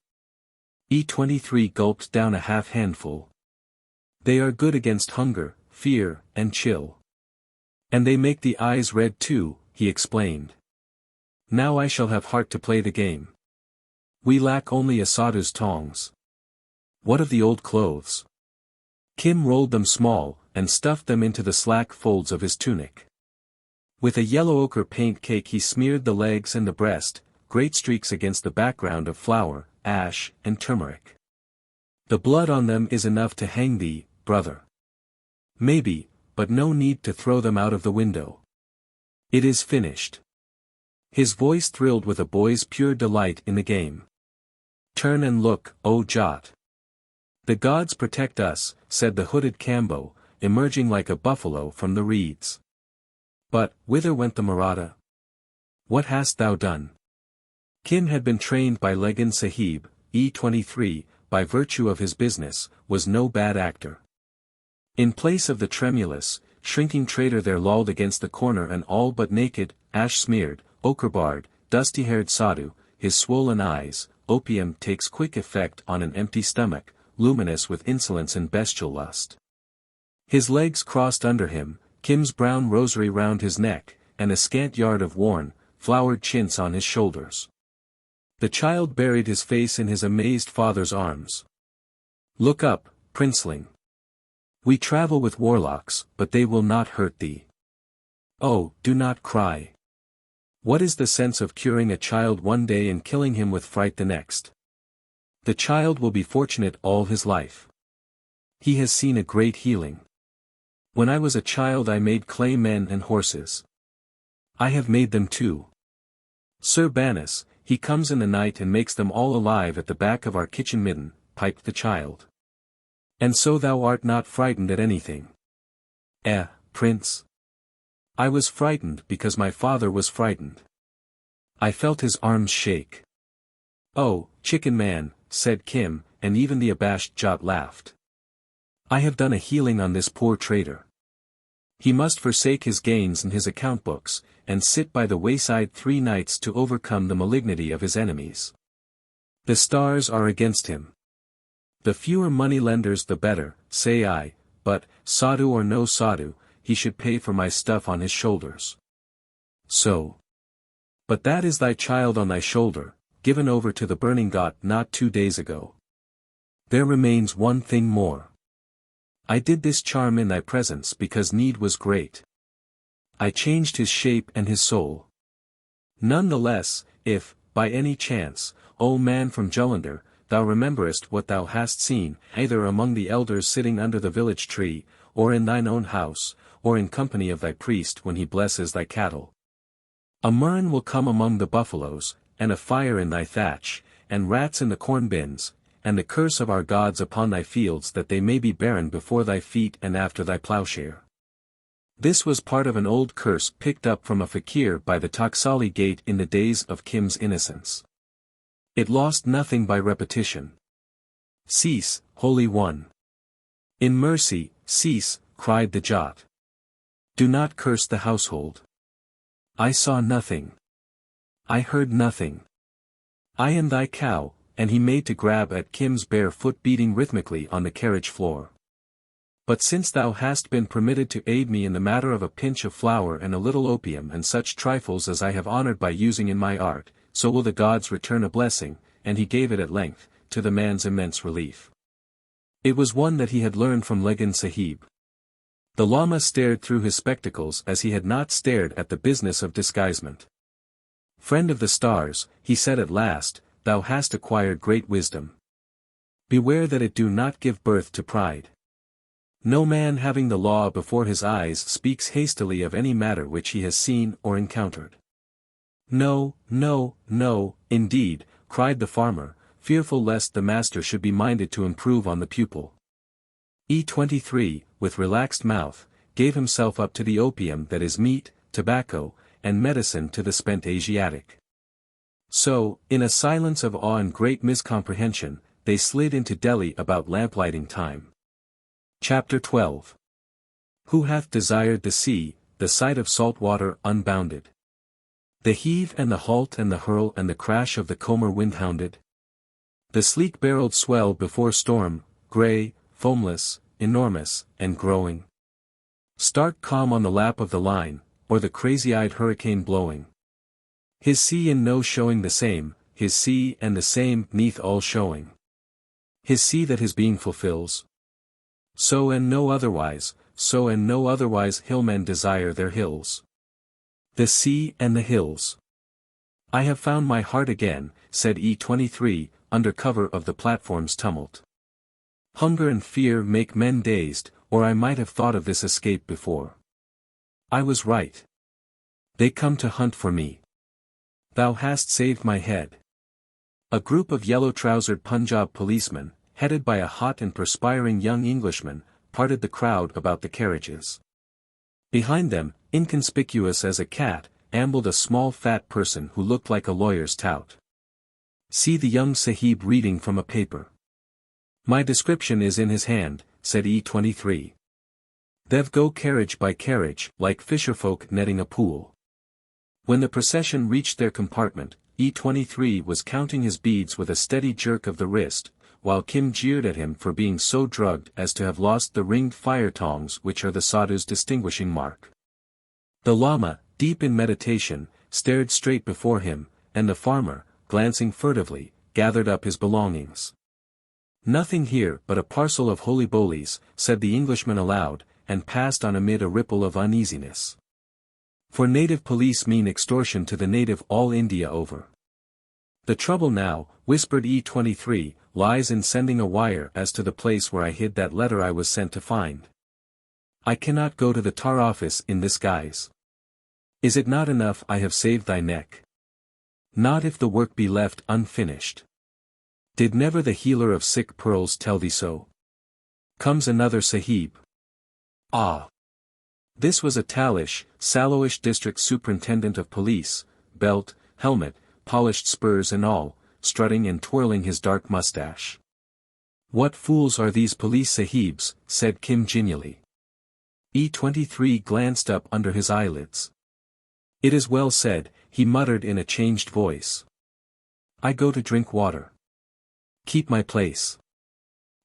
E23 gulped down a half-handful. They are good against hunger, fear, and chill. And they make the eyes red too, he explained. Now I shall have heart to play the game. We lack only a sadhu's tongs. What of the old clothes? Kim rolled them small, and stuffed them into the slack folds of his tunic. With a yellow ochre paint cake he smeared the legs and the breast, great streaks against the background of flour, ash, and turmeric. The blood on them is enough to hang thee, brother. Maybe, but no need to throw them out of the window. It is finished. His voice thrilled with a boy's pure delight in the game. Turn and look, O Jat. The gods protect us, said the hooded Kambo, emerging like a buffalo from the reeds. But, whither went the Maratha? What hast thou done? Kim had been trained by Legan Sahib, E23, by virtue of his business, was no bad actor. In place of the tremulous, shrinking traitor there lolled against the corner an all but naked, ash-smeared, ochre-barred, dusty-haired sadhu, his swollen eyes, opium takes quick effect on an empty stomach, luminous with insolence and bestial lust. His legs crossed under him, Kim's brown rosary round his neck, and a scant yard of worn, flowered chintz on his shoulders. The child buried his face in his amazed father's arms. Look up, princeling. We travel with warlocks, but they will not hurt thee. Oh, do not cry. What is the sense of curing a child one day and killing him with fright the next? The child will be fortunate all his life. He has seen a great healing. When I was a child I made clay men and horses. I have made them too. Sir Banis, he comes in the night and makes them all alive at the back of our kitchen midden, piped the child. And so thou art not frightened at anything? Prince. I was frightened because my father was frightened. I felt his arms shake. Oh, chicken man, said Kim, and even the abashed Jat laughed. I have done a healing on this poor traitor. He must forsake his gains and his account books, and sit by the wayside 3 nights to overcome the malignity of his enemies. The stars are against him. The fewer money-lenders the better, say I, but, sadhu or no sadhu, he should pay for my stuff on his shoulders. So. But that is thy child on thy shoulder, given over to the burning ghat not 2 days ago. There remains one thing more. I did this charm in thy presence because need was great. I changed his shape and his soul. None the less, if, by any chance, O man from Jalandhar, thou rememberest what thou hast seen, either among the elders sitting under the village tree, or in thine own house, or in company of thy priest when he blesses thy cattle. A murrain will come among the buffaloes, and a fire in thy thatch, and rats in the corn bins, and the curse of our gods upon thy fields that they may be barren before thy feet and after thy plowshare. This was part of an old curse picked up from a fakir by the Taksali gate in the days of Kim's innocence. It lost nothing by repetition. Cease, Holy One. In mercy, cease, cried the Jat. Do not curse the household. I saw nothing. I heard nothing. I am thy cow, and he made to grab at Kim's bare foot beating rhythmically on the carriage floor. But since thou hast been permitted to aid me in the matter of a pinch of flour and a little opium and such trifles as I have honored by using in my art, so will the gods return a blessing, and he gave it at length, to the man's immense relief. It was one that he had learned from Legan Sahib. The Lama stared through his spectacles as he had not stared at the business of disguisement. Friend of the stars, he said at last, thou hast acquired great wisdom. Beware that it do not give birth to pride. No man having the law before his eyes speaks hastily of any matter which he has seen or encountered. No, no, no, indeed, cried the farmer, fearful lest the master should be minded to improve on the pupil. XIII, with relaxed mouth, gave himself up to the opium that is meat, tobacco, and medicine to the spent Asiatic. So, in a silence of awe and great miscomprehension, they slid into Delhi about lamplighting time. Chapter 12. Who hath desired the sea, the sight of salt water unbounded? The heave and the halt and the hurl and the crash of the comber wind-hounded? The sleek-barreled swell before storm, grey, foamless, enormous, and growing? Stark calm on the lap of the line, or the crazy-eyed hurricane blowing? His sea and no showing the same, his sea and the same 'neath all showing. His sea that his being fulfills. So and no otherwise, so and no otherwise hillmen desire their hills. The sea and the hills. I have found my heart again, said XIII, under cover of the platform's tumult. Hunger and fear make men dazed, or I might have thought of this escape before. I was right. They come to hunt for me. Thou hast saved my head. A group of yellow-trousered Punjab policemen, headed by a hot and perspiring young Englishman, parted the crowd about the carriages. Behind them, inconspicuous as a cat, ambled a small fat person who looked like a lawyer's tout. See the young Sahib reading from a paper. My description is in his hand, said XIII. They've go carriage by carriage, like fisherfolk netting a pool. When the procession reached their compartment, XIII was counting his beads with a steady jerk of the wrist, while Kim jeered at him for being so drugged as to have lost the ringed fire tongs which are the sadhu's distinguishing mark. The Lama, deep in meditation, stared straight before him, and the farmer, glancing furtively, gathered up his belongings. Nothing here but a parcel of holy bolies, said the Englishman aloud, and passed on amid a ripple of uneasiness. For native police mean extortion to the native all India over. The trouble now, whispered XIII, lies in sending a wire as to the place where I hid that letter I was sent to find. I cannot go to the tar office in this guise. Is it not enough I have saved thy neck? Not if the work be left unfinished. Did never the healer of sick pearls tell thee so? Comes another Sahib. Ah! This was a tallish, sallowish district superintendent of police, belt, helmet, polished spurs and all, strutting and twirling his dark mustache. What fools are these police sahibs, said Kim genially. E23 glanced up under his eyelids. It is well said, he muttered in a changed voice. I go to drink water. Keep my place.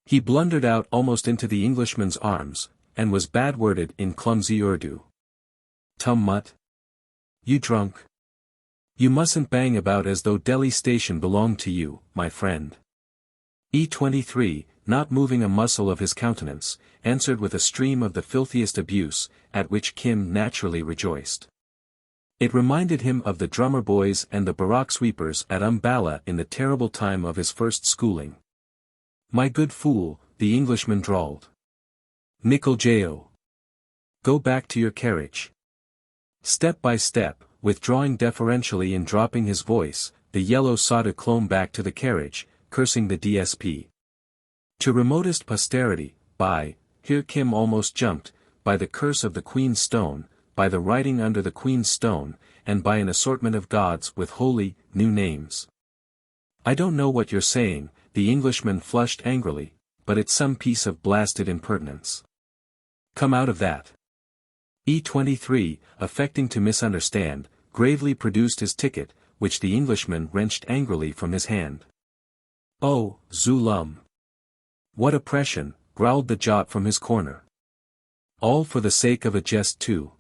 He blundered out almost into the Englishman's arms, and was bad-worded in clumsy Urdu. Tum mutt. You drunk? You mustn't bang about as though Delhi station belonged to you, my friend. E23, not moving a muscle of his countenance, answered with a stream of the filthiest abuse, at which Kim naturally rejoiced. It reminded him of the drummer boys and the barrack sweepers at Umballa in the terrible time of his first schooling. My good fool, the Englishman drawled. Nickel J.O. Go back to your carriage. Step by step, withdrawing deferentially and dropping his voice, the yellow Sada clomb back to the carriage, cursing the DSP. To remotest posterity, by, here Kim almost jumped, by the curse of the Queen's Stone, by the writing under the Queen's Stone, and by an assortment of gods with holy, new names. I don't know what you're saying, the Englishman flushed angrily, but it's some piece of blasted impertinence. Come out of that. E23, affecting to misunderstand, gravely produced his ticket, which the Englishman wrenched angrily from his hand. Oh, Zulum! What oppression, growled the Jat from his corner. All for the sake of a jest too.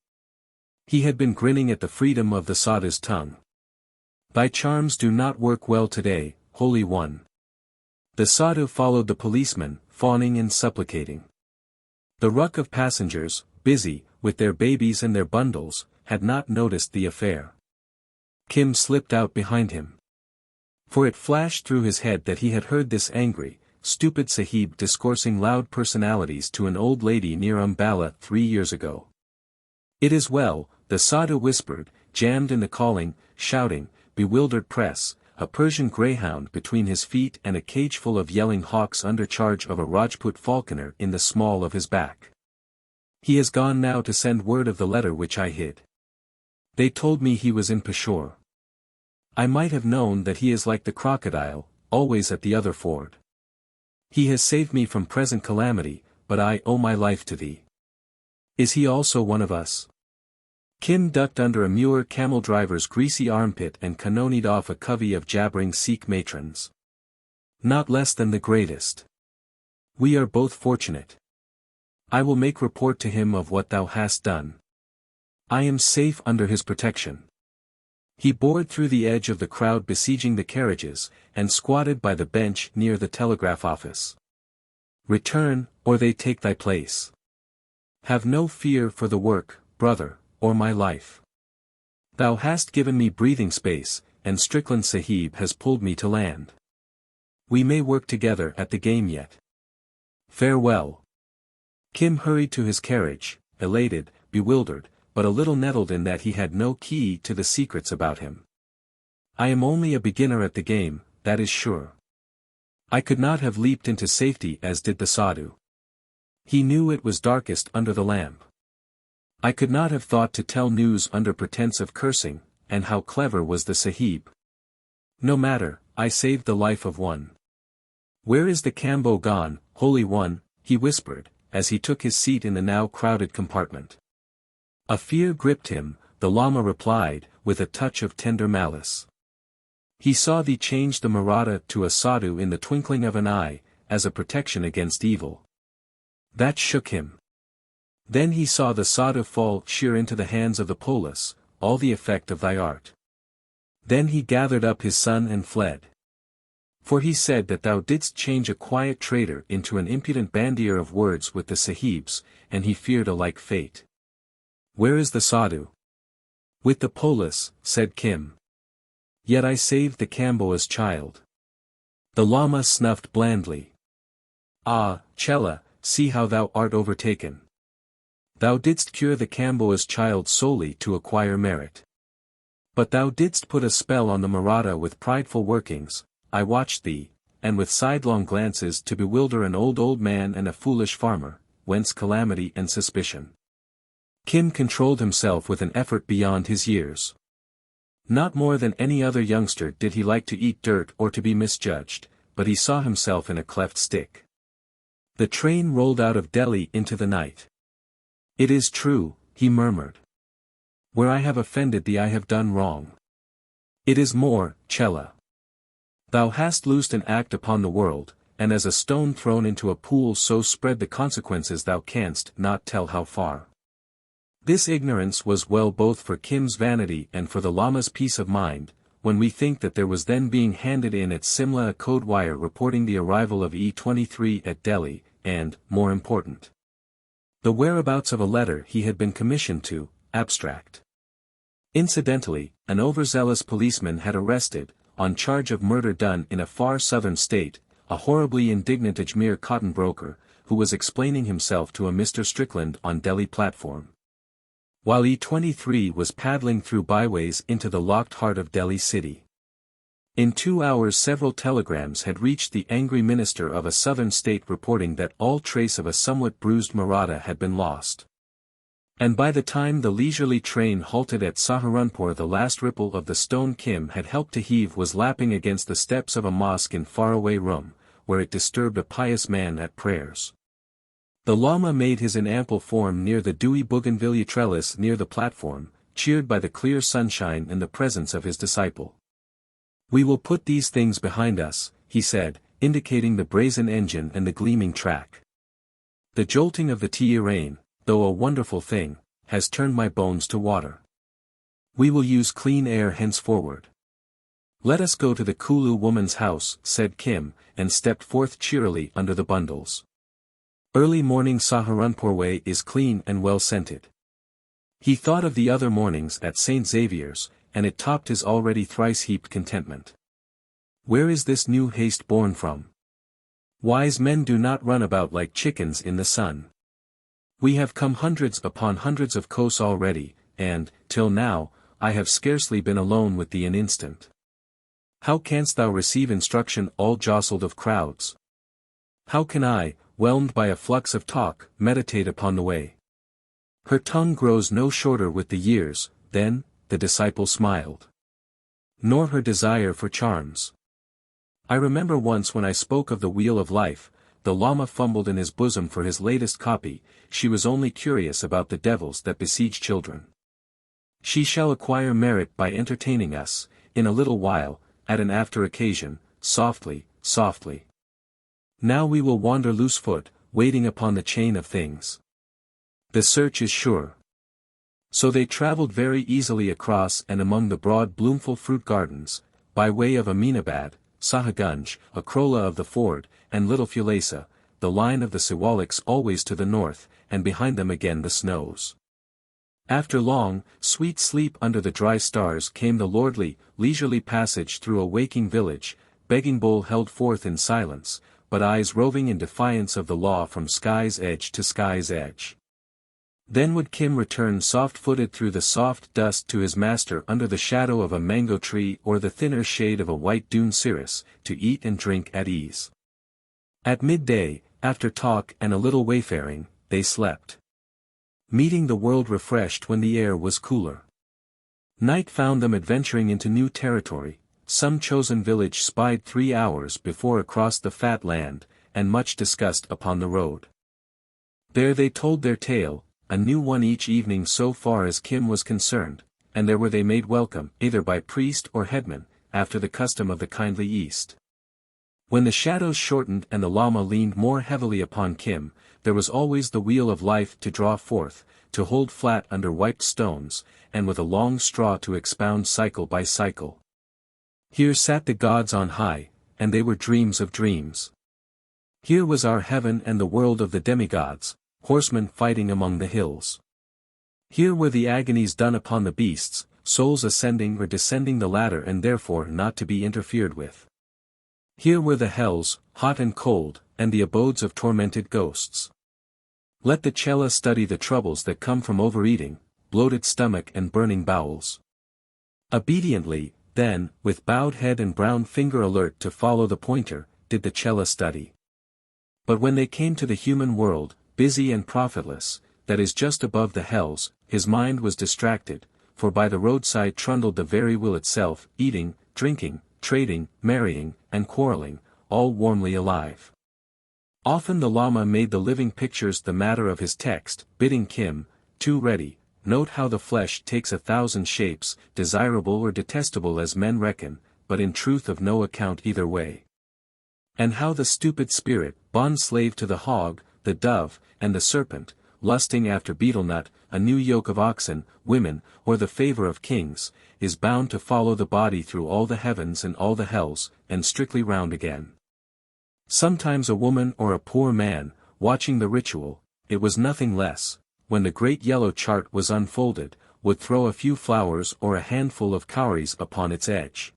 He had been grinning at the freedom of the Sada's tongue. Thy charms do not work well today, Holy One. The Sadhu followed the policeman, fawning and supplicating. The ruck of passengers, busy, with their babies and their bundles, had not noticed the affair. Kim slipped out behind him. For it flashed through his head that he had heard this angry, stupid Sahib discoursing loud personalities to an old lady near Umballa 3 years ago. It is well, the Sadhu whispered, jammed in the calling, shouting, bewildered press, a Persian greyhound between his feet and a cageful of yelling hawks under charge of a Rajput falconer in the small of his back. He has gone now to send word of the letter which I hid. They told me he was in Peshawar. I might have known that he is like the crocodile, always at the other ford. He has saved me from present calamity, but I owe my life to thee. Is he also one of us? Kim ducked under a Muir camel driver's greasy armpit and canonied off a covey of jabbering Sikh matrons. Not less than the greatest. We are both fortunate. I will make report to him of what thou hast done. I am safe under his protection. He bored through the edge of the crowd besieging the carriages, and squatted by the bench near the telegraph office. Return, or they take thy place. Have no fear for the work, brother, or my life. Thou hast given me breathing space, and Strickland Sahib has pulled me to land. We may work together at the game yet. Farewell. Kim hurried to his carriage, elated, bewildered, but a little nettled in that he had no key to the secrets about him. I am only a beginner at the game, that is sure. I could not have leaped into safety as did the Sadhu. He knew it was darkest under the lamp. I could not have thought to tell news under pretense of cursing, and how clever was the Sahib. No matter, I saved the life of one. Where is the Kambo gone, Holy One, he whispered, as he took his seat in the now crowded compartment. A fear gripped him, the Lama replied, with a touch of tender malice. He saw thee change the Maratha to a Sadhu in the twinkling of an eye, as a protection against evil. That shook him. Then he saw the Sadhu fall sheer into the hands of the polis, all the effect of thy art. Then he gathered up his son and fled. For he said that thou didst change a quiet trader into an impudent bandier of words with the Sahibs, and he feared a like fate. Where is the Sadhu? With the polis, said Kim. Yet I saved the Kamboa's child. The Lama snuffed blandly. Ah, Chela, see how thou art overtaken. Thou didst cure the Kamboa's child solely to acquire merit. But thou didst put a spell on the Maratha with prideful workings. I watched thee, and with sidelong glances to bewilder an old man and a foolish farmer, whence calamity and suspicion. Kim controlled himself with an effort beyond his years. Not more than any other youngster did he like to eat dirt or to be misjudged, but he saw himself in a cleft stick. The train rolled out of Delhi into the night. "It is true," he murmured. "Where I have offended thee I have done wrong. It is more, Chela. Thou hast loosed an act upon the world, and as a stone thrown into a pool so spread the consequences thou canst not tell how far." This ignorance was well both for Kim's vanity and for the Lama's peace of mind, when we think that there was then being handed in at Simla a code wire reporting the arrival of E-23 at Delhi, and, more important, the whereabouts of a letter he had been commissioned to abstract. Incidentally, an overzealous policeman had arrested, on charge of murder done in a far southern state, a horribly indignant Ajmer cotton broker, who was explaining himself to a Mr. Strickland on Delhi platform, while E-23 was paddling through byways into the locked heart of Delhi city. In 2 hours several telegrams had reached the angry minister of a southern state reporting that all trace of a somewhat bruised Maratha had been lost. And by the time the leisurely train halted at Saharanpur the last ripple of the stone Kim had helped to heave was lapping against the steps of a mosque in faraway room, where it disturbed a pious man at prayers. The Lama made his in ample form near the dewy bougainvillea trellis near the platform, cheered by the clear sunshine and the presence of his disciple. "We will put these things behind us," he said, indicating the brazen engine and the gleaming track. "The jolting of the train, though a wonderful thing, has turned my bones to water. We will use clean air henceforward. Let us go to the Kulu woman's house," said Kim, and stepped forth cheerily under the bundles. Early morning Saharanpur way is clean and well scented. He thought of the other mornings at St. Xavier's, and it topped his already thrice-heaped contentment. Where is this new haste born from? Wise men do not run about like chickens in the sun. We have come hundreds upon hundreds of kos already, and, till now, I have scarcely been alone with thee an instant. How canst thou receive instruction all jostled of crowds? How can I, whelmed by a flux of talk, meditate upon the way? Her tongue grows no shorter with the years, then, the disciple smiled. Nor her desire for charms. I remember once when I spoke of the wheel of life, the Lama fumbled in his bosom for his latest copy, she was only curious about the devils that besiege children. She shall acquire merit by entertaining us, in a little while, at an after occasion, softly, softly. Now we will wander loose-foot, waiting upon the chain of things. The search is sure. So they travelled very easily across and among the broad bloomful fruit gardens, by way of Aminabad, Sahagunj, Akrola of the Ford, and Little Fulesa, the line of the Siwaliks always to the north, and behind them again the snows. After long, sweet sleep under the dry stars came the lordly, leisurely passage through a waking village, begging bowl held forth in silence, but eyes roving in defiance of the law from sky's edge to sky's edge. Then would Kim return soft-footed through the soft dust to his master under the shadow of a mango tree or the thinner shade of a white dune cirrus, to eat and drink at ease. At midday, after talk and a little wayfaring, they slept. Meeting the world refreshed when the air was cooler. Night found them adventuring into new territory, some chosen village spied 3 hours before across the fat land, and much discussed upon the road. There they told their tale, a new one each evening so far as Kim was concerned, and there were they made welcome either by priest or headman, after the custom of the kindly East. When the shadows shortened and the Lama leaned more heavily upon Kim, there was always the wheel of life to draw forth, to hold flat under wiped stones, and with a long straw to expound cycle by cycle. Here sat the gods on high, and they were dreams of dreams. Here was our heaven and the world of the demigods, horsemen fighting among the hills. Here were the agonies done upon the beasts, souls ascending or descending the ladder and therefore not to be interfered with. Here were the hells, hot and cold, and the abodes of tormented ghosts. Let the Chela study the troubles that come from overeating, bloated stomach and burning bowels. Obediently, then, with bowed head and brown finger alert to follow the pointer, did the Chela study. But when they came to the human world, busy and profitless, that is just above the hells, his mind was distracted, for by the roadside trundled the very will itself, eating, drinking, trading, marrying, and quarreling, all warmly alive. Often the Lama made the living pictures the matter of his text, bidding Kim, too ready, note how the flesh takes 1,000 shapes, desirable or detestable as men reckon, but in truth of no account either way. And how the stupid spirit, bond slave to the hog, the dove, and the serpent, lusting after betel nut, a new yoke of oxen, women, or the favor of kings, is bound to follow the body through all the heavens and all the hells, and strictly round again. Sometimes a woman or a poor man, watching the ritual, it was nothing less, when the great yellow chart was unfolded, would throw a few flowers or a handful of cowries upon its edge.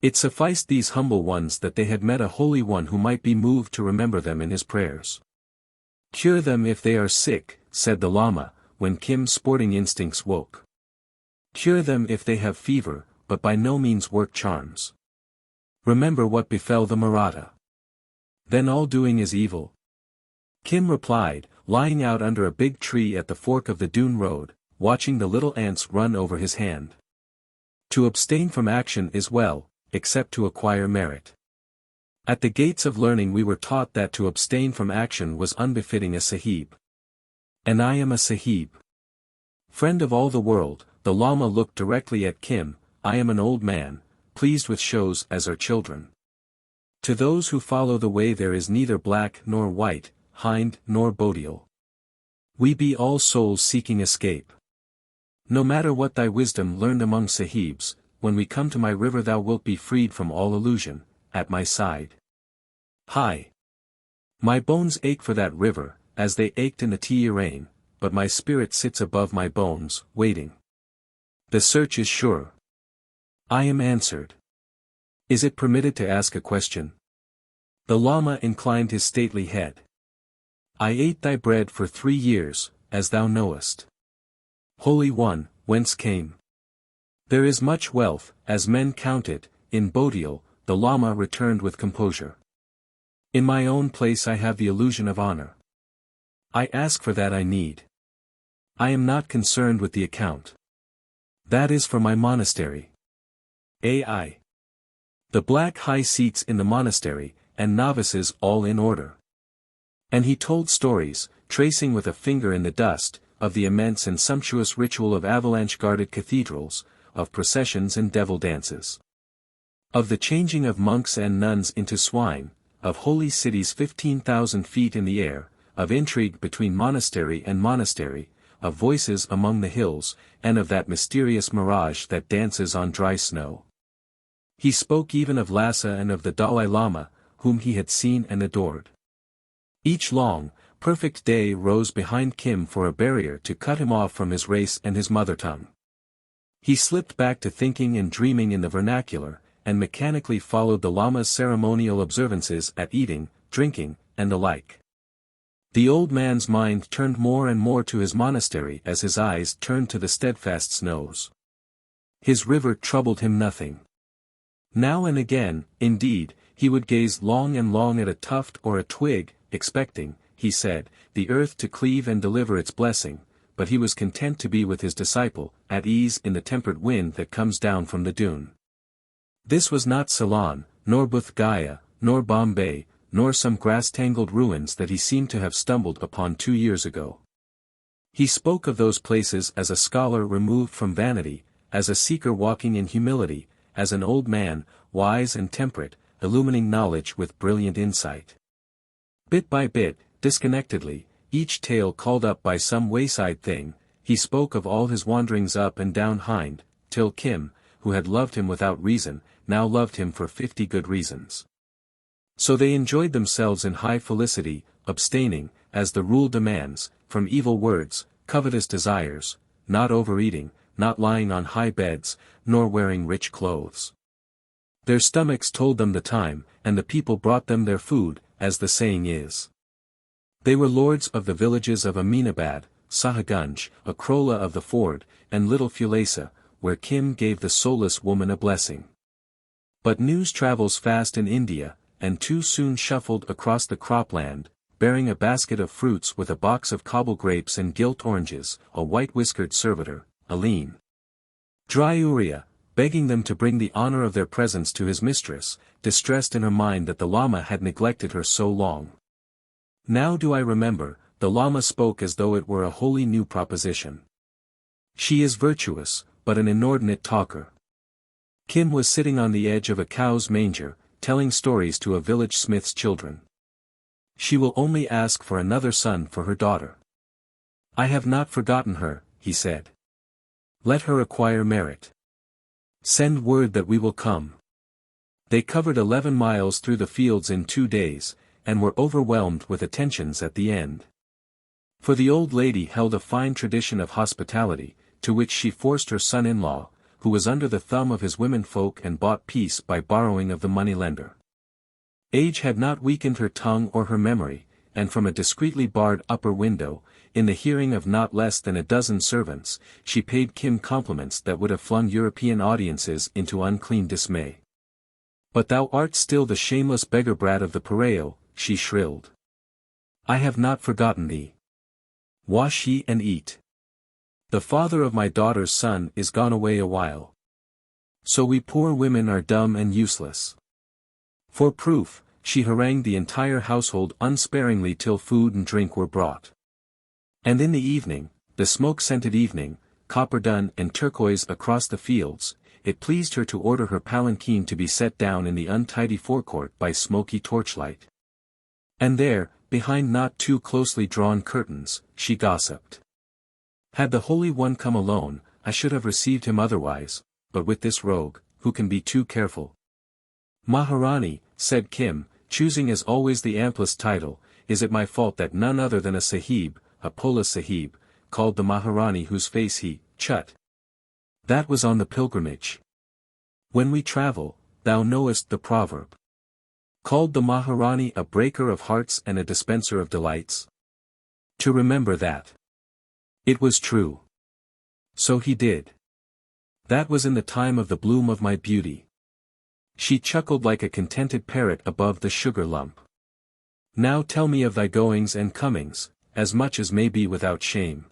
It sufficed these humble ones that they had met a holy one who might be moved to remember them in his prayers. Cure them if they are sick, said the Lama, when Kim's sporting instincts woke. Cure them if they have fever, but by no means work charms. Remember what befell the Maratha. Then all doing is evil. Kim replied, lying out under a big tree at the fork of the dune road, watching the little ants run over his hand. To abstain from action is well, except to acquire merit. At the gates of learning we were taught that to abstain from action was unbefitting a sahib. And I am a sahib. Friend of all the world, the Lama looked directly at Kim, I am an old man, pleased with shows as are children. To those who follow the way there is neither black nor white, hind nor bodial. We be all souls seeking escape. No matter what thy wisdom learned among sahibs, when we come to my river thou wilt be freed from all illusion, at my side. Hi! My bones ache for that river, as they ached in the Tibetan, but my spirit sits above my bones, waiting. The search is sure. I am answered. Is it permitted to ask a question? The Lama inclined his stately head. I ate thy bread for 3 years, as thou knowest. Holy One, whence came? There is much wealth, as men count it, in Bodial, the Lama returned with composure. In my own place I have the illusion of honor. I ask for that I need. I am not concerned with the account. That is for my monastery. AI. The black high seats in the monastery, and novices all in order. And he told stories, tracing with a finger in the dust, of the immense and sumptuous ritual of avalanche-guarded cathedrals, of processions and devil dances. Of the changing of monks and nuns into swine, of holy cities 15,000 feet in the air, of intrigue between monastery and monastery, of voices among the hills, and of that mysterious mirage that dances on dry snow. He spoke even of Lhasa and of the Dalai Lama, whom he had seen and adored. Each long, perfect day rose behind Kim for a barrier to cut him off from his race and his mother tongue. He slipped back to thinking and dreaming in the vernacular, and mechanically followed the Lama's ceremonial observances at eating, drinking, and the like. The old man's mind turned more and more to his monastery as his eyes turned to the steadfast snows. His river troubled him nothing. Now and again, indeed, he would gaze long and long at a tuft or a twig, expecting, he said, the earth to cleave and deliver its blessing, but he was content to be with his disciple, at ease in the temperate wind that comes down from the dune. This was not Ceylon, nor Bodh Gaya, nor Bombay, nor some grass-tangled ruins that he seemed to have stumbled upon 2 years ago. He spoke of those places as a scholar removed from vanity, as a seeker walking in humility, as an old man, wise and temperate, illumining knowledge with brilliant insight. Bit by bit, disconnectedly, each tale called up by some wayside thing, he spoke of all his wanderings up and down Hind, till Kim, who had loved him without reason, now loved him for 50 good reasons. So they enjoyed themselves in high felicity, abstaining, as the rule demands, from evil words, covetous desires, not overeating, not lying on high beds, nor wearing rich clothes. Their stomachs told them the time, and the people brought them their food, as the saying is. They were lords of the villages of Aminabad, Sahagunj, Akrola of the Ford, and Little Fulesa, where Kim gave the soulless woman a blessing. But news travels fast in India, and two soon shuffled across the cropland, bearing a basket of fruits with a box of cobble grapes and gilt oranges, a white-whiskered servitor, a lean, dry Uriah, begging them to bring the honor of their presence to his mistress, distressed in her mind that the Lama had neglected her so long. Now do I remember, the Lama spoke as though it were a wholly new proposition. She is virtuous, but an inordinate talker. Kim was sitting on the edge of a cow's manger, telling stories to a village smith's children. She will only ask for another son for her daughter. I have not forgotten her, he said. Let her acquire merit. Send word that we will come. They covered 11 miles through the fields in 2 days, and were overwhelmed with attentions at the end. For the old lady held a fine tradition of hospitality, to which she forced her son-in-law, who was under the thumb of his womenfolk and bought peace by borrowing of the money-lender. Age had not weakened her tongue or her memory, and from a discreetly barred upper window, in the hearing of not less than a dozen servants, she paid Kim compliments that would have flung European audiences into unclean dismay. But thou art still the shameless beggar-brat of the Pareo, she shrilled. I have not forgotten thee. Wash ye and eat. The father of my daughter's son is gone away a while. So we poor women are dumb and useless. For proof, she harangued the entire household unsparingly till food and drink were brought. And in the evening, the smoke-scented evening, copper-dun and turquoise across the fields, it pleased her to order her palanquin to be set down in the untidy forecourt by smoky torchlight. And there, behind not too closely drawn curtains, she gossiped. Had the Holy One come alone, I should have received him otherwise, but with this rogue, who can be too careful? Maharani, said Kim, choosing as always the amplest title, is it my fault that none other than a sahib, a Pola sahib, called the Maharani whose face he, chut? That was on the pilgrimage. When we travel, thou knowest the proverb. Called the Maharani a breaker of hearts and a dispenser of delights? To remember that. It was true. So he did. That was in the time of the bloom of my beauty. She chuckled like a contented parrot above the sugar lump. Now tell me of thy goings and comings, as much as may be without shame.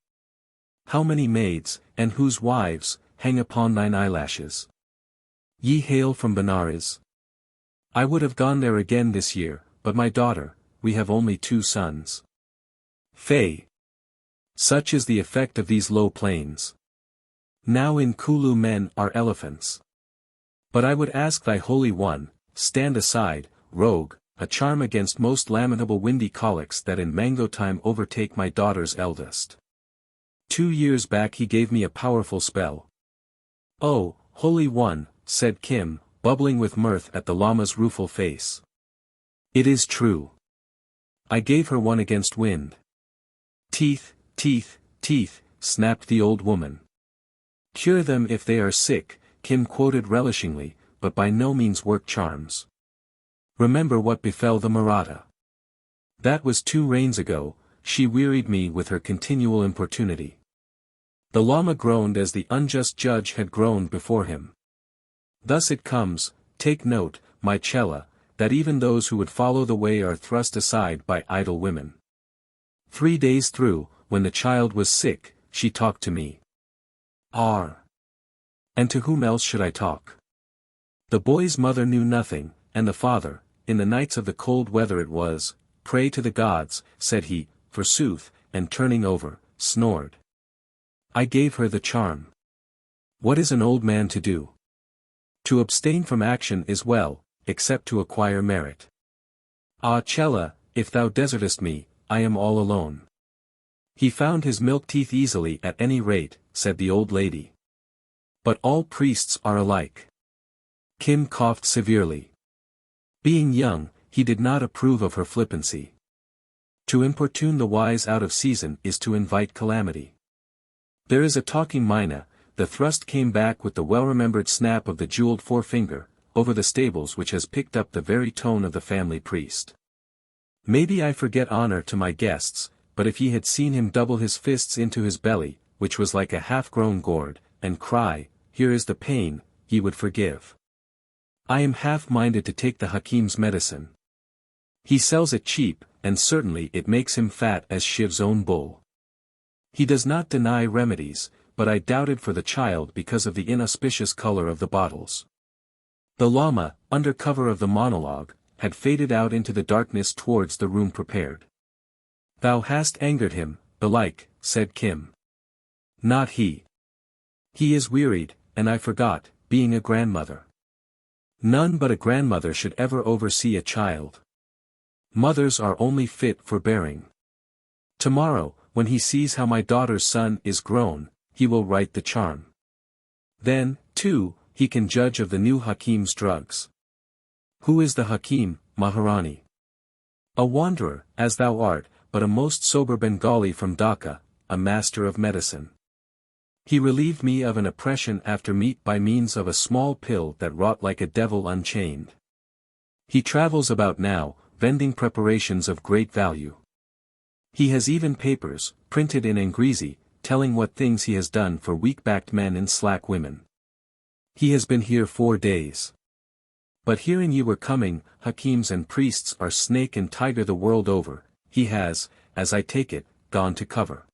How many maids, and whose wives, hang upon thine eyelashes? Ye hail from Benares? I would have gone there again this year, but my daughter, we have only 2 sons. Fay. Such is the effect of these low plains. Now in Kulu men are elephants. But I would ask thy Holy One, stand aside, rogue, a charm against most lamentable windy colics that in mango time overtake my daughter's eldest. 2 years back he gave me a powerful spell. Oh, Holy One, said Kim, bubbling with mirth at the Lama's rueful face. It is true. I gave her one against wind. Teeth, teeth, teeth, snapped the old woman. Cure them if they are sick, Kim quoted relishingly, but by no means work charms. Remember what befell the Maratha. That was 2 rains ago, she wearied me with her continual importunity. The Lama groaned as the unjust judge had groaned before him. Thus it comes, take note, my Chela, that even those who would follow the way are thrust aside by idle women. 3 days through, when the child was sick, she talked to me. And to whom else should I talk? The boy's mother knew nothing, and the father, in the nights of the cold weather it was, pray to the gods, said he, forsooth, and turning over, snored. I gave her the charm. What is an old man to do? To abstain from action is well, except to acquire merit. Ah Chela, if thou desertest me, I am all alone. He found his milk teeth easily at any rate, said the old lady. But all priests are alike. Kim coughed severely. Being young, he did not approve of her flippancy. To importune the wise out of season is to invite calamity. There is a talking Mina, the thrust came back with the well-remembered snap of the jeweled forefinger, over the stables which has picked up the very tone of the family priest. Maybe I forget honor to my guests, but if ye had seen him double his fists into his belly, which was like a half-grown gourd, and cry, here is the pain, ye would forgive. I am half-minded to take the Hakim's medicine. He sells it cheap, and certainly it makes him fat as Shiv's own bull. He does not deny remedies, but I doubted for the child because of the inauspicious color of the bottles. The Lama, under cover of the monologue, had faded out into the darkness towards the room prepared. Thou hast angered him, belike, said Kim. Not he. He is wearied, and I forgot, being a grandmother. None but a grandmother should ever oversee a child. Mothers are only fit for bearing. Tomorrow, when he sees how my daughter's son is grown, he will write the charm. Then, too, he can judge of the new Hakim's drugs. Who is the Hakim, Maharani? A wanderer, as thou art, but a most sober Bengali from Dhaka, a master of medicine. He relieved me of an oppression after meat by means of a small pill that wrought like a devil unchained. He travels about now, vending preparations of great value. He has even papers, printed in Angrezi, telling what things he has done for weak-backed men and slack women. He has been here 4 days. But hearing you were coming, Hakims and priests are snake and tiger the world over, he has, as I take it, gone to cover.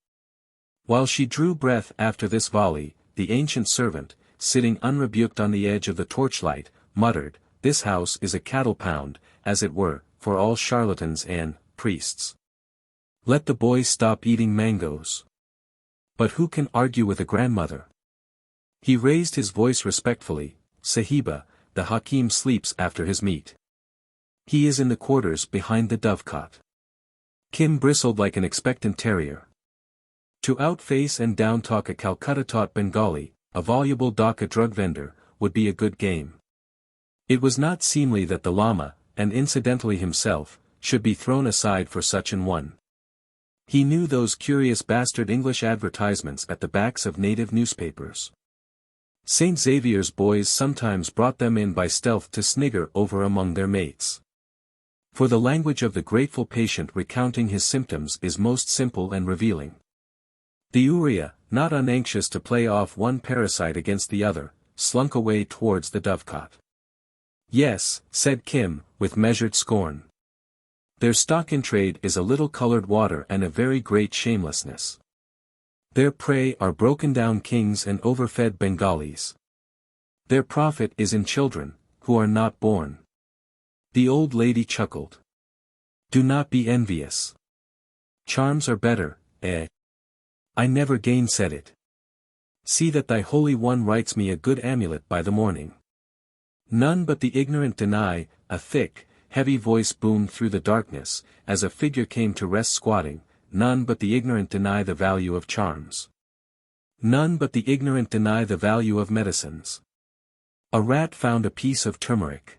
While she drew breath after this volley, the ancient servant, sitting unrebuked on the edge of the torchlight, muttered, This house is a cattle pound, as it were, for all charlatans and priests. Let the boy stop eating mangoes. But who can argue with a grandmother? He raised his voice respectfully, Sahiba, the Hakim sleeps after his meat. He is in the quarters behind the dovecot. Kim bristled like an expectant terrier. To outface and downtalk a Calcutta-taught Bengali, a voluble Dhaka drug vendor, would be a good game. It was not seemly that the Lama, and incidentally himself, should be thrown aside for such an one. He knew those curious bastard English advertisements at the backs of native newspapers. St. Xavier's boys sometimes brought them in by stealth to snigger over among their mates. For the language of the grateful patient recounting his symptoms is most simple and revealing. The Uriya, not unanxious to play off one parasite against the other, slunk away towards the dovecot. Yes, said Kim, with measured scorn. Their stock in trade is a little colored water and a very great shamelessness. Their prey are broken-down kings and overfed Bengalis. Their profit is in children, who are not born. The old lady chuckled. Do not be envious. Charms are better, eh? I never gainsaid it. See that thy Holy One writes me a good amulet by the morning. None but the ignorant deny, a thick, heavy voice boomed through the darkness, as a figure came to rest squatting, none but the ignorant deny the value of charms. None but the ignorant deny the value of medicines. A rat found a piece of turmeric.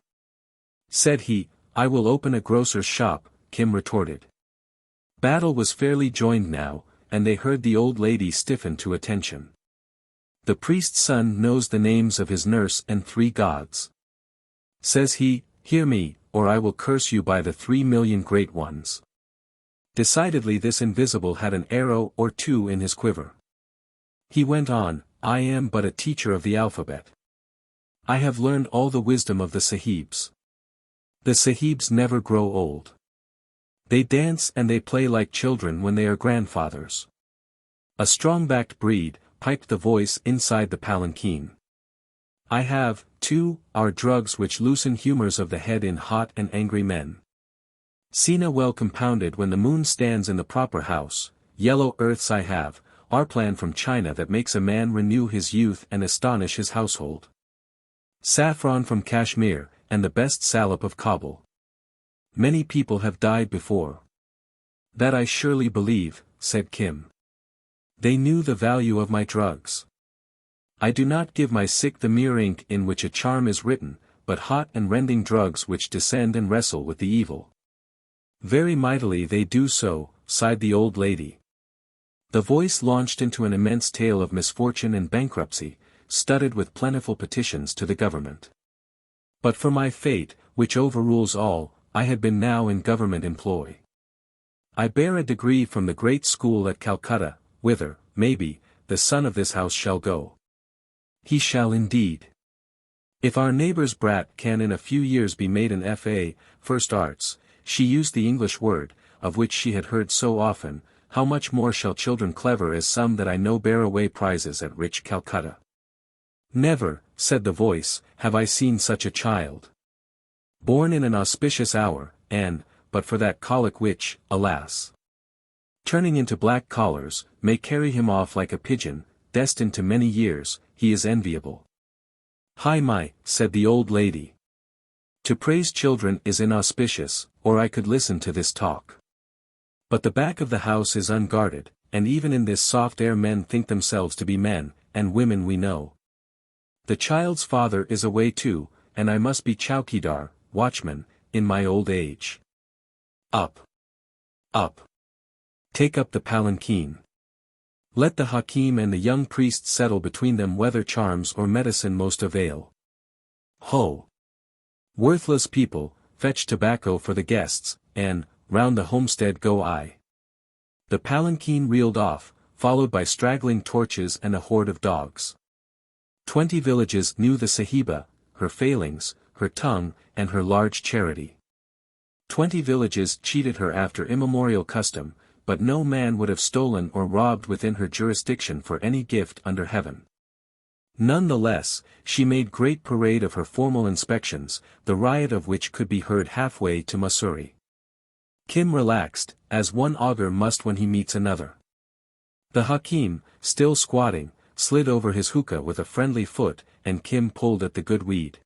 Said he, I will open a grocer's shop, Kim retorted. Battle was fairly joined now, and they heard the old lady stiffen to attention. The priest's son knows the names of his nurse and 3 gods. Says he, hear me, or I will curse you by the 3 million great ones. Decidedly this invisible had an arrow or 2 in his quiver. He went on, I am but a teacher of the alphabet. I have learned all the wisdom of the Sahibs. The Sahibs never grow old. They dance and they play like children when they are grandfathers. A strong-backed breed, piped the voice inside the palanquin. I have, too, our drugs which loosen humors of the head in hot and angry men. Sina well compounded when the moon stands in the proper house, yellow earths I have, our plan from China that makes a man renew his youth and astonish his household. Saffron from Kashmir, and the best salep of Kabul. Many people have died before. That I surely believe, said Kim. They knew the value of my drugs. I do not give my sick the mere ink in which a charm is written, but hot and rending drugs which descend and wrestle with the evil. Very mightily they do so, sighed the old lady. The voice launched into an immense tale of misfortune and bankruptcy, studded with plentiful petitions to the government. But for my fate, which overrules all, I had been now in government employ. I bear a degree from the great school at Calcutta, whither, maybe, the son of this house shall go. He shall indeed. If our neighbor's brat can in a few years be made an F.A., First Arts, she used the English word, of which she had heard so often, how much more shall children clever as some that I know bear away prizes at rich Calcutta. Never, said the voice, have I seen such a child. Born in an auspicious hour, and, but for that colic which, alas, turning into black collars, may carry him off like a pigeon, destined to many years, he is enviable. Hi my, said the old lady. To praise children is inauspicious, or I could listen to this talk. But the back of the house is unguarded, and even in this soft air men think themselves to be men, and women we know. The child's father is away too, and I must be chowkidar, watchman, in my old age. Up. Up. Take up the palanquin. Let the hakim and the young priest settle between them whether charms or medicine most avail. Ho! Worthless people, fetch tobacco for the guests, and, round the homestead go I. The palanquin reeled off, followed by straggling torches and a horde of dogs. 20 villages knew the Sahiba, her failings, her tongue, and her large charity. 20 villages cheated her after immemorial custom, but no man would have stolen or robbed within her jurisdiction for any gift under heaven. None the less, she made great parade of her formal inspections, the riot of which could be heard halfway to Mussoorie. Kim relaxed, as one augur must when he meets another. The hakim, still squatting, slid over his hookah with a friendly foot, and Kim pulled at the good weed.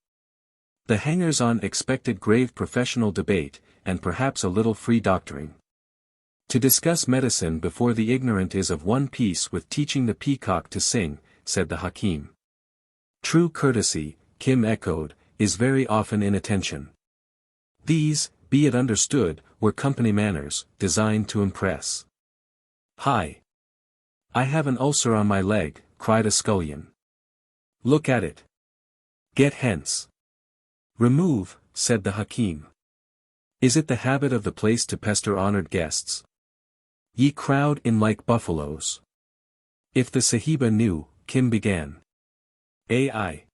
The hangers-on expected grave professional debate, and perhaps a little free doctoring. To discuss medicine before the ignorant is of one piece with teaching the peacock to sing, said the hakim. True courtesy, Kim echoed, is very often inattention. These, be it understood, were company manners, designed to impress. Hi! I have an ulcer on my leg, cried a scullion. Look at it. Get hence. Remove, said the hakim. Is it the habit of the place to pester honored guests? Ye crowd in like buffaloes. If the Sahiba knew, Kim began. Ai.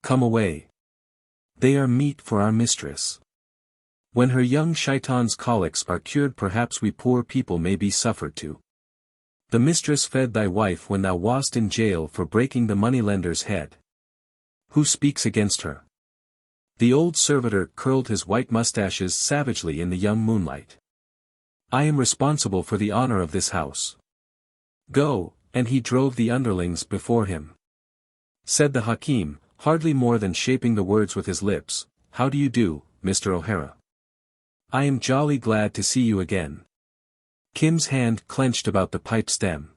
Come away. They are meat for our mistress. When her young shaitan's colics are cured perhaps we poor people may be suffered to. The mistress fed thy wife when thou wast in jail for breaking the moneylender's head. Who speaks against her? The old servitor curled his white mustaches savagely in the young moonlight. I am responsible for the honor of this house. Go, and he drove the underlings before him. Said the hakim, hardly more than shaping the words with his lips, how do you do, Mr. O'Hara? I am jolly glad to see you again. Kim's hand clenched about the pipe stem.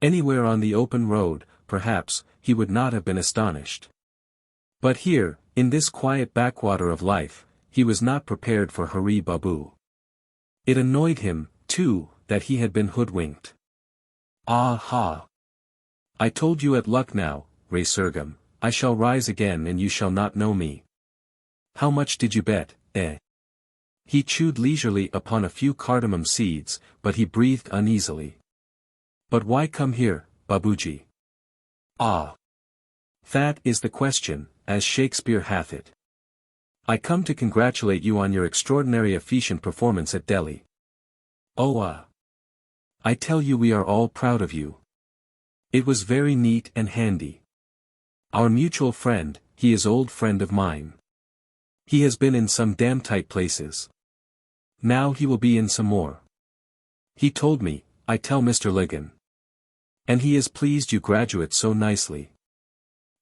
Anywhere on the open road, perhaps, he would not have been astonished. But here, in this quiet backwater of life, he was not prepared for Hari Babu. It annoyed him, too, that he had been hoodwinked. Ah ha! I told you at Lucknow, Ray Surgam, I shall rise again and you shall not know me. How much did you bet, eh? He chewed leisurely upon a few cardamom seeds, but he breathed uneasily. But why come here, Babuji? Ah! That is the question, as Shakespeare hath it. I come to congratulate you on your extraordinary efficient performance at Delhi. Oh I tell you we are all proud of you. It was very neat and handy. Our mutual friend, he is old friend of mine. He has been in some damn tight places. Now he will be in some more. He told me, I tell Mr. Ligon. And he is pleased you graduate so nicely.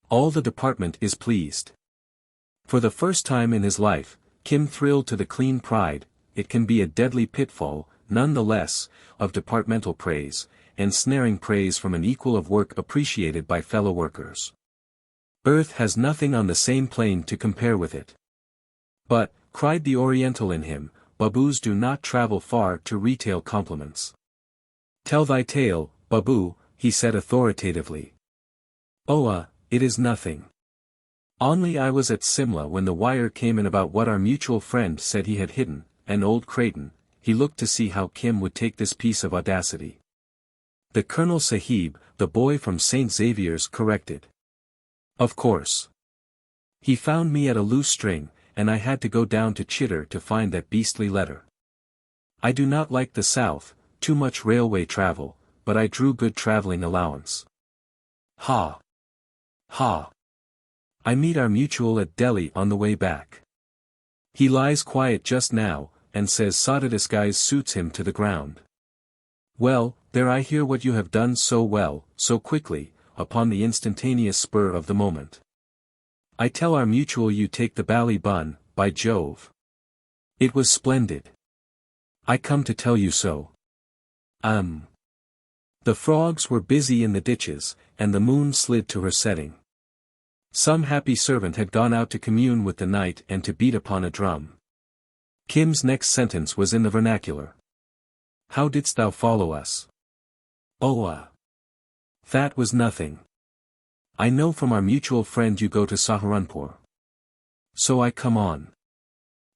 All the department is pleased. For the first time in his life, Kim thrilled to the clean pride, it can be a deadly pitfall, none the less, of departmental praise, ensnaring praise from an equal of work appreciated by fellow workers. Earth has nothing on the same plane to compare with it. But, cried the Oriental in him, Babus do not travel far to retail compliments. Tell thy tale, Babu, he said authoritatively. Oh it is nothing. Only I was at Simla when the wire came in about what our mutual friend said he had hidden, an old Creighton. He looked to see how Kim would take this piece of audacity. The Colonel Sahib, the boy from St. Xavier's corrected. Of course. He found me at a loose string, and I had to go down to Chitter to find that beastly letter. I do not like the south, too much railway travel, but I drew good travelling allowance. Ha! Ha! I meet our mutual at Delhi on the way back. He lies quiet just now, and says Sada disguise suits him to the ground. Well, there I hear what you have done so well, so quickly, upon the instantaneous spur of the moment. I tell our mutual you take the bally bun, by Jove. It was splendid. I come to tell you so. The frogs were busy in the ditches, and the moon slid to her setting. Some happy servant had gone out to commune with the night and to beat upon a drum. Kim's next sentence was in the vernacular. How didst thou follow us? Oh, that was nothing. I know from our mutual friend you go to Saharanpur. So I come on.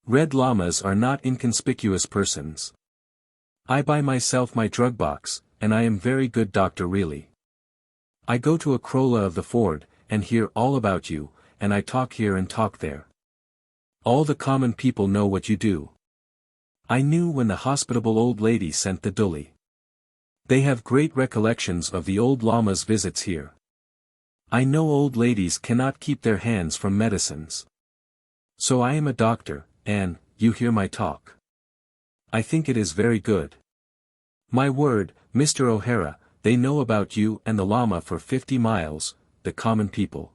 Red Lamas are not inconspicuous persons. I buy myself my drug box, and I am very good doctor really. I go to Akrola of the Ford, and hear all about you, and I talk here and talk there. All the common people know what you do. I knew when the hospitable old lady sent the duli. They have great recollections of the old Lama's visits here. I know old ladies cannot keep their hands from medicines. So I am a doctor, and, you hear my talk. I think it is very good. My word, Mr. O'Hara, they know about you and the Lama for 50 miles, the common people.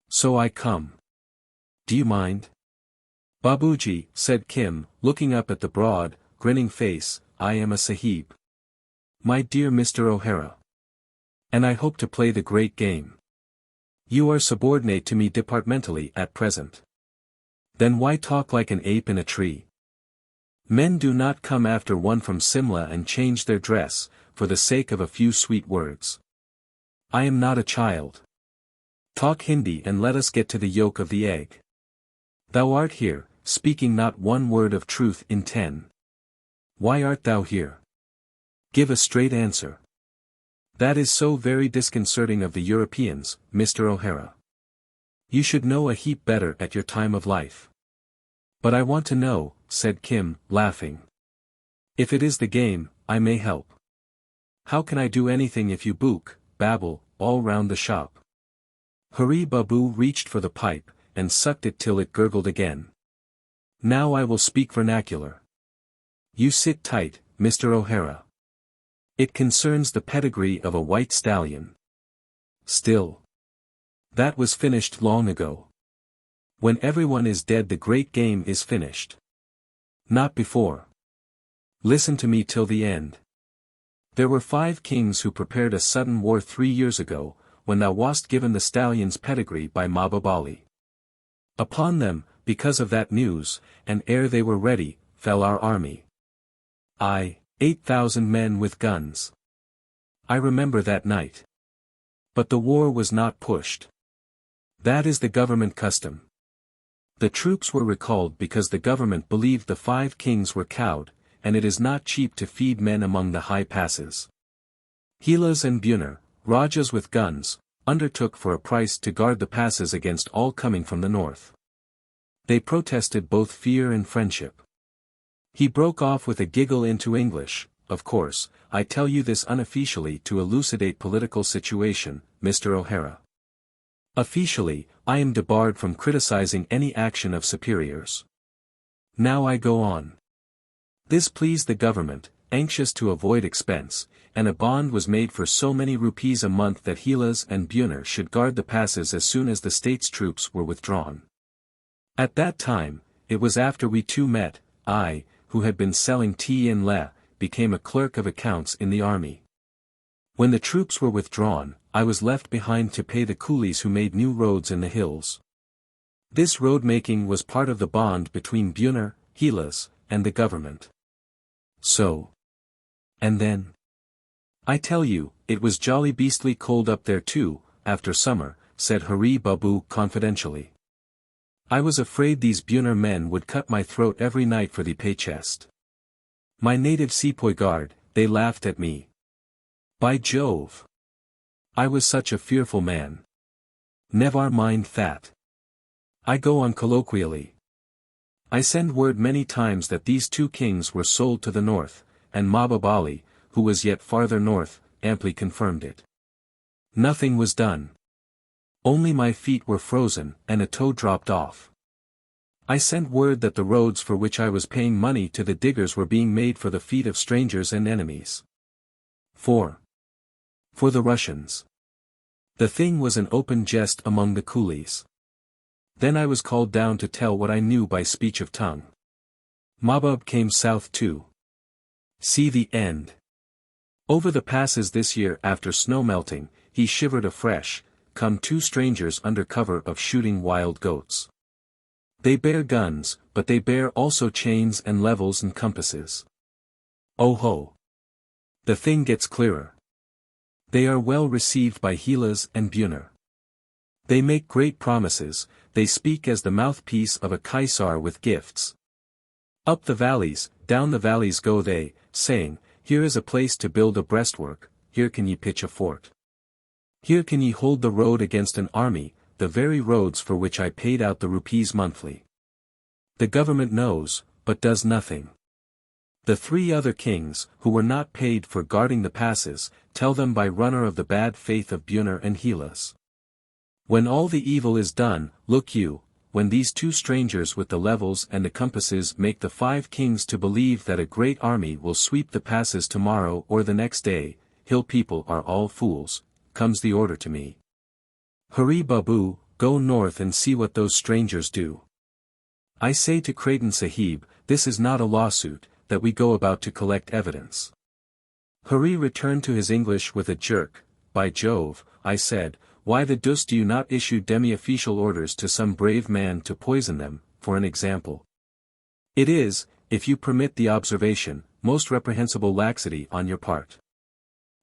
So I come. Do you mind? Babuji, said Kim, looking up at the broad, grinning face, I am a sahib. My dear Mr. O'Hara. And I hope to play the great game. You are subordinate to me departmentally at present. Then why talk like an ape in a tree? Men do not come after one from Simla and change their dress, for the sake of a few sweet words. I am not a child. Talk Hindi and let us get to the yolk of the egg. Thou art here, speaking not one word of truth in 10. Why art thou here? Give a straight answer. That is so very disconcerting of the Europeans, Mr. O'Hara. You should know a heap better at your time of life. But I want to know, said Kim, laughing. If it is the game, I may help. How can I do anything if you babble, all round the shop? Hari Babu reached for the pipe, and sucked it till it gurgled again. Now I will speak vernacular. You sit tight, Mr. O'Hara. It concerns the pedigree of a white stallion. Still. That was finished long ago. When everyone is dead the great game is finished. Not before. Listen to me till the end. There were 5 kings who prepared a sudden war 3 years ago, when thou wast given the stallion's pedigree by Mahbub Ali. Upon them, because of that news, and ere they were ready, fell our army. 8,000 men with guns. I remember that night. But the war was not pushed. That is the government custom. The troops were recalled because the government believed the 5 kings were cowed, and it is not cheap to feed men among the high passes. Hilas and Buner, Rajas with guns, undertook for a price to guard the passes against all coming from the north. They protested both fear and friendship. He broke off with a giggle into English. Of course, I tell you this unofficially to elucidate political situation, Mr. O'Hara. Officially, I am debarred from criticizing any action of superiors. Now I go on. This pleased the government, anxious to avoid expense, and a bond was made for so many rupees a month that Hilas and Buner should guard the passes as soon as the state's troops were withdrawn. At that time, it was after we two met, I, who had been selling tea in Leh, became a clerk of accounts in the army. When the troops were withdrawn, I was left behind to pay the coolies who made new roads in the hills. This road-making was part of the bond between Buner, Hilas, and the government. So. And then? I tell you, it was jolly beastly cold up there too, after summer, said Hari Babu confidentially. I was afraid these Buner men would cut my throat every night for the pay chest. My native sepoy guard, they laughed at me. By Jove! I was such a fearful man. Never mind that. I go on colloquially. I send word many times that these two kings were sold to the north, and Mahbub Ali, who was yet farther north, amply confirmed it. Nothing was done. Only my feet were frozen and a toe dropped off. I sent word that the roads for which I was paying money to the diggers were being made for the feet of strangers and enemies. For the Russians. The thing was an open jest among the coolies. Then I was called down to tell what I knew by speech of tongue. Mahbub came south too. See the end. Over the passes this year after snow melting, he shivered afresh, come two strangers under cover of shooting wild goats. They bear guns, but they bear also chains and levels and compasses. Oh ho! The thing gets clearer. They are well received by Hilas and Buner. They make great promises, they speak as the mouthpiece of a Caesar with gifts. Up the valleys, down the valleys go they, saying, here is a place to build a breastwork, here can ye pitch a fort. Here can ye hold the road against an army, the very roads for which I paid out the rupees monthly. The government knows, but does nothing. The three other kings, who were not paid for guarding the passes, tell them by runner of the bad faith of Buner and Hilas. When all the evil is done, look you, when these two strangers with the levels and the compasses make the five kings to believe that a great army will sweep the passes tomorrow or the next day, hill people are all fools, comes the order to me. Hurry Babu, go north and see what those strangers do. I say to Kraton Sahib, this is not a lawsuit, that we go about to collect evidence. Hurry returned to his English with a jerk. By Jove, I said, why the deuce do you not issue demi-official orders to some brave man to poison them, for an example? It is, if you permit the observation, most reprehensible laxity on your part.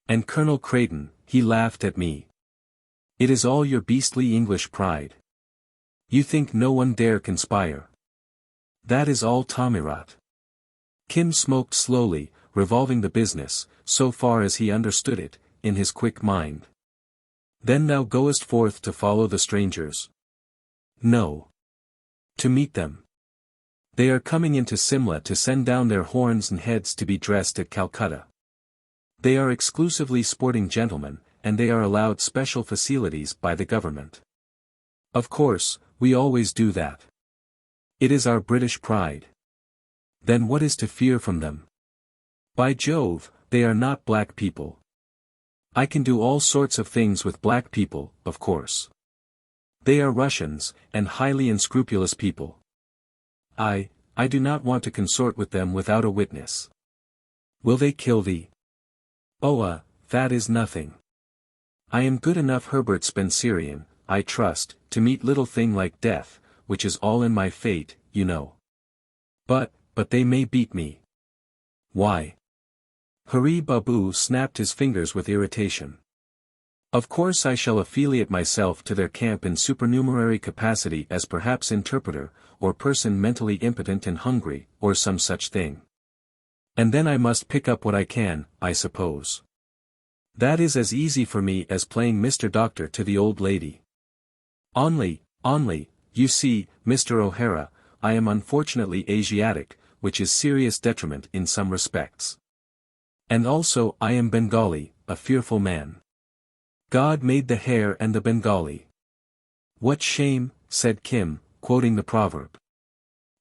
And Colonel Kraton, he laughed at me. It is all your beastly English pride. You think no one dare conspire. That is all tommirot. Kim smoked slowly, revolving the business, so far as he understood it, in his quick mind. Then thou goest forth to follow the strangers. No. To meet them. They are coming into Simla to send down their horns and heads to be dressed at Calcutta. They are exclusively sporting gentlemen, and they are allowed special facilities by the government. Of course, we always do that. It is our British pride. Then what is to fear from them? By Jove, they are not black people. I can do all sorts of things with black people, of course. They are Russians, and highly unscrupulous people. I do not want to consort with them without a witness. Will they kill thee? Oh, that is nothing. I am good enough Herbert Spencerian, I trust, to meet little thing like death, which is all in my fate, you know. But they may beat me. Why? Hari Babu snapped his fingers with irritation. Of course I shall affiliate myself to their camp in supernumerary capacity as perhaps interpreter, or person mentally impotent and hungry, or some such thing. And then I must pick up what I can, I suppose. That is as easy for me as playing Mr. Doctor to the old lady. Only, you see, Mr. O'Hara, I am unfortunately Asiatic, which is serious detriment in some respects. And also I am Bengali, a fearful man. God made the hare and the Bengali. What shame, said Kim, quoting the proverb.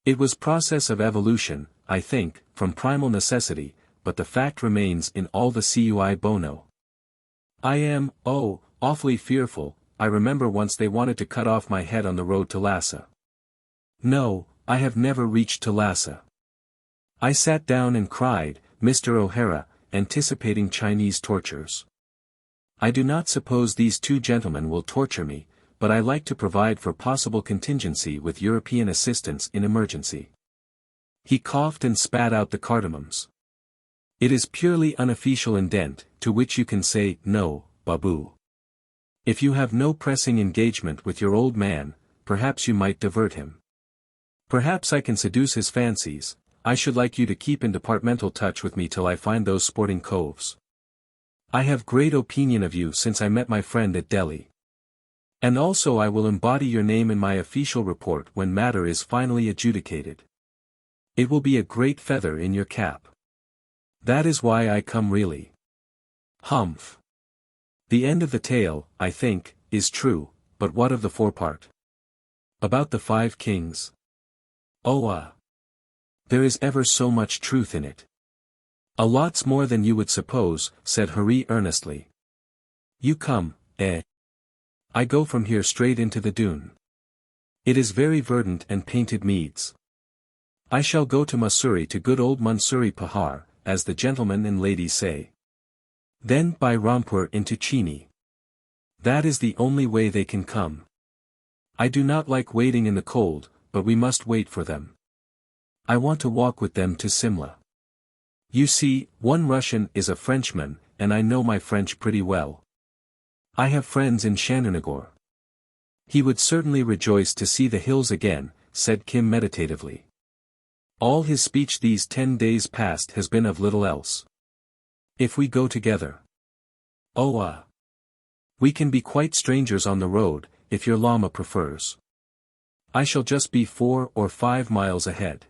It was process of evolution, I think, from primal necessity, but the fact remains in all the cui bono. I am, awfully fearful. I remember once they wanted to cut off my head on the road to Lhasa. No, I have never reached to Lhasa. I sat down and cried, Mr. O'Hara, anticipating Chinese tortures. I do not suppose these two gentlemen will torture me, but I like to provide for possible contingency with European assistance in emergency. He coughed and spat out the cardamoms. It is purely unofficial indent, to which you can say, no, Babu. If you have no pressing engagement with your old man, perhaps you might divert him. Perhaps I can seduce his fancies. I should like you to keep in departmental touch with me till I find those sporting coves. I have great opinion of you since I met my friend at Delhi. And also I will embody your name in my official report when matter is finally adjudicated. It will be a great feather in your cap. That is why I come really. Humph. The end of the tale, I think, is true, but what of the forepart? About the 5 kings? Oh there is ever so much truth in it. A lots more than you would suppose, said Hari earnestly. You come, I go from here straight into the dune. It is very verdant and painted meads. I shall go to Mussoorie, to good old Munsuri Pahar, as the gentlemen and ladies say. Then by Rampur into Chini. That is the only way they can come. I do not like waiting in the cold, but we must wait for them. I want to walk with them to Simla. You see, one Russian is a Frenchman, and I know my French pretty well. I have friends in Shanunagore. He would certainly rejoice to see the hills again, said Kim meditatively. All his speech these 10 days past has been of little else. If we go together. We can be quite strangers on the road, if your Lama prefers. I shall just be 4 or 5 miles ahead.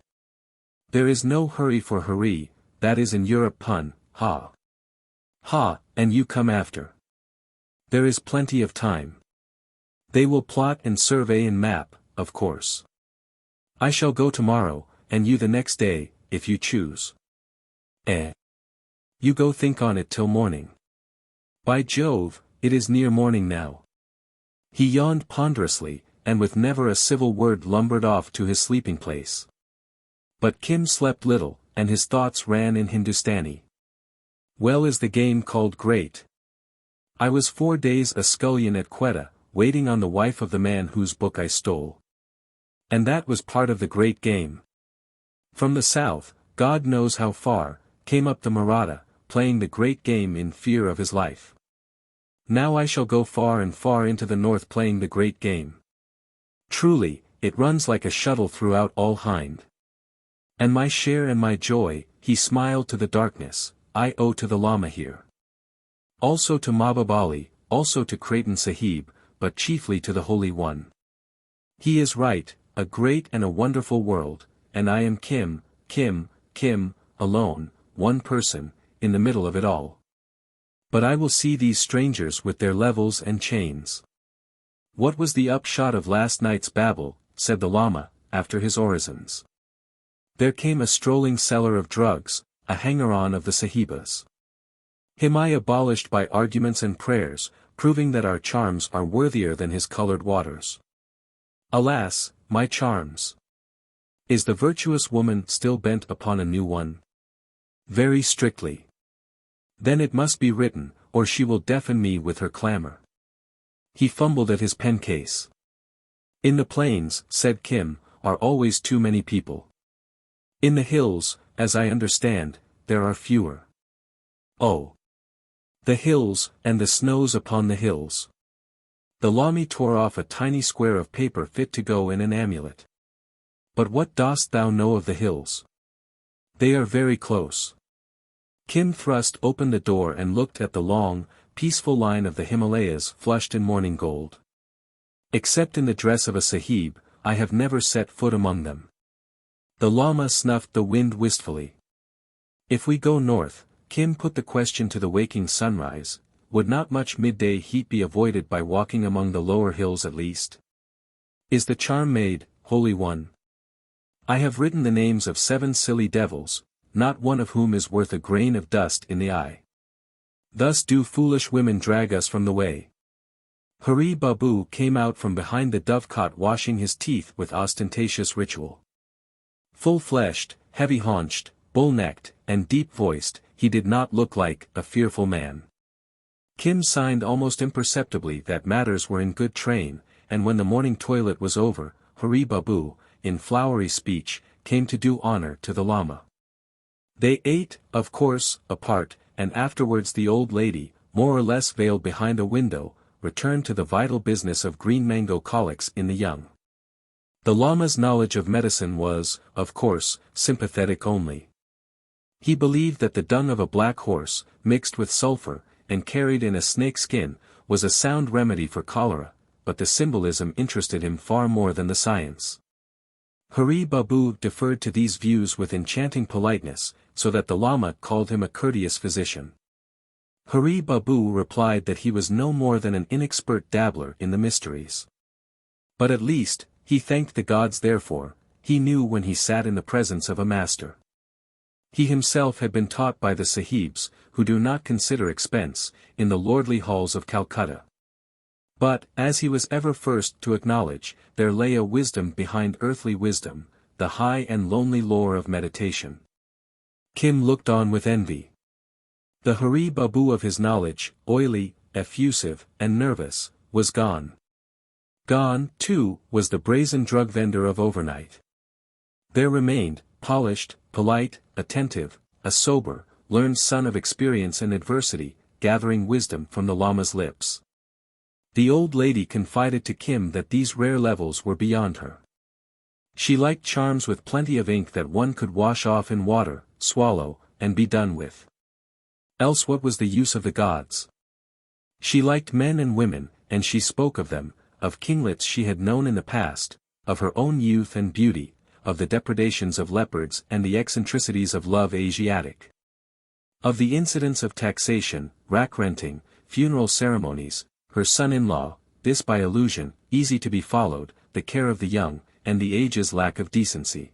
There is no hurry for Hari, that is in Europe pun, ha. Ha, and you come after. There is plenty of time. They will plot and survey and map, of course. I shall go tomorrow, and you the next day, if you choose. You go think on it till morning. By Jove, it is near morning now. He yawned ponderously, and with never a civil word lumbered off to his sleeping place. But Kim slept little, and his thoughts ran in Hindustani. Well is the game called great. I was 4 days a scullion at Quetta, waiting on the wife of the man whose book I stole. And that was part of the great game. From the south, God knows how far, came up the Maratha, playing the great game in fear of his life. Now I shall go far and far into the north playing the great game. Truly, it runs like a shuttle throughout all Hind. And my share and my joy, he smiled to the darkness, I owe to the Lama here. Also to Mahbub Ali, also to Creighton Sahib, but chiefly to the Holy One. He is right, a great and a wonderful world, and I am Kim, alone, one person, in the middle of it all. But I will see these strangers with their levels and chains. What was the upshot of last night's babble, said the Lama, after his orisons. There came a strolling seller of drugs, a hanger-on of the Sahibas. Him I abolished by arguments and prayers, proving that our charms are worthier than his colored waters. Alas, my charms! Is the virtuous woman still bent upon a new one? Very strictly. Then it must be written, or she will deafen me with her clamor. He fumbled at his pen case. In the plains, said Kim, are always too many people. In the hills, as I understand, there are fewer. Oh! The hills, and the snows upon the hills. The Lama tore off a tiny square of paper fit to go in an amulet. But what dost thou know of the hills? They are very close. Kim thrust open the door and looked at the long, peaceful line of the Himalayas flushed in morning gold. Except in the dress of a Sahib, I have never set foot among them. The Lama snuffed the wind wistfully. If we go north, Kim put the question to the waking sunrise, would not much midday heat be avoided by walking among the lower hills at least? Is the charm made, Holy One? I have written the names of 7 silly devils, not one of whom is worth a grain of dust in the eye. Thus do foolish women drag us from the way. Hari Babu came out from behind the dovecot washing his teeth with ostentatious ritual. Full-fleshed, heavy-haunched, bull-necked, and deep-voiced, he did not look like a fearful man. Kim signed almost imperceptibly that matters were in good train, and when the morning toilet was over, Hari Babu, in flowery speech, came to do honor to the Lama. They ate, of course, apart, and afterwards the old lady, more or less veiled behind a window, returned to the vital business of green mango colics in the young. The Lama's knowledge of medicine was, of course, sympathetic only. He believed that the dung of a black horse, mixed with sulfur, and carried in a snake skin, was a sound remedy for cholera, but the symbolism interested him far more than the science. Hari Babu deferred to these views with enchanting politeness, so that the Lama called him a courteous physician. Hari Babu replied that he was no more than an inexpert dabbler in the mysteries. But at least, he thanked the gods therefore, he knew when he sat in the presence of a master. He himself had been taught by the sahibs, who do not consider expense, in the lordly halls of Calcutta. But, as he was ever first to acknowledge, there lay a wisdom behind earthly wisdom, the high and lonely lore of meditation. Kim looked on with envy. The Hari Babu of his knowledge, oily, effusive, and nervous, was gone. Gone, too, was the brazen drug vendor of overnight. There remained, polished, polite, attentive, a sober, learned son of experience and adversity, gathering wisdom from the Lama's lips. The old lady confided to Kim that these rare levels were beyond her. She liked charms with plenty of ink that one could wash off in water, swallow, and be done with. Else what was the use of the gods? She liked men and women, and she spoke of them, of kinglets she had known in the past, of her own youth and beauty, of the depredations of leopards and the eccentricities of love Asiatic. Of the incidents of taxation, rack-renting, funeral ceremonies, her son-in-law, this by illusion, easy to be followed, the care of the young, and the age's lack of decency.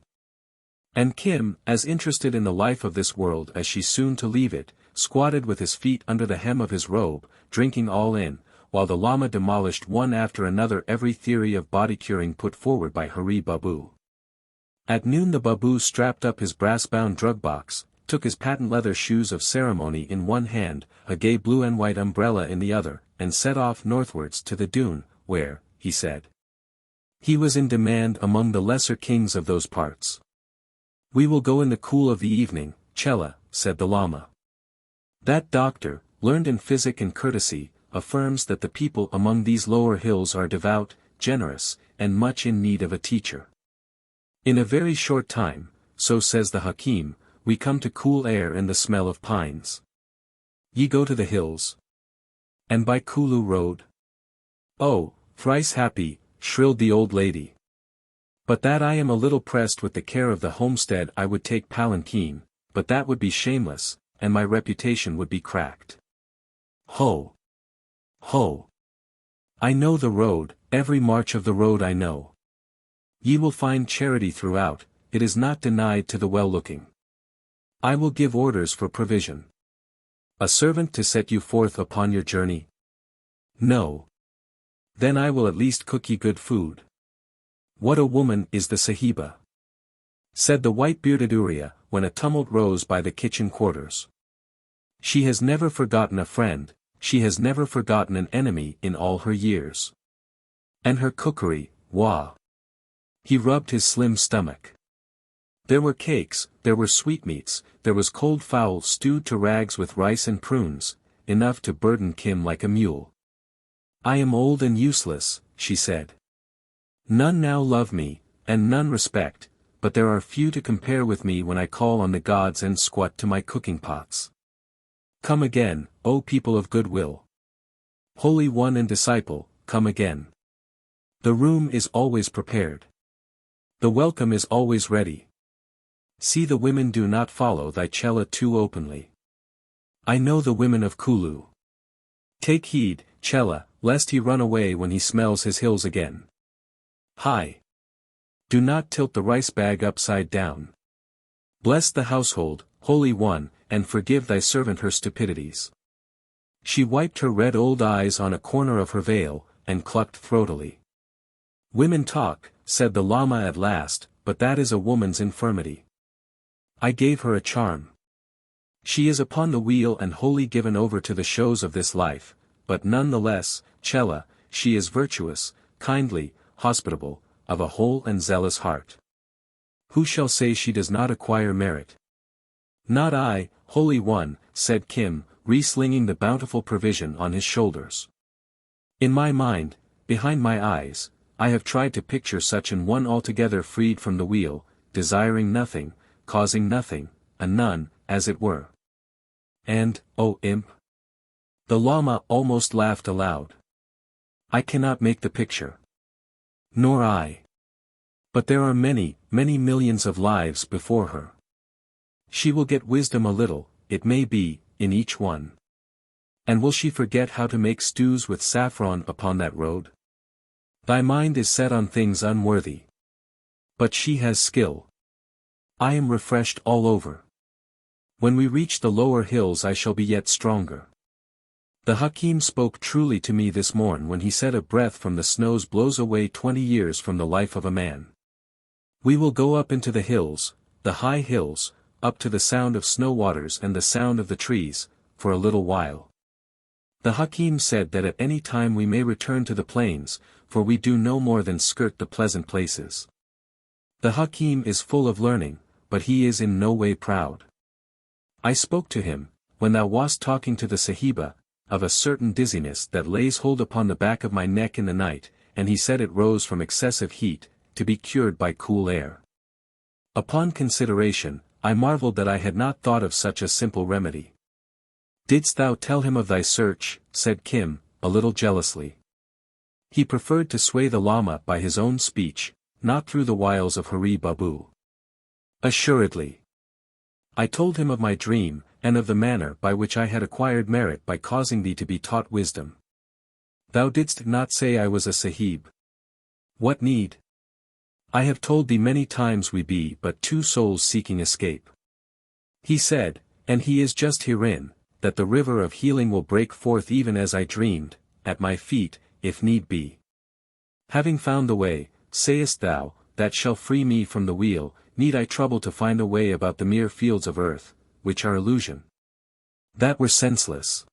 And Kim, as interested in the life of this world as she soon to leave it, squatted with his feet under the hem of his robe, drinking all in, while the Lama demolished one after another every theory of body-curing put forward by Hari Babu. At noon the Babu strapped up his brass-bound drug-box, took his patent leather shoes of ceremony in one hand, a gay blue and white umbrella in the other, and set off northwards to the dune, where, he said, he was in demand among the lesser kings of those parts. We will go in the cool of the evening, Chela, said the Lama. That doctor, learned in physic and courtesy, affirms that the people among these lower hills are devout, generous, and much in need of a teacher. In a very short time, so says the Hakim, we come to cool air and the smell of pines. Ye go to the hills. And by Kulu road? Oh, thrice happy, shrilled the old lady. But that I am a little pressed with the care of the homestead I would take palanquin, but that would be shameless, and my reputation would be cracked. Ho! Ho! I know the road, every march of the road I know. Ye will find charity throughout, it is not denied to the well-looking. I will give orders for provision. A servant to set you forth upon your journey? No. Then I will at least cook ye good food. What a woman is the Sahiba! Said the white-bearded Uriya, when a tumult rose by the kitchen quarters. She has never forgotten a friend, she has never forgotten an enemy in all her years. And her cookery, wah! He rubbed his slim stomach. There were cakes, there were sweetmeats, there was cold fowl stewed to rags with rice and prunes, enough to burden Kim like a mule. I am old and useless, she said. None now love me, and none respect, but there are few to compare with me when I call on the gods and squat to my cooking pots. Come again, O people of goodwill. Holy One and disciple, come again. The room is always prepared. The welcome is always ready. See the women do not follow thy Chela too openly. I know the women of Kulu. Take heed, Chela, lest he run away when he smells his hills again. Hi! Do not tilt the rice bag upside down. Bless the household, Holy One, and forgive thy servant her stupidities. She wiped her red old eyes on a corner of her veil, and clucked throatily. Women talk, said the Lama at last, but that is a woman's infirmity. I gave her a charm. She is upon the wheel and wholly given over to the shows of this life, but none the less, Chela, she is virtuous, kindly, hospitable, of a whole and zealous heart. Who shall say she does not acquire merit? Not I, Holy One, said Kim, re-slinging the bountiful provision on his shoulders. In my mind, behind my eyes, I have tried to picture such an one altogether freed from the wheel, desiring nothing, causing nothing, a nun, as it were. And, oh imp! The Lama almost laughed aloud. I cannot make the picture. Nor I. But there are many, many millions of lives before her. She will get wisdom a little, it may be, in each one. And will she forget how to make stews with saffron upon that road? Thy mind is set on things unworthy. But she has skill. I am refreshed all over. When we reach the lower hills I shall be yet stronger. The Hakim spoke truly to me this morn when he said a breath from the snows blows away 20 years from the life of a man. We will go up into the hills, the high hills, up to the sound of snow waters and the sound of the trees, for a little while. The Hakim said that at any time we may return to the plains, for we do no more than skirt the pleasant places. The Hakim is full of learning, but he is in no way proud. I spoke to him, when thou wast talking to the Sahiba, of a certain dizziness that lays hold upon the back of my neck in the night, and he said it rose from excessive heat, to be cured by cool air. Upon consideration, I marveled that I had not thought of such a simple remedy. Didst thou tell him of thy search, said Kim, a little jealously. He preferred to sway the Lama by his own speech, not through the wiles of Hari Babu. Assuredly. I told him of my dream, and of the manner by which I had acquired merit by causing thee to be taught wisdom. Thou didst not say I was a Sahib. What need? I have told thee many times we be but two souls seeking escape. He said, and he is just herein, that the river of healing will break forth even as I dreamed, at my feet, if need be. Having found the way, sayest thou, that shall free me from the wheel, need I trouble to find a way about the mere fields of earth, which are illusion? That were senseless.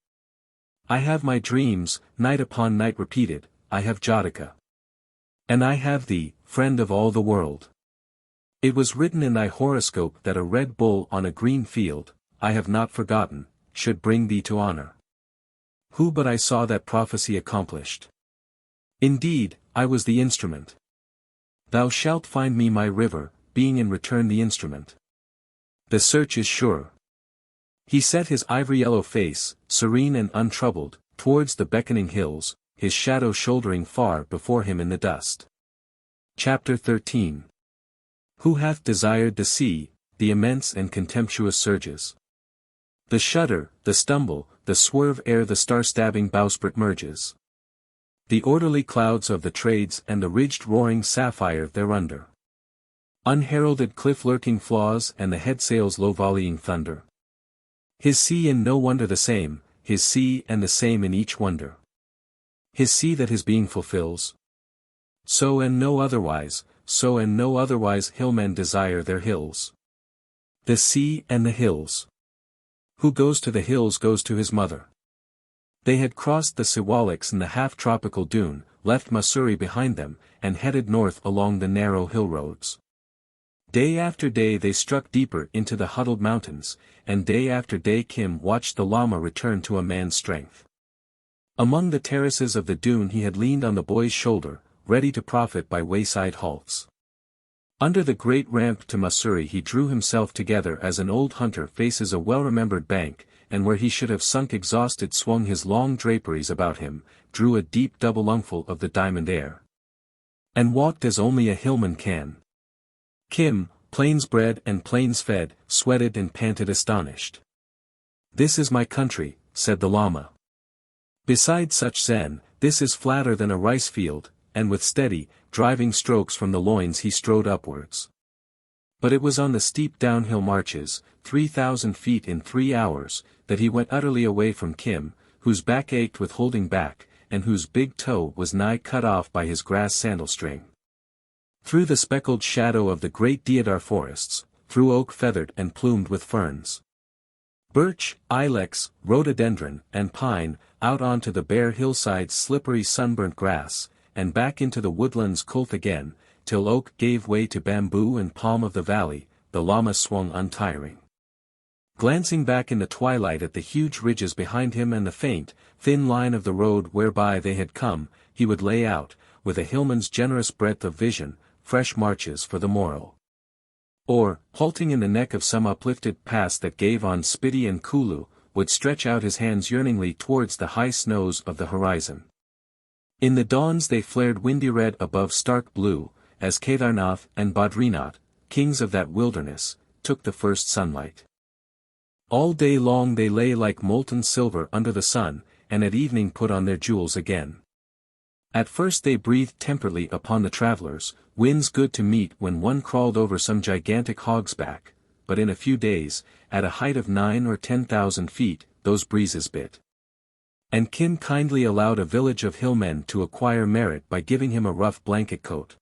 I have my dreams, night upon night repeated, I have Jataka. And I have thee, friend of all the world. It was written in thy horoscope that a red bull on a green field, I have not forgotten, should bring thee to honor. Who but I saw that prophecy accomplished? Indeed, I was the instrument. Thou shalt find me my river, being in return the instrument. The search is sure. He set his ivory-yellow face, serene and untroubled, towards the beckoning hills, his shadow shouldering far before him in the dust. Chapter 13. Who hath desired the sea, the immense and contemptuous surges? The shudder, the stumble, the swerve ere the star-stabbing bowsprit merges. The orderly clouds of the trades and the ridged roaring sapphire thereunder. Unheralded cliff-lurking flaws and the headsail's low-volleying thunder. His sea in no wonder the same, his sea and the same in each wonder. His sea that his being fulfills. So and no otherwise hillmen desire their hills. The sea and the hills. Who goes to the hills goes to his mother. They had crossed the Siwaliks and the half-tropical dune, left Mussoorie behind them, and headed north along the narrow hill roads. Day after day they struck deeper into the huddled mountains, and day after day Kim watched the Lama return to a man's strength. Among the terraces of the dune he had leaned on the boy's shoulder, ready to profit by wayside halts. Under the great ramp to Mussoorie he drew himself together as an old hunter faces a well-remembered bank, and where he should have sunk exhausted swung his long draperies about him, drew a deep double lungful of the diamond air. And walked as only a hillman can. Kim, plains-bred and plains-fed, sweated and panted astonished. This is my country, said the Lama. Beside such zen, this is flatter than a rice field, and with steady, driving strokes from the loins he strode upwards. But it was on the steep downhill marches, 3,000 feet in 3 hours, that he went utterly away from Kim, whose back ached with holding back, and whose big toe was nigh cut off by his grass sandal string. Through the speckled shadow of the great deodar forests, through oak feathered and plumed with ferns. Birch, ilex, rhododendron, and pine, out onto the bare hillside's slippery sunburnt grass, and back into the woodland's coulth again, till oak gave way to bamboo and palm of the valley, the Lama swung untiring. Glancing back in the twilight at the huge ridges behind him and the faint, thin line of the road whereby they had come, he would lay out, with a hillman's generous breadth of vision, fresh marches for the morrow. Or, halting in the neck of some uplifted pass that gave on Spiti and Kulu, would stretch out his hands yearningly towards the high snows of the horizon. In the dawns they flared windy red above stark blue, as Kedarnath and Badrinath, kings of that wilderness, took the first sunlight. All day long they lay like molten silver under the sun, and at evening put on their jewels again. At first they breathed temperately upon the travelers, winds good to meet when one crawled over some gigantic hog's back, but in a few days, at a height of 9 or 10,000 feet, those breezes bit. And Kim kindly allowed a village of hillmen to acquire merit by giving him a rough blanket coat.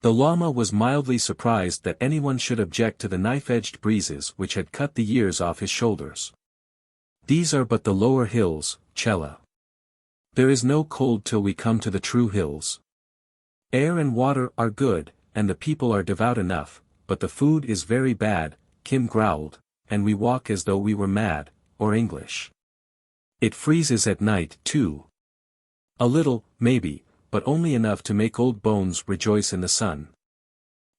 The Lama was mildly surprised that anyone should object to the knife-edged breezes which had cut the years off his shoulders. These are but the lower hills, Chela. There is no cold till we come to the true hills. Air and water are good, and the people are devout enough, but the food is very bad, Kim growled, and we walk as though we were mad, or English. It freezes at night, too. A little, maybe, but only enough to make old bones rejoice in the sun.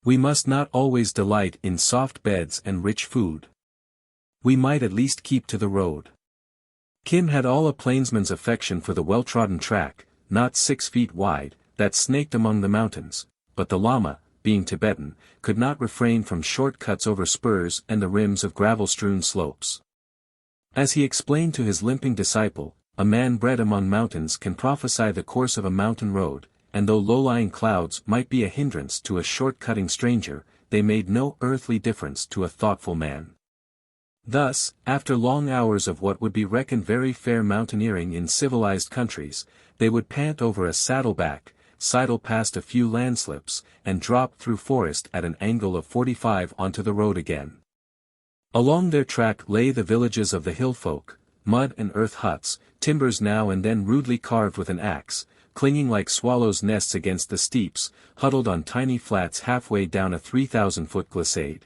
We must not always delight in soft beds and rich food. We might at least keep to the road. Kim had all a plainsman's affection for the well-trodden track, not 6 feet wide, that snaked among the mountains, but the Lama, being Tibetan, could not refrain from short cuts over spurs and the rims of gravel-strewn slopes. As he explained to his limping disciple, a man bred among mountains can prophesy the course of a mountain road, and though low-lying clouds might be a hindrance to a short-cutting stranger, they made no earthly difference to a thoughtful man. Thus, after long hours of what would be reckoned very fair mountaineering in civilized countries, they would pant over a saddleback, sidle past a few landslips, and drop through forest at an angle of 45 onto the road again. Along their track lay the villages of the hill folk, mud and earth huts, timbers now and then rudely carved with an axe, clinging like swallows' nests against the steeps, huddled on tiny flats halfway down a 3,000-foot glissade.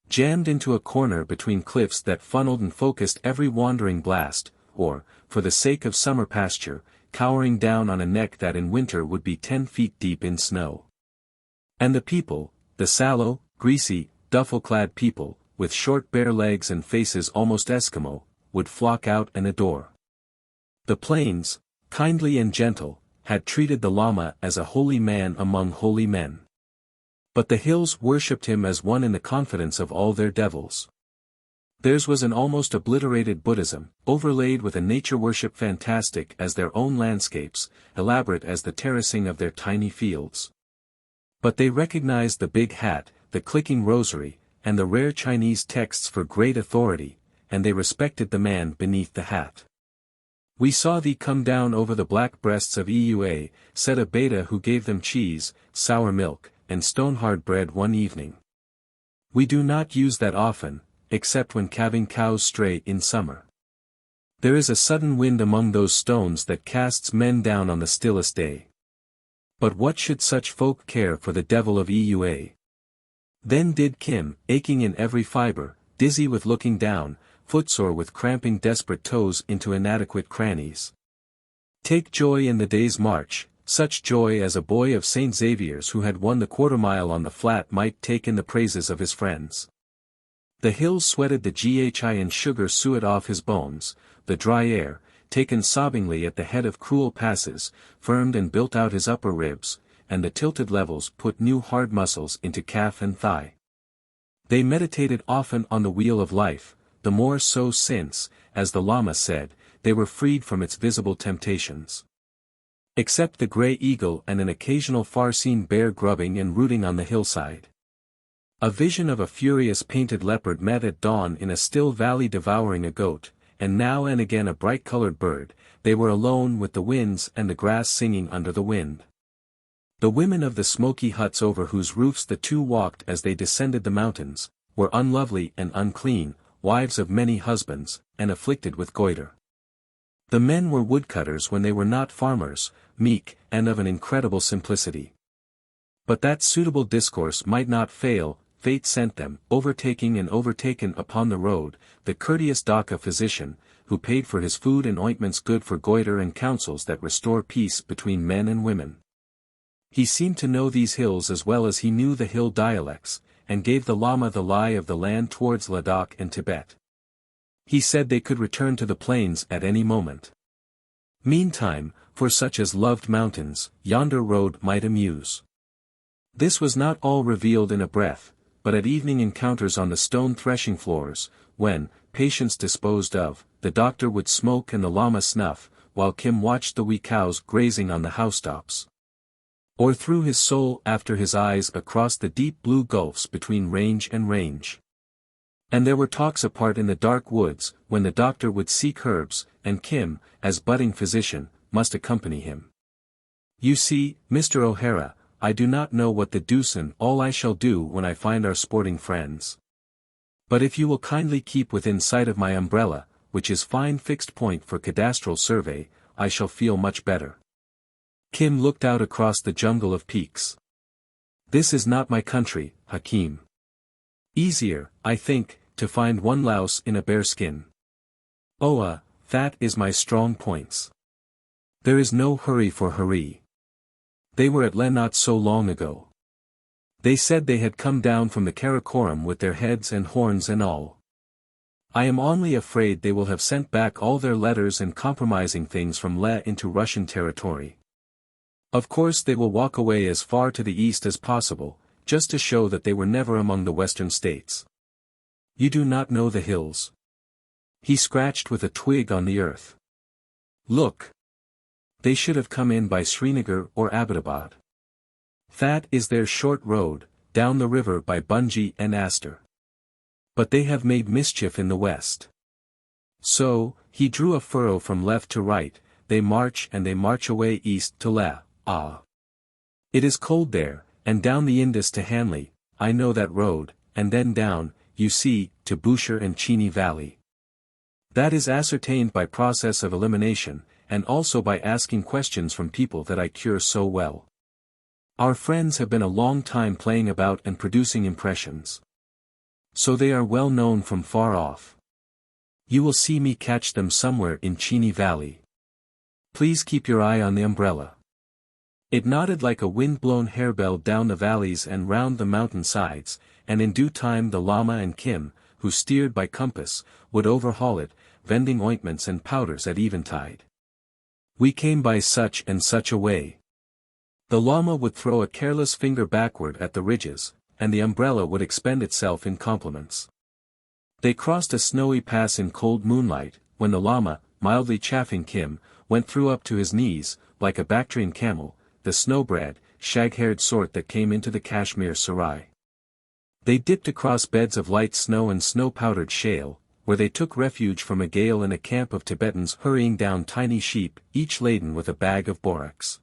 Jammed into a corner between cliffs that funneled and focused every wandering blast, or, for the sake of summer pasture, cowering down on a neck that in winter would be 10 feet deep in snow. And the people, the sallow, greasy, duffel-clad people, with short bare legs and faces almost Eskimo, would flock out and adore. The plains, kindly and gentle, had treated the Lama as a holy man among holy men. But the hills worshipped him as one in the confidence of all their devils. Theirs was an almost obliterated Buddhism, overlaid with a nature worship fantastic as their own landscapes, elaborate as the terracing of their tiny fields. But they recognized the big hat, the clicking rosary, and the rare Chinese texts for great authority, and they respected the man beneath the hat. "We saw thee come down over the black breasts of Eua," said a beta who gave them cheese, sour milk, and stone-hard bread one evening. "We do not use that often, except when calving cows stray in summer. There is a sudden wind among those stones that casts men down on the stillest day. But what should such folk care for the devil of Eua?" Then did Kim, aching in every fibre, dizzy with looking down, footsore with cramping desperate toes into inadequate crannies. Take joy in the day's march, such joy as a boy of St. Xavier's who had won the quarter-mile on the flat might take in the praises of his friends. The hills sweated the ghi and sugar suet off his bones, the dry air, taken sobbingly at the head of cruel passes, firmed and built out his upper ribs, and the tilted levels put new hard muscles into calf and thigh. They meditated often on the wheel of life, the more so since, as the Lama said, they were freed from its visible temptations. Except the grey eagle and an occasional far-seen bear grubbing and rooting on the hillside. A vision of a furious painted leopard met at dawn in a still valley devouring a goat, and now and again a bright-colored bird. They were alone with the winds and the grass singing under the wind. The women of the smoky huts over whose roofs the two walked as they descended the mountains, were unlovely and unclean, wives of many husbands, and afflicted with goitre. The men were woodcutters when they were not farmers, meek, and of an incredible simplicity. But that suitable discourse might not fail. Fate sent them, overtaking and overtaken upon the road, the courteous Dhaka physician, who paid for his food and ointments good for goitre and counsels that restore peace between men and women. He seemed to know these hills as well as he knew the hill dialects, and gave the Lama the lie of the land towards Ladakh and Tibet. He said they could return to the plains at any moment. Meantime, for such as loved mountains, yonder road might amuse. This was not all revealed in a breath, but at evening encounters on the stone threshing floors, when, patience disposed of, the doctor would smoke and the Lama snuff, while Kim watched the wee cows grazing on the housetops. Or threw his soul after his eyes across the deep blue gulfs between range and range. And there were talks apart in the dark woods, when the doctor would seek herbs, and Kim, as budding physician, must accompany him. You see, Mr. O'Hara, I do not know what the deuce and all I shall do when I find our sporting friends. But if you will kindly keep within sight of my umbrella, which is fine fixed point for cadastral survey, I shall feel much better. Kim looked out across the jungle of peaks. This is not my country, Hakim. Easier, I think, to find one louse in a bearskin. That is my strong points. There is no hurry for hurry. They were at Leh not so long ago. They said they had come down from the Karakoram with their heads and horns and all. I am only afraid they will have sent back all their letters and compromising things from Leh into Russian territory. Of course they will walk away as far to the east as possible, just to show that they were never among the western states. You do not know the hills. He scratched with a twig on the earth. Look. They should have come in by Srinagar or Abbottabad. That is their short road, down the river by Bunji and Astor. But they have made mischief in the west. So, he drew a furrow from left to right, they march away east to Leh. It is cold there, and down the Indus to Hanley, I know that road, and then down, you see, to Bushehr and Chini Valley. That is ascertained by process of elimination, and also by asking questions from people that I cure so well. Our friends have been a long time playing about and producing impressions. So they are well known from far off. You will see me catch them somewhere in Chini Valley. Please keep your eye on the umbrella. It nodded like a wind-blown harebell down the valleys and round the mountain sides, and in due time the Lama and Kim, who steered by compass, would overhaul it, vending ointments and powders at eventide. We came by such and such a way. The Lama would throw a careless finger backward at the ridges, and the umbrella would expend itself in compliments. They crossed a snowy pass in cold moonlight, when the Lama, mildly chaffing Kim, went through up to his knees, like a Bactrian camel, the snow-bred, shag-haired sort that came into the Kashmir Sarai. They dipped across beds of light snow and snow-powdered shale, where they took refuge from a gale in a camp of Tibetans hurrying down tiny sheep, each laden with a bag of borax.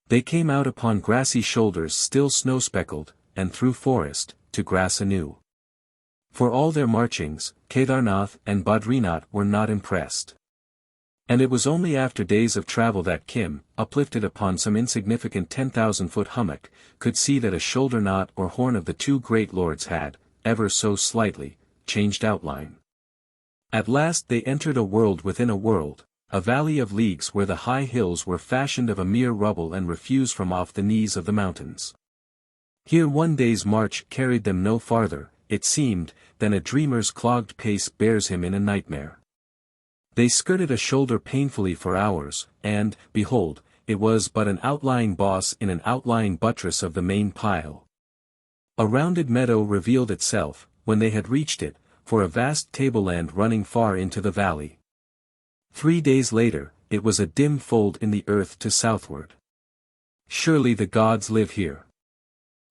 They came out upon grassy shoulders still snow-speckled, and through forest, to grass anew. For all their marchings, Kedarnath and Badrinath were not impressed. And it was only after days of travel that Kim, uplifted upon some insignificant 10,000-foot hummock, could see that a shoulder knot or horn of the two great lords had, ever so slightly, changed outline. At last they entered a world within a world, a valley of leagues where the high hills were fashioned of a mere rubble and refused from off the knees of the mountains. Here one day's march carried them no farther, it seemed, than a dreamer's clogged pace bears him in a nightmare. They skirted a shoulder painfully for hours, and, behold, it was but an outlying boss in an outlying buttress of the main pile. A rounded meadow revealed itself, when they had reached it, for a vast tableland running far into the valley. 3 days later, it was a dim fold in the earth to southward. Surely the gods live here,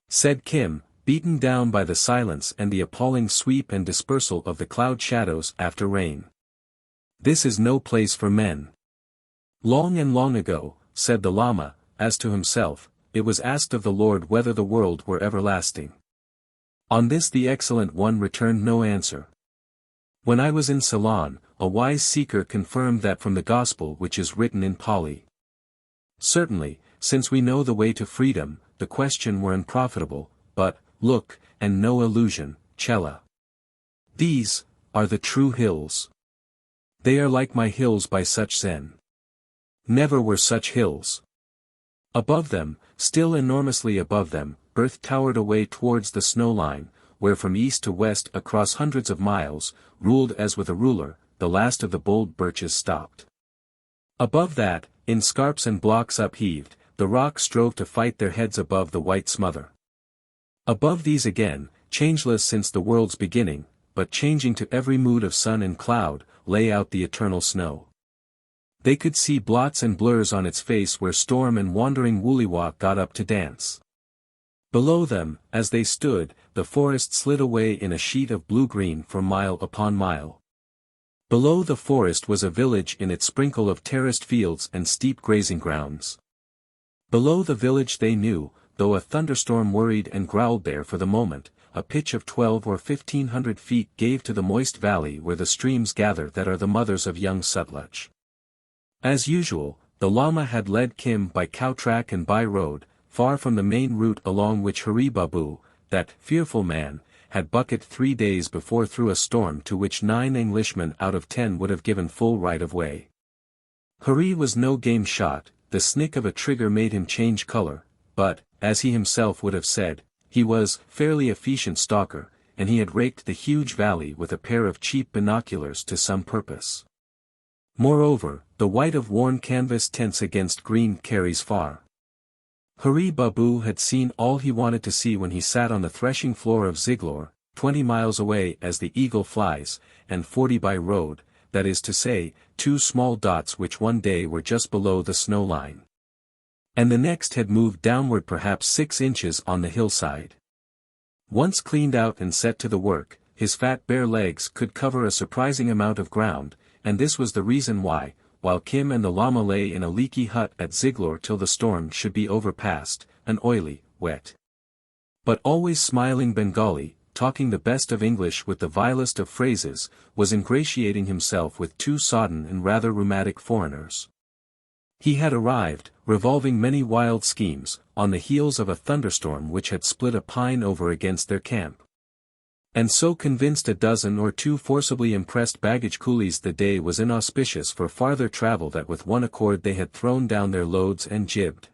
said Kim, beaten down by the silence and the appalling sweep and dispersal of the cloud shadows after rain. This is no place for men. Long and long ago, said the Lama, as to himself, it was asked of the Lord whether the world were everlasting. On this the Excellent One returned no answer. When I was in Ceylon, a wise seeker confirmed that from the Gospel which is written in Pali. Certainly, since we know the way to freedom, the question were unprofitable, but, look, and no illusion, Chela. These are the true hills. They are like my hills by such Zen. Never were such hills. Above them, still enormously above them, earth towered away towards the snow line, where from east to west across hundreds of miles, ruled as with a ruler, the last of the bold birches stopped. Above that, in scarps and blocks upheaved, the rocks strove to fight their heads above the white smother. Above these again, changeless since the world's beginning, but changing to every mood of sun and cloud, lay out the eternal snow. They could see blots and blurs on its face where storm and wandering woollywock got up to dance. Below them, as they stood, the forest slid away in a sheet of blue-green for mile upon mile. Below the forest was a village in its sprinkle of terraced fields and steep grazing grounds. Below the village they knew, though a thunderstorm worried and growled there for the moment, a pitch of 12 or 1500 feet gave to the moist valley where the streams gather that are the mothers of young Sutlej. As usual, the Lama had led Kim by cow track and by road, far from the main route along which Hari Babu, that fearful man, had bucked 3 days before through a storm to which 9 Englishmen out of 10 would have given full right of way. Hari was no game shot, the snick of a trigger made him change color, but, as he himself would have said, he was fairly efficient stalker, and he had raked the huge valley with a pair of cheap binoculars to some purpose. Moreover, the white of worn canvas tents against green carries far. Hari Babu had seen all he wanted to see when he sat on the threshing floor of Ziglor, 20 miles away as the eagle flies, and 40 by road, that is to say, 2 small dots which one day were just below the snow line. And the next had moved downward perhaps 6 inches on the hillside. Once cleaned out and set to the work, his fat bare legs could cover a surprising amount of ground, and this was the reason why, while Kim and the Lama lay in a leaky hut at Ziglor till the storm should be overpast, an oily, wet, but always smiling Bengali, talking the best of English with the vilest of phrases, was ingratiating himself with 2 sodden and rather rheumatic foreigners. He had arrived, revolving many wild schemes, on the heels of a thunderstorm which had split a pine over against their camp. And so convinced a dozen or 2 forcibly impressed baggage coolies the day was inauspicious for farther travel that with one accord they had thrown down their loads and jibbed.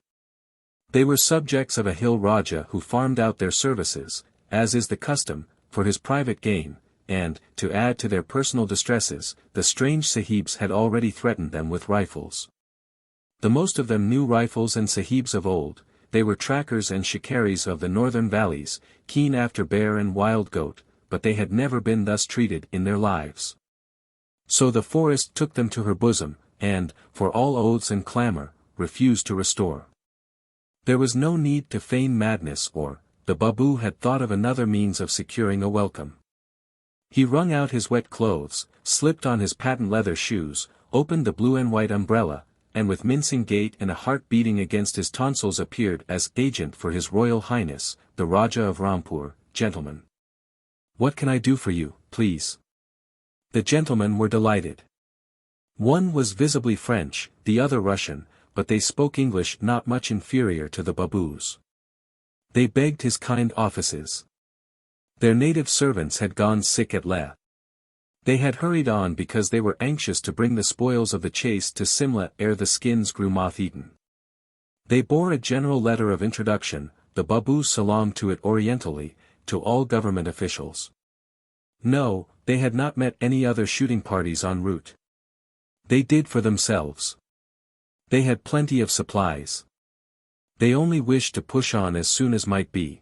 They were subjects of a hill Raja who farmed out their services, as is the custom, for his private gain, and, to add to their personal distresses, the strange sahibs had already threatened them with rifles. The most of them knew rifles and sahibs of old, they were trackers and shikaris of the northern valleys, keen after bear and wild goat, but they had never been thus treated in their lives. So the forest took them to her bosom, and, for all oaths and clamor, refused to restore. There was no need to feign madness or, the Babu had thought of another means of securing a welcome. He wrung out his wet clothes, slipped on his patent leather shoes, opened the blue and white umbrella, and with mincing gait and a heart beating against his tonsils appeared as agent for His Royal Highness, the Raja of Rampur. Gentlemen. What can I do for you, please? The gentlemen were delighted. One was visibly French, the other Russian, but they spoke English not much inferior to the Babus. They begged his kind offices. Their native servants had gone sick at Leh. They had hurried on because they were anxious to bring the spoils of the chase to Simla ere the skins grew moth-eaten. They bore a general letter of introduction, the Babus salaamed to it orientally, to all government officials. No, they had not met any other shooting parties en route. They did for themselves. They had plenty of supplies. They only wished to push on as soon as might be.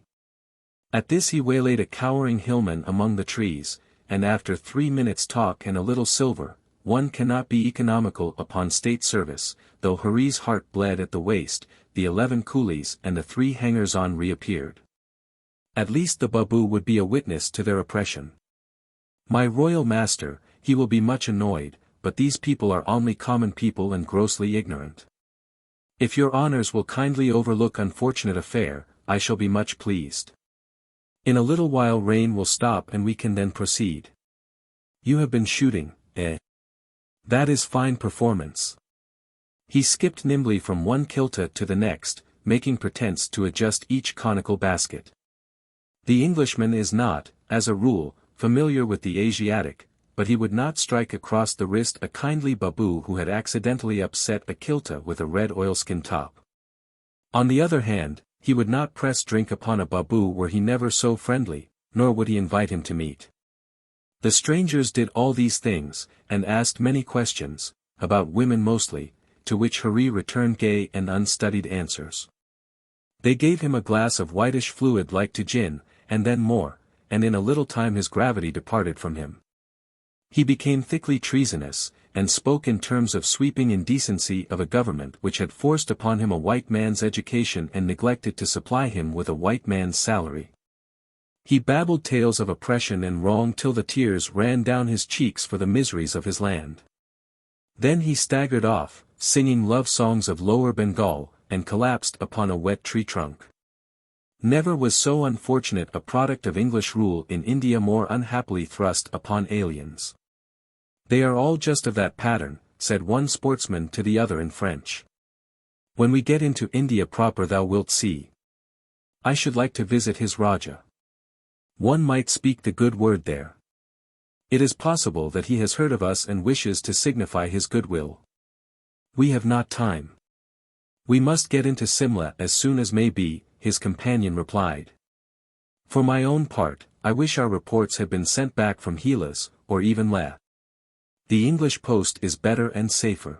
At this he waylaid a cowering hillman among the trees, and after 3 minutes' talk and a little silver, one cannot be economical upon state service, though Hari's heart bled at the waist, the 11 coolies and the 3 hangers-on reappeared. At least the Babu would be a witness to their oppression. My royal master, he will be much annoyed, but these people are only common people and grossly ignorant. If your honors will kindly overlook unfortunate affair, I shall be much pleased. In a little while rain will stop and we can then proceed. You have been shooting, eh? That is fine performance. He skipped nimbly from one kilta to the next, making pretense to adjust each conical basket. The Englishman is not, as a rule, familiar with the Asiatic, but he would not strike across the wrist a kindly Babu who had accidentally upset a kilta with a red oilskin top. On the other hand, he would not press drink upon a Babu were he never so friendly, nor would he invite him to meat. The strangers did all these things, and asked many questions, about women mostly, to which Hari returned gay and unstudied answers. They gave him a glass of whitish fluid like to gin, and then more, and in a little time his gravity departed from him. He became thickly treasonous, and spoke in terms of sweeping indecency of a government which had forced upon him a white man's education and neglected to supply him with a white man's salary. He babbled tales of oppression and wrong till the tears ran down his cheeks for the miseries of his land. Then he staggered off, singing love songs of Lower Bengal, and collapsed upon a wet tree trunk. Never was so unfortunate a product of English rule in India more unhappily thrust upon aliens. They are all just of that pattern, said one sportsman to the other in French. When we get into India proper thou wilt see. I should like to visit his Raja. One might speak the good word there. It is possible that he has heard of us and wishes to signify his goodwill. We have not time. We must get into Simla as soon as may be, his companion replied. For my own part, I wish our reports had been sent back from Hilas, or even Leh. The English post is better and safer.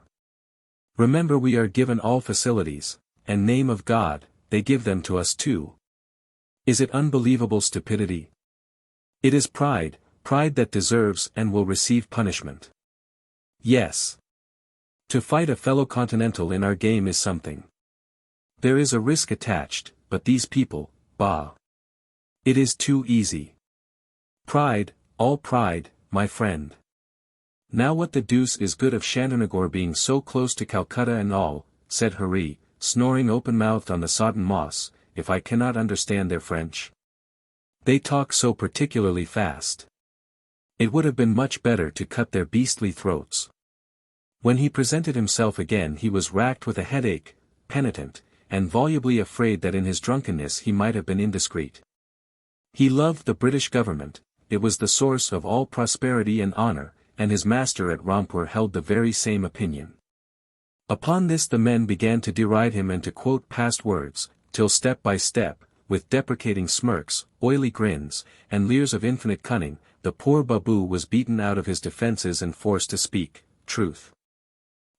Remember we are given all facilities, and name of God, they give them to us too. Is it unbelievable stupidity? It is pride, pride that deserves and will receive punishment. Yes. To fight a fellow continental in our game is something. There is a risk attached, but these people, bah! It is too easy. Pride, all pride, my friend. Now what the deuce is good of Chandernagore being so close to Calcutta and all, said Hari, snoring open-mouthed on the sodden moss, if I cannot understand their French? They talk so particularly fast. It would have been much better to cut their beastly throats. When he presented himself again he was racked with a headache, penitent, and volubly afraid that in his drunkenness he might have been indiscreet. He loved the British government, it was the source of all prosperity and honor, and his master at Rampur held the very same opinion. Upon this the men began to deride him and to quote past words, till step by step, with deprecating smirks, oily grins, and leers of infinite cunning, the poor Babu was beaten out of his defences and forced to speak truth.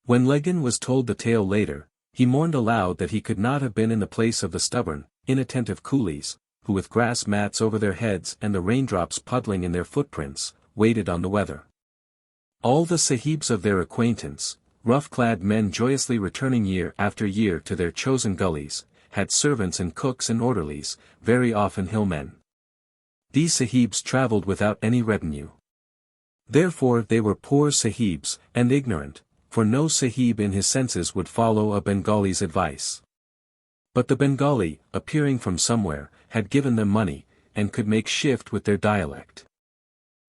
When Legan was told the tale later, he mourned aloud that he could not have been in the place of the stubborn, inattentive coolies, who with grass mats over their heads and the raindrops puddling in their footprints, waited on the weather. All the sahibs of their acquaintance, rough-clad men joyously returning year after year to their chosen gullies, had servants and cooks and orderlies, very often hillmen. These sahibs travelled without any retinue. Therefore they were poor sahibs, and ignorant, for no sahib in his senses would follow a Bengali's advice. But the Bengali, appearing from somewhere, had given them money, and could make shift with their dialect.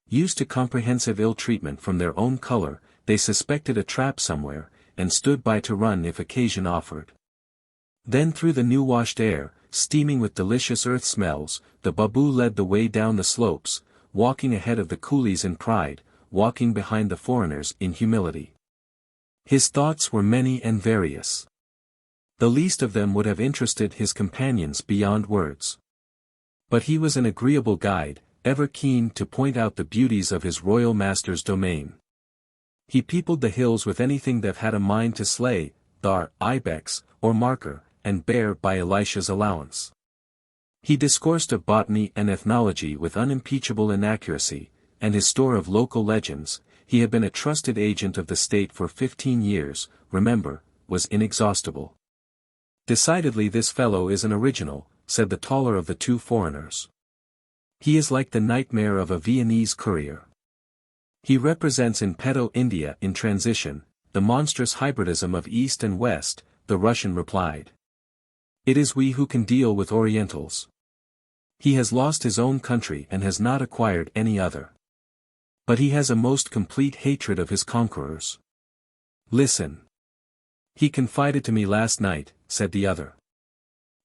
Used to comprehensive ill-treatment from their own colour, they suspected a trap somewhere, and stood by to run if occasion offered. Then through the new-washed air, steaming with delicious earth smells, the Babu led the way down the slopes, walking ahead of the coolies in pride, walking behind the foreigners in humility. His thoughts were many and various. The least of them would have interested his companions beyond words. But he was an agreeable guide, ever keen to point out the beauties of his royal master's domain. He peopled the hills with anything that had a mind to slay, thar, ibex, or marker, and bear by Elisha's allowance. He discoursed of botany and ethnology with unimpeachable inaccuracy, and his store of local legends, he had been a trusted agent of the state for 15 years, remember, was inexhaustible. Decidedly this fellow is an original, said the taller of the two foreigners. He is like the nightmare of a Viennese courier. He represents in petto India in transition, the monstrous hybridism of East and West, the Russian replied. It is we who can deal with Orientals. He has lost his own country and has not acquired any other. But he has a most complete hatred of his conquerors. Listen. He confided to me last night, said the other.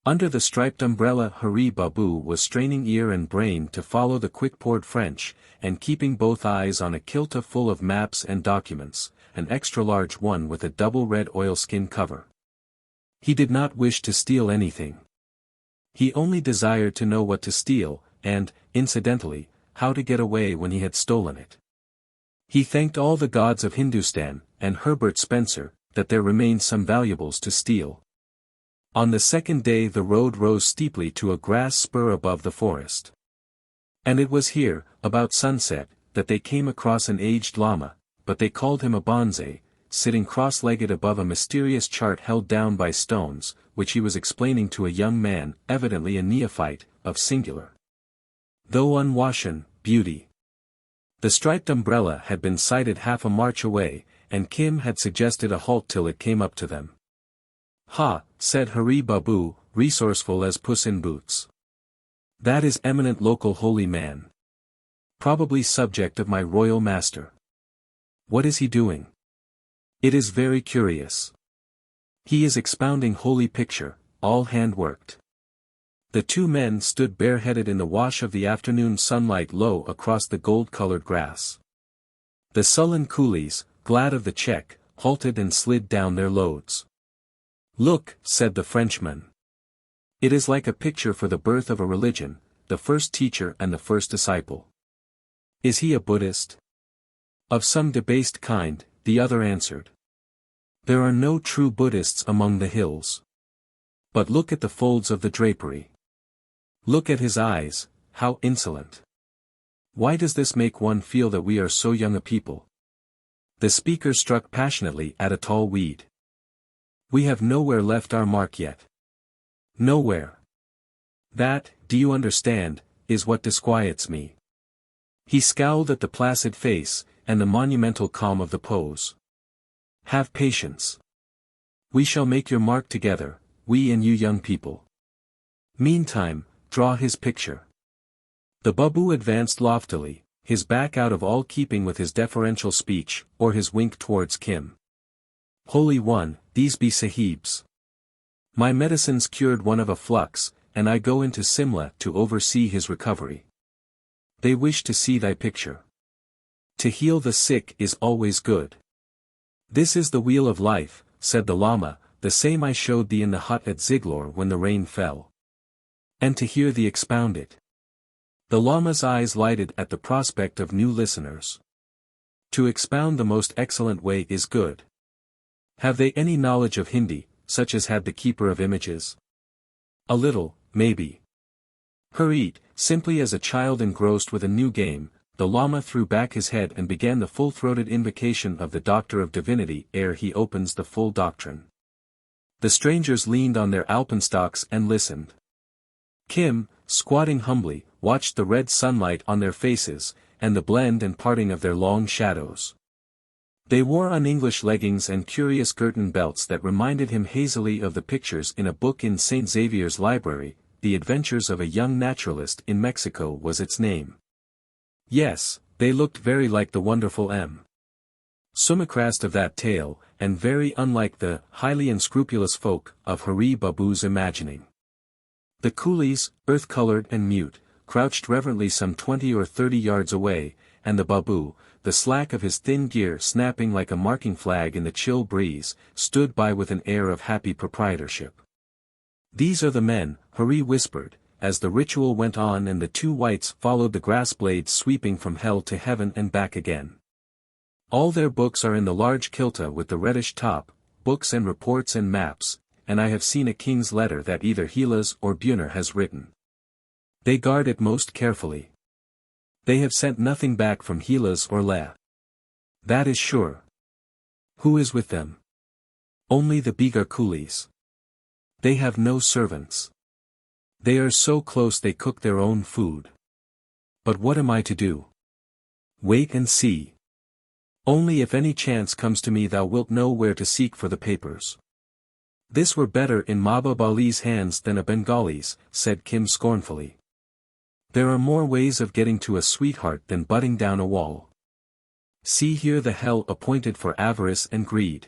Under the striped umbrella Hari Babu was straining ear and brain to follow the quick-poured French, and keeping both eyes on a kilta full of maps and documents, an extra-large one with a double red oilskin cover. He did not wish to steal anything. He only desired to know what to steal, and, incidentally, how to get away when he had stolen it. He thanked all the gods of Hindustan, and Herbert Spencer, that there remained some valuables to steal. On the second day the road rose steeply to a grass spur above the forest. And it was here, about sunset, that they came across an aged Lama, but they called him a bonze, sitting cross-legged above a mysterious chart held down by stones, which he was explaining to a young man, evidently a neophyte, of singular, though unwashen, beauty. The striped umbrella had been sighted half a march away, and Kim had suggested a halt till it came up to them. "Ha," said Hari Babu, resourceful as Puss in Boots. "That is eminent local holy man. Probably subject of my royal master. What is he doing? It is very curious. He is expounding holy picture, all hand-worked." The two men stood bareheaded in the wash of the afternoon sunlight low across the gold-colored grass. The sullen coolies, glad of the check, halted and slid down their loads. "Look," said the Frenchman. "It is like a picture for the birth of a religion, the first teacher and the first disciple." "Is he a Buddhist?" "Of some debased kind," the other answered. "There are no true Buddhists among the hills. But look at the folds of the drapery. Look at his eyes, how insolent. Why does this make one feel that we are so young a people?" The speaker struck passionately at a tall weed. "We have nowhere left our mark yet. Nowhere. That, do you understand, is what disquiets me." He scowled at the placid face, and the monumental calm of the pose. "Have patience. We shall make your mark together, we and you young people. Meantime, draw his picture." The Babu advanced loftily, his back out of all keeping with his deferential speech, or his wink towards Kim. "Holy One, these be Sahibs. My medicines cured one of a flux, and I go into Simla to oversee his recovery. They wish to see thy picture. To heal the sick is always good. This is the wheel of life," said the Lama, "the same I showed thee in the hut at Ziglor when the rain fell. And to hear thee expound it." The Lama's eyes lighted at the prospect of new listeners. "To expound the most excellent way is good. Have they any knowledge of Hindi, such as had the keeper of images?" "A little, maybe." Hurried, simply as a child engrossed with a new game, the Lama threw back his head and began the full-throated invocation of the Doctor of Divinity ere he opens the full doctrine. The strangers leaned on their alpenstocks and listened. Kim, squatting humbly, watched the red sunlight on their faces, and the blend and parting of their long shadows. They wore un-English leggings and curious curtain belts that reminded him hazily of the pictures in a book in St. Xavier's library. The Adventures of a Young Naturalist in Mexico was its name. Yes, they looked very like the wonderful M. Sumacrast of that tale, and very unlike the highly unscrupulous folk of Hari Babu's imagining. The coolies, earth-colored and mute, crouched reverently some 20 or 30 yards away, and the Babu, the slack of his thin gear snapping like a marking flag in the chill breeze, stood by with an air of happy proprietorship. "These are the men," Hari whispered, as the ritual went on and the two whites followed the grass blades sweeping from hell to heaven and back again. "All their books are in the large kilta with the reddish top, books and reports and maps, and I have seen a king's letter that either Hilas or Buner has written. They guard it most carefully. They have sent nothing back from Hilas or Le. That is sure." "Who is with them?" "Only the Bigar coolies. They have no servants. They are so close they cook their own food. But what am I to do?" "Wait and see. Only if any chance comes to me thou wilt know where to seek for the papers." "This were better in Mahbub Ali's hands than a Bengali's," said Kim scornfully. "There are more ways of getting to a sweetheart than butting down a wall. See here the hell appointed for avarice and greed.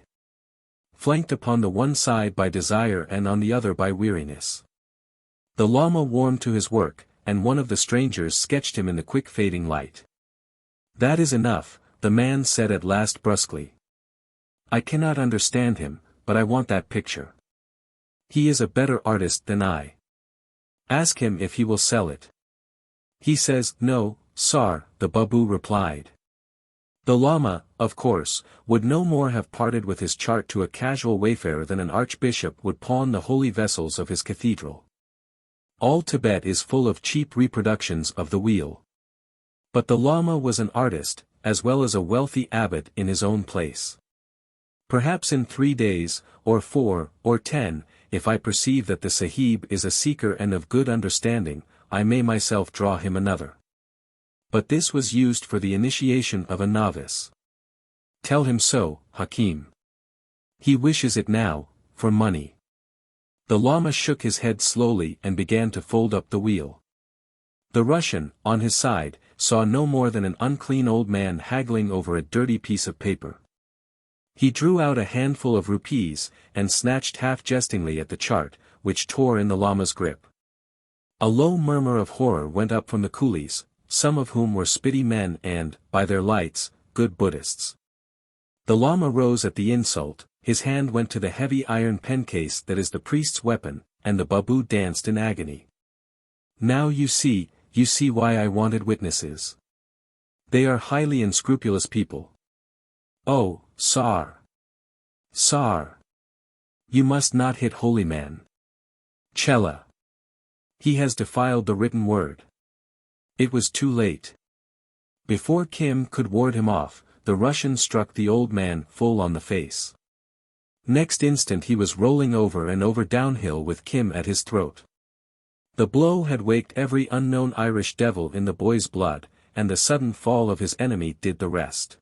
Flanked upon the one side by desire and on the other by weariness." The Lama warmed to his work, and one of the strangers sketched him in the quick fading light. "That is enough," the man said at last brusquely. "I cannot understand him, but I want that picture. He is a better artist than I. Ask him if he will sell it." "He says, no, sar," the Babu replied. The Lama, of course, would no more have parted with his chart to a casual wayfarer than an archbishop would pawn the holy vessels of his cathedral. All Tibet is full of cheap reproductions of the wheel. But the Lama was an artist, as well as a wealthy abbot in his own place. Perhaps in 3 days, or 4, or 10, if I perceive that the Sahib is a seeker and of good understanding, I may myself draw him another. But this was used for the initiation of a novice. Tell him so, Hakim. He wishes it now, for money. The Lama shook his head slowly and began to fold up the wheel. The Russian, on his side, saw no more than an unclean old man haggling over a dirty piece of paper. He drew out a handful of rupees, and snatched half-jestingly at the chart, which tore in the Lama's grip. A low murmur of horror went up from the coolies, some of whom were spitty men and, by their lights, good Buddhists. The Lama rose at the insult, his hand went to the heavy iron pencase that is the priest's weapon, and the Babu danced in agony. Now you see why I wanted witnesses. They are highly unscrupulous people. Oh, Sar! Sar! You must not hit holy man. Chela! He has defiled the written word. It was too late. Before Kim could ward him off, the Russian struck the old man full on the face. Next instant he was rolling over and over downhill with Kim at his throat. The blow had waked every unknown Irish devil in the boy's blood, and the sudden fall of his enemy did the rest.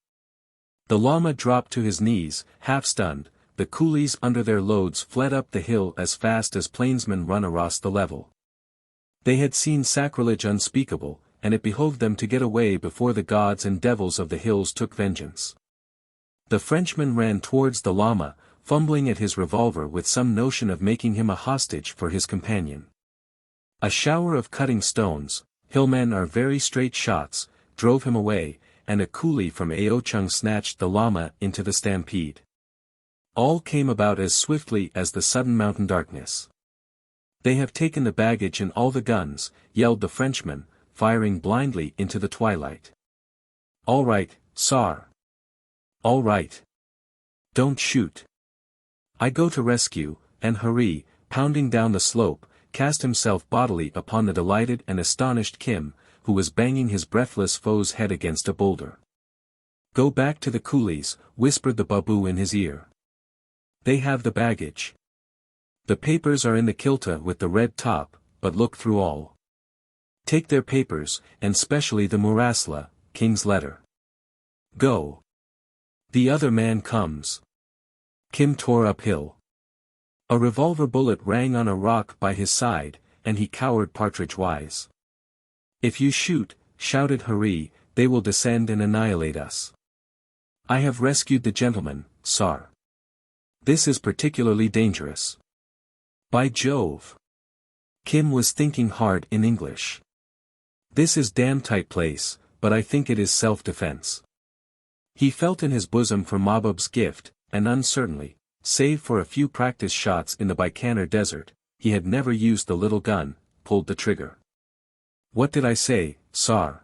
The Lama dropped to his knees, half-stunned, the coolies under their loads fled up the hill as fast as plainsmen run across the level. They had seen sacrilege unspeakable, and it behoved them to get away before the gods and devils of the hills took vengeance. The Frenchman ran towards the Lama, fumbling at his revolver with some notion of making him a hostage for his companion. A shower of cutting stones, hillmen are very straight shots, drove him away, and a coolie from Aochung snatched the Lama into the stampede. All came about as swiftly as the sudden mountain darkness. They have taken the baggage and all the guns, yelled the Frenchman, firing blindly into the twilight. All right, Sar. All right. Don't shoot. I go to rescue, and Hari, pounding down the slope, cast himself bodily upon the delighted and astonished Kim, who was banging his breathless foe's head against a boulder. Go back to the coolies, whispered the Babu in his ear. They have the baggage. The papers are in the kilta with the red top, but look through all. Take their papers, and specially the Murasla, King's letter. Go. The other man comes. Kim tore uphill. A revolver bullet rang on a rock by his side, and he cowered partridge-wise. If you shoot, shouted Hari, they will descend and annihilate us. I have rescued the gentleman, Sar. This is particularly dangerous. By Jove! Kim was thinking hard in English. This is damn tight place, but I think it is self-defense. He felt in his bosom for Mahbub's gift, and uncertainly, save for a few practice shots in the Bikaner desert, he had never used the little gun, pulled the trigger. What did I say, Sar?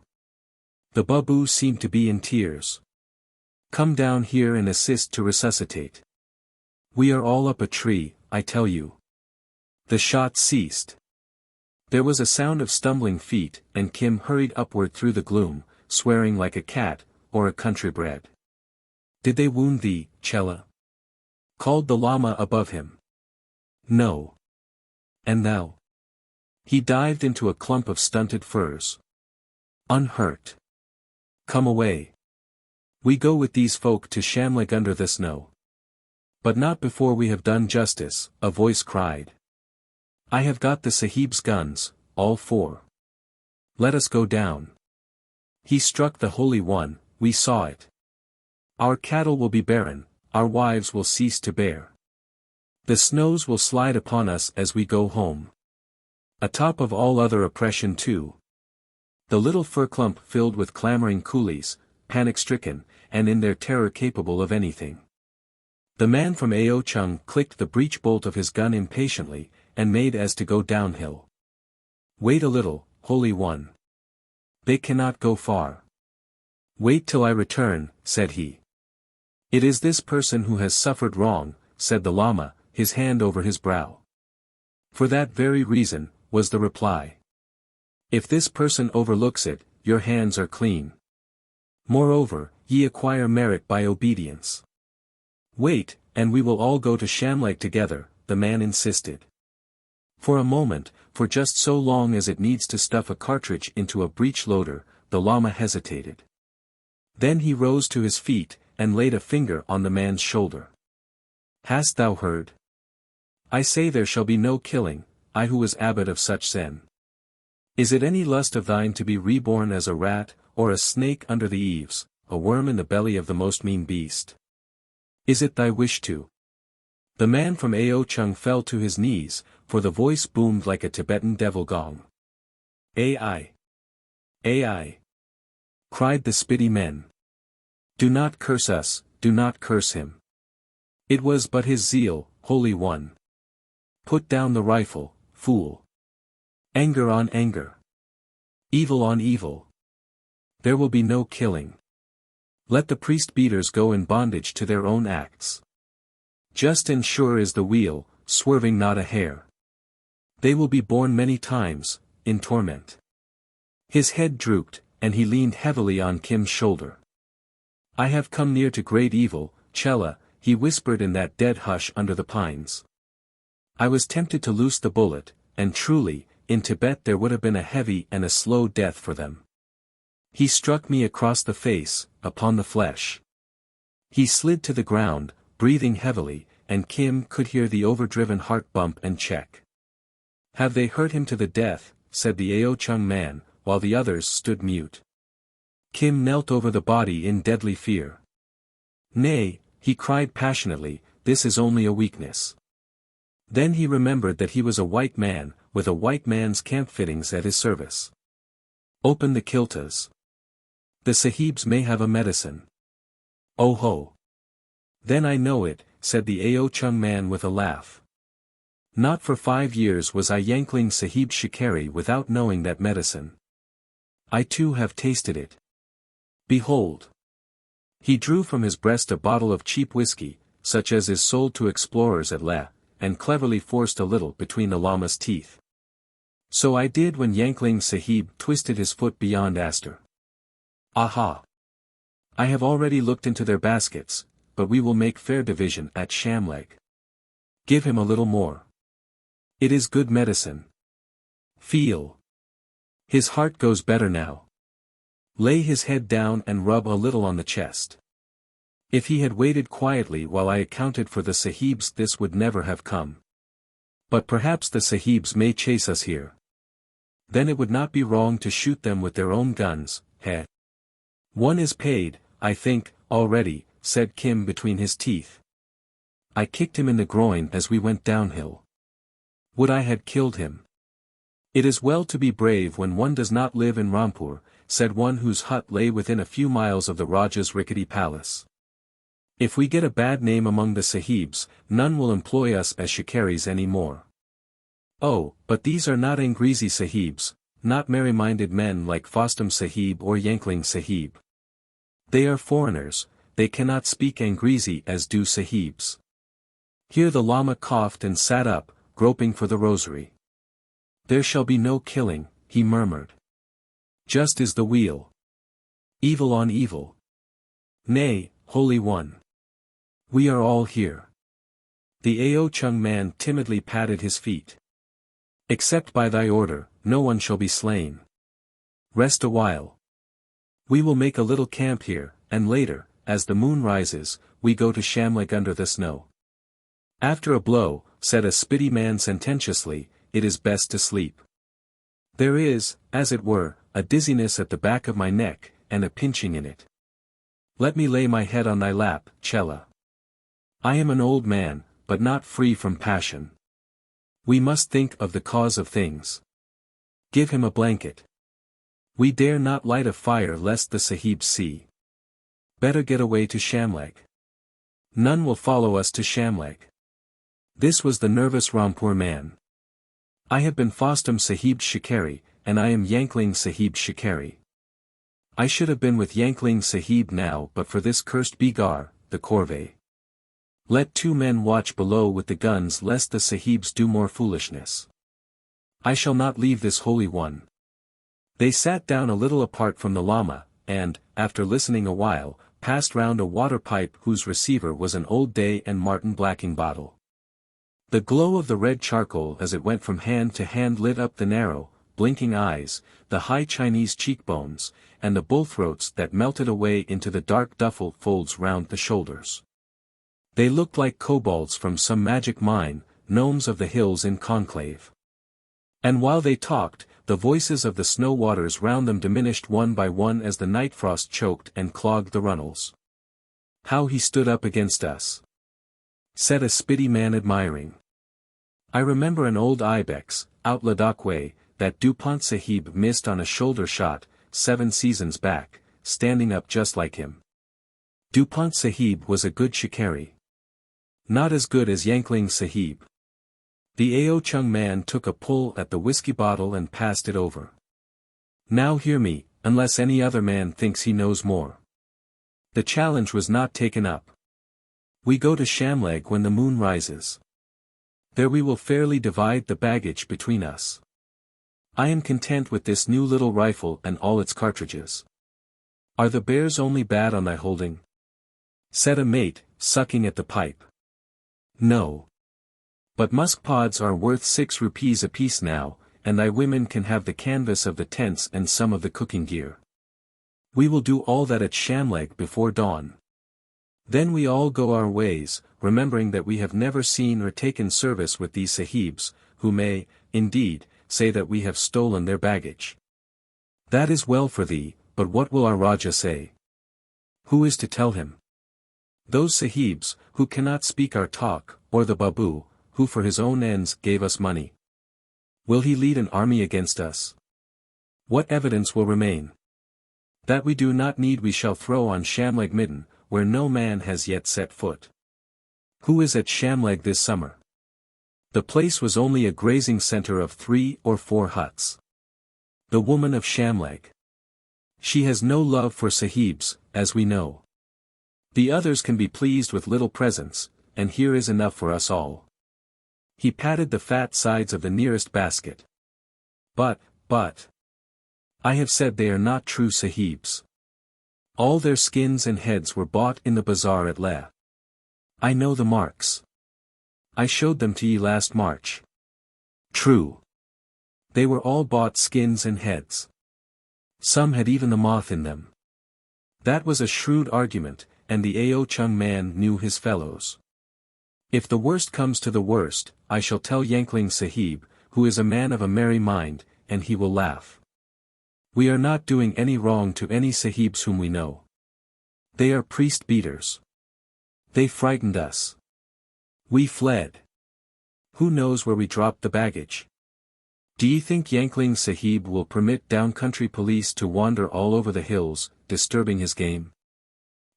The Babu seemed to be in tears. Come down here and assist to resuscitate. We are all up a tree, I tell you. The shot ceased. There was a sound of stumbling feet, and Kim hurried upward through the gloom, swearing like a cat, or a country bred. Did they wound thee, Chela? Called the Lama above him. No. And thou? He dived into a clump of stunted firs. Unhurt. Come away. We go with these folk to Shamlik under the snow. But not before we have done justice, a voice cried. I have got the Sahib's guns, all 4. Let us go down. He struck the Holy One, we saw it. Our cattle will be barren, our wives will cease to bear. The snows will slide upon us as we go home. Atop of all other oppression too. The little fir clump filled with clamoring coolies, panic-stricken, and in their terror capable of anything. The man from Aochung clicked the breech bolt of his gun impatiently, and made as to go downhill. Wait a little, Holy One. They cannot go far. Wait till I return, said he. It is this person who has suffered wrong, said the Lama, his hand over his brow. For that very reason, was the reply. If this person overlooks it, your hands are clean. Moreover, ye acquire merit by obedience. Wait, and we will all go to Shamlag together, the man insisted. For a moment, for just so long as it needs to stuff a cartridge into a breech loader, the Lama hesitated. Then he rose to his feet, and laid a finger on the man's shoulder. Hast thou heard? I say there shall be no killing, I who was abbot of such Zen. Is it any lust of thine to be reborn as a rat, or a snake under the eaves, a worm in the belly of the most mean beast? Is it thy wish to? The man from Ao Chung fell to his knees, for the voice boomed like a Tibetan devil gong. Ai! Ai! Cried the spitty men. Do not curse us, do not curse him. It was but his zeal, Holy One. Put down the rifle, fool. Anger on anger. Evil on evil. There will be no killing. Let the priest-beaters go in bondage to their own acts. Just and sure is the wheel, swerving not a hair. They will be born many times, in torment. His head drooped, and he leaned heavily on Kim's shoulder. I have come near to great evil, Chela, he whispered in that dead hush under the pines. I was tempted to loose the bullet, and truly, in Tibet there would have been a heavy and a slow death for them. He struck me across the face, upon the flesh. He slid to the ground, breathing heavily, and Kim could hear the overdriven heart bump and check. Have they hurt him to the death, said the Ao Chung man, while the others stood mute. Kim knelt over the body in deadly fear. Nay, he cried passionately, this is only a weakness. Then he remembered that he was a white man, with a white man's camp fittings at his service. Open the kiltas. The sahibs may have a medicine. Oh ho! Then I know it, said the Ao Chung man with a laugh. Not for 5 years was I Yankling Sahib Shikari without knowing that medicine. I too have tasted it. Behold! He drew from his breast a bottle of cheap whiskey, such as is sold to explorers at Leh, and cleverly forced a little between the Lama's teeth. So I did when Yankling Sahib twisted his foot beyond Astor. Aha! I have already looked into their baskets, but we will make fair division at Shamlag. Give him a little more. It is good medicine. Feel. His heart goes better now. Lay his head down and rub a little on the chest. If he had waited quietly while I accounted for the sahibs this would never have come. But perhaps the sahibs may chase us here. Then it would not be wrong to shoot them with their own guns, heh. One is paid, I think, already, said Kim between his teeth. I kicked him in the groin as we went downhill. Would I had killed him. It is well to be brave when one does not live in Rampur, said one whose hut lay within a few miles of the Raja's rickety palace. If we get a bad name among the sahibs, none will employ us as shikaris any more. Oh, but these are not Angrezi sahibs, not merry-minded men like Fostam Sahib or Yankling Sahib. They are foreigners, they cannot speak Angrezi as do sahibs. Here the Lama coughed and sat up, groping for the rosary. There shall be no killing, he murmured. Just is the wheel. Evil on evil. Nay, Holy One. We are all here. The Ao Chung man timidly patted his feet. Except by thy order, no one shall be slain. Rest a while. We will make a little camp here, and later, as the moon rises, we go to Shamlag under the snow. After a blow, said a spitty man sententiously, it is best to sleep. There is, as it were, a dizziness at the back of my neck, and a pinching in it. Let me lay my head on thy lap, Chela. I am an old man, but not free from passion. We must think of the cause of things. Give him a blanket. We dare not light a fire lest the sahibs see. Better get away to Shamlag. None will follow us to Shamlag. This was the nervous Rampur man. I have been Fostam Sahib Shikari, and I am Yankling Sahib Shikari. I should have been with Yankling Sahib now but for this cursed Bigar, the corvée. Let 2 men watch below with the guns lest the Sahibs do more foolishness. I shall not leave this holy one. They sat down a little apart from the Lama, and, after listening a while, passed round a water pipe whose receiver was an old Day and Martin blacking bottle. The glow of the red charcoal as it went from hand to hand lit up the narrow, blinking eyes, the high Chinese cheekbones, and the bullthroats that melted away into the dark duffel folds round the shoulders. They looked like kobolds from some magic mine, gnomes of the hills in conclave. And while they talked, the voices of the snow waters round them diminished one by one as the night frost choked and clogged the runnels. How he stood up against us! Said a spitty man admiring. I remember an old ibex, out Ladakh way, that Dupont Sahib missed on a shoulder shot, 7 seasons back, standing up just like him. Dupont Sahib was a good shikari. Not as good as Yankling Sahib. The Ao Chung man took a pull at the whiskey bottle and passed it over. Now hear me, unless any other man thinks he knows more. The challenge was not taken up. We go to Shamleg when the moon rises. There we will fairly divide the baggage between us. I am content with this new little rifle and all its cartridges. Are the bears only bad on thy holding? Said a mate, sucking at the pipe. No. But musk pods are worth 6 rupees apiece now, and thy women can have the canvas of the tents and some of the cooking gear. We will do all that at Shamleg before dawn. Then we all go our ways, remembering that we have never seen or taken service with these Sahibs, who may, indeed, say that we have stolen their baggage. That is well for thee, but what will our Raja say? Who is to tell him? Those Sahibs, who cannot speak our talk, or the Babu, who for his own ends gave us money. Will he lead an army against us? What evidence will remain? That we do not need we shall throw on Shamleg Midden, where no man has yet set foot. Who is at Shamleg this summer? The place was only a grazing center of 3 or 4 huts. The woman of Shamleg. She has no love for Sahibs, as we know. The others can be pleased with little presents, and here is enough for us all. He patted the fat sides of the nearest basket. But, I have said they are not true Sahibs. All their skins and heads were bought in the bazaar at Leh. I know the marks. I showed them to ye last March. True. They were all bought skins and heads. Some had even the moth in them. That was a shrewd argument, and the Ao Chung man knew his fellows. If the worst comes to the worst, I shall tell Yankling Sahib, who is a man of a merry mind, and he will laugh. We are not doing any wrong to any Sahibs whom we know. They are priest beaters. They frightened us. We fled. Who knows where we dropped the baggage? Do ye think Yankling Sahib will permit down-country police to wander all over the hills, disturbing his game?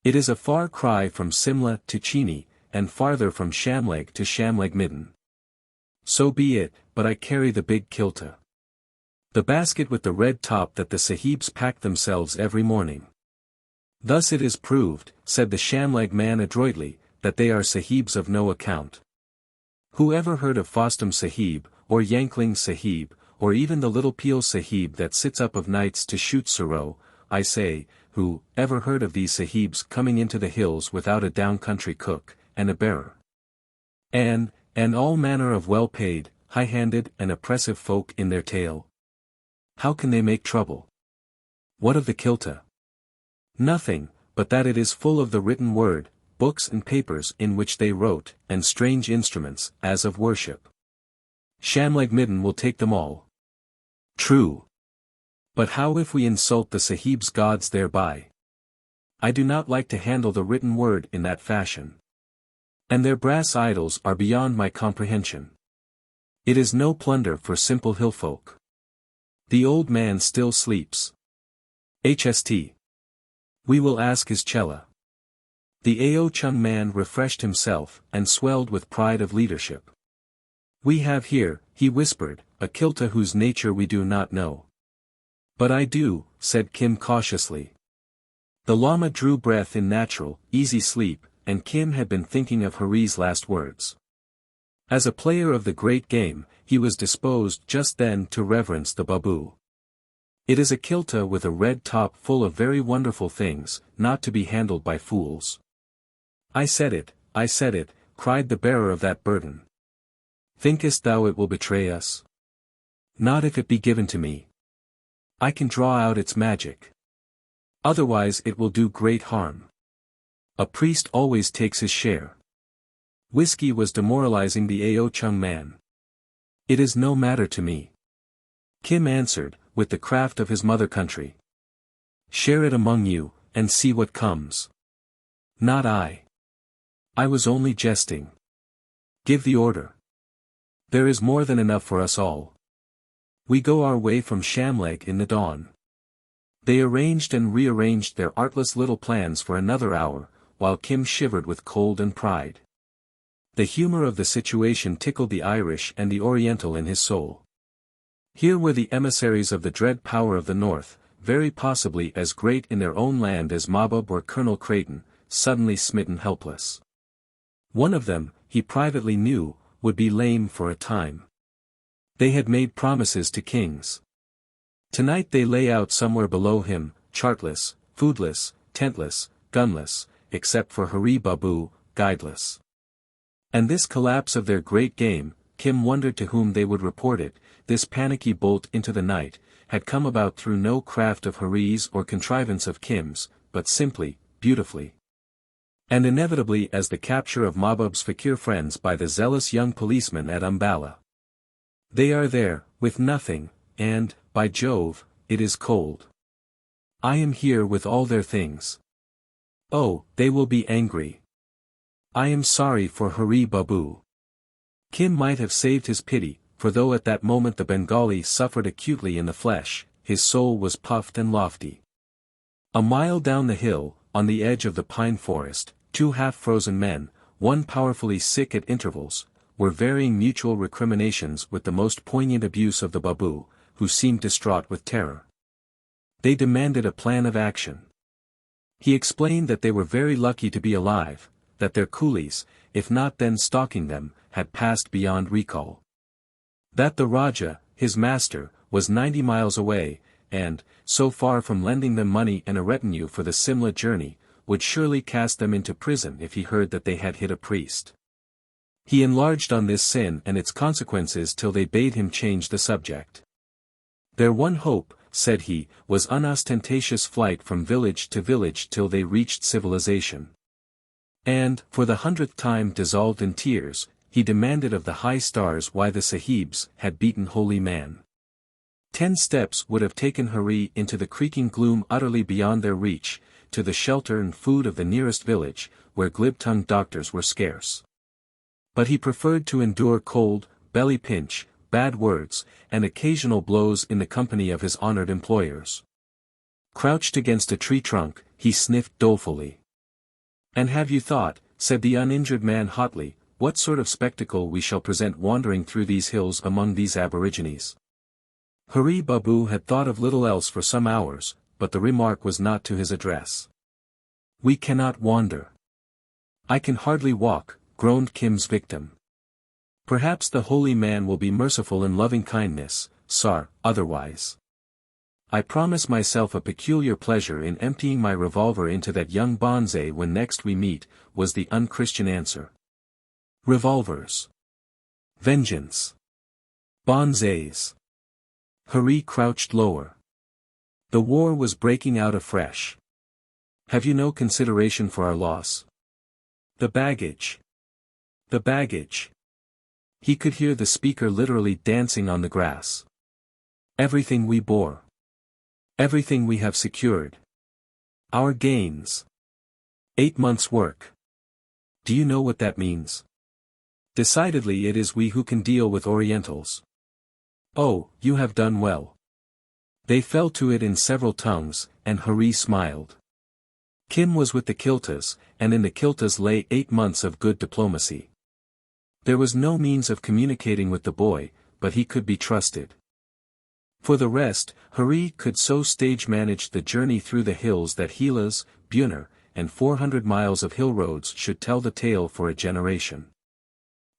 It is a far cry from Simla to Chini, and farther from Shamleg to Shamleg Midden. So be it, but I carry the big kilta. The basket with the red top that the Sahibs pack themselves every morning. Thus it is proved, said the Shamleg man adroitly, that they are Sahibs of no account. Who ever heard of Fostum Sahib, or Yankling Sahib, or even the little Peel Sahib that sits up of nights to shoot Suro, I say, who ever heard of these Sahibs coming into the hills without a down-country cook, and a bearer? And all manner of well-paid, high-handed and oppressive folk in their tail. How can they make trouble? What of the kilta? Nothing, but that it is full of the written word, books and papers in which they wrote, and strange instruments, as of worship. Shamleg Midden will take them all. True. But how if we insult the Sahib's gods thereby? I do not like to handle the written word in that fashion. And their brass idols are beyond my comprehension. It is no plunder for simple hill folk. The old man still sleeps. HST. We will ask his chela. The Ao Chung man refreshed himself, and swelled with pride of leadership. We have here, he whispered, a kilta whose nature we do not know. But I do, said Kim cautiously. The Lama drew breath in natural, easy sleep, and Kim had been thinking of Hari's last words. As a player of the great game, he was disposed just then to reverence the babu. It is a kilta with a red top full of very wonderful things, not to be handled by fools. I said it, cried the bearer of that burden. Thinkest thou it will betray us? Not if it be given to me. I can draw out its magic. Otherwise it will do great harm. A priest always takes his share. Whiskey was demoralizing the Ao Chung man. It is no matter to me. Kim answered, with the craft of his mother country. Share it among you, and see what comes. Not I. I was only jesting. Give the order. There is more than enough for us all. We go our way from Shamleg in the dawn. They arranged and rearranged their artless little plans for another hour, while Kim shivered with cold and pride. The humor of the situation tickled the Irish and the Oriental in his soul. Here were the emissaries of the dread power of the North, very possibly as great in their own land as Mahbub or Colonel Creighton, suddenly smitten helpless. One of them, he privately knew, would be lame for a time. They had made promises to kings. Tonight they lay out somewhere below him, chartless, foodless, tentless, gunless, except for Hari Babu, guideless. And this collapse of their great game, Kim wondered to whom they would report it, this panicky bolt into the night, had come about through no craft of Hari's or contrivance of Kim's, but simply, beautifully, and inevitably as the capture of Mahbub's fakir friends by the zealous young policeman at Umballa. They are there, with nothing, and, by Jove, it is cold. I am here with all their things. Oh, they will be angry. I am sorry for Hari Babu. Kim might have saved his pity, for though at that moment the Bengali suffered acutely in the flesh, his soul was puffed and lofty. A mile down the hill, on the edge of the pine forest, two half-frozen men, one powerfully sick at intervals, were varying mutual recriminations with the most poignant abuse of the babu, who seemed distraught with terror. They demanded a plan of action. He explained that they were very lucky to be alive, that their coolies, if not then stalking them, had passed beyond recall. That the Raja, his master, was 90 miles away, and, so far from lending them money and a retinue for the Simla journey, would surely cast them into prison if he heard that they had hit a priest. He enlarged on this sin and its consequences till they bade him change the subject. Their one hope, said he, was unostentatious flight from village to village till they reached civilization. And, for the 100th time dissolved in tears, he demanded of the high stars why the Sahibs had beaten holy man. 10 steps would have taken Hari into the creaking gloom utterly beyond their reach, to the shelter and food of the nearest village, where glib-tongued doctors were scarce. But he preferred to endure cold, belly pinch, bad words, and occasional blows in the company of his honored employers. Crouched against a tree trunk, he sniffed dolefully. And have you thought, said the uninjured man hotly, what sort of spectacle we shall present wandering through these hills among these aborigines? Hari Babu had thought of little else for some hours, but the remark was not to his address. We cannot wander. I can hardly walk, groaned Kim's victim. Perhaps the holy man will be merciful in loving kindness, sir, otherwise. I promise myself a peculiar pleasure in emptying my revolver into that young bonze when next we meet, was the unchristian answer. Revolvers. Vengeance. Bonzes. Hari crouched lower. The war was breaking out afresh. Have you no consideration for our loss? The baggage. The baggage. He could hear the speaker literally dancing on the grass. Everything we bore. Everything we have secured. Our gains. 8 months' work. Do you know what that means? Decidedly it is we who can deal with Orientals. Oh, you have done well. They fell to it in several tongues, and Hari smiled. Kim was with the Kiltas, and in the Kiltas lay 8 months of good diplomacy. There was no means of communicating with the boy, but he could be trusted. For the rest, Hari could so stage manage the journey through the hills that Hilas, Buner, and 400 miles of hill roads should tell the tale for a generation.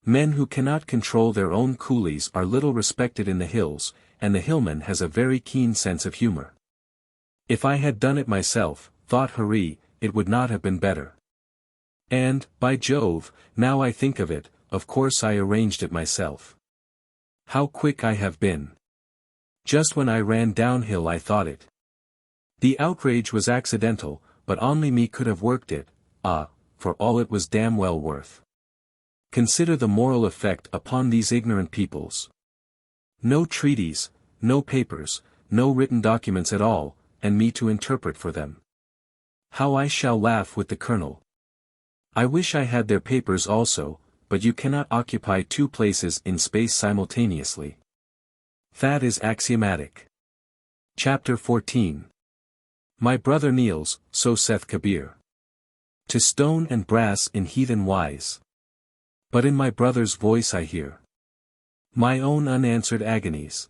Men who cannot control their own coolies are little respected in the hills, and the hillman has a very keen sense of humor. If I had done it myself, thought Hari, it would not have been better. And, by Jove, now I think of it, of course I arranged it myself. How quick I have been. Just when I ran downhill I thought it. The outrage was accidental, but only me could have worked it, for all it was damn well worth. Consider the moral effect upon these ignorant peoples. No treaties, no papers, no written documents at all, and me to interpret for them. How I shall laugh with the colonel. I wish I had their papers also, but you cannot occupy two places in space simultaneously. That is axiomatic. Chapter 14. My brother kneels, so saith Kabir. To stone and brass in heathen wise. But in my brother's voice I hear my own unanswered agonies.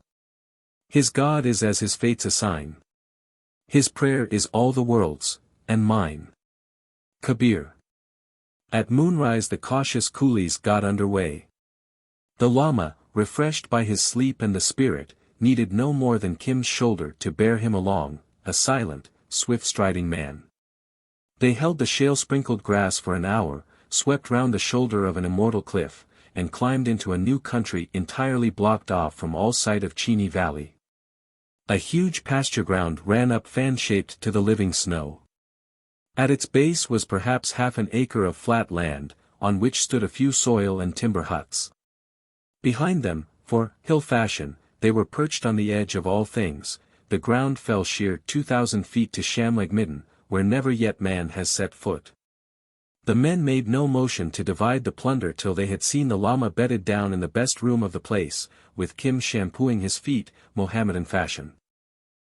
His God is as his fates assign. His prayer is all the world's, and mine. Kabir. At moonrise the cautious coolies got under way. The Lama, refreshed by his sleep and the spirit, needed no more than Kim's shoulder to bear him along, a silent, swift-striding man. They held the shale-sprinkled grass for an hour, swept round the shoulder of an immortal cliff, and climbed into a new country entirely blocked off from all sight of Chini Valley. A huge pasture ground ran up fan-shaped to the living snow. At its base was perhaps half an acre of flat land, on which stood a few soil and timber huts. Behind them, for, hill fashion, they were perched on the edge of all things. The ground fell sheer 2,000 feet to Shamlag Midden, where never yet man has set foot. The men made no motion to divide the plunder till they had seen the Lama bedded down in the best room of the place, with Kim shampooing his feet, Mohammedan fashion.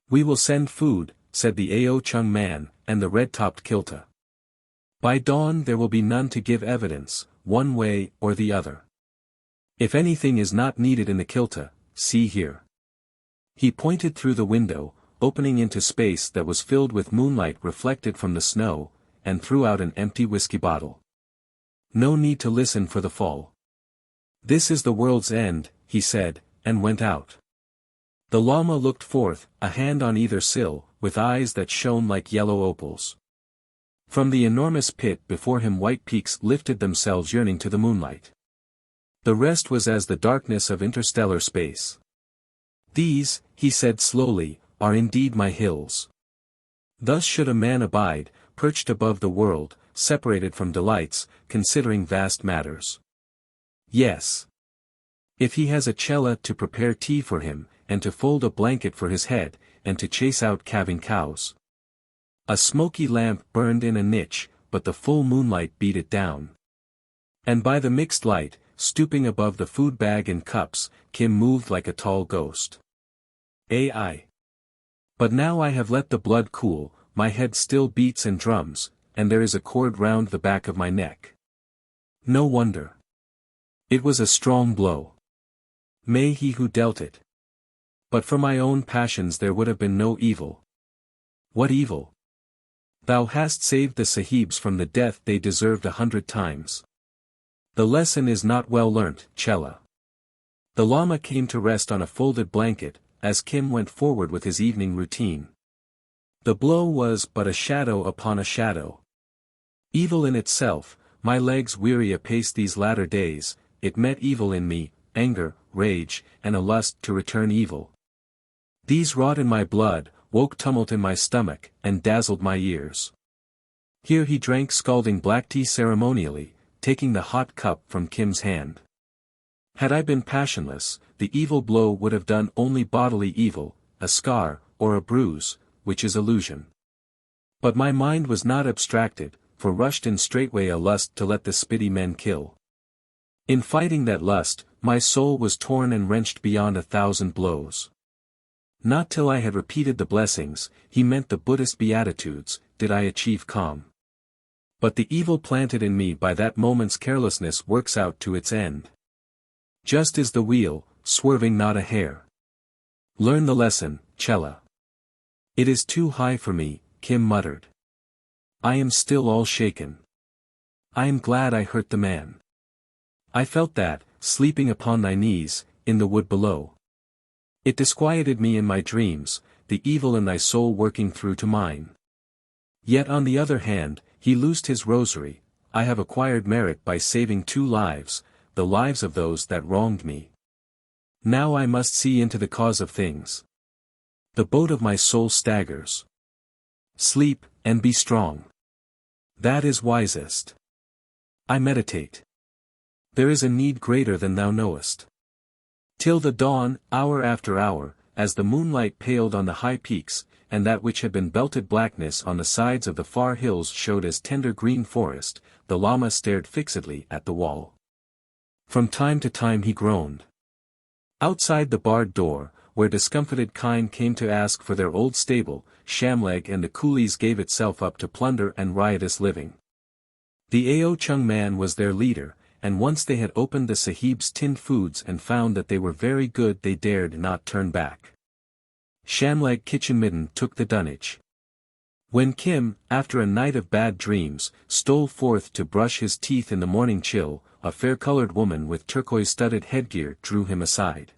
We will send food, said the Ao Chung man, and the red-topped kilta. By dawn there will be none to give evidence, one way or the other. If anything is not needed in the kilta, see here. He pointed through the window, opening into space that was filled with moonlight reflected from the snow, and threw out an empty whiskey bottle. No need to listen for the fall. This is the world's end, he said, and went out. The Lama looked forth, a hand on either sill, with eyes that shone like yellow opals. From the enormous pit before him white peaks lifted themselves yearning to the moonlight. The rest was as the darkness of interstellar space. These, he said slowly, are indeed my hills. Thus should a man abide, perched above the world, separated from delights, considering vast matters. Yes. If he has a chela to prepare tea for him, and to fold a blanket for his head, and to chase out calving cows. A smoky lamp burned in a niche, but the full moonlight beat it down. And by the mixed light, stooping above the food bag and cups, Kim moved like a tall ghost. Ai. But now I have let the blood cool, my head still beats and drums, and there is a cord round the back of my neck. No wonder. It was a strong blow. May he who dealt it. But for my own passions there would have been no evil. What evil? Thou hast saved the Sahibs from the death they deserved 100 times. The lesson is not well learnt, Chela. The Lama came to rest on a folded blanket, as Kim went forward with his evening routine. The blow was but a shadow upon a shadow. Evil in itself, my legs weary apace these latter days, it met evil in me, anger, rage, and a lust to return evil. These wrought in my blood, woke tumult in my stomach, and dazzled my ears. Here he drank scalding black tea ceremonially, taking the hot cup from Kim's hand. Had I been passionless, the evil blow would have done only bodily evil, a scar, or a bruise, which is illusion. But my mind was not abstracted, for rushed in straightway a lust to let the spitty men kill. In fighting that lust, my soul was torn and wrenched beyond 1,000 blows. Not till I had repeated the blessings, he meant the Buddhist beatitudes, did I achieve calm. But the evil planted in me by that moment's carelessness works out to its end. Just is the wheel, swerving not a hair. Learn the lesson, Chella. It is too high for me, Kim muttered. I am still all shaken. I am glad I hurt the man. I felt that, sleeping upon thy knees, in the wood below. It disquieted me in my dreams, the evil in thy soul working through to mine. Yet on the other hand, he loosed his rosary, I have acquired merit by saving 2 lives, the lives of those that wronged me. Now I must see into the cause of things. The boat of my soul staggers. Sleep, and be strong. That is wisest. I meditate. There is a need greater than thou knowest. Till the dawn, hour after hour, as the moonlight paled on the high peaks, and that which had been belted blackness on the sides of the far hills showed as tender green forest, the Lama stared fixedly at the wall. From time to time he groaned. Outside the barred door, where discomfited kine came to ask for their old stable, Shamleg and the coolies gave itself up to plunder and riotous living. The Ao Chung man was their leader, and once they had opened the Sahib's tinned foods and found that they were very good they dared not turn back. Shamleg Kitchen Midden took the dunnage. When Kim, after a night of bad dreams, stole forth to brush his teeth in the morning chill, a fair-colored woman with turquoise-studded headgear drew him aside.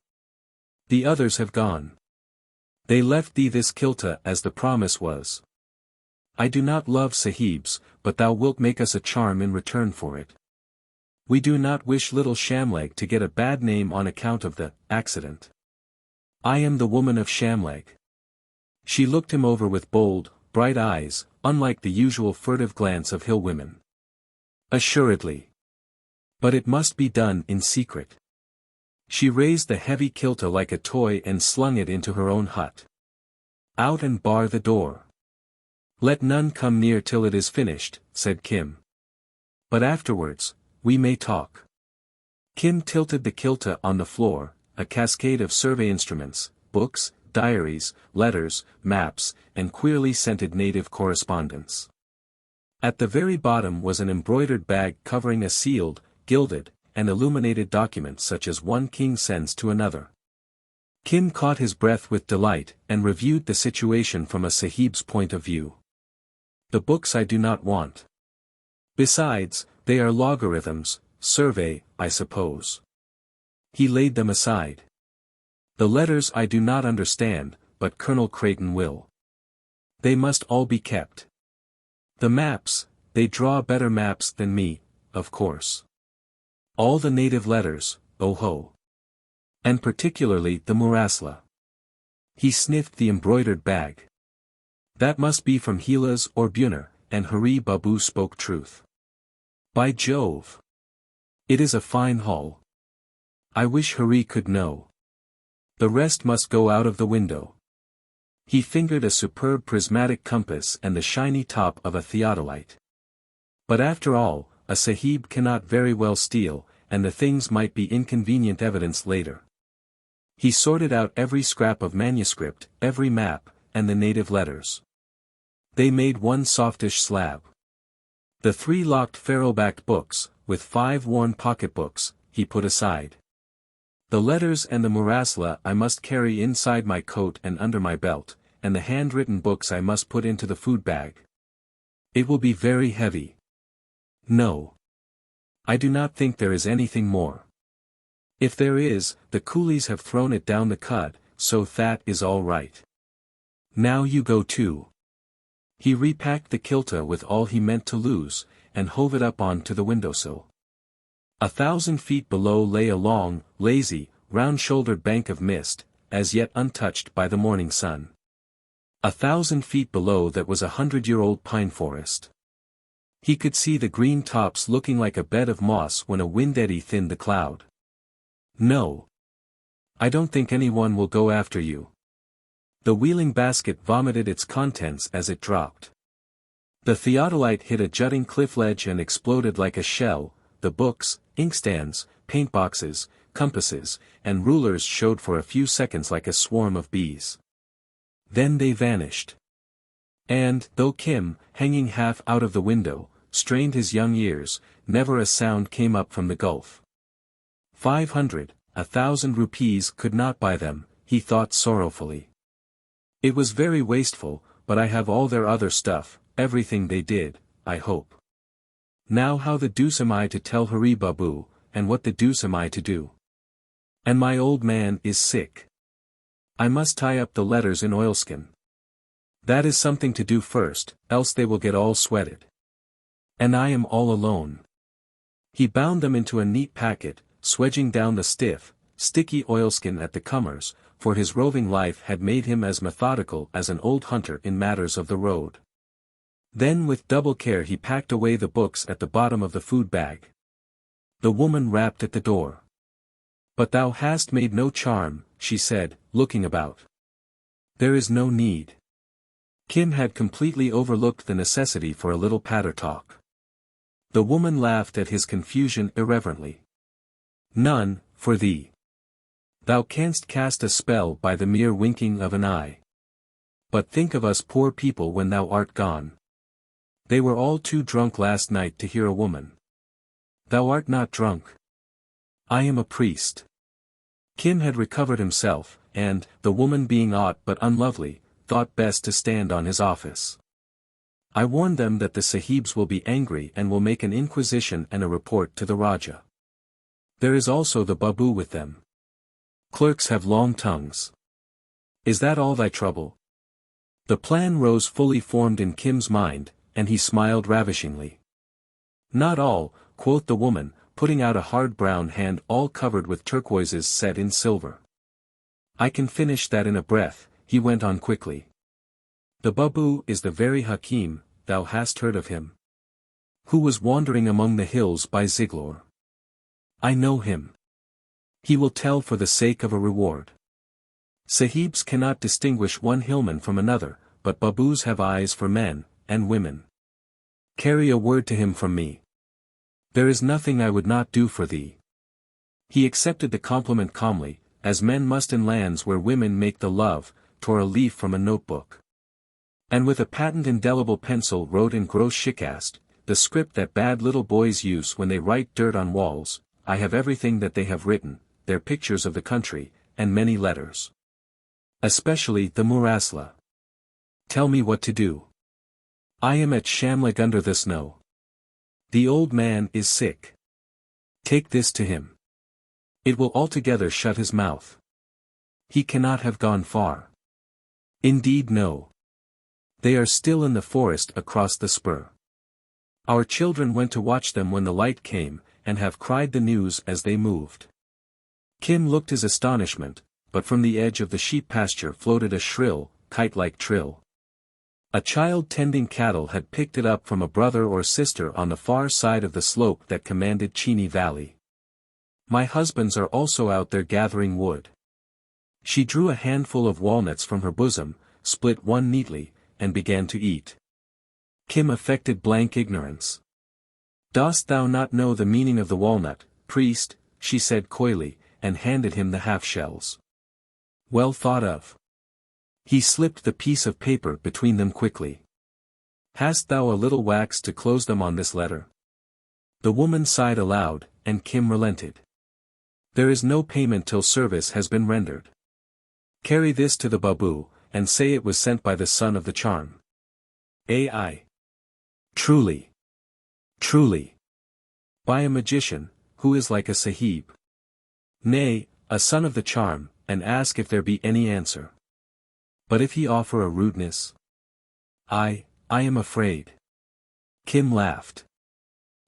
The others have gone. They left thee this kilta as the promise was. I do not love Sahibs, but thou wilt make us a charm in return for it. We do not wish little Shamleg to get a bad name on account of the accident. I am the woman of Shamleg. She looked him over with bold, bright eyes, unlike the usual furtive glance of hill women. Assuredly. But it must be done in secret. She raised the heavy kilta like a toy and slung it into her own hut. Out and bar the door. Let none come near till it is finished, said Kim. But afterwards, we may talk. Kim tilted the kilta on the floor, a cascade of survey instruments, books, diaries, letters, maps, and queerly scented native correspondence. At the very bottom was an embroidered bag covering a sealed, gilded, and illuminated document such as one king sends to another. Kim caught his breath with delight, and reviewed the situation from a Sahib's point of view. The books I do not want. Besides, they are logarithms, survey, I suppose. He laid them aside. The letters I do not understand, but Colonel Creighton will. They must all be kept. The maps, they draw better maps than me, of course. All the native letters, oh ho. And particularly the murasla. He sniffed the embroidered bag. That must be from Hilas or Buner, and Hari Babu spoke truth. By Jove! It is a fine haul. I wish Hari could know. The rest must go out of the window. He fingered a superb prismatic compass and the shiny top of a theodolite. But after all, a Sahib cannot very well steal, and the things might be inconvenient evidence later. He sorted out every scrap of manuscript, every map, and the native letters. They made one softish slab. The 3 locked ferro-backed books, with 5 worn pocketbooks, he put aside. The letters and the murasla I must carry inside my coat and under my belt, and the handwritten books I must put into the food bag. It will be very heavy. No. I do not think there is anything more. If there is, the coolies have thrown it down the cud, so that is all right. Now you go too. He repacked the kilta with all he meant to lose, and hove it up on to the windowsill. 1,000 feet below lay a long, lazy, round-shouldered bank of mist, as yet untouched by the morning sun. 1,000 feet below that was 100-year-old pine forest. He could see the green tops looking like a bed of moss when a wind eddy thinned the cloud. No. I don't think anyone will go after you. The wheeling basket vomited its contents as it dropped. The theodolite hit a jutting cliff ledge and exploded like a shell. The books, inkstands, paintboxes, compasses, and rulers showed for a few seconds like a swarm of bees. Then they vanished. And, though Kim, hanging half out of the window, strained his young ears, never a sound came up from the gulf. 500, 1,000 rupees could not buy them, he thought sorrowfully. It was very wasteful, but I have all their other stuff, everything they did, I hope. Now how the deuce am I to tell Hari Babu, and what the deuce am I to do? And my old man is sick. I must tie up the letters in oilskin. That is something to do first, else they will get all sweated. And I am all alone. He bound them into a neat packet, swedging down the stiff, sticky oilskin at the comers, for his roving life had made him as methodical as an old hunter in matters of the road. Then with double care he packed away the books at the bottom of the food bag. The woman rapped at the door. But thou hast made no charm, she said, looking about. There is no need. Kim had completely overlooked the necessity for a little patter talk. The woman laughed at his confusion irreverently. None, for thee. Thou canst cast a spell by the mere winking of an eye. But think of us poor people when thou art gone. They were all too drunk last night to hear a woman. Thou art not drunk. I am a priest. Kim had recovered himself, and, the woman being aught but unlovely, thought best to stand on his office. I warn them that the Sahibs will be angry and will make an inquisition and a report to the Raja. There is also the Babu with them. Clerks have long tongues. Is that all thy trouble? The plan rose fully formed in Kim's mind, and he smiled ravishingly. Not all, quoth the woman, putting out a hard brown hand all covered with turquoises set in silver. I can finish that in a breath, he went on quickly. The Babu is the very Hakim, thou hast heard of him? Who was wandering among the hills by Ziglor. I know him. He will tell for the sake of a reward. Sahibs cannot distinguish one hillman from another, but Babus have eyes for men, and women. Carry a word to him from me. There is nothing I would not do for thee. He accepted the compliment calmly, as men must in lands where women make the love, tore a leaf from a notebook. And with a patent indelible pencil wrote in gros shikast, the script that bad little boys use when they write dirt on walls, I have everything that they have written, their pictures of the country, and many letters. Especially the Murasla. Tell me what to do. I am at Shamlik under the snow. The old man is sick. Take this to him. It will altogether shut his mouth. He cannot have gone far. Indeed no. They are still in the forest across the spur. Our children went to watch them when the light came, and have cried the news as they moved. Kim looked his astonishment, but from the edge of the sheep pasture floated a shrill, kite-like trill. A child tending cattle had picked it up from a brother or sister on the far side of the slope that commanded Chini Valley. My husbands are also out there gathering wood. She drew a handful of walnuts from her bosom, split one neatly, and began to eat. Kim affected blank ignorance. Dost thou not know the meaning of the walnut, priest? She said coyly, and handed him the half-shells. Well thought of. He slipped the piece of paper between them quickly. Hast thou a little wax to close them on this letter? The woman sighed aloud, and Kim relented. There is no payment till service has been rendered. Carry this to the Babu, and say it was sent by the son of the charm. Ai. Truly. Truly. By a magician, who is like a sahib. Nay, a son of the charm, and ask if there be any answer. But if he offer a rudeness? I am afraid. Kim laughed.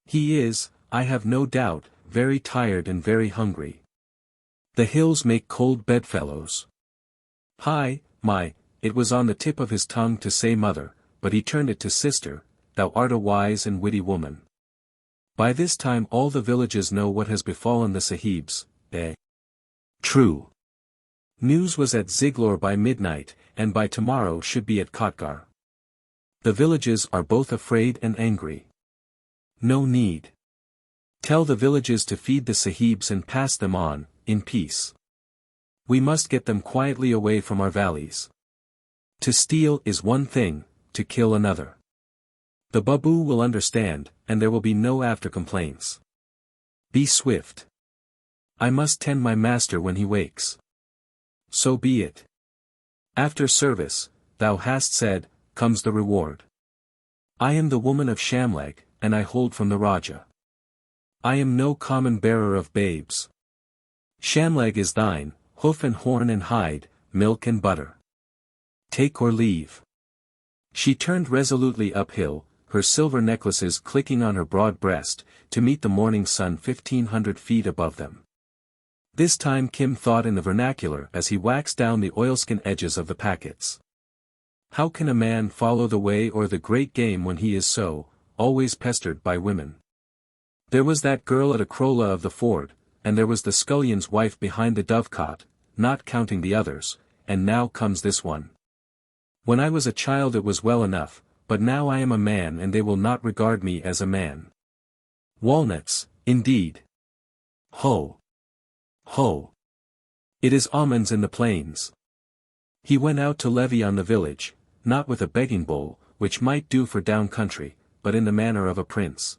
He is, I have no doubt, very tired and very hungry. The hills make cold bedfellows. Hi, it was on the tip of his tongue to say mother, but he turned it to sister, thou art a wise and witty woman. By this time all the villages know what has befallen the Sahibs, eh? True. News was at Ziglor by midnight, and by tomorrow should be at Kotgar. The villages are both afraid and angry. No need. Tell the villages to feed the Sahibs and pass them on, in peace. We must get them quietly away from our valleys. To steal is one thing, to kill another. The Babu will understand, and there will be no after-complaints. Be swift. I must tend my master when he wakes. so be it. After service, thou hast said, comes the reward. I am the woman of Shamlag, and I hold from the Raja. I am no common bearer of babes. Shamlag is thine, hoof and horn and hide, milk and butter. Take or leave. She turned resolutely uphill, her silver necklaces clicking on her broad breast, to meet the morning sun 1,500 feet above them. This time Kim thought in the vernacular as he waxed down the oilskin edges of the packets. How can a man follow the way or the great game when he is so, always pestered by women? There was that girl at Akrola of the ford, and there was the scullion's wife behind the dovecot, not counting the others, and now comes this one. When I was a child it was well enough, but now I am a man and they will not regard me as a man. Walnuts, indeed. Ho! Ho! It is almonds in the plains. He went out to levy on the village, not with a begging bowl, which might do for down country, but in the manner of a prince.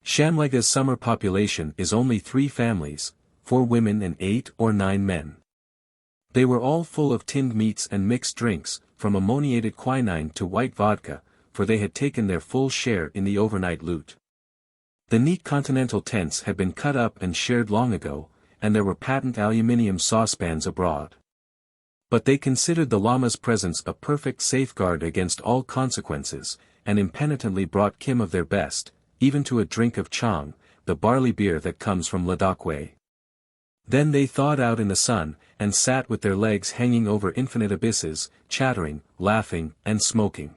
Shamlaga's summer population is only 3 families, 4 women and 8 or 9 men. They were all full of tinned meats and mixed drinks, from ammoniated quinine to white vodka, for they had taken their full share in the overnight loot. The neat continental tents had been cut up and shared long ago, and there were patent aluminium saucepans abroad. But they considered the Lama's presence a perfect safeguard against all consequences, and impenitently brought Kim of their best, even to a drink of chang, the barley beer that comes from Ladakh way. Then they thawed out in the sun, and sat with their legs hanging over infinite abysses, chattering, laughing, and smoking.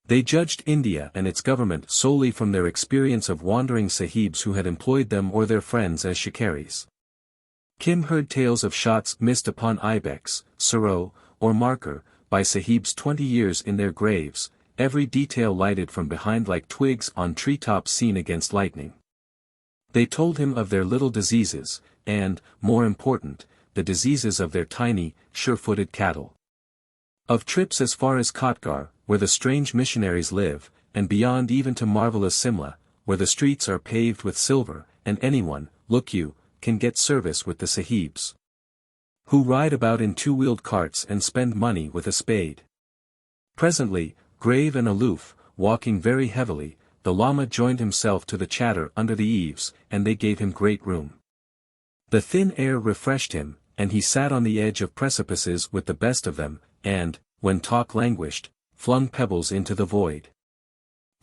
They judged India and its government solely from their experience of wandering sahibs who had employed them or their friends as shikaris. Kim heard tales of shots missed upon ibex, serow, or marker, by sahibs 20 years in their graves, every detail lighted from behind like twigs on treetops seen against lightning. They told him of their little diseases, and, more important, the diseases of their tiny, sure-footed cattle. Of trips as far as Kotgar, where the strange missionaries live, and beyond even to marvelous Simla, where the streets are paved with silver, and anyone, look you, can get service with the sahibs. Who ride about in 2-wheeled carts and spend money with a spade. Presently, grave and aloof, walking very heavily, the Lama joined himself to the chatter under the eaves, and they gave him great room. The thin air refreshed him, and he sat on the edge of precipices with the best of them, and, when talk languished, flung pebbles into the void.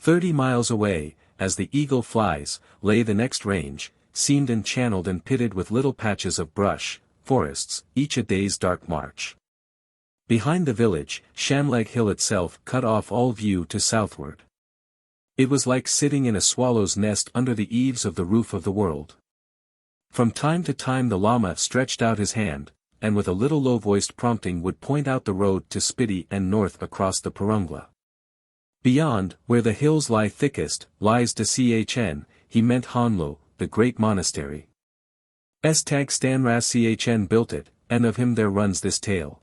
30 miles away, as the eagle flies, lay the next range, seamed and channeled and pitted with little patches of brush, forests, each a day's dark march. Behind the village, Shamlag Hill itself cut off all view to southward. It was like sitting in a swallow's nest under the eaves of the roof of the world. From time to time the Lama stretched out his hand, and with a little low-voiced prompting would point out the road to Spiti and north across the Purungla. Beyond, where the hills lie thickest, lies the Chn, he meant Honlo, the great monastery. Stag Stanras Chn built it, and of him there runs this tale.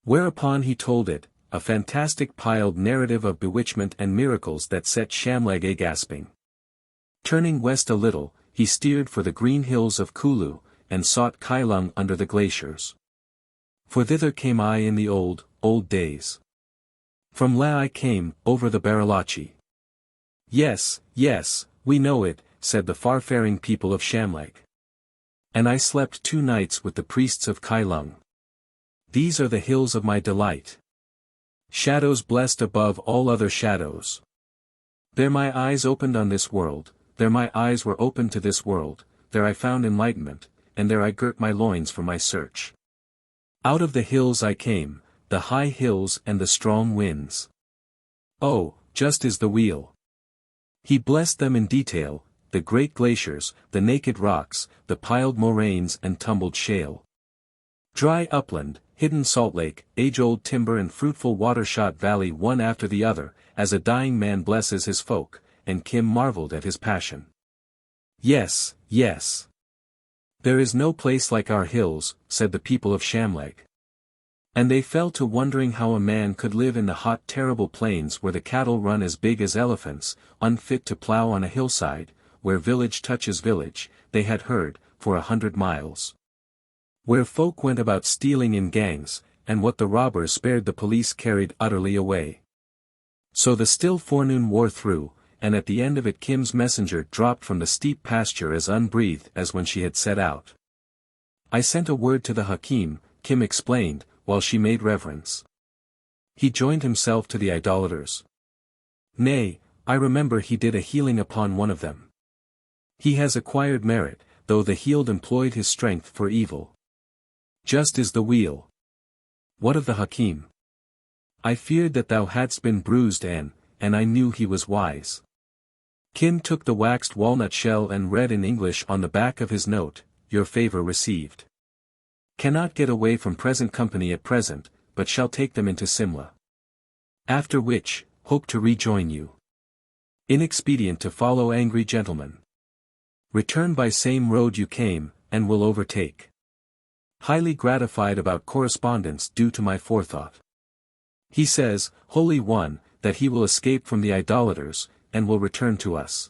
Whereupon he told it, a fantastic piled narrative of bewitchment and miracles that set Shamlag a gasping. Turning west a little, he steered for the green hills of Kulu, and sought Kailung under the glaciers. For thither came I in the old days. From Leh I came, over the Barilachi. Yes, yes, we know it, said the far-faring people of Shamlag. And I slept 2 nights with the priests of Kailung. These are the hills of my delight. Shadows blessed above all other shadows. There my eyes opened on this world, there my eyes were opened to this world, there I found enlightenment, and there I girt my loins for my search. Out of the hills I came, the high hills and the strong winds. Oh, just is the wheel. He blessed them in detail, the great glaciers, the naked rocks, the piled moraines and tumbled shale. Dry upland, hidden salt lake, age-old timber and fruitful water-shot valley one after the other, as a dying man blesses his folk, and Kim marveled at his passion. Yes, yes. There is no place like our hills, said the people of Shamlag. And they fell to wondering how a man could live in the hot terrible plains where the cattle run as big as elephants, unfit to plow on a hillside, where village touches village, they had heard, for 100 miles. Where folk went about stealing in gangs, and what the robbers spared the police carried utterly away. So the still forenoon wore through, and at the end of it Kim's messenger dropped from the steep pasture as unbreathed as when she had set out. I sent a word to the Hakim, Kim explained, while she made reverence. He joined himself to the idolaters. Nay, I remember he did a healing upon one of them. He has acquired merit, though the healed employed his strength for evil. Just is the wheel. What of the Hakim? I feared that thou hadst been bruised and I knew he was wise. Kim took the waxed walnut shell and read in English on the back of his note, your favor received. Cannot get away from present company at present, but shall take them into Simla. After which, hope to rejoin you. Inexpedient to follow angry gentlemen. Return by same road you came, and will overtake. Highly gratified about correspondence due to my forethought. He says, Holy One, that he will escape from the idolaters, and will return to us.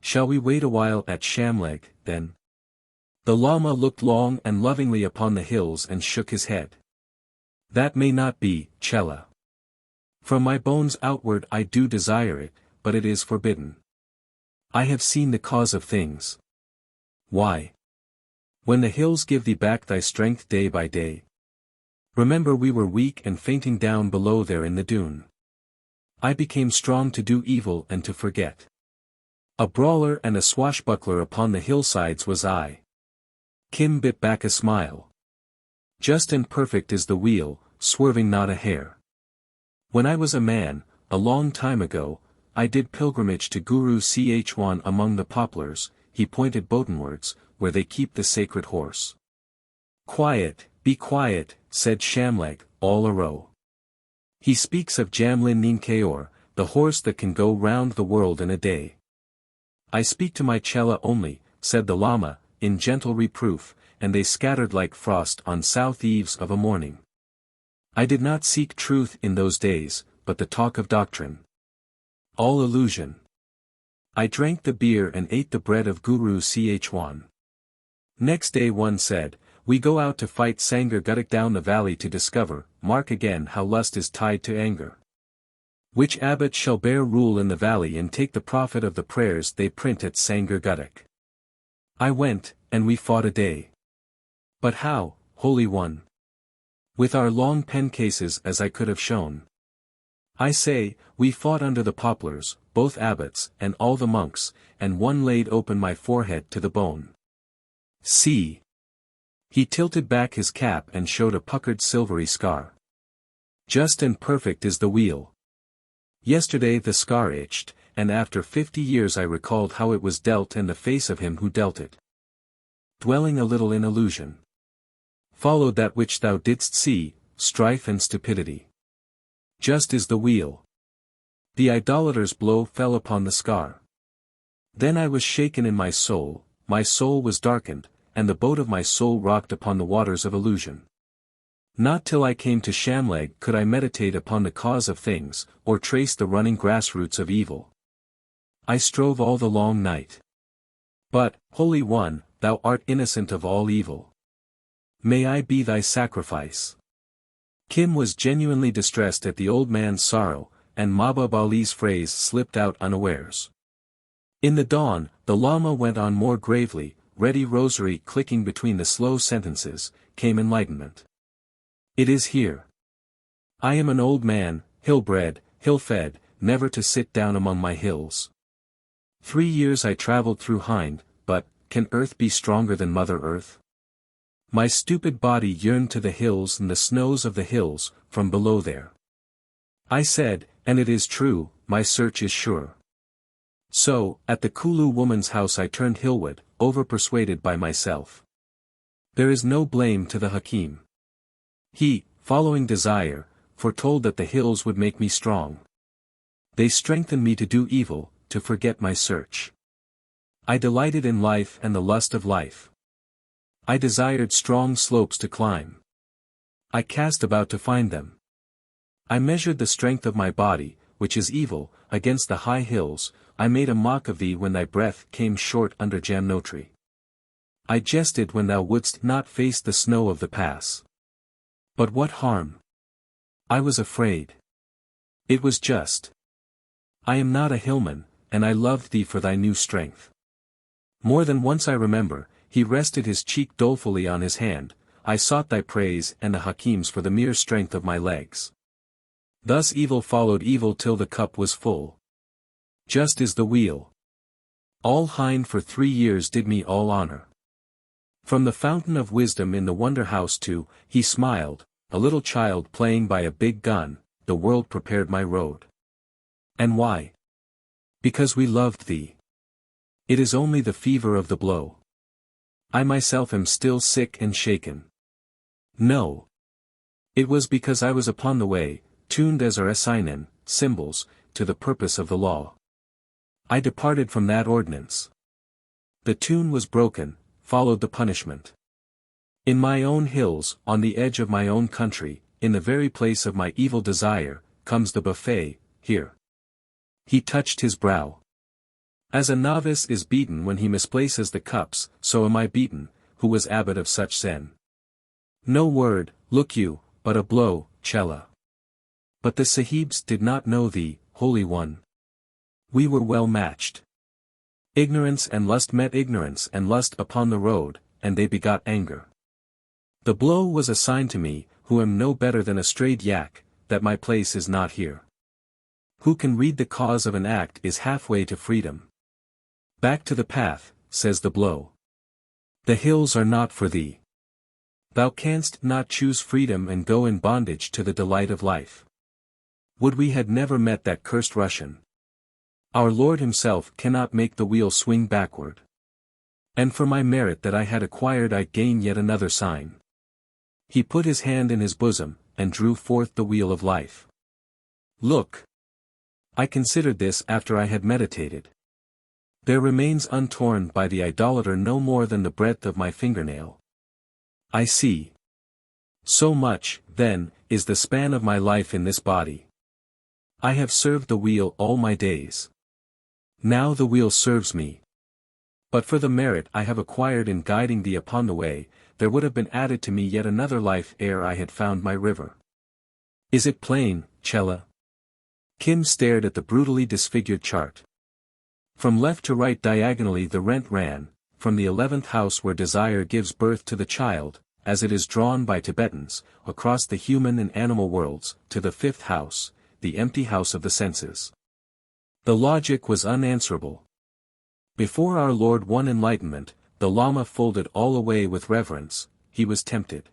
Shall we wait a while at Shamleg, then? The Lama looked long and lovingly upon the hills and shook his head. That may not be, Chela. From my bones outward I do desire it, but it is forbidden. I have seen the cause of things. Why? When the hills give thee back thy strength day by day. Remember we were weak and fainting down below there in the dune. I became strong to do evil and to forget. A brawler and a swashbuckler upon the hillsides was I. Kim bit back a smile. Just and perfect is the wheel, swerving not a hair. When I was a man, a long time ago, I did pilgrimage to Guru XIII among the poplars, he pointed Botanwards, where they keep the sacred horse. Quiet, be quiet, said Shamleg, all a row. He speaks of Jamlin Ninkeor, the horse that can go round the world in a day. I speak to my Chela only, said the Lama, in gentle reproof, and they scattered like frost on south eves of a morning. I did not seek truth in those days, but the talk of doctrine. All illusion. I drank the beer and ate the bread of Guru XIII. Next day one said, we go out to fight Sangar Guttuk down the valley to discover, mark again how lust is tied to anger. Which abbot shall bear rule in the valley and take the profit of the prayers they print at Sangar Guttuk. I went, and we fought a day. But how, Holy One? With our long pen cases as I could have shown. I say, we fought under the poplars, both abbots and all the monks, and one laid open my forehead to the bone. See. He tilted back his cap and showed a puckered silvery scar. Just and perfect is the wheel. Yesterday the scar itched, and after 50 years I recalled how it was dealt and the face of him who dealt it. Dwelling a little in illusion. Followed that which thou didst see, strife and stupidity. Just is the wheel. The idolater's blow fell upon the scar. Then I was shaken in my soul was darkened, and the boat of my soul rocked upon the waters of illusion. Not till I came to Shamleg could I meditate upon the cause of things, or trace the running grassroots of evil. I strove all the long night. But, Holy One, thou art innocent of all evil. May I be thy sacrifice. Kim was genuinely distressed at the old man's sorrow, and Mahbub Ali's phrase slipped out unawares. In the dawn, the Lama went on more gravely, ready rosary clicking between the slow sentences, came enlightenment. It is here. I am an old man, hill-bred, hill-fed, never to sit down among my hills. 3 years I traveled through Hind, but, can earth be stronger than Mother Earth? My stupid body yearned to the hills and the snows of the hills, from below there. I said, and it is true, my search is sure. So, at the Kulu woman's house I turned hillward, over-persuaded by myself. There is no blame to the Hakim. He, following desire, foretold that the hills would make me strong. They strengthened me to do evil, to forget my search. I delighted in life and the lust of life. I desired strong slopes to climb. I cast about to find them. I measured the strength of my body, which is evil, against the high hills. I made a mock of thee when thy breath came short under Jamnotri. I jested when thou wouldst not face the snow of the pass. But what harm? I was afraid. It was just. I am not a hillman, and I loved thee for thy new strength. More than once I remember, he rested his cheek dolefully on his hand, I sought thy praise and the Hakim's for the mere strength of my legs. Thus evil followed evil till the cup was full. Just is the wheel. All Hind for 3 years did me all honor. From the fountain of wisdom in the wonder house to, he smiled, a little child playing by a big gun, the world prepared my road. And why? Because we loved thee. It is only the fever of the blow. I myself am still sick and shaken. No. It was because I was upon the way, tuned as are seinen, symbols, to the purpose of the law. I departed from that ordinance. The tune was broken, followed the punishment. In my own hills, on the edge of my own country, in the very place of my evil desire, comes the buffet, here. He touched his brow. As a novice is beaten when he misplaces the cups, so am I beaten, who was abbot of such Zen. No word, look you, but a blow, Chela. But the Sahibs did not know thee, Holy One. We were well matched. Ignorance and lust met ignorance and lust upon the road, and they begot anger. The blow was a sign to me, who am no better than a strayed yak, that my place is not here. Who can read the cause of an act is halfway to freedom. Back to the path, says the blow. The hills are not for thee. Thou canst not choose freedom and go in bondage to the delight of life. Would we had never met that cursed Russian. Our Lord himself cannot make the wheel swing backward. And for my merit that I had acquired I gain yet another sign. He put his hand in his bosom, and drew forth the wheel of life. Look. I considered this after I had meditated. There remains untorn by the idolater no more than the breadth of my fingernail. I see. So much, then, is the span of my life in this body. I have served the wheel all my days. Now the wheel serves me. But for the merit I have acquired in guiding thee upon the way, there would have been added to me yet another life ere I had found my river. Is it plain, Chela? Kim stared at the brutally disfigured chart. From left to right diagonally the rent ran, from the 11th house where desire gives birth to the child, as it is drawn by Tibetans, across the human and animal worlds, to the 5th house, the empty house of the senses. The logic was unanswerable. Before our Lord won enlightenment, the Lama folded all away with reverence, he was tempted.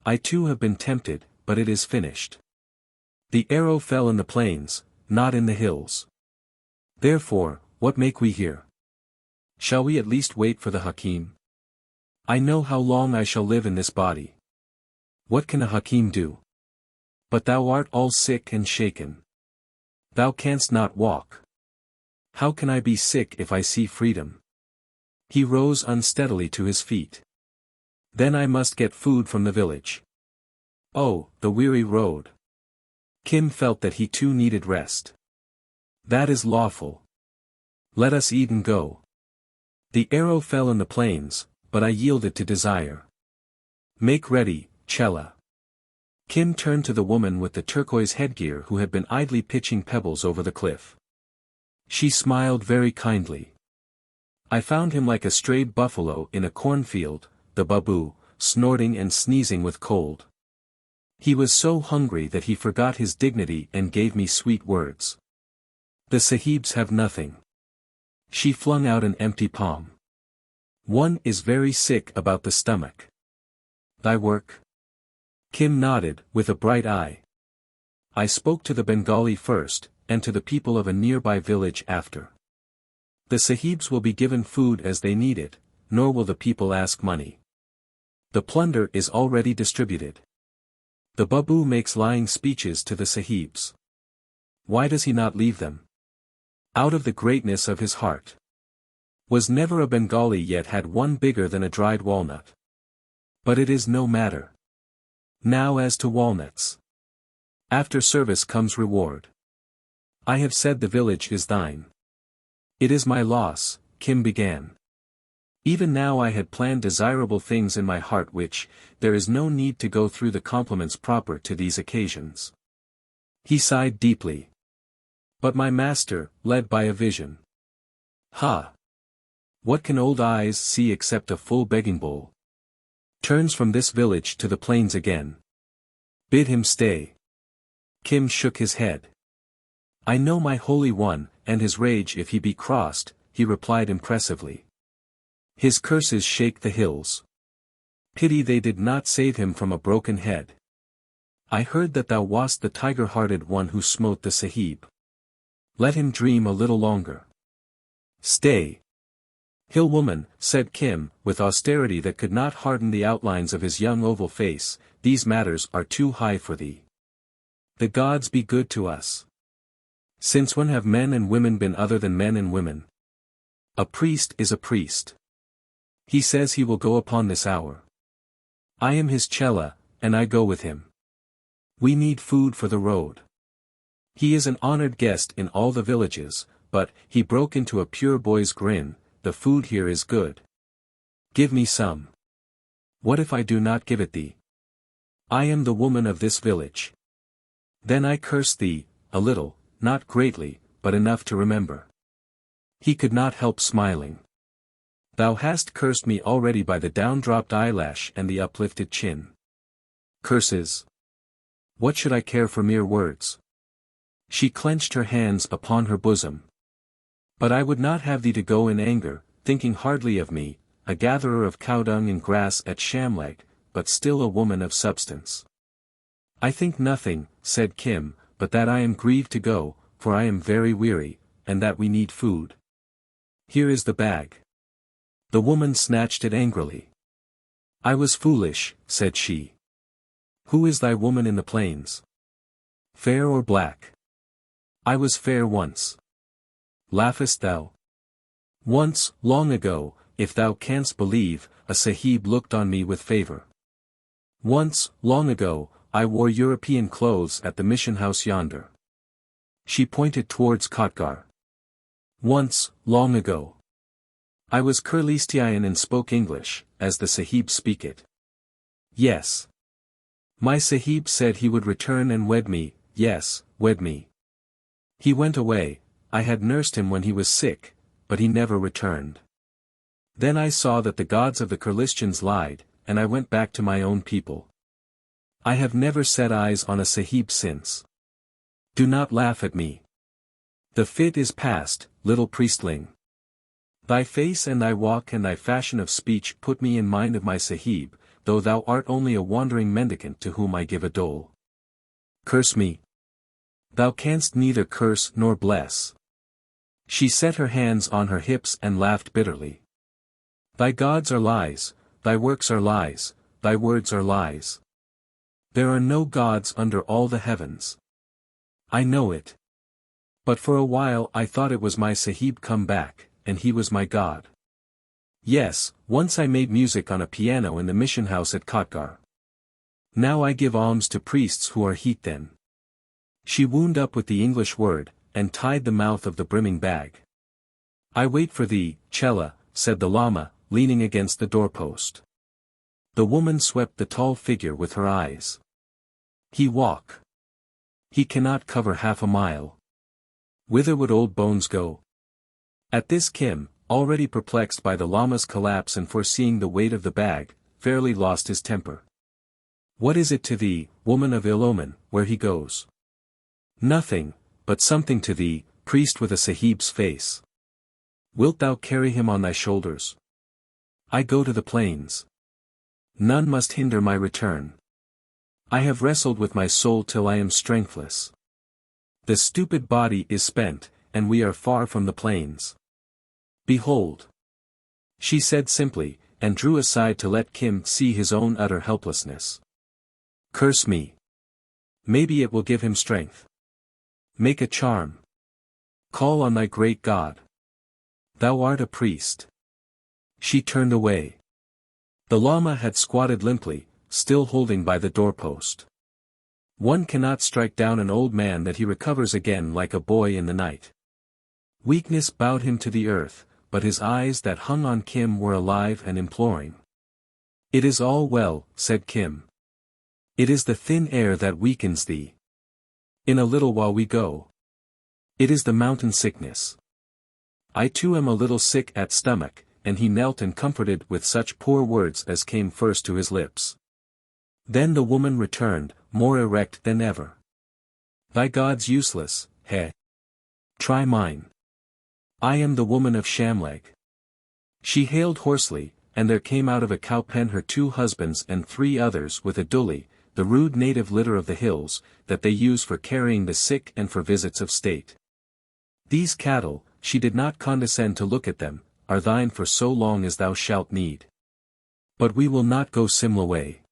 I too have been tempted, but it is finished. The arrow fell in the plains, not in the hills. Therefore, what make we here? Shall we at least wait for the Hakim? I know how long I shall live in this body. What can a Hakim do? But thou art all sick and shaken. Thou canst not walk. How can I be sick if I see freedom? He rose unsteadily to his feet. Then I must get food from the village. Oh, the weary road. Kim felt that he too needed rest. That is lawful. Let us eat and go. The arrow fell in the plains, but I yielded to desire. Make ready, Chela. Kim turned to the woman with the turquoise headgear who had been idly pitching pebbles over the cliff. She smiled very kindly. I found him like a strayed buffalo in a cornfield, the babu, snorting and sneezing with cold. He was so hungry that he forgot his dignity and gave me sweet words. The Sahibs have nothing. She flung out an empty palm. One is very sick about the stomach. Thy work? Kim nodded, with a bright eye. I spoke to the Bengali first, and to the people of a nearby village after. The Sahibs will be given food as they need it, nor will the people ask money. The plunder is already distributed. The Babu makes lying speeches to the Sahibs. Why does he not leave them? Out of the greatness of his heart. Was never a Bengali yet had one bigger than a dried walnut. But it is no matter. Now as to walnuts. After service comes reward. I have said the village is thine. It is my loss, Kim began. Even now I had planned desirable things in my heart which, there is no need to go through the compliments proper to these occasions. He sighed deeply. But my master, led by a vision. Ha! What can old eyes see except a full begging bowl? Turns from this village to the plains again. Bid him stay. Kim shook his head. I know my Holy One, and his rage if he be crossed, he replied impressively. His curses shake the hills. Pity they did not save him from a broken head. I heard that thou wast the tiger-hearted one who smote the Sahib. Let him dream a little longer. Stay. Hill woman, said Kim, with austerity that could not harden the outlines of his young oval face, these matters are too high for thee. The gods be good to us. Since when have men and women been other than men and women? A priest is a priest. He says he will go upon this hour. I am his chela, and I go with him. We need food for the road. He is an honored guest in all the villages, but, he broke into a pure boy's grin, the food here is good. Give me some. What if I do not give it thee? I am the woman of this village. Then I curse thee, a little, not greatly, but enough to remember. He could not help smiling. Thou hast cursed me already by the down-dropped eyelash and the uplifted chin. Curses. What should I care for mere words? She clenched her hands upon her bosom. But I would not have thee to go in anger, thinking hardly of me, a gatherer of cow-dung and grass at Shamleg, but still a woman of substance. I think nothing, said Kim, but that I am grieved to go, for I am very weary, and that we need food. Here is the bag. The woman snatched it angrily. I was foolish, said she. Who is thy woman in the plains? Fair or black? I was fair once. Laughest thou? Once, long ago, if thou canst believe, a Sahib looked on me with favor. Once, long ago, I wore European clothes at the mission house yonder. She pointed towards Kotgar. Once, long ago. I was Kurlistian and spoke English, as the Sahib speak it. Yes. My Sahib said he would return and wed me, yes, wed me. He went away, I had nursed him when he was sick, but he never returned. Then I saw that the gods of the Kurlistians lied, and I went back to my own people. I have never set eyes on a Sahib since. Do not laugh at me. The fit is past, little priestling. Thy face and thy walk and thy fashion of speech put me in mind of my Sahib, though thou art only a wandering mendicant to whom I give a dole. Curse me. Thou canst neither curse nor bless. She set her hands on her hips and laughed bitterly. Thy gods are lies, thy works are lies, thy words are lies. There are no gods under all the heavens. I know it. But for a while I thought it was my Sahib come back, and he was my god. Yes, once I made music on a piano in the mission house at Kotgar. Now I give alms to priests who are heathen. She wound up with the English word, and tied the mouth of the brimming bag. I wait for thee, Chela, said the Lama, leaning against the doorpost. The woman swept the tall figure with her eyes. He walk. He cannot cover half a mile. Whither would old bones go? At this Kim, already perplexed by the Lama's collapse and foreseeing the weight of the bag, fairly lost his temper. What is it to thee, woman of ill omen, where he goes? Nothing, but something to thee, priest with a Sahib's face. Wilt thou carry him on thy shoulders? I go to the plains. None must hinder my return. I have wrestled with my soul till I am strengthless. The stupid body is spent, and we are far from the plains. Behold. She said simply, and drew aside to let Kim see his own utter helplessness. Curse me. Maybe it will give him strength. Make a charm. Call on thy great God. Thou art a priest. She turned away. The Lama had squatted limply, still holding by the doorpost. One cannot strike down an old man that he recovers again like a boy in the night. Weakness bowed him to the earth, but his eyes that hung on Kim were alive and imploring. "It is all well," said Kim. "It is the thin air that weakens thee. In a little while we go. It is the mountain sickness. I too am a little sick at stomach," and he knelt and comforted with such poor words as came first to his lips. Then the woman returned, more erect than ever. "Thy God's useless, heh? Try mine. I am the woman of Shamleg." She hailed hoarsely, and there came out of a cow-pen her 2 husbands and 3 others with a dully, the rude native litter of the hills, that they use for carrying the sick and for visits of state. "These cattle," she did not condescend to look at them, "are thine for so long as thou shalt need. But we will not go Simla way.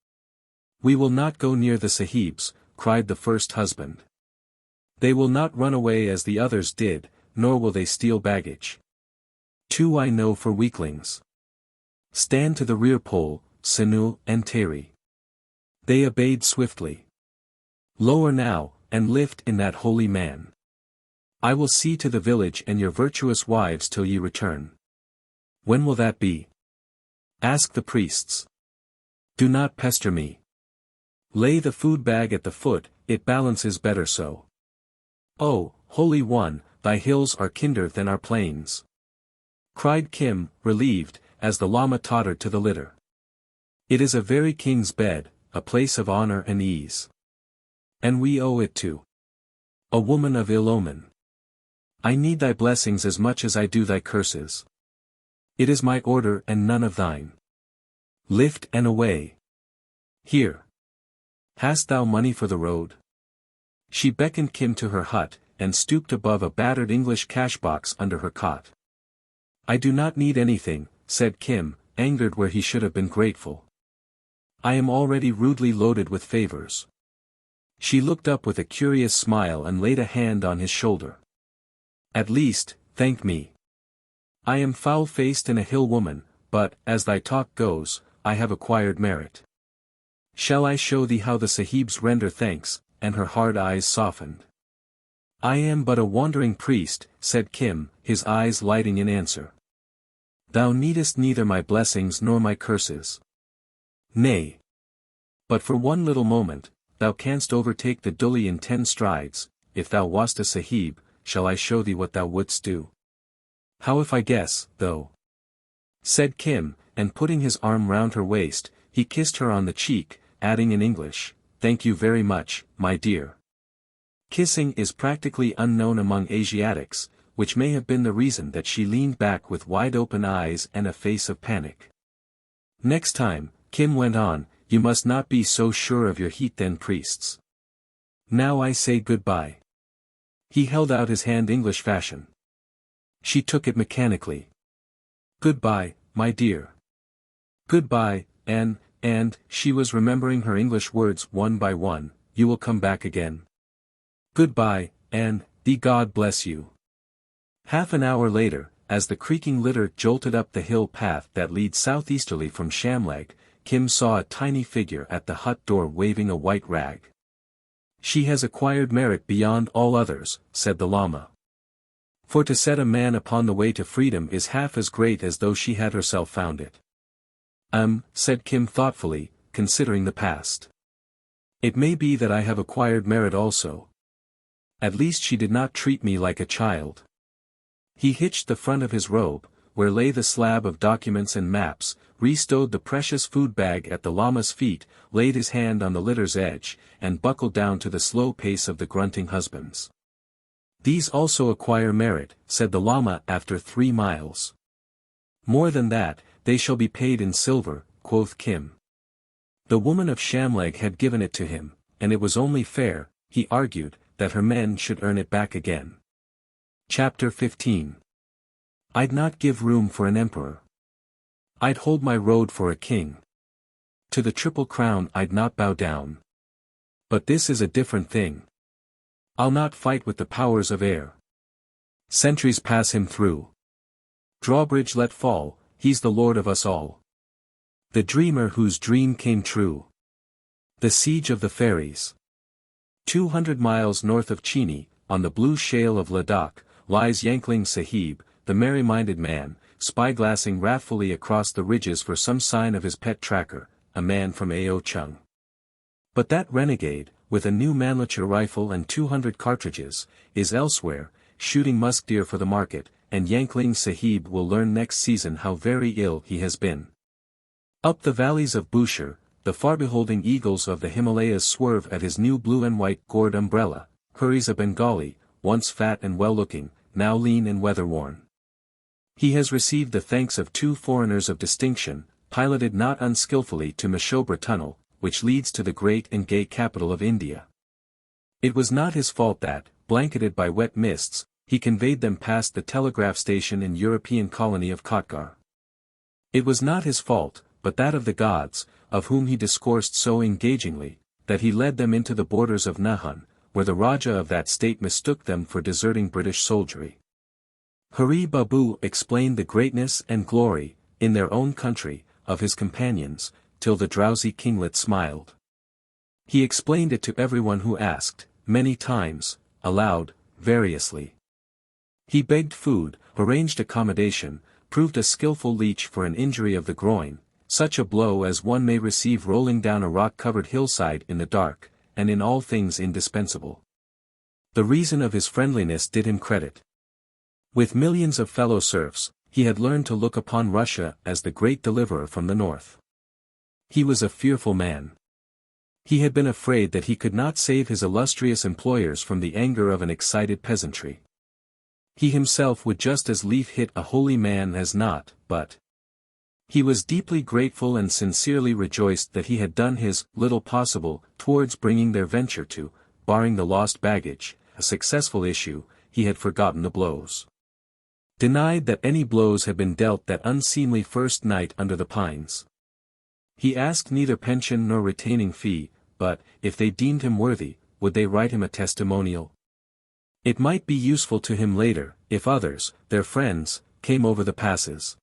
We will not go near the Sahibs," cried the first husband. "They will not run away as the others did, nor will they steal baggage. 2 I know for weaklings. Stand to the rear pole, Sanu and Teri." They obeyed swiftly. "Lower now, and lift in that holy man. I will see to the village and your virtuous wives till ye return." "When will that be?" "Ask the priests. Do not pester me. Lay the food bag at the foot, it balances better so. Oh, Holy One, thy hills are kinder than our plains," cried Kim, relieved, as the Lama tottered to the litter. "It is a very king's bed, a place of honor and ease. And we owe it to a woman of ill omen. I need thy blessings as much as I do thy curses. It is my order and none of thine. Lift and away. Here. Hast thou money for the road?" She beckoned Kim to her hut, and stooped above a battered English cash-box under her cot. "I do not need anything," said Kim, angered where he should have been grateful. "I am already rudely loaded with favors." She looked up with a curious smile and laid a hand on his shoulder. "At least, thank me. I am foul-faced and a hill woman, but, as thy talk goes, I have acquired merit. Shall I show thee how the Sahibs render thanks?" And her hard eyes softened. "I am but a wandering priest," said Kim, his eyes lighting in answer. "Thou needest neither my blessings nor my curses. Nay. But for one little moment, thou canst overtake the dully in 10 strides, if thou wast a Sahib, shall I show thee what thou wouldst do?" "How if I guess, though?" said Kim, and putting his arm round her waist, he kissed her on the cheek, adding in English, "Thank you very much, my dear." Kissing is practically unknown among Asiatics, which may have been the reason that she leaned back with wide-open eyes and a face of panic. "Next time," Kim went on, "you must not be so sure of your heathen priests. Now I say good-bye." He held out his hand English fashion. She took it mechanically. "Good-bye, my dear." "Good-bye, and," she was remembering her English words one by one, "you will come back again." "Good-bye, and, thee God bless you." Half an hour later, as the creaking litter jolted up the hill path that leads southeasterly from Shamleg, Kim saw a tiny figure at the hut door waving a white rag. "She has acquired merit beyond all others," said the Lama. "For to set a man upon the way to freedom is half as great as though she had herself found it." Said Kim thoughtfully, considering the past. "It may be that I have acquired merit also. At least she did not treat me like a child." He hitched the front of his robe, where lay the slab of documents and maps, restowed the precious food bag at the Lama's feet, laid his hand on the litter's edge, and buckled down to the slow pace of the grunting husbands. "These also acquire merit," said the Lama after 3 miles. "More than that, they shall be paid in silver," quoth Kim. The woman of Shamleg had given it to him, and it was only fair, he argued, that her men should earn it back again. Chapter 15. I'd not give room for an emperor. I'd hold my road for a king. To the triple crown I'd not bow down. But this is a different thing. I'll not fight with the powers of air. Sentries pass him through. Drawbridge let fall, he's the lord of us all. The dreamer whose dream came true. The siege of the fairies. 200 miles north of Chini, on the blue shale of Ladakh, lies Yankling Sahib, the merry-minded man, spyglassing wrathfully across the ridges for some sign of his pet tracker, a man from Ao Chung. But that renegade, with a new Mannlicher rifle and 200 cartridges, is elsewhere, shooting musk deer for the market, and Yankling Sahib will learn next season how very ill he has been. Up the valleys of Bushehr, the far-beholding eagles of the Himalayas swerve at his new blue and white gourd umbrella. Hurries a Bengali, once fat and well-looking, now lean and weather-worn. He has received the thanks of 2 foreigners of distinction, piloted not unskillfully to Mashobra Tunnel, which leads to the great and gay capital of India. It was not his fault that, blanketed by wet mists, he conveyed them past the telegraph station in European colony of Kotgar. It was not his fault, but that of the gods, of whom he discoursed so engagingly, that he led them into the borders of Nahun, where the Raja of that state mistook them for deserting British soldiery. Hari Babu explained the greatness and glory, in their own country, of his companions, till the drowsy kinglet smiled. He explained it to everyone who asked, many times, aloud, variously. He begged food, arranged accommodation, proved a skillful leech for an injury of the groin, such a blow as one may receive rolling down a rock-covered hillside in the dark, and in all things indispensable. The reason of his friendliness did him credit. With millions of fellow serfs, he had learned to look upon Russia as the great deliverer from the north. He was a fearful man. He had been afraid that he could not save his illustrious employers from the anger of an excited peasantry. He himself would just as lief hit a holy man as not, but he was deeply grateful and sincerely rejoiced that he had done his little possible towards bringing their venture to, barring the lost baggage, a successful issue. He had forgotten the blows. Denied that any blows had been dealt that unseemly first night under the pines. He asked neither pension nor retaining fee, but, if they deemed him worthy, would they write him a testimonial? It might be useful to him later, if others, their friends, came over the passes.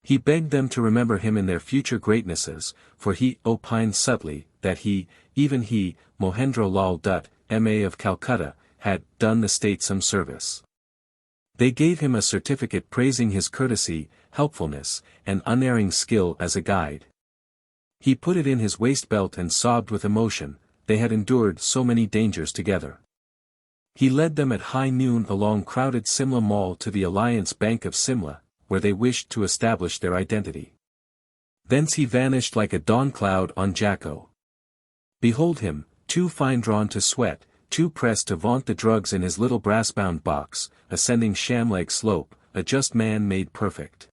He begged them to remember him in their future greatnesses, for he opined subtly, that he, even he, Mohendra Lal Dutt, M.A. of Calcutta, had done the state some service. They gave him a certificate praising his courtesy, helpfulness, and unerring skill as a guide. He put it in his waist-belt and sobbed with emotion, they had endured so many dangers together. He led them at high noon along crowded Simla Mall to the Alliance Bank of Simla, where they wished to establish their identity. Thence he vanished like a dawn cloud on Jacko. Behold him, too fine-drawn to sweat, too pressed to vaunt the drugs in his little brass-bound box, ascending sham-like slope, a just man made perfect.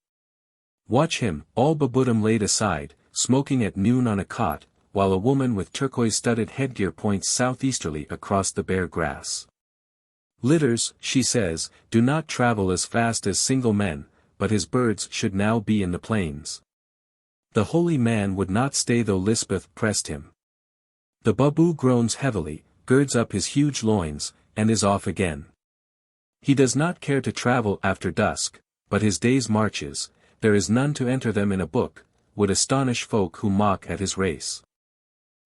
Watch him, all babuddum laid aside, smoking at noon on a cot, while a woman with turquoise-studded headgear points southeasterly across the bare grass. Litters, she says, do not travel as fast as single men, but his birds should now be in the plains. The holy man would not stay though Lisbeth pressed him. The Babu groans heavily, girds up his huge loins, and is off again. He does not care to travel after dusk, but his day's marches, there is none to enter them in a book, would astonish folk who mock at his race.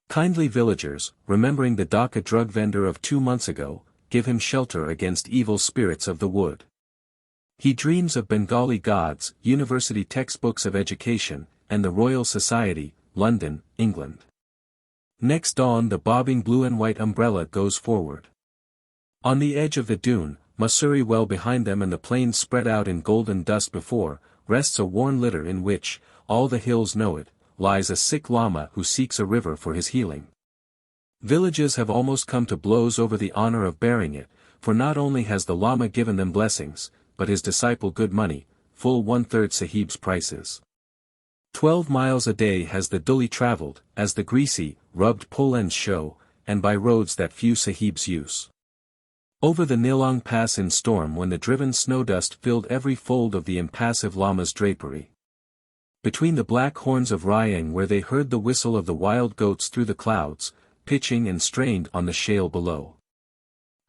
Kindly villagers, remembering the Dhaka drug vendor of 2 months ago, give him shelter against evil spirits of the wood. He dreams of Bengali gods, university textbooks of education, and the Royal Society, London, England. Next dawn the bobbing blue and white umbrella goes forward. On the edge of the dune, Mussoorie well behind them and the plains spread out in golden dust before, rests a worn litter in which, all the hills know it, lies a sick Lama who seeks a river for his healing. Villages have almost come to blows over the honor of bearing it, for not only has the Lama given them blessings, but his disciple good money, full 1/3 Sahib's prices. 12 miles a day has the dully travelled, as the greasy, rubbed pole ends show, and by roads that few Sahibs use. Over the Nilong Pass in storm when the driven snowdust filled every fold of the impassive Lama's drapery. Between the black horns of Ryang where they heard the whistle of the wild goats through the clouds, pitching and strained on the shale below.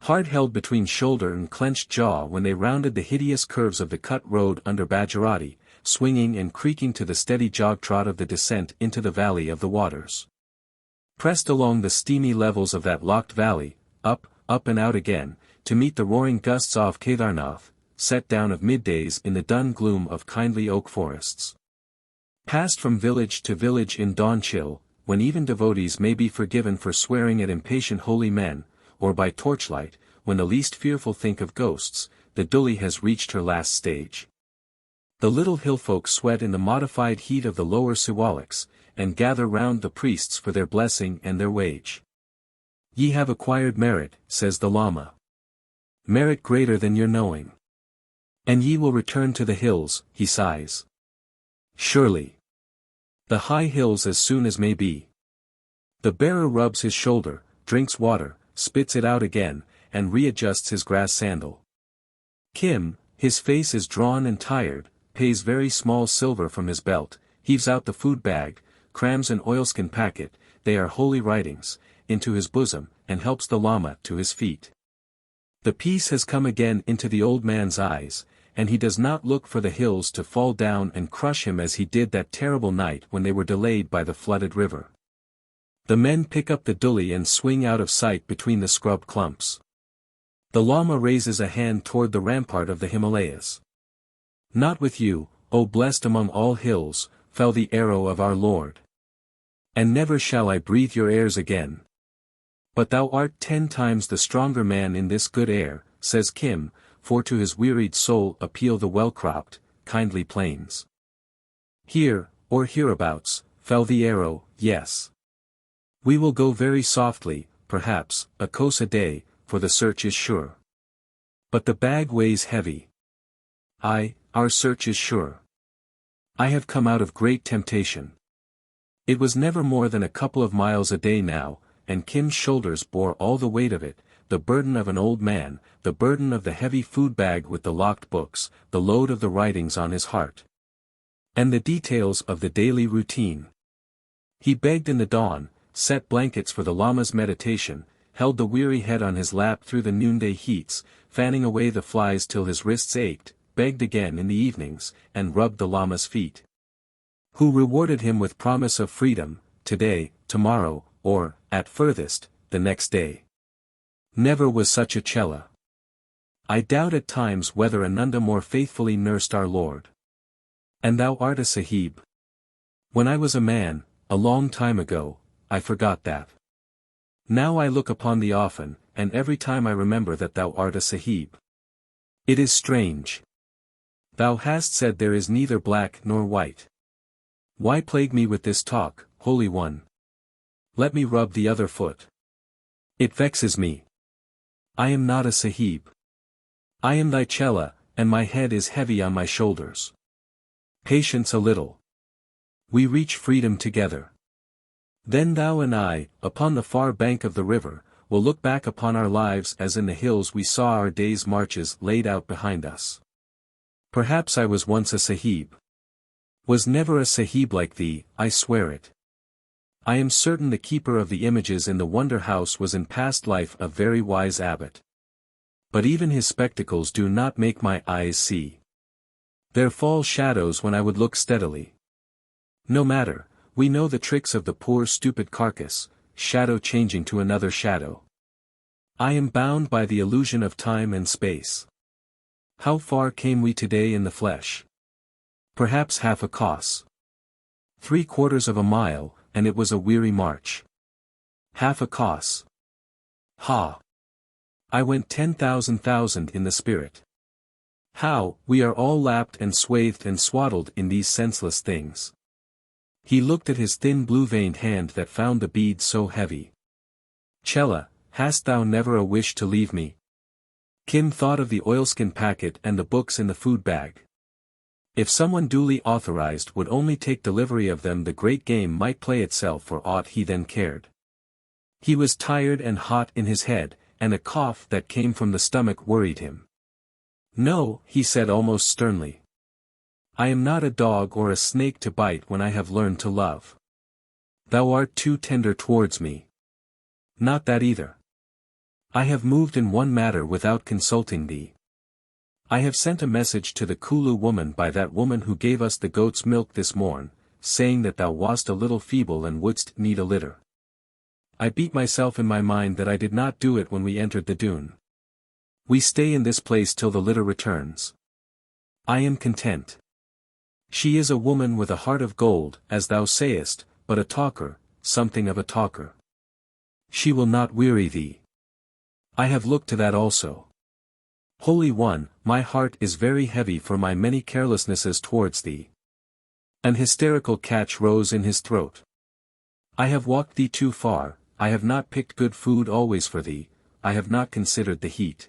Hard held between shoulder and clenched jaw when they rounded the hideous curves of the cut road under Bajarati, swinging and creaking to the steady jog-trot of the descent into the valley of the waters. Pressed along the steamy levels of that locked valley, up and out again, to meet the roaring gusts off Kedarnath, set down of middays in the dun gloom of kindly oak forests. Passed from village to village in dawn chill, when even devotees may be forgiven for swearing at impatient holy men, or by torchlight, when the least fearful think of ghosts, the Duli has reached her last stage. The little hillfolk sweat in the modified heat of the lower Siwaliks, and gather round the priests for their blessing and their wage. Ye have acquired merit, says the Lama. Merit greater than your knowing. And ye will return to the hills, he sighs. Surely. The high hills as soon as may be. The bearer rubs his shoulder, drinks water, spits it out again, and readjusts his grass sandal. Kim, his face is drawn and tired, pays very small silver from his belt, heaves out the food bag, crams an oilskin packet, they are holy writings, into his bosom, and helps the Lama to his feet. The peace has come again into the old man's eyes, and he does not look for the hills to fall down and crush him as he did that terrible night when they were delayed by the flooded river. The men pick up the duli and swing out of sight between the scrub clumps. The Lama raises a hand toward the rampart of the Himalayas. Not with you, O blessed among all hills, fell the arrow of our Lord. And never shall I breathe your airs again. But thou art 10 times the stronger man in this good air, says Kim, for to his wearied soul appeal the well-cropped, kindly plains. Here, or hereabouts, fell the arrow, yes. We will go very softly, perhaps, a kos a day, for the search is sure. But the bag weighs heavy. Aye, our search is sure. I have come out of great temptation. It was never more than a couple of miles a day now, and Kim's shoulders bore all the weight of it, the burden of an old man, the burden of the heavy food bag with the locked books, the load of the writings on his heart. And the details of the daily routine. He begged in the dawn, set blankets for the Lama's meditation, held the weary head on his lap through the noonday heats, fanning away the flies till his wrists ached, begged again in the evenings, and rubbed the Lama's feet. Who rewarded him with promise of freedom, today, tomorrow, or, at furthest, the next day. Never was such a chela. I doubt at times whether Ananda more faithfully nursed our Lord. And thou art a sahib. When I was a man, a long time ago, I forgot that. Now I look upon thee often, and every time I remember that thou art a sahib. It is strange. Thou hast said there is neither black nor white. Why plague me with this talk, Holy One? Let me rub the other foot. It vexes me. I am not a sahib. I am thy chela, and my head is heavy on my shoulders. Patience a little. We reach freedom together. Then thou and I, upon the far bank of the river, will look back upon our lives as in the hills we saw our day's marches laid out behind us. Perhaps I was once a sahib. Was never a sahib like thee, I swear it. I am certain the keeper of the images in the wonder house was in past life a very wise abbot. But even his spectacles do not make my eyes see. There fall shadows when I would look steadily. No matter, we know the tricks of the poor stupid carcass, shadow changing to another shadow. I am bound by the illusion of time and space. How far came we today in the flesh? Perhaps half a kos. 3/4 of a mile, and it was a weary march. Half a kos. Ha! I went 10,000 in the spirit. How, we are all lapped and swathed and swaddled in these senseless things. He looked at his thin blue-veined hand that found the bead so heavy. Chela, hast thou never a wish to leave me? Kim thought of the oilskin packet and the books in the food bag. If someone duly authorized would only take delivery of them, the great game might play itself for aught he then cared. He was tired and hot in his head, and a cough that came from the stomach worried him. No, he said almost sternly. I am not a dog or a snake to bite when I have learned to love. Thou art too tender towards me. Not that either. I have moved in one matter without consulting thee. I have sent a message to the Kulu woman by that woman who gave us the goat's milk this morn, saying that thou wast a little feeble and wouldst need a litter. I beat myself in my mind that I did not do it when we entered the dune. We stay in this place till the litter returns. I am content. She is a woman with a heart of gold, as thou sayest, but a talker, something of a talker. She will not weary thee. I have looked to that also. Holy One, my heart is very heavy for my many carelessnesses towards thee. An hysterical catch rose in his throat. I have walked thee too far, I have not picked good food always for thee, I have not considered the heat.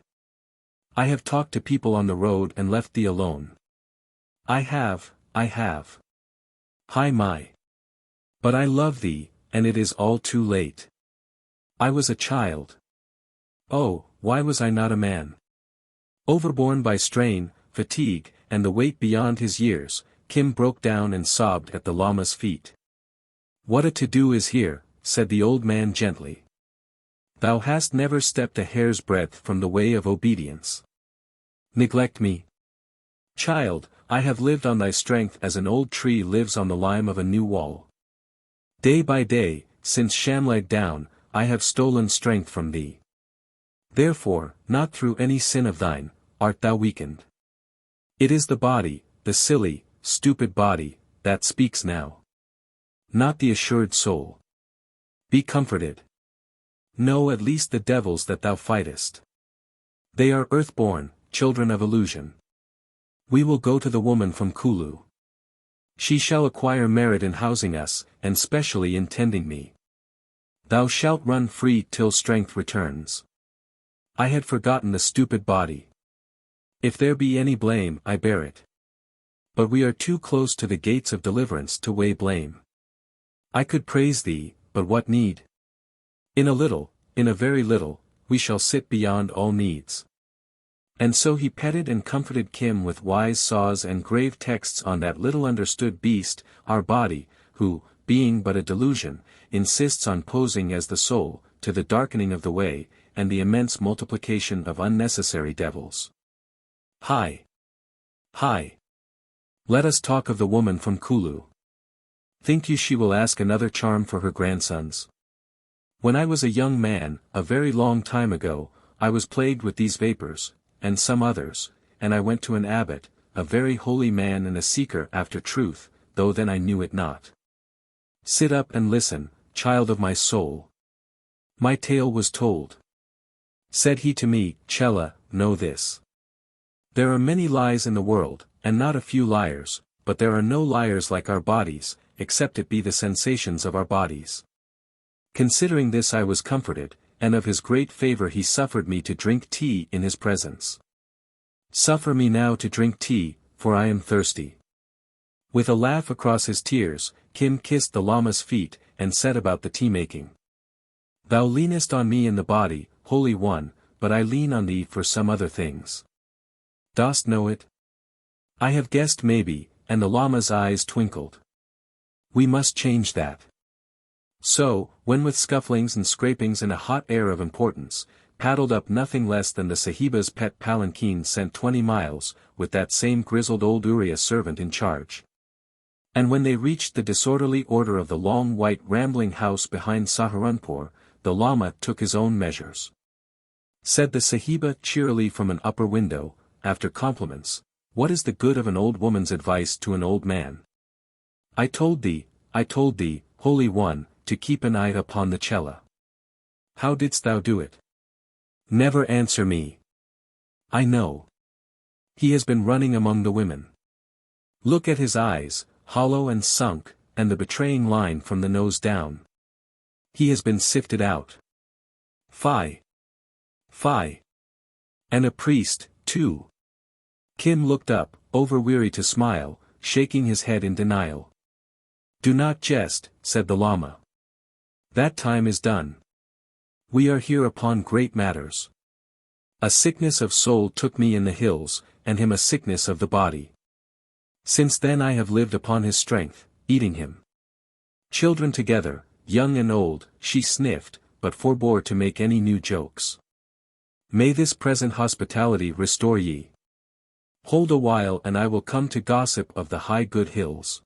I have talked to people on the road and left thee alone. I have. Hi my. But I love thee, and it is all too late. I was a child. Oh, why was I not a man? Overborne by strain, fatigue, and the weight beyond his years, Kim broke down and sobbed at the Lama's feet. What a to-do is here, said the old man gently. Thou hast never stepped a hair's breadth from the way of obedience. Neglect me? Child, I have lived on thy strength as an old tree lives on the lime of a new wall. Day by day, since Sham laid down, I have stolen strength from thee. Therefore, not through any sin of thine, art thou weakened. It is the body, the silly, stupid body, that speaks now. Not the assured soul. Be comforted. Know at least the devils that thou fightest. They are earth-born, children of illusion. We will go to the woman from Kulu. She shall acquire merit in housing us, and specially in tending me. Thou shalt run free till strength returns. I had forgotten the stupid body. If there be any blame, I bear it. But we are too close to the gates of deliverance to weigh blame. I could praise thee, but what need? In a very little, we shall sit beyond all needs. And so he petted and comforted Kim with wise saws and grave texts on that little understood beast, our body, who, being but a delusion, insists on posing as the soul, to the darkening of the way, and the immense multiplication of unnecessary devils. Hi! Let us talk of the woman from Kulu. Think you she will ask another charm for her grandsons? When I was a young man, a very long time ago, I was plagued with these vapors, and some others, and I went to an abbot, a very holy man and a seeker after truth, though then I knew it not. Sit up and listen, child of my soul. My tale was told. Said he to me, Chela, know this. There are many lies in the world, and not a few liars, but there are no liars like our bodies, except it be the sensations of our bodies. Considering this I was comforted, and of his great favor he suffered me to drink tea in his presence. Suffer me now to drink tea, for I am thirsty. With a laugh across his tears, Kim kissed the Lama's feet, and set about the tea-making. Thou leanest on me in the body, Holy One, but I lean on thee for some other things. Dost know it? I have guessed maybe, and the Lama's eyes twinkled. We must change that. So, when with scufflings and scrapings and a hot air of importance, paddled up nothing less than the Sahiba's pet palanquin sent 20 miles, with that same grizzled old Uriya servant in charge. And when they reached the disorderly order of the long white rambling house behind Saharanpur, the Lama took his own measures. Said the Sahiba cheerily from an upper window, after compliments, what is the good of an old woman's advice to an old man? I told thee, Holy One, to keep an eye upon the Chela. How didst thou do it? Never answer me. I know. He has been running among the women. Look at his eyes, hollow and sunk, and the betraying line from the nose down. He has been sifted out. Fie! And a priest, too. Kim looked up, overweary to smile, shaking his head in denial. Do not jest, said the Lama. That time is done. We are here upon great matters. A sickness of soul took me in the hills, and him a sickness of the body. Since then I have lived upon his strength, eating him. Children together, young and old, she sniffed, but forbore to make any new jokes. May this present hospitality restore ye. Hold a while and I will come to gossip of the high good hills.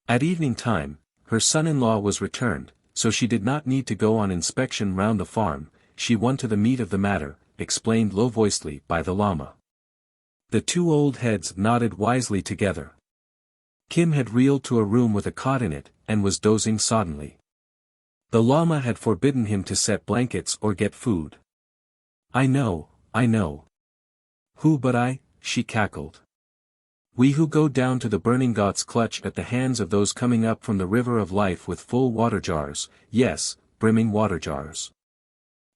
At evening time, her son-in-law was returned, so she did not need to go on inspection round the farm, she won to the meat of the matter, explained low-voicedly by the Lama. The two old heads nodded wisely together. Kim had reeled to a room with a cot in it, and was dozing soddenly. The Lama had forbidden him to set blankets or get food. I know. Who but I, she cackled. We who go down to the burning ghats clutch at the hands of those coming up from the river of life with full water jars, yes, brimming water jars.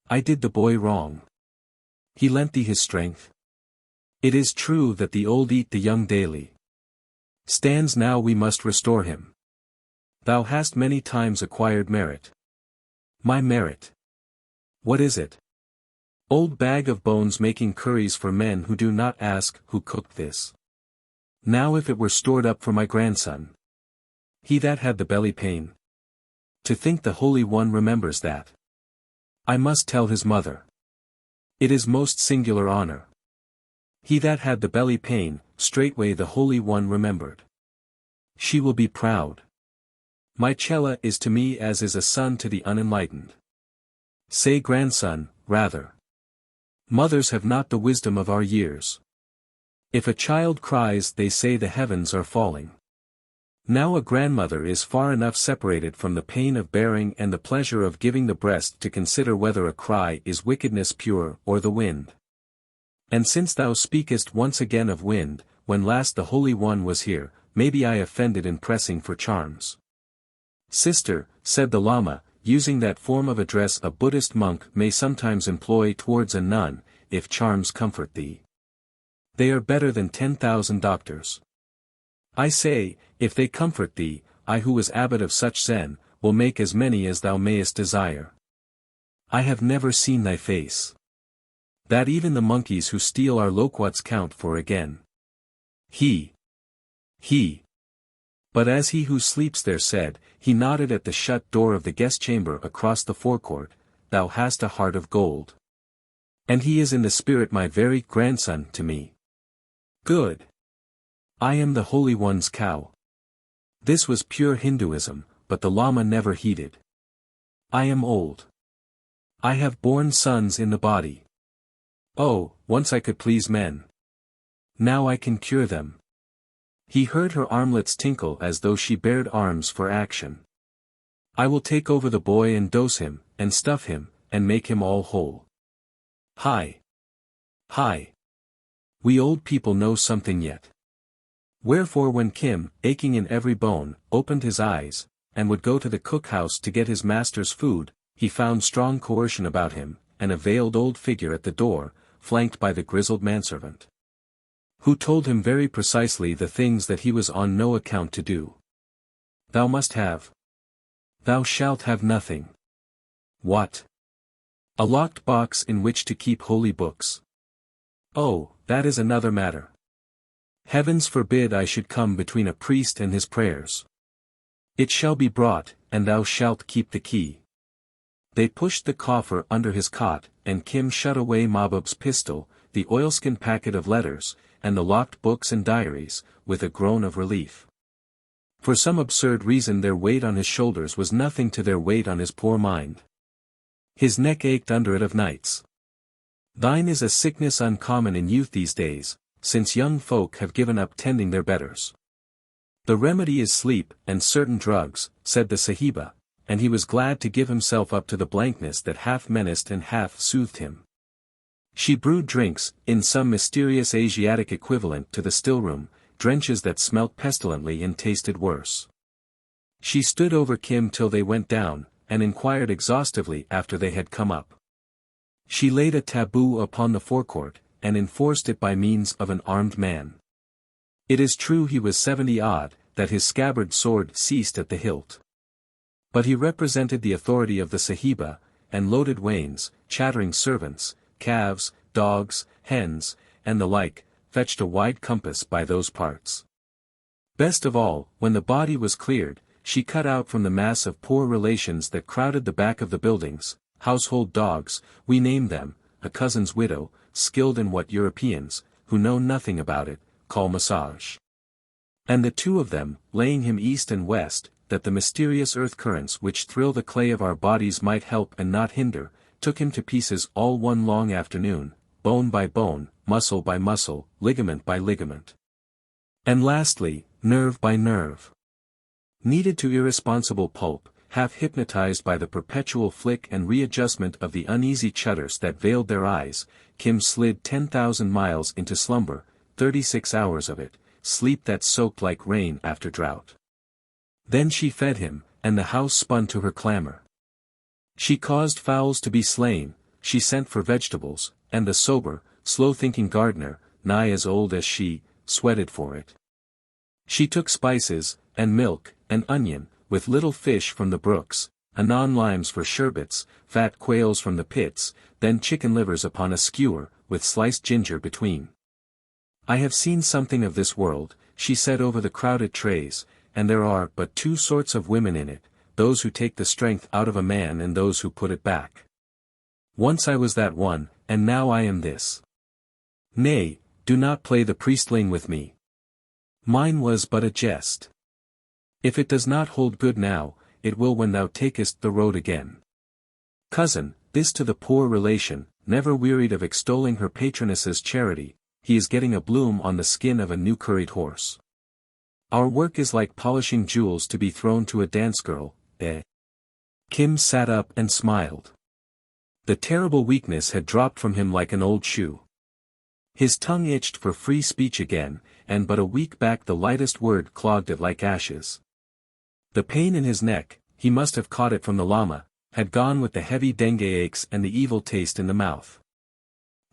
I did the boy wrong. He lent thee his strength. It is true that the old eat the young daily. Stands now we must restore him. Thou hast many times acquired merit. My merit. What is it? Old bag of bones making curries for men who do not ask who cooked this. Now if it were stored up for my grandson. He that had the belly pain. To think the Holy One remembers that. I must tell his mother. It is most singular honor. He that had the belly pain, straightway the Holy One remembered. She will be proud. My Chela is to me as is a son to the unenlightened. Say grandson, rather. Mothers have not the wisdom of our years. If a child cries they say the heavens are falling. Now a grandmother is far enough separated from the pain of bearing and the pleasure of giving the breast to consider whether a cry is wickedness pure or the wind. And since thou speakest once again of wind, when last the Holy One was here, maybe I offended in pressing for charms. Sister, said the Lama, using that form of address a Buddhist monk may sometimes employ towards a nun, if charms comfort thee. They are better than 10,000 doctors. I say, if they comfort thee, I who was abbot of such Zen, will make as many as thou mayest desire. I have never seen thy face. That even the monkeys who steal our loquats count for again. He. But as he who sleeps there said, he nodded at the shut door of the guest chamber across the forecourt, thou hast a heart of gold. And he is in the spirit my very grandson to me. Good. I am the Holy One's cow. This was pure Hinduism, but the Lama never heeded. I am old. I have borne sons in the body. Oh, once I could please men. Now I can cure them. He heard her armlets tinkle as though she bared arms for action. I will take over the boy and dose him, and stuff him, and make him all whole. Hi. We old people know something yet. Wherefore when Kim, aching in every bone, opened his eyes, and would go to the cook-house to get his master's food, he found strong coercion about him, and a veiled old figure at the door, flanked by the grizzled manservant, who told him very precisely the things that he was on no account to do. Thou must have. Thou shalt have nothing. What? A locked box in which to keep holy books. Oh, that is another matter. Heavens forbid I should come between a priest and his prayers. It shall be brought, and thou shalt keep the key. They pushed the coffer under his cot, and Kim shut away Mahbub's pistol, the oilskin packet of letters, and the locked books and diaries, with a groan of relief. For some absurd reason their weight on his shoulders was nothing to their weight on his poor mind. His neck ached under it of nights. Thine is a sickness uncommon in youth these days, since young folk have given up tending their betters. The remedy is sleep and certain drugs, said the Sahiba, and he was glad to give himself up to the blankness that half menaced and half soothed him. She brewed drinks, in some mysterious Asiatic equivalent to the stillroom, drenches that smelt pestilently and tasted worse. She stood over Kim till they went down, and inquired exhaustively after they had come up. She laid a taboo upon the forecourt, and enforced it by means of an armed man. It is true he was 70-odd, that his scabbard sword ceased at the hilt. But he represented the authority of the Sahiba, and loaded wains, chattering servants, calves, dogs, hens, and the like, fetched a wide compass by those parts. Best of all, when the body was cleared, she cut out from the mass of poor relations that crowded the back of the buildings, household dogs, we name them, a cousin's widow, skilled in what Europeans, who know nothing about it, call massage. And the two of them, laying him east and west, that the mysterious earth currents which thrill the clay of our bodies might help and not hinder, took him to pieces all one long afternoon, bone by bone, muscle by muscle, ligament by ligament. And lastly, nerve by nerve. Kneaded to irresponsible pulp, half hypnotized by the perpetual flick and readjustment of the uneasy shutters that veiled their eyes, Kim slid 10,000 miles into slumber, 36 hours of it, sleep that soaked like rain after drought. Then she fed him, and the house spun to her clamor. She caused fowls to be slain, she sent for vegetables, and the sober, slow-thinking gardener, nigh as old as she, sweated for it. She took spices, and milk, and onion, with little fish from the brooks, anon limes for sherbets, fat quails from the pits, then chicken livers upon a skewer, with sliced ginger between. I have seen something of this world, she said over the crowded trays, and there are but two sorts of women in it, those who take the strength out of a man and those who put it back. Once I was that one, and now I am this. Nay, do not play the priestling with me. Mine was but a jest. If it does not hold good now, it will when thou takest the road again. Cousin, this to the poor relation, never wearied of extolling her patroness's charity, he is getting a bloom on the skin of a new curried horse. Our work is like polishing jewels to be thrown to a dance girl, eh? Kim sat up and smiled. The terrible weakness had dropped from him like an old shoe. His tongue itched for free speech again, and but a week back the lightest word clogged it like ashes. The pain in his neck, he must have caught it from the Lama, had gone with the heavy dengue aches and the evil taste in the mouth.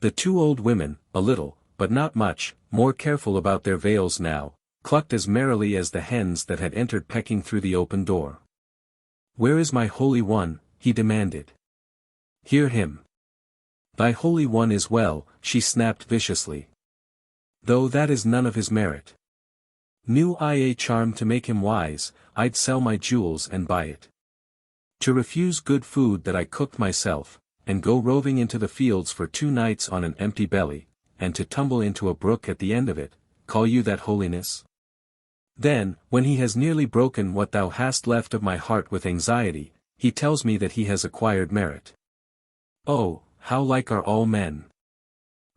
The two old women, a little, but not much, more careful about their veils now, clucked as merrily as the hens that had entered pecking through the open door. Where is my Holy One? He demanded. Hear him. Thy Holy One is well, she snapped viciously. Though that is none of his merit. Knew I a charm to make him wise, I'd sell my jewels and buy it. To refuse good food that I cooked myself, and go roving into the fields for 2 nights on an empty belly, and to tumble into a brook at the end of it, call you that holiness? Then, when he has nearly broken what thou hast left of my heart with anxiety, he tells me that he has acquired merit. Oh, how like are all men!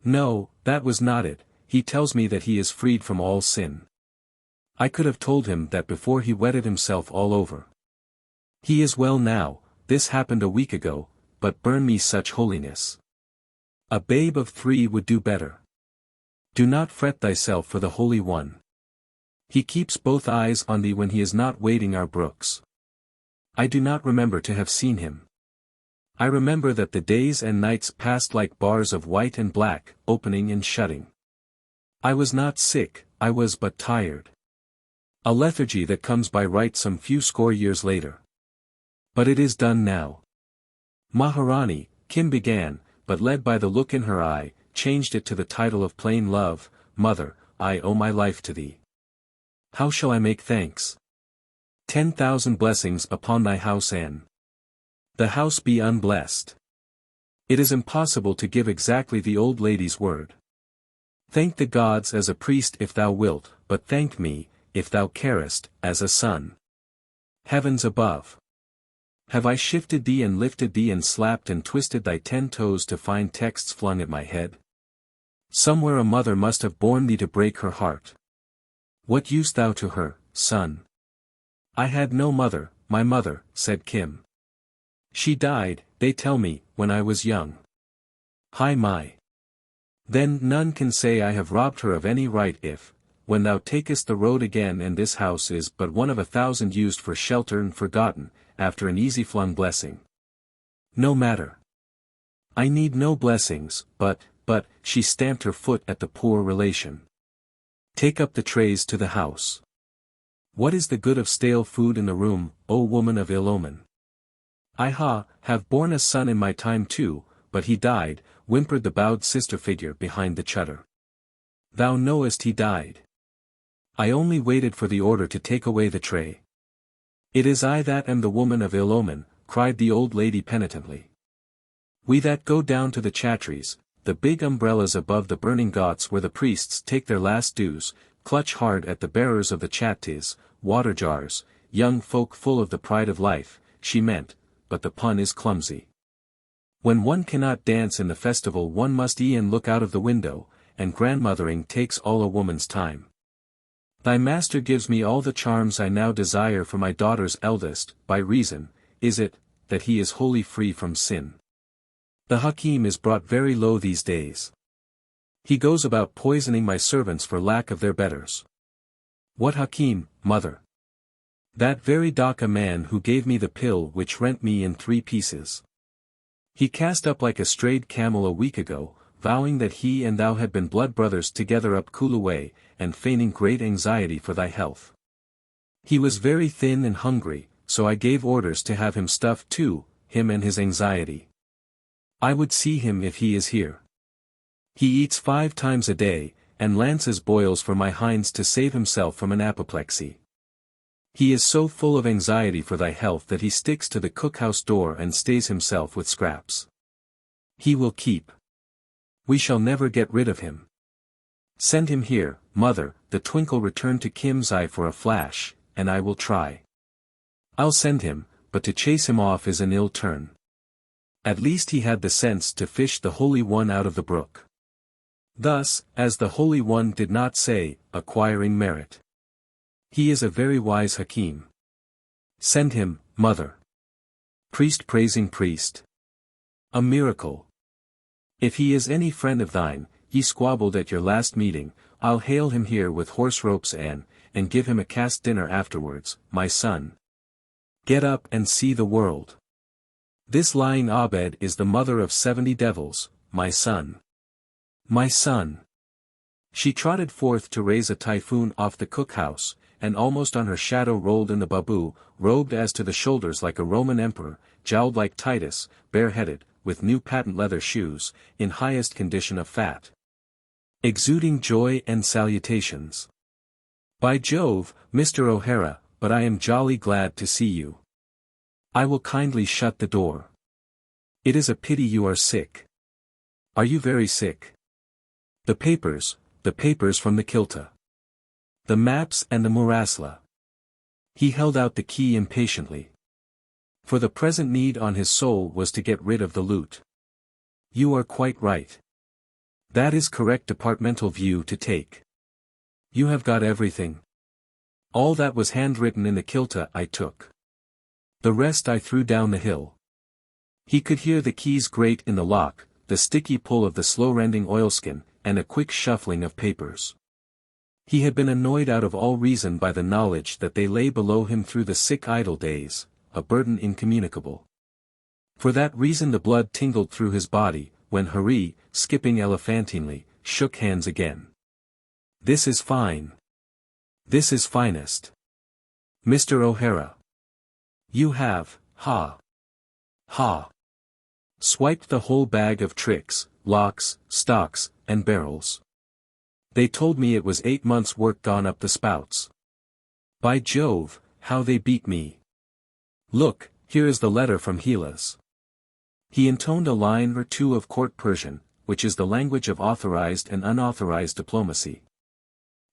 No, that was not it, he tells me that he is freed from all sin. I could have told him that before he wetted himself all over. He is well now, this happened a week ago, but burn me such holiness. A babe of 3 would do better. Do not fret thyself for the Holy One. He keeps both eyes on thee when he is not wading our brooks. I do not remember to have seen him. I remember that the days and nights passed like bars of white and black, opening and shutting. I was not sick, I was but tired. A lethargy that comes by right some few score years later. But it is done now. Maharani, Kim began, but led by the look in her eye, changed it to the title of plain love, Mother, I owe my life to thee. How shall I make thanks? 10,000 blessings upon thy house and the house be unblessed. It is impossible to give exactly the old lady's word. Thank the gods as a priest if thou wilt, but thank me, if thou carest, as a son. Heavens above! Have I shifted thee and lifted thee and slapped and twisted thy 10 toes to find texts flung at my head? Somewhere a mother must have borne thee to break her heart. What used thou to her, son? I had no mother, my mother, said Kim. She died, they tell me, when I was young. Hi my! Then none can say I have robbed her of any right if, when thou takest the road again and this house is but one of 1,000 used for shelter and forgotten, after an easy-flung blessing. No matter. I need no blessings, but, she stamped her foot at the poor relation. Take up the trays to the house. What is the good of stale food in the room, O woman of ill omen? I have borne a son in my time too, but he died, whimpered the bowed sister figure behind the shutter. Thou knowest he died. I only waited for the order to take away the tray. It is I that am the woman of ill omen, cried the old lady penitently. We that go down to the chatries, the big umbrellas above the burning ghats where the priests take their last dues, clutch hard at the bearers of the chattis, water jars, young folk full of the pride of life, she meant, but the pun is clumsy. When one cannot dance in the festival one must e'en look out of the window, and grandmothering takes all a woman's time. Thy master gives me all the charms I now desire for my daughter's eldest, by reason, is it, that he is wholly free from sin. The Hakim is brought very low these days. He goes about poisoning my servants for lack of their betters. What Hakim, mother? That very Dhaka man who gave me the pill which rent me in 3 pieces. He cast up like a strayed camel a week ago, vowing that he and thou had been blood brothers together up Kulu way, and feigning great anxiety for thy health. He was very thin and hungry, so I gave orders to have him stuffed too, him and his anxiety. I would see him if he is here. He eats 5 times a day, and lances boils for my hinds to save himself from an apoplexy. He is so full of anxiety for thy health that he sticks to the cookhouse door and stays himself with scraps. He will keep. We shall never get rid of him. Send him here, mother. The twinkle returned to Kim's eye for a flash, and I will try. I'll send him, but to chase him off is an ill turn. At least he had the sense to fish the Holy One out of the brook. Thus, as the Holy One did not say, acquiring merit. He is a very wise Hakim. Send him, mother. Priest praising priest. A miracle. If he is any friend of thine, ye squabbled at your last meeting, I'll hail him here with horse ropes and give him a caste dinner afterwards, my son. Get up and see the world. This lying Abed is the mother of 70 devils, my son. My son. She trotted forth to raise a typhoon off the cookhouse, and almost on her shadow rolled in the babu, robed as to the shoulders like a Roman emperor, jowled like Titus, bareheaded, with new patent leather shoes, in highest condition of fat. Exuding joy and salutations. By Jove, Mr. O'Hara, but I am jolly glad to see you. I will kindly shut the door. It is a pity you are sick. Are you very sick? The papers from the Kilta. The maps and the Murasla. He held out the key impatiently. For the present need on his soul was to get rid of the loot. You are quite right. That is correct departmental view to take. You have got everything. All that was handwritten in the Kilta I took. The rest I threw down the hill. He could hear the keys grate in the lock, the sticky pull of the slow-rending oilskin, and a quick shuffling of papers. He had been annoyed out of all reason by the knowledge that they lay below him through the sick idle days, a burden incommunicable. For that reason the blood tingled through his body, when Hari, skipping elephantinely, shook hands again. This is fine. This is finest. Mr. O'Hara. You have, ha. Swiped the whole bag of tricks, locks, stocks, and barrels. They told me it was 8 months' work gone up the spouts. By Jove, how they beat me. Look, here is the letter from Hilas. He intoned a line or two of court Persian, which is the language of authorized and unauthorized diplomacy.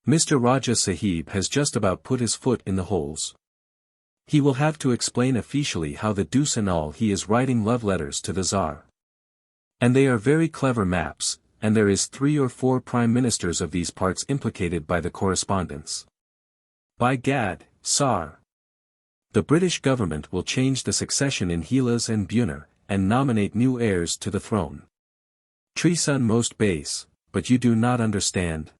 Mr. Raja Sahib has just about put his foot in the holes. He will have to explain officially how the deuce and all he is writing love letters to the Tsar. And they are very clever maps, and there is 3 or 4 prime ministers of these parts implicated by the correspondence. By Gad, Tsar. The British government will change the succession in Hilas and Buner, and nominate new heirs to the throne. Treason most base, but you do not understand.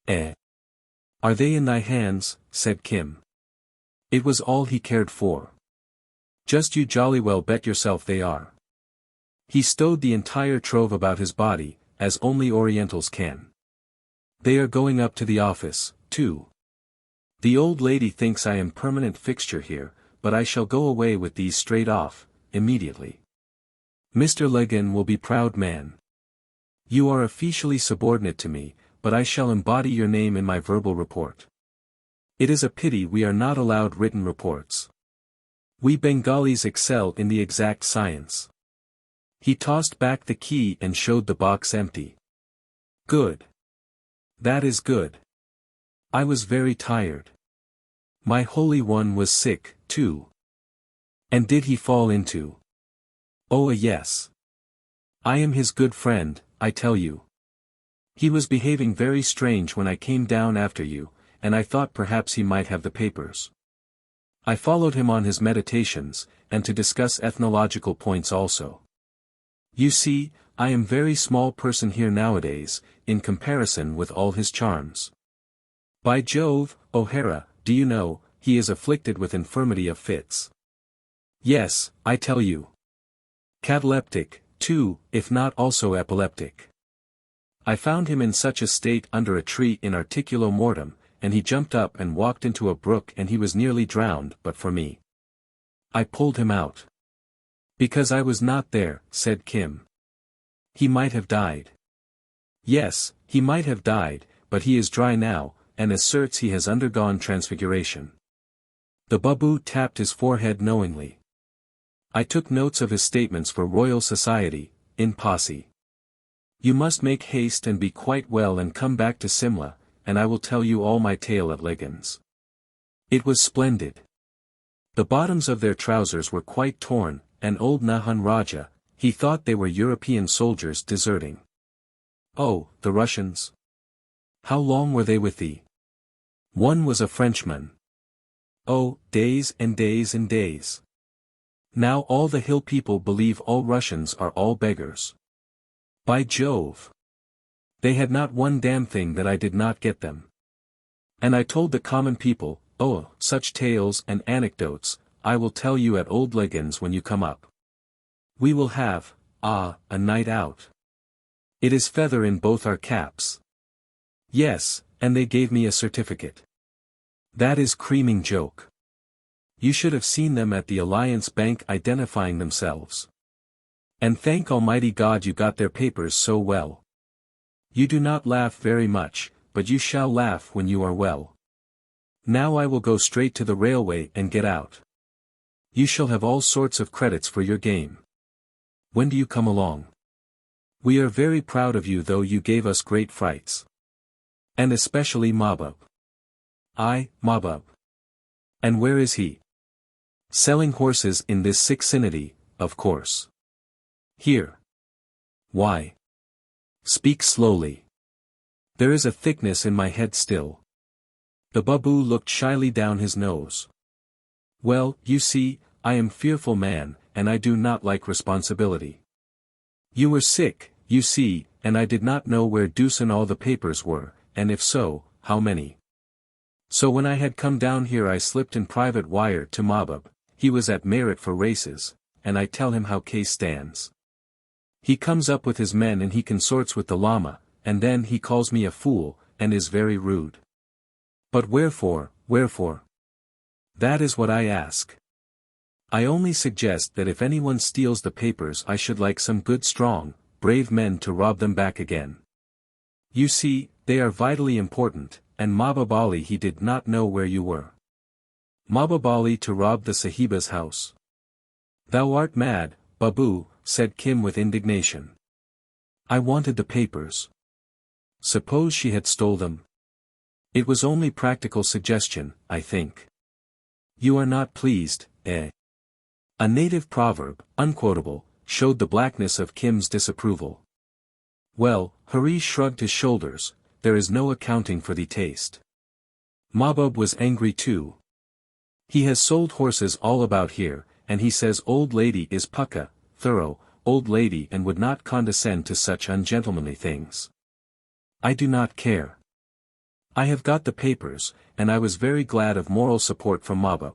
Are they in thy hands, said Kim. It was all he cared for. Just you jolly well bet yourself they are. He stowed the entire trove about his body, as only Orientals can. They are going up to the office, too. The old lady thinks I am permanent fixture here, but I shall go away with these straight off, immediately. Mr. Legan will be proud man. You are officially subordinate to me, but I shall embody your name in my verbal report. It is a pity we are not allowed written reports. We Bengalis excel in the exact science. He tossed back the key and showed the box empty. Good. That is good. I was very tired. My Holy One was sick, too. And did he fall into? Oh, yes. I am his good friend, I tell you. He was behaving very strange when I came down after you, and I thought perhaps he might have the papers. I followed him on his meditations, and to discuss ethnological points also. You see, I am very small person here nowadays, in comparison with all his charms. By Jove, O'Hara, do you know, he is afflicted with infirmity of fits. Yes, I tell you. Cataleptic, too, if not also epileptic. I found him in such a state under a tree in articulo mortem, and he jumped up and walked into a brook and he was nearly drowned but for me. I pulled him out. Because I was not there, said Kim. He might have died. Yes, he might have died, but he is dry now, and asserts he has undergone transfiguration. The Babu tapped his forehead knowingly. I took notes of his statements for Royal Society, in posse. You must make haste and be quite well and come back to Simla, and I will tell you all my tale at Liggins. It was splendid. The bottoms of their trousers were quite torn, and old Nahan Raja, he thought they were European soldiers deserting. Oh, the Russians! How long were they with thee? One was a Frenchman. Oh, days and days and days. Now all the hill people believe all Russians are all beggars. By Jove! They had not one damn thing that I did not get them. And I told the common people, oh, such tales and anecdotes, I will tell you at old Liggins when you come up. We will have, a night out. It is feather in both our caps. Yes, and they gave me a certificate. That is creaming joke. You should have seen them at the Alliance Bank identifying themselves. And thank Almighty God you got their papers so well. You do not laugh very much, but you shall laugh when you are well. Now I will go straight to the railway and get out. You shall have all sorts of credits for your game. When do you come along? We are very proud of you though you gave us great frights. And especially Mahbub. Mahbub. And where is he? Selling horses in this vicinity, of course. Here. Why? Speak slowly. There is a thickness in my head still. The Babu looked shyly down his nose. Well, you see, I am fearful man, and I do not like responsibility. You were sick, you see, and I did not know where deuce and all the papers were, and if so, how many. So when I had come down here I slipped in private wire to Mahbub, he was at Merit for races, and I tell him how case stands. He comes up with his men and he consorts with the Lama, and then he calls me a fool, and is very rude. But wherefore? That is what I ask. I only suggest that if anyone steals the papers I should like some good strong, brave men to rob them back again. You see, they are vitally important, and Mahbub Ali he did not know where you were. Mahbub Ali to rob the Sahiba's house. Thou art mad, Babu, said Kim with indignation. I wanted the papers. Suppose she had stole them? It was only practical suggestion, I think. You are not pleased, eh? A native proverb, unquotable, showed the blackness of Kim's disapproval. Well, Hari shrugged his shoulders, there is no accounting for the taste. Mahbub was angry too. He has sold horses all about here, and he says old lady is pukka, thorough, old lady and would not condescend to such ungentlemanly things. I do not care. I have got the papers, and I was very glad of moral support from Mahbub.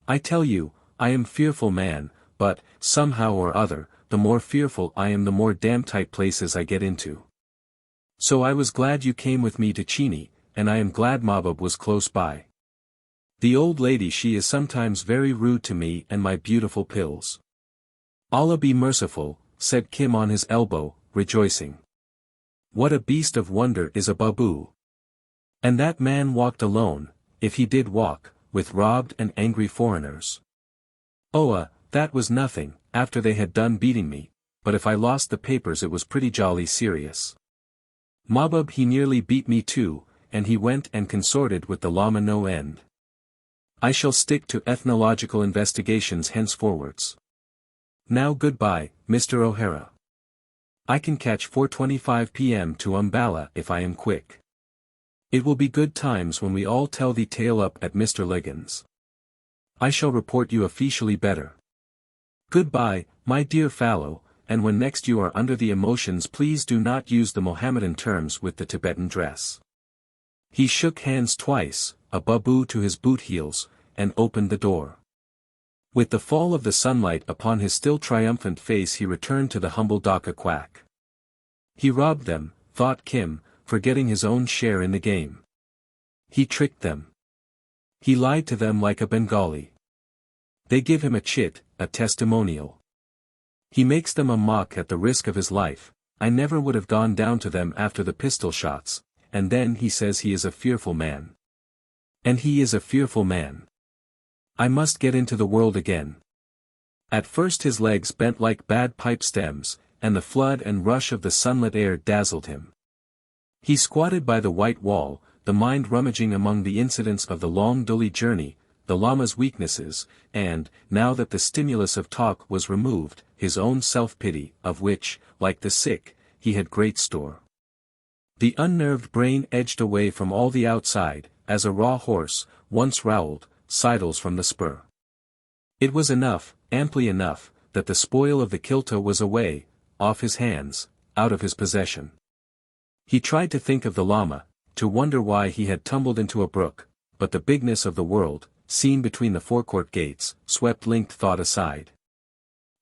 I tell you, I am fearful man, but, somehow or other, the more fearful I am the more damn tight places I get into. So I was glad you came with me to Chini, and I am glad Mahbub was close by. The old lady she is sometimes very rude to me and my beautiful pills. Allah be merciful, said Kim on his elbow, rejoicing. What a beast of wonder is a Babu. And that man walked alone, if he did walk, with robbed and angry foreigners. Oh, that was nothing, after they had done beating me, but if I lost the papers it was pretty jolly serious. Mahbub he nearly beat me too, and he went and consorted with the Lama no end. I shall stick to ethnological investigations henceforwards. Now goodbye, Mr. O'Hara. I can catch 4:25 p.m. to Umballa if I am quick. It will be good times when we all tell thee tale up at Mr. Liggins. I shall report you officially better. Goodbye, my dear fellow, and when next you are under the emotions please do not use the Mohammedan terms with the Tibetan dress. He shook hands twice, a babu to his boot heels, and opened the door. With the fall of the sunlight upon his still triumphant face he returned to the humble Dhaka quack. He robbed them, thought Kim, forgetting his own share in the game. He tricked them. He lied to them like a Bengali. They give him a chit, a testimonial. He makes them a mock at the risk of his life. I never would have gone down to them after the pistol shots, and then he says he is a fearful man. And he is a fearful man. I must get into the world again. At first his legs bent like bad pipe stems, and the flood and rush of the sunlit air dazzled him. He squatted by the white wall, the mind rummaging among the incidents of the long Duli journey, the Lama's weaknesses, and, now that the stimulus of talk was removed, his own self-pity, of which, like the sick, he had great store. The unnerved brain edged away from all the outside, as a raw horse, once rowelled, sidles from the spur. It was enough, amply enough, that the spoil of the kilta was away, off his hands, out of his possession. He tried to think of the Lama, to wonder why he had tumbled into a brook, but the bigness of the world, seen between the forecourt gates, swept linked thought aside.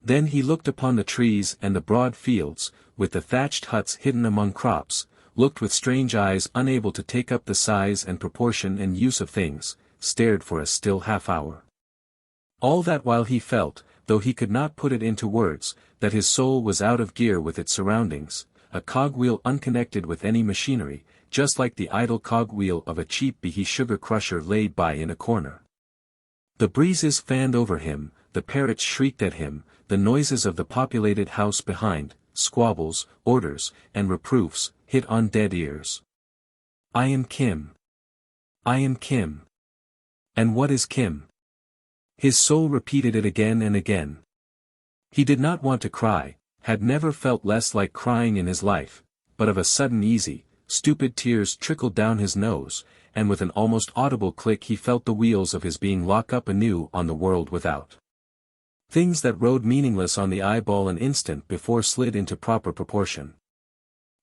Then he looked upon the trees and the broad fields, with the thatched huts hidden among crops, looked with strange eyes unable to take up the size and proportion and use of things, stared for a still half-hour. All that while he felt, though he could not put it into words, that his soul was out of gear with its surroundings, a cogwheel unconnected with any machinery, just like the idle cogwheel of a cheap behe sugar crusher laid by in a corner. The breezes fanned over him, the parrots shrieked at him, the noises of the populated house behind, squabbles, orders, and reproofs, hit on dead ears. I am Kim. I am Kim. And what is Kim? His soul repeated it again and again. He did not want to cry, had never felt less like crying in his life, but of a sudden easy, stupid tears trickled down his nose, and with an almost audible click he felt the wheels of his being lock up anew on the world without. Things that rode meaningless on the eyeball an instant before slid into proper proportion.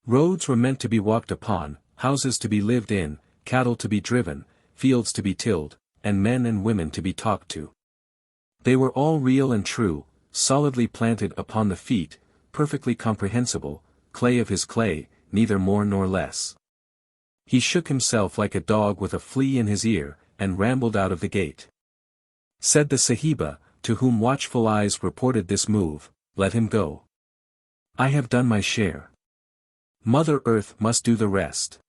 Roads were meant to be walked upon, houses to be lived in, cattle to be driven, fields to be tilled, and men and women to be talked to. They were all real and true, solidly planted upon the feet, perfectly comprehensible, clay of his clay, neither more nor less. He shook himself like a dog with a flea in his ear, and rambled out of the gate. Said the Sahiba, to whom watchful eyes reported this move, let him go. I have done my share. Mother Earth must do the rest.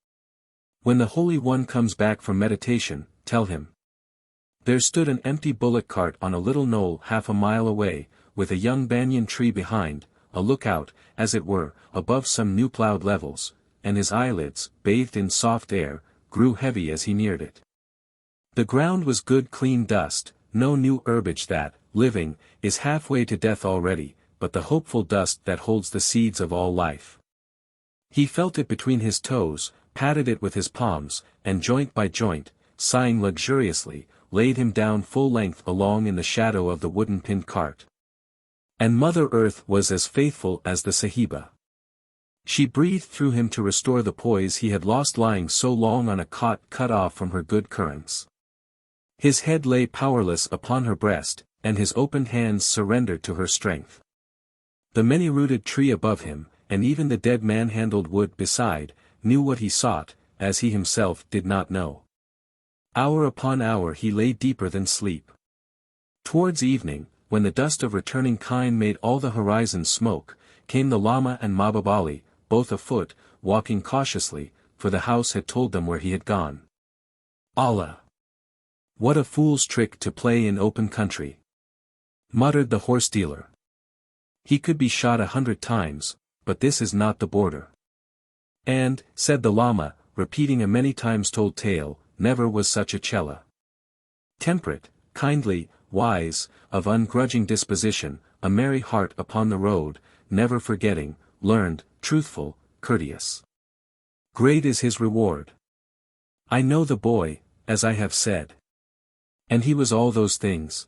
When the Holy One comes back from meditation, tell him. There stood an empty bullock cart on a little knoll half a mile away, with a young banyan tree behind, a lookout, as it were, above some new ploughed levels, and his eyelids, bathed in soft air, grew heavy as he neared it. The ground was good clean dust, no new herbage that, living, is halfway to death already, but the hopeful dust that holds the seeds of all life. He felt it between his toes, patted it with his palms, and joint by joint, sighing luxuriously, laid him down full length along in the shadow of the wooden-pinned cart. And Mother Earth was as faithful as the Sahiba. She breathed through him to restore the poise he had lost lying so long on a cot cut off from her good currents. His head lay powerless upon her breast, and his opened hands surrendered to her strength. The many-rooted tree above him, and even the dead man-handled wood beside, knew what he sought, as he himself did not know. Hour upon hour he lay deeper than sleep. Towards evening, when the dust of returning kine made all the horizon smoke, came the Lama and Mahbub Ali, both afoot, walking cautiously, for the house had told them where he had gone. Allah! What a fool's trick to play in open country! Muttered the horse-dealer. He could be shot 100 times, but this is not the border. And, said the Lama, repeating a many times told tale, never was such a chela. Temperate, kindly, wise, of ungrudging disposition, a merry heart upon the road, never forgetting, learned, truthful, courteous. Great is his reward. I know the boy, as I have said. And he was all those things.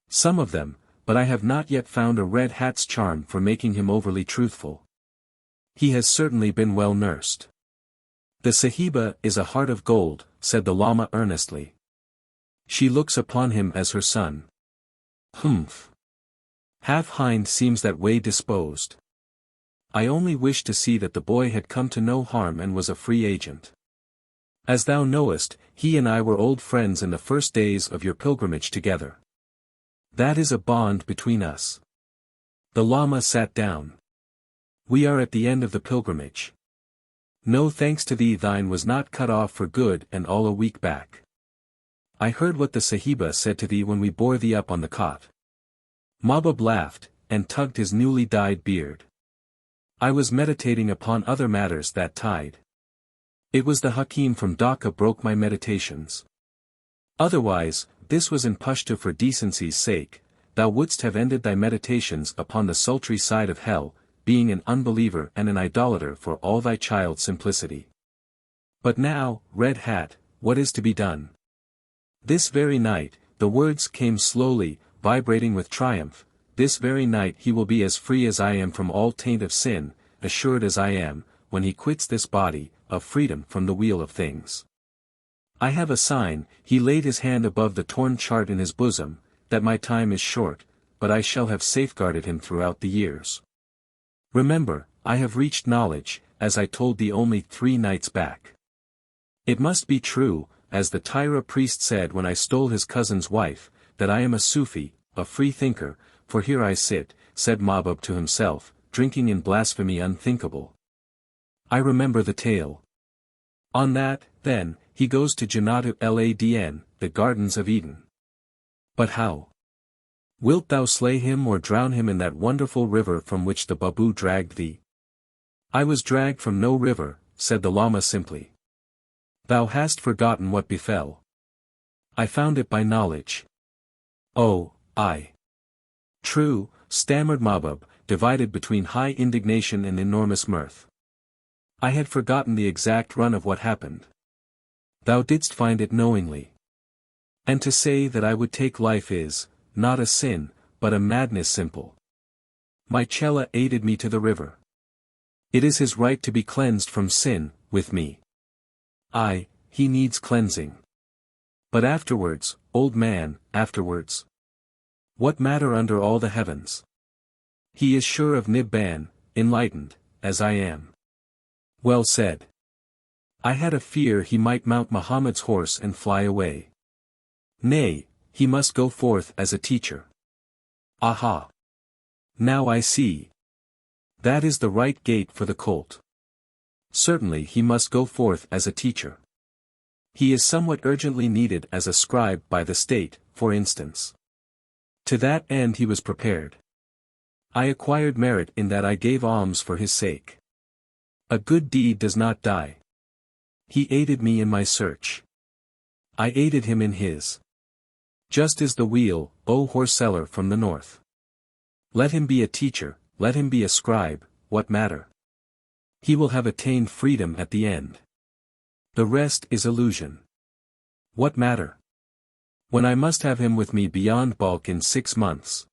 Some of them, but I have not yet found a red hat's charm for making him overly truthful. He has certainly been well nursed. The Sahiba is a heart of gold, said the Lama earnestly. She looks upon him as her son. Humph. Half-Hind seems that way disposed. I only wish to see that the boy had come to no harm and was a free agent. As thou knowest, he and I were old friends in the first days of your pilgrimage together. That is a bond between us. The Lama sat down. We are at the end of the pilgrimage. No thanks to thee, thine was not cut off for good and all a week back. I heard what the Sahiba said to thee when we bore thee up on the cot. Mahbub laughed, and tugged his newly dyed beard. I was meditating upon other matters that tide. It was the Hakim from Dhaka broke my meditations. Otherwise, this was in Pashto for decency's sake, thou wouldst have ended thy meditations upon the sultry side of hell, being an unbeliever and an idolater for all thy child's simplicity. But now, Red Hat, what is to be done? This very night, the words came slowly, vibrating with triumph, this very night he will be as free as I am from all taint of sin, assured as I am, when he quits this body, of freedom from the wheel of things. I have a sign, he laid his hand above the torn chart in his bosom, that my time is short, but I shall have safeguarded him throughout the years. Remember, I have reached knowledge, as I told thee only 3 nights back. It must be true, as the Tyra priest said when I stole his cousin's wife, that I am a Sufi, a free thinker, for here I sit, said Mahbub to himself, drinking in blasphemy unthinkable. I remember the tale. On that, then, he goes to Jannatu Ladn, the gardens of Eden. But how? Wilt thou slay him or drown him in that wonderful river from which the Babu dragged thee? I was dragged from no river, said the Lama simply. Thou hast forgotten what befell. I found it by knowledge. Oh, I. True, stammered Mahbub, divided between high indignation and enormous mirth. I had forgotten the exact run of what happened. Thou didst find it knowingly. And to say that I would take life is, not a sin, but a madness simple. My Chela aided me to the river. It is his right to be cleansed from sin, with me. Aye, he needs cleansing. But afterwards, old man, afterwards. What matter under all the heavens? He is sure of Nibbana, enlightened, as I am. Well said. I had a fear he might mount Muhammad's horse and fly away. Nay, he must go forth as a teacher. Aha! Now I see. That is the right gait for the colt. Certainly he must go forth as a teacher. He is somewhat urgently needed as a scribe by the state, for instance. To that end he was prepared. I acquired merit in that I gave alms for his sake. A good deed does not die. He aided me in my search. I aided him in his. Just as the wheel, O horseseller from the north. Let him be a teacher, let him be a scribe, what matter? He will have attained freedom at the end. The rest is illusion. What matter? When I must have him with me beyond Balk in 6 months.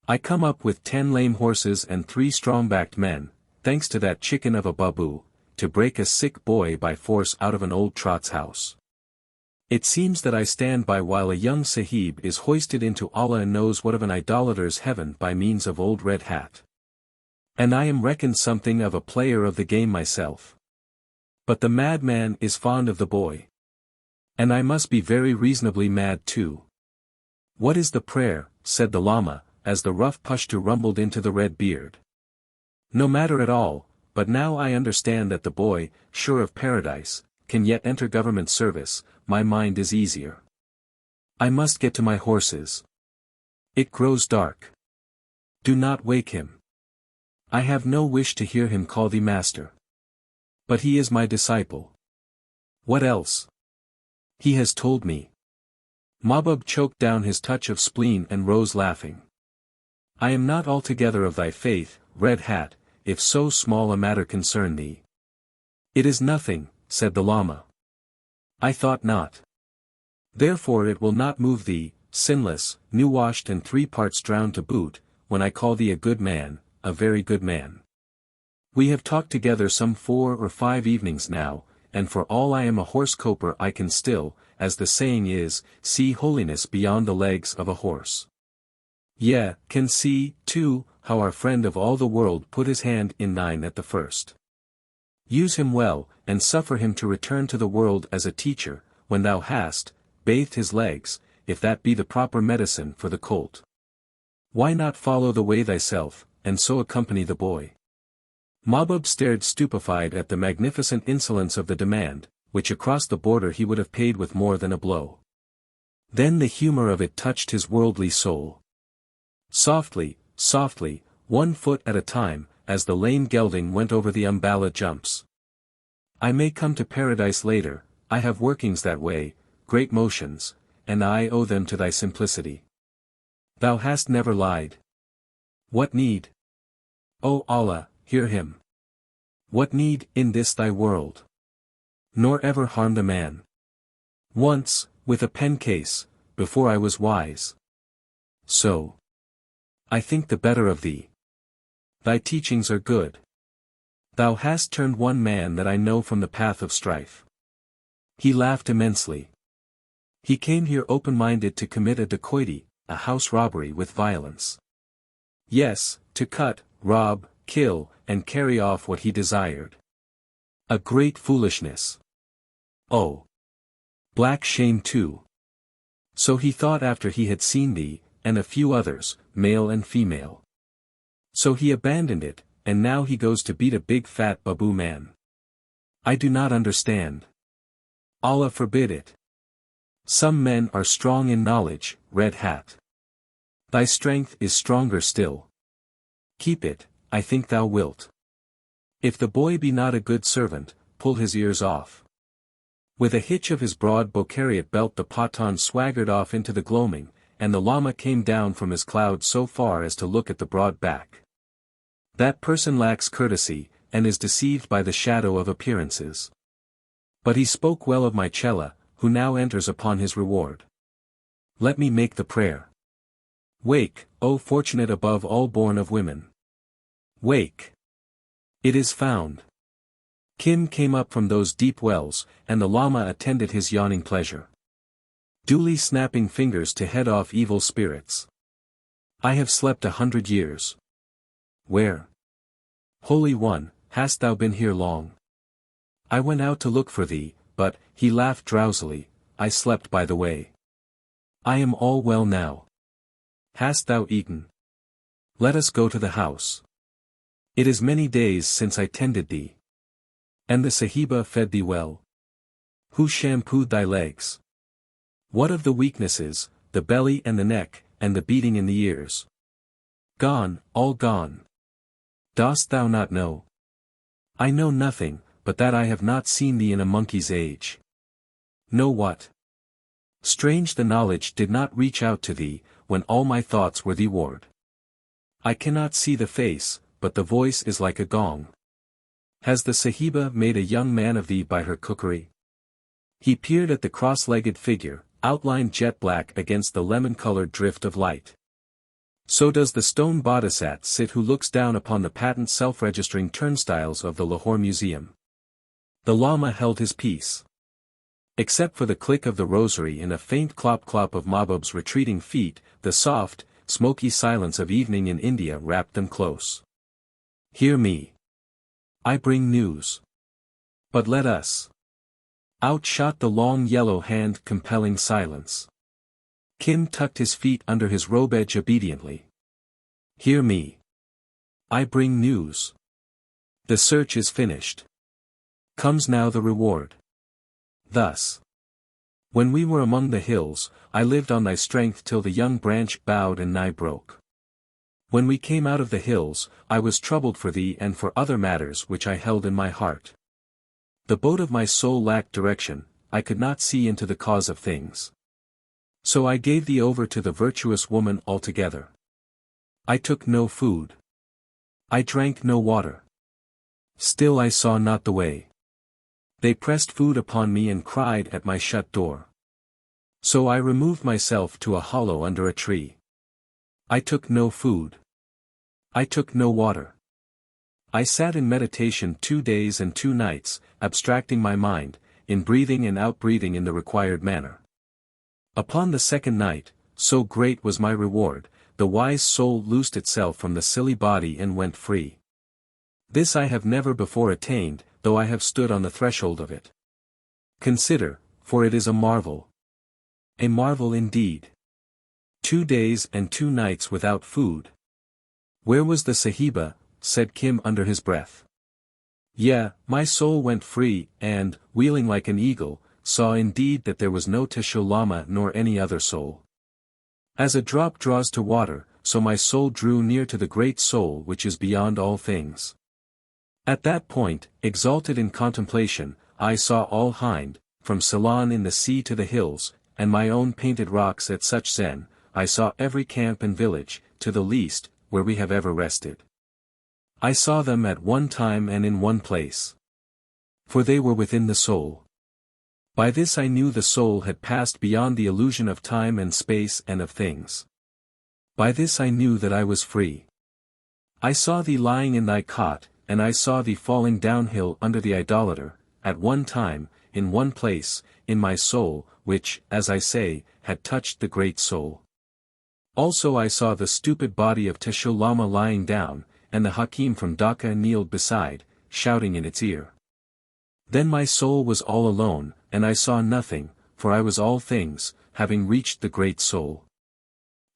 I come up with 10 lame horses and 3 strong-backed men, thanks to that chicken of a babu, to break a sick boy by force out of an old trot's house. It seems that I stand by while a young sahib is hoisted into Allah knows what of an idolater's heaven by means of old Red Hat. And I am reckoned something of a player of the game myself. But the madman is fond of the boy. And I must be very reasonably mad too. What is the prayer, said the Lama, as the rough Pashtu rumbled into the red beard. No matter at all, but now I understand that the boy, sure of paradise, can yet enter government service, my mind is easier. I must get to my horses. It grows dark. Do not wake him. I have no wish to hear him call thee master. But he is my disciple. What else? He has told me. Mahbub choked down his touch of spleen and rose laughing. I am not altogether of thy faith, Red Hat, if so small a matter concern thee? It is nothing, said the Lama. I thought not. Therefore it will not move thee, sinless, new-washed and 3 parts drowned to boot, when I call thee a good man, a very good man. We have talked together some 4 or 5 evenings now, and for all I am a horse-coper I can still, as the saying is, see holiness beyond the legs of a horse. Yea, can see, too, how our friend of all the world put his hand in thine at the first. Use him well, and suffer him to return to the world as a teacher, when thou hast bathed his legs, if that be the proper medicine for the colt. Why not follow the way thyself, and so accompany the boy? Mahbub stared stupefied at the magnificent insolence of the demand, which across the border he would have paid with more than a blow. Then the humor of it touched his worldly soul. Softly, softly, 1 foot at a time, as the lame gelding went over the umballa jumps. I may come to paradise later, I have workings that way, great motions, and I owe them to thy simplicity. Thou hast never lied. What need? O Allah, hear him. What need, in this thy world? Nor ever harmed a man. Once, with a pen case, before I was wise. So. I think the better of thee. Thy teachings are good. Thou hast turned one man that I know from the path of strife. He laughed immensely. He came here open-minded to commit a dacoity, a house robbery with violence. Yes, to cut, rob, kill, and carry off what he desired. A great foolishness. Oh! Black shame too. So he thought after he had seen thee, and a few others, male and female. So he abandoned it, and now he goes to beat a big fat babu man. I do not understand. Allah forbid it. Some men are strong in knowledge, Red Hat. Thy strength is stronger still. Keep it, I think thou wilt. If the boy be not a good servant, pull his ears off. With a hitch of his broad Bokhariot belt the Pathan swaggered off into the gloaming, and the Lama came down from his cloud so far as to look at the broad back. That person lacks courtesy, and is deceived by the shadow of appearances. But he spoke well of my Chela, who now enters upon his reward. Let me make the prayer. Wake, O fortunate above all born of women. Wake. It is found. Kim came up from those deep wells, and the Lama attended his yawning pleasure. Duly snapping fingers to head off evil spirits. I have slept 100 years. Where? Holy One, hast thou been here long? I went out to look for thee, but, he laughed drowsily, I slept by the way. I am all well now. Hast thou eaten? Let us go to the house. It is many days since I tended thee. And the Sahiba fed thee well? Who shampooed thy legs? What of the weaknesses, the belly and the neck, and the beating in the ears? Gone, all gone. Dost thou not know? I know nothing, but that I have not seen thee in a monkey's age. Know what? Strange the knowledge did not reach out to thee, when all my thoughts were thee ward. I cannot see the face, but the voice is like a gong. Has the Sahiba made a young man of thee by her cookery? He peered at the cross-legged figure, outlined jet black against the lemon-colored drift of light. So does the stone bodhisat sit who looks down upon the patent self-registering turnstiles of the Lahore Museum. The Lama held his peace. Except for the click of the rosary and a faint clop-clop of Mahbub's retreating feet, the soft, smoky silence of evening in India wrapped them close. Hear me. I bring news. But let us. Out shot the long yellow hand compelling silence. Kim tucked his feet under his robe edge obediently. Hear me. I bring news. The search is finished. Comes now the reward. Thus. When we were among the hills, I lived on thy strength till the young branch bowed and nigh broke. When we came out of the hills, I was troubled for thee and for other matters which I held in my heart. The boat of my soul lacked direction, I could not see into the cause of things. So I gave thee over to the virtuous woman altogether. I took no food. I drank no water. Still I saw not the way. They pressed food upon me and cried at my shut door. So I removed myself to a hollow under a tree. I took no food. I took no water. I sat in meditation 2 days and 2 nights, abstracting my mind, in breathing and outbreathing in the required manner. Upon the 2nd night, so great was my reward, the wise soul loosed itself from the silly body and went free. This I have never before attained, though I have stood on the threshold of it. Consider, for it is a marvel. A marvel indeed. 2 days and 2 nights without food. Where was the Sahiba? Said Kim under his breath. Yeah, my soul went free, and, wheeling like an eagle, saw indeed that there was no Tibetan Lama nor any other soul. As a drop draws to water, so my soul drew near to the great soul which is beyond all things. At that point, exalted in contemplation, I saw all Hind, from Ceylon in the sea to the hills, and my own painted rocks at such Zen, I saw every camp and village, to the least, where we have ever rested. I saw them at one time and in one place. For they were within the soul. By this I knew the soul had passed beyond the illusion of time and space and of things. By this I knew that I was free. I saw thee lying in thy cot, and I saw thee falling downhill under the idolater, at one time, in one place, in my soul, which, as I say, had touched the great soul. Also I saw the stupid body of Tibetan Lama lying down, and the Hakim from Dhaka kneeled beside, shouting in its ear. Then my soul was all alone, and I saw nothing, for I was all things, having reached the great soul.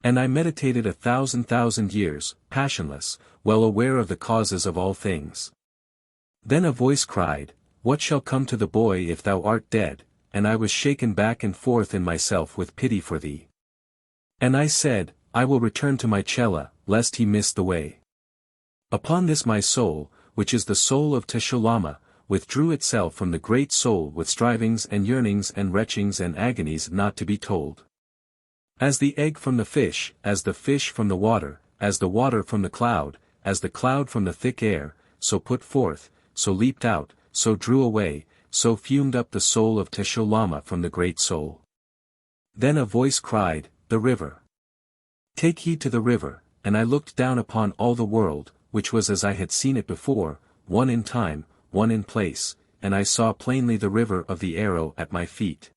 And I meditated 1,000 years, passionless, well aware of the causes of all things. Then a voice cried, What shall come to the boy if thou art dead? And I was shaken back and forth in myself with pity for thee. And I said, I will return to my cella, lest he miss the way. Upon this my soul, which is the soul of Tibetan Lama, withdrew itself from the great soul with strivings and yearnings and retchings and agonies not to be told. As the egg from the fish, as the fish from the water, as the water from the cloud, as the cloud from the thick air, so put forth, so leaped out, so drew away, so fumed up the soul of Tibetan Lama from the great soul. Then a voice cried, The river. Take heed to the river, and I looked down upon all the world, which was as I had seen it before, one in time, one in place, and I saw plainly the river of the arrow at my feet.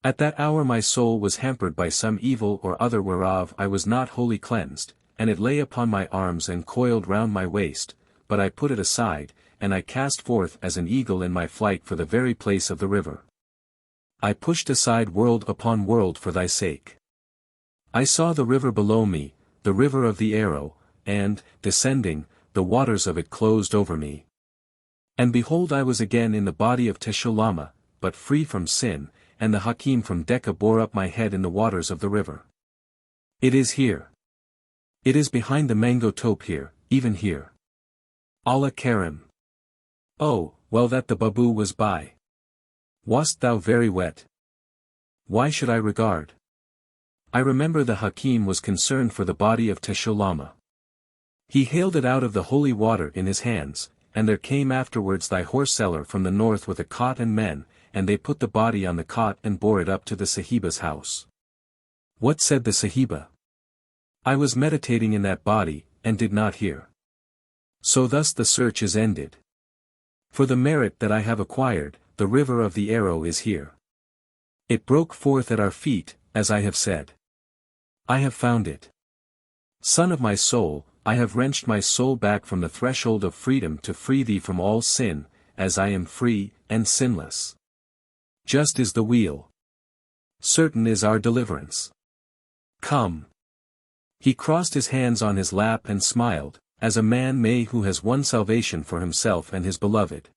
At that hour my soul was hampered by some evil or other whereof I was not wholly cleansed, and it lay upon my arms and coiled round my waist, but I put it aside, and I cast forth as an eagle in my flight for the very place of the river. I pushed aside world upon world for thy sake. I saw the river below me, the river of the arrow, and, descending, the waters of it closed over me. And behold I was again in the body of Tibetan Lama, but free from sin, and the Hakim from Decca bore up my head in the waters of the river. It is here. It is behind the mango tope here, even here. Allah Karim. Oh, well that the Babu was by. Wast thou very wet? Why should I regard? I remember the Hakim was concerned for the body of Tibetan Lama. He haled it out of the holy water in his hands, and there came afterwards thy horse seller from the north with a cot and men, and they put the body on the cot and bore it up to the Sahiba's house. What said the Sahiba? I was meditating in that body, and did not hear. So thus the search is ended. For the merit that I have acquired, the river of the arrow is here. It broke forth at our feet, as I have said. I have found it. Son of my soul, I have wrenched my soul back from the threshold of freedom to free thee from all sin, as I am free and sinless. Just is the wheel. Certain is our deliverance. Come. He crossed his hands on his lap and smiled, as a man may who has won salvation for himself and his beloved.